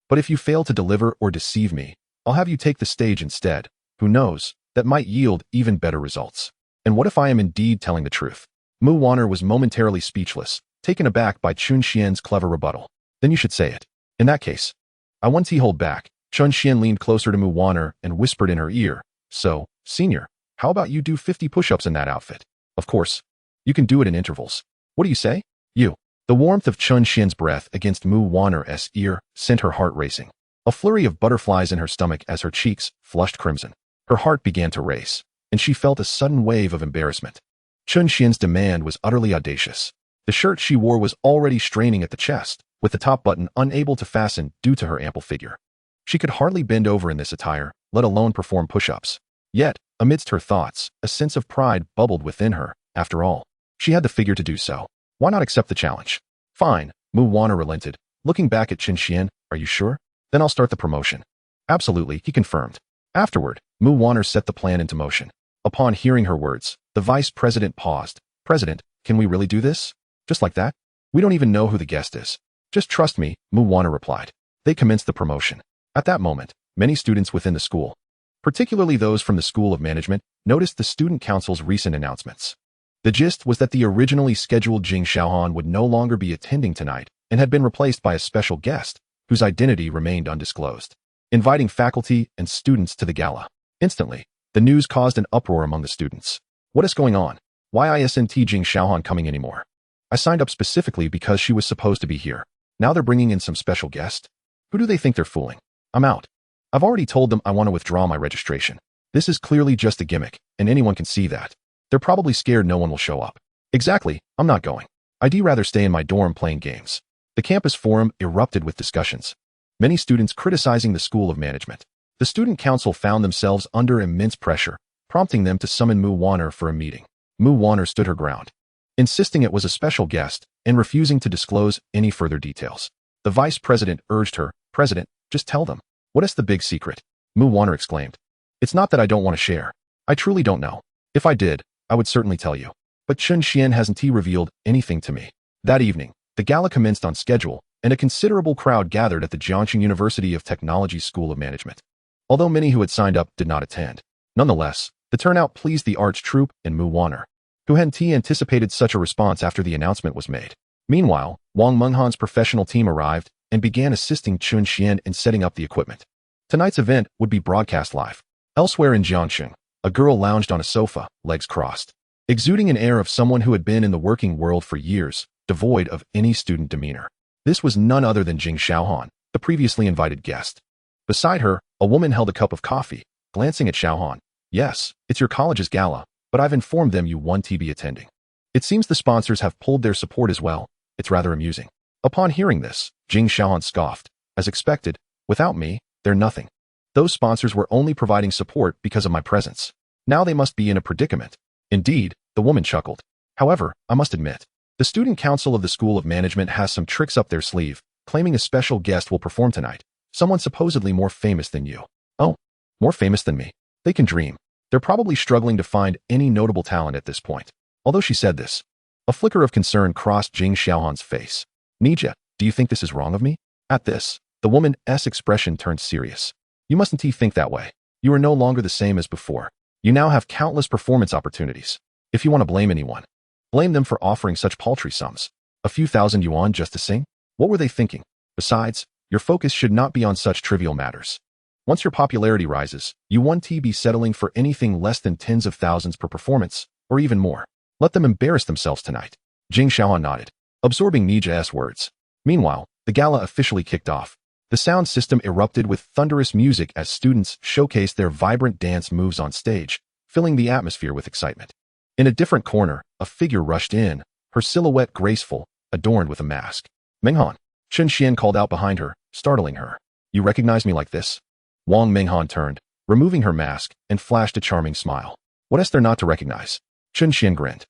But if you fail to deliver or deceive me, I'll have you take the stage instead. Who knows, that might yield even better results. And what if I am indeed telling the truth? Mu Wanner was momentarily speechless, taken aback by Chen Xuan's clever rebuttal. Then you should say it. In that case, I want to hold back. Chen Xuan leaned closer to Mu Wanner and whispered in her ear, so, senior, how about you do 50 push-ups in that outfit? Of course. You can do it in intervals. What do you say? You. The warmth of Chen Xuan's breath against Mu Wanner's ear sent her heart racing. A flurry of butterflies in her stomach as her cheeks flushed crimson. Her heart began to race, and she felt a sudden wave of embarrassment. Chen Xuan's demand was utterly audacious. The shirt she wore was already straining at the chest, with the top button unable to fasten due to her ample figure. She could hardly bend over in this attire, let alone perform push-ups. Yet, amidst her thoughts, a sense of pride bubbled within her. After all, she had the figure to do so. Why not accept the challenge? Fine, Mu Wanner relented. Looking back at Chen Xuan, are you sure? Then I'll start the promotion. Absolutely, he confirmed. Afterward, Mu Wanner set the plan into motion. Upon hearing her words, the vice president paused. President, can we really do this? Just like that? We don't even know who the guest is. Just trust me, Mu Wanner replied. They commenced the promotion. At that moment, many students within the school, particularly those from the School of Management, noticed the Student Council's recent announcements. The gist was that the originally scheduled Chen Xuan would no longer be attending tonight and had been replaced by a special guest, whose identity remained undisclosed, inviting faculty and students to the gala. Instantly, the news caused an uproar among the students. What is going on? Why isn't Chen Xuan coming anymore? I signed up specifically because she was supposed to be here. Now they're bringing in some special guest? Who do they think they're fooling? I'm out. I've already told them I want to withdraw my registration. This is clearly just a gimmick, and anyone can see that. They're probably scared no one will show up. Exactly, I'm not going. I'd rather stay in my dorm playing games. The campus forum erupted with discussions. Many students criticizing the School of Management. The Student Council found themselves under immense pressure, prompting them to summon Mu Wanner for a meeting. Mu Wanner stood her ground, insisting it was a special guest and refusing to disclose any further details. The vice president urged her, President, just tell them. What is the big secret? Mu Wanner exclaimed. It's not that I don't want to share. I truly don't know. If I did, I would certainly tell you. But Chen Xuan hasn't revealed anything to me. That evening, the gala commenced on schedule, and a considerable crowd gathered at the Jiangxing University of Technology School of Management. Although many who had signed up did not attend, nonetheless, the turnout pleased the arch troupe and Mu Wanner, who hadn't anticipated such a response after the announcement was made. Meanwhile, Wang Menghan's professional team arrived and began assisting Chen Xuan in setting up the equipment. Tonight's event would be broadcast live. Elsewhere in Jiangxing, a girl lounged on a sofa, legs crossed, exuding an air of someone who had been in the working world for years, devoid of any student demeanor. This was none other than Chen Xuan, the previously invited guest. Beside her, a woman held a cup of coffee, glancing at Xuan. Yes, it's your college's gala, but I've informed them you want to be attending. It seems the sponsors have pulled their support as well. It's rather amusing. Upon hearing this, Chen Xuan scoffed. As expected, without me, they're nothing. Those sponsors were only providing support because of my presence. Now they must be in a predicament. Indeed, the woman chuckled. However, I must admit, the Student Council of the School of Management has some tricks up their sleeve, claiming a special guest will perform tonight. Someone supposedly more famous than you. Oh, more famous than me. They can dream. They're probably struggling to find any notable talent at this point. Although she said this, a flicker of concern crossed Chen Xuan's face. Nija, do you think this is wrong of me? At this, the woman's expression turned serious. You mustn't think that way. You are no longer the same as before. You now have countless performance opportunities. If you want to blame anyone, blame them for offering such paltry sums. A few thousand yuan just to sing? What were they thinking? Besides, your focus should not be on such trivial matters. Once your popularity rises, you won't be settling for anything less than tens of thousands per performance, or even more. Let them embarrass themselves tonight. Chen Xuan nodded, absorbing Nija's words. Meanwhile, the gala officially kicked off. The sound system erupted with thunderous music as students showcased their vibrant dance moves on stage, filling the atmosphere with excitement. In a different corner, a figure rushed in, her silhouette graceful, adorned with a mask. Menghan, Chen Xuan called out behind her, startling her. You recognize me like this? Wang Menghan turned, removing her mask, and flashed a charming smile. What is there not to recognize? Chen Xuan grinned,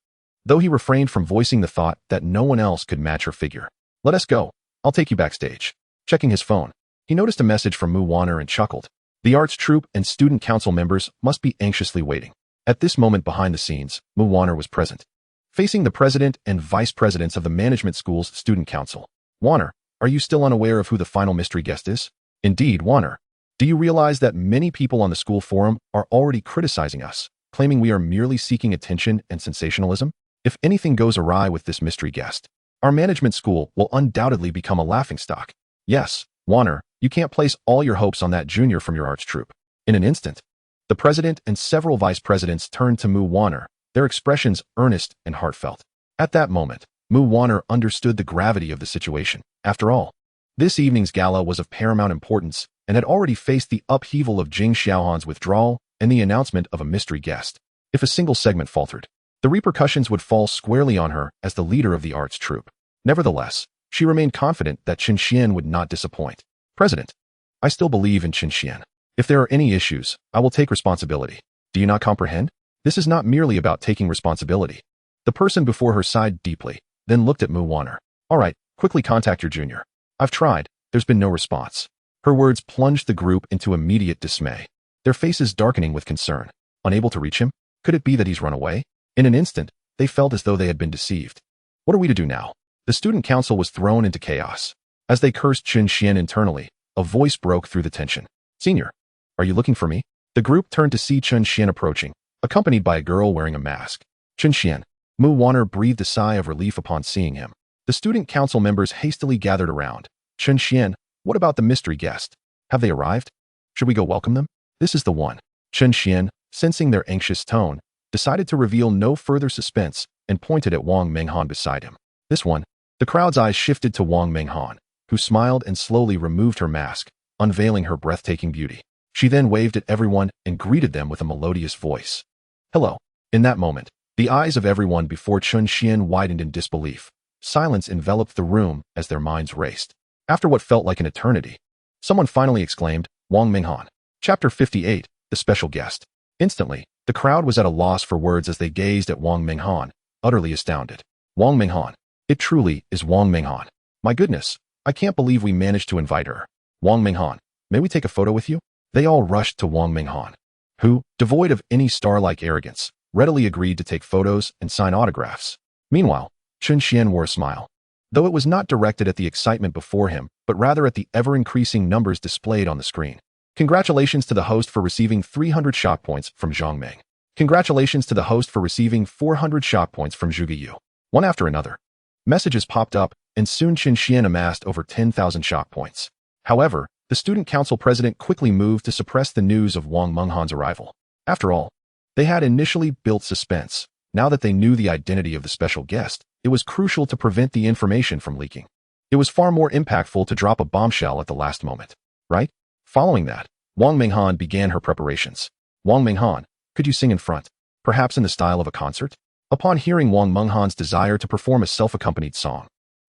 though he refrained from voicing the thought that no one else could match her figure. Let us go. I'll take you backstage. Checking his phone, he noticed a message from Mu Wanner and chuckled. The arts troupe and student council members must be anxiously waiting. At this moment behind the scenes, Mu Wanner was present, facing the president and vice presidents of the management school's student council. Wanner, are you still unaware of who the final mystery guest is? Indeed, Wanner. Do you realize that many people on the school forum are already criticizing us, claiming we are merely seeking attention and sensationalism? If anything goes awry with this mystery guest, our management school will undoubtedly become a laughingstock. Yes, Warner, you can't place all your hopes on that junior from your arch troupe. In an instant, the president and several vice presidents turned to Mu Warner, their expressions earnest and heartfelt. At that moment, Mu Warner understood the gravity of the situation. After all, this evening's gala was of paramount importance and had already faced the upheaval of Jing Xiaohan's withdrawal and the announcement of a mystery guest. If a single segment faltered, the repercussions would fall squarely on her as the leader of the arts troupe. Nevertheless, she remained confident that Chen Xuan would not disappoint. President, I still believe in Chen Xuan. If there are any issues, I will take responsibility. Do you not comprehend? This is not merely about taking responsibility. The person before her sighed deeply, then looked at Mu Warner. All right, quickly contact your junior. I've tried. There's been no response. Her words plunged the group into immediate dismay, their faces darkening with concern. Unable to reach him? Could it be that he's run away? In an instant, they felt as though they had been deceived. What are we to do now? The student council was thrown into chaos. As they cursed Chen Xuan internally, a voice broke through the tension. Senior, are you looking for me? The group turned to see Chen Xuan approaching, accompanied by a girl wearing a mask. Chen Xuan. Mu Warner breathed a sigh of relief upon seeing him. The student council members hastily gathered around. Chen Xuan, what about the mystery guest? Have they arrived? Should we go welcome them? This is the one. Chen Xuan, sensing their anxious tone, decided to reveal no further suspense and pointed at Wang Menghan beside him. This one. The crowd's eyes shifted to Wang Menghan, who smiled and slowly removed her mask, unveiling her breathtaking beauty. She then waved at everyone and greeted them with a melodious voice. Hello. In that moment, the eyes of everyone before Chen Xuan widened in disbelief. Silence enveloped the room as their minds raced. After what felt like an eternity, someone finally exclaimed, Wang Menghan. Chapter 58, The Special Guest. Instantly, the crowd was at a loss for words as they gazed at Wang Menghan, utterly astounded. Wang Menghan. It truly is Wang Menghan. My goodness, I can't believe we managed to invite her. Wang Menghan, may we take a photo with you? They all rushed to Wang Menghan, who, devoid of any star-like arrogance, readily agreed to take photos and sign autographs. Meanwhile, Chen Xuan wore a smile, though it was not directed at the excitement before him, but rather at the ever-increasing numbers displayed on the screen. Congratulations to the host for receiving 300 shot points from Zhang Meng. Congratulations to the host for receiving 400 shot points from Zhuge Yu. One after another. Messages popped up, and soon Chen Xuan amassed over 10,000 shot points. However, the student council president quickly moved to suppress the news of Wang Menghan's arrival. After all, they had initially built suspense. Now that they knew the identity of the special guest, it was crucial to prevent the information from leaking. It was far more impactful to drop a bombshell at the last moment, right? Following that, Wang Menghan began her preparations. Wang Menghan, could you sing in front, perhaps in the style of a concert? Upon hearing Wang Menghan's desire to perform a self-accompanied song,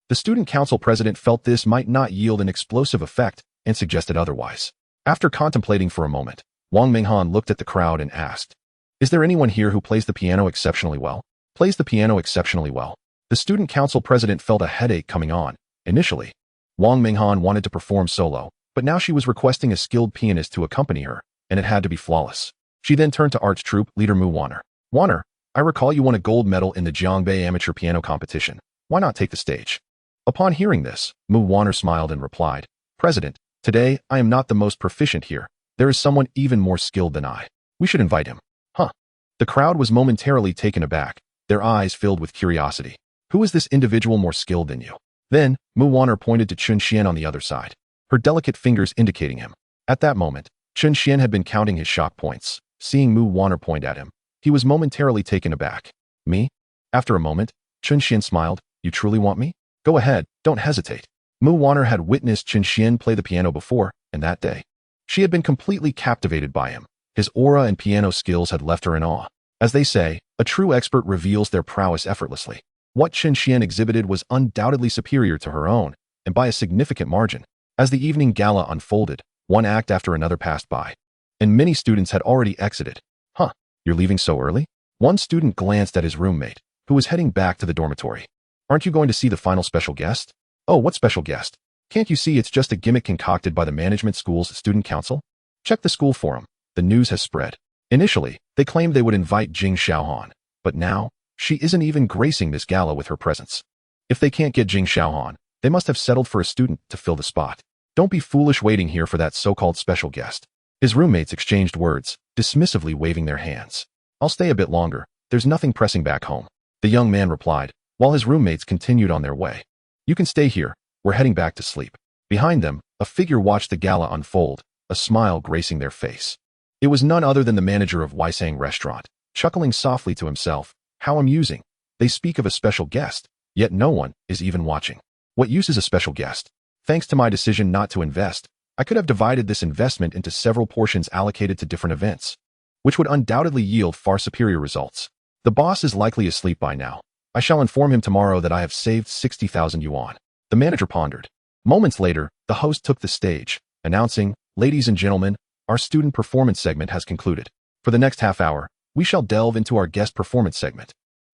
the student council president felt this might not yield an explosive effect and suggested otherwise. After contemplating for a moment, Wang Menghan looked at the crowd and asked, is there anyone here who plays the piano exceptionally well? Plays the piano exceptionally well. The student council president felt a headache coming on. Initially, Wang Menghan wanted to perform solo, but now she was requesting a skilled pianist to accompany her, and it had to be flawless. She then turned to arts troupe leader Mu Warner. Warner, I recall you won a gold medal in the Jiangbei amateur piano competition. Why not take the stage? Upon hearing this, Mu Warner smiled and replied, President, today I am not the most proficient here. There is someone even more skilled than I. We should invite him. Huh. The crowd was momentarily taken aback, their eyes filled with curiosity. Who is this individual more skilled than you? Then, Mu Warner pointed to Chen Xuan on the other side, her delicate fingers indicating him. At that moment, Chen Xuan had been counting his shot points. Seeing Mu Warner point at him, he was momentarily taken aback. Me? After a moment, Chen Xuan smiled. You truly want me? Go ahead, don't hesitate. Mu Warner had witnessed Chen Xuan play the piano before, and that day, she had been completely captivated by him. His aura and piano skills had left her in awe. As they say, a true expert reveals their prowess effortlessly. What Chen Xuan exhibited was undoubtedly superior to her own, and by a significant margin. As the evening gala unfolded, one act after another passed by, and many students had already exited. Huh, you're leaving so early? One student glanced at his roommate, who was heading back to the dormitory. Aren't you going to see the final special guest? Oh, what special guest? Can't you see it's just a gimmick concocted by the management school's student council? Check the school forum. The news has spread. Initially, they claimed they would invite Jing Xiaohan, but now, she isn't even gracing this gala with her presence. If they can't get Jing Xiaohan, they must have settled for a student to fill the spot. Don't be foolish waiting here for that so-called special guest. His roommates exchanged words, dismissively waving their hands. I'll stay a bit longer. There's nothing pressing back home. The young man replied, while his roommates continued on their way. You can stay here. We're heading back to sleep. Behind them, a figure watched the gala unfold, a smile gracing their face. It was none other than the manager of Weisang Restaurant, chuckling softly to himself. How amusing. They speak of a special guest, yet no one is even watching. What use is a special guest? Thanks to my decision not to invest, I could have divided this investment into several portions allocated to different events, which would undoubtedly yield far superior results. The boss is likely asleep by now. I shall inform him tomorrow that I have saved 60,000 yuan. The manager pondered. Moments later, the host took the stage, announcing, Ladies and gentlemen, our student performance segment has concluded. For the next half hour, we shall delve into our guest performance segment.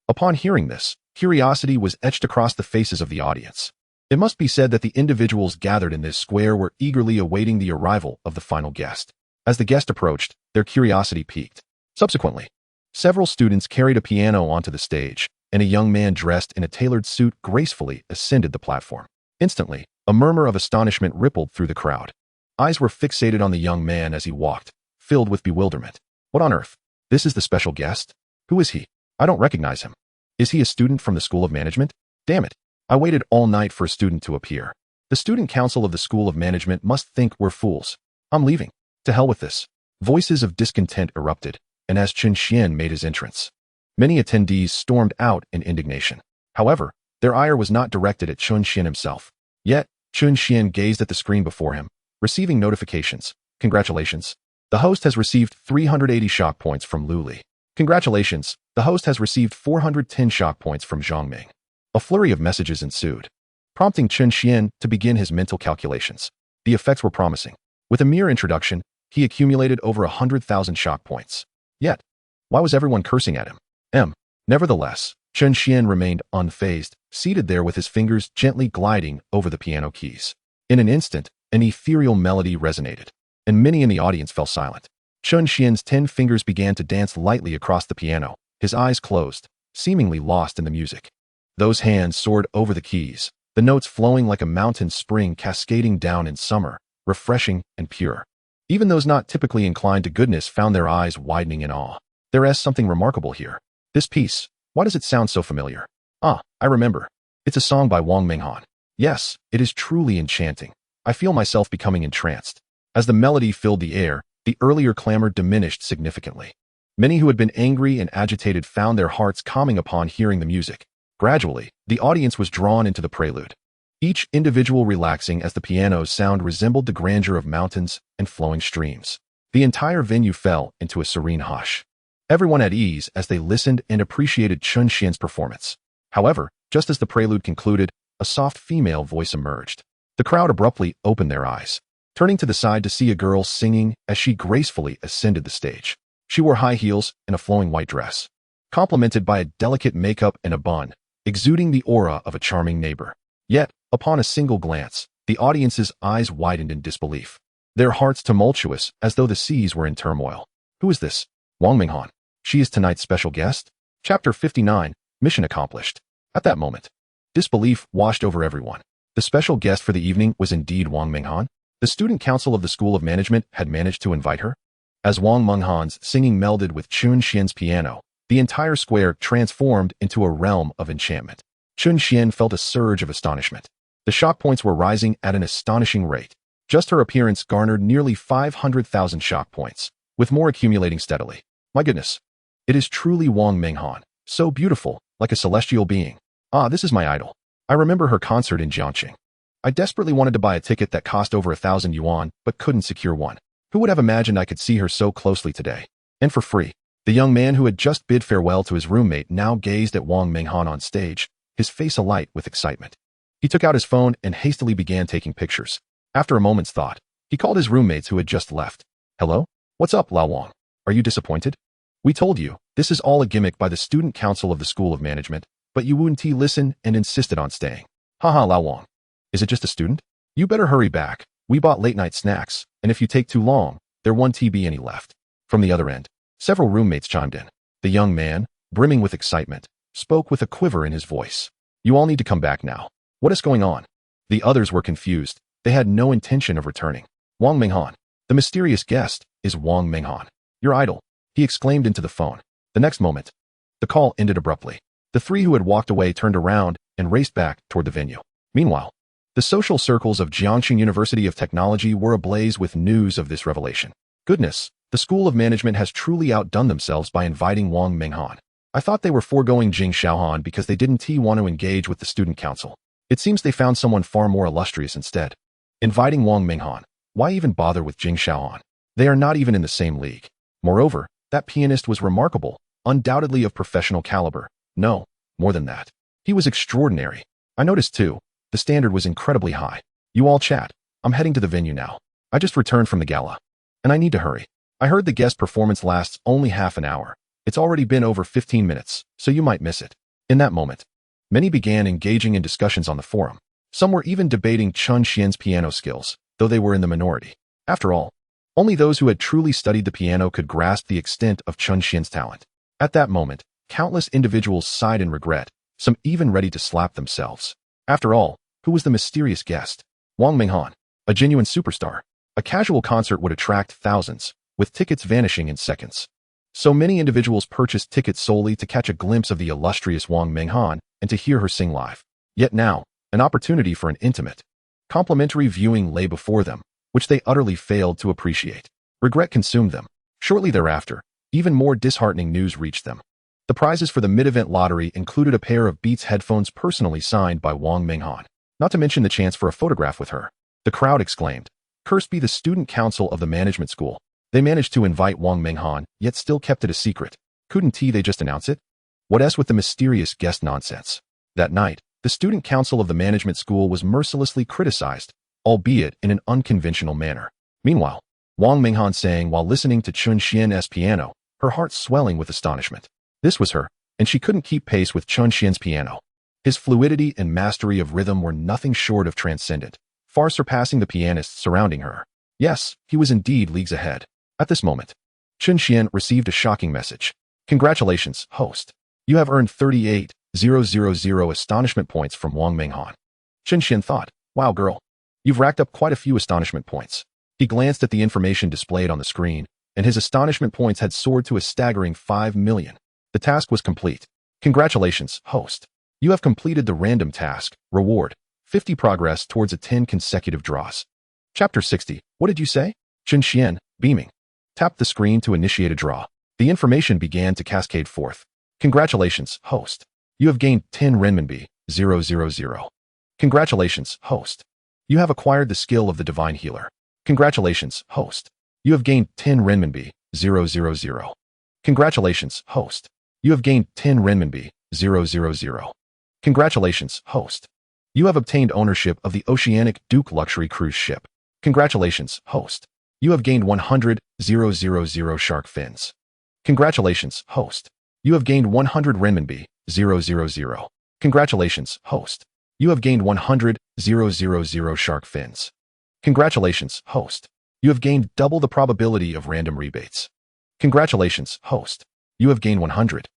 Upon hearing this, curiosity was etched across the faces of the audience. It must be said that the individuals gathered in this square were eagerly awaiting the arrival of the final guest. As the guest approached, their curiosity piqued. Subsequently, several students carried a piano onto the stage, and a young man dressed in a tailored suit gracefully ascended the platform. Instantly, a murmur of astonishment rippled through the crowd. Eyes were fixated on the young man as he walked, filled with bewilderment. What on earth? This is the special guest? Who is he? I don't recognize him. Is he a student from the School of Management? Damn it. I waited all night for a student to appear. The student council of the School of Management must think we're fools. I'm leaving. To hell with this. Voices of discontent erupted, and as Chen Xuan made his entrance, many attendees stormed out in indignation. However, their ire was not directed at Chen Xuan himself. Yet, Chen Xuan gazed at the screen before him, receiving notifications. Congratulations. The host has received 380 shock points from Lu Li. Congratulations. The host has received 410 shock points from Zhang Ming. A flurry of messages ensued, prompting Chen Xuan to begin his mental calculations. The effects were promising. With a mere introduction, he accumulated over 100,000 shock points. Yet, why was everyone cursing at him? Nevertheless, Chen Xuan remained unfazed, seated there with his fingers gently gliding over the piano keys. In an instant, an ethereal melody resonated, and many in the audience fell silent. Chen Xuan's 10 fingers began to dance lightly across the piano, his eyes closed, seemingly lost in the music. Those hands soared over the keys, the notes flowing like a mountain spring cascading down in summer, refreshing and pure. Even those not typically inclined to goodness found their eyes widening in awe. There is something remarkable here. This piece, why does it sound so familiar? I remember. It's a song by Wang Minghan. Yes, it is truly enchanting. I feel myself becoming entranced. As the melody filled the air, the earlier clamor diminished significantly. Many who had been angry and agitated found their hearts calming upon hearing the music. Gradually, the audience was drawn into the prelude, each individual relaxing as the piano's sound resembled the grandeur of mountains and flowing streams. The entire venue fell into a serene hush, everyone at ease as they listened and appreciated Chen Xuan's performance. However, just as the prelude concluded, a soft female voice emerged. The crowd abruptly opened their eyes, turning to the side to see a girl singing as she gracefully ascended the stage. She wore high heels and a flowing white dress, complemented by a delicate makeup and a bun, exuding the aura of a charming neighbor. Yet, upon a single glance, the audience's eyes widened in disbelief, their hearts tumultuous as though the seas were in turmoil. Who is this? Wang Minghan. She is tonight's special guest? Chapter 59, Mission Accomplished. At that moment, disbelief washed over everyone. The special guest for the evening was indeed Wang Minghan. The student council of the School of Management had managed to invite her. As Wang Minghan's singing melded with Chen Xuan's piano, the entire square transformed into a realm of enchantment. Chen Xuan felt a surge of astonishment. The shock points were rising at an astonishing rate. Just her appearance garnered nearly 500,000 shock points, with more accumulating steadily. My goodness. It is truly Wang Minghan, so beautiful, like a celestial being. This is my idol. I remember her concert in Jiangqing. I desperately wanted to buy a ticket that cost over 1,000 yuan, but couldn't secure one. Who would have imagined I could see her so closely today? And for free. The young man who had just bid farewell to his roommate now gazed at Wang Minghan on stage, his face alight with excitement. He took out his phone and hastily began taking pictures. After a moment's thought, he called his roommates who had just left. Hello? What's up, Lao Wang? Are you disappointed? We told you, this is all a gimmick by the student council of the School of Management, but you wouldn't listen and insisted on staying. Haha, Lao Wang. Is it just a student? You better hurry back. We bought late-night snacks, and if you take too long, there won't be any left. From the other end, several roommates chimed in. The young man, brimming with excitement, spoke with a quiver in his voice. You all need to come back now. What is going on? The others were confused. They had no intention of returning. Wang Minghan. The mysterious guest is Wang Minghan. Your idol, he exclaimed into the phone. The next moment, the call ended abruptly. The three who had walked away turned around and raced back toward the venue. Meanwhile, the social circles of Jiangxing University of Technology were ablaze with news of this revelation. Goodness, the School of Management has truly outdone themselves by inviting Wang Menghan. I thought they were foregoing Jing Xiaohan because they didn't want to engage with the student council. It seems they found someone far more illustrious instead. Inviting Wang Menghan. Why even bother with Jing Xiaohan? They are not even in the same league. Moreover, that pianist was remarkable, undoubtedly of professional caliber. No, more than that. He was extraordinary. I noticed too, the standard was incredibly high. You all chat. I'm heading to the venue now. I just returned from the gala. And I need to hurry. I heard the guest performance lasts only half an hour. It's already been over 15 minutes, so you might miss it. In that moment, many began engaging in discussions on the forum. Some were even debating Chen Xuan's piano skills, though they were in the minority. After all, only those who had truly studied the piano could grasp the extent of Chen Xuan's talent. At that moment, countless individuals sighed in regret, some even ready to slap themselves. After all, who was the mysterious guest? Wang Menghan, a genuine superstar. A casual concert would attract thousands, with tickets vanishing in seconds. So many individuals purchased tickets solely to catch a glimpse of the illustrious Wang Menghan and to hear her sing live. Yet now, an opportunity for an intimate, complimentary viewing lay before them, which they utterly failed to appreciate. Regret consumed them. Shortly thereafter, even more disheartening news reached them. The prizes for the mid-event lottery included a pair of Beats headphones personally signed by Wang Menghan, not to mention the chance for a photograph with her. The crowd exclaimed, "Cursed be the student council of the management school. They managed to invite Wang Menghan, yet still kept it a secret. Couldn't they just announce it? What else with the mysterious guest nonsense?" That night, the student council of the management school was mercilessly criticized, albeit in an unconventional manner. Meanwhile, Wang Menghan sang while listening to Chen Xuan's piano, her heart swelling with astonishment. This was her, and she couldn't keep pace with Chen Xuan's piano. His fluidity and mastery of rhythm were nothing short of transcendent, far surpassing the pianists surrounding her. Yes, he was indeed leagues ahead. At this moment, Chen Xuan received a shocking message. "Congratulations, host. You have earned 38,000 astonishment points from Wang Menghan." Chen Xuan thought, "Wow, girl. You've racked up quite a few astonishment points." He glanced at the information displayed on the screen, and his astonishment points had soared to a staggering 5 million. The task was complete. "Congratulations, host. You have completed the random task. Reward, 50 progress towards a 10 consecutive draws." Chapter 60. What did you say? Chen Xuan, beaming, tapped the screen to initiate a draw. The information began to cascade forth. "Congratulations, host. You have gained 10 renminbi, 000. Congratulations, host. You have acquired the skill of the divine healer. Congratulations, host. You have gained 10 renminbi, 000. Congratulations, host. You have gained 10 renminbi, 000. Congratulations, host. You have obtained ownership of the Oceanic Duke luxury cruise ship. Congratulations, host. You have gained 100,000 shark fins. Congratulations, host. You have gained 100 renminbi, 000. Congratulations, host. You have gained 100,000 shark fins. Congratulations, host. You have gained double the probability of random rebates. Congratulations, host. You have gained 100,000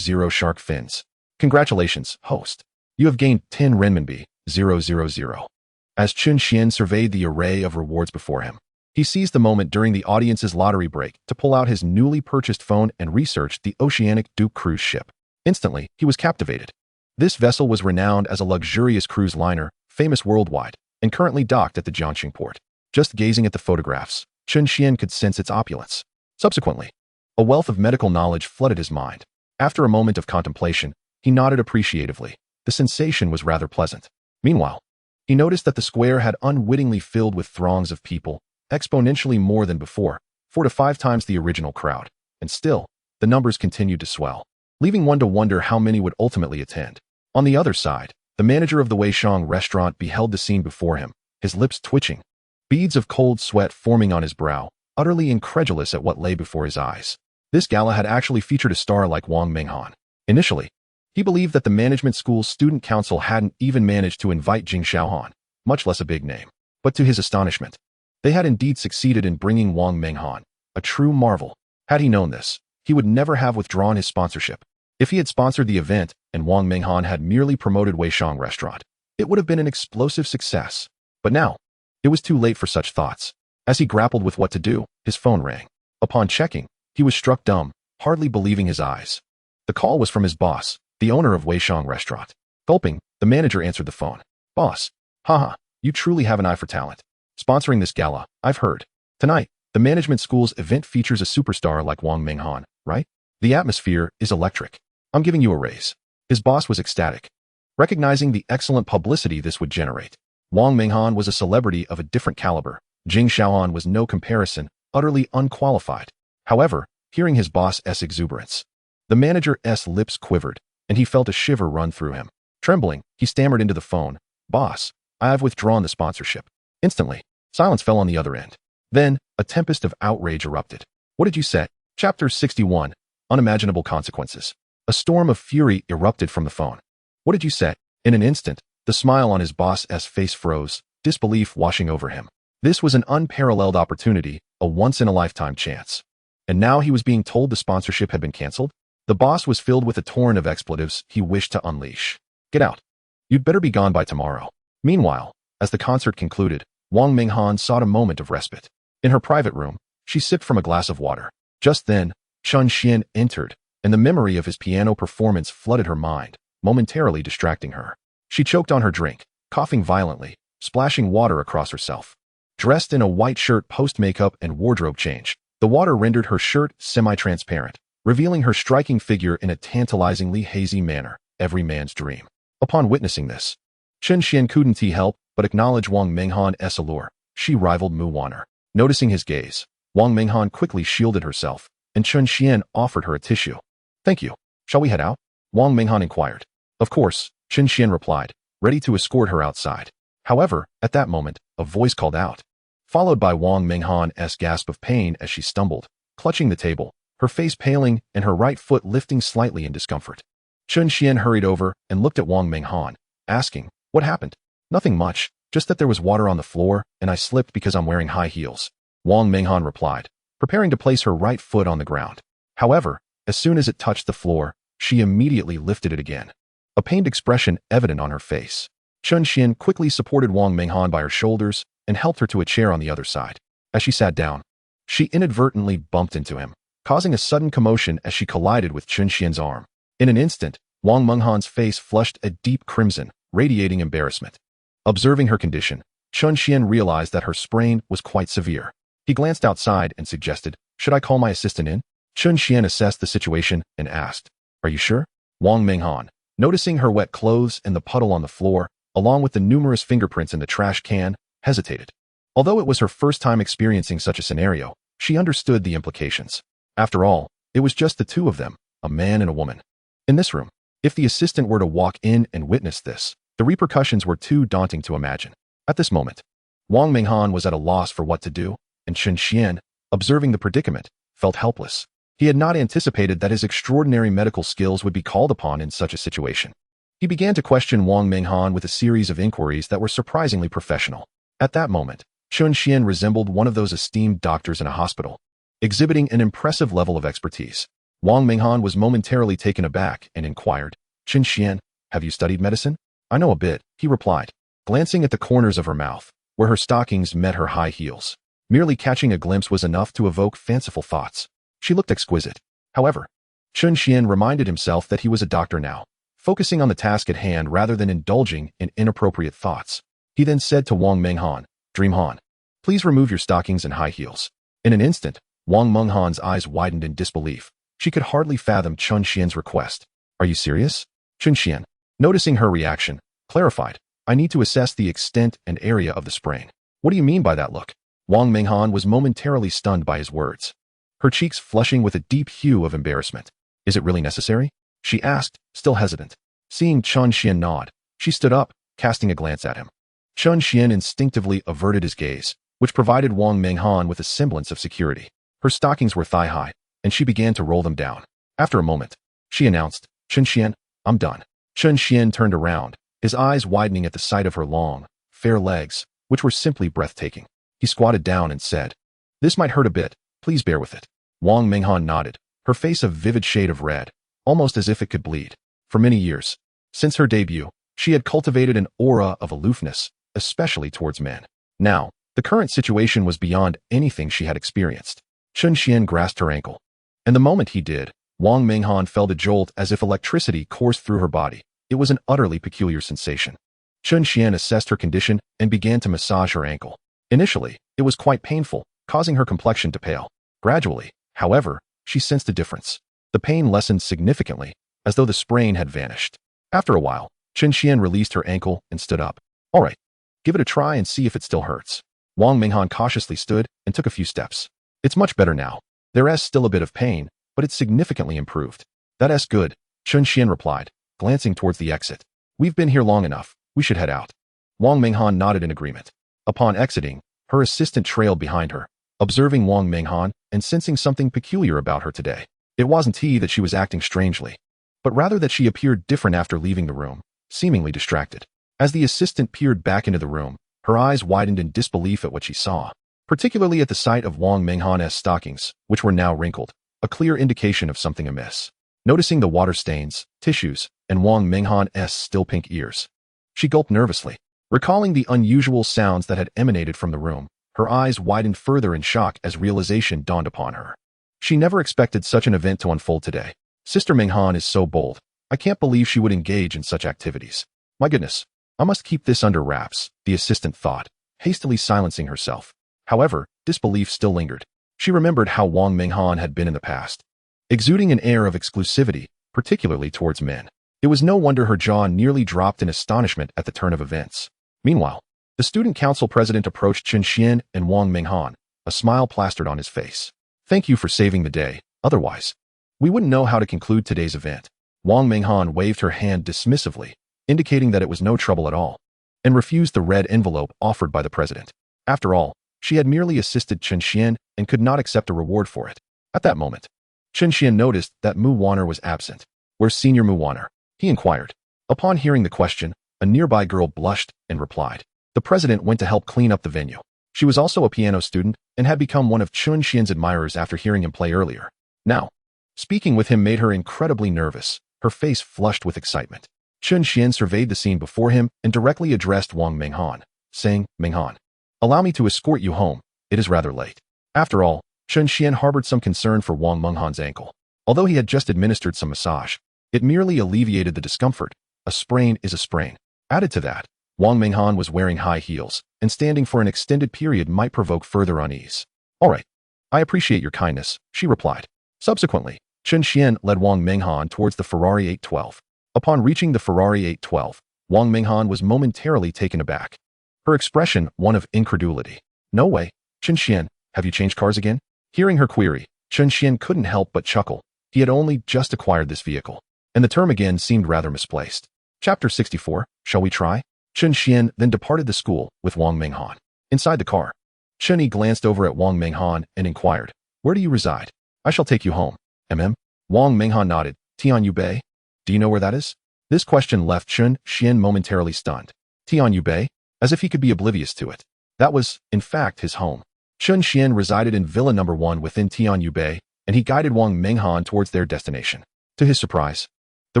shark fins. Congratulations, host. You have gained 10 renminbi, 000. As Chen Xuan surveyed the array of rewards before him, he seized the moment during the audience's lottery break to pull out his newly purchased phone and research the Oceanic Duke cruise ship. Instantly, he was captivated. This vessel was renowned as a luxurious cruise liner, famous worldwide, and currently docked at the Jiangxing port. Just gazing at the photographs, Chen Xuan could sense its opulence. Subsequently, a wealth of medical knowledge flooded his mind. After a moment of contemplation, he nodded appreciatively. The sensation was rather pleasant. Meanwhile, he noticed that the square had unwittingly filled with throngs of people, exponentially more than before, 4 to 5 times the original crowd. And still, the numbers continued to swell, leaving one to wonder how many would ultimately attend. On the other side, the manager of the Weishang restaurant beheld the scene before him, his lips twitching, beads of cold sweat forming on his brow, utterly incredulous at what lay before his eyes. This gala had actually featured a star like Wang Menghan. Initially, he believed that the management school's student council hadn't even managed to invite Jing Xiaohan, much less a big name. But to his astonishment, they had indeed succeeded in bringing Wang Menghan, a true marvel. Had he known this, he would never have withdrawn his sponsorship. If he had sponsored the event and Wang Menghan had merely promoted Weishang restaurant, it would have been an explosive success. But now, it was too late for such thoughts. As he grappled with what to do, his phone rang. Upon checking, he was struck dumb, hardly believing his eyes. The call was from his boss, the owner of Weishang Restaurant. Gulping, the manager answered the phone. Boss. Haha, you truly have an eye for talent. Sponsoring this gala, I've heard. Tonight, the management school's event features a superstar like Wang Minghan, right? The atmosphere is electric. I'm giving you a raise. His boss was ecstatic. Recognizing the excellent publicity this would generate, Wang Minghan was a celebrity of a different caliber. Jing Xiaoan was no comparison, utterly unqualified. However, hearing his boss's exuberance, the manager's lips quivered, and he felt a shiver run through him. Trembling, he stammered into the phone, Boss, I have withdrawn the sponsorship. Instantly, silence fell on the other end. Then, a tempest of outrage erupted. What did you say? Chapter 61, Unimaginable Consequences. A storm of fury erupted from the phone. What did you say? In an instant, the smile on his boss's face froze, disbelief washing over him. This was an unparalleled opportunity, a once-in-a-lifetime chance. And now he was being told the sponsorship had been canceled? The boss was filled with a torrent of expletives he wished to unleash. Get out. You'd better be gone by tomorrow. Meanwhile, as the concert concluded, Wang Minghan sought a moment of respite. In her private room, she sipped from a glass of water. Just then, Chen Xuan entered, and the memory of his piano performance flooded her mind, momentarily distracting her. She choked on her drink, coughing violently, splashing water across herself. Dressed in a white shirt post-makeup and wardrobe change, the water rendered her shirt semi-transparent, revealing her striking figure in a tantalizingly hazy manner, every man's dream. Upon witnessing this, Chen Xuan couldn't help but acknowledge Wang Minghan's allure. She rivaled Mu Wanner. Noticing his gaze, Wang Minghan quickly shielded herself, and Chen Xuan offered her a tissue. Thank you. Shall we head out? Wang Minghan inquired. Of course, Chen Xuan replied, ready to escort her outside. However, at that moment, a voice called out, followed by Wang Minghan's gasp of pain as she stumbled, clutching the table, her face paling and her right foot lifting slightly in discomfort. Chen Xuan hurried over and looked at Wang Minghan, asking, What happened? Nothing much, just that there was water on the floor and I slipped because I'm wearing high heels. Wang Minghan replied, preparing to place her right foot on the ground. However, as soon as it touched the floor, she immediately lifted it again, a pained expression evident on her face. Chen Xuan quickly supported Wang Minghan by her shoulders and helped her to a chair on the other side. As she sat down, she inadvertently bumped into him, causing a sudden commotion as she collided with Chen Xuan's arm. In an instant, Wang Minghan's face flushed a deep crimson, radiating embarrassment. Observing her condition, Chen Xuan realized that her sprain was quite severe. He glanced outside and suggested, Should I call my assistant in? Chen Xuan assessed the situation and asked, Are you sure? Wang Minghan, noticing her wet clothes and the puddle on the floor, along with the numerous fingerprints in the trash can, hesitated. Although it was her first time experiencing such a scenario, she understood the implications. After all, it was just the two of them, a man and a woman. In this room, if the assistant were to walk in and witness this, the repercussions were too daunting to imagine. At this moment, Wang Minghan was at a loss for what to do, and Chen Xuan, observing the predicament, felt helpless. He had not anticipated that his extraordinary medical skills would be called upon in such a situation. He began to question Wang Minghan with a series of inquiries that were surprisingly professional. At that moment, Chen Xuan resembled one of those esteemed doctors in a hospital, exhibiting an impressive level of expertise. Wang Minghan was momentarily taken aback and inquired, Chen Xuan, have you studied medicine? I know a bit, he replied, glancing at the corners of her mouth, where her stockings met her high heels. Merely catching a glimpse was enough to evoke fanciful thoughts. She looked exquisite. However, Chen Xuan reminded himself that he was a doctor now, focusing on the task at hand rather than indulging in inappropriate thoughts. He then said to Wang Minghan, Dream Han, please remove your stockings and high heels. In an instant, Wang Minghan's eyes widened in disbelief. She could hardly fathom Chen Xuan's request. Are you serious? Chen Xuan, noticing her reaction, clarified, I need to assess the extent and area of the sprain. What do you mean by that look? Wang Minghan was momentarily stunned by his words, her cheeks flushing with a deep hue of embarrassment. Is it really necessary? She asked, still hesitant. Seeing Chen Xuan nod, she stood up, casting a glance at him. Chen Xuan instinctively averted his gaze, which provided Wang Minghan with a semblance of security. Her stockings were thigh-high, and she began to roll them down. After a moment, she announced, Chen Xuan, I'm done. Chen Xuan turned around, his eyes widening at the sight of her long, fair legs, which were simply breathtaking. He squatted down and said, This might hurt a bit, please bear with it. Wang Minghan nodded, her face a vivid shade of red, almost as if it could bleed. For many years, since her debut, she had cultivated an aura of aloofness, especially towards men. Now, the current situation was beyond anything she had experienced. Chen Xuan grasped her ankle, and the moment he did, Wang Minghan felt a jolt as if electricity coursed through her body. It was an utterly peculiar sensation. Chen Xuan assessed her condition and began to massage her ankle. Initially, it was quite painful, causing her complexion to pale. Gradually, however, she sensed a difference. The pain lessened significantly, as though the sprain had vanished. After a while, Chen Xuan released her ankle and stood up. "All right, give it a try and see if it still hurts." Wang Minghan cautiously stood and took a few steps. "It's much better now. There's still a bit of pain, but it's significantly improved." "That's good," Chen Xuan replied, glancing towards the exit. "We've been here long enough. We should head out." Wang Minghan nodded in agreement. Upon exiting, her assistant trailed behind her, observing Wang Minghan and sensing something peculiar about her today. It wasn't he that she was acting strangely, but rather that she appeared different after leaving the room, seemingly distracted. As the assistant peered back into the room, her eyes widened in disbelief at what she saw, particularly at the sight of Wang Minghan's stockings, which were now wrinkled, a clear indication of something amiss. Noticing the water stains, tissues, and Wang Minghan's still pink ears, she gulped nervously. Recalling the unusual sounds that had emanated from the room, her eyes widened further in shock as realization dawned upon her. She never expected such an event to unfold today. Sister Minghan is so bold. I can't believe she would engage in such activities. My goodness, I must keep this under wraps, the assistant thought, hastily silencing herself. However, disbelief still lingered. She remembered how Wang Minghan had been in the past, exuding an air of exclusivity, particularly towards men. It was no wonder her jaw nearly dropped in astonishment at the turn of events. Meanwhile, the student council president approached Chen Xuan and Wang Minghan, a smile plastered on his face. "Thank you for saving the day, otherwise we wouldn't know how to conclude today's event." Wang Minghan waved her hand dismissively, indicating that it was no trouble at all, and refused the red envelope offered by the president. After all, she had merely assisted Chen Xuan and could not accept a reward for it. At that moment, Chen Xuan noticed that Mu Wanner was absent. "Where's Senior Mu Wanner?" he inquired. Upon hearing the question, a nearby girl blushed and replied. The president went to help clean up the venue. She was also a piano student and had become one of Chen Xuan's admirers after hearing him play earlier. Now, speaking with him made her incredibly nervous, her face flushed with excitement. Chen Xuan surveyed the scene before him and directly addressed Wang Minghan, saying, "Minghan, allow me to escort you home. It is rather late." After all, Chen Xuan harbored some concern for Wang Minghan's ankle. Although he had just administered some massage, it merely alleviated the discomfort. A sprain is a sprain. Added to that, Wang Minghan was wearing high heels, and standing for an extended period might provoke further unease. "All right, I appreciate your kindness," she replied. Subsequently, Chen Xuan led Wang Minghan towards the Ferrari 812. Upon reaching the Ferrari 812, Wang Minghan was momentarily taken aback, her expression one of incredulity. "No way, Chen Xuan, have you changed cars again?" Hearing her query, Chen Xuan couldn't help but chuckle. He had only just acquired this vehicle, and the term again seemed rather misplaced. Chapter 64, Shall We Try? Chen Xuan then departed the school with Wang Minghan. Inside the car, Chen Yi glanced over at Wang Minghan and inquired, "Where do you reside?" "I shall take you home." Wang Minghan nodded. "Tianyu Bay? Do you know where that is?" This question left Chen Xuan momentarily stunned. Tianyu Bay? As if he could be oblivious to it. That was, in fact, his home. Chen Xuan resided in Villa No. 1 within Tianyu Bay, and he guided Wang Minghan towards their destination. To his surprise, the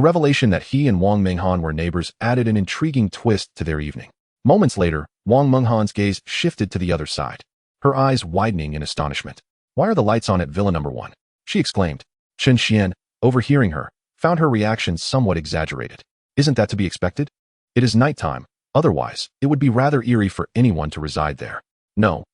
revelation that he and Wang Minghan were neighbors added an intriguing twist to their evening. Moments later, Wang Minghan's gaze shifted to the other side, her eyes widening in astonishment. "Why are the lights on at Villa No. 1? She exclaimed. Chen Xuan, overhearing her, found her reaction somewhat exaggerated. "Isn't that to be expected? It is nighttime. Otherwise, it would be rather eerie for anyone to reside there." No,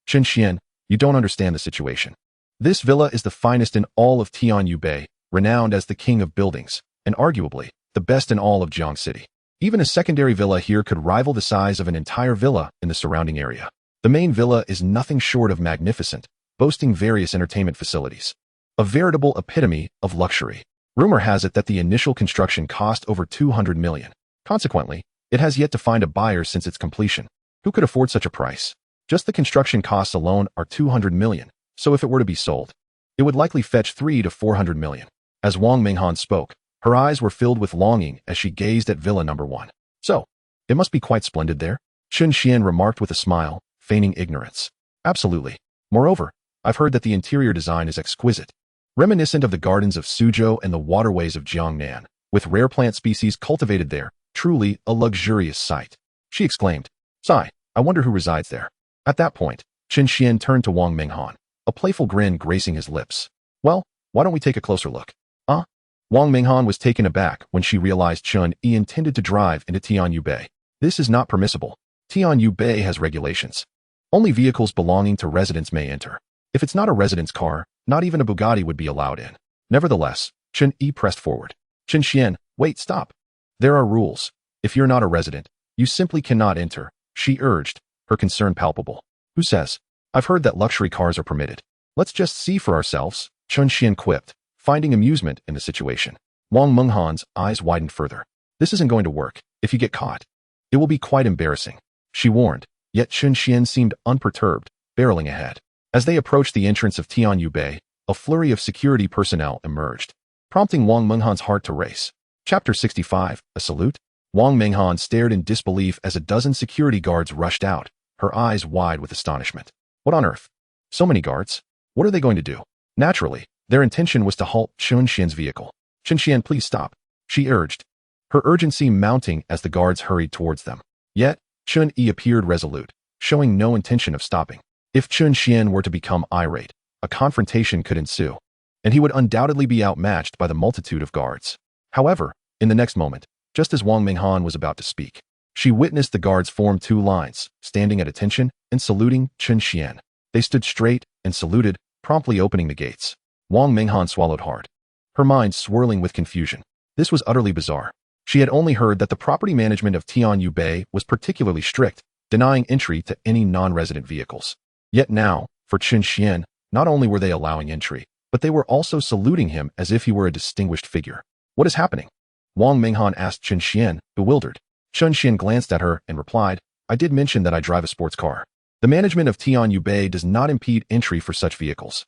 Chen Xuan, you don't understand the situation. This villa is the finest in all of Tianyu Bay, renowned as the king of buildings, and arguably, the best in all of Jiang City. Even a secondary villa here could rival the size of an entire villa in the surrounding area. The main villa is nothing short of magnificent, boasting various entertainment facilities. A veritable epitome of luxury. Rumor has it that the initial construction cost over 200 million. Consequently, it has yet to find a buyer since its completion. Who could afford such a price? Just the construction costs alone are 200 million, so if it were to be sold, it would likely fetch 300 to 400 million. As Wang Minghan spoke, her eyes were filled with longing as she gazed at Villa No. 1. "So, it must be quite splendid there?" Chen Xuan remarked with a smile, feigning ignorance. "Absolutely. Moreover, I've heard that the interior design is exquisite, reminiscent of the gardens of Suzhou and the waterways of Jiangnan, with rare plant species cultivated there. Truly a luxurious sight." She exclaimed. "Sigh, I wonder who resides there." At that point, Chen Xuan turned to Wang Minghan, a playful grin gracing his lips. "Well, Why don't we take a closer look? Huh? Wang Minghan was taken aback when she realized Chen Yi intended to drive into Tianyu Bay. This is not permissible. Tianyu Bay has regulations. Only vehicles belonging to residents may enter. If it's not a resident's car, not even a Bugatti would be allowed in. Nevertheless, Chen Yi pressed forward. Chen Xuan, wait, stop. There are rules. If you're not a resident, you simply cannot enter, she urged, her concern palpable. Who says? I've heard that luxury cars are permitted. Let's just see for ourselves, Chen Xuan quipped, finding amusement in the situation. Wang Menghan's eyes widened further. This isn't going to work. If you get caught, it will be quite embarrassing, she warned, yet Chen Xuan seemed unperturbed, barreling ahead. As they approached the entrance of Tianyu Bay, a flurry of security personnel emerged, prompting Wang Menghan's heart to race. Chapter 65, A Salute? Wang Menghan stared in disbelief as a dozen security guards rushed out, her eyes wide with astonishment. What on earth? So many guards? What are they going to do? Naturally, their intention was to halt Chen Xuan's vehicle. Chen Xuan, please stop, she urged, her urgency mounting as the guards hurried towards them. Yet, Chen Yi appeared resolute, showing no intention of stopping. If Chen Xuan were to become irate, a confrontation could ensue, and he would undoubtedly be outmatched by the multitude of guards. However, in the next moment, just as Wang Minghan was about to speak, she witnessed the guards form two lines, standing at attention and saluting Chen Xuan. They stood straight and saluted, promptly opening the gates. Wang Minghan swallowed hard, her mind swirling with confusion. This was utterly bizarre. She had only heard that the property management of Tianyu Bay was particularly strict, denying entry to any non-resident vehicles. Yet now, for Chen Xuan, not only were they allowing entry, but they were also saluting him as if he were a distinguished figure. What is happening? Wang Minghan asked Chen Xuan, bewildered. Chen Xuan glanced at her and replied, I did mention that I drive a sports car. The management of Tianyu Bay does not impede entry for such vehicles.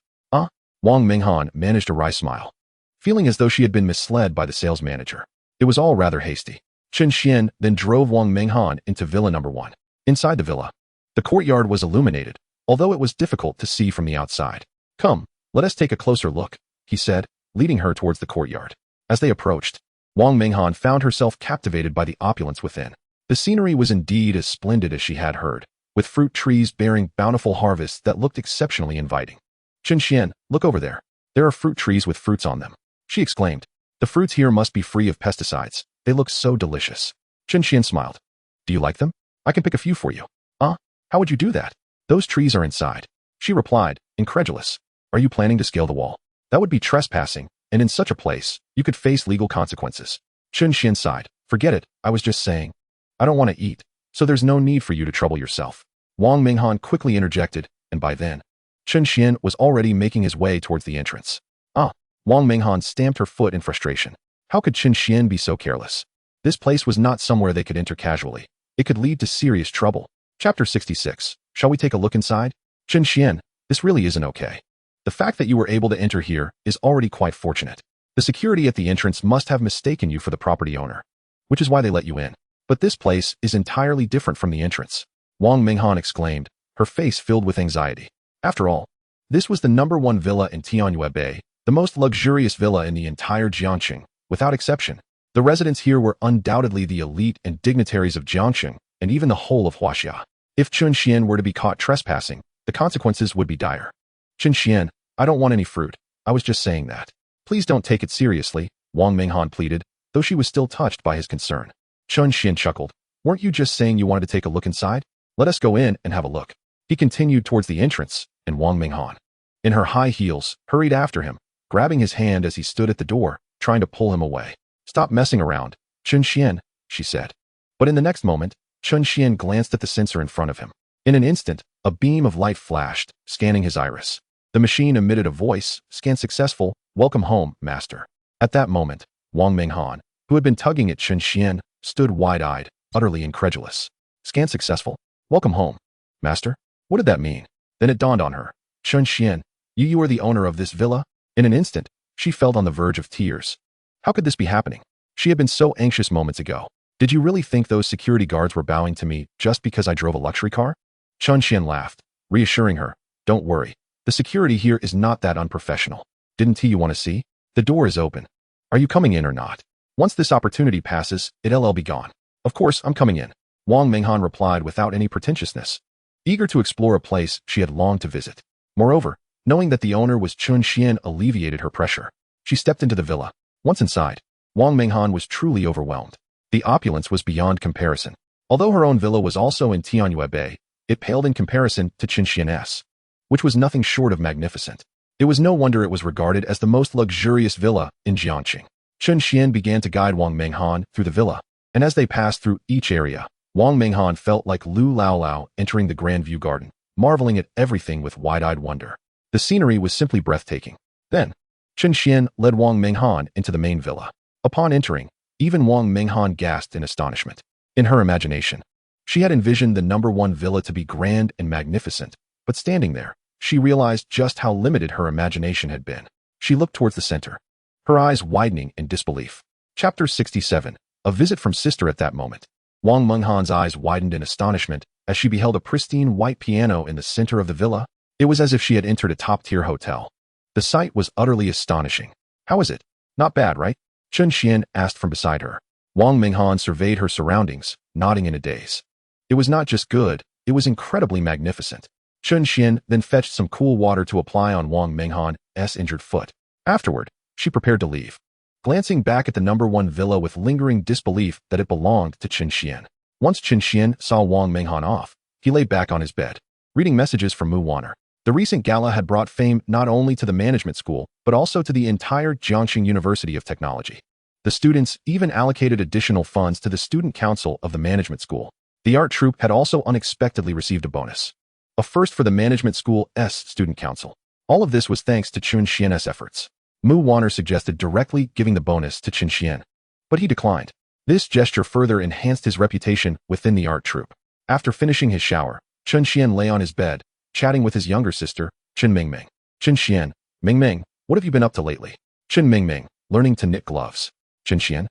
Wang Minghan managed a wry smile, feeling as though she had been misled by the sales manager. It was all rather hasty. Chen Xuan then drove Wang Minghan into Villa Number 1. Inside the villa, the courtyard was illuminated, although it was difficult to see from the outside. Come, let us take a closer look, he said, leading her towards the courtyard. As they approached, Wang Minghan found herself captivated by the opulence within. The scenery was indeed as splendid as she had heard, with fruit trees bearing bountiful harvests that looked exceptionally inviting. Chen Xuan, look over there. There are fruit trees with fruits on them, she exclaimed. The fruits here must be free of pesticides. They look so delicious. Chen Xuan smiled. Do you like them? I can pick a few for you. How would you do that? Those trees are inside, she replied, incredulous. Are you planning to scale the wall? That would be trespassing, and in such a place, you could face legal consequences. Chen Xuan sighed. Forget it, I was just saying. I don't want to eat, so there's no need for you to trouble yourself. Wang Minghan quickly interjected, and by then, Chen Xuan was already making his way towards the entrance. Wang Minghan stamped her foot in frustration. How could Chen Xuan be so careless? This place was not somewhere they could enter casually. It could lead to serious trouble. Chapter 66. Shall we take a look inside? Chen Xuan, this really isn't okay. The fact that you were able to enter here is already quite fortunate. The security at the entrance must have mistaken you for the property owner, which is why they let you in. But this place is entirely different from the entrance, Wang Minghan exclaimed, her face filled with anxiety. After all, this was the #1 villa in Tianyu Bay, the most luxurious villa in the entire Jiangxing, without exception. The residents here were undoubtedly the elite and dignitaries of Jiangxing, and even the whole of Huaxia. If Chen Xuan were to be caught trespassing, the consequences would be dire. Chen Xuan, I don't want any fruit. I was just saying that. Please don't take it seriously, Wang Minghan pleaded, though she was still touched by his concern. Chen Xuan chuckled. Weren't you just saying you wanted to take a look inside? Let us go in and have a look. He continued towards the entrance, and Wang Minghan, in her high heels, hurried after him, grabbing his hand as he stood at the door, trying to pull him away. Stop messing around, Chen Xuan, she said. But in the next moment, Chen Xuan glanced at the sensor in front of him. In an instant, a beam of light flashed, scanning his iris. The machine emitted a voice, scan successful, welcome home, master. At that moment, Wang Minghan, who had been tugging at Chen Xuan, stood wide-eyed, utterly incredulous. Scan successful? Welcome home, master? What did that mean? Then it dawned on her. Chen Xuan, you are the owner of this villa? In an instant, she felt on the verge of tears. How could this be happening? She had been so anxious moments ago. Did you really think those security guards were bowing to me just because I drove a luxury car? Chen Xuan laughed, reassuring her. Don't worry. The security here is not that unprofessional. Didn't you want to see? The door is open. Are you coming in or not? Once this opportunity passes, it'll be gone. Of course, I'm coming in, Wang Minghan replied without any pretentiousness, eager to explore a place she had longed to visit. Moreover, Knowing that the owner was Chen Xuan alleviated her pressure. She stepped into the villa. Once inside, Wang Menghan was truly overwhelmed. The opulence was beyond comparison. Although her own villa was also in Tianyue Bay, it paled in comparison to Chen Xuan's, which was nothing short of magnificent. It was no wonder it was regarded as the most luxurious villa in Jiangxing. Chen Xuan began to guide Wang Menghan through the villa, and as they passed through each area, Wang Menghan felt like Lu Laolao entering the Grand View Garden, marveling at everything with wide-eyed wonder. The scenery was simply breathtaking. Then, Chen Xuan led Wang Menghan into the main villa. Upon entering, even Wang Menghan gasped in astonishment. In her imagination, she had envisioned the #1 villa to be grand and magnificent, but standing there, she realized just how limited her imagination had been. She looked towards the center, her eyes widening in disbelief. Chapter 67. A visit from sister. At that moment, Wang Menghan's eyes widened in astonishment as she beheld a pristine white piano in the center of the villa. It was as if she had entered a top-tier hotel. The sight was utterly astonishing. How is it? Not bad, right? Chen Xuan asked from beside her. Wang Menghan surveyed her surroundings, nodding in a daze. It was not just good, it was incredibly magnificent. Chen Xuan then fetched some cool water to apply on Wang Menghan's injured foot. Afterward, she prepared to leave, glancing back at the #1 villa with lingering disbelief that it belonged to Chen Xuan. Once Chen Xuan saw Wang Menghan off, he lay back on his bed, reading messages from Mu Wanner. The recent gala had brought fame not only to the management school, but also to the entire Jiangxing University of Technology. The students even allocated additional funds to the student council of the management school. The art troupe had also unexpectedly received a bonus. A first for the management school's student council. All of this was thanks to Chen Xuan's efforts. Mu Wanner suggested directly giving the bonus to Chen Xuan, but he declined. This gesture further enhanced his reputation within the art troupe. After finishing his shower, Chen Xuan lay on his bed, chatting with his younger sister, Chen Mingming. Chen Xuan, Mingming, what have you been up to lately? Chen Mingming, learning to knit gloves. Chen Xuan?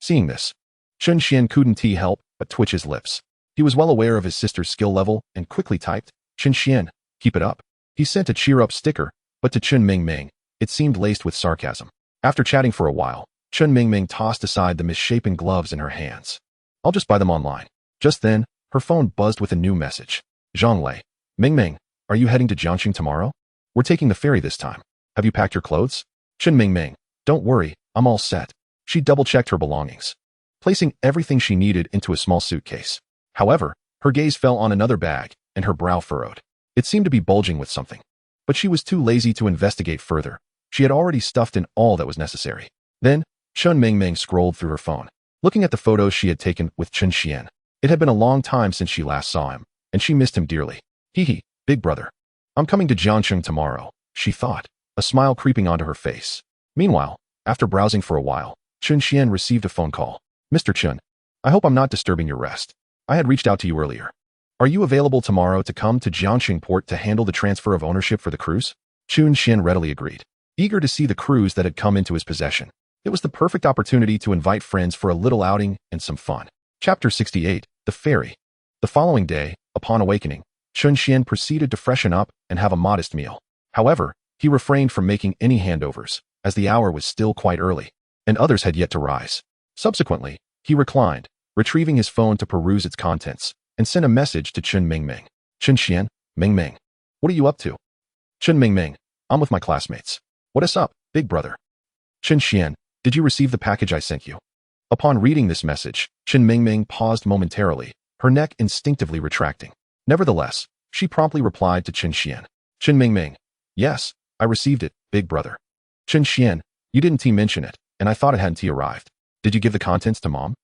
Seeing this, Chen Xuan couldn't help but twitch his lips. He was well aware of his sister's skill level and quickly typed, Chen Xuan, keep it up. He sent a cheer-up sticker, but to Chen Mingming, it seemed laced with sarcasm. After chatting for a while, Chen Mingming tossed aside the misshapen gloves in her hands. I'll just buy them online. Just then, her phone buzzed with a new message. Zhonglei. Mingming, are you heading to Jiangxing tomorrow? We're taking the ferry this time. Have you packed your clothes? Chen Mingming, don't worry, I'm all set. She double-checked her belongings, placing everything she needed into a small suitcase. However, her gaze fell on another bag, and her brow furrowed. It seemed to be bulging with something. But she was too lazy to investigate further. She had already stuffed in all that was necessary. Then, Chen Mingming scrolled through her phone, looking at the photos she had taken with Chen Xuan. It had been a long time since she last saw him, and she missed him dearly. Hee, big brother. I'm coming to Jiangxing tomorrow, she thought, a smile creeping onto her face. Meanwhile, after browsing for a while, Chen Xuan received a phone call. Mr. Chen, I hope I'm not disturbing your rest. I had reached out to you earlier. Are you available tomorrow to come to Jiangxing port to handle the transfer of ownership for the cruise? Chen Xuan readily agreed, eager to see the cruise that had come into his possession. It was the perfect opportunity to invite friends for a little outing and some fun. Chapter 68. The Ferry. The following day, upon awakening, Chen Xuan proceeded to freshen up and have a modest meal. However, he refrained from making any handovers, as the hour was still quite early, and others had yet to rise. Subsequently, he reclined, retrieving his phone to peruse its contents, and sent a message to Chen Mingming. Chen Xuan, Mingming, what are you up to? Chen Mingming, I'm with my classmates. What is up, big brother? Chen Xuan, did you receive the package I sent you? Upon reading this message, Chen Mingming paused momentarily, her neck instinctively retracting. Nevertheless, she promptly replied to Chen Xuan. Chen Mingming, yes, I received it, big brother. Chen Xuan, you didn't mention it, and I thought it hadn't arrived. Did you give the contents to mom?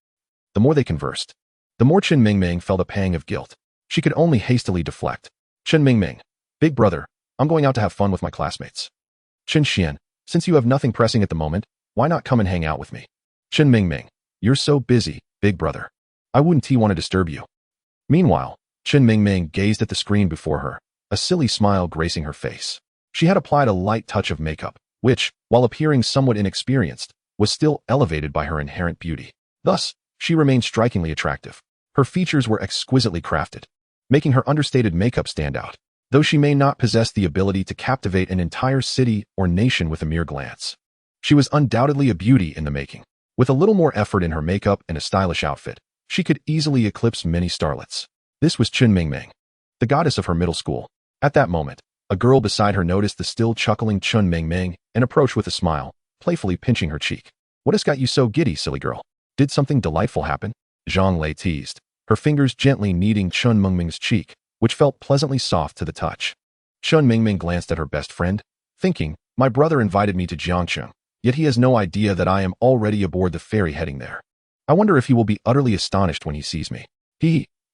The more they conversed, the more Chen Mingming felt a pang of guilt. She could only hastily deflect. Chen Mingming, big brother, I'm going out to have fun with my classmates. Chen Xuan, since you have nothing pressing at the moment, why not come and hang out with me? Chen Mingming, you're so busy, big brother. I wouldn't want to disturb you. Meanwhile, Chen Mingming gazed at the screen before her, a silly smile gracing her face. She had applied a light touch of makeup, which, while appearing somewhat inexperienced, was still elevated by her inherent beauty. Thus, she remained strikingly attractive. Her features were exquisitely crafted, making her understated makeup stand out, though she may not possess the ability to captivate an entire city or nation with a mere glance. She was undoubtedly a beauty in the making. With a little more effort in her makeup and a stylish outfit, she could easily eclipse many starlets. This was Chen Mingming, the goddess of her middle school. At that moment, A girl beside her noticed the still chuckling Chen Mingming and approached with a smile, playfully pinching her cheek. What has got you so giddy, silly girl? Did something delightful happen? Zhang Lei teased, her fingers gently kneading Chen Mingming's cheek, which felt pleasantly soft to the touch. Chen Mingming glanced at her best friend, thinking, my brother invited me to Jiangcheng, yet he has no idea that I am already aboard the ferry heading there. I wonder if he will be utterly astonished when he sees me.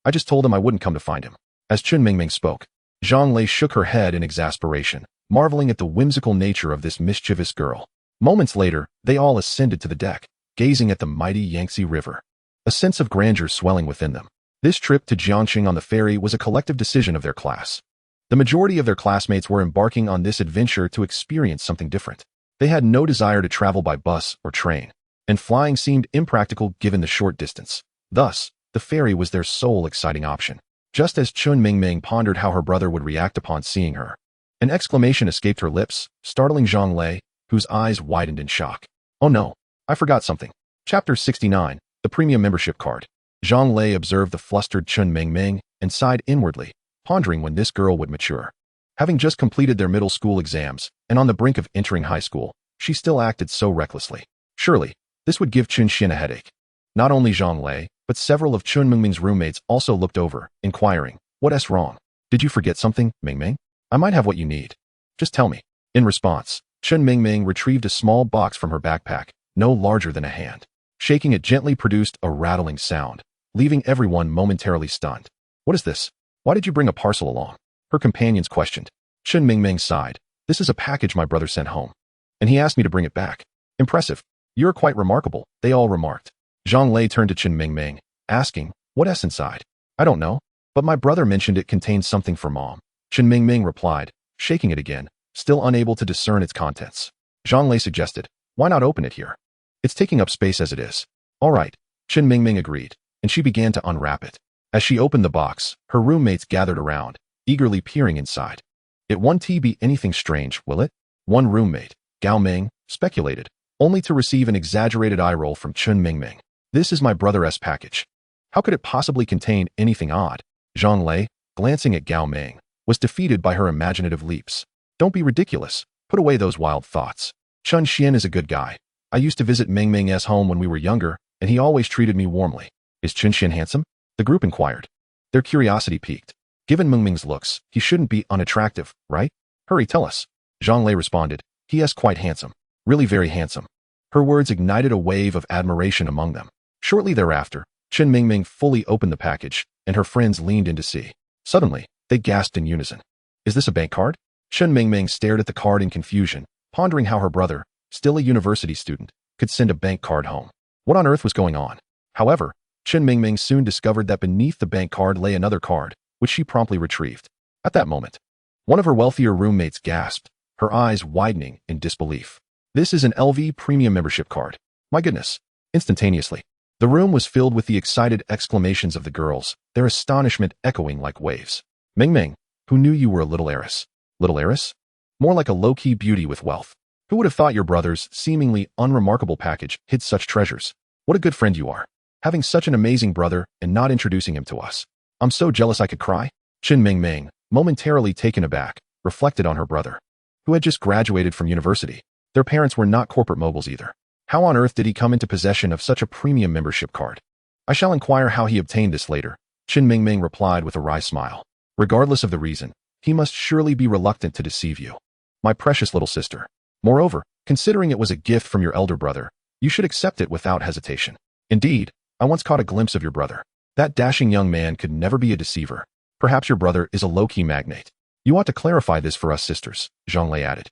I just told him I wouldn't come to find him. As Chen Mingming spoke, Zhang Lei shook her head in exasperation, marveling at the whimsical nature of this mischievous girl. Moments later, they all ascended to the deck, gazing at the mighty Yangtze River. A sense of grandeur swelling within them. This trip to Jiangcheng on the ferry was a collective decision of their class. The majority of their classmates were embarking on this adventure to experience something different. They had no desire to travel by bus or train, and flying seemed impractical given the short distance. Thus, the ferry was their sole exciting option. Just as Chen Mingming pondered how her brother would react upon seeing her, an exclamation escaped her lips, startling Zhang Lei, whose eyes widened in shock. Oh no, I forgot something. Chapter 69, the Premium Membership Card. Zhang Lei observed the flustered Chen Mingming and sighed inwardly, pondering when this girl would mature. Having just completed their middle school exams and on the brink of entering high school, she still acted so recklessly. Surely, this would give Chen Xuan a headache. Not only Zhang Lei, but several of Chen Mingming's roommates also looked over, inquiring, what's wrong? Did you forget something, Mingming? I might have what you need. Just tell me. In response, Chen Mingming retrieved a small box from her backpack, no larger than a hand. Shaking it gently produced a rattling sound, leaving everyone momentarily stunned. What is this? Why did you bring a parcel along? Her companions questioned. Chen Mingming sighed. This is a package my brother sent home, and he asked me to bring it back. Impressive. You're quite remarkable, they all remarked. Zhang Lei turned to Chen Mingming, asking, what's inside? I don't know, but my brother mentioned it contains something for Mom. Chen Mingming replied, shaking it again, still unable to discern its contents. Zhang Lei suggested, why not open it here? It's taking up space as it is. All right, Chen Mingming agreed, and she began to unwrap it. As she opened the box, her roommates gathered around, eagerly peering inside. It won't be anything strange, will it? One roommate, Gao Ming, speculated, only to receive an exaggerated eye roll from Chen Mingming. This is my brother's package. How could it possibly contain anything odd? Zhang Lei, glancing at Gao Ming, was defeated by her imaginative leaps. Don't be ridiculous. Put away those wild thoughts. Chen Xuan is a good guy. I used to visit Mingming's home when we were younger, and he always treated me warmly. Is Chen Xuan handsome? The group inquired. Their curiosity piqued. Given Mingming's looks, he shouldn't be unattractive, right? Hurry, tell us. Zhang Lei responded. He is quite handsome. Really very handsome. Her words ignited a wave of admiration among them. Shortly thereafter, Chen Mingming fully opened the package, and her friends leaned in to see. Suddenly, they gasped in unison. Is this a bank card? Chen Mingming stared at the card in confusion, pondering how her brother, still a university student, could send a bank card home. What on earth was going on? However, Chen Mingming soon discovered that beneath the bank card lay another card, which she promptly retrieved. At that moment, one of her wealthier roommates gasped, her eyes widening in disbelief. This is an LV Premium Membership Card. My goodness. Instantaneously, the room was filled with the excited exclamations of the girls, their astonishment echoing like waves. Mingming, who knew you were a little heiress? Little heiress? More like a low-key beauty with wealth. Who would have thought your brother's seemingly unremarkable package hid such treasures? What a good friend you are. Having such an amazing brother and not introducing him to us. I'm so jealous I could cry. Chen Mingming, momentarily taken aback, reflected on her brother, who had just graduated from university. Their parents were not corporate moguls either. How on earth did he come into possession of such a premium membership card? I shall inquire how he obtained this later, Chen Mingming replied with a wry smile. Regardless of the reason, he must surely be reluctant to deceive you. My precious little sister. Moreover, considering it was a gift from your elder brother, you should accept it without hesitation. Indeed, I once caught a glimpse of your brother. That dashing young man could never be a deceiver. Perhaps your brother is a low-key magnate. You ought to clarify this for us sisters, Zhang Lei added,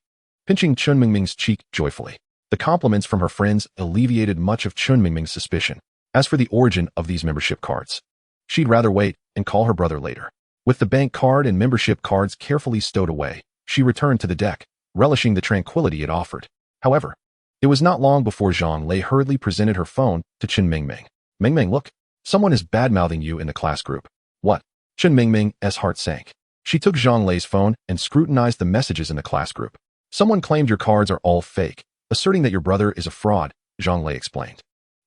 pinching Chen Mingming's cheek joyfully. The compliments from her friends alleviated much of Chen Mingming's suspicion. As for the origin of these membership cards, she'd rather wait and call her brother later. With the bank card and membership cards carefully stowed away, she returned to the deck, relishing the tranquility it offered. However, it was not long before Zhang Lei hurriedly presented her phone to Chen Mingming. Mingming, look, someone is bad-mouthing you in the class group. What? Chen Mingming's heart sank. She took Zhang Lei's phone and scrutinized the messages in the class group. Someone claimed your cards are all fake, asserting that your brother is a fraud, Zhang Lei explained.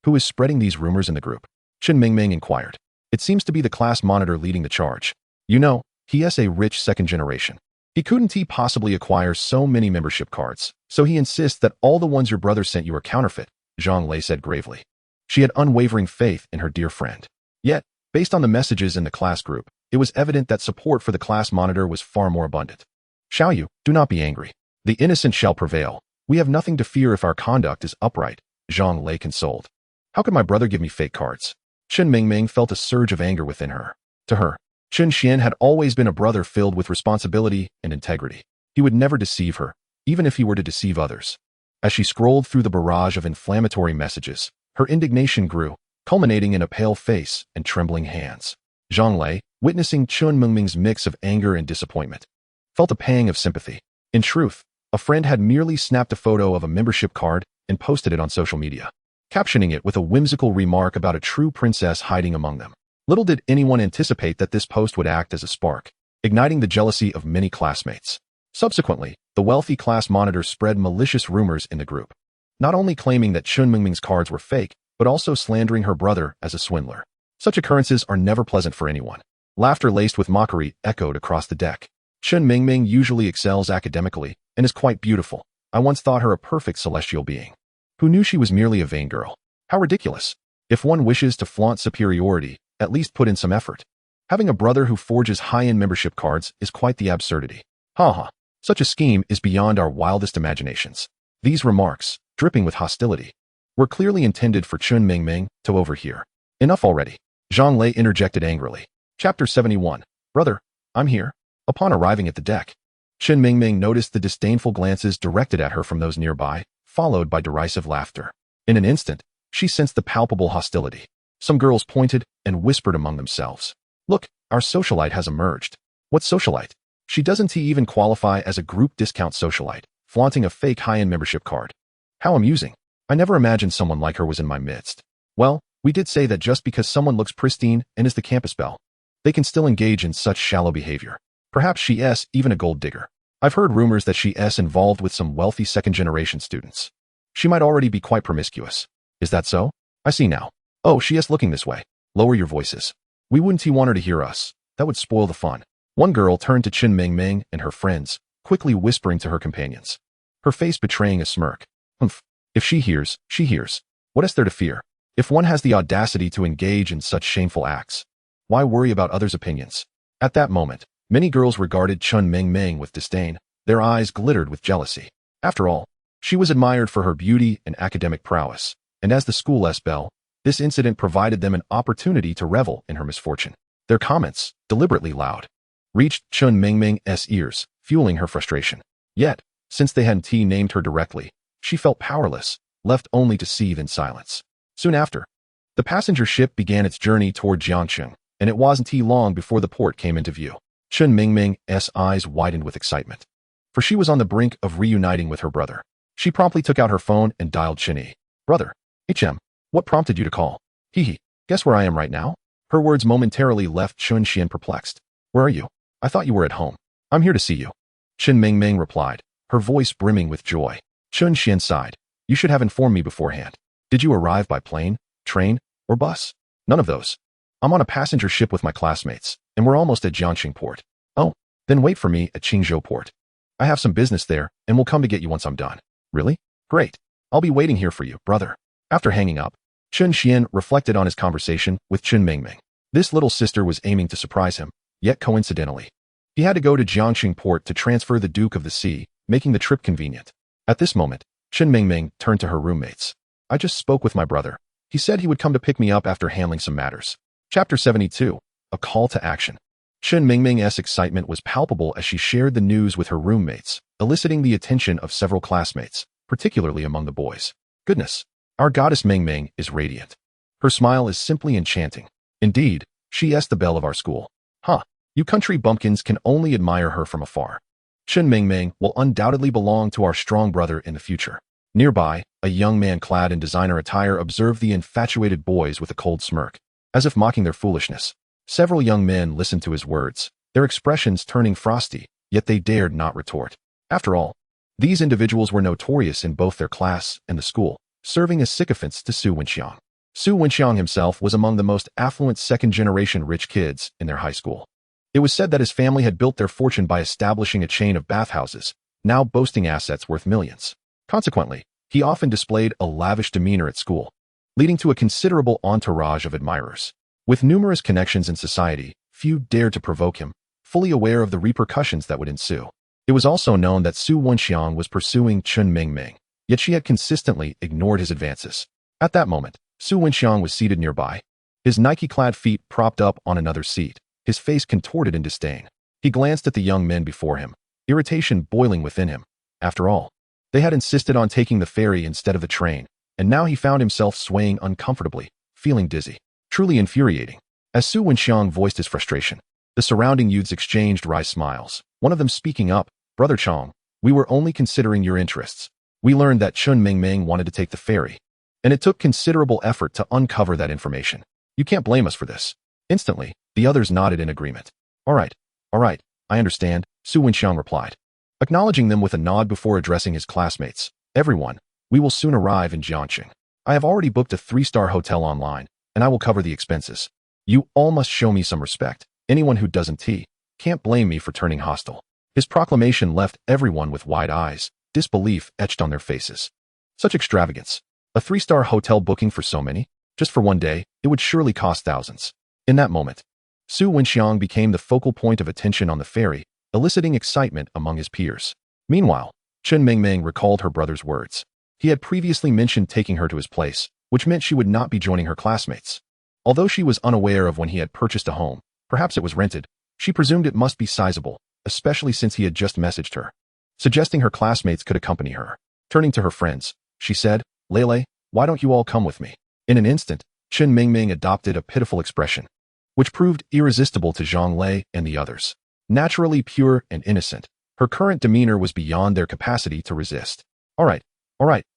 Who is spreading these rumors in the group? Chen Mingming inquired. It seems to be the class monitor leading the charge. You know, he is a rich second generation. He couldn't possibly acquire so many membership cards, so he insists that all the ones your brother sent you are counterfeit, Zhang Lei said gravely. She had unwavering faith in her dear friend. Yet, based on the messages in the class group, it was evident that support for the class monitor was far more abundant. Xiaoyu, do not be angry. The innocent shall prevail. We have nothing to fear if our conduct is upright, Zhang Lei consoled. How could my brother give me fake cards? Chen Mingming felt a surge of anger within her. To her, Chen Xuan had always been a brother filled with responsibility and integrity. He would never deceive her, even if he were to deceive others. As she scrolled through the barrage of inflammatory messages, her indignation grew, culminating in a pale face and trembling hands. Zhang Lei, witnessing Chen Mingming's mix of anger and disappointment, felt a pang of sympathy. In truth, a friend had merely snapped a photo of a membership card and posted it on social media, captioning it with a whimsical remark about a true princess hiding among them. Little did anyone anticipate that this post would act as a spark, igniting the jealousy of many classmates. Subsequently, the wealthy class monitor spread malicious rumors in the group, not only claiming that Chen Mingming's cards were fake, but also slandering her brother as a swindler. Such occurrences are never pleasant for anyone. Laughter laced with mockery echoed across the deck. Chen Mingming usually excels academically and is quite beautiful. I once thought her a perfect celestial being. Who knew she was merely a vain girl? How ridiculous. If one wishes to flaunt superiority, at least put in some effort. Having a brother who forges high-end membership cards is quite the absurdity. Ha. Such a scheme is beyond our wildest imaginations. These remarks, dripping with hostility, were clearly intended for Chen Mingming to overhear. Enough already. Zhang Lei interjected angrily. Chapter 71. Brother, I'm here. Upon arriving at the deck, Chen Mingming noticed the disdainful glances directed at her from those nearby, followed by derisive laughter. In an instant, she sensed the palpable hostility. Some girls pointed and whispered among themselves. Look, our socialite has emerged. What socialite? She doesn't even qualify as a group discount socialite, flaunting a fake high-end membership card. How amusing. I never imagined someone like her was in my midst. Well, we did say that just because someone looks pristine and is the campus belle, they can still engage in such shallow behavior. Perhaps she's even a gold digger. I've heard rumors that she's involved with some wealthy second-generation students. She might already be quite promiscuous. Is that so? I see now. Oh, she's looking this way. Lower your voices. We wouldn't want her to hear us. That would spoil the fun. One girl turned to Chen Mingming and her friends, quickly whispering to her companions, her face betraying a smirk. Humph. If she hears, she hears. What is there to fear? If one has the audacity to engage in such shameful acts, why worry about others' opinions? At that moment, many girls regarded Chen Mingming with disdain. Their eyes glittered with jealousy. After all, she was admired for her beauty and academic prowess, and as the school's belle, this incident provided them an opportunity to revel in her misfortune. Their comments, deliberately loud, reached Chen Mingming's ears, fueling her frustration. Yet, since they hadn't named her directly, she felt powerless, left only to seethe in silence. Soon after, the passenger ship began its journey toward Jiangcheng, and it wasn't long before the port came into view. Chen Mingming's eyes widened with excitement, for she was on the brink of reuniting with her brother. She promptly took out her phone and dialed Chen. Brother, HM, what prompted you to call? Hee. Guess where I am right now? Her words momentarily left Chen Xuan perplexed. Where are you? I thought you were at home. I'm here to see you. Chen Mingming replied, her voice brimming with joy. Chen Xuan sighed. You should have informed me beforehand. Did you arrive by plane, train, or bus? None of those. I'm on a passenger ship with my classmates, and we're almost at Jiangxing port. Oh, then wait for me at Qingzhou port. I have some business there, and will come to get you once I'm done. Really? Great. I'll be waiting here for you, brother. After hanging up, Chen Xuan reflected on his conversation with Chen Mingming. This little sister was aiming to surprise him, yet coincidentally, he had to go to Jiangxing port to transfer the Duke of the Sea, making the trip convenient. At this moment, Chen Mingming turned to her roommates. I just spoke with my brother. He said he would come to pick me up after handling some matters. Chapter 72. A Call to Action. Chen Mingming's excitement was palpable as she shared the news with her roommates, eliciting the attention of several classmates, particularly among the boys. Goodness, our goddess Mingming is radiant. Her smile is simply enchanting. Indeed, she is the belle of our school. You country bumpkins can only admire her from afar. Chen Mingming will undoubtedly belong to our strong brother in the future. Nearby, a young man clad in designer attire observed the infatuated boys with a cold smirk, as if mocking their foolishness. Several young men listened to his words, their expressions turning frosty, yet they dared not retort. After all, these individuals were notorious in both their class and the school, serving as sycophants to Su Wenxiang. Su Wenxiang himself was among the most affluent second-generation rich kids in their high school. It was said that his family had built their fortune by establishing a chain of bathhouses, now boasting assets worth millions. Consequently, he often displayed a lavish demeanor at school, leading to a considerable entourage of admirers. With numerous connections in society, few dared to provoke him, fully aware of the repercussions that would ensue. It was also known that Su Wenxiang was pursuing Chen Mingming, yet she had consistently ignored his advances. At that moment, Su Wenxiang was seated nearby, his Nike-clad feet propped up on another seat, his face contorted in disdain. He glanced at the young men before him, irritation boiling within him. After all, they had insisted on taking the ferry instead of the train, and now he found himself swaying uncomfortably, feeling dizzy. Truly infuriating. As Su Wenxiang voiced his frustration, the surrounding youths exchanged wry smiles, one of them speaking up, "Brother Chong, we were only considering your interests. We learned that Chen Mingming wanted to take the ferry, and it took considerable effort to uncover that information. You can't blame us for this." Instantly, the others nodded in agreement. All right, I understand," Su Wenxiang replied, acknowledging them with a nod before addressing his classmates. "Everyone, we will soon arrive in Jiangqing. I have already booked a 3-star hotel online, and I will cover the expenses. You all must show me some respect. Anyone who doesn't can't blame me for turning hostile." His proclamation left everyone with wide eyes, disbelief etched on their faces. Such extravagance. A 3-star hotel booking for so many? Just for one day, it would surely cost thousands. In that moment, Su Wenxiang became the focal point of attention on the ferry, eliciting excitement among his peers. Meanwhile, Chen Mingming recalled her brother's words. He had previously mentioned taking her to his place, which meant she would not be joining her classmates. Although she was unaware of when he had purchased a home, perhaps it was rented, she presumed it must be sizable, especially since he had just messaged her, suggesting her classmates could accompany her. Turning to her friends, she said, "Lele, why don't you all come with me?" In an instant, Chen Mingming adopted a pitiful expression, which proved irresistible to Zhang Lei and the others. Naturally pure and innocent, her current demeanor was beyond their capacity to resist. All right,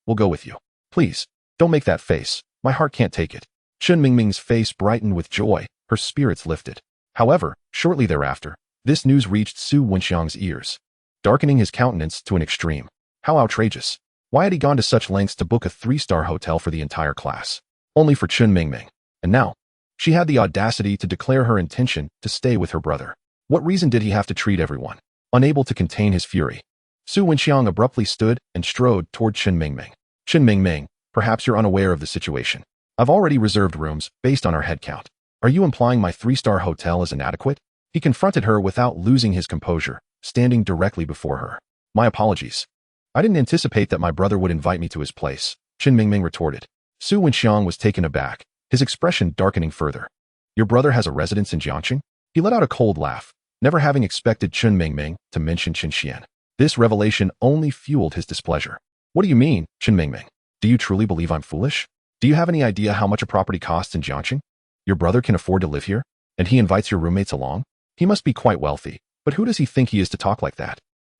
we'll go with you. Please, don't make that face. My heart can't take it." Chen Mingming's face brightened with joy, her spirits lifted. However, shortly thereafter, this news reached Su Wenxiang's ears, darkening his countenance to an extreme. How outrageous. Why had he gone to such lengths to book a 3-star hotel for the entire class? Only for Chen Mingming. And now, she had the audacity to declare her intention to stay with her brother. What reason did he have to treat everyone? Unable to contain his fury, Su Wenxiang abruptly stood and strode toward Chen Mingming. "Chen Mingming, perhaps you're unaware of the situation. I've already reserved rooms based on our head count. Are you implying my 3-star hotel is inadequate?" He confronted her without losing his composure, standing directly before her. "My apologies. I didn't anticipate that my brother would invite me to his place," Chen Mingming retorted. Su Wenxiang was taken aback, his expression darkening further. "Your brother has a residence in Jiangqing?" He let out a cold laugh, never having expected Chen Mingming to mention Chen Xuan. This revelation only fueled his displeasure. "What do you mean, Chen Mingming? Do you truly believe I'm foolish? Do you have any idea how much a property costs in Jiangqing? Your brother can afford to live here, and he invites your roommates along? He must be quite wealthy, but who does he think he is to talk like that?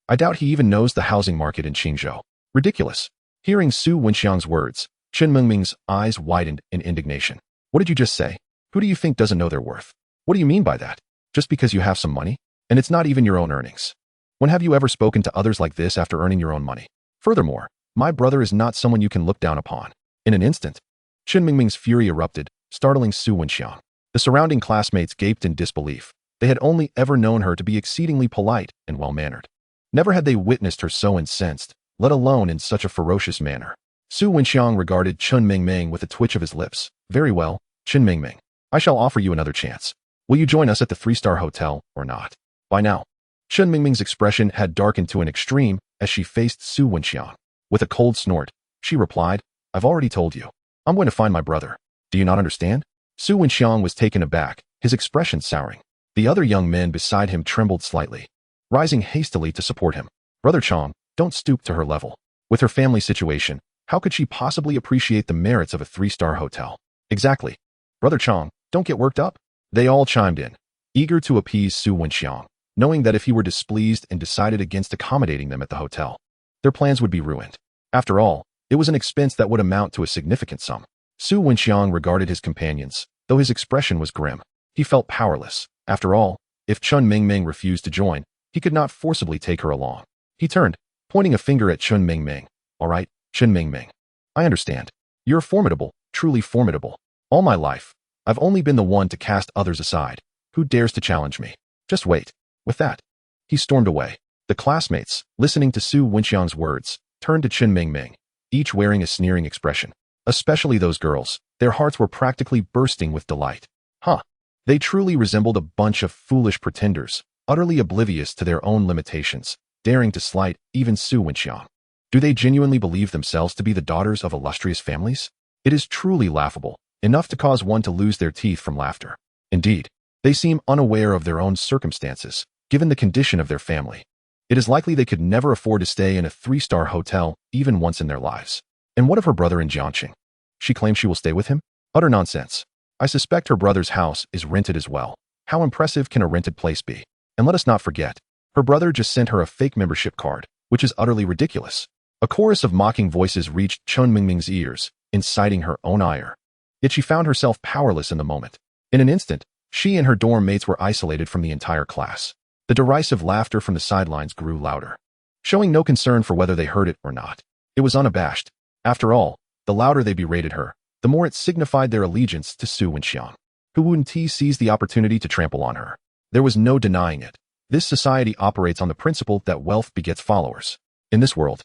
I doubt he even knows the housing market in Qingzhou. Ridiculous." Hearing Su Wenxiang's words, Chen Mingming's eyes widened in indignation. "What did you just say? Who do you think doesn't know their worth? What do you mean by that? Just because you have some money? And it's not even your own earnings. When have you ever spoken to others like this after earning your own money? Furthermore, my brother is not someone you can look down upon." In an instant, Chen Mingming's fury erupted, startling Su Wenxiang. The surrounding classmates gaped in disbelief. They had only ever known her to be exceedingly polite and well-mannered. Never had they witnessed her so incensed, let alone in such a ferocious manner. Su Wenxiang regarded Chen Mingming with a twitch of his lips. "Very well, Chen Mingming. I shall offer you another chance. Will you join us at the 3-star hotel or not?" By now, Chen Mingming's expression had darkened to an extreme as she faced Su Wenxiang. With a cold snort, she replied, "I've already told you. I'm going to find my brother. Do you not understand?" Su Wenxiang was taken aback, his expression souring. The other young men beside him trembled slightly, rising hastily to support him. "Brother Chong, don't stoop to her level. With her family situation, how could she possibly appreciate the merits of a 3-star hotel?" "Exactly. Brother Chong, don't get worked up." They all chimed in, eager to appease Su Wenxiang, knowing that if he were displeased and decided against accommodating them at the hotel, their plans would be ruined. After all, it was an expense that would amount to a significant sum. Su Wenxiang regarded his companions, though his expression was grim. He felt powerless. After all, if Chen Mingming refused to join, he could not forcibly take her along. He turned, pointing a finger at Chen Mingming. "All right, Chen Mingming. I understand. You're formidable, truly formidable. All my life, I've only been the one to cast others aside. Who dares to challenge me? Just wait. With that, he stormed away. The classmates, listening to Su Wenxiang's words, turned to Chen Mingming, each wearing a sneering expression. Especially those girls, their hearts were practically bursting with delight. Huh. They truly resembled a bunch of foolish pretenders, utterly oblivious to their own limitations, daring to slight even Su Wenxiang. Do they genuinely believe themselves to be the daughters of illustrious families? It is truly laughable, enough to cause one to lose their teeth from laughter. Indeed, they seem unaware of their own circumstances, given the condition of their family. It is likely they could never afford to stay in a 3-star hotel even once in their lives. And what of her brother in Jiangqing? She claims she will stay with him? Utter nonsense. I suspect her brother's house is rented as well. How impressive can a rented place be? And let us not forget, her brother just sent her a fake membership card, which is utterly ridiculous. A chorus of mocking voices reached Chen Mingming's ears, inciting her own ire. Yet she found herself powerless in the moment. In an instant, she and her dorm mates were isolated from the entire class. The derisive laughter from the sidelines grew louder, showing no concern for whether they heard it or not. It was unabashed. After all, the louder they berated her, the more it signified their allegiance to Su Wenxiang. Hu Wunti seized the opportunity to trample on her. There was no denying it. This society operates on the principle that wealth begets followers. In this world,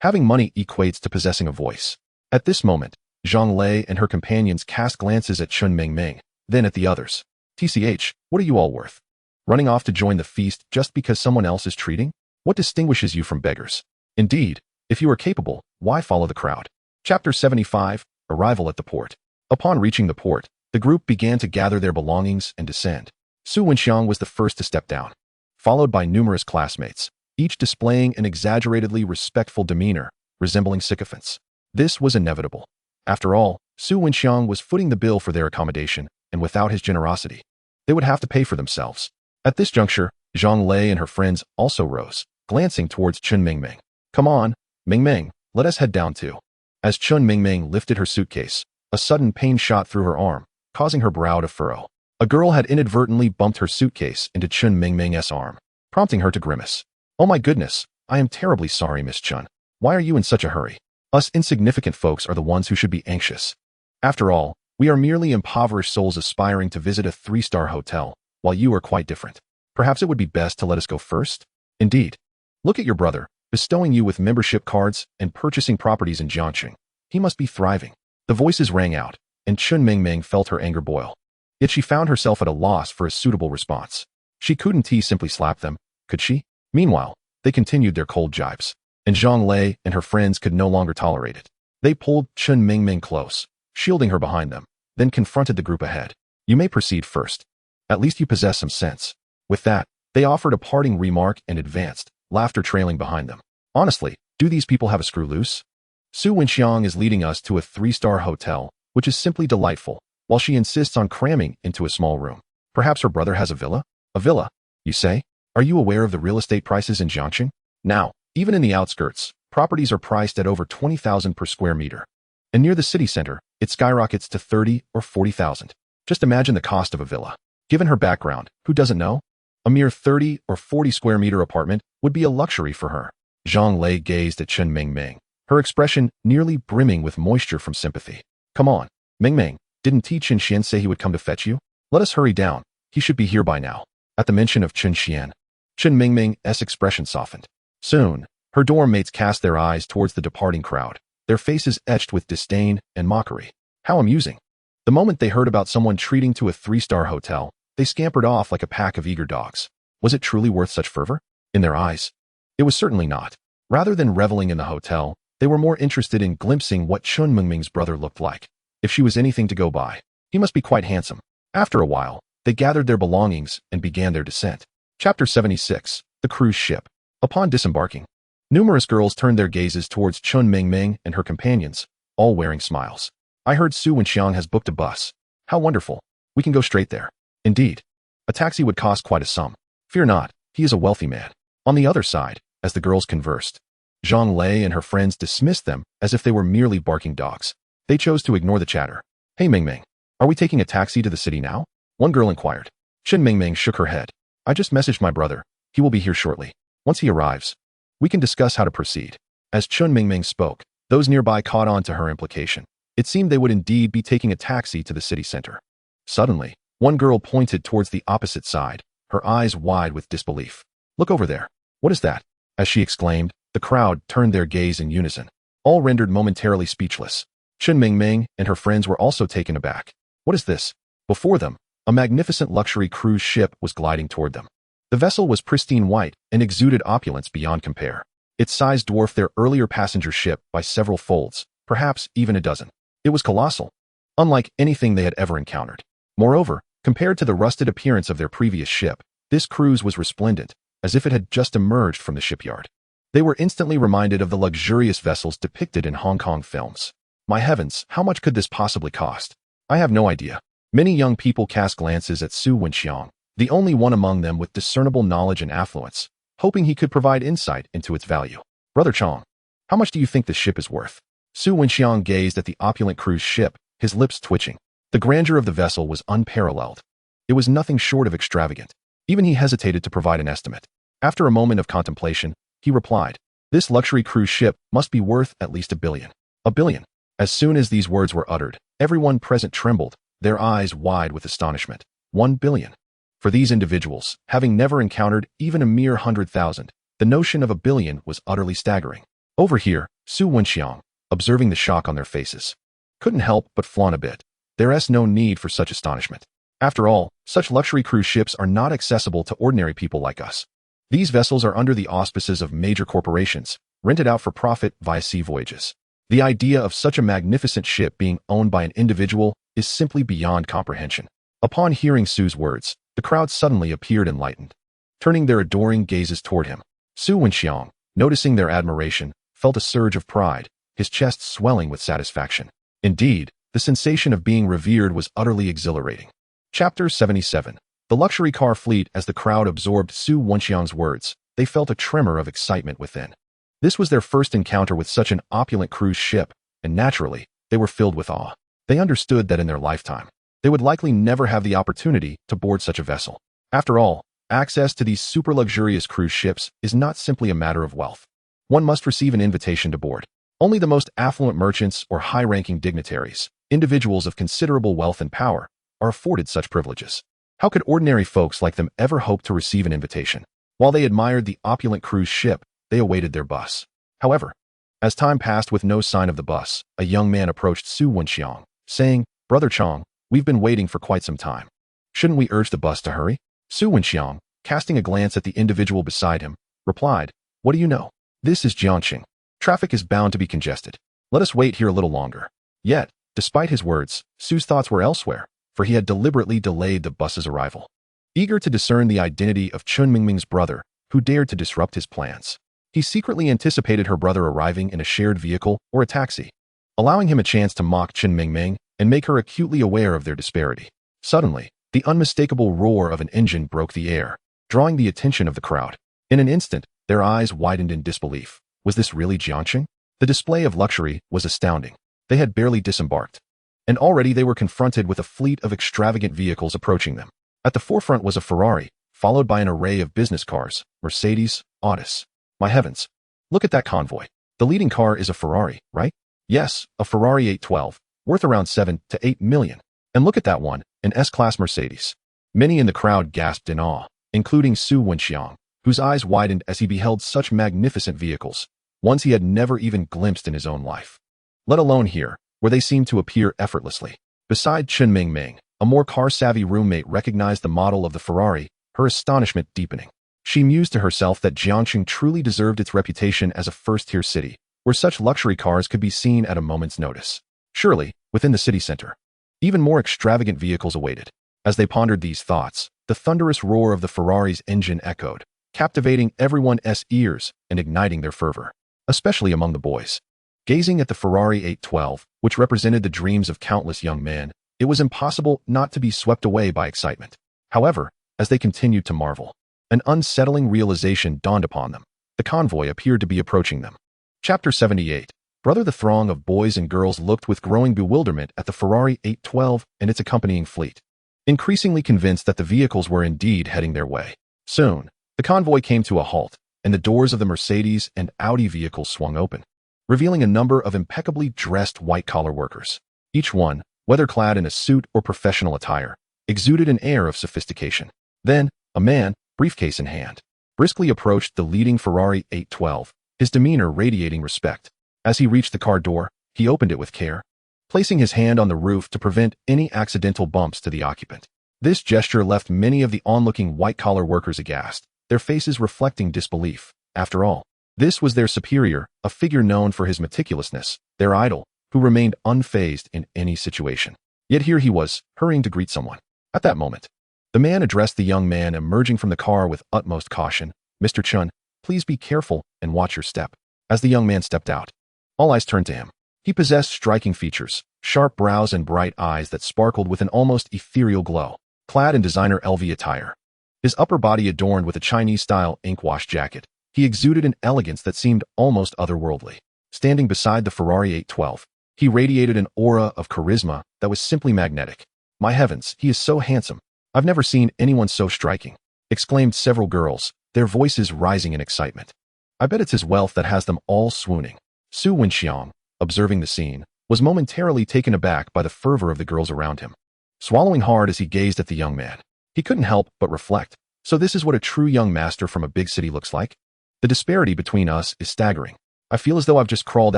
having money equates to possessing a voice. At this moment, Zhang Lei and her companions cast glances at Chen Mingming, then at the others. TCH, what are you all worth? Running off to join the feast just because someone else is treating? What distinguishes you from beggars? Indeed, if you are capable, why follow the crowd? Chapter 75, Arrival at the Port. Upon reaching the port, the group began to gather their belongings and descend. Su Wenxiang was the first to step down, followed by numerous classmates, each displaying an exaggeratedly respectful demeanor, resembling sycophants. This was inevitable. After all, Su Wenxiang was footing the bill for their accommodation, and without his generosity, they would have to pay for themselves. At this juncture, Zhang Lei and her friends also rose, glancing towards Chen Mingming. Come on, Mingming, let us head down too. As Chen Mingming lifted her suitcase, a sudden pain shot through her arm, causing her brow to furrow. A girl had inadvertently bumped her suitcase into Chen Mingming's arm, prompting her to grimace. Oh my goodness, I am terribly sorry, Miss Chen. Why are you in such a hurry? Us insignificant folks are the ones who should be anxious. After all, we are merely impoverished souls aspiring to visit a 3-star hotel, while you are quite different. Perhaps it would be best to let us go first? Indeed. Look at your brother, bestowing you with membership cards and purchasing properties in Jiangqing. He must be thriving. The voices rang out, and Chen Mingming felt her anger boil. Yet she found herself at a loss for a suitable response. She couldn't simply slap them, could she? Meanwhile, they continued their cold jibes, and Zhang Lei and her friends could no longer tolerate it. They pulled Chen Mingming close, shielding her behind them, then confronted the group ahead. You may proceed first. At least you possess some sense. With that, they offered a parting remark and advanced, laughter trailing behind them. Honestly, do these people have a screw loose? Su Wenxiang is leading us to a 3-star hotel, which is simply delightful, while she insists on cramming into a small room. Perhaps her brother has a villa? A villa, you say? Are you aware of the real estate prices in Jiangqing? Now, even in the outskirts, properties are priced at over 20,000 per square meter. And near the city center, it skyrockets to 30 or 40,000. Just imagine the cost of a villa. Given her background, who doesn't know? A mere 30 or 40 square meter apartment would be a luxury for her. Zhang Lei gazed at Chen Mingming, her expression nearly brimming with moisture from sympathy. Come on, Mingming, didn't Chen Xuan say he would come to fetch you? Let us hurry down. He should be here by now. At the mention of Chen Xuan, Chen Mingming's expression softened. Soon, her dorm mates cast their eyes towards the departing crowd, their faces etched with disdain and mockery. How amusing. The moment they heard about someone treating to a 3-star hotel, they scampered off like a pack of eager dogs. Was it truly worth such fervor? In their eyes, it was certainly not. Rather than reveling in the hotel, they were more interested in glimpsing what Chen Mingming's brother looked like. If she was anything to go by, he must be quite handsome. After a while, they gathered their belongings and began their descent. Chapter 76, The Cruise Ship. Upon disembarking, numerous girls turned their gazes towards Chen Mingming and her companions, all wearing smiles. I heard Su Wenxiang has booked a bus. How wonderful. We can go straight there. Indeed. A taxi would cost quite a sum. Fear not, he is a wealthy man. On the other side, as the girls conversed, Zhang Lei and her friends dismissed them as if they were merely barking dogs. They chose to ignore the chatter. Hey Mingming, are we taking a taxi to the city now? One girl inquired. Chen Mingming shook her head. I just messaged my brother. He will be here shortly. Once he arrives, we can discuss how to proceed. As Chen Mingming spoke, those nearby caught on to her implication. It seemed they would indeed be taking a taxi to the city center. Suddenly, one girl pointed towards the opposite side, her eyes wide with disbelief. "Look over there. What is that?" As she exclaimed, the crowd turned their gaze in unison, all rendered momentarily speechless. Chen Mingming and her friends were also taken aback. "What is this?" Before them, a magnificent luxury cruise ship was gliding toward them. The vessel was pristine white and exuded opulence beyond compare. Its size dwarfed their earlier passenger ship by several folds, perhaps even a dozen. It was colossal, unlike anything they had ever encountered. Moreover, compared to the rusted appearance of their previous ship, this cruise was resplendent, as if it had just emerged from the shipyard. They were instantly reminded of the luxurious vessels depicted in Hong Kong films. My heavens, how much could this possibly cost? I have no idea. Many young people cast glances at Su Wenxiang, the only one among them with discernible knowledge and affluence, hoping he could provide insight into its value. "Brother Chong, how much do you think this ship is worth?" Su Wenxiang gazed at the opulent cruise ship, his lips twitching. The grandeur of the vessel was unparalleled. It was nothing short of extravagant. Even he hesitated to provide an estimate. After a moment of contemplation, he replied, "This luxury cruise ship must be worth at least 1 billion. 1 billion. As soon as these words were uttered, everyone present trembled, their eyes wide with astonishment. 1 billion. For these individuals, having never encountered even a mere 100,000, the notion of 1 billion was utterly staggering. Over here, Su Wenxiang, observing the shock on their faces, couldn't help but flaunt a bit. There's no need for such astonishment. After all, such luxury cruise ships are not accessible to ordinary people like us. These vessels are under the auspices of major corporations, rented out for profit via sea voyages. The idea of such a magnificent ship being owned by an individual is simply beyond comprehension." Upon hearing Su's words, the crowd suddenly appeared enlightened, turning their adoring gazes toward him. Su Wenxiang, noticing their admiration, felt a surge of pride, his chest swelling with satisfaction. Indeed, the sensation of being revered was utterly exhilarating. Chapter 77. The luxury car fleet. As the crowd absorbed Su Wenxiang's words, they felt a tremor of excitement within. This was their first encounter with such an opulent cruise ship, and naturally, they were filled with awe. They understood that in their lifetime, they would likely never have the opportunity to board such a vessel. After all, access to these super luxurious cruise ships is not simply a matter of wealth. One must receive an invitation to board. Only the most affluent merchants or high-ranking dignitaries, individuals of considerable wealth and power, are afforded such privileges. How could ordinary folks like them ever hope to receive an invitation? While they admired the opulent cruise ship, they awaited their bus. However, as time passed with no sign of the bus, a young man approached Su Wenxiang, saying, "Brother Chong, we've been waiting for quite some time. Shouldn't we urge the bus to hurry?" Su Wenxiang, casting a glance at the individual beside him, replied, "What do you know? This is Jiangxing. Traffic is bound to be congested. Let us wait here a little longer." Yet, despite his words, Su's thoughts were elsewhere, for he had deliberately delayed the bus's arrival, eager to discern the identity of Chen Mingming's brother, who dared to disrupt his plans. He secretly anticipated her brother arriving in a shared vehicle or a taxi, allowing him a chance to mock Chen Mingming and make her acutely aware of their disparity. Suddenly, the unmistakable roar of an engine broke the air, drawing the attention of the crowd. In an instant, their eyes widened in disbelief. Was this really Jiangxing? The display of luxury was astounding. They had barely disembarked, and already they were confronted with a fleet of extravagant vehicles approaching them. At the forefront was a Ferrari, followed by an array of business cars, Mercedes, Audis. My heavens! Look at that convoy. The leading car is a Ferrari, right? Yes, a Ferrari 812, worth around 7 to 8 million. And look at that one, an S-Class Mercedes. Many in the crowd gasped in awe, including Su Wenxiang, whose eyes widened as he beheld such magnificent vehicles, ones he had never even glimpsed in his own life. Let alone here, where they seemed to appear effortlessly. Beside Chen Mingming, a more car-savvy roommate recognized the model of the Ferrari, her astonishment deepening. She mused to herself that Jiangxing truly deserved its reputation as a first-tier city, where such luxury cars could be seen at a moment's notice. Surely, within the city center, even more extravagant vehicles awaited. As they pondered these thoughts, the thunderous roar of the Ferrari's engine echoed, captivating everyone's ears and igniting their fervor, especially among the boys. Gazing at the Ferrari 812, which represented the dreams of countless young men, it was impossible not to be swept away by excitement. However, as they continued to marvel, an unsettling realization dawned upon them. The convoy appeared to be approaching them. Chapter 78. Brother. The throng of boys and girls looked with growing bewilderment at the Ferrari 812 and its accompanying fleet, increasingly convinced that the vehicles were indeed heading their way. Soon, the convoy came to a halt, and the doors of the Mercedes and Audi vehicles swung open, revealing a number of impeccably dressed white-collar workers. Each one, whether clad in a suit or professional attire, exuded an air of sophistication. Then, A man, briefcase in hand, briskly approached the leading Ferrari 812, his demeanor radiating respect. As he reached the car door, he opened it with care, placing his hand on the roof to prevent any accidental bumps to the occupant. This gesture left many of the onlooking white-collar workers aghast, their faces reflecting disbelief. After all, this was their superior, a figure known for his meticulousness, their idol, who remained unfazed in any situation. Yet here he was, hurrying to greet someone. At that moment, the man addressed the young man emerging from the car with utmost caution. "Mr. Chen, please be careful and watch your step." As the young man stepped out, all eyes turned to him. He possessed striking features, sharp brows and bright eyes that sparkled with an almost ethereal glow. Clad in designer LV attire, his upper body adorned with a Chinese-style ink-wash jacket, he exuded an elegance that seemed almost otherworldly. Standing beside the Ferrari 812, he radiated an aura of charisma that was simply magnetic. "My heavens, he is so handsome. I've never seen anyone so striking," exclaimed several girls, their voices rising in excitement. "I bet it's his wealth that has them all swooning." Su Wenxiang, observing the scene, was momentarily taken aback by the fervor of the girls around him. Swallowing hard as he gazed at the young man, he couldn't help but reflect, so this is what a true young master from a big city looks like? The disparity between us is staggering. I feel as though I've just crawled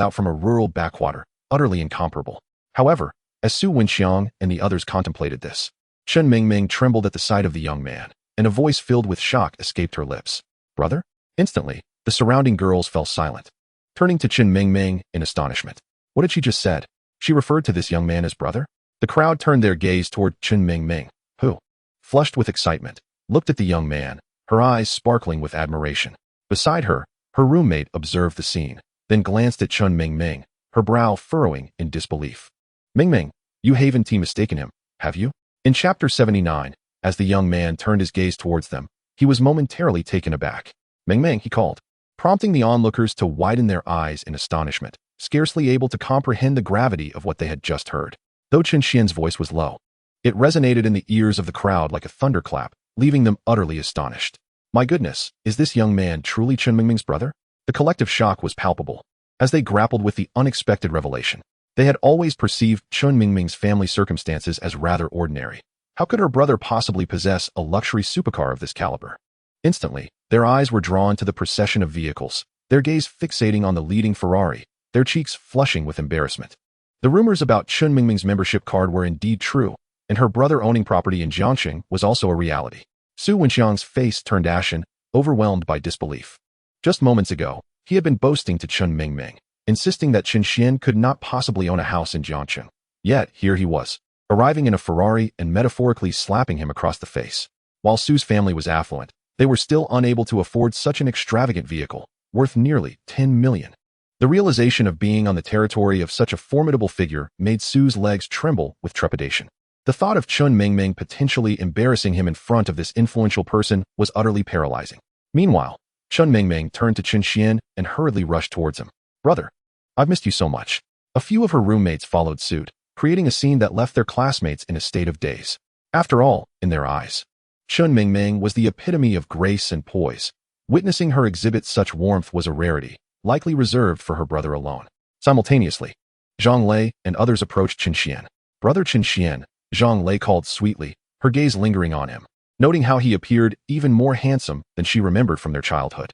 out from a rural backwater, utterly incomparable. However, as Su Wenxiang and the others contemplated this, Chen Mingming trembled at the sight of the young man, and a voice filled with shock escaped her lips. "Brother?" Instantly, the surrounding girls fell silent, turning to Chen Mingming in astonishment. What had she just said? She referred to this young man as brother? The crowd turned their gaze toward Chen Mingming, who, flushed with excitement, looked at the young man, her eyes sparkling with admiration. Beside her, her roommate observed the scene, then glanced at Chen Mingming, her brow furrowing in disbelief. "Mingming, you haven't mistaken him, have you?" In Chapter 79, as the young man turned his gaze towards them, he was momentarily taken aback. "Mingming," he called, prompting the onlookers to widen their eyes in astonishment, scarcely able to comprehend the gravity of what they had just heard. Though Chen Xian's voice was low, it resonated in the ears of the crowd like a thunderclap, leaving them utterly astonished. My goodness, is this young man truly Chen Mingming's brother? The collective shock was palpable, as they grappled with the unexpected revelation. They had always perceived Chen Mingming's family circumstances as rather ordinary. How could her brother possibly possess a luxury supercar of this caliber? Instantly, their eyes were drawn to the procession of vehicles, their gaze fixating on the leading Ferrari, their cheeks flushing with embarrassment. The rumors about Chen Mingming's membership card were indeed true, and her brother owning property in Jiangxing was also a reality. Su Wenxiang's face turned ashen, overwhelmed by disbelief. Just moments ago, he had been boasting to Chen Mingming, insisting that Chen Xian could not possibly own a house in Jiangxing. Yet, here he was, arriving in a Ferrari and metaphorically slapping him across the face. While Su's family was affluent, they were still unable to afford such an extravagant vehicle, worth nearly 10 million. The realization of being on the territory of such a formidable figure made Su's legs tremble with trepidation. The thought of Chen Mingming potentially embarrassing him in front of this influential person was utterly paralyzing. Meanwhile, Chen Mingming turned to Chen Xian and hurriedly rushed towards him. "Brother, I've missed you so much." A few of her roommates followed suit, creating a scene that left their classmates in a state of daze. After all, in their eyes, Chen Mingming was the epitome of grace and poise. Witnessing her exhibit such warmth was a rarity, likely reserved for her brother alone. Simultaneously, Zhang Lei and others approached Chen Xian. "Brother Chen Xian," Zhang Lei called sweetly, her gaze lingering on him, noting how he appeared even more handsome than she remembered from their childhood.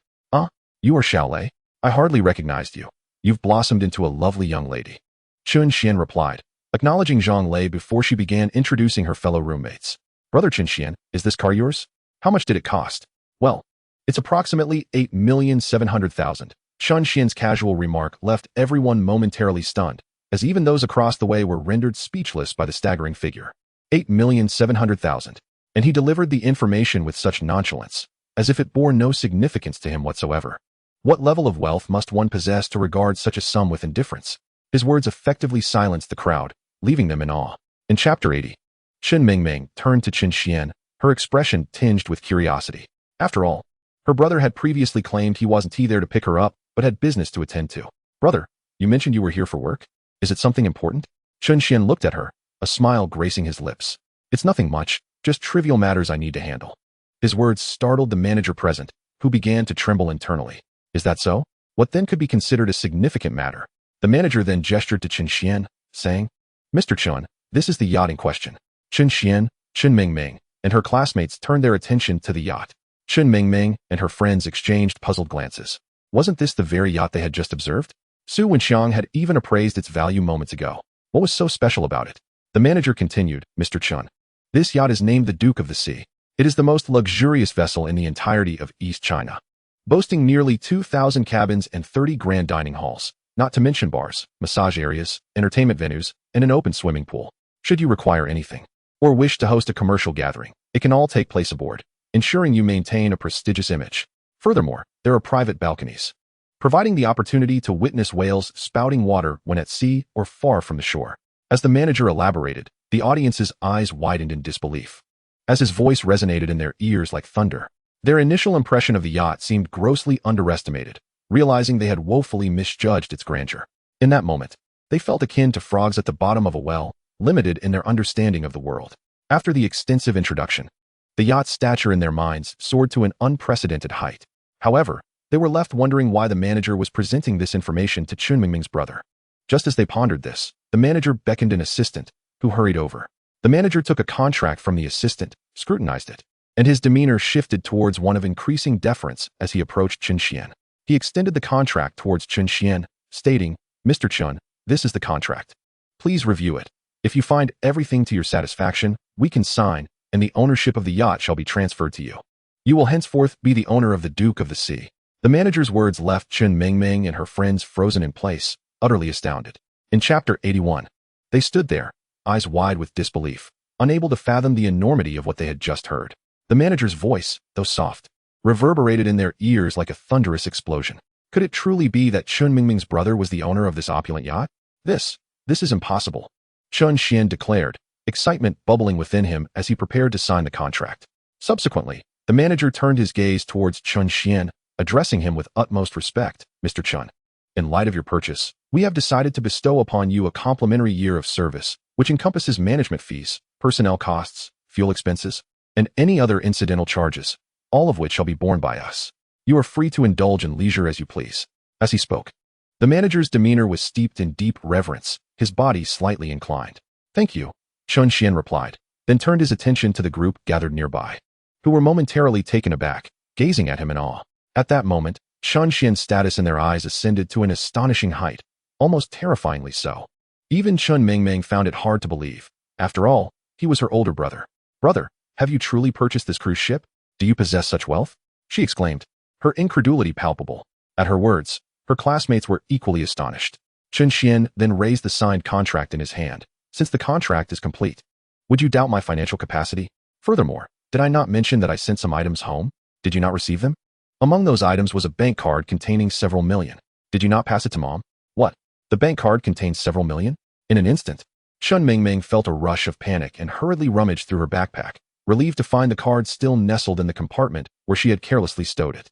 You are Xiao Lei? I hardly recognized you. You've blossomed into a lovely young lady." Chen Xian replied, acknowledging Zhang Lei before she began introducing her fellow roommates. "Brother Chen Xian, is this car yours? How much did it cost?" "Well, it's approximately 8,700,000. Chen Xian's casual remark left everyone momentarily stunned, as even those across the way were rendered speechless by the staggering figure. 8,700,000. And he delivered the information with such nonchalance, as if it bore no significance to him whatsoever. What level of wealth must one possess to regard such a sum with indifference? His words effectively silenced the crowd, leaving them in awe. In Chapter 80, Chen Mingming turned to Chen Xian, her expression tinged with curiosity. After all, her brother had previously claimed he wasn't there to pick her up, but had business to attend to. "Brother, you mentioned you were here for work? Is it something important?" Chen Xian looked at her, a smile gracing his lips. "It's nothing much, just trivial matters I need to handle." His words startled the manager present, who began to tremble internally. "Is that so? What then could be considered a significant matter?" The manager then gestured to Chen Xian, saying, "Mr. Chen, this is the yacht in question." Chen Xian, Chen Mingming, and her classmates turned their attention to the yacht. Chen Mingming and her friends exchanged puzzled glances. Wasn't this the very yacht they had just observed? Su Wenxiang had even appraised its value moments ago. What was so special about it? The manager continued, Mr. Chen. This yacht is named the Duke of the Sea. It is the most luxurious vessel in the entirety of East China, boasting nearly 2,000 cabins and 30 grand dining halls, not to mention bars, massage areas, entertainment venues, and an open swimming pool. Should you require anything, or wish to host a commercial gathering, it can all take place aboard, ensuring you maintain a prestigious image. Furthermore, there are private balconies, providing the opportunity to witness whales spouting water when at sea or far from the shore. As the manager elaborated, the audience's eyes widened in disbelief. As his voice resonated in their ears like thunder, their initial impression of the yacht seemed grossly underestimated, realizing they had woefully misjudged its grandeur. In that moment, they felt akin to frogs at the bottom of a well, limited in their understanding of the world. After the extensive introduction, the yacht's stature in their minds soared to an unprecedented height. However, they were left wondering why the manager was presenting this information to Chen Mingming's brother. Just as they pondered this, the manager beckoned an assistant, who hurried over. The manager took a contract from the assistant, scrutinized it, and his demeanor shifted towards one of increasing deference as he approached Chen Xuan. He extended the contract towards Chen Xuan, stating, Mr. Chen, this is the contract. Please review it. If you find everything to your satisfaction, we can sign, and the ownership of the yacht shall be transferred to you. You will henceforth be the owner of the Duke of the Sea. The manager's words left Chen Mingming and her friends frozen in place, utterly astounded. In Chapter 81, they stood there, eyes wide with disbelief, unable to fathom the enormity of what they had just heard. The manager's voice, though soft, reverberated in their ears like a thunderous explosion. Could it truly be that Chen Mingming's brother was the owner of this opulent yacht? This is impossible, Chen Xuan declared, excitement bubbling within him as he prepared to sign the contract. Subsequently, the manager turned his gaze towards Chen Xuan, addressing him with utmost respect. Mr. Chen, in light of your purchase, we have decided to bestow upon you a complimentary year of service, which encompasses management fees, personnel costs, fuel expenses, and any other incidental charges, all of which shall be borne by us. You are free to indulge in leisure as you please. As he spoke, the manager's demeanor was steeped in deep reverence, his body slightly inclined. Thank you, Chen Xuan replied, then turned his attention to the group gathered nearby, who were momentarily taken aback, gazing at him in awe. At that moment, Chen Xuan's status in their eyes ascended to an astonishing height, almost terrifyingly so. Even Chen Mingming found it hard to believe. After all, he was her older brother. Brother, have you truly purchased this cruise ship? Do you possess such wealth? She exclaimed, her incredulity palpable. At her words, her classmates were equally astonished. Chen Xuan then raised the signed contract in his hand. Since the contract is complete, would you doubt my financial capacity? Furthermore, did I not mention that I sent some items home? Did you not receive them? Among those items was a bank card containing several million. Did you not pass it to Mom? What? The bank card contains several million? In an instant, Chen Mingming felt a rush of panic and hurriedly rummaged through her backpack, relieved to find the card still nestled in the compartment where she had carelessly stowed it.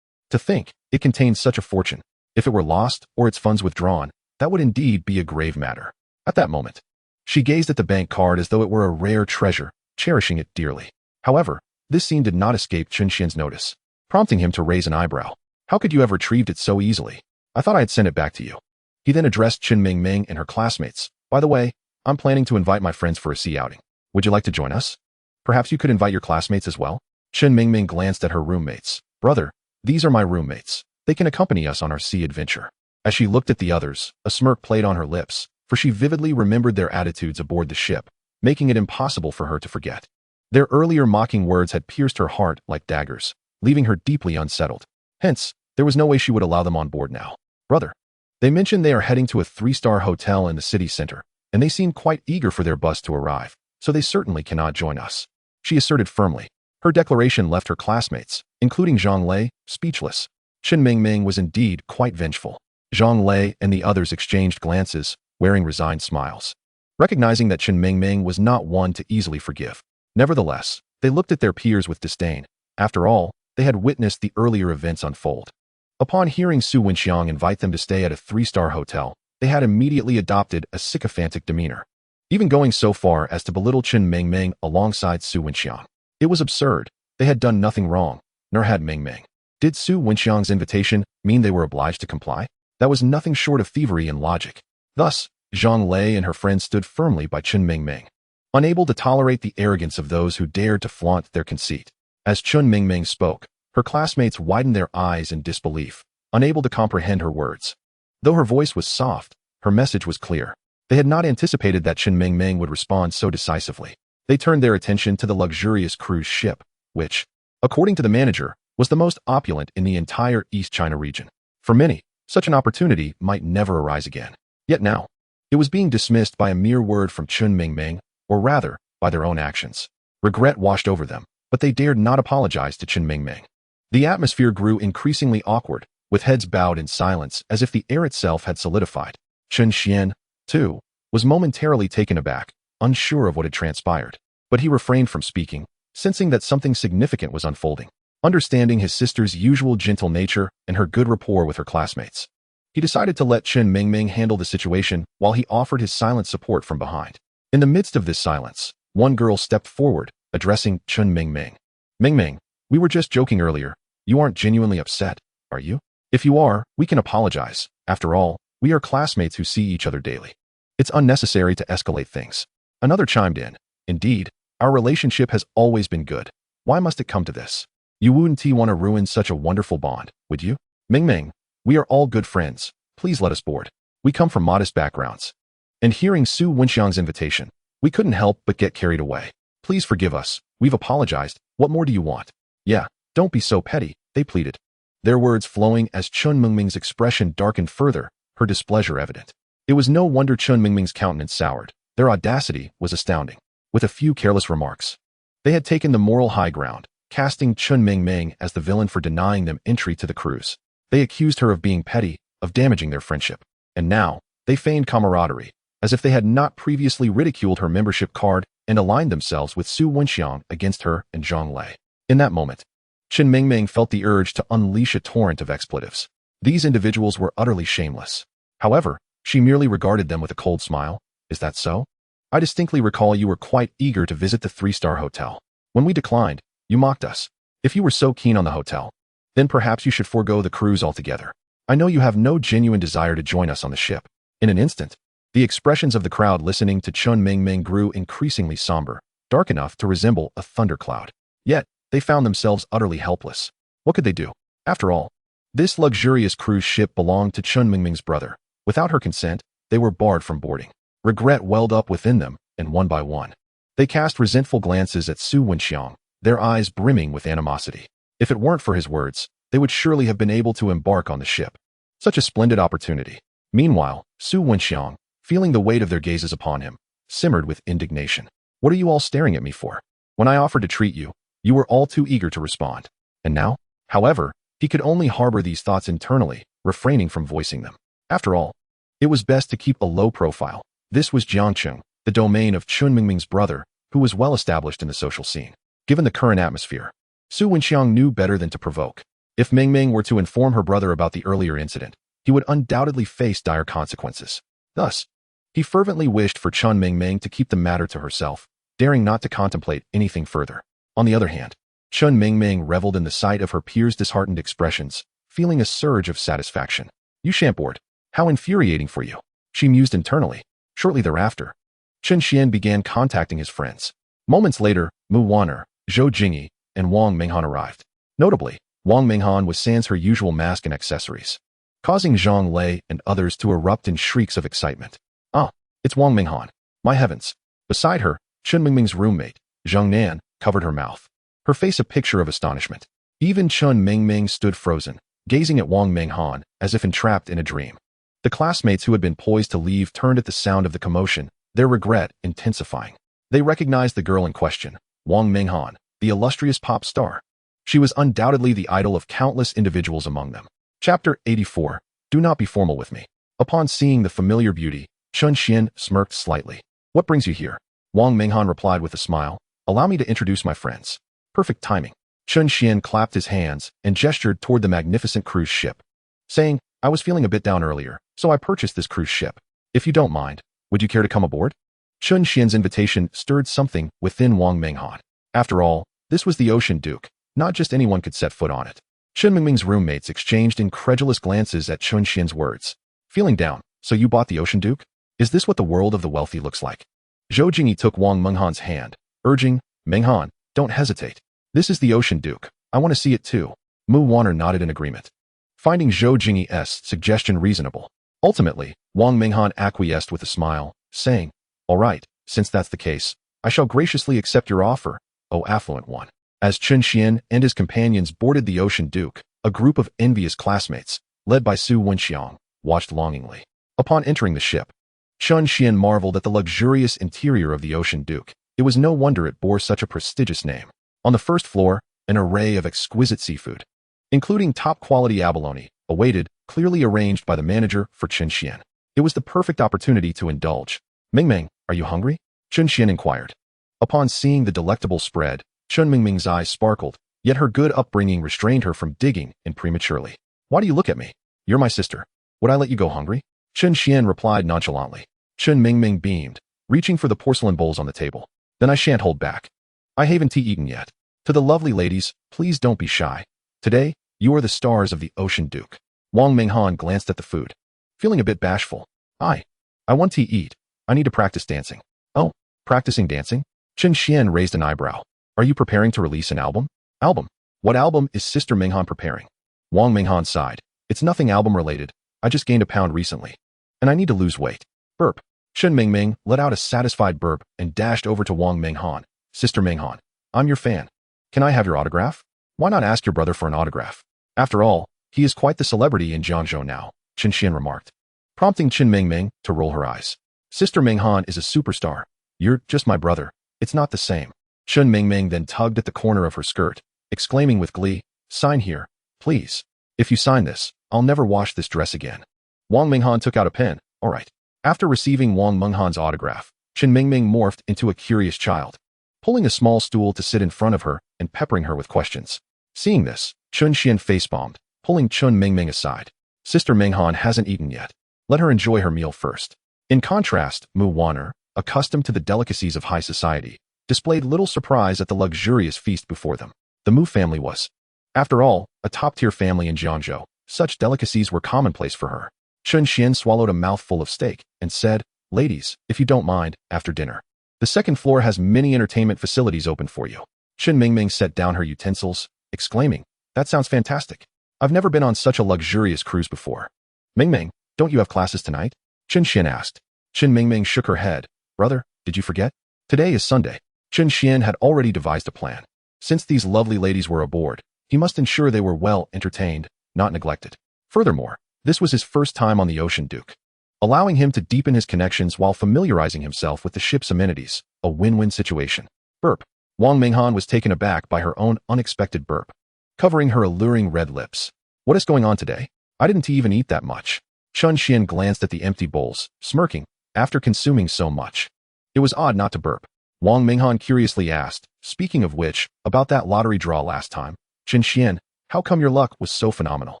To think, it contained such a fortune. If it were lost or its funds withdrawn, that would indeed be a grave matter. At that moment, she gazed at the bank card as though it were a rare treasure, cherishing it dearly. However, this scene did not escape Chen Xuan's notice, prompting him to raise an eyebrow. How could you have retrieved it so easily? I thought I had sent it back to you. He then addressed Chen Mingming and her classmates. By the way, I'm planning to invite my friends for a sea outing. Would you like to join us? Perhaps you could invite your classmates as well? Chen Mingming glanced at her roommates. Brother, these are my roommates. They can accompany us on our sea adventure. As she looked at the others, a smirk played on her lips, for she vividly remembered their attitudes aboard the ship, making it impossible for her to forget. Their earlier mocking words had pierced her heart like daggers, leaving her deeply unsettled. Hence, there was no way she would allow them on board now. Brother, they mentioned they are heading to a 3-star hotel in the city center, and they seem quite eager for their bus to arrive, so they certainly cannot join us, she asserted firmly. Her declaration left her classmates, including Zhang Lei, speechless. Chen Mingming was indeed quite vengeful. Zhang Lei and the others exchanged glances, wearing resigned smiles, recognizing that Chen Mingming was not one to easily forgive. Nevertheless, they looked at their peers with disdain. After all, they had witnessed the earlier events unfold. Upon hearing Su Wenxiang invite them to stay at a 3-star hotel, they had immediately adopted a sycophantic demeanor, even going so far as to belittle Chen Mingming alongside Su Wenxiang. It was absurd. They had done nothing wrong, nor had Mingming. Did Su Wenxiang's invitation mean they were obliged to comply? That was nothing short of thievery and logic. Thus, Zhang Lei and her friends stood firmly by Chen Mingming. unable to tolerate the arrogance of those who dared to flaunt their conceit. As Chen Mingming spoke, her classmates widened their eyes in disbelief, unable to comprehend her words. Though her voice was soft, her message was clear. They had not anticipated that Chen Mingming would respond so decisively. They turned their attention to the luxurious cruise ship, which, according to the manager, was the most opulent in the entire East China region. For many, such an opportunity might never arise again. Yet now, it was being dismissed by a mere word from Chen Mingming, or rather, by their own actions. Regret washed over them, but they dared not apologize to Chen Mingming. The atmosphere grew increasingly awkward, with heads bowed in silence as if the air itself had solidified. Chen Xuan, too, was momentarily taken aback, unsure of what had transpired. But he refrained from speaking, sensing that something significant was unfolding. Understanding his sister's usual gentle nature and her good rapport with her classmates, he decided to let Chen Mingming handle the situation while he offered his silent support from behind. In the midst of this silence, one girl stepped forward, addressing Chen Mingming. Mingming, we were just joking earlier. You aren't genuinely upset, are you? If you are, we can apologize. After all, we are classmates who see each other daily. It's unnecessary to escalate things. Another chimed in. Indeed, our relationship has always been good. Why must it come to this? You wouldn't want to ruin such a wonderful bond, would you? Mingming, we are all good friends. Please let us board. We come from modest backgrounds. And hearing Su Wenxiang's invitation, we couldn't help but get carried away. Please forgive us. We've apologized. What more do you want? Yeah, don't be so petty, they pleaded. Their words flowing as Chen Mingming's expression darkened further, her displeasure evident. It was no wonder Chen Mingming's countenance soured. Their audacity was astounding. With a few careless remarks, they had taken the moral high ground, casting Chen Mingming as the villain for denying them entry to the cruise. They accused her of being petty, of damaging their friendship. And now, they feigned camaraderie, as if they had not previously ridiculed her membership card and aligned themselves with Su Wenxiang against her and Zhang Lei. In that moment, Chen Mingming felt the urge to unleash a torrent of expletives. These individuals were utterly shameless. However, she merely regarded them with a cold smile. Is that so? I distinctly recall you were quite eager to visit the 3-star hotel. When we declined, you mocked us. If you were so keen on the hotel, then perhaps you should forego the cruise altogether. I know you have no genuine desire to join us on the ship. In an instant, the expressions of the crowd listening to Chen Mingming grew increasingly somber, dark enough to resemble a thundercloud. Yet, they found themselves utterly helpless. What could they do? After all, this luxurious cruise ship belonged to Chen Mingming's brother. Without her consent, they were barred from boarding. Regret welled up within them, and one by one, they cast resentful glances at Su Wenxiang, their eyes brimming with animosity. If it weren't for his words, they would surely have been able to embark on the ship. Such a splendid opportunity. Meanwhile, Su Wenxiang, feeling the weight of their gazes upon him, simmered with indignation. What are you all staring at me for? When I offered to treat you, you were all too eager to respond. And now? However, he could only harbor these thoughts internally, refraining from voicing them. After all, it was best to keep a low profile. This was Jiangcheng, the domain of Chen Mingming's brother, who was well established in the social scene. Given the current atmosphere, Su Wenxiang knew better than to provoke. If Mingming were to inform her brother about the earlier incident, he would undoubtedly face dire consequences. Thus, he fervently wished for Chen Mingming to keep the matter to herself, daring not to contemplate anything further. On the other hand, Chen Mingming reveled in the sight of her peers' disheartened expressions, feeling a surge of satisfaction. You shan't board. How infuriating for you, she mused internally. Shortly thereafter, Chen Xian began contacting his friends. Moments later, Mu Wan'er, Zhou Jingyi, and Wang Minghan arrived. Notably, Wang Minghan was sans her usual mask and accessories, causing Zhang Lei and others to erupt in shrieks of excitement. Ah, it's Wang Minghan. My heavens. Beside her, Chen Mingming's roommate, Zhang Nan, covered her mouth, her face a picture of astonishment. Even Chen Mingming stood frozen, gazing at Wang Minghan as if entrapped in a dream. The classmates who had been poised to leave turned at the sound of the commotion, their regret intensifying. They recognized the girl in question, Wang Minghan, the illustrious pop star. She was undoubtedly the idol of countless individuals among them. Chapter 84. Do not be formal with me. Upon seeing the familiar beauty, Chen Xian smirked slightly. What brings you here? Wang Minghan replied with a smile. Allow me to introduce my friends. Perfect timing. Chen Xian clapped his hands and gestured toward the magnificent cruise ship, saying, I was feeling a bit down earlier, so I purchased this cruise ship. If you don't mind, would you care to come aboard? Chen Xian's invitation stirred something within Wang Minghan. After all, this was the Ocean Duke. Not just anyone could set foot on it. Chen Mingming's roommates exchanged incredulous glances at Chen Xian's words. Feeling down, so you bought the Ocean Duke? Is this what the world of the wealthy looks like? Zhou Jingyi took Wang Menghan's hand, urging, "Menghan, don't hesitate. This is the Ocean Duke. I want to see it too." Mu Wanner nodded in agreement, finding Zhou Jingyi's suggestion reasonable. Ultimately, Wang Menghan acquiesced with a smile, saying, "All right, since that's the case, I shall graciously accept your offer, O affluent one." As Chen Xuan and his companions boarded the Ocean Duke, a group of envious classmates, led by Su Wenxiang, watched longingly. Upon entering the ship, Chen Xuan marveled at the luxurious interior of the Ocean Duke. It was no wonder it bore such a prestigious name. On the first floor, an array of exquisite seafood, including top-quality abalone, awaited, clearly arranged by the manager for Chen Xuan. It was the perfect opportunity to indulge. "Mingming, are you hungry?" Chen Xuan inquired. Upon seeing the delectable spread, Chen Mingming's eyes sparkled, yet her good upbringing restrained her from digging in prematurely. "Why do you look at me? You're my sister. Would I let you go hungry?" Chen Xuan replied nonchalantly. Chen Mingming beamed, reaching for the porcelain bowls on the table. "Then I shan't hold back. I haven't eaten yet. To the lovely ladies, please don't be shy. Today, you are the stars of the Ocean Duke." Wang Menghan glanced at the food, feeling a bit bashful. I want to eat. I need to practice dancing." "Oh, practicing dancing?" Chen Xuan raised an eyebrow. "Are you preparing to release an album?" "Album? What album is Sister Menghan preparing?" Wang Menghan sighed. "It's nothing album-related. I just gained a pound recently, and I need to lose weight." Burp. Chen Mingming let out a satisfied burp and dashed over to Wang Menghan. "Sister Menghan, I'm your fan. Can I have your autograph?" "Why not ask your brother for an autograph? After all, he is quite the celebrity in Jiangzhou now," Chen Xuan remarked, prompting Chen Mingming to roll her eyes. "Sister Menghan is a superstar. You're just my brother. It's not the same." Chen Mingming then tugged at the corner of her skirt, exclaiming with glee, "Sign here, please. If you sign this, I'll never wash this dress again." Wang Menghan took out a pen. "All right." After receiving Wang Menghan's autograph, Chen Mingming morphed into a curious child, pulling a small stool to sit in front of her and peppering her with questions. Seeing this, Chen Xuan face-bombed, pulling Chen Mingming aside. "Sister Menghan hasn't eaten yet. Let her enjoy her meal first." In contrast, Mu Wanner, accustomed to the delicacies of high society, displayed little surprise at the luxurious feast before them. The Mu family was, after all, a top-tier family in Jiangzhou. Such delicacies were commonplace for her. Chen Xuan swallowed a mouthful of steak and said, "Ladies, if you don't mind, after dinner, the second floor has many entertainment facilities open for you." Chen Mingming set down her utensils, exclaiming, "That sounds fantastic. I've never been on such a luxurious cruise before." "Mingming, don't you have classes tonight?" Chen Xuan asked. Chen Mingming shook her head. "Brother, did you forget? Today is Sunday." Chen Xuan had already devised a plan. Since these lovely ladies were aboard, he must ensure they were well entertained, not neglected. Furthermore, this was his first time on the Ocean Duke, allowing him to deepen his connections while familiarizing himself with the ship's amenities, a win-win situation. Burp. Wang Menghan was taken aback by her own unexpected burp, covering her alluring red lips. "What is going on today? I didn't even eat that much." Chen Xuan glanced at the empty bowls, smirking, after consuming so much. It was odd not to burp. Wang Menghan curiously asked, "Speaking of which, about that lottery draw last time, Chen Xuan, how come your luck was so phenomenal?"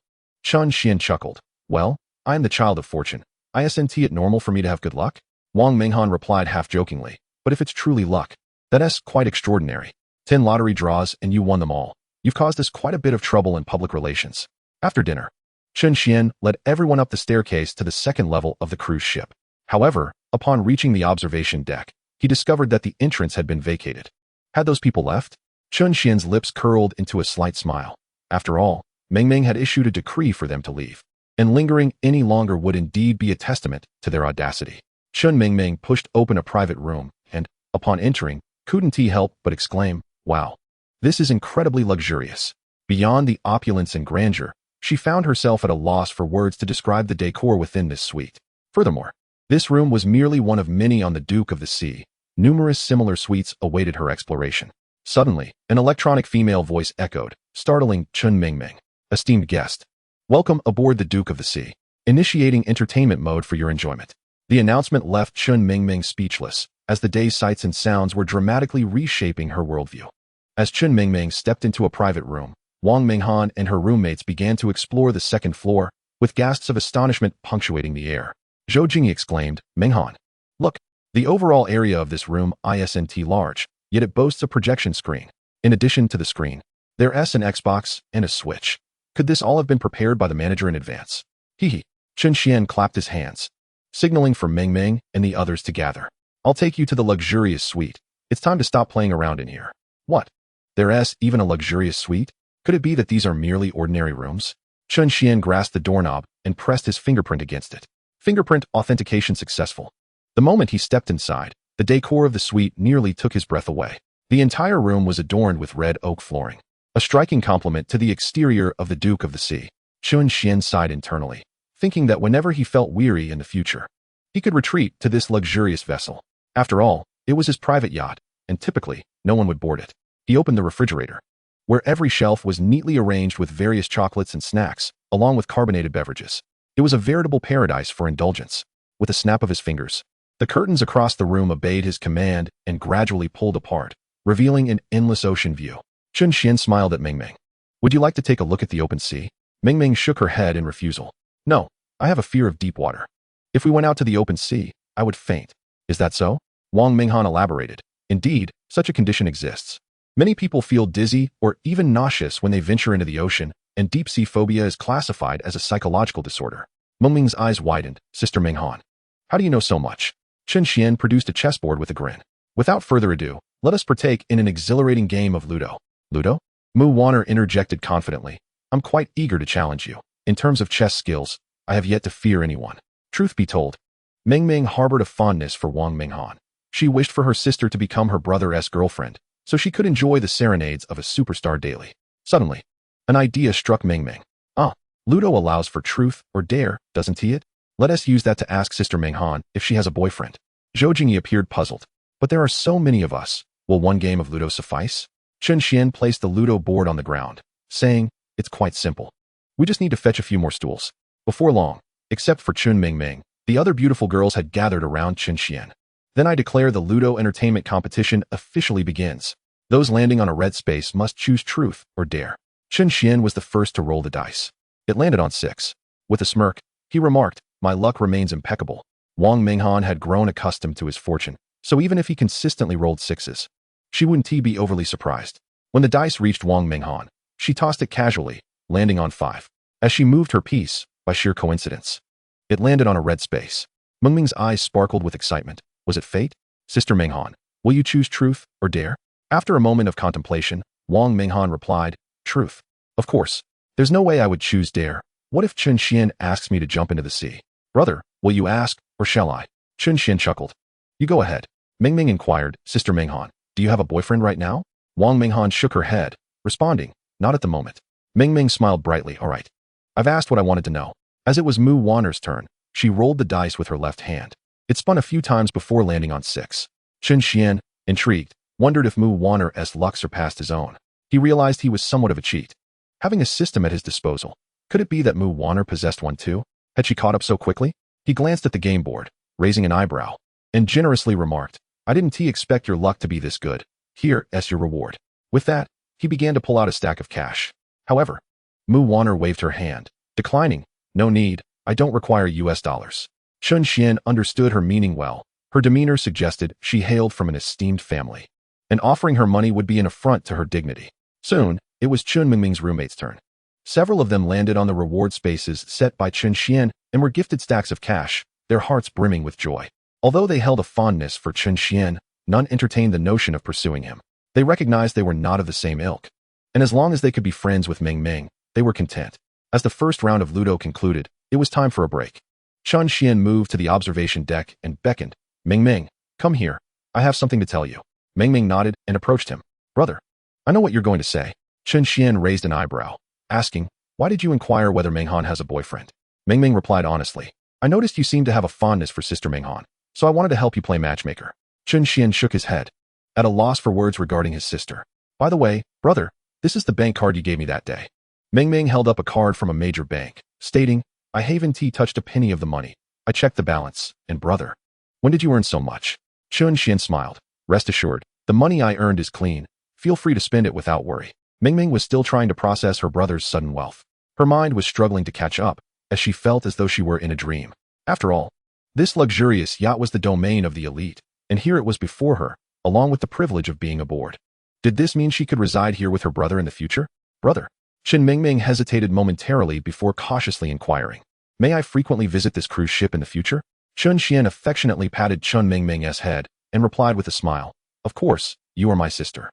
Chen Xuan chuckled. "Well, I am the child of fortune. Isn't it normal for me to have good luck?" Wang Menghan replied half-jokingly, "But if it's truly luck, that's quite extraordinary. 10 lottery draws and you won them all. You've caused us quite a bit of trouble in public relations." After dinner, Chen Xuan led everyone up the staircase to the second level of the cruise ship. However, upon reaching the observation deck, he discovered that the entrance had been vacated. Had those people left? Chen Xuan's lips curled into a slight smile. After all, Mingming had issued a decree for them to leave, and lingering any longer would indeed be a testament to their audacity. Chen Mingming pushed open a private room, and, upon entering, couldn't he help but exclaim, "Wow, this is incredibly luxurious." Beyond the opulence and grandeur, she found herself at a loss for words to describe the decor within this suite. Furthermore, this room was merely one of many on the Duke of the Sea. Numerous similar suites awaited her exploration. Suddenly, an electronic female voice echoed, startling Chen Mingming. "Esteemed guest, welcome aboard the Duke of the Sea. Initiating entertainment mode for your enjoyment." The announcement left Chen Mingming speechless, as the day's sights and sounds were dramatically reshaping her worldview. As Chen Mingming stepped into a private room, Wang Menghan and her roommates began to explore the second floor, with gasps of astonishment punctuating the air. Zhou Jingyi exclaimed, "Menghan, look, the overall area of this room isn't large, yet it boasts a projection screen. In addition to the screen, there's an Xbox and a Switch. Could this all have been prepared by the manager in advance?" Hee hee. Chen Xuan clapped his hands, signaling for Mingming and the others to gather. I'll take you to the luxurious suite. It's time to stop playing around in here. What? There's even a luxurious suite? Could it be that these are merely ordinary rooms? Chen Xuan grasped the doorknob and pressed his fingerprint against it. Fingerprint authentication successful. The moment he stepped inside, the decor of the suite nearly took his breath away. The entire room was adorned with red oak flooring, a striking complement to the exterior of the Duke of the Sea. Chen Xuan sighed internally, thinking that whenever he felt weary in the future, he could retreat to this luxurious vessel. After all, it was his private yacht, and typically, no one would board it. He opened the refrigerator, where every shelf was neatly arranged with various chocolates and snacks, along with carbonated beverages. It was a veritable paradise for indulgence. With a snap of his fingers, the curtains across the room obeyed his command and gradually pulled apart, revealing an endless ocean view. Chen Xuan smiled at Ming Ming. Would you like to take a look at the open sea? Ming Ming shook her head in refusal. No, I have a fear of deep water. If we went out to the open sea, I would faint. Is that so? Wang Minghan elaborated. Indeed, such a condition exists. Many people feel dizzy or even nauseous when they venture into the ocean, and deep sea phobia is classified as a psychological disorder. Meng Ming's eyes widened. Sister Minghan, how do you know so much? Chen Xuan produced a chessboard with a grin. Without further ado, let us partake in an exhilarating game of Ludo. Ludo? Mu Wanner interjected confidently. I'm quite eager to challenge you. In terms of chess skills, I have yet to fear anyone. Truth be told, Ming Ming harbored a fondness for Wang Minghan. She wished for her sister to become her brother's girlfriend, so she could enjoy the serenades of a superstar daily. Suddenly, an idea struck Ming Ming. Ludo allows for truth or dare, doesn't he? Let us use that to ask Sister Minghan if she has a boyfriend. Zhou Jingyi appeared puzzled. But there are so many of us. Will one game of Ludo suffice? Chen Xuan placed the Ludo board on the ground, saying, it's quite simple. We just need to fetch a few more stools. Before long, except for Chun Ming Ming, the other beautiful girls had gathered around Chen Xuan. Then I declare the Ludo entertainment competition officially begins. Those landing on a red space must choose truth or dare. Chen Xuan was the first to roll the dice. It landed on 6. With a smirk, he remarked, my luck remains impeccable. Wang Minghan had grown accustomed to his fortune, so even if he consistently rolled 6s, she wouldn't be overly surprised. When the dice reached Wang Minghan, she tossed it casually, landing on 5. As she moved her piece, by sheer coincidence, it landed on a red space. Meng Ming's eyes sparkled with excitement. Was it fate? Sister Minghan, will you choose truth or dare? After a moment of contemplation, Wang Minghan replied, truth. Of course. There's no way I would choose dare. What if Chen Xuan asks me to jump into the sea? Brother, will you ask, or shall I? Chen Xuan chuckled. You go ahead. Ming Ming inquired, Sister Minghan, do you have a boyfriend right now? Wang Minghan shook her head, responding, not at the moment. Ming Ming smiled brightly. All right. I've asked what I wanted to know. As it was Mu Wanner's turn, she rolled the dice with her left hand. It spun a few times before landing on 6. Chen Xuan, intrigued, wondered if Mu Wanner's luck surpassed his own. He realized he was somewhat of a cheat. Having a system at his disposal, could it be that Mu Wanner possessed one too? Had she caught up so quickly? He glanced at the game board, raising an eyebrow, and generously remarked, I didn't expect your luck to be this good. Here's your reward. With that, he began to pull out a stack of cash. However, Mu Wanner waved her hand, declining, no need, I don't require US dollars. Chen Xuan understood her meaning well. Her demeanor suggested she hailed from an esteemed family, and offering her money would be an affront to her dignity. Soon, it was Chun Mingming's roommate's turn. Several of them landed on the reward spaces set by Chen Xuan and were gifted stacks of cash, their hearts brimming with joy. Although they held a fondness for Chen Xuan, none entertained the notion of pursuing him. They recognized they were not of the same ilk, and as long as they could be friends with Ming Ming, they were content. As the first round of Ludo concluded, it was time for a break. Chen Xuan moved to the observation deck and beckoned, Ming Ming, come here. I have something to tell you. Ming Ming nodded and approached him. Brother, I know what you're going to say. Chen Xuan raised an eyebrow, asking, why did you inquire whether Minghan has a boyfriend? Ming Ming replied honestly, I noticed you seem to have a fondness for Sister Minghan, so I wanted to help you play matchmaker. Chen Xuan shook his head, at a loss for words regarding his sister. By the way, brother, this is the bank card you gave me that day. Ming Ming held up a card from a major bank, stating, I haven't touched a penny of the money. I checked the balance, and brother, when did you earn so much? Chen Xuan smiled. Rest assured, the money I earned is clean. Feel free to spend it without worry. Ming Ming was still trying to process her brother's sudden wealth. Her mind was struggling to catch up, as she felt as though she were in a dream. After all, this luxurious yacht was the domain of the elite, and here it was before her, along with the privilege of being aboard. Did this mean she could reside here with her brother in the future? Brother? Chen Mingming hesitated momentarily before cautiously inquiring. May I frequently visit this cruise ship in the future? Chen Xuan affectionately patted Chen Mingming's head, and replied with a smile, "Of course, you are my sister.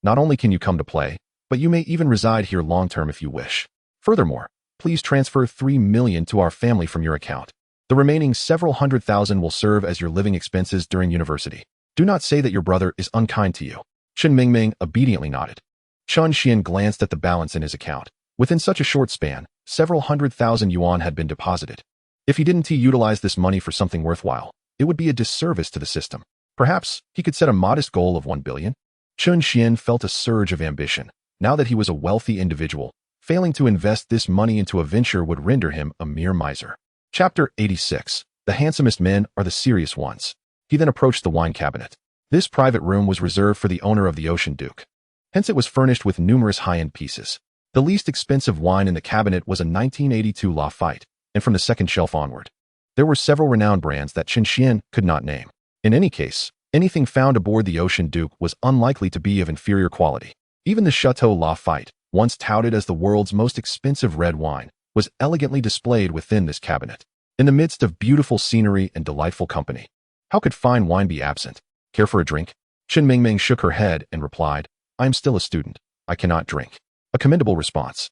Not only can you come to play, but you may even reside here long-term if you wish. Furthermore, please transfer 3 million to our family from your account. The remaining several hundred thousand will serve as your living expenses during university. Do not say that your brother is unkind to you." Chen Mingming obediently nodded. Chen Xuan glanced at the balance in his account. Within such a short span, several hundred thousand yuan had been deposited. If he didn't utilize this money for something worthwhile, it would be a disservice to the system. Perhaps he could set a modest goal of 1 billion. Chen Xuan felt a surge of ambition. Now that he was a wealthy individual, failing to invest this money into a venture would render him a mere miser. Chapter 86. The handsomest men are the serious ones. He then approached the wine cabinet. This private room was reserved for the owner of the Ocean Duke. Hence it was furnished with numerous high-end pieces. The least expensive wine in the cabinet was a 1982 Lafite, and from the second shelf onward, there were several renowned brands that Chen Xuan could not name. In any case, anything found aboard the Ocean Duke was unlikely to be of inferior quality. Even the Chateau Lafite, once touted as the world's most expensive red wine, was elegantly displayed within this cabinet, in the midst of beautiful scenery and delightful company. How could fine wine be absent? Care for a drink? Chen Mingming shook her head and replied, "I am still a student. I cannot drink." A commendable response.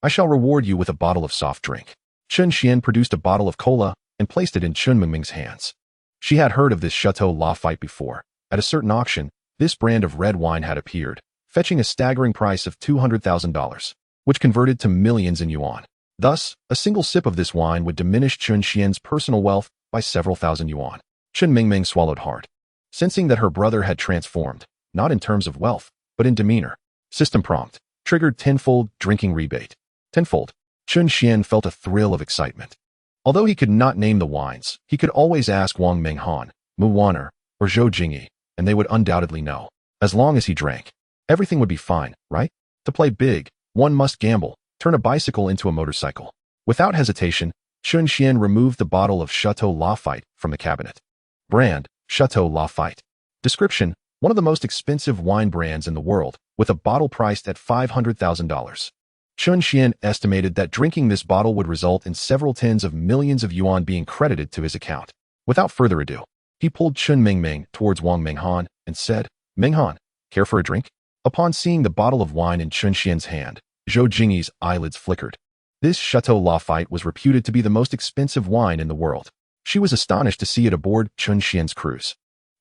"I shall reward you with a bottle of soft drink." Chen Xuan produced a bottle of cola and placed it in Chen Mingming's hands. She had heard of this Chateau Lafite before. At a certain auction, this brand of red wine had appeared, fetching a staggering price of $200,000, which converted to millions in yuan. Thus, a single sip of this wine would diminish Chen Xuan's personal wealth by several thousand yuan. Chen Mingming swallowed hard, sensing that her brother had transformed, not in terms of wealth, but in demeanor. System prompt. Triggered tenfold drinking rebate. Tenfold. Chen Xuan felt a thrill of excitement. Although he could not name the wines, he could always ask Wang Menghan, Mu Wan'er, or Zhou Jingyi, and they would undoubtedly know. As long as he drank, everything would be fine, right? To play big, one must gamble, turn a bicycle into a motorcycle. Without hesitation, Chen Xuan removed the bottle of Chateau Lafite from the cabinet. Brand, Chateau Lafite. Description, one of the most expensive wine brands in the world, with a bottle priced at $500,000. Chen Xuan estimated that drinking this bottle would result in several tens of millions of yuan being credited to his account. Without further ado, he pulled Chen Mingming towards Wang Menghan and said, "Menghan, care for a drink?" Upon seeing the bottle of wine in Chen Xuan's hand, Zhou Jingyi's eyelids flickered. This Chateau Lafite was reputed to be the most expensive wine in the world. She was astonished to see it aboard Chen Xuan's cruise.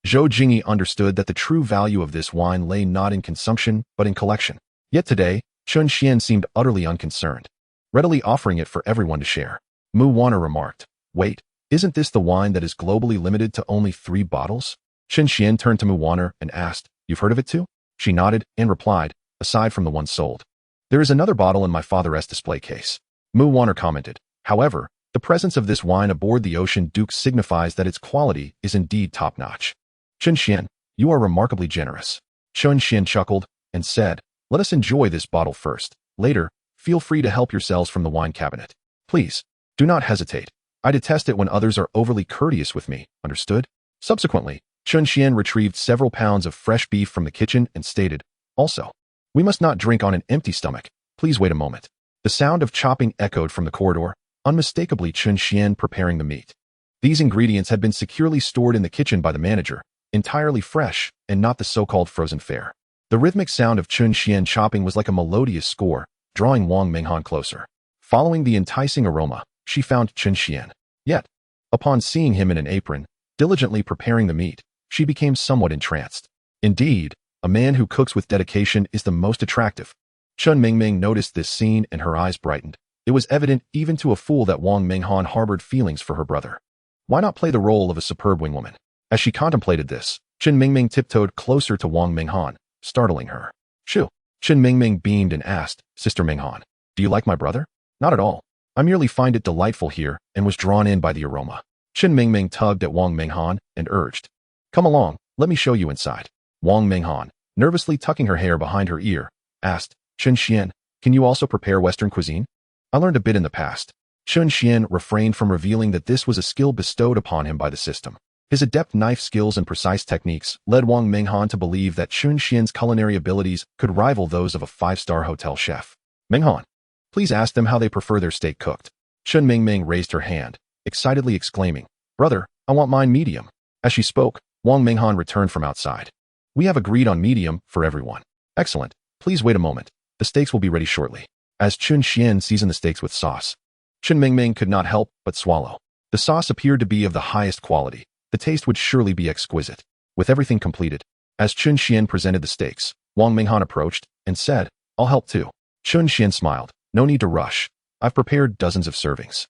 Zhou Jingyi understood that the true value of this wine lay not in consumption, but in collection. Yet today, Chen Xuan seemed utterly unconcerned, readily offering it for everyone to share. Mu Wan'er remarked, "Wait, isn't this the wine that is globally limited to only 3 bottles? Chen Xuan turned to Mu Wan'er and asked, "You've heard of it too?" She nodded and replied, "Aside from the one sold. There is another bottle in my father's display case." Mu Wan'er commented, "However, the presence of this wine aboard the Ocean Duke signifies that its quality is indeed top-notch." "Chen Xuan, you are remarkably generous." Chen Xuan chuckled and said, "Let us enjoy this bottle first. Later, feel free to help yourselves from the wine cabinet. Please, do not hesitate. I detest it when others are overly courteous with me, understood?" Subsequently, Chen Xuan retrieved several pounds of fresh beef from the kitchen and stated, "Also, we must not drink on an empty stomach. Please wait a moment." The sound of chopping echoed from the corridor, unmistakably Chen Xuan preparing the meat. These ingredients had been securely stored in the kitchen by the manager, entirely fresh and not the so-called frozen fare. The rhythmic sound of Chen Xuan chopping was like a melodious score, drawing Wang Menghan closer. Following the enticing aroma, she found Chen Xuan. Yet, upon seeing him in an apron, diligently preparing the meat, she became somewhat entranced. Indeed, a man who cooks with dedication is the most attractive. Chen Mingming noticed this scene and her eyes brightened. It was evident even to a fool that Wang Menghan harbored feelings for her brother. Why not play the role of a superb wingwoman? As she contemplated this, Chen Mingming tiptoed closer to Wang Menghan, startling her. "Shoo." Chen Mingming beamed and asked, "Sister Menghan, do you like my brother?" "Not at all. I merely find it delightful here and was drawn in by the aroma." Chen Mingming tugged at Wang Menghan and urged, "Come along, let me show you inside." Wang Menghan, nervously tucking her hair behind her ear, asked, "Chen Xuan, can you also prepare Western cuisine?" "I learned a bit in the past." Chen Xuan refrained from revealing that this was a skill bestowed upon him by the system. His adept knife skills and precise techniques led Wang Menghan to believe that Chen Xuan's culinary abilities could rival those of a 5-star hotel chef. "Menghan, please ask them how they prefer their steak cooked." Chen Mingming raised her hand, excitedly exclaiming, "Brother, I want mine medium." As she spoke, Wang Minghan returned from outside. We have agreed on medium for everyone. Excellent. Please wait a moment. The steaks will be ready shortly. As Chen Xuan seasoned the steaks with sauce, Chen Mingming could not help but swallow. The sauce appeared to be of the highest quality. The taste would surely be exquisite. With everything completed, as Chen Xuan presented the steaks, Wang Minghan approached and said, I'll help too. Chen Xuan smiled. No need to rush. I've prepared dozens of servings.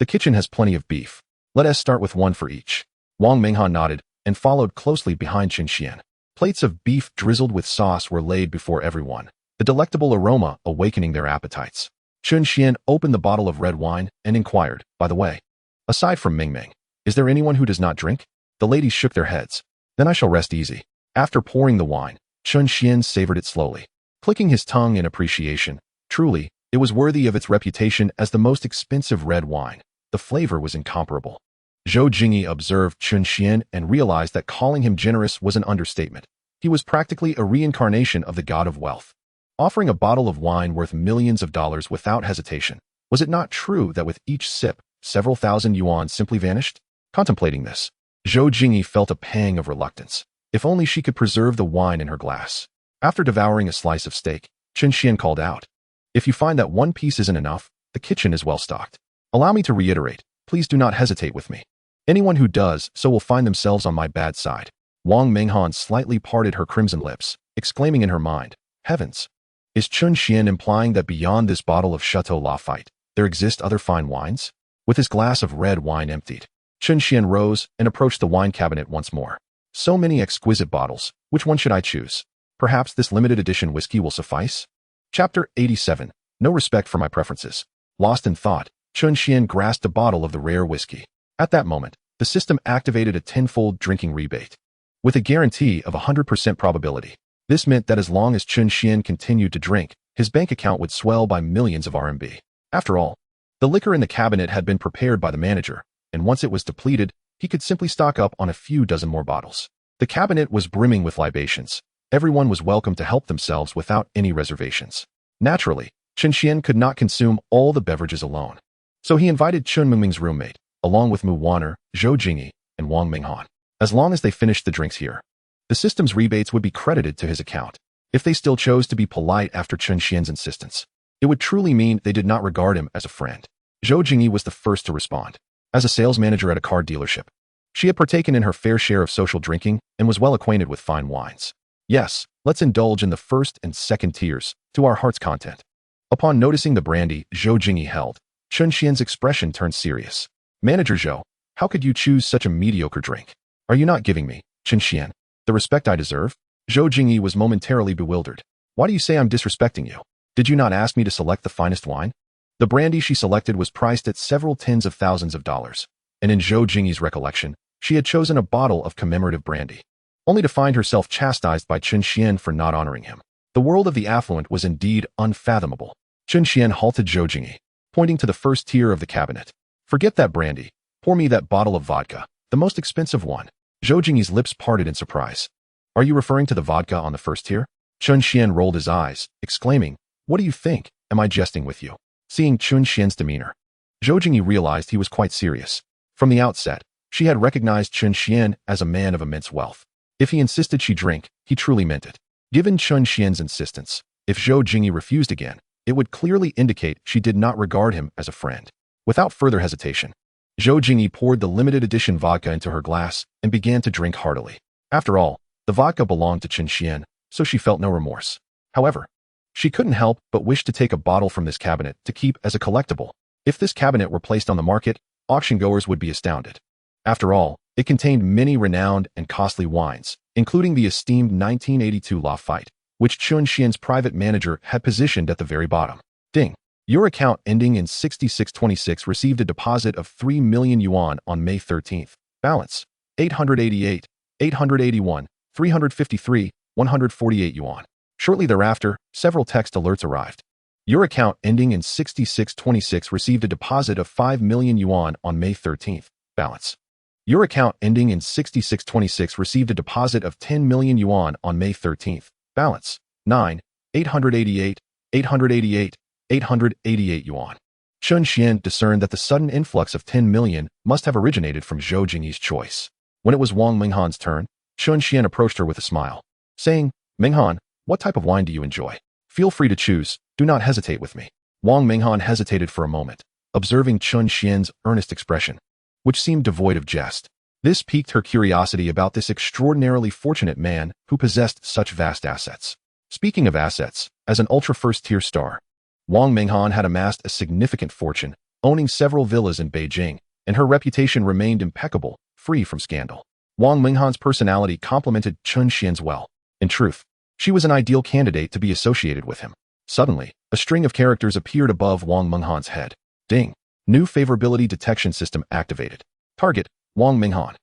The kitchen has plenty of beef. Let us start with one for each. Wang Minghan nodded and followed closely behind Chen Xuan. Plates of beef drizzled with sauce were laid before everyone, the delectable aroma awakening their appetites. Chen Xuan opened the bottle of red wine and inquired, by the way, aside from Mingming, is there anyone who does not drink? The ladies shook their heads. Then I shall rest easy. After pouring the wine, Chen Xuan savored it slowly, clicking his tongue in appreciation. Truly, it was worthy of its reputation as the most expensive red wine. The flavor was incomparable. Zhou Jingyi observed Chen Xuan and realized that calling him generous was an understatement. He was practically a reincarnation of the god of wealth, offering a bottle of wine worth millions of dollars without hesitation. Was it not true that with each sip, several thousand yuan simply vanished? Contemplating this, Zhou Jingyi felt a pang of reluctance. If only she could preserve the wine in her glass. After devouring a slice of steak, Chen Xuan called out, if you find that one piece isn't enough, the kitchen is well stocked. Allow me to reiterate, please do not hesitate with me. Anyone who does so will find themselves on my bad side. Wang Minghan slightly parted her crimson lips, exclaiming in her mind, heavens! Is Chen Xuan implying that beyond this bottle of Chateau Lafite, there exist other fine wines? With his glass of red wine emptied, Chen Xuan rose and approached the wine cabinet once more. So many exquisite bottles, which one should I choose? Perhaps this limited edition whiskey will suffice? Chapter 87. No respect for my preferences. Lost in thought, Chen Xuan grasped a bottle of the rare whiskey. At that moment, the system activated a tenfold drinking rebate, with a guarantee of 100% probability. This meant that as long as Chen Xuan continued to drink, his bank account would swell by millions of RMB. After all, the liquor in the cabinet had been prepared by the manager, and once it was depleted, he could simply stock up on a few dozen more bottles. The cabinet was brimming with libations. Everyone was welcome to help themselves without any reservations. Naturally, Chen Xuan could not consume all the beverages alone, so he invited Chen Mingming's roommate, along with Mu Wan'er, Zhou Jingyi, and Wang Minghan. As long as they finished the drinks here, the system's rebates would be credited to his account. If they still chose to be polite after Chen Xuan's insistence, it would truly mean they did not regard him as a friend. Zhou Jingyi was the first to respond. As a sales manager at a car dealership, she had partaken in her fair share of social drinking and was well acquainted with fine wines. Yes, let's indulge in the first and second tiers, to our heart's content. Upon noticing the brandy Zhou Jingyi held, Chen Xuan's expression turned serious. Manager Zhou, how could you choose such a mediocre drink? Are you not giving me, Chen Xuan, the respect I deserve? Zhou Jingyi was momentarily bewildered. Why do you say I'm disrespecting you? Did you not ask me to select the finest wine? The brandy she selected was priced at several tens of thousands of dollars, and in Zhou Jingyi's recollection, she had chosen a bottle of commemorative brandy, only to find herself chastised by Chen Xuan for not honoring him. The world of the affluent was indeed unfathomable. Chen Xuan halted Zhou Jingyi, pointing to the first tier of the cabinet. Forget that brandy. Pour me that bottle of vodka, the most expensive one. Zhou Jingyi's lips parted in surprise. Are you referring to the vodka on the first tier? Chen Xuan rolled his eyes, exclaiming, what do you think? Am I jesting with you? Seeing Chen Xuan's demeanor, Zhou Jingyi realized he was quite serious. From the outset, she had recognized Chen Xuan as a man of immense wealth. If he insisted she drink, he truly meant it. Given Chen Xuan's insistence, if Zhou Jingyi refused again, it would clearly indicate she did not regard him as a friend. Without further hesitation, Zhou Jingyi poured the limited edition vodka into her glass and began to drink heartily. After all, the vodka belonged to Chen Xuan, so she felt no remorse. However, she couldn't help but wish to take a bottle from this cabinet to keep as a collectible. If this cabinet were placed on the market, auction-goers would be astounded. After all, it contained many renowned and costly wines, including the esteemed 1982 Lafite, which Chen Xuan's private manager had positioned at the very bottom. Ding! Your account ending in 6626 received a deposit of 3 million yuan on May 13th. Balance: 888, 881, 353, 148 yuan. Shortly thereafter, several text alerts arrived. Your account ending in 6626 received a deposit of 5 million yuan on May 13th. Balance: your account ending in 6626 received a deposit of 10 million yuan on May 13th. Balance: 9, 888, 888, 888 yuan. Chen Xuan discerned that the sudden influx of 10 million must have originated from Zhou Jingyi's choice. When it was Wang Minghan's turn, Chen Xuan approached her with a smile, saying, Minghan, what type of wine do you enjoy? Feel free to choose, do not hesitate with me. Wang Minghan hesitated for a moment, observing Chen Xian's earnest expression, which seemed devoid of jest. This piqued her curiosity about this extraordinarily fortunate man who possessed such vast assets. Speaking of assets, as an ultra-first-tier star, Wang Minghan had amassed a significant fortune, owning several villas in Beijing, and her reputation remained impeccable, free from scandal. Wang Minghan's personality complemented Chen Xian's well. In truth, she was an ideal candidate to be associated with him. Suddenly, a string of characters appeared above Wang Minghan's head. Ding! New favorability detection system activated. Target, Wang Minghan.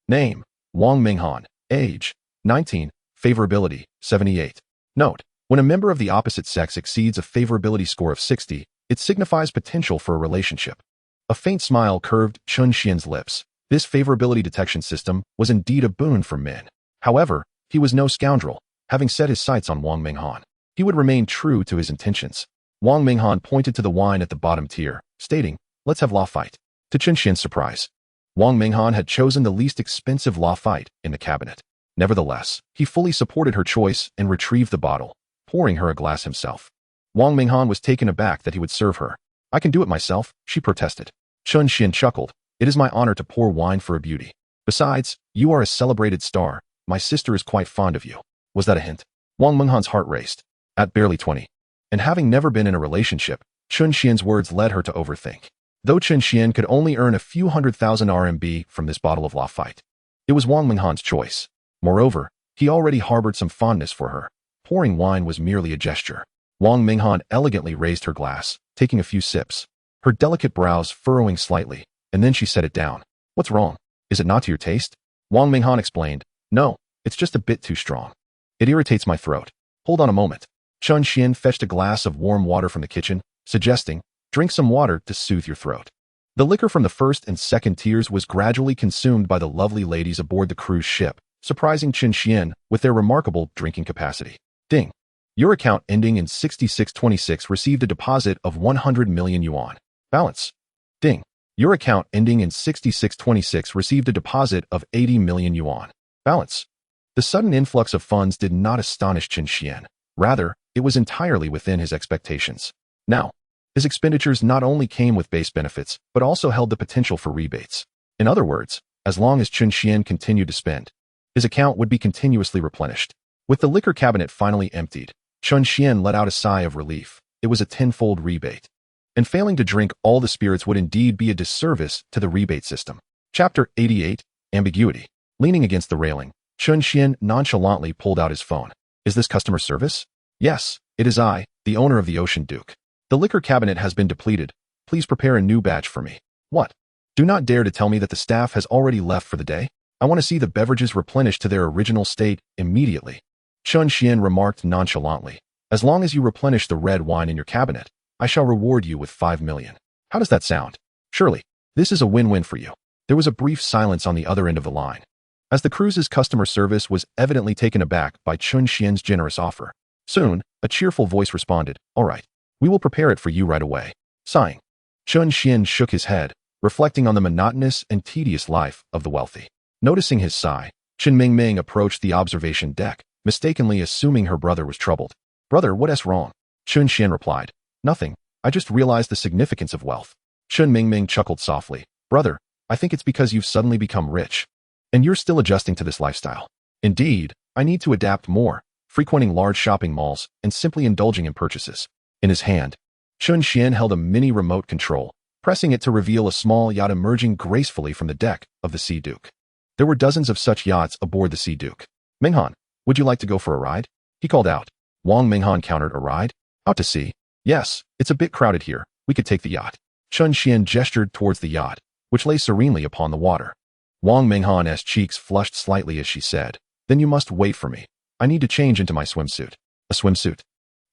Name, Wang Minghan. Age, 19. Favorability, 78. Note, when a member of the opposite sex exceeds a favorability score of 60, it signifies potential for a relationship. A faint smile curved Chen Xian's lips. This favorability detection system was indeed a boon for men. However, he was no scoundrel, having set his sights on Wang Minghan. He would remain true to his intentions. Wang Minghan pointed to the wine at the bottom tier, stating, let's have Lafite. To Chen Xian's surprise, Wang Minghan had chosen the least expensive Lafite in the cabinet. Nevertheless, he fully supported her choice and retrieved the bottle, pouring her a glass himself. Wang Minghan was taken aback that he would serve her. I can do it myself, she protested. Chen Xian chuckled. It is my honor to pour wine for a beauty. Besides, you are a celebrated star. My sister is quite fond of you. Was that a hint? Wang Minghan's heart raced. At barely 20. And having never been in a relationship, Chen Xian's words led her to overthink. Though Chen Xian could only earn a few 100,000 RMB from this bottle of Lafite, it was Wang Minghan's choice. Moreover, he already harbored some fondness for her. Pouring wine was merely a gesture. Wang Minghan elegantly raised her glass, taking a few sips, her delicate brows furrowing slightly, and then she set it down. What's wrong? Is it not to your taste? Wang Minghan explained. No, it's just a bit too strong. It irritates my throat. Hold on a moment. Chen Xian fetched a glass of warm water from the kitchen, suggesting, drink some water to soothe your throat. The liquor from the first and second tiers was gradually consumed by the lovely ladies aboard the cruise ship, surprising Chen Xian with their remarkable drinking capacity. Ding! Your account ending in 6626 received a deposit of 100 million yuan. Balance. Ding! Your account ending in 6626 received a deposit of 80 million yuan. Balance. The sudden influx of funds did not astonish Chen Xian. Rather, it was entirely within his expectations. Now, his expenditures not only came with base benefits, but also held the potential for rebates. In other words, as long as Chen Xian continued to spend, his account would be continuously replenished. With the liquor cabinet finally emptied, Chen Xian let out a sigh of relief. It was a tenfold rebate. And failing to drink all the spirits would indeed be a disservice to the rebate system. Chapter 88, Ambiguity. Leaning against the railing, Chen Xian nonchalantly pulled out his phone. Is this customer service? Yes, it is I, the owner of the Ocean Duke. The liquor cabinet has been depleted. Please prepare a new batch for me. What? Do not dare to tell me that the staff has already left for the day. I want to see the beverages replenished to their original state immediately. Chen Xian remarked nonchalantly. As long as you replenish the red wine in your cabinet, I shall reward you with 5 million. How does that sound? Surely, this is a win-win for you. There was a brief silence on the other end of the line, as the cruise's customer service was evidently taken aback by Chen Xian's generous offer. Soon, a cheerful voice responded, all right, we will prepare it for you right away. Sighing, Chen Xian shook his head, reflecting on the monotonous and tedious life of the wealthy. Noticing his sigh, Chen Mingming approached the observation deck, mistakenly assuming her brother was troubled. Brother, what's wrong? Chen Xian replied, nothing, I just realized the significance of wealth. Chen Mingming chuckled softly. Brother, I think it's because you've suddenly become rich. And you're still adjusting to this lifestyle. Indeed, I need to adapt more, frequenting large shopping malls and simply indulging in purchases. In his hand, Chen Xian held a mini remote control, pressing it to reveal a small yacht emerging gracefully from the deck of the Sea Duke. There were dozens of such yachts aboard the Sea Duke. Minghan, would you like to go for a ride? He called out. Wang Minghan countered, a ride? Out to sea? Yes, it's a bit crowded here. We could take the yacht. Chen Xian gestured towards the yacht, which lay serenely upon the water. Wang Minghan's cheeks flushed slightly as she said, then you must wait for me. I need to change into my swimsuit. A swimsuit?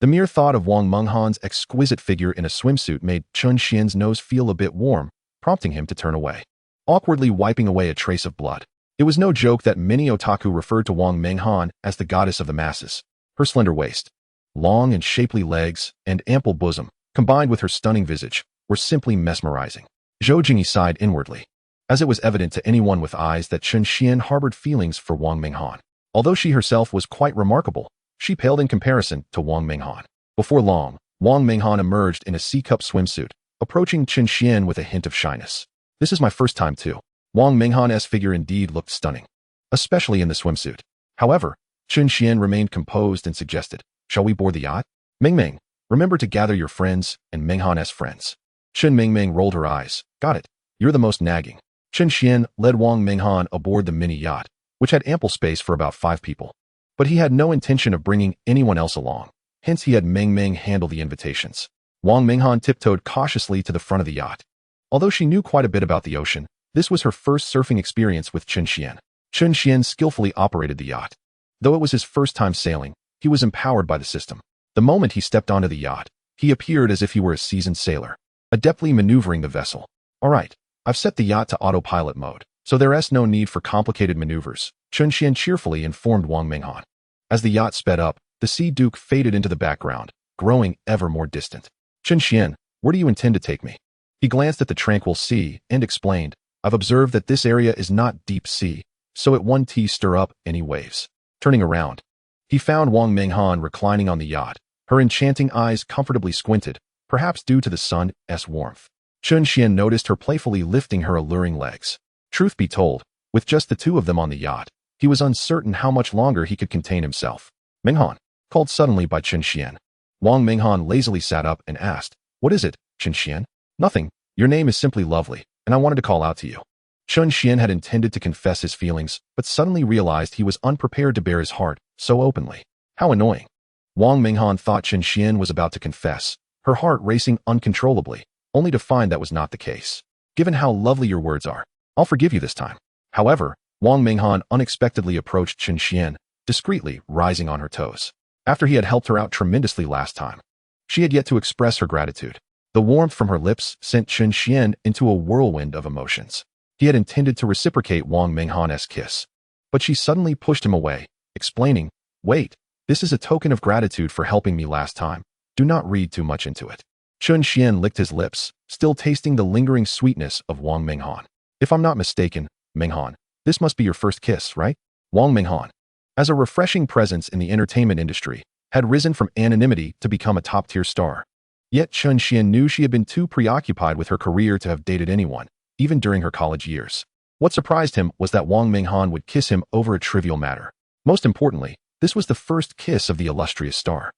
The mere thought of Wang Minghan's exquisite figure in a swimsuit made Chen Xian's nose feel a bit warm, prompting him to turn away, awkwardly wiping away a trace of blood. It was no joke that many otaku referred to Wang Minghan as the goddess of the masses. Her slender waist, long and shapely legs, and ample bosom, combined with her stunning visage, were simply mesmerizing. Zhou Jingyi sighed inwardly. as it was evident to anyone with eyes that Chen Xuan harbored feelings for Wang Minghan. Although she herself was quite remarkable, she paled in comparison to Wang Minghan. Before long, Wang Minghan emerged in a C-cup swimsuit, approaching Chen Xuan with a hint of shyness. This is my first time too. Wang Minghan's figure indeed looked stunning, especially in the swimsuit. However, Chen Xuan remained composed and suggested, shall we board the yacht? Ming, remember to gather your friends and Minghan's friends. Chen Ming rolled her eyes. Got it. You're the most nagging. Chen Xuan led Wang Minghan aboard the mini yacht, which had ample space for about 5 people. But he had no intention of bringing anyone else along. Hence, he had Ming handle the invitations. Wang Minghan tiptoed cautiously to the front of the yacht. Although she knew quite a bit about the ocean, this was her first surfing experience with Chen Xuan. Chen Xuan skillfully operated the yacht. Though it was his first time sailing, he was empowered by the system. The moment he stepped onto the yacht, he appeared as if he were a seasoned sailor, adeptly maneuvering the vessel. All right, I've set the yacht to autopilot mode, so there is no need for complicated maneuvers, Chen Xuan cheerfully informed Wang Minghan. As the yacht sped up, the Sea Duke faded into the background, growing ever more distant. Chen Xuan, where do you intend to take me? He glanced at the tranquil sea and explained, I've observed that this area is not deep sea, so it won't stir up any waves. Turning around, he found Wang Minghan reclining on the yacht, her enchanting eyes comfortably squinted, perhaps due to the sun's warmth. Chen Xuan noticed her playfully lifting her alluring legs. Truth be told, with just the 2 of them on the yacht, he was uncertain how much longer he could contain himself. Minghan, called suddenly by Chen Xuan. Wang Minghan lazily sat up and asked, What is it, Chen Xuan? Nothing. Your name is simply lovely, and I wanted to call out to you. Chen Xuan had intended to confess his feelings, but suddenly realized he was unprepared to bare his heart so openly. How annoying. Wang Minghan thought Chen Xuan was about to confess, her heart racing uncontrollably, only to find that was not the case. Given how lovely your words are, I'll forgive you this time. However, Wang Minghan unexpectedly approached Chen Xuan, discreetly rising on her toes. After he had helped her out tremendously last time, she had yet to express her gratitude. The warmth from her lips sent Chen Xuan into a whirlwind of emotions. He had intended to reciprocate Wang Minghan's kiss, but she suddenly pushed him away, explaining, Wait, this is a token of gratitude for helping me last time. Do not read too much into it. Chen Xuan licked his lips, still tasting the lingering sweetness of Wang Minghan. If I'm not mistaken, Minghan, this must be your first kiss, right? Wang Minghan, as a refreshing presence in the entertainment industry, had risen from anonymity to become a top-tier star. Yet Chen Xuan knew she had been too preoccupied with her career to have dated anyone, even during her college years. What surprised him was that Wang Minghan would kiss him over a trivial matter. Most importantly, this was the first kiss of the illustrious star.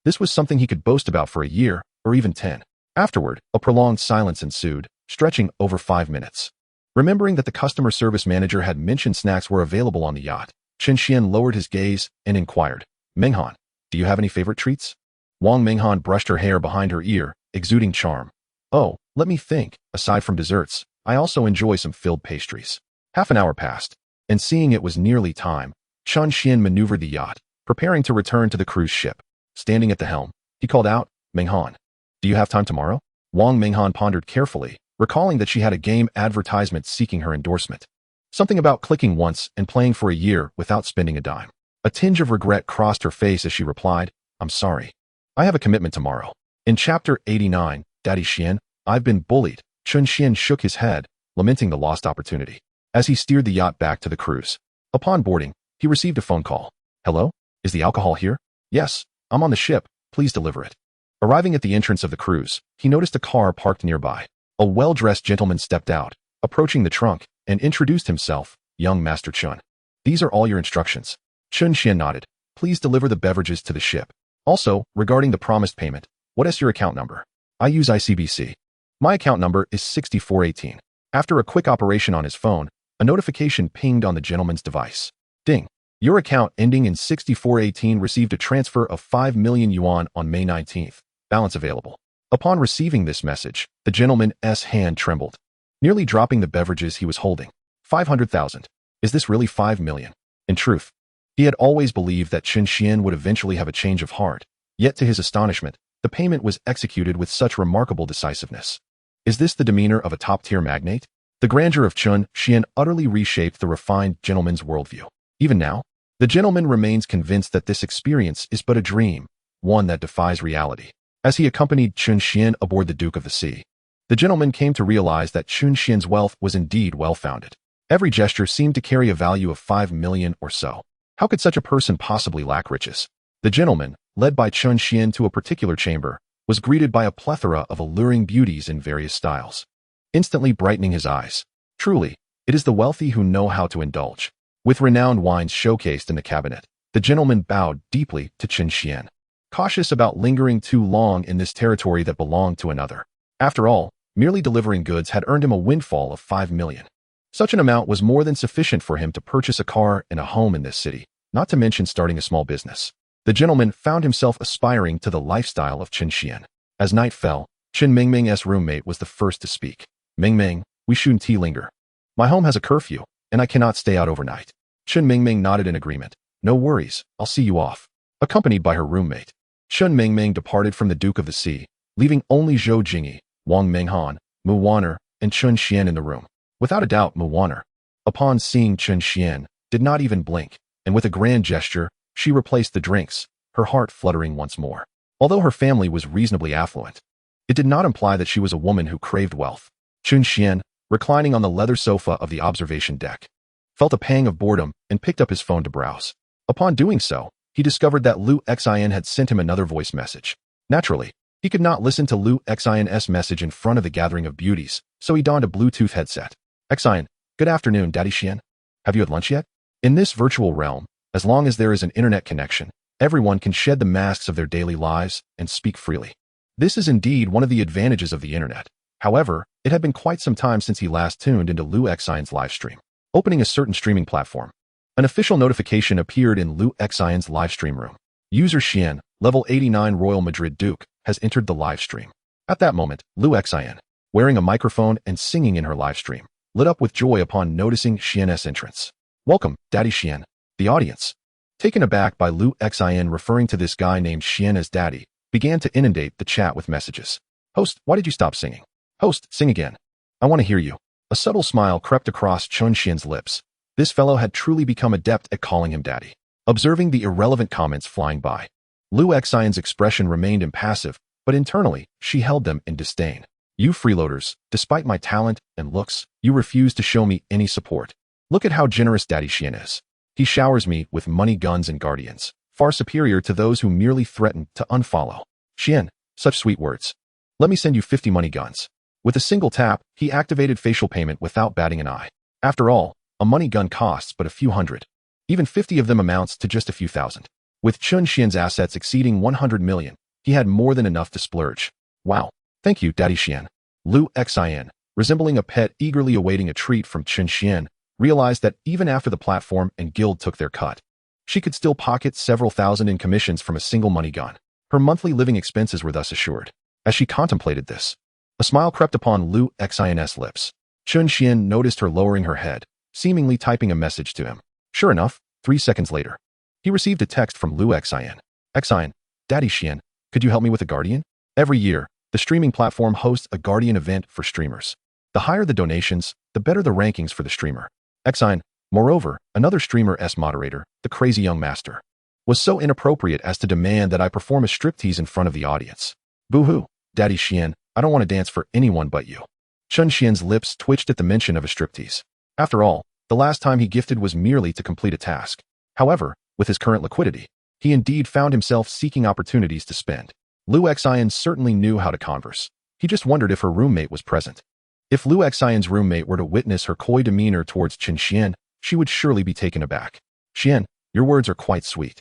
This was something he could boast about for a year, or even 10. Afterward, a prolonged silence ensued, stretching over 5 minutes. Remembering that the customer service manager had mentioned snacks were available on the yacht, Chen Xuan lowered his gaze and inquired, Minghan, do you have any favorite treats? Wang Minghan brushed her hair behind her ear, exuding charm. Oh, let me think, aside from desserts, I also enjoy some filled pastries. Half an hour passed, and seeing it was nearly time, Chen Xuan maneuvered the yacht, preparing to return to the cruise ship. Standing at the helm, he called out, Minghan, do you have time tomorrow? Wang Minghan pondered carefully, recalling that she had a game advertisement seeking her endorsement. Something about clicking once and playing for a year without spending a dime. A tinge of regret crossed her face as she replied, I'm sorry. I have a commitment tomorrow. In Chapter 89, Daddy Xian, I've been bullied. Chen Xuan shook his head, lamenting the lost opportunity. As he steered the yacht back to the cruise. Upon boarding, he received a phone call. Hello? Is the alcohol here? Yes, I'm on the ship. Please deliver it. Arriving at the entrance of the cruise, he noticed a car parked nearby. A well-dressed gentleman stepped out, approaching the trunk, and introduced himself, young Master Chen. These are all your instructions. Chen Xuan nodded. Please deliver the beverages to the ship. Also, regarding the promised payment, what is your account number? I use ICBC. My account number is 6418. After a quick operation on his phone, a notification pinged on the gentleman's device. Ding. Your account ending in 6418 received a transfer of 5 million yuan on May 19th. Balance available. Upon receiving this message, the gentleman's hand trembled, nearly dropping the beverages he was holding. 500,000. Is this really 5 million? In truth, he had always believed that Chen Xuan would eventually have a change of heart, yet to his astonishment, the payment was executed with such remarkable decisiveness. Is this the demeanor of a top-tier magnate? The grandeur of Chen Xuan utterly reshaped the refined gentleman's worldview. Even now, the gentleman remains convinced that this experience is but a dream, one that defies reality. As he accompanied Chen Xuan aboard the Duke of the Sea, The gentleman came to realize that Chen Xuan's wealth was indeed well-founded. Every gesture seemed to carry a value of 5 million or so. How could such a person possibly lack riches? The gentleman, led by Chen Xuan to a particular chamber, was greeted by a plethora of alluring beauties in various styles, instantly brightening his eyes. Truly, it is the wealthy who know how to indulge. With renowned wines showcased in the cabinet, the gentleman bowed deeply to Chen Xuan, cautious about lingering too long in this territory that belonged to another. After all, merely delivering goods had earned him a windfall of 5 million. Such an amount was more than sufficient for him to purchase a car and a home in this city, not to mention starting a small business. The gentleman found himself aspiring to the lifestyle of Chen Xuan. As night fell, Chen Mingming's roommate was the first to speak. Mingming, we shouldn't linger. My home has a curfew, and I cannot stay out overnight. Chen Mingming nodded in agreement. No worries, I'll see you off. Accompanied by her roommate, Chen Mingming departed from the Duke of the Sea, leaving only Zhou Jingyi, Wang Minghan, Mu Wanner, and Chen Xuan in the room. Without a doubt, Mu Wanner, upon seeing Chen Xuan, did not even blink, and with a grand gesture, she replaced the drinks, her heart fluttering once more. Although her family was reasonably affluent, it did not imply that she was a woman who craved wealth. Chen Xuan, reclining on the leather sofa of the observation deck, felt a pang of boredom and picked up his phone to browse. Upon doing so, he discovered that Lu Xin had sent him another voice message. Naturally, he could not listen to Lu Xin's message in front of the gathering of beauties, so he donned a Bluetooth headset. Xin, good afternoon, Daddy Xian. Have you had lunch yet? In this virtual realm, as long as there is an internet connection, everyone can shed the masks of their daily lives and speak freely. This is indeed one of the advantages of the internet. However, it had been quite some time since he last tuned into Lu Xin's live stream. Opening a certain streaming platform, an official notification appeared in Lu Xin's live stream room. User Xian, level 89 Royal Madrid Duke, has entered the live stream. At that moment, Lu Xin, wearing a microphone and singing in her live stream, lit up with joy upon noticing Xian's entrance. Welcome, Daddy Xian. The audience, taken aback by Lu Xin referring to this guy named Xian as Daddy, began to inundate the chat with messages. Host, why did you stop singing? Host, sing again. I want to hear you. A subtle smile crept across Chen Xian's lips. This fellow had truly become adept at calling him daddy. Observing the irrelevant comments flying by, Lu Xin's expression remained impassive, but internally, she held them in disdain. You freeloaders, despite my talent and looks, you refuse to show me any support. Look at how generous Daddy Xian is. He showers me with money, guns, and guardians, far superior to those who merely threaten to unfollow. Xian, such sweet words. Let me send you 50 money guns. With a single tap, he activated facial payment without batting an eye. After all, a money gun costs but a few hundred. Even 50 of them amounts to just a few thousand. With Chen Xian's assets exceeding 100 million, he had more than enough to splurge. Wow. Thank you, Daddy Xian. Lu Xin, resembling a pet eagerly awaiting a treat from Chen Xuan, realized that even after the platform and guild took their cut, she could still pocket several thousand in commissions from a single money gun. Her monthly living expenses were thus assured. As she contemplated this, a smile crept upon Lu Xin's lips. Chen Xuan noticed her lowering her head, seemingly typing a message to him. Sure enough, 3 seconds later, he received a text from Lu Xin. Xin, Daddy Xian, could you help me with a guardian? Every year, the streaming platform hosts a guardian event for streamers. The higher the donations, the better the rankings for the streamer. Xin, moreover, another streamer's moderator, the crazy young master, was so inappropriate as to demand that I perform a striptease in front of the audience. Boo-hoo, Daddy Xian, I don't want to dance for anyone but you. Chen Xian's lips twitched at the mention of a striptease. After all, the last time he gifted was merely to complete a task. However, with his current liquidity, he indeed found himself seeking opportunities to spend. Lu Xin certainly knew how to converse. He just wondered if her roommate was present. If Lu Xin's roommate were to witness her coy demeanor towards Chen Xuan, she would surely be taken aback. Xian, your words are quite sweet.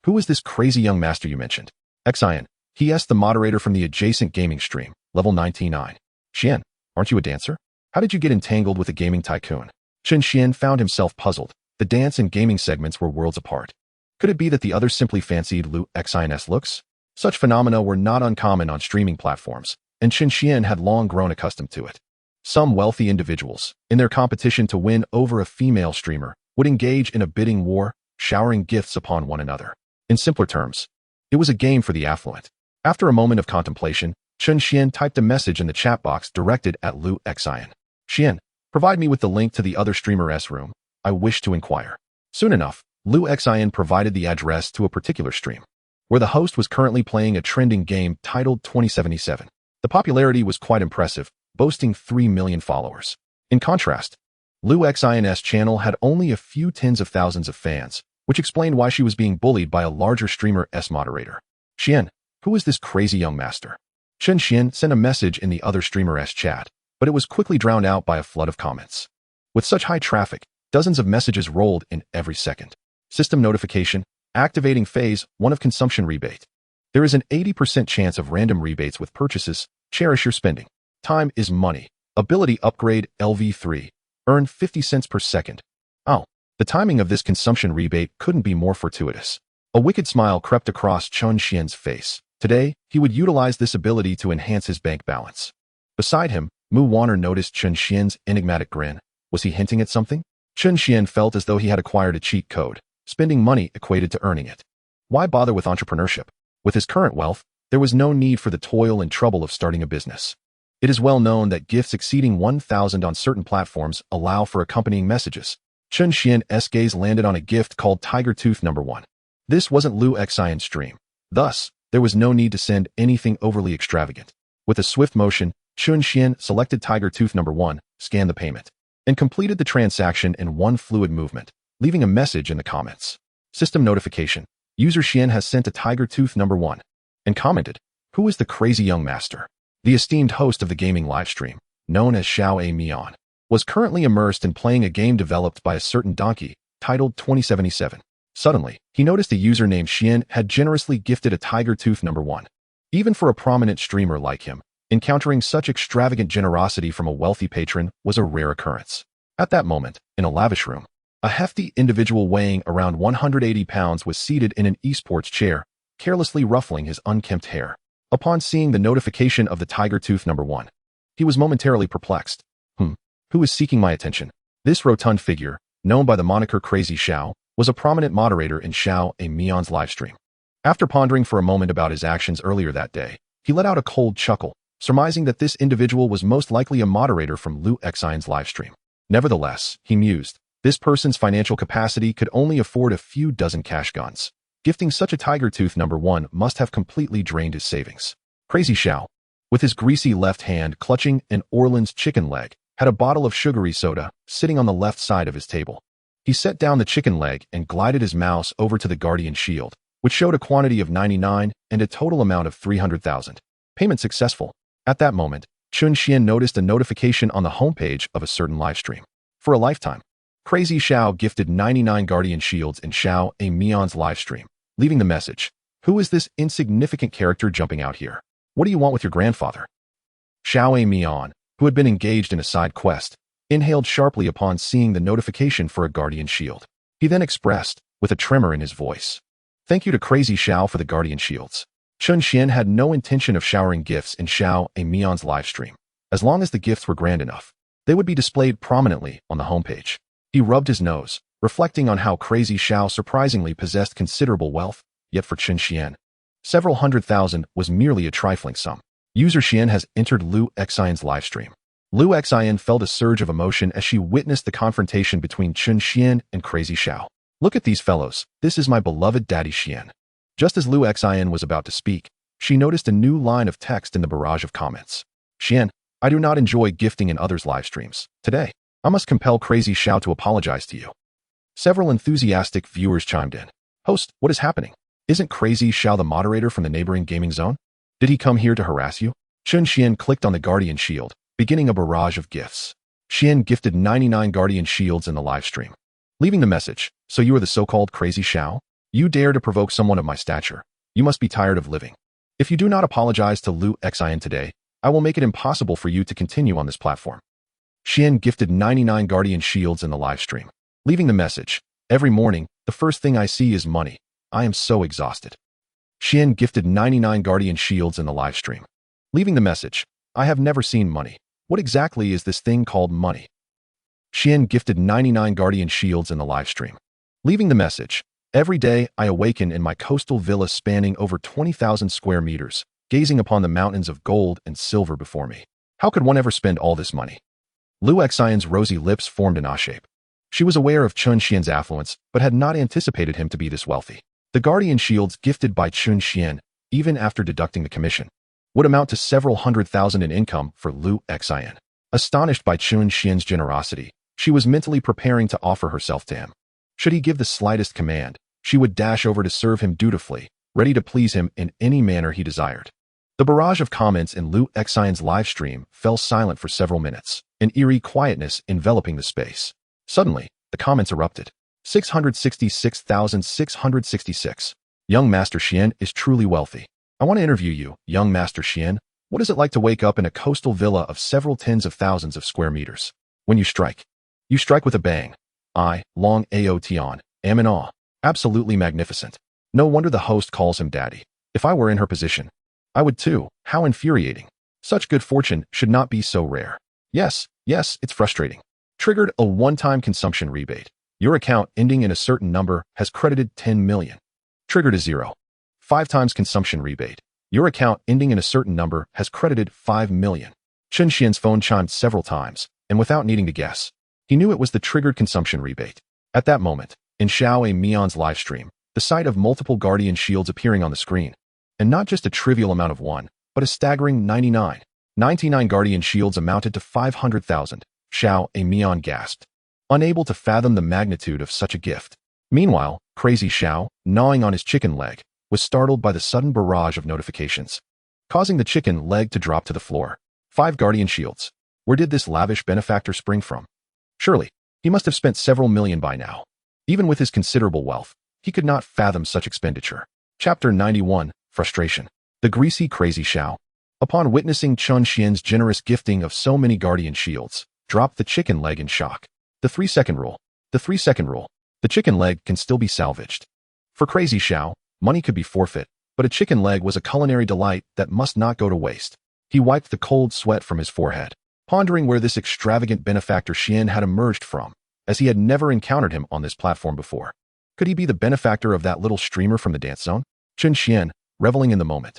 Who is this crazy young master you mentioned? Xin, he asked the moderator from the adjacent gaming stream, level 99. Xian, aren't you a dancer? How did you get entangled with a gaming tycoon? Chen Xuan found himself puzzled. The dance and gaming segments were worlds apart. Could it be that the other simply fancied Lu Xin's looks? Such phenomena were not uncommon on streaming platforms, and Chen Xuan had long grown accustomed to it. Some wealthy individuals, in their competition to win over a female streamer, would engage in a bidding war, showering gifts upon one another. In simpler terms, it was a game for the affluent. After a moment of contemplation, Chen Xuan typed a message in the chat box directed at Lu Xin. Xian, provide me with the link to the other streamer's room. I wish to inquire. Soon enough, Lu Xin provided the address to a particular stream, where the host was currently playing a trending game titled 2077. The popularity was quite impressive, boasting 3 million followers. In contrast, Lu Xin's channel had only a few tens of thousands of fans, which explained why she was being bullied by a larger streamer's moderator. Xian, who is this crazy young master? Chen Xuan sent a message in the other streamer's chat, but it was quickly drowned out by a flood of comments. With such high traffic, dozens of messages rolled in every second. System notification, activating phase 1 of consumption rebate. There is an 80% chance of random rebates with purchases. Cherish your spending. Time is money. Ability upgrade LV3. Earn 50 cents per second. Oh, the timing of this consumption rebate couldn't be more fortuitous. A wicked smile crept across Chen Xian's face. Today, he would utilize this ability to enhance his bank balance. Beside him, Mu Wanner noticed Chen Xian's enigmatic grin. Was he hinting at something? Chen Xuan felt as though he had acquired a cheat code. Spending money equated to earning it. Why bother with entrepreneurship? With his current wealth, there was no need for the toil and trouble of starting a business. It is well known that gifts exceeding 1,000 on certain platforms allow for accompanying messages. Chen Xian's gaze landed on a gift called Tiger Tooth No. 1. This wasn't Lu Xin's stream. Thus, there was no need to send anything overly extravagant. With a swift motion, Chen Xuan selected Tiger Tooth No. 1, scanned the payment, and completed the transaction in one fluid movement, leaving a message in the comments. System notification. User Xian has sent a Tiger Tooth No. 1, and commented, "Who is the crazy young master?" The esteemed host of the gaming livestream, known as Xiao A Mian, was currently immersed in playing a game developed by a certain donkey, titled 2077. Suddenly, he noticed a user named Xian had generously gifted a Tiger Tooth No. 1. Even for a prominent streamer like him, encountering such extravagant generosity from a wealthy patron was a rare occurrence. At that moment, in a lavish room, a hefty individual weighing around 180 pounds was seated in an esports chair, carelessly ruffling his unkempt hair. Upon seeing the notification of the Tiger Tooth No. 1, he was momentarily perplexed. Who is seeking my attention? This rotund figure, known by the moniker Crazy Xiao, was a prominent moderator in Xiao A Mian's livestream. After pondering for a moment about his actions earlier that day, he let out a cold chuckle, surmising that this individual was most likely a moderator from Lu Xin's livestream. Nevertheless, he mused, this person's financial capacity could only afford a few dozen cash guns. Gifting such a Tiger Tooth No. 1 must have completely drained his savings. Crazy Xiao, with his greasy left hand clutching an Orleans chicken leg, had a bottle of sugary soda sitting on the left side of his table. He set down the chicken leg and glided his mouse over to the Guardian Shield, which showed a quantity of 99 and a total amount of 300,000. Payment successful. At that moment, Chen Xuan noticed a notification on the homepage of a certain livestream. For a lifetime, Crazy Xiao gifted 99 Guardian Shields in Xiao A Mian's livestream, leaving the message, "Who is this insignificant character jumping out here? What do you want with your grandfather?" Xiao A Mian, who had been engaged in a side quest, inhaled sharply upon seeing the notification for a Guardian Shield. He then expressed, with a tremor in his voice, "Thank you to Crazy Xiao for the Guardian Shields." Chen Xuan had no intention of showering gifts in Xiao A Mian's livestream. As long as the gifts were grand enough, they would be displayed prominently on the homepage. He rubbed his nose, reflecting on how Crazy Xiao surprisingly possessed considerable wealth, yet for Chen Xuan, several 100,000 was merely a trifling sum. User Xian has entered Lu Xin's livestream. Lu Xin felt a surge of emotion as she witnessed the confrontation between Chen Xuan and Crazy Xiao. "Look at these fellows, this is my beloved daddy Xian." Just as Lu Xin was about to speak, she noticed a new line of text in the barrage of comments. "Xian, I do not enjoy gifting in others' live streams. Today, I must compel Crazy Xiao to apologize to you." Several enthusiastic viewers chimed in. "Host, what is happening? Isn't Crazy Xiao the moderator from the neighboring gaming zone? Did he come here to harass you?" Chen Xuan clicked on the Guardian Shield, beginning a barrage of gifts. Xian gifted 99 Guardian Shields in the livestream, leaving the message, "So you are the so-called Crazy Xiao? You dare to provoke someone of my stature. You must be tired of living. If you do not apologize to Lu Xin today, I will make it impossible for you to continue on this platform." Xian gifted 99 Guardian Shields in the livestream, leaving the message, "Every morning, the first thing I see is money. I am so exhausted." Xian gifted 99 Guardian Shields in the livestream, leaving the message, "I have never seen money. What exactly is this thing called money?" Xian gifted 99 Guardian Shields in the livestream, leaving the message, "Every day I awaken in my coastal villa spanning over 20,000 square meters, gazing upon the mountains of gold and silver before me. How could one ever spend all this money?" Lu Xin's rosy lips formed an shape. She was aware of Chen Xian's affluence, but had not anticipated him to be this wealthy. The Guardian Shields gifted by Chen Xian, even after deducting the commission, would amount to several hundred thousand in income for Lu Xian. Astonished by Chen Xuan's generosity, she was mentally preparing to offer herself to him. Should he give the slightest command, she would dash over to serve him dutifully, ready to please him in any manner he desired. The barrage of comments in Lu Xian's live stream fell silent for several minutes, an eerie quietness enveloping the space. Suddenly, the comments erupted. 666,666. Young Master Xian is truly wealthy. I want to interview you, young Master Xian. What is it like to wake up in a coastal villa of several tens of thousands of square meters? When you strike with a bang. I, Long Ao Tian, am in awe. Absolutely magnificent. No wonder the host calls him daddy. If I were in her position, I would too. How infuriating. Such good fortune should not be so rare. Yes, it's frustrating. Triggered a one-time consumption rebate. Your account ending in a certain number has credited 10 million. Triggered a 0. 5 times consumption rebate. Your account ending in a certain number has credited 5 million. Chen Xian's phone chimed several times, and without needing to guess, he knew it was the triggered consumption rebate. At that moment, in Xiao Mian's live stream, the sight of multiple guardian shields appearing on the screen, and not just a trivial amount of one, but a staggering 99 guardian shields amounted to 500,000, Xiao Mian gasped, unable to fathom the magnitude of such a gift. Meanwhile, Crazy Xiao, gnawing on his chicken leg, was startled by the sudden barrage of notifications, causing the chicken leg to drop to the floor. 5 guardian shields. Where did this lavish benefactor spring from? Surely, he must have spent several million by now. Even with his considerable wealth, he could not fathom such expenditure. Chapter 91, Frustration. The greasy Crazy Xiao, upon witnessing Chen Xian's generous gifting of so many guardian shields, dropped the chicken leg in shock. The 3-second rule. The 3-second rule. The chicken leg can still be salvaged. For Crazy Xiao, money could be forfeit, but a chicken leg was a culinary delight that must not go to waste. He wiped the cold sweat from his forehead, pondering where this extravagant benefactor Xian had emerged from, as he had never encountered him on this platform before. Could he be the benefactor of that little streamer from the dance zone? Chen Xian, reveling in the moment,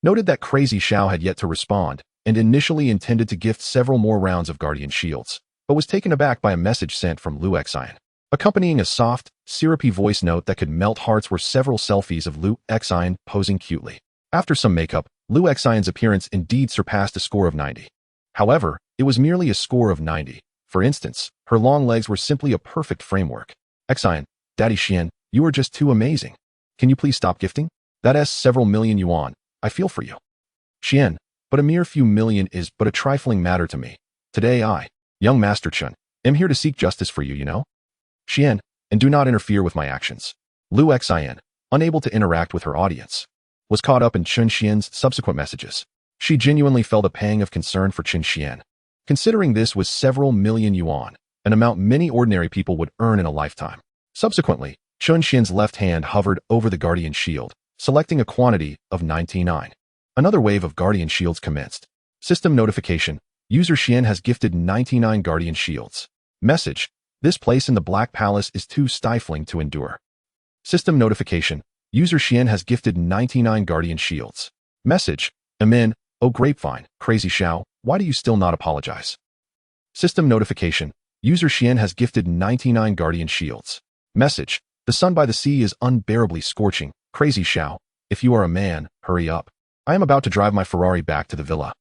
noted that Crazy Xiao had yet to respond, and initially intended to gift several more rounds of guardian shields, but was taken aback by a message sent from Lu Xian. Accompanying a soft, syrupy voice note that could melt hearts were several selfies of Lu Xian posing cutely. After some makeup, Lu Xian's appearance indeed surpassed a score of 90. However, it was merely a score of 90. For instance, her long legs were simply a perfect framework. Xian, Daddy Xian, you are just too amazing. Can you please stop gifting? That's several million yuan. I feel for you. Xian, but a mere few million is but a trifling matter to me. Today I, young Master Chen, am here to seek justice for you, you know? Xian, and do not interfere with my actions. Lu Xian, unable to interact with her audience, was caught up in Chen Xian's subsequent messages. She genuinely felt a pang of concern for Chen Xian, considering this was several million yuan, an amount many ordinary people would earn in a lifetime. Subsequently, Chen Xian's left hand hovered over the guardian shield, selecting a quantity of 99. Another wave of guardian shields commenced. System notification. User Xian has gifted 99 guardian shields. Message. This place in the Black Palace is too stifling to endure. System notification. User Xian has gifted 99 guardian shields. Message. Amen. Oh grapevine, Crazy Xiao, why do you still not apologize? System notification. User Xian has gifted 99 guardian shields. Message. The sun by the sea is unbearably scorching. Crazy Xiao, if you are a man, hurry up. I am about to drive my Ferrari back to the villa.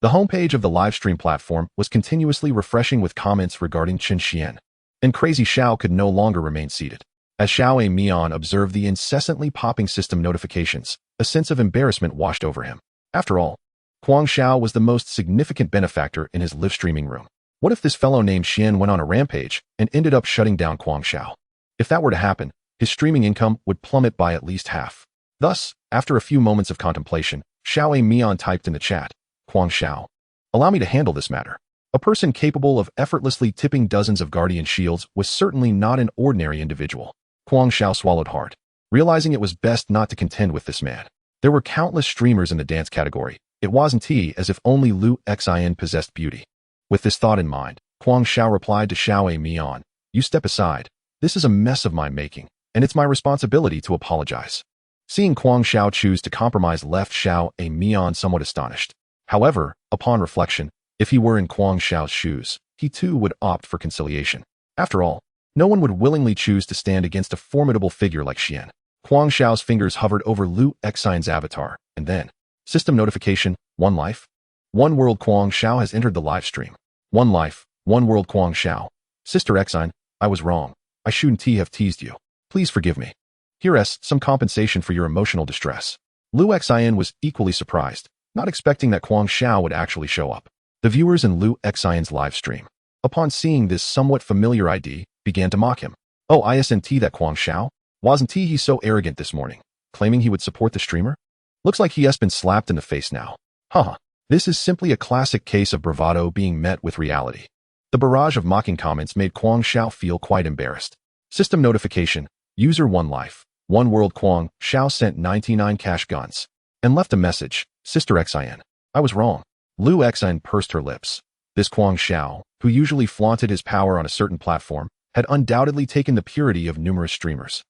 The homepage of the livestream platform was continuously refreshing with comments regarding Chen Xian, and Crazy Xiao could no longer remain seated. As Xiao Mian observed the incessantly popping system notifications, a sense of embarrassment washed over him. After all, Kuang Xiao was the most significant benefactor in his live streaming room. What if this fellow named Xian went on a rampage and ended up shutting down Kuang Xiao? If that were to happen, his streaming income would plummet by at least half. Thus, after a few moments of contemplation, Xiao Mian typed in the chat, Kuang Xiao, allow me to handle this matter. A person capable of effortlessly tipping dozens of guardian shields was certainly not an ordinary individual. Kuang Xiao swallowed hard, realizing it was best not to contend with this man. There were countless streamers in the dance category. It wasn't as if only Lu Xian possessed beauty. With this thought in mind, Kuang Xiao replied to Xiao Mian, you step aside. This is a mess of my making, and it's my responsibility to apologize. Seeing Kuang Xiao choose to compromise left Xiao Mian somewhat astonished. However, upon reflection, if he were in Kuang Xiao's shoes, he too would opt for conciliation. After all, no one would willingly choose to stand against a formidable figure like Xian. Kuang Xiao's fingers hovered over Lu Xian's avatar, and then, System notification, One Life. One World Kwang Xiao has entered the live stream. One Life, One World Kwang Xiao. Sister Xine, I was wrong. I shouldn't have teased you. Please forgive me. Here's some compensation for your emotional distress. Lu Xine was equally surprised, not expecting that Kwang Xiao would actually show up. The viewers in Lu Xine's live stream, upon seeing this somewhat familiar ID, began to mock him. Oh, isn't that Kwang Xiao? Wasn't he so arrogant this morning, claiming he would support the streamer? Looks like he has been slapped in the face now. Haha. This is simply a classic case of bravado being met with reality. The barrage of mocking comments made Kwang Xiao feel quite embarrassed. System notification, user One Life. One World Kwang Xiao sent 99 cash guns and left a message. Sister Xine, I was wrong. Lu Xine pursed her lips. This Kwang Xiao, who usually flaunted his power on a certain platform, had undoubtedly taken the purity of numerous streamers.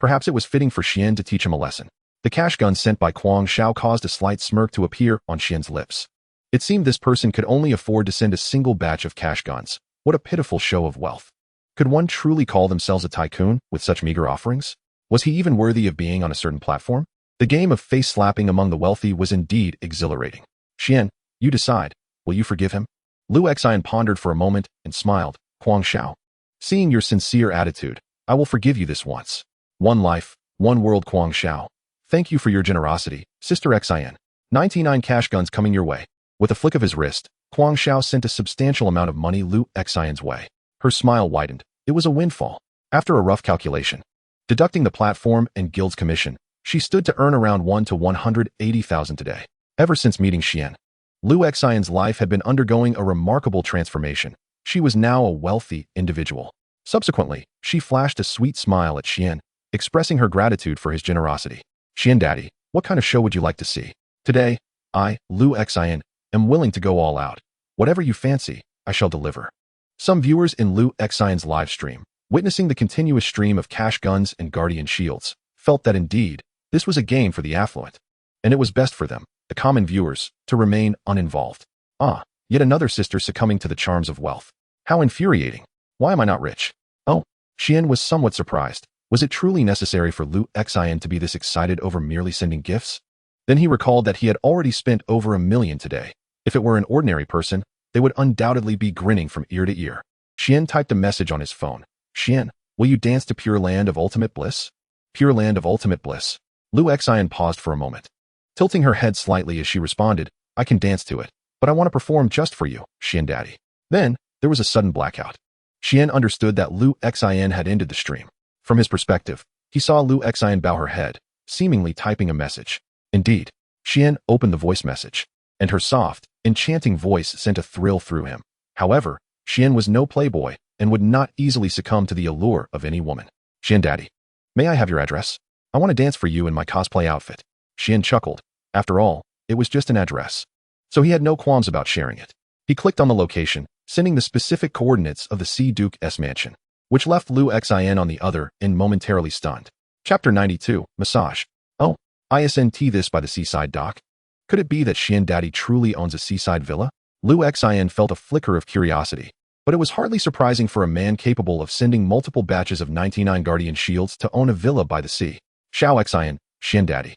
Perhaps it was fitting for Xian to teach him a lesson. The cash gun sent by Kwang Xiao caused a slight smirk to appear on Xian's lips. It seemed this person could only afford to send a single batch of cash guns. What a pitiful show of wealth. Could one truly call themselves a tycoon with such meager offerings? Was he even worthy of being on a certain platform? The game of face-slapping among the wealthy was indeed exhilarating. Xian, you decide. Will you forgive him? Lu Xine pondered for a moment and smiled. Kwang Xiao, seeing your sincere attitude, I will forgive you this once. One Life, One World Kwang Xiao. Thank you for your generosity, Sister Xine. 99 cash guns coming your way. With a flick of his wrist, Kwang Xiao sent a substantial amount of money Lu Xine's way. Her smile widened. It was a windfall. After a rough calculation, deducting the platform and guild's commission, she stood to earn around 1 to 180,000 today. Ever since meeting Xian, Lu Xine's life had been undergoing a remarkable transformation. She was now a wealthy individual. Subsequently, she flashed a sweet smile at Xian, expressing her gratitude for his generosity. Xian Daddy, what kind of show would you like to see? Today, I, Lu Xine, am willing to go all out. Whatever you fancy, I shall deliver. Some viewers in Lu Xine's live stream, witnessing the continuous stream of cash guns and guardian shields, felt that indeed, this was a game for the affluent. And it was best for them, the common viewers, to remain uninvolved. Ah, yet another sister succumbing to the charms of wealth. How infuriating. Why am I not rich? Oh, Xian was somewhat surprised. Was it truly necessary for Lu Xine to be this excited over merely sending gifts? Then he recalled that he had already spent over 1 million today. If it were an ordinary person, they would undoubtedly be grinning from ear to ear. Xian typed a message on his phone. Xian, will you dance to Pure Land of Ultimate Bliss? Pure Land of Ultimate Bliss. Lu Xine paused for a moment, tilting her head slightly as she responded, I can dance to it, but I want to perform just for you, Xian Daddy. Then, there was a sudden blackout. Xian understood that Lu Xine had ended the stream. From his perspective, he saw Lu Xine bow her head, seemingly typing a message. Indeed, Xian opened the voice message, and her soft, enchanting voice sent a thrill through him. However, Xian was no playboy and would not easily succumb to the allure of any woman. Xian Daddy, may I have your address? I want to dance for you in my cosplay outfit. Xian chuckled. After all, it was just an address. So he had no qualms about sharing it. He clicked on the location, sending the specific coordinates of the Sea Duke's mansion, which left Lu Xine on the other end momentarily stunned. Chapter 92, Massage. Oh, isn't this by the seaside dock? Could it be that Xian Daddy truly owns a seaside villa? Lu Xine felt a flicker of curiosity, but it was hardly surprising for a man capable of sending multiple batches of 99 guardian shields to own a villa by the sea. Xiao Xine, Xian Daddy.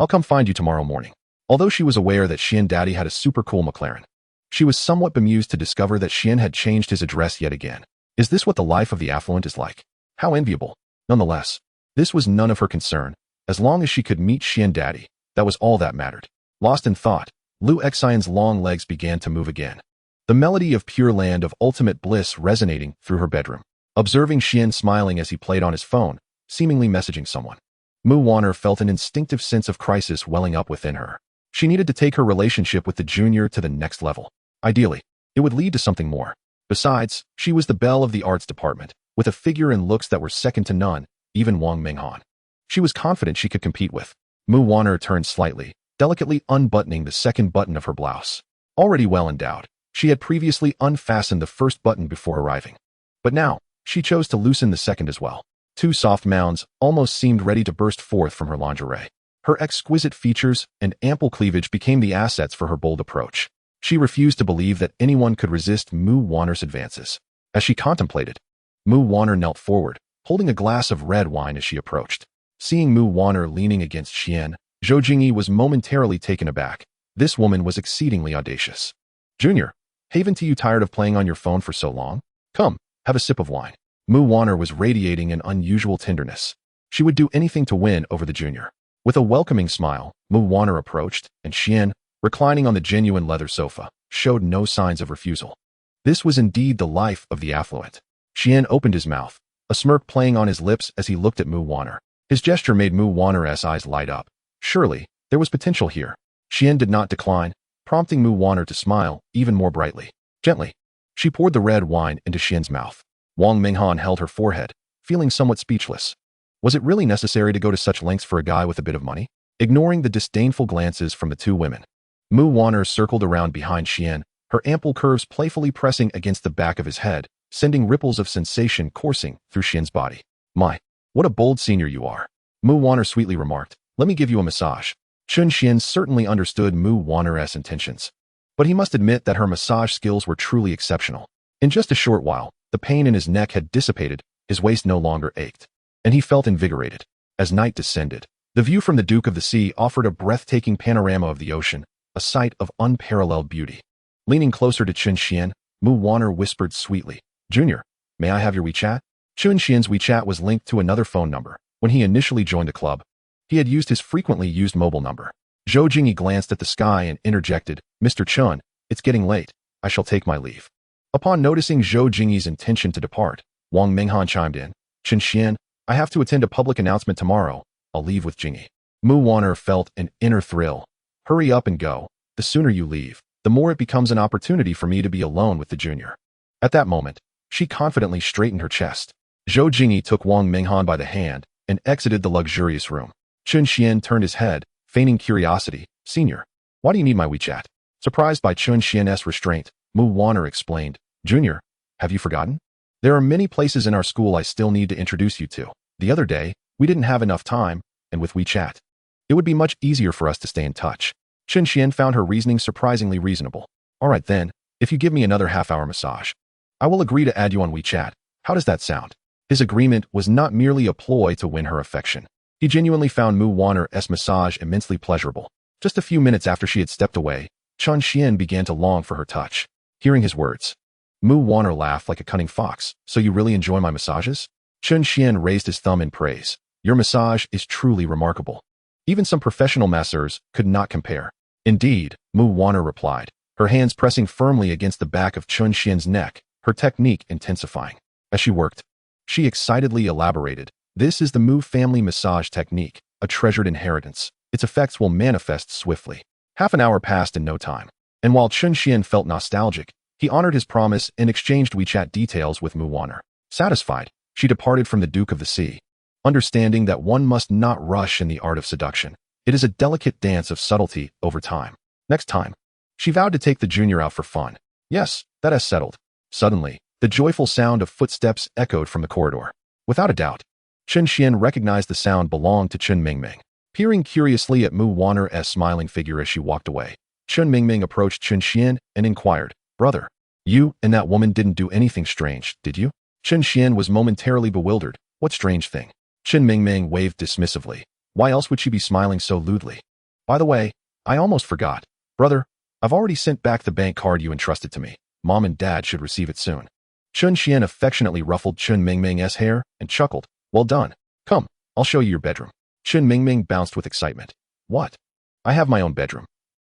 I'll come find you tomorrow morning. Although she was aware that Xian Daddy had a super cool McLaren, she was somewhat bemused to discover that Xian had changed his address yet again. Is this what the life of the affluent is like? How enviable. Nonetheless, this was none of her concern. As long as she could meet Xian Daddy, that was all that mattered. Lost in thought, Lu Xine's long legs began to move again. The melody of Pure Land of Ultimate Bliss resonating through her bedroom. Observing Xian smiling as he played on his phone, seemingly messaging someone, Mu Wanner felt an instinctive sense of crisis welling up within her. She needed to take her relationship with the junior to the next level. Ideally, it would lead to something more. Besides, she was the belle of the arts department, with a figure and looks that were second to none, even Wang Menghan. She was confident she could compete with. Mu Wanner turned slightly, delicately unbuttoning the second button of her blouse. Already well endowed, she had previously unfastened the first button before arriving. But now, she chose to loosen the second as well. Two soft mounds almost seemed ready to burst forth from her lingerie. Her exquisite features and ample cleavage became the assets for her bold approach. She refused to believe that anyone could resist Mu Wanner's advances. As she contemplated, Mu Wanner knelt forward, holding a glass of red wine as she approached. Seeing Mu Wanner leaning against Xian, Zhou Jingyi was momentarily taken aback. This woman was exceedingly audacious. Junior, haven't you tired of playing on your phone for so long? Come, have a sip of wine. Mu Wanner was radiating an unusual tenderness. She would do anything to win over the junior. With a welcoming smile, Mu Wanner approached, and Xian, reclining on the genuine leather sofa, showed no signs of refusal. This was indeed the life of the affluent. Xian opened his mouth, a smirk playing on his lips as he looked at Mu Wanner. His gesture made Mu Wanner's eyes light up. Surely, there was potential here. Xian did not decline, prompting Mu Wanner to smile even more brightly. Gently, she poured the red wine into Xian's mouth. Wang Minghan held her forehead, feeling somewhat speechless. Was it really necessary to go to such lengths for a guy with a bit of money? Ignoring the disdainful glances from the two women, Mu Wanner circled around behind Xian, her ample curves playfully pressing against the back of his head, sending ripples of sensation coursing through Xian's body. My, what a bold senior you are, Mu Wanner sweetly remarked. Let me give you a massage. Chen Xian certainly understood Mu Wanner's intentions, but he must admit that her massage skills were truly exceptional. In just a short while, the pain in his neck had dissipated, his waist no longer ached, and he felt invigorated. As night descended, the view from the Duke of the Sea offered a breathtaking panorama of the ocean, a sight of unparalleled beauty. Leaning closer to Chen Xian, Mu Wanner whispered sweetly, Junior, may I have your WeChat? Chen Xian's WeChat was linked to another phone number. When he initially joined the club, he had used his frequently used mobile number. Zhou Jingyi glanced at the sky and interjected, Mr. Chen, it's getting late. I shall take my leave. Upon noticing Zhou Jingyi's intention to depart, Wang Minghan chimed in, Chen Xian, I have to attend a public announcement tomorrow. I'll leave with Jingyi. Mu Wanner felt an inner thrill. Hurry up and go. The sooner you leave, the more it becomes an opportunity for me to be alone with the junior. At that moment, she confidently straightened her chest. Zhou Jingyi took Wang Minghan by the hand and exited the luxurious room. Chen Xian turned his head, feigning curiosity. Senior, why do you need my WeChat? Surprised by Chen Xian's restraint, Mu Wanner explained, Junior, have you forgotten? There are many places in our school I still need to introduce you to. The other day, we didn't have enough time, and with WeChat, it would be much easier for us to stay in touch. Chen Xian found her reasoning surprisingly reasonable. All right then, if you give me another half-hour massage, I will agree to add you on WeChat. How does that sound? His agreement was not merely a ploy to win her affection. He genuinely found Mu Wanner's massage immensely pleasurable. Just a few minutes after she had stepped away, Chen Xian began to long for her touch. Hearing his words, Mu Wanner laughed like a cunning fox. So you really enjoy my massages? Chen Xian raised his thumb in praise. Your massage is truly remarkable. Even some professional masseurs could not compare. Indeed, Mu Wanner replied, her hands pressing firmly against the back of Chen Xian's neck, her technique intensifying. As she worked, she excitedly elaborated, this is the Mu family massage technique, a treasured inheritance. Its effects will manifest swiftly. Half an hour passed in no time, and while Chen Xian felt nostalgic, he honored his promise and exchanged WeChat details with Mu Wanner. Satisfied, she departed from the Duke of the Sea, understanding that one must not rush in the art of seduction. It is a delicate dance of subtlety over time. Next time, she vowed to take the junior out for fun. Yes, that has settled. Suddenly, the joyful sound of footsteps echoed from the corridor. Without a doubt, Chen Xian recognized the sound belonged to Chen Mingming. Peering curiously at Mu Wanner's smiling figure as she walked away, Chen Mingming approached Chen Xian and inquired, Brother, you and that woman didn't do anything strange, did you? Chen Xian was momentarily bewildered. What strange thing? Chen Mingming waved dismissively. Why else would she be smiling so lewdly? By the way, I almost forgot. Brother, I've already sent back the bank card you entrusted to me. Mom and Dad should receive it soon. Chen Xian affectionately ruffled Chen Mingming's hair and chuckled. Well done. Come, I'll show you your bedroom. Chen Mingming bounced with excitement. What? I have my own bedroom.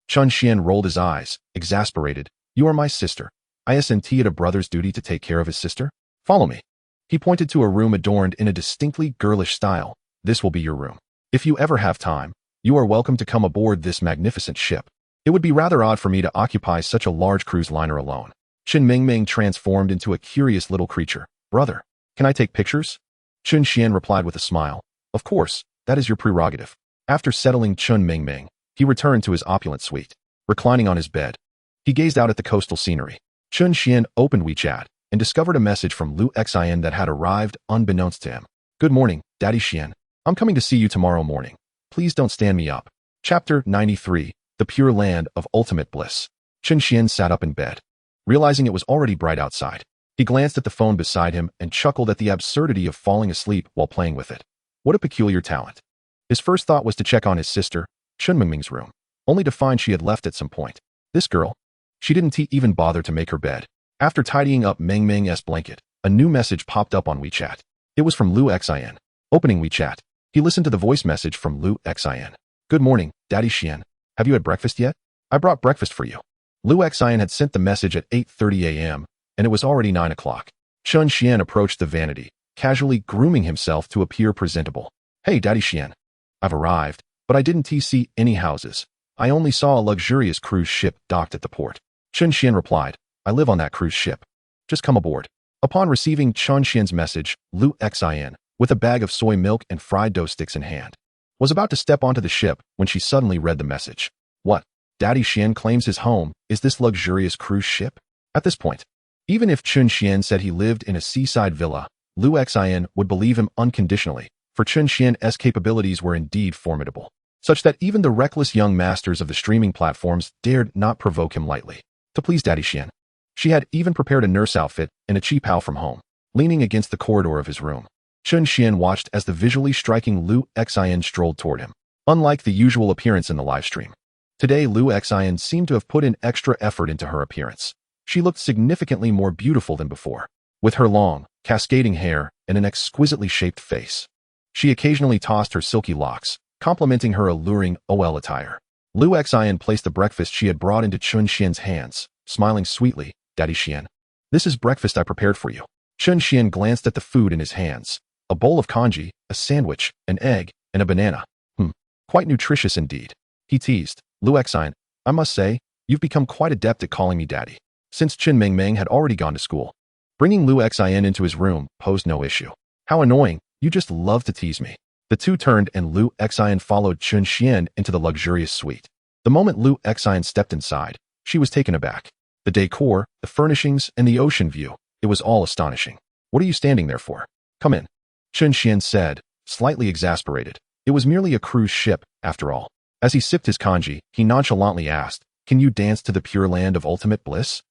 Chen Xian rolled his eyes, exasperated. You are my sister. Isn't it a brother's duty to take care of his sister? Follow me. He pointed to a room adorned in a distinctly girlish style. This will be your room. If you ever have time, you are welcome to come aboard this magnificent ship. It would be rather odd for me to occupy such a large cruise liner alone. Chen Mingming transformed into a curious little creature. Brother, can I take pictures? Chen Xian replied with a smile. Of course, that is your prerogative. After settling Chen Mingming, he returned to his opulent suite. Reclining on his bed, he gazed out at the coastal scenery. Chen Xian opened WeChat and discovered a message from Lu Xian that had arrived unbeknownst to him. Good morning, Daddy Xian. I'm coming to see you tomorrow morning. Please don't stand me up. Chapter 93, The Pure Land of Ultimate Bliss. Chen Xian sat up in bed. Realizing it was already bright outside, he glanced at the phone beside him and chuckled at the absurdity of falling asleep while playing with it. What a peculiar talent. His first thought was to check on his sister, Chen Mingming's room, only to find she had left at some point. This girl? She didn't even bother to make her bed. After tidying up Meng Meng's blanket, a new message popped up on WeChat. It was from Lu Xin. Opening WeChat, he listened to the voice message from Lu Xin. Good morning, Daddy Xian. Have you had breakfast yet? I brought breakfast for you. Lu Xin had sent the message at 8:30 a.m., and it was already 9 o'clock. Chen Xuan approached the vanity, casually grooming himself to appear presentable. Hey, Daddy Xian. I've arrived, but I didn't see any houses. I only saw a luxurious cruise ship docked at the port. Chen Xuan replied, I live on that cruise ship. Just come aboard. Upon receiving Chen Xuan's message, Lu Xin, with a bag of soy milk and fried dough sticks in hand, was about to step onto the ship when she suddenly read the message. What? Daddy Xian claims his home is this luxurious cruise ship? At this point, even if Chen Xuan said he lived in a seaside villa, Lu Xin would believe him unconditionally, for Chen Xuan's capabilities were indeed formidable, such that even the reckless young masters of the streaming platforms dared not provoke him lightly. To please Daddy Xian, she had even prepared a nurse outfit and a cheap how from home. Leaning against the corridor of his room, Chen Xuan watched as the visually striking Lu Xin strolled toward him. Unlike the usual appearance in the livestream, today Lu Xin seemed to have put in extra effort into her appearance. She looked significantly more beautiful than before, with her long, cascading hair and an exquisitely shaped face. She occasionally tossed her silky locks, complementing her alluring OL attire. Lu Xin placed the breakfast she had brought into Chen Xuan's hands, smiling sweetly. Daddy Xian, this is breakfast I prepared for you. Chen Xuan glanced at the food in his hands. A bowl of congee, a sandwich, an egg, and a banana. Quite nutritious indeed. He teased. Lu Xin, I must say, you've become quite adept at calling me daddy. Since Chen Mingming had already gone to school, bringing Lu Xin into his room posed no issue. How annoying, you just love to tease me. The two turned and Lu Xin followed Chen Xuan into the luxurious suite. The moment Lu Xin stepped inside, she was taken aback. The decor, the furnishings, and the ocean view, it was all astonishing. What are you standing there for? Come in. Chen Xuan said, slightly exasperated. It was merely a cruise ship, after all. As he sipped his congee, he nonchalantly asked, Can you dance to the pure land of ultimate bliss?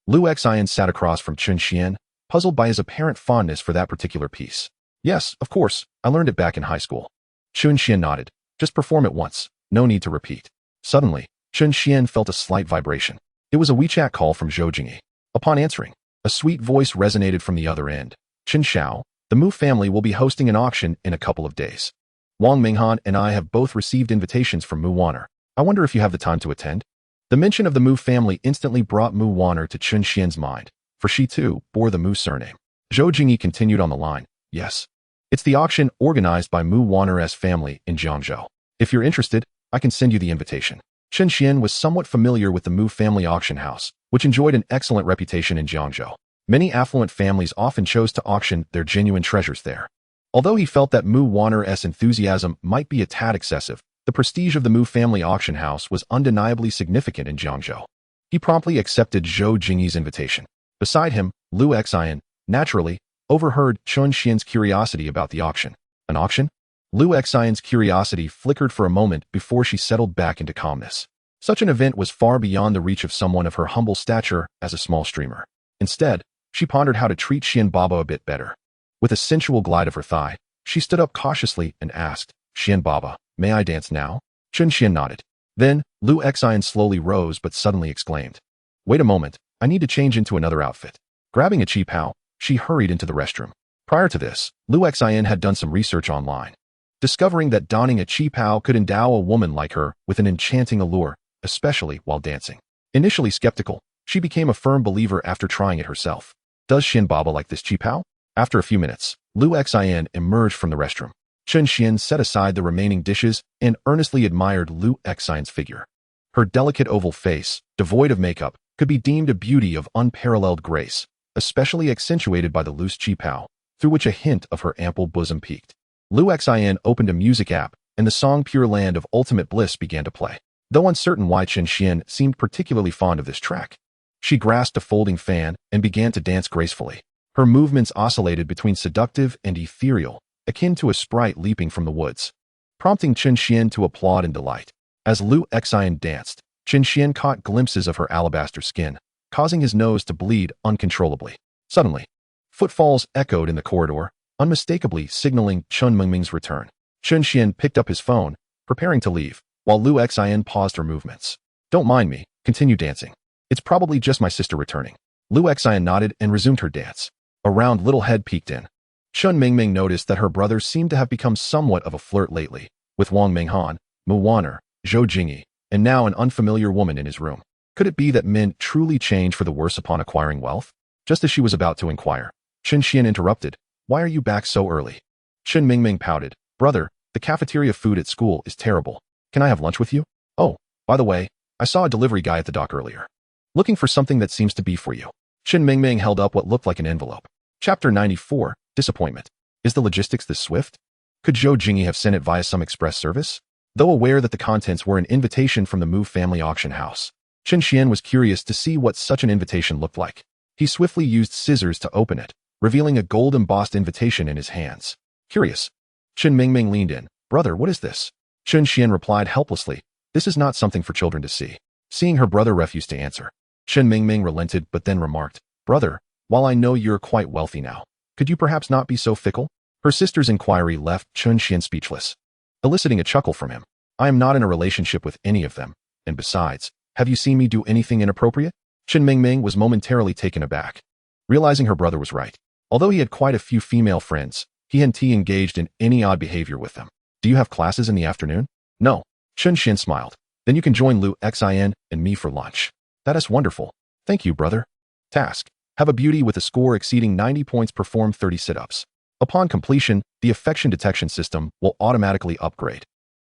Lu Xin sat across from Chen Xuan, puzzled by his apparent fondness for that particular piece. Yes, of course, I learned it back in high school. Chen Xuan nodded. Just perform it once, no need to repeat. Suddenly, Chen Xuan felt a slight vibration. It was a WeChat call from Zhou Jingyi. Upon answering, a sweet voice resonated from the other end. Chen Xiao, the Mu family will be hosting an auction in a couple of days. Wang Minghan and I have both received invitations from Mu Wanner. I wonder if you have the time to attend? The mention of the Mu family instantly brought Mu Wanner to Chen Xuan's mind, for she too bore the Mu surname. Zhou Jingyi continued on the line. Yes. It's the auction organized by Mu Wanner's family in Jiangzhou. If you're interested, I can send you the invitation. Chen Xuan was somewhat familiar with the Mu family auction house, which enjoyed an excellent reputation in Jiangzhou. Many affluent families often chose to auction their genuine treasures there. Although he felt that Mu Wanner's enthusiasm might be a tad excessive, the prestige of the Mu family auction house was undeniably significant in Jiangzhou. He promptly accepted Zhou Jingyi's invitation. Beside him, Lu Xin, naturally, overheard Chen Xuan's curiosity about the auction. An auction? Lu Xion's curiosity flickered for a moment before she settled back into calmness. Such an event was far beyond the reach of someone of her humble stature as a small streamer. Instead, she pondered how to treat Xian Baba a bit better. With a sensual glide of her thigh, she stood up cautiously and asked, Xian Baba, may I dance now? Chen Xuan nodded. Then, Lu Xian slowly rose but suddenly exclaimed, Wait a moment, I need to change into another outfit. Grabbing a cheap how, she hurried into the restroom. Prior to this, Lu Xian had done some research online, discovering that donning a cheap how could endow a woman like her with an enchanting allure, especially while dancing. Initially skeptical, she became a firm believer after trying it herself. Does Xian Baba like this cheap how? After a few minutes, Lu Xian emerged from the restroom. Chen Xuan set aside the remaining dishes and earnestly admired Lu Xian's figure. Her delicate oval face, devoid of makeup, could be deemed a beauty of unparalleled grace, especially accentuated by the loose cheap how, through which a hint of her ample bosom peeked. Lu Xian opened a music app, and the song Pure Land of Ultimate Bliss began to play. Though uncertain why Chen Xuan seemed particularly fond of this track, she grasped a folding fan and began to dance gracefully. Her movements oscillated between seductive and ethereal, akin to a sprite leaping from the woods, prompting Chen Xuan to applaud in delight. As Lu Xian danced, Chen Xuan caught glimpses of her alabaster skin, causing his nose to bleed uncontrollably. Suddenly, footfalls echoed in the corridor, unmistakably signaling Chen Mingming's return. Chen Xuan picked up his phone, preparing to leave, while Lu Xin paused her movements. Don't mind me, continue dancing. It's probably just my sister returning. Lu Xin nodded and resumed her dance. A round little head peeked in. Chen Mingming noticed that her brother seemed to have become somewhat of a flirt lately, with Wang Minghan, Mu Wan'er, Zhou Jingyi, and now an unfamiliar woman in his room. Could it be that men truly change for the worse upon acquiring wealth? Just as she was about to inquire, Chen Xuan interrupted. Why are you back so early? Chen Mingming pouted. Brother, the cafeteria food at school is terrible. Can I have lunch with you? Oh, by the way, I saw a delivery guy at the dock earlier. Looking for something that seems to be for you. Chen Mingming held up what looked like an envelope. Chapter 94, Disappointment. Is the logistics this swift? Could Zhou Jingyi have sent it via some express service? Though aware that the contents were an invitation from the Mu family auction house, Chen Xuan was curious to see what such an invitation looked like. He swiftly used scissors to open it, revealing a gold-embossed invitation in his hands. Curious. Chen Mingming leaned in. Brother, what is this? Chen Xuan replied helplessly. This is not something for children to see. Seeing her brother refuse to answer, Chen Mingming relented but then remarked, Brother, while I know you're quite wealthy now, could you perhaps not be so fickle? Her sister's inquiry left Chen Xuan speechless, eliciting a chuckle from him. I am not in a relationship with any of them, and besides, have you seen me do anything inappropriate? Chen Mingming was momentarily taken aback, realizing her brother was right. Although he had quite a few female friends, he hadn't engaged in any odd behavior with them. Do you have classes in the afternoon? No. Chen Xuan smiled. Then you can join Lu Xin and me for lunch. That is wonderful. Thank you, brother. Task. Have a beauty with a score exceeding 90 points perform 30 sit-ups. Upon completion, the affection detection system will automatically upgrade.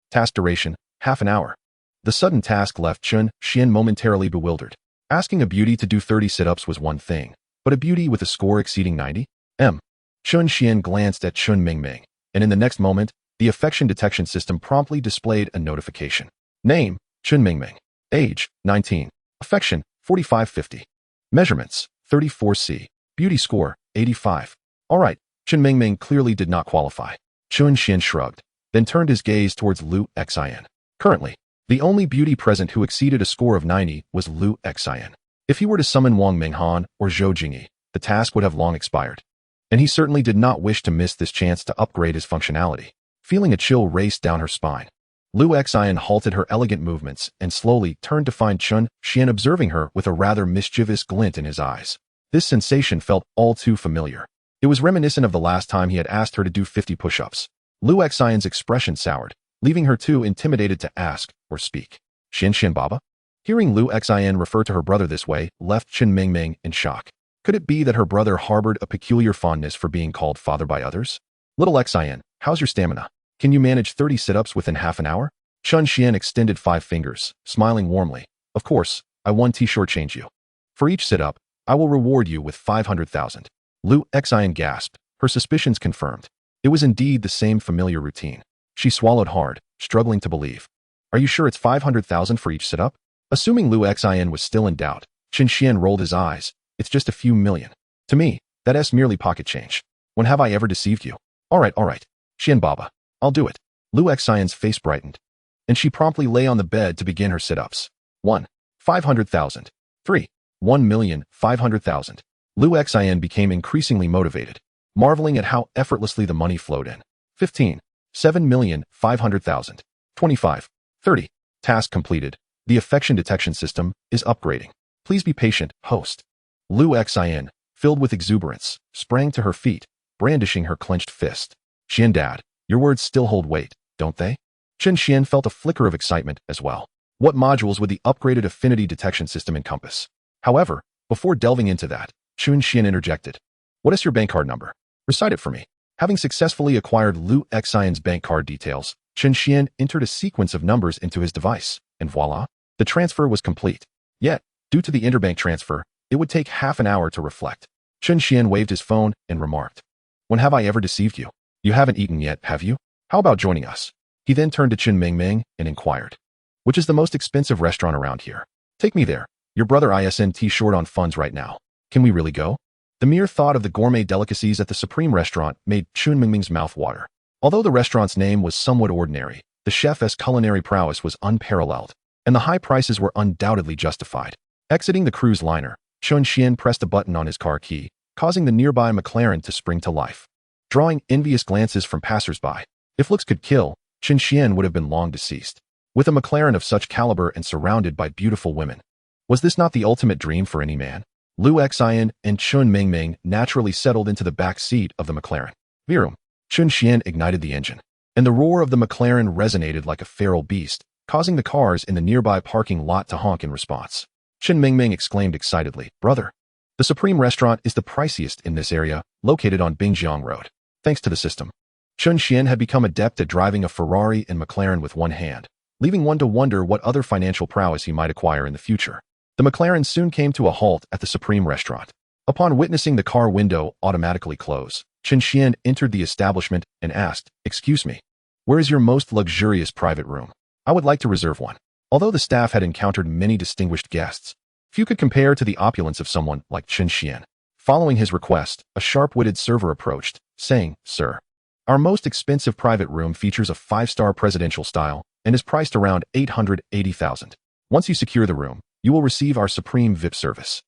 Task duration, half an hour. The sudden task left Chen Xuan momentarily bewildered. Asking a beauty to do 30 sit-ups was one thing, but a beauty with a score exceeding 90? Chen Xuan glanced at Chen Mingming, and in the next moment, the affection detection system promptly displayed a notification. Name, Chen Mingming. Age, 19. Affection, 45-50. Measurements, 34C. Beauty score, 85. Alright, Chen Mingming clearly did not qualify. Chen Xuan shrugged, then turned his gaze towards Lu Xin. Currently, the only beauty present who exceeded a score of 90 was Lu Xin. If he were to summon Wang Minghan or Zhou Jingyi, the task would have long expired. And he certainly did not wish to miss this chance to upgrade his functionality. Feeling a chill race down her spine, Lu Xin halted her elegant movements and slowly turned to find Chen Xuan observing her with a rather mischievous glint in his eyes. This sensation felt all too familiar. It was reminiscent of the last time he had asked her to do 50 push-ups. Lu Xion's expression soured, leaving her too intimidated to ask or speak. Xian Baba? Hearing Lu Xian refer to her brother this way left Chen Mingming in shock. Could it be that her brother harbored a peculiar fondness for being called father by others? Little Xian, how's your stamina? Can you manage 30 sit-ups within half an hour? Chen Xuan extended 5 fingers, smiling warmly. Of course, I won shortchange you. For each sit-up, I will reward you with 500,000. Lu Xian gasped, her suspicions confirmed. It was indeed the same familiar routine. She swallowed hard, struggling to believe. Are you sure it's 500,000 for each sit-up? Assuming Lu Xian was still in doubt, Chen Xuan rolled his eyes. It's just a few million. To me, that's merely pocket change. When have I ever deceived you? All right. Xian Baba, I'll do it. Lu Xian's face brightened, and she promptly lay on the bed to begin her sit-ups. 1. 500,000. 3. 1,500,000. Lu Xian became increasingly motivated, marveling at how effortlessly the money flowed in. 15. 7,500,000. 25. 30. Task completed. The affection detection system is upgrading. Please be patient, host. Lu Xian, filled with exuberance, sprang to her feet, brandishing her clenched fist. Xian Dad, your words still hold weight, don't they? Chen Xuan felt a flicker of excitement as well. What modules would the upgraded affinity detection system encompass? However, before delving into that, Chen Xuan interjected. What is your bank card number? Recite it for me. Having successfully acquired Lu Xian's bank card details, Chen Xuan entered a sequence of numbers into his device, and voila, the transfer was complete. Yet, due to the interbank transfer, it would take half an hour to reflect. Chen Xuan waved his phone and remarked, when have I ever deceived you? You haven't eaten yet, have you? How about joining us? He then turned to Chen Mingming and inquired, which is the most expensive restaurant around here? Take me there. Your brother isn't short on funds right now. Can we really go? The mere thought of the gourmet delicacies at the Supreme restaurant made Chen Mingming's mouth water. Although the restaurant's name was somewhat ordinary, the chef's culinary prowess was unparalleled, and the high prices were undoubtedly justified. Exiting the cruise liner, Chen Xuan pressed a button on his car key, causing the nearby McLaren to spring to life. Drawing envious glances from passers-by, if looks could kill, Chen Xuan would have been long deceased. With a McLaren of such caliber and surrounded by beautiful women, was this not the ultimate dream for any man? Liu Xian and Chen Mingming naturally settled into the back seat of the McLaren. Vroom. Chen Xuan ignited the engine, and the roar of the McLaren resonated like a feral beast, causing the cars in the nearby parking lot to honk in response. Chen Mingming exclaimed excitedly, "Brother, the Supreme restaurant is the priciest in this area, located on Bingjiang Road. Thanks to the system." Chen Xuan had become adept at driving a Ferrari and McLaren with one hand, leaving one to wonder what other financial prowess he might acquire in the future. The McLaren soon came to a halt at the Supreme restaurant. Upon witnessing the car window automatically close, Chen Xuan entered the establishment and asked, "Excuse me, where is your most luxurious private room? I would like to reserve one." Although the staff had encountered many distinguished guests, few could compare to the opulence of someone like Chen Xuan. Following his request, a sharp-witted server approached, saying, "Sir, our most expensive private room features a 5-star presidential style and is priced around 880,000. Once you secure the room, you will receive our Supreme VIP service."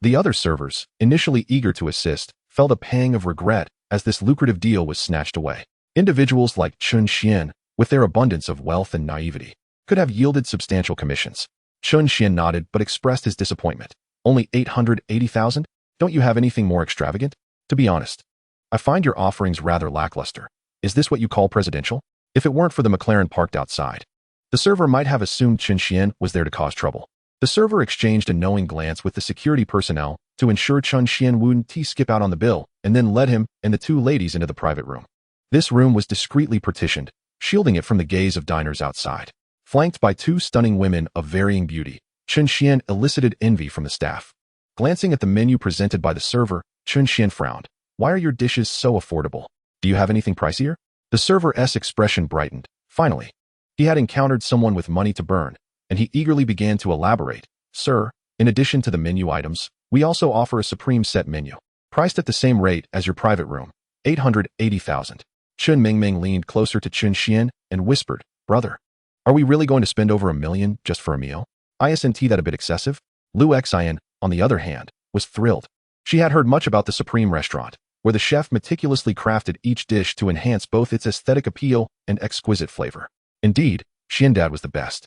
The other servers, initially eager to assist, felt a pang of regret as this lucrative deal was snatched away. Individuals like Chen Xuan, with their abundance of wealth and naivety, could have yielded substantial commissions. Chen Xuan nodded but expressed his disappointment. "Only 880,000? Don't you have anything more extravagant? To be honest, I find your offerings rather lackluster. Is this what you call presidential?" If it weren't for the McLaren parked outside, the server might have assumed Chen Xuan was there to cause trouble. The server exchanged a knowing glance with the security personnel to ensure Chen Xuan wouldn't skip out on the bill, and then led him and the two ladies into the private room. This room was discreetly partitioned, shielding it from the gaze of diners outside. Flanked by two stunning women of varying beauty, Chen Xuan elicited envy from the staff. Glancing at the menu presented by the server, Chen Xuan frowned. "Why are your dishes so affordable? Do you have anything pricier?" The server's expression brightened. Finally, he had encountered someone with money to burn, and he eagerly began to elaborate. "Sir, in addition to the menu items, we also offer a Supreme set menu, priced at the same rate as your private room, 880,000. Chen Mingming leaned closer to Chen Xuan and whispered, "Brother, are we really going to spend over $1 million just for a meal? Isn't that a bit excessive?" Liu Xian, on the other hand, was thrilled. She had heard much about the Supreme restaurant, where the chef meticulously crafted each dish to enhance both its aesthetic appeal and exquisite flavor. Indeed, Xiandad was the best.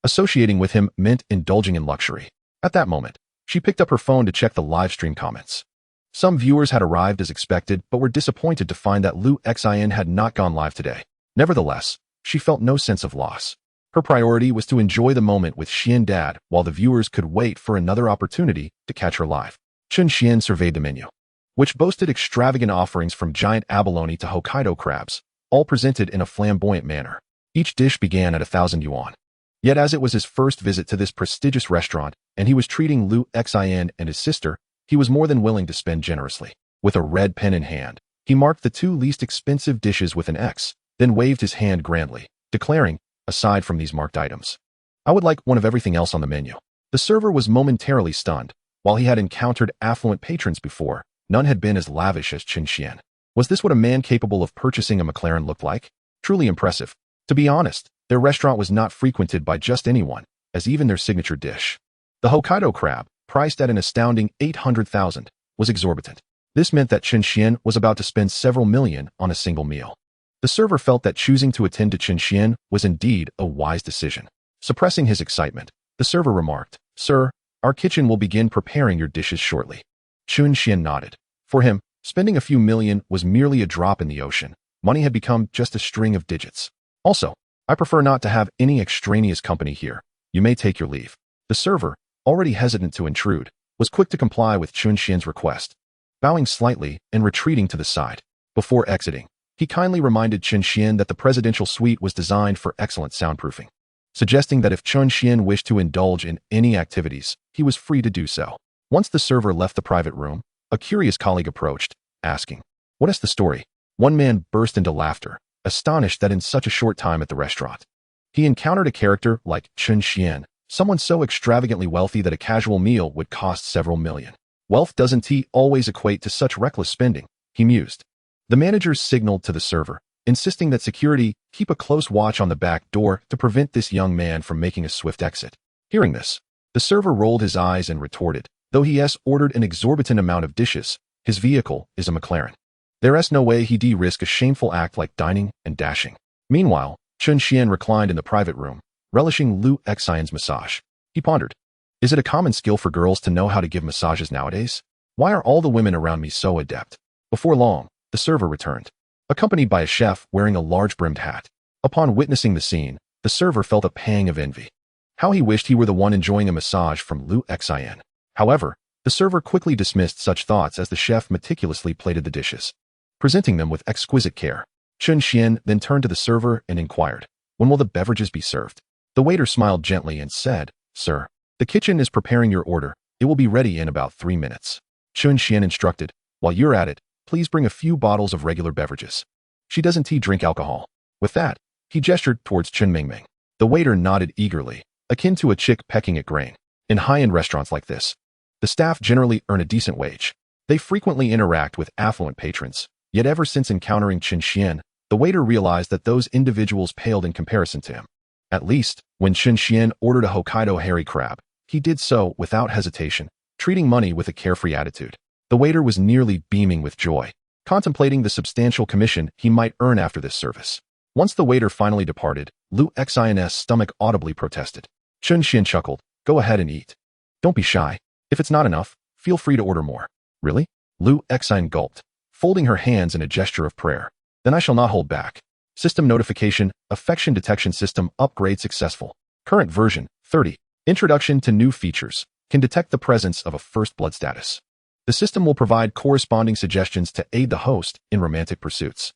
Associating with him meant indulging in luxury. At that moment, she picked up her phone to check the live stream comments. Some viewers had arrived as expected but were disappointed to find that Liu Xian had not gone live today. Nevertheless, she felt no sense of loss. Her priority was to enjoy the moment with Xiandad while the viewers could wait for another opportunity to catch her live. Chen Xuan surveyed the menu, which boasted extravagant offerings from giant abalone to Hokkaido crabs, all presented in a flamboyant manner. Each dish began at 1,000 yuan. Yet as it was his first visit to this prestigious restaurant and he was treating Liu Xian and his sister, he was more than willing to spend generously. With a red pen in hand, he marked the two least expensive dishes with an X, then waved his hand grandly, declaring, "Aside from these marked items, I would like one of everything else on the menu." The server was momentarily stunned. While he had encountered affluent patrons before, none had been as lavish as Chen Xuan. Was this what a man capable of purchasing a McLaren looked like? Truly impressive. To be honest, their restaurant was not frequented by just anyone, as even their signature dish, the Hokkaido crab, priced at an astounding 800,000, was exorbitant. This meant that Chen Xuan was about to spend several million on a single meal. The server felt that choosing to attend to Chen Xuan was indeed a wise decision. Suppressing his excitement, the server remarked, "Sir, our kitchen will begin preparing your dishes shortly." Chen Xuan nodded. For him, spending a few million was merely a drop in the ocean. Money had become just a string of digits. "Also, I prefer not to have any extraneous company here. You may take your leave." The server, already hesitant to intrude, was quick to comply with Chen Xuan's request, bowing slightly and retreating to the side. Before exiting, he kindly reminded Chen Xuan that the presidential suite was designed for excellent soundproofing, suggesting that if Chen Xuan wished to indulge in any activities, he was free to do so. Once the server left the private room, a curious colleague approached, asking, "What is the story?" One man burst into laughter, astonished that in such a short time at the restaurant, he encountered a character like Chen Xuan, someone so extravagantly wealthy that a casual meal would cost several million. Wealth doesn't always equate to such reckless spending, he mused. The manager signaled to the server, insisting that security keep a close watch on the back door to prevent this young man from making a swift exit. Hearing this, the server rolled his eyes and retorted, "Though he has ordered an exorbitant amount of dishes, his vehicle is a McLaren. There's no way he'd risk a shameful act like dining and dashing." Meanwhile, Chen Xuan reclined in the private room, relishing Lu Xian's massage. He pondered, is it a common skill for girls to know how to give massages nowadays? Why are all the women around me so adept? Before long, the server returned, accompanied by a chef wearing a large brimmed hat. Upon witnessing the scene, the server felt a pang of envy. How he wished he were the one enjoying a massage from Lu Xian. However, the server quickly dismissed such thoughts as the chef meticulously plated the dishes, presenting them with exquisite care. Chen Xuan then turned to the server and inquired, when will the beverages be served? The waiter smiled gently and said, Sir, the kitchen is preparing your order. It will be ready in about 3 minutes. Chen Xuan instructed, while you're at it, please bring a few bottles of regular beverages. She doesn't drink alcohol. With that, he gestured towards Chen Mingming. The waiter nodded eagerly, akin to a chick pecking at grain. In high-end restaurants like this, the staff generally earn a decent wage. They frequently interact with affluent patrons. Yet ever since encountering Chen Xuan, the waiter realized that those individuals paled in comparison to him. At least, when Chen Xuan ordered a Hokkaido hairy crab, he did so without hesitation, treating money with a carefree attitude. The waiter was nearly beaming with joy, contemplating the substantial commission he might earn after this service. Once the waiter finally departed, Lu Xian's stomach audibly protested. Chen Xuan chuckled, go ahead and eat. Don't be shy. If it's not enough, feel free to order more. Really? Lu Xian gulped, folding her hands in a gesture of prayer. Then I shall not hold back. System notification, affection detection system upgrade successful. Current version, 30. Introduction to new features. Can detect the presence of a first blood status. The system will provide corresponding suggestions to aid the host in romantic pursuits.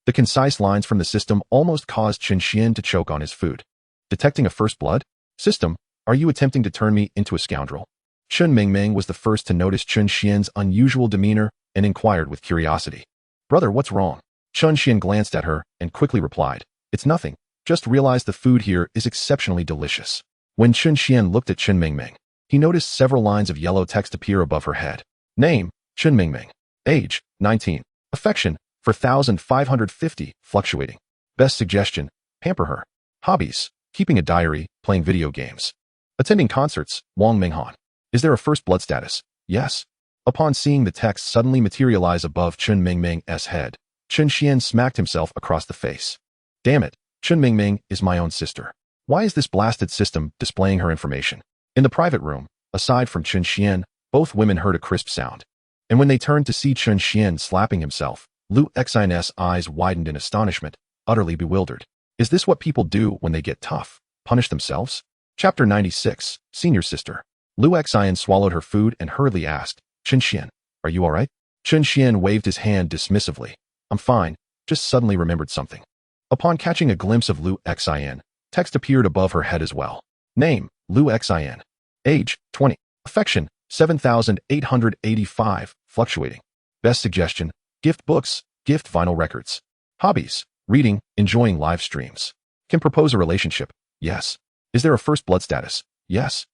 The concise lines from the system almost caused Chen Xuan to choke on his food. Detecting a first blood? System, are you attempting to turn me into a scoundrel? Chen Mingming was the first to notice Chen Xuan's unusual demeanor and inquired with curiosity. Brother, what's wrong? Chen Xuan glanced at her and quickly replied, it's nothing, just realized the food here is exceptionally delicious. When Chen Xuan looked at Chen Mingming, he noticed several lines of yellow text appear above her head. Name, Chen Mingming. Age, 19. Affection, 4,550, fluctuating. Best suggestion, pamper her. Hobbies, keeping a diary, playing video games. Attending concerts, Wang Minghan. Is there a first blood status? Yes. Upon seeing the text suddenly materialize above Chen Mingming's head, Chen Xuan smacked himself across the face. Damn it, Chen Mingming is my own sister. Why is this blasted system displaying her information? In the private room, aside from Chen Xuan, both women heard a crisp sound. And when they turned to see Chen Xuan slapping himself, Lu Xian's eyes widened in astonishment, utterly bewildered. Is this what people do when they get tough? Punish themselves? Chapter 96, Senior Sister. Lu Xian swallowed her food and hurriedly asked, Chen Xuan, are you alright? Chen Xuan waved his hand dismissively. I'm fine, just suddenly remembered something. Upon catching a glimpse of Lu Xian, text appeared above her head as well. Name, Lu Xian. Age, 20. Affection, 7,885, fluctuating. Best suggestion, gift books, gift vinyl records. Hobbies, reading, enjoying live streams. Can propose a relationship? Yes. Is there a first blood status? Yes.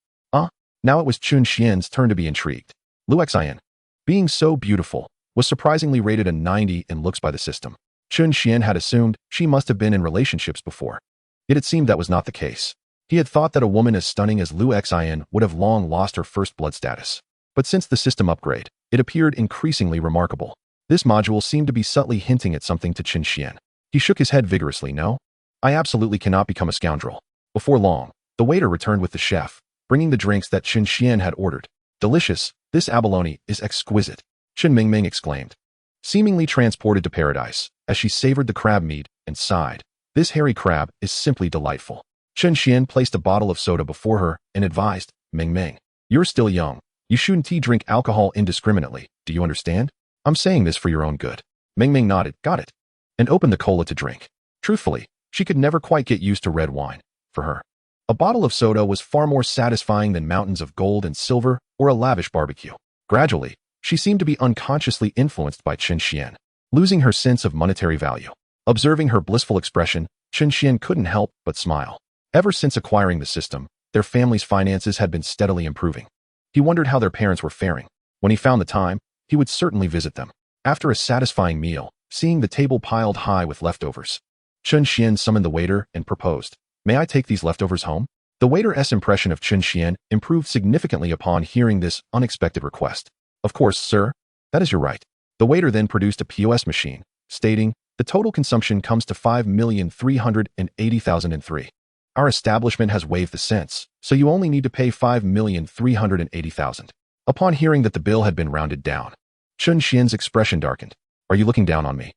Now it was Chen Xuan's turn to be intrigued. Lu Xian, being so beautiful, was surprisingly rated a 90 in looks by the system. Chen Xuan had assumed she must have been in relationships before. Yet it seemed that was not the case. He had thought that a woman as stunning as Lu Xian would have long lost her first blood status. But since the system upgrade, it appeared increasingly remarkable. This module seemed to be subtly hinting at something to Chen Xuan. He shook his head vigorously. No, I absolutely cannot become a scoundrel. Before long, the waiter returned with the chef, bringing the drinks that Chen Xuan had ordered. Delicious, this abalone is exquisite, Chen Mingming exclaimed, seemingly transported to paradise, as she savored the crab meat and sighed. This hairy crab is simply delightful. Chen Xuan placed a bottle of soda before her and advised, Mingming, you're still young. You shouldn't drink alcohol indiscriminately, do you understand? I'm saying this for your own good. Mingming nodded, got it, and opened the cola to drink. Truthfully, she could never quite get used to red wine. For her, a bottle of soda was far more satisfying than mountains of gold and silver or a lavish barbecue. Gradually, she seemed to be unconsciously influenced by Chen Xuan, losing her sense of monetary value. Observing her blissful expression, Chen Xuan couldn't help but smile. Ever since acquiring the system, their family's finances had been steadily improving. He wondered how their parents were faring. When he found the time, he would certainly visit them. After a satisfying meal, seeing the table piled high with leftovers, Chen Xuan summoned the waiter and proposed, may I take these leftovers home? The waiter's impression of Chen Xuan improved significantly upon hearing this unexpected request. Of course, sir, that is your right. The waiter then produced a POS machine, stating, the total consumption comes to 5,380,003. Our establishment has waived the cents, so you only need to pay 5,380,000. Upon hearing that the bill had been rounded down, Chen Xian's expression darkened. Are you looking down on me?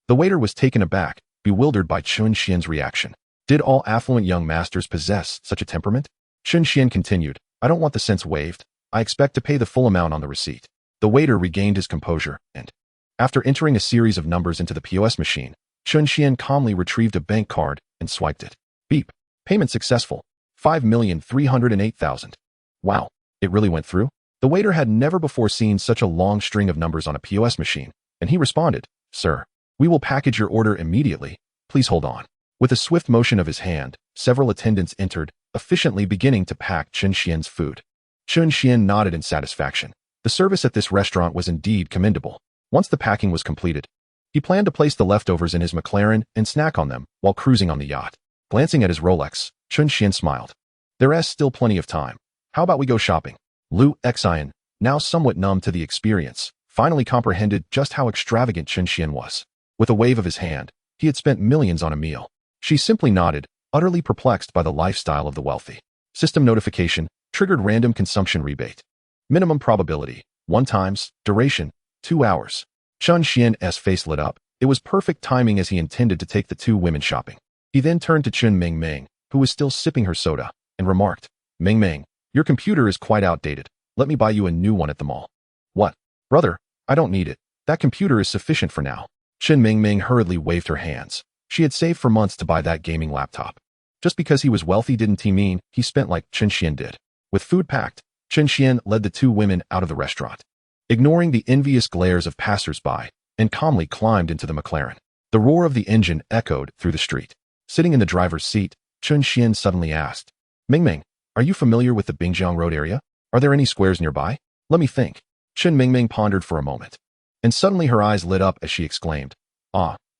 The waiter was taken aback, bewildered by Chen Xian's reaction. Did all affluent young masters possess such a temperament? Chen Xian continued, I don't want the cents waived. I expect to pay the full amount on the receipt. The waiter regained his composure and, after entering a series of numbers into the POS machine, Chen Xian calmly retrieved a bank card and swiped it. Beep. Payment successful. 5,308,000. Wow, it really went through? The waiter had never before seen such a long string of numbers on a POS machine, and he responded, Sir, we will package your order immediately. Please hold on. With a swift motion of his hand, several attendants entered, efficiently beginning to pack Chen Xian's food. Chen Xian nodded in satisfaction. The service at this restaurant was indeed commendable. Once the packing was completed, he planned to place the leftovers in his McLaren and snack on them while cruising on the yacht. Glancing at his Rolex, Chen Xian smiled. There's still plenty of time. How about we go shopping? Lu Xian, now somewhat numb to the experience, finally comprehended just how extravagant Chen Xian was. With a wave of his hand, he had spent millions on a meal. She simply nodded, utterly perplexed by the lifestyle of the wealthy. System notification, triggered random consumption rebate. Minimum probability, 1 times, duration, 2 hours. Chen Xian's face lit up. It was perfect timing as he intended to take the 2 women shopping. He then turned to Chen Mingming, who was still sipping her soda, and remarked, Mingming, your computer is quite outdated. Let me buy you a new one at the mall. What? Brother, I don't need it. That computer is sufficient for now. Chen Mingming hurriedly waved her hands. She had saved for months to buy that gaming laptop. Just because he was wealthy didn't he mean he spent like Chen Xian did. With food packed, Chen Xian led the 2 women out of the restaurant, ignoring the envious glares of passers-by, and calmly climbed into the McLaren. The roar of the engine echoed through the street. Sitting in the driver's seat, Chen Xian suddenly asked, Mingming, are you familiar with the Bingjiang Road area? Are there any squares nearby? Let me think. Chen Mingming pondered for a moment, and suddenly her eyes lit up as she exclaimed,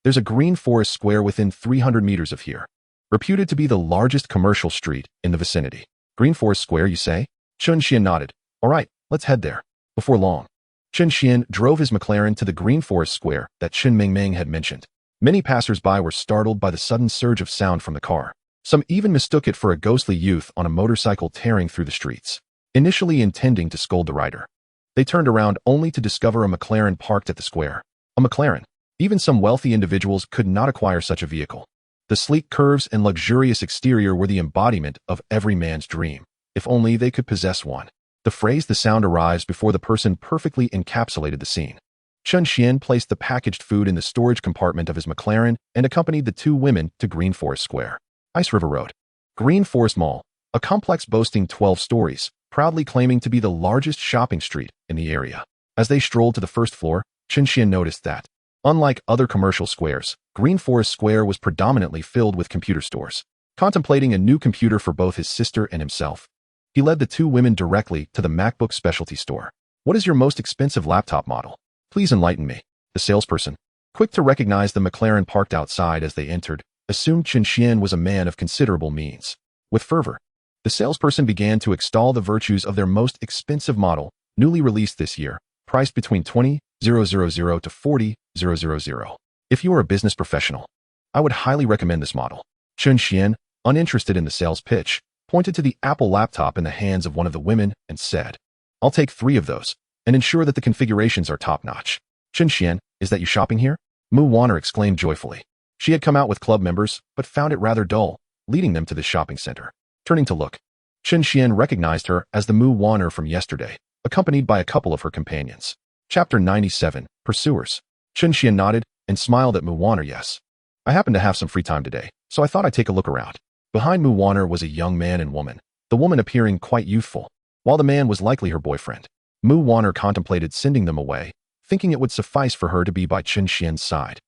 there's a green forest square within 300 meters of here, reputed to be the largest commercial street in the vicinity. Green Forest Square, you say? Chen Xian nodded. All right, let's head there. Before long, Chen Xian drove his McLaren to the Green Forest Square that Chen Mingming had mentioned. Many passers-by were startled by the sudden surge of sound from the car. Some even mistook it for a ghostly youth on a motorcycle tearing through the streets, initially intending to scold the rider. They turned around only to discover a McLaren parked at the square. A McLaren. Even some wealthy individuals could not acquire such a vehicle. The sleek curves and luxurious exterior were the embodiment of every man's dream, if only they could possess one. The phrase "the sound arrives" before the person perfectly encapsulated the scene. Chen Xian placed the packaged food in the storage compartment of his McLaren and accompanied the 2 women to Green Forest Square. Ice River Road. Green Forest Mall, a complex boasting 12 stories, proudly claiming to be the largest shopping street in the area. As they strolled to the first floor, Chen Xian noticed that, unlike other commercial squares, Green Forest Square was predominantly filled with computer stores. Contemplating a new computer for both his sister and himself, he led the 2 women directly to the MacBook specialty store. What is your most expensive laptop model? Please enlighten me. The salesperson, quick to recognize the McLaren parked outside as they entered, assumed Chen Xian was a man of considerable means. With fervor, the salesperson began to extol the virtues of their most expensive model, newly released this year, priced between $20,000 to $40,000. If you are a business professional, I would highly recommend this model. Chen Xian, uninterested in the sales pitch, pointed to the Apple laptop in the hands of one of the women and said, I'll take 3 of those and ensure that the configurations are top-notch. Chen Xian, is that you shopping here? Mu Wanner exclaimed joyfully. She had come out with club members, but found it rather dull, leading them to the shopping center. Turning to look, Chen Xian recognized her as the Mu Wanner from yesterday, accompanied by a couple of her companions. Chapter 97, Pursuers. Chen Xian nodded and smiled at Mu Wanner. Yes. I happen to have some free time today, so I thought I'd take a look around. Behind Mu Wanner was a young man and woman, the woman appearing quite youthful, while the man was likely her boyfriend. Mu Wanner contemplated sending them away, thinking it would suffice for her to be by Chen Xian's side,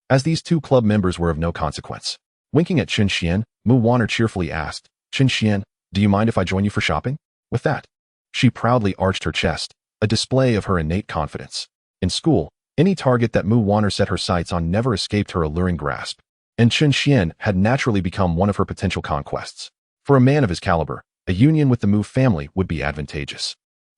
as these 2 club members were of no consequence. Winking at Chen Xian, Mu Wanner cheerfully asked, Chen Xian, do you mind if I join you for shopping? With that, she proudly arched her chest, a display of her innate confidence. In school, any target that Mu Wanner set her sights on never escaped her alluring grasp, and Chen Xian had naturally become one of her potential conquests. For a man of his caliber, a union with the Mu family would be advantageous.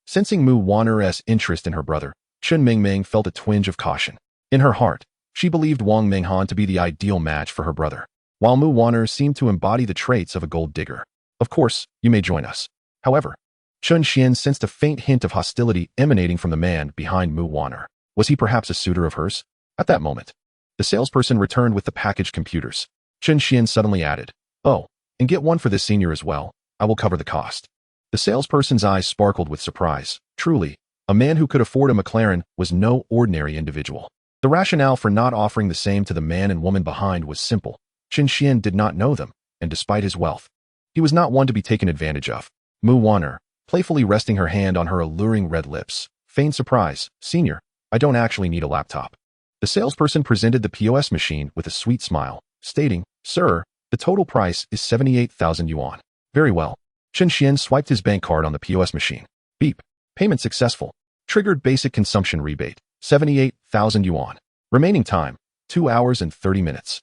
Sensing Mu Wanner's interest in her brother, Chen Mingming felt a twinge of caution. In her heart, she believed Wang Minghan to be the ideal match for her brother. while Mu Wanner seemed to embody the traits of a gold digger. Of course, you may join us. However, Chen Xuan sensed a faint hint of hostility emanating from the man behind Mu Wanner. Was he perhaps a suitor of hers? At that moment, the salesperson returned with the packaged computers. Chen Xuan suddenly added, "Oh, and get one for this senior as well. I will cover the cost." The salesperson's eyes sparkled with surprise. Truly, a man who could afford a McLaren was no ordinary individual. The rationale for not offering the same to the man and woman behind was simple. Chen Xuan did not know them, and despite his wealth, he was not one to be taken advantage of. Mu Wanner, playfully resting her hand on her alluring red lips, feigned surprise. "Senior, I don't actually need a laptop." The salesperson presented the POS machine with a sweet smile, stating, "Sir, the total price is 78,000 yuan. Very well." Chen Xuan swiped his bank card on the POS machine. Beep. Payment successful. Triggered basic consumption rebate. 78,000 yuan. Remaining time, 2 hours and 30 minutes.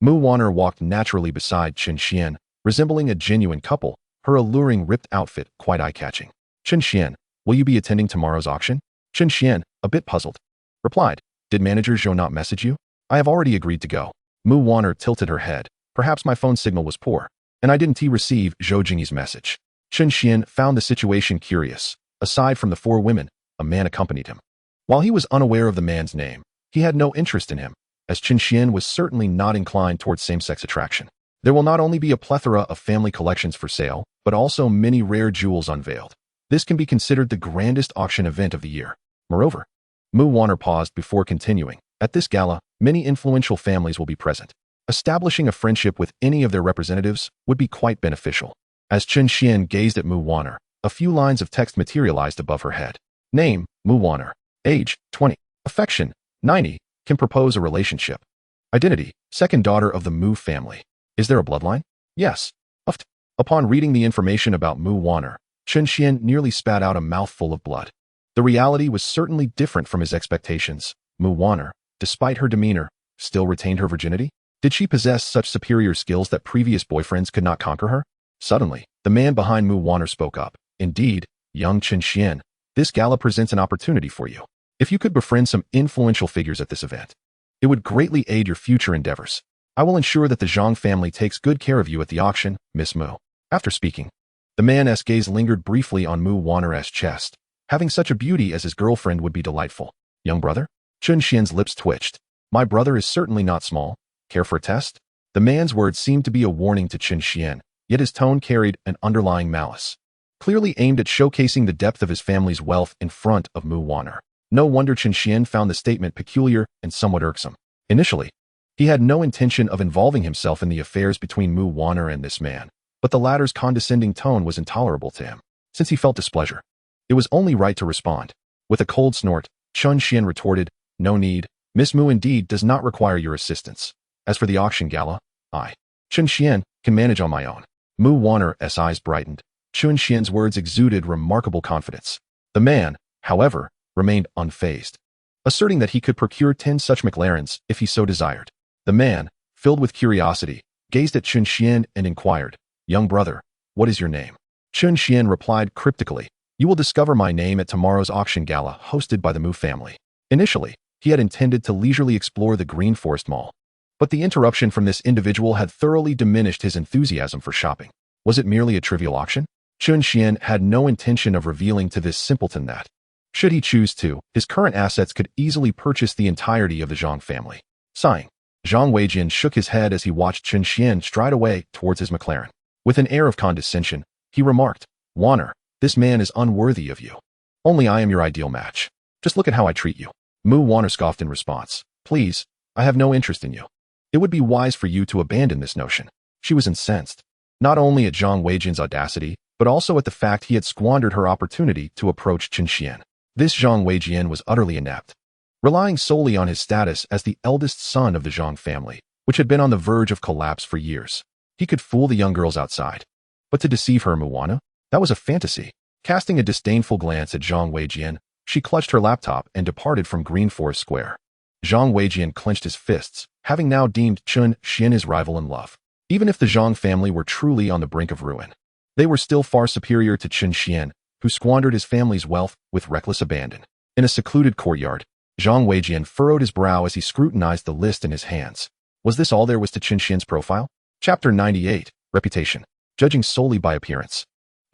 Mu Wanner walked naturally beside Chen Xuan, resembling a genuine couple, her alluring ripped outfit quite eye-catching. "Chen Xuan, will you be attending tomorrow's auction?" Chen Xuan, a bit puzzled, replied, "Did Manager Zhou not message you? I have already agreed to go." Mu Wanner tilted her head. "Perhaps my phone signal was poor, and I didn't receive Zhou Jingyi's message." Chen Xuan found the situation curious. Aside from the 4 women, a man accompanied him. While he was unaware of the man's name, he had no interest in him, as Chen Xuan was certainly not inclined towards same-sex attraction. There will not only be a plethora of family collections for sale, but also many rare jewels unveiled. This can be considered the grandest auction event of the year. Moreover, Mu Wanner paused before continuing. At this gala, many influential families will be present. Establishing a friendship with any of their representatives would be quite beneficial. As Chen Xuan gazed at Mu Wanner, a few lines of text materialized above her head. Name, Mu Wanner. Age, 20. Affection, 90. Can propose a relationship. Identity, second daughter of the Mu family. Is there a bloodline? Yes. Uft. Upon reading the information about Mu Wanner, Chen Xuan nearly spat out a mouthful of blood. The reality was certainly different from his expectations. Mu Wanner, despite her demeanor, still retained her virginity? Did she possess such superior skills that previous boyfriends could not conquer her? Suddenly, the man behind Mu Wanner spoke up. Indeed, young Chen Xuan, this gala presents an opportunity for you. If you could befriend some influential figures at this event, it would greatly aid your future endeavors. I will ensure that the Zhang family takes good care of you at the auction, Miss Mu. After speaking, the man's gaze lingered briefly on Mu Wanner's chest. Having such a beauty as his girlfriend would be delightful. Young brother? Chen Xian's lips twitched. My brother is certainly not small. Care for a test? The man's words seemed to be a warning to Chen Xuan, yet his tone carried an underlying malice, clearly aimed at showcasing the depth of his family's wealth in front of Mu Wanner. No wonder Chen Xuan found the statement peculiar and somewhat irksome. Initially, he had no intention of involving himself in the affairs between Mu Wanner and this man, but the latter's condescending tone was intolerable to him. Since he felt displeasure, it was only right to respond. With a cold snort, Chen Xuan retorted, "No need. Miss Mu indeed does not require your assistance. As for the auction gala, I, Chen Xuan, can manage on my own." Mu Wanner's eyes brightened. Chen Xuan's words exuded remarkable confidence. The man, however, remained unfazed, asserting that he could procure 10 such McLarens if he so desired. The man, filled with curiosity, gazed at Chen Xuan and inquired, "Young brother, what is your name?" Chen Xuan replied cryptically, "You will discover my name at tomorrow's auction gala hosted by the Mu family." Initially, he had intended to leisurely explore the Green Forest Mall, but the interruption from this individual had thoroughly diminished his enthusiasm for shopping. Was it merely a trivial auction? Chen Xuan had no intention of revealing to this simpleton that, should he choose to, his current assets could easily purchase the entirety of the Zhang family. Sighing, Zhang Weijian shook his head as he watched Chen Xuan stride away towards his McLaren. With an air of condescension, he remarked, "Wanner, this man is unworthy of you. Only I am your ideal match. Just look at how I treat you." Mu Wanner scoffed in response, "Please, I have no interest in you. It would be wise for you to abandon this notion." She was incensed, not only at Zhang Weijian's audacity, but also at the fact he had squandered her opportunity to approach Chen Xuan. This Zhang Weijian was utterly inept, relying solely on his status as the eldest son of the Zhang family, which had been on the verge of collapse for years. He could fool the young girls outside, but to deceive her Mu Wanner, that was a fantasy. Casting a disdainful glance at Zhang Weijian, she clutched her laptop and departed from Green Forest Square. Zhang Weijian clenched his fists, having now deemed Chen Xuan his rival in love. Even if the Zhang family were truly on the brink of ruin, they were still far superior to Chen Xuan, who squandered his family's wealth with reckless abandon. In a secluded courtyard, Zhang Weijian furrowed his brow as he scrutinized the list in his hands. Was this all there was to Chen Xuan's profile? Chapter 98. Reputation. Judging solely by appearance.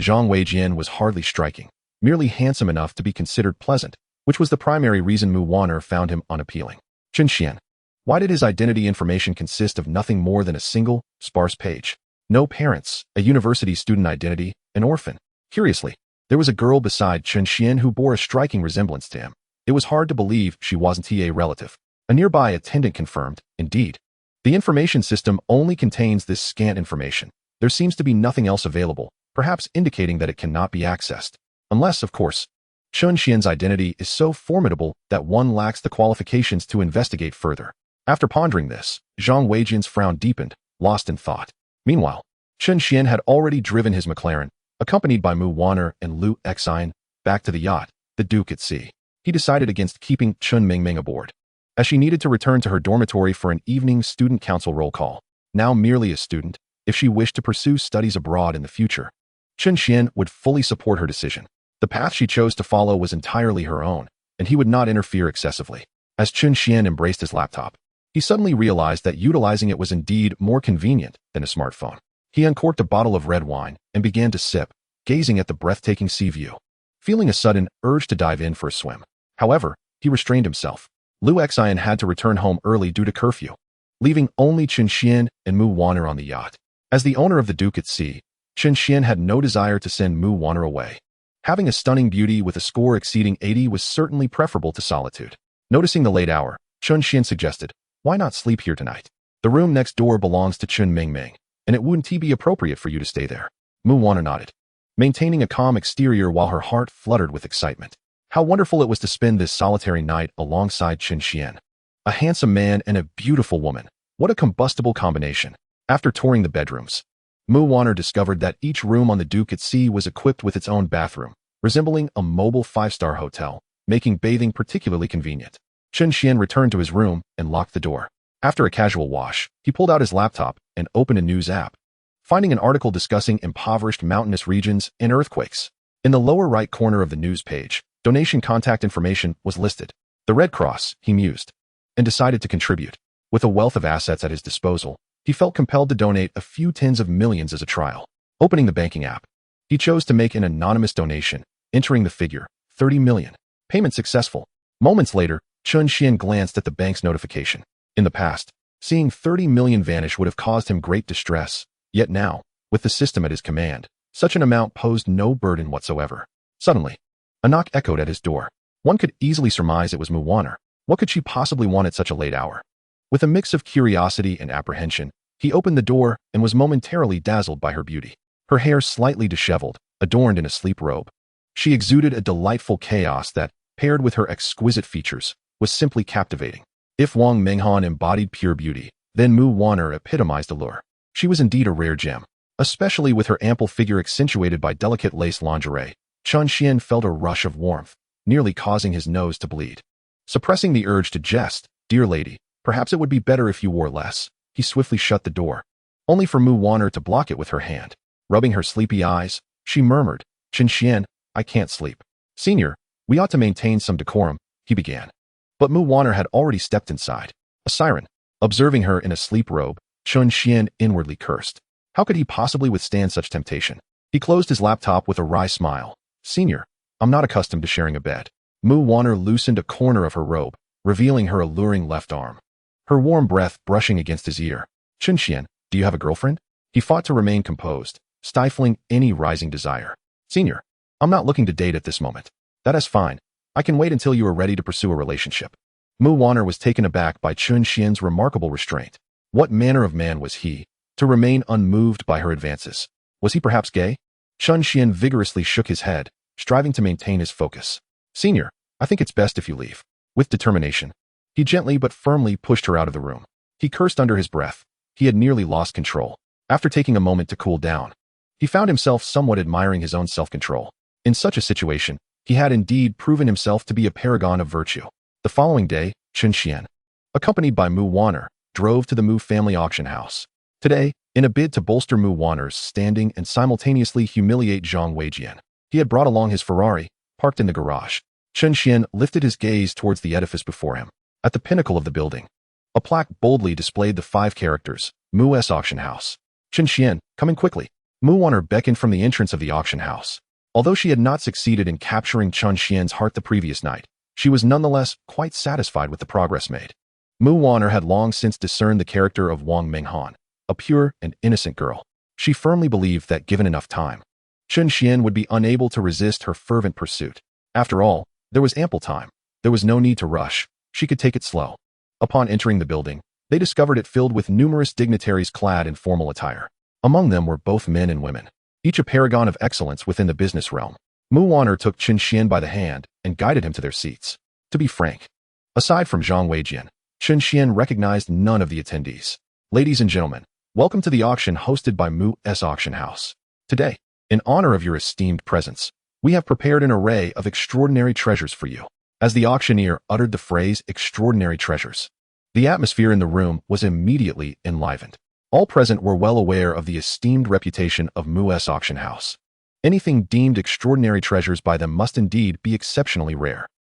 Zhang Weijian was hardly striking, merely handsome enough to be considered pleasant, which was the primary reason Mu Wan'er found him unappealing. Chen Xuan. Why did his identity information consist of nothing more than a single, sparse page? No parents, a university student identity, an orphan. Curiously, there was a girl beside Chen Xuan who bore a striking resemblance to him. It was hard to believe she wasn't a relative. A nearby attendant confirmed, indeed. The information system only contains this scant information. There seems to be nothing else available, perhaps indicating that it cannot be accessed. Unless, of course, Chen Xuan's identity is so formidable that one lacks the qualifications to investigate further. After pondering this, Zhang Weijian's frown deepened, lost in thought. Meanwhile, Chen Xuan had already driven his McLaren, accompanied by Mu Wan'er and Lu Xine, back to the yacht, the Duke at Sea. He decided against keeping Chen Mingming aboard, as she needed to return to her dormitory for an evening student council roll call. Now merely a student, if she wished to pursue studies abroad in the future, Chen Xuan would fully support her decision. The path she chose to follow was entirely her own, and he would not interfere excessively. As Chen Xuan embraced his laptop, he suddenly realized that utilizing it was indeed more convenient than a smartphone. He uncorked a bottle of red wine and began to sip, gazing at the breathtaking sea view, feeling a sudden urge to dive in for a swim. However, he restrained himself. Lu Xine had to return home early due to curfew, leaving only Chen Xuan and Mu Wan'er on the yacht. As the owner of the Duke at Sea, Chen Xuan had no desire to send Mu Wan'er away. Having a stunning beauty with a score exceeding 80 was certainly preferable to solitude. Noticing the late hour, Chen Xuan suggested, "Why not sleep here tonight? The room next door belongs to Chen Mingming, and it wouldn't be appropriate for you to stay there." Mu Wan'er nodded, maintaining a calm exterior while her heart fluttered with excitement. How wonderful it was to spend this solitary night alongside Chen Xuan. A handsome man and a beautiful woman. What a combustible combination. After touring the bedrooms, Mu Wan'er discovered that each room on the Duke at Sea was equipped with its own bathroom, resembling a mobile five-star hotel, making bathing particularly convenient. Chen Xuan returned to his room and locked the door. After a casual wash, he pulled out his laptop and opened a news app, finding an article discussing impoverished mountainous regions and earthquakes. In the lower right corner of the news page, donation contact information was listed. The Red Cross, he mused, and decided to contribute. With a wealth of assets at his disposal, he felt compelled to donate a few tens of millions as a trial. Opening the banking app, he chose to make an anonymous donation, entering the figure, 30 million. Payment successful. Moments later, Chen Xuan glanced at the bank's notification. In the past, seeing 30 million vanish would have caused him great distress, yet now, with the system at his command, such an amount posed no burden whatsoever. Suddenly, a knock echoed at his door. One could easily surmise it was Mu Wan'er. What could she possibly want at such a late hour? With a mix of curiosity and apprehension, he opened the door and was momentarily dazzled by her beauty. Her hair slightly disheveled, adorned in a sleep robe. She exuded a delightful chaos that, paired with her exquisite features, was simply captivating. If Wang Menghan embodied pure beauty, then Mu Wan'er epitomized allure. She was indeed a rare gem, especially with her ample figure accentuated by delicate lace lingerie. Chen Xuan felt a rush of warmth, nearly causing his nose to bleed. Suppressing the urge to jest, "Dear lady, perhaps it would be better if you wore less," he swiftly shut the door, only for Mu Wan'er to block it with her hand. Rubbing her sleepy eyes, she murmured, "Chen Xuan, I can't sleep." "Senior, we ought to maintain some decorum," he began. But Mu Wan'er had already stepped inside. A siren. Observing her in a sleep robe, Chen Xuan inwardly cursed. How could he possibly withstand such temptation? He closed his laptop with a wry smile. "Senior, I'm not accustomed to sharing a bed." Mu Wan'er loosened a corner of her robe, revealing her alluring left arm, her warm breath brushing against his ear. "Chen Xuan, do you have a girlfriend?" He fought to remain composed, stifling any rising desire. "Senior, I'm not looking to date at this moment." "That is fine. I can wait until you are ready to pursue a relationship." Mu Wan'er was taken aback by Chen Xuan's remarkable restraint. What manner of man was he, to remain unmoved by her advances? Was he perhaps gay? Chen Xuan vigorously shook his head, striving to maintain his focus. "Senior, I think it's best if you leave." With determination, he gently but firmly pushed her out of the room. He cursed under his breath. He had nearly lost control. After taking a moment to cool down, he found himself somewhat admiring his own self-control. In such a situation, he had indeed proven himself to be a paragon of virtue. The following day, Chen Xuan, accompanied by Mu Wan'er, drove to the Mu family auction house. Today, in a bid to bolster Mu Wan'er's standing and simultaneously humiliate Zhang Weijian, he had brought along his Ferrari, parked in the garage. Chen Xuan lifted his gaze towards the edifice before him. At the pinnacle of the building, A plaque boldly displayed the 5 characters, Mu's auction house. Chen Xuan, coming quickly. Mu Wanner beckoned from the entrance of the auction house. Although she had not succeeded in capturing Chen Xuan's heart the previous night, she was nonetheless quite satisfied with the progress made. Mu Wanner had long since discerned the character of Wang Minghan, a pure and innocent girl. She firmly believed that given enough time, Chen Xuan would be unable to resist her fervent pursuit. After all, there was ample time. There was no need to rush. She could take it slow. Upon entering the building, they discovered it filled with numerous dignitaries clad in formal attire. Among them were both men and women, each a paragon of excellence within the business realm. Mu Wanner took Chen Xuan by the hand and guided him to their seats. To be frank, aside from Zhang Weijian, Chen Xuan recognized none of the attendees. Ladies and gentlemen, welcome to the auction hosted by Mu's auction house. Today, in honor of your esteemed presence, we have prepared an array of extraordinary treasures for you. As the auctioneer uttered the phrase extraordinary treasures, the atmosphere in the room was immediately enlivened. All present were well aware of the esteemed reputation of Mu's auction house. Anything deemed extraordinary treasures by them must indeed be exceptionally rare.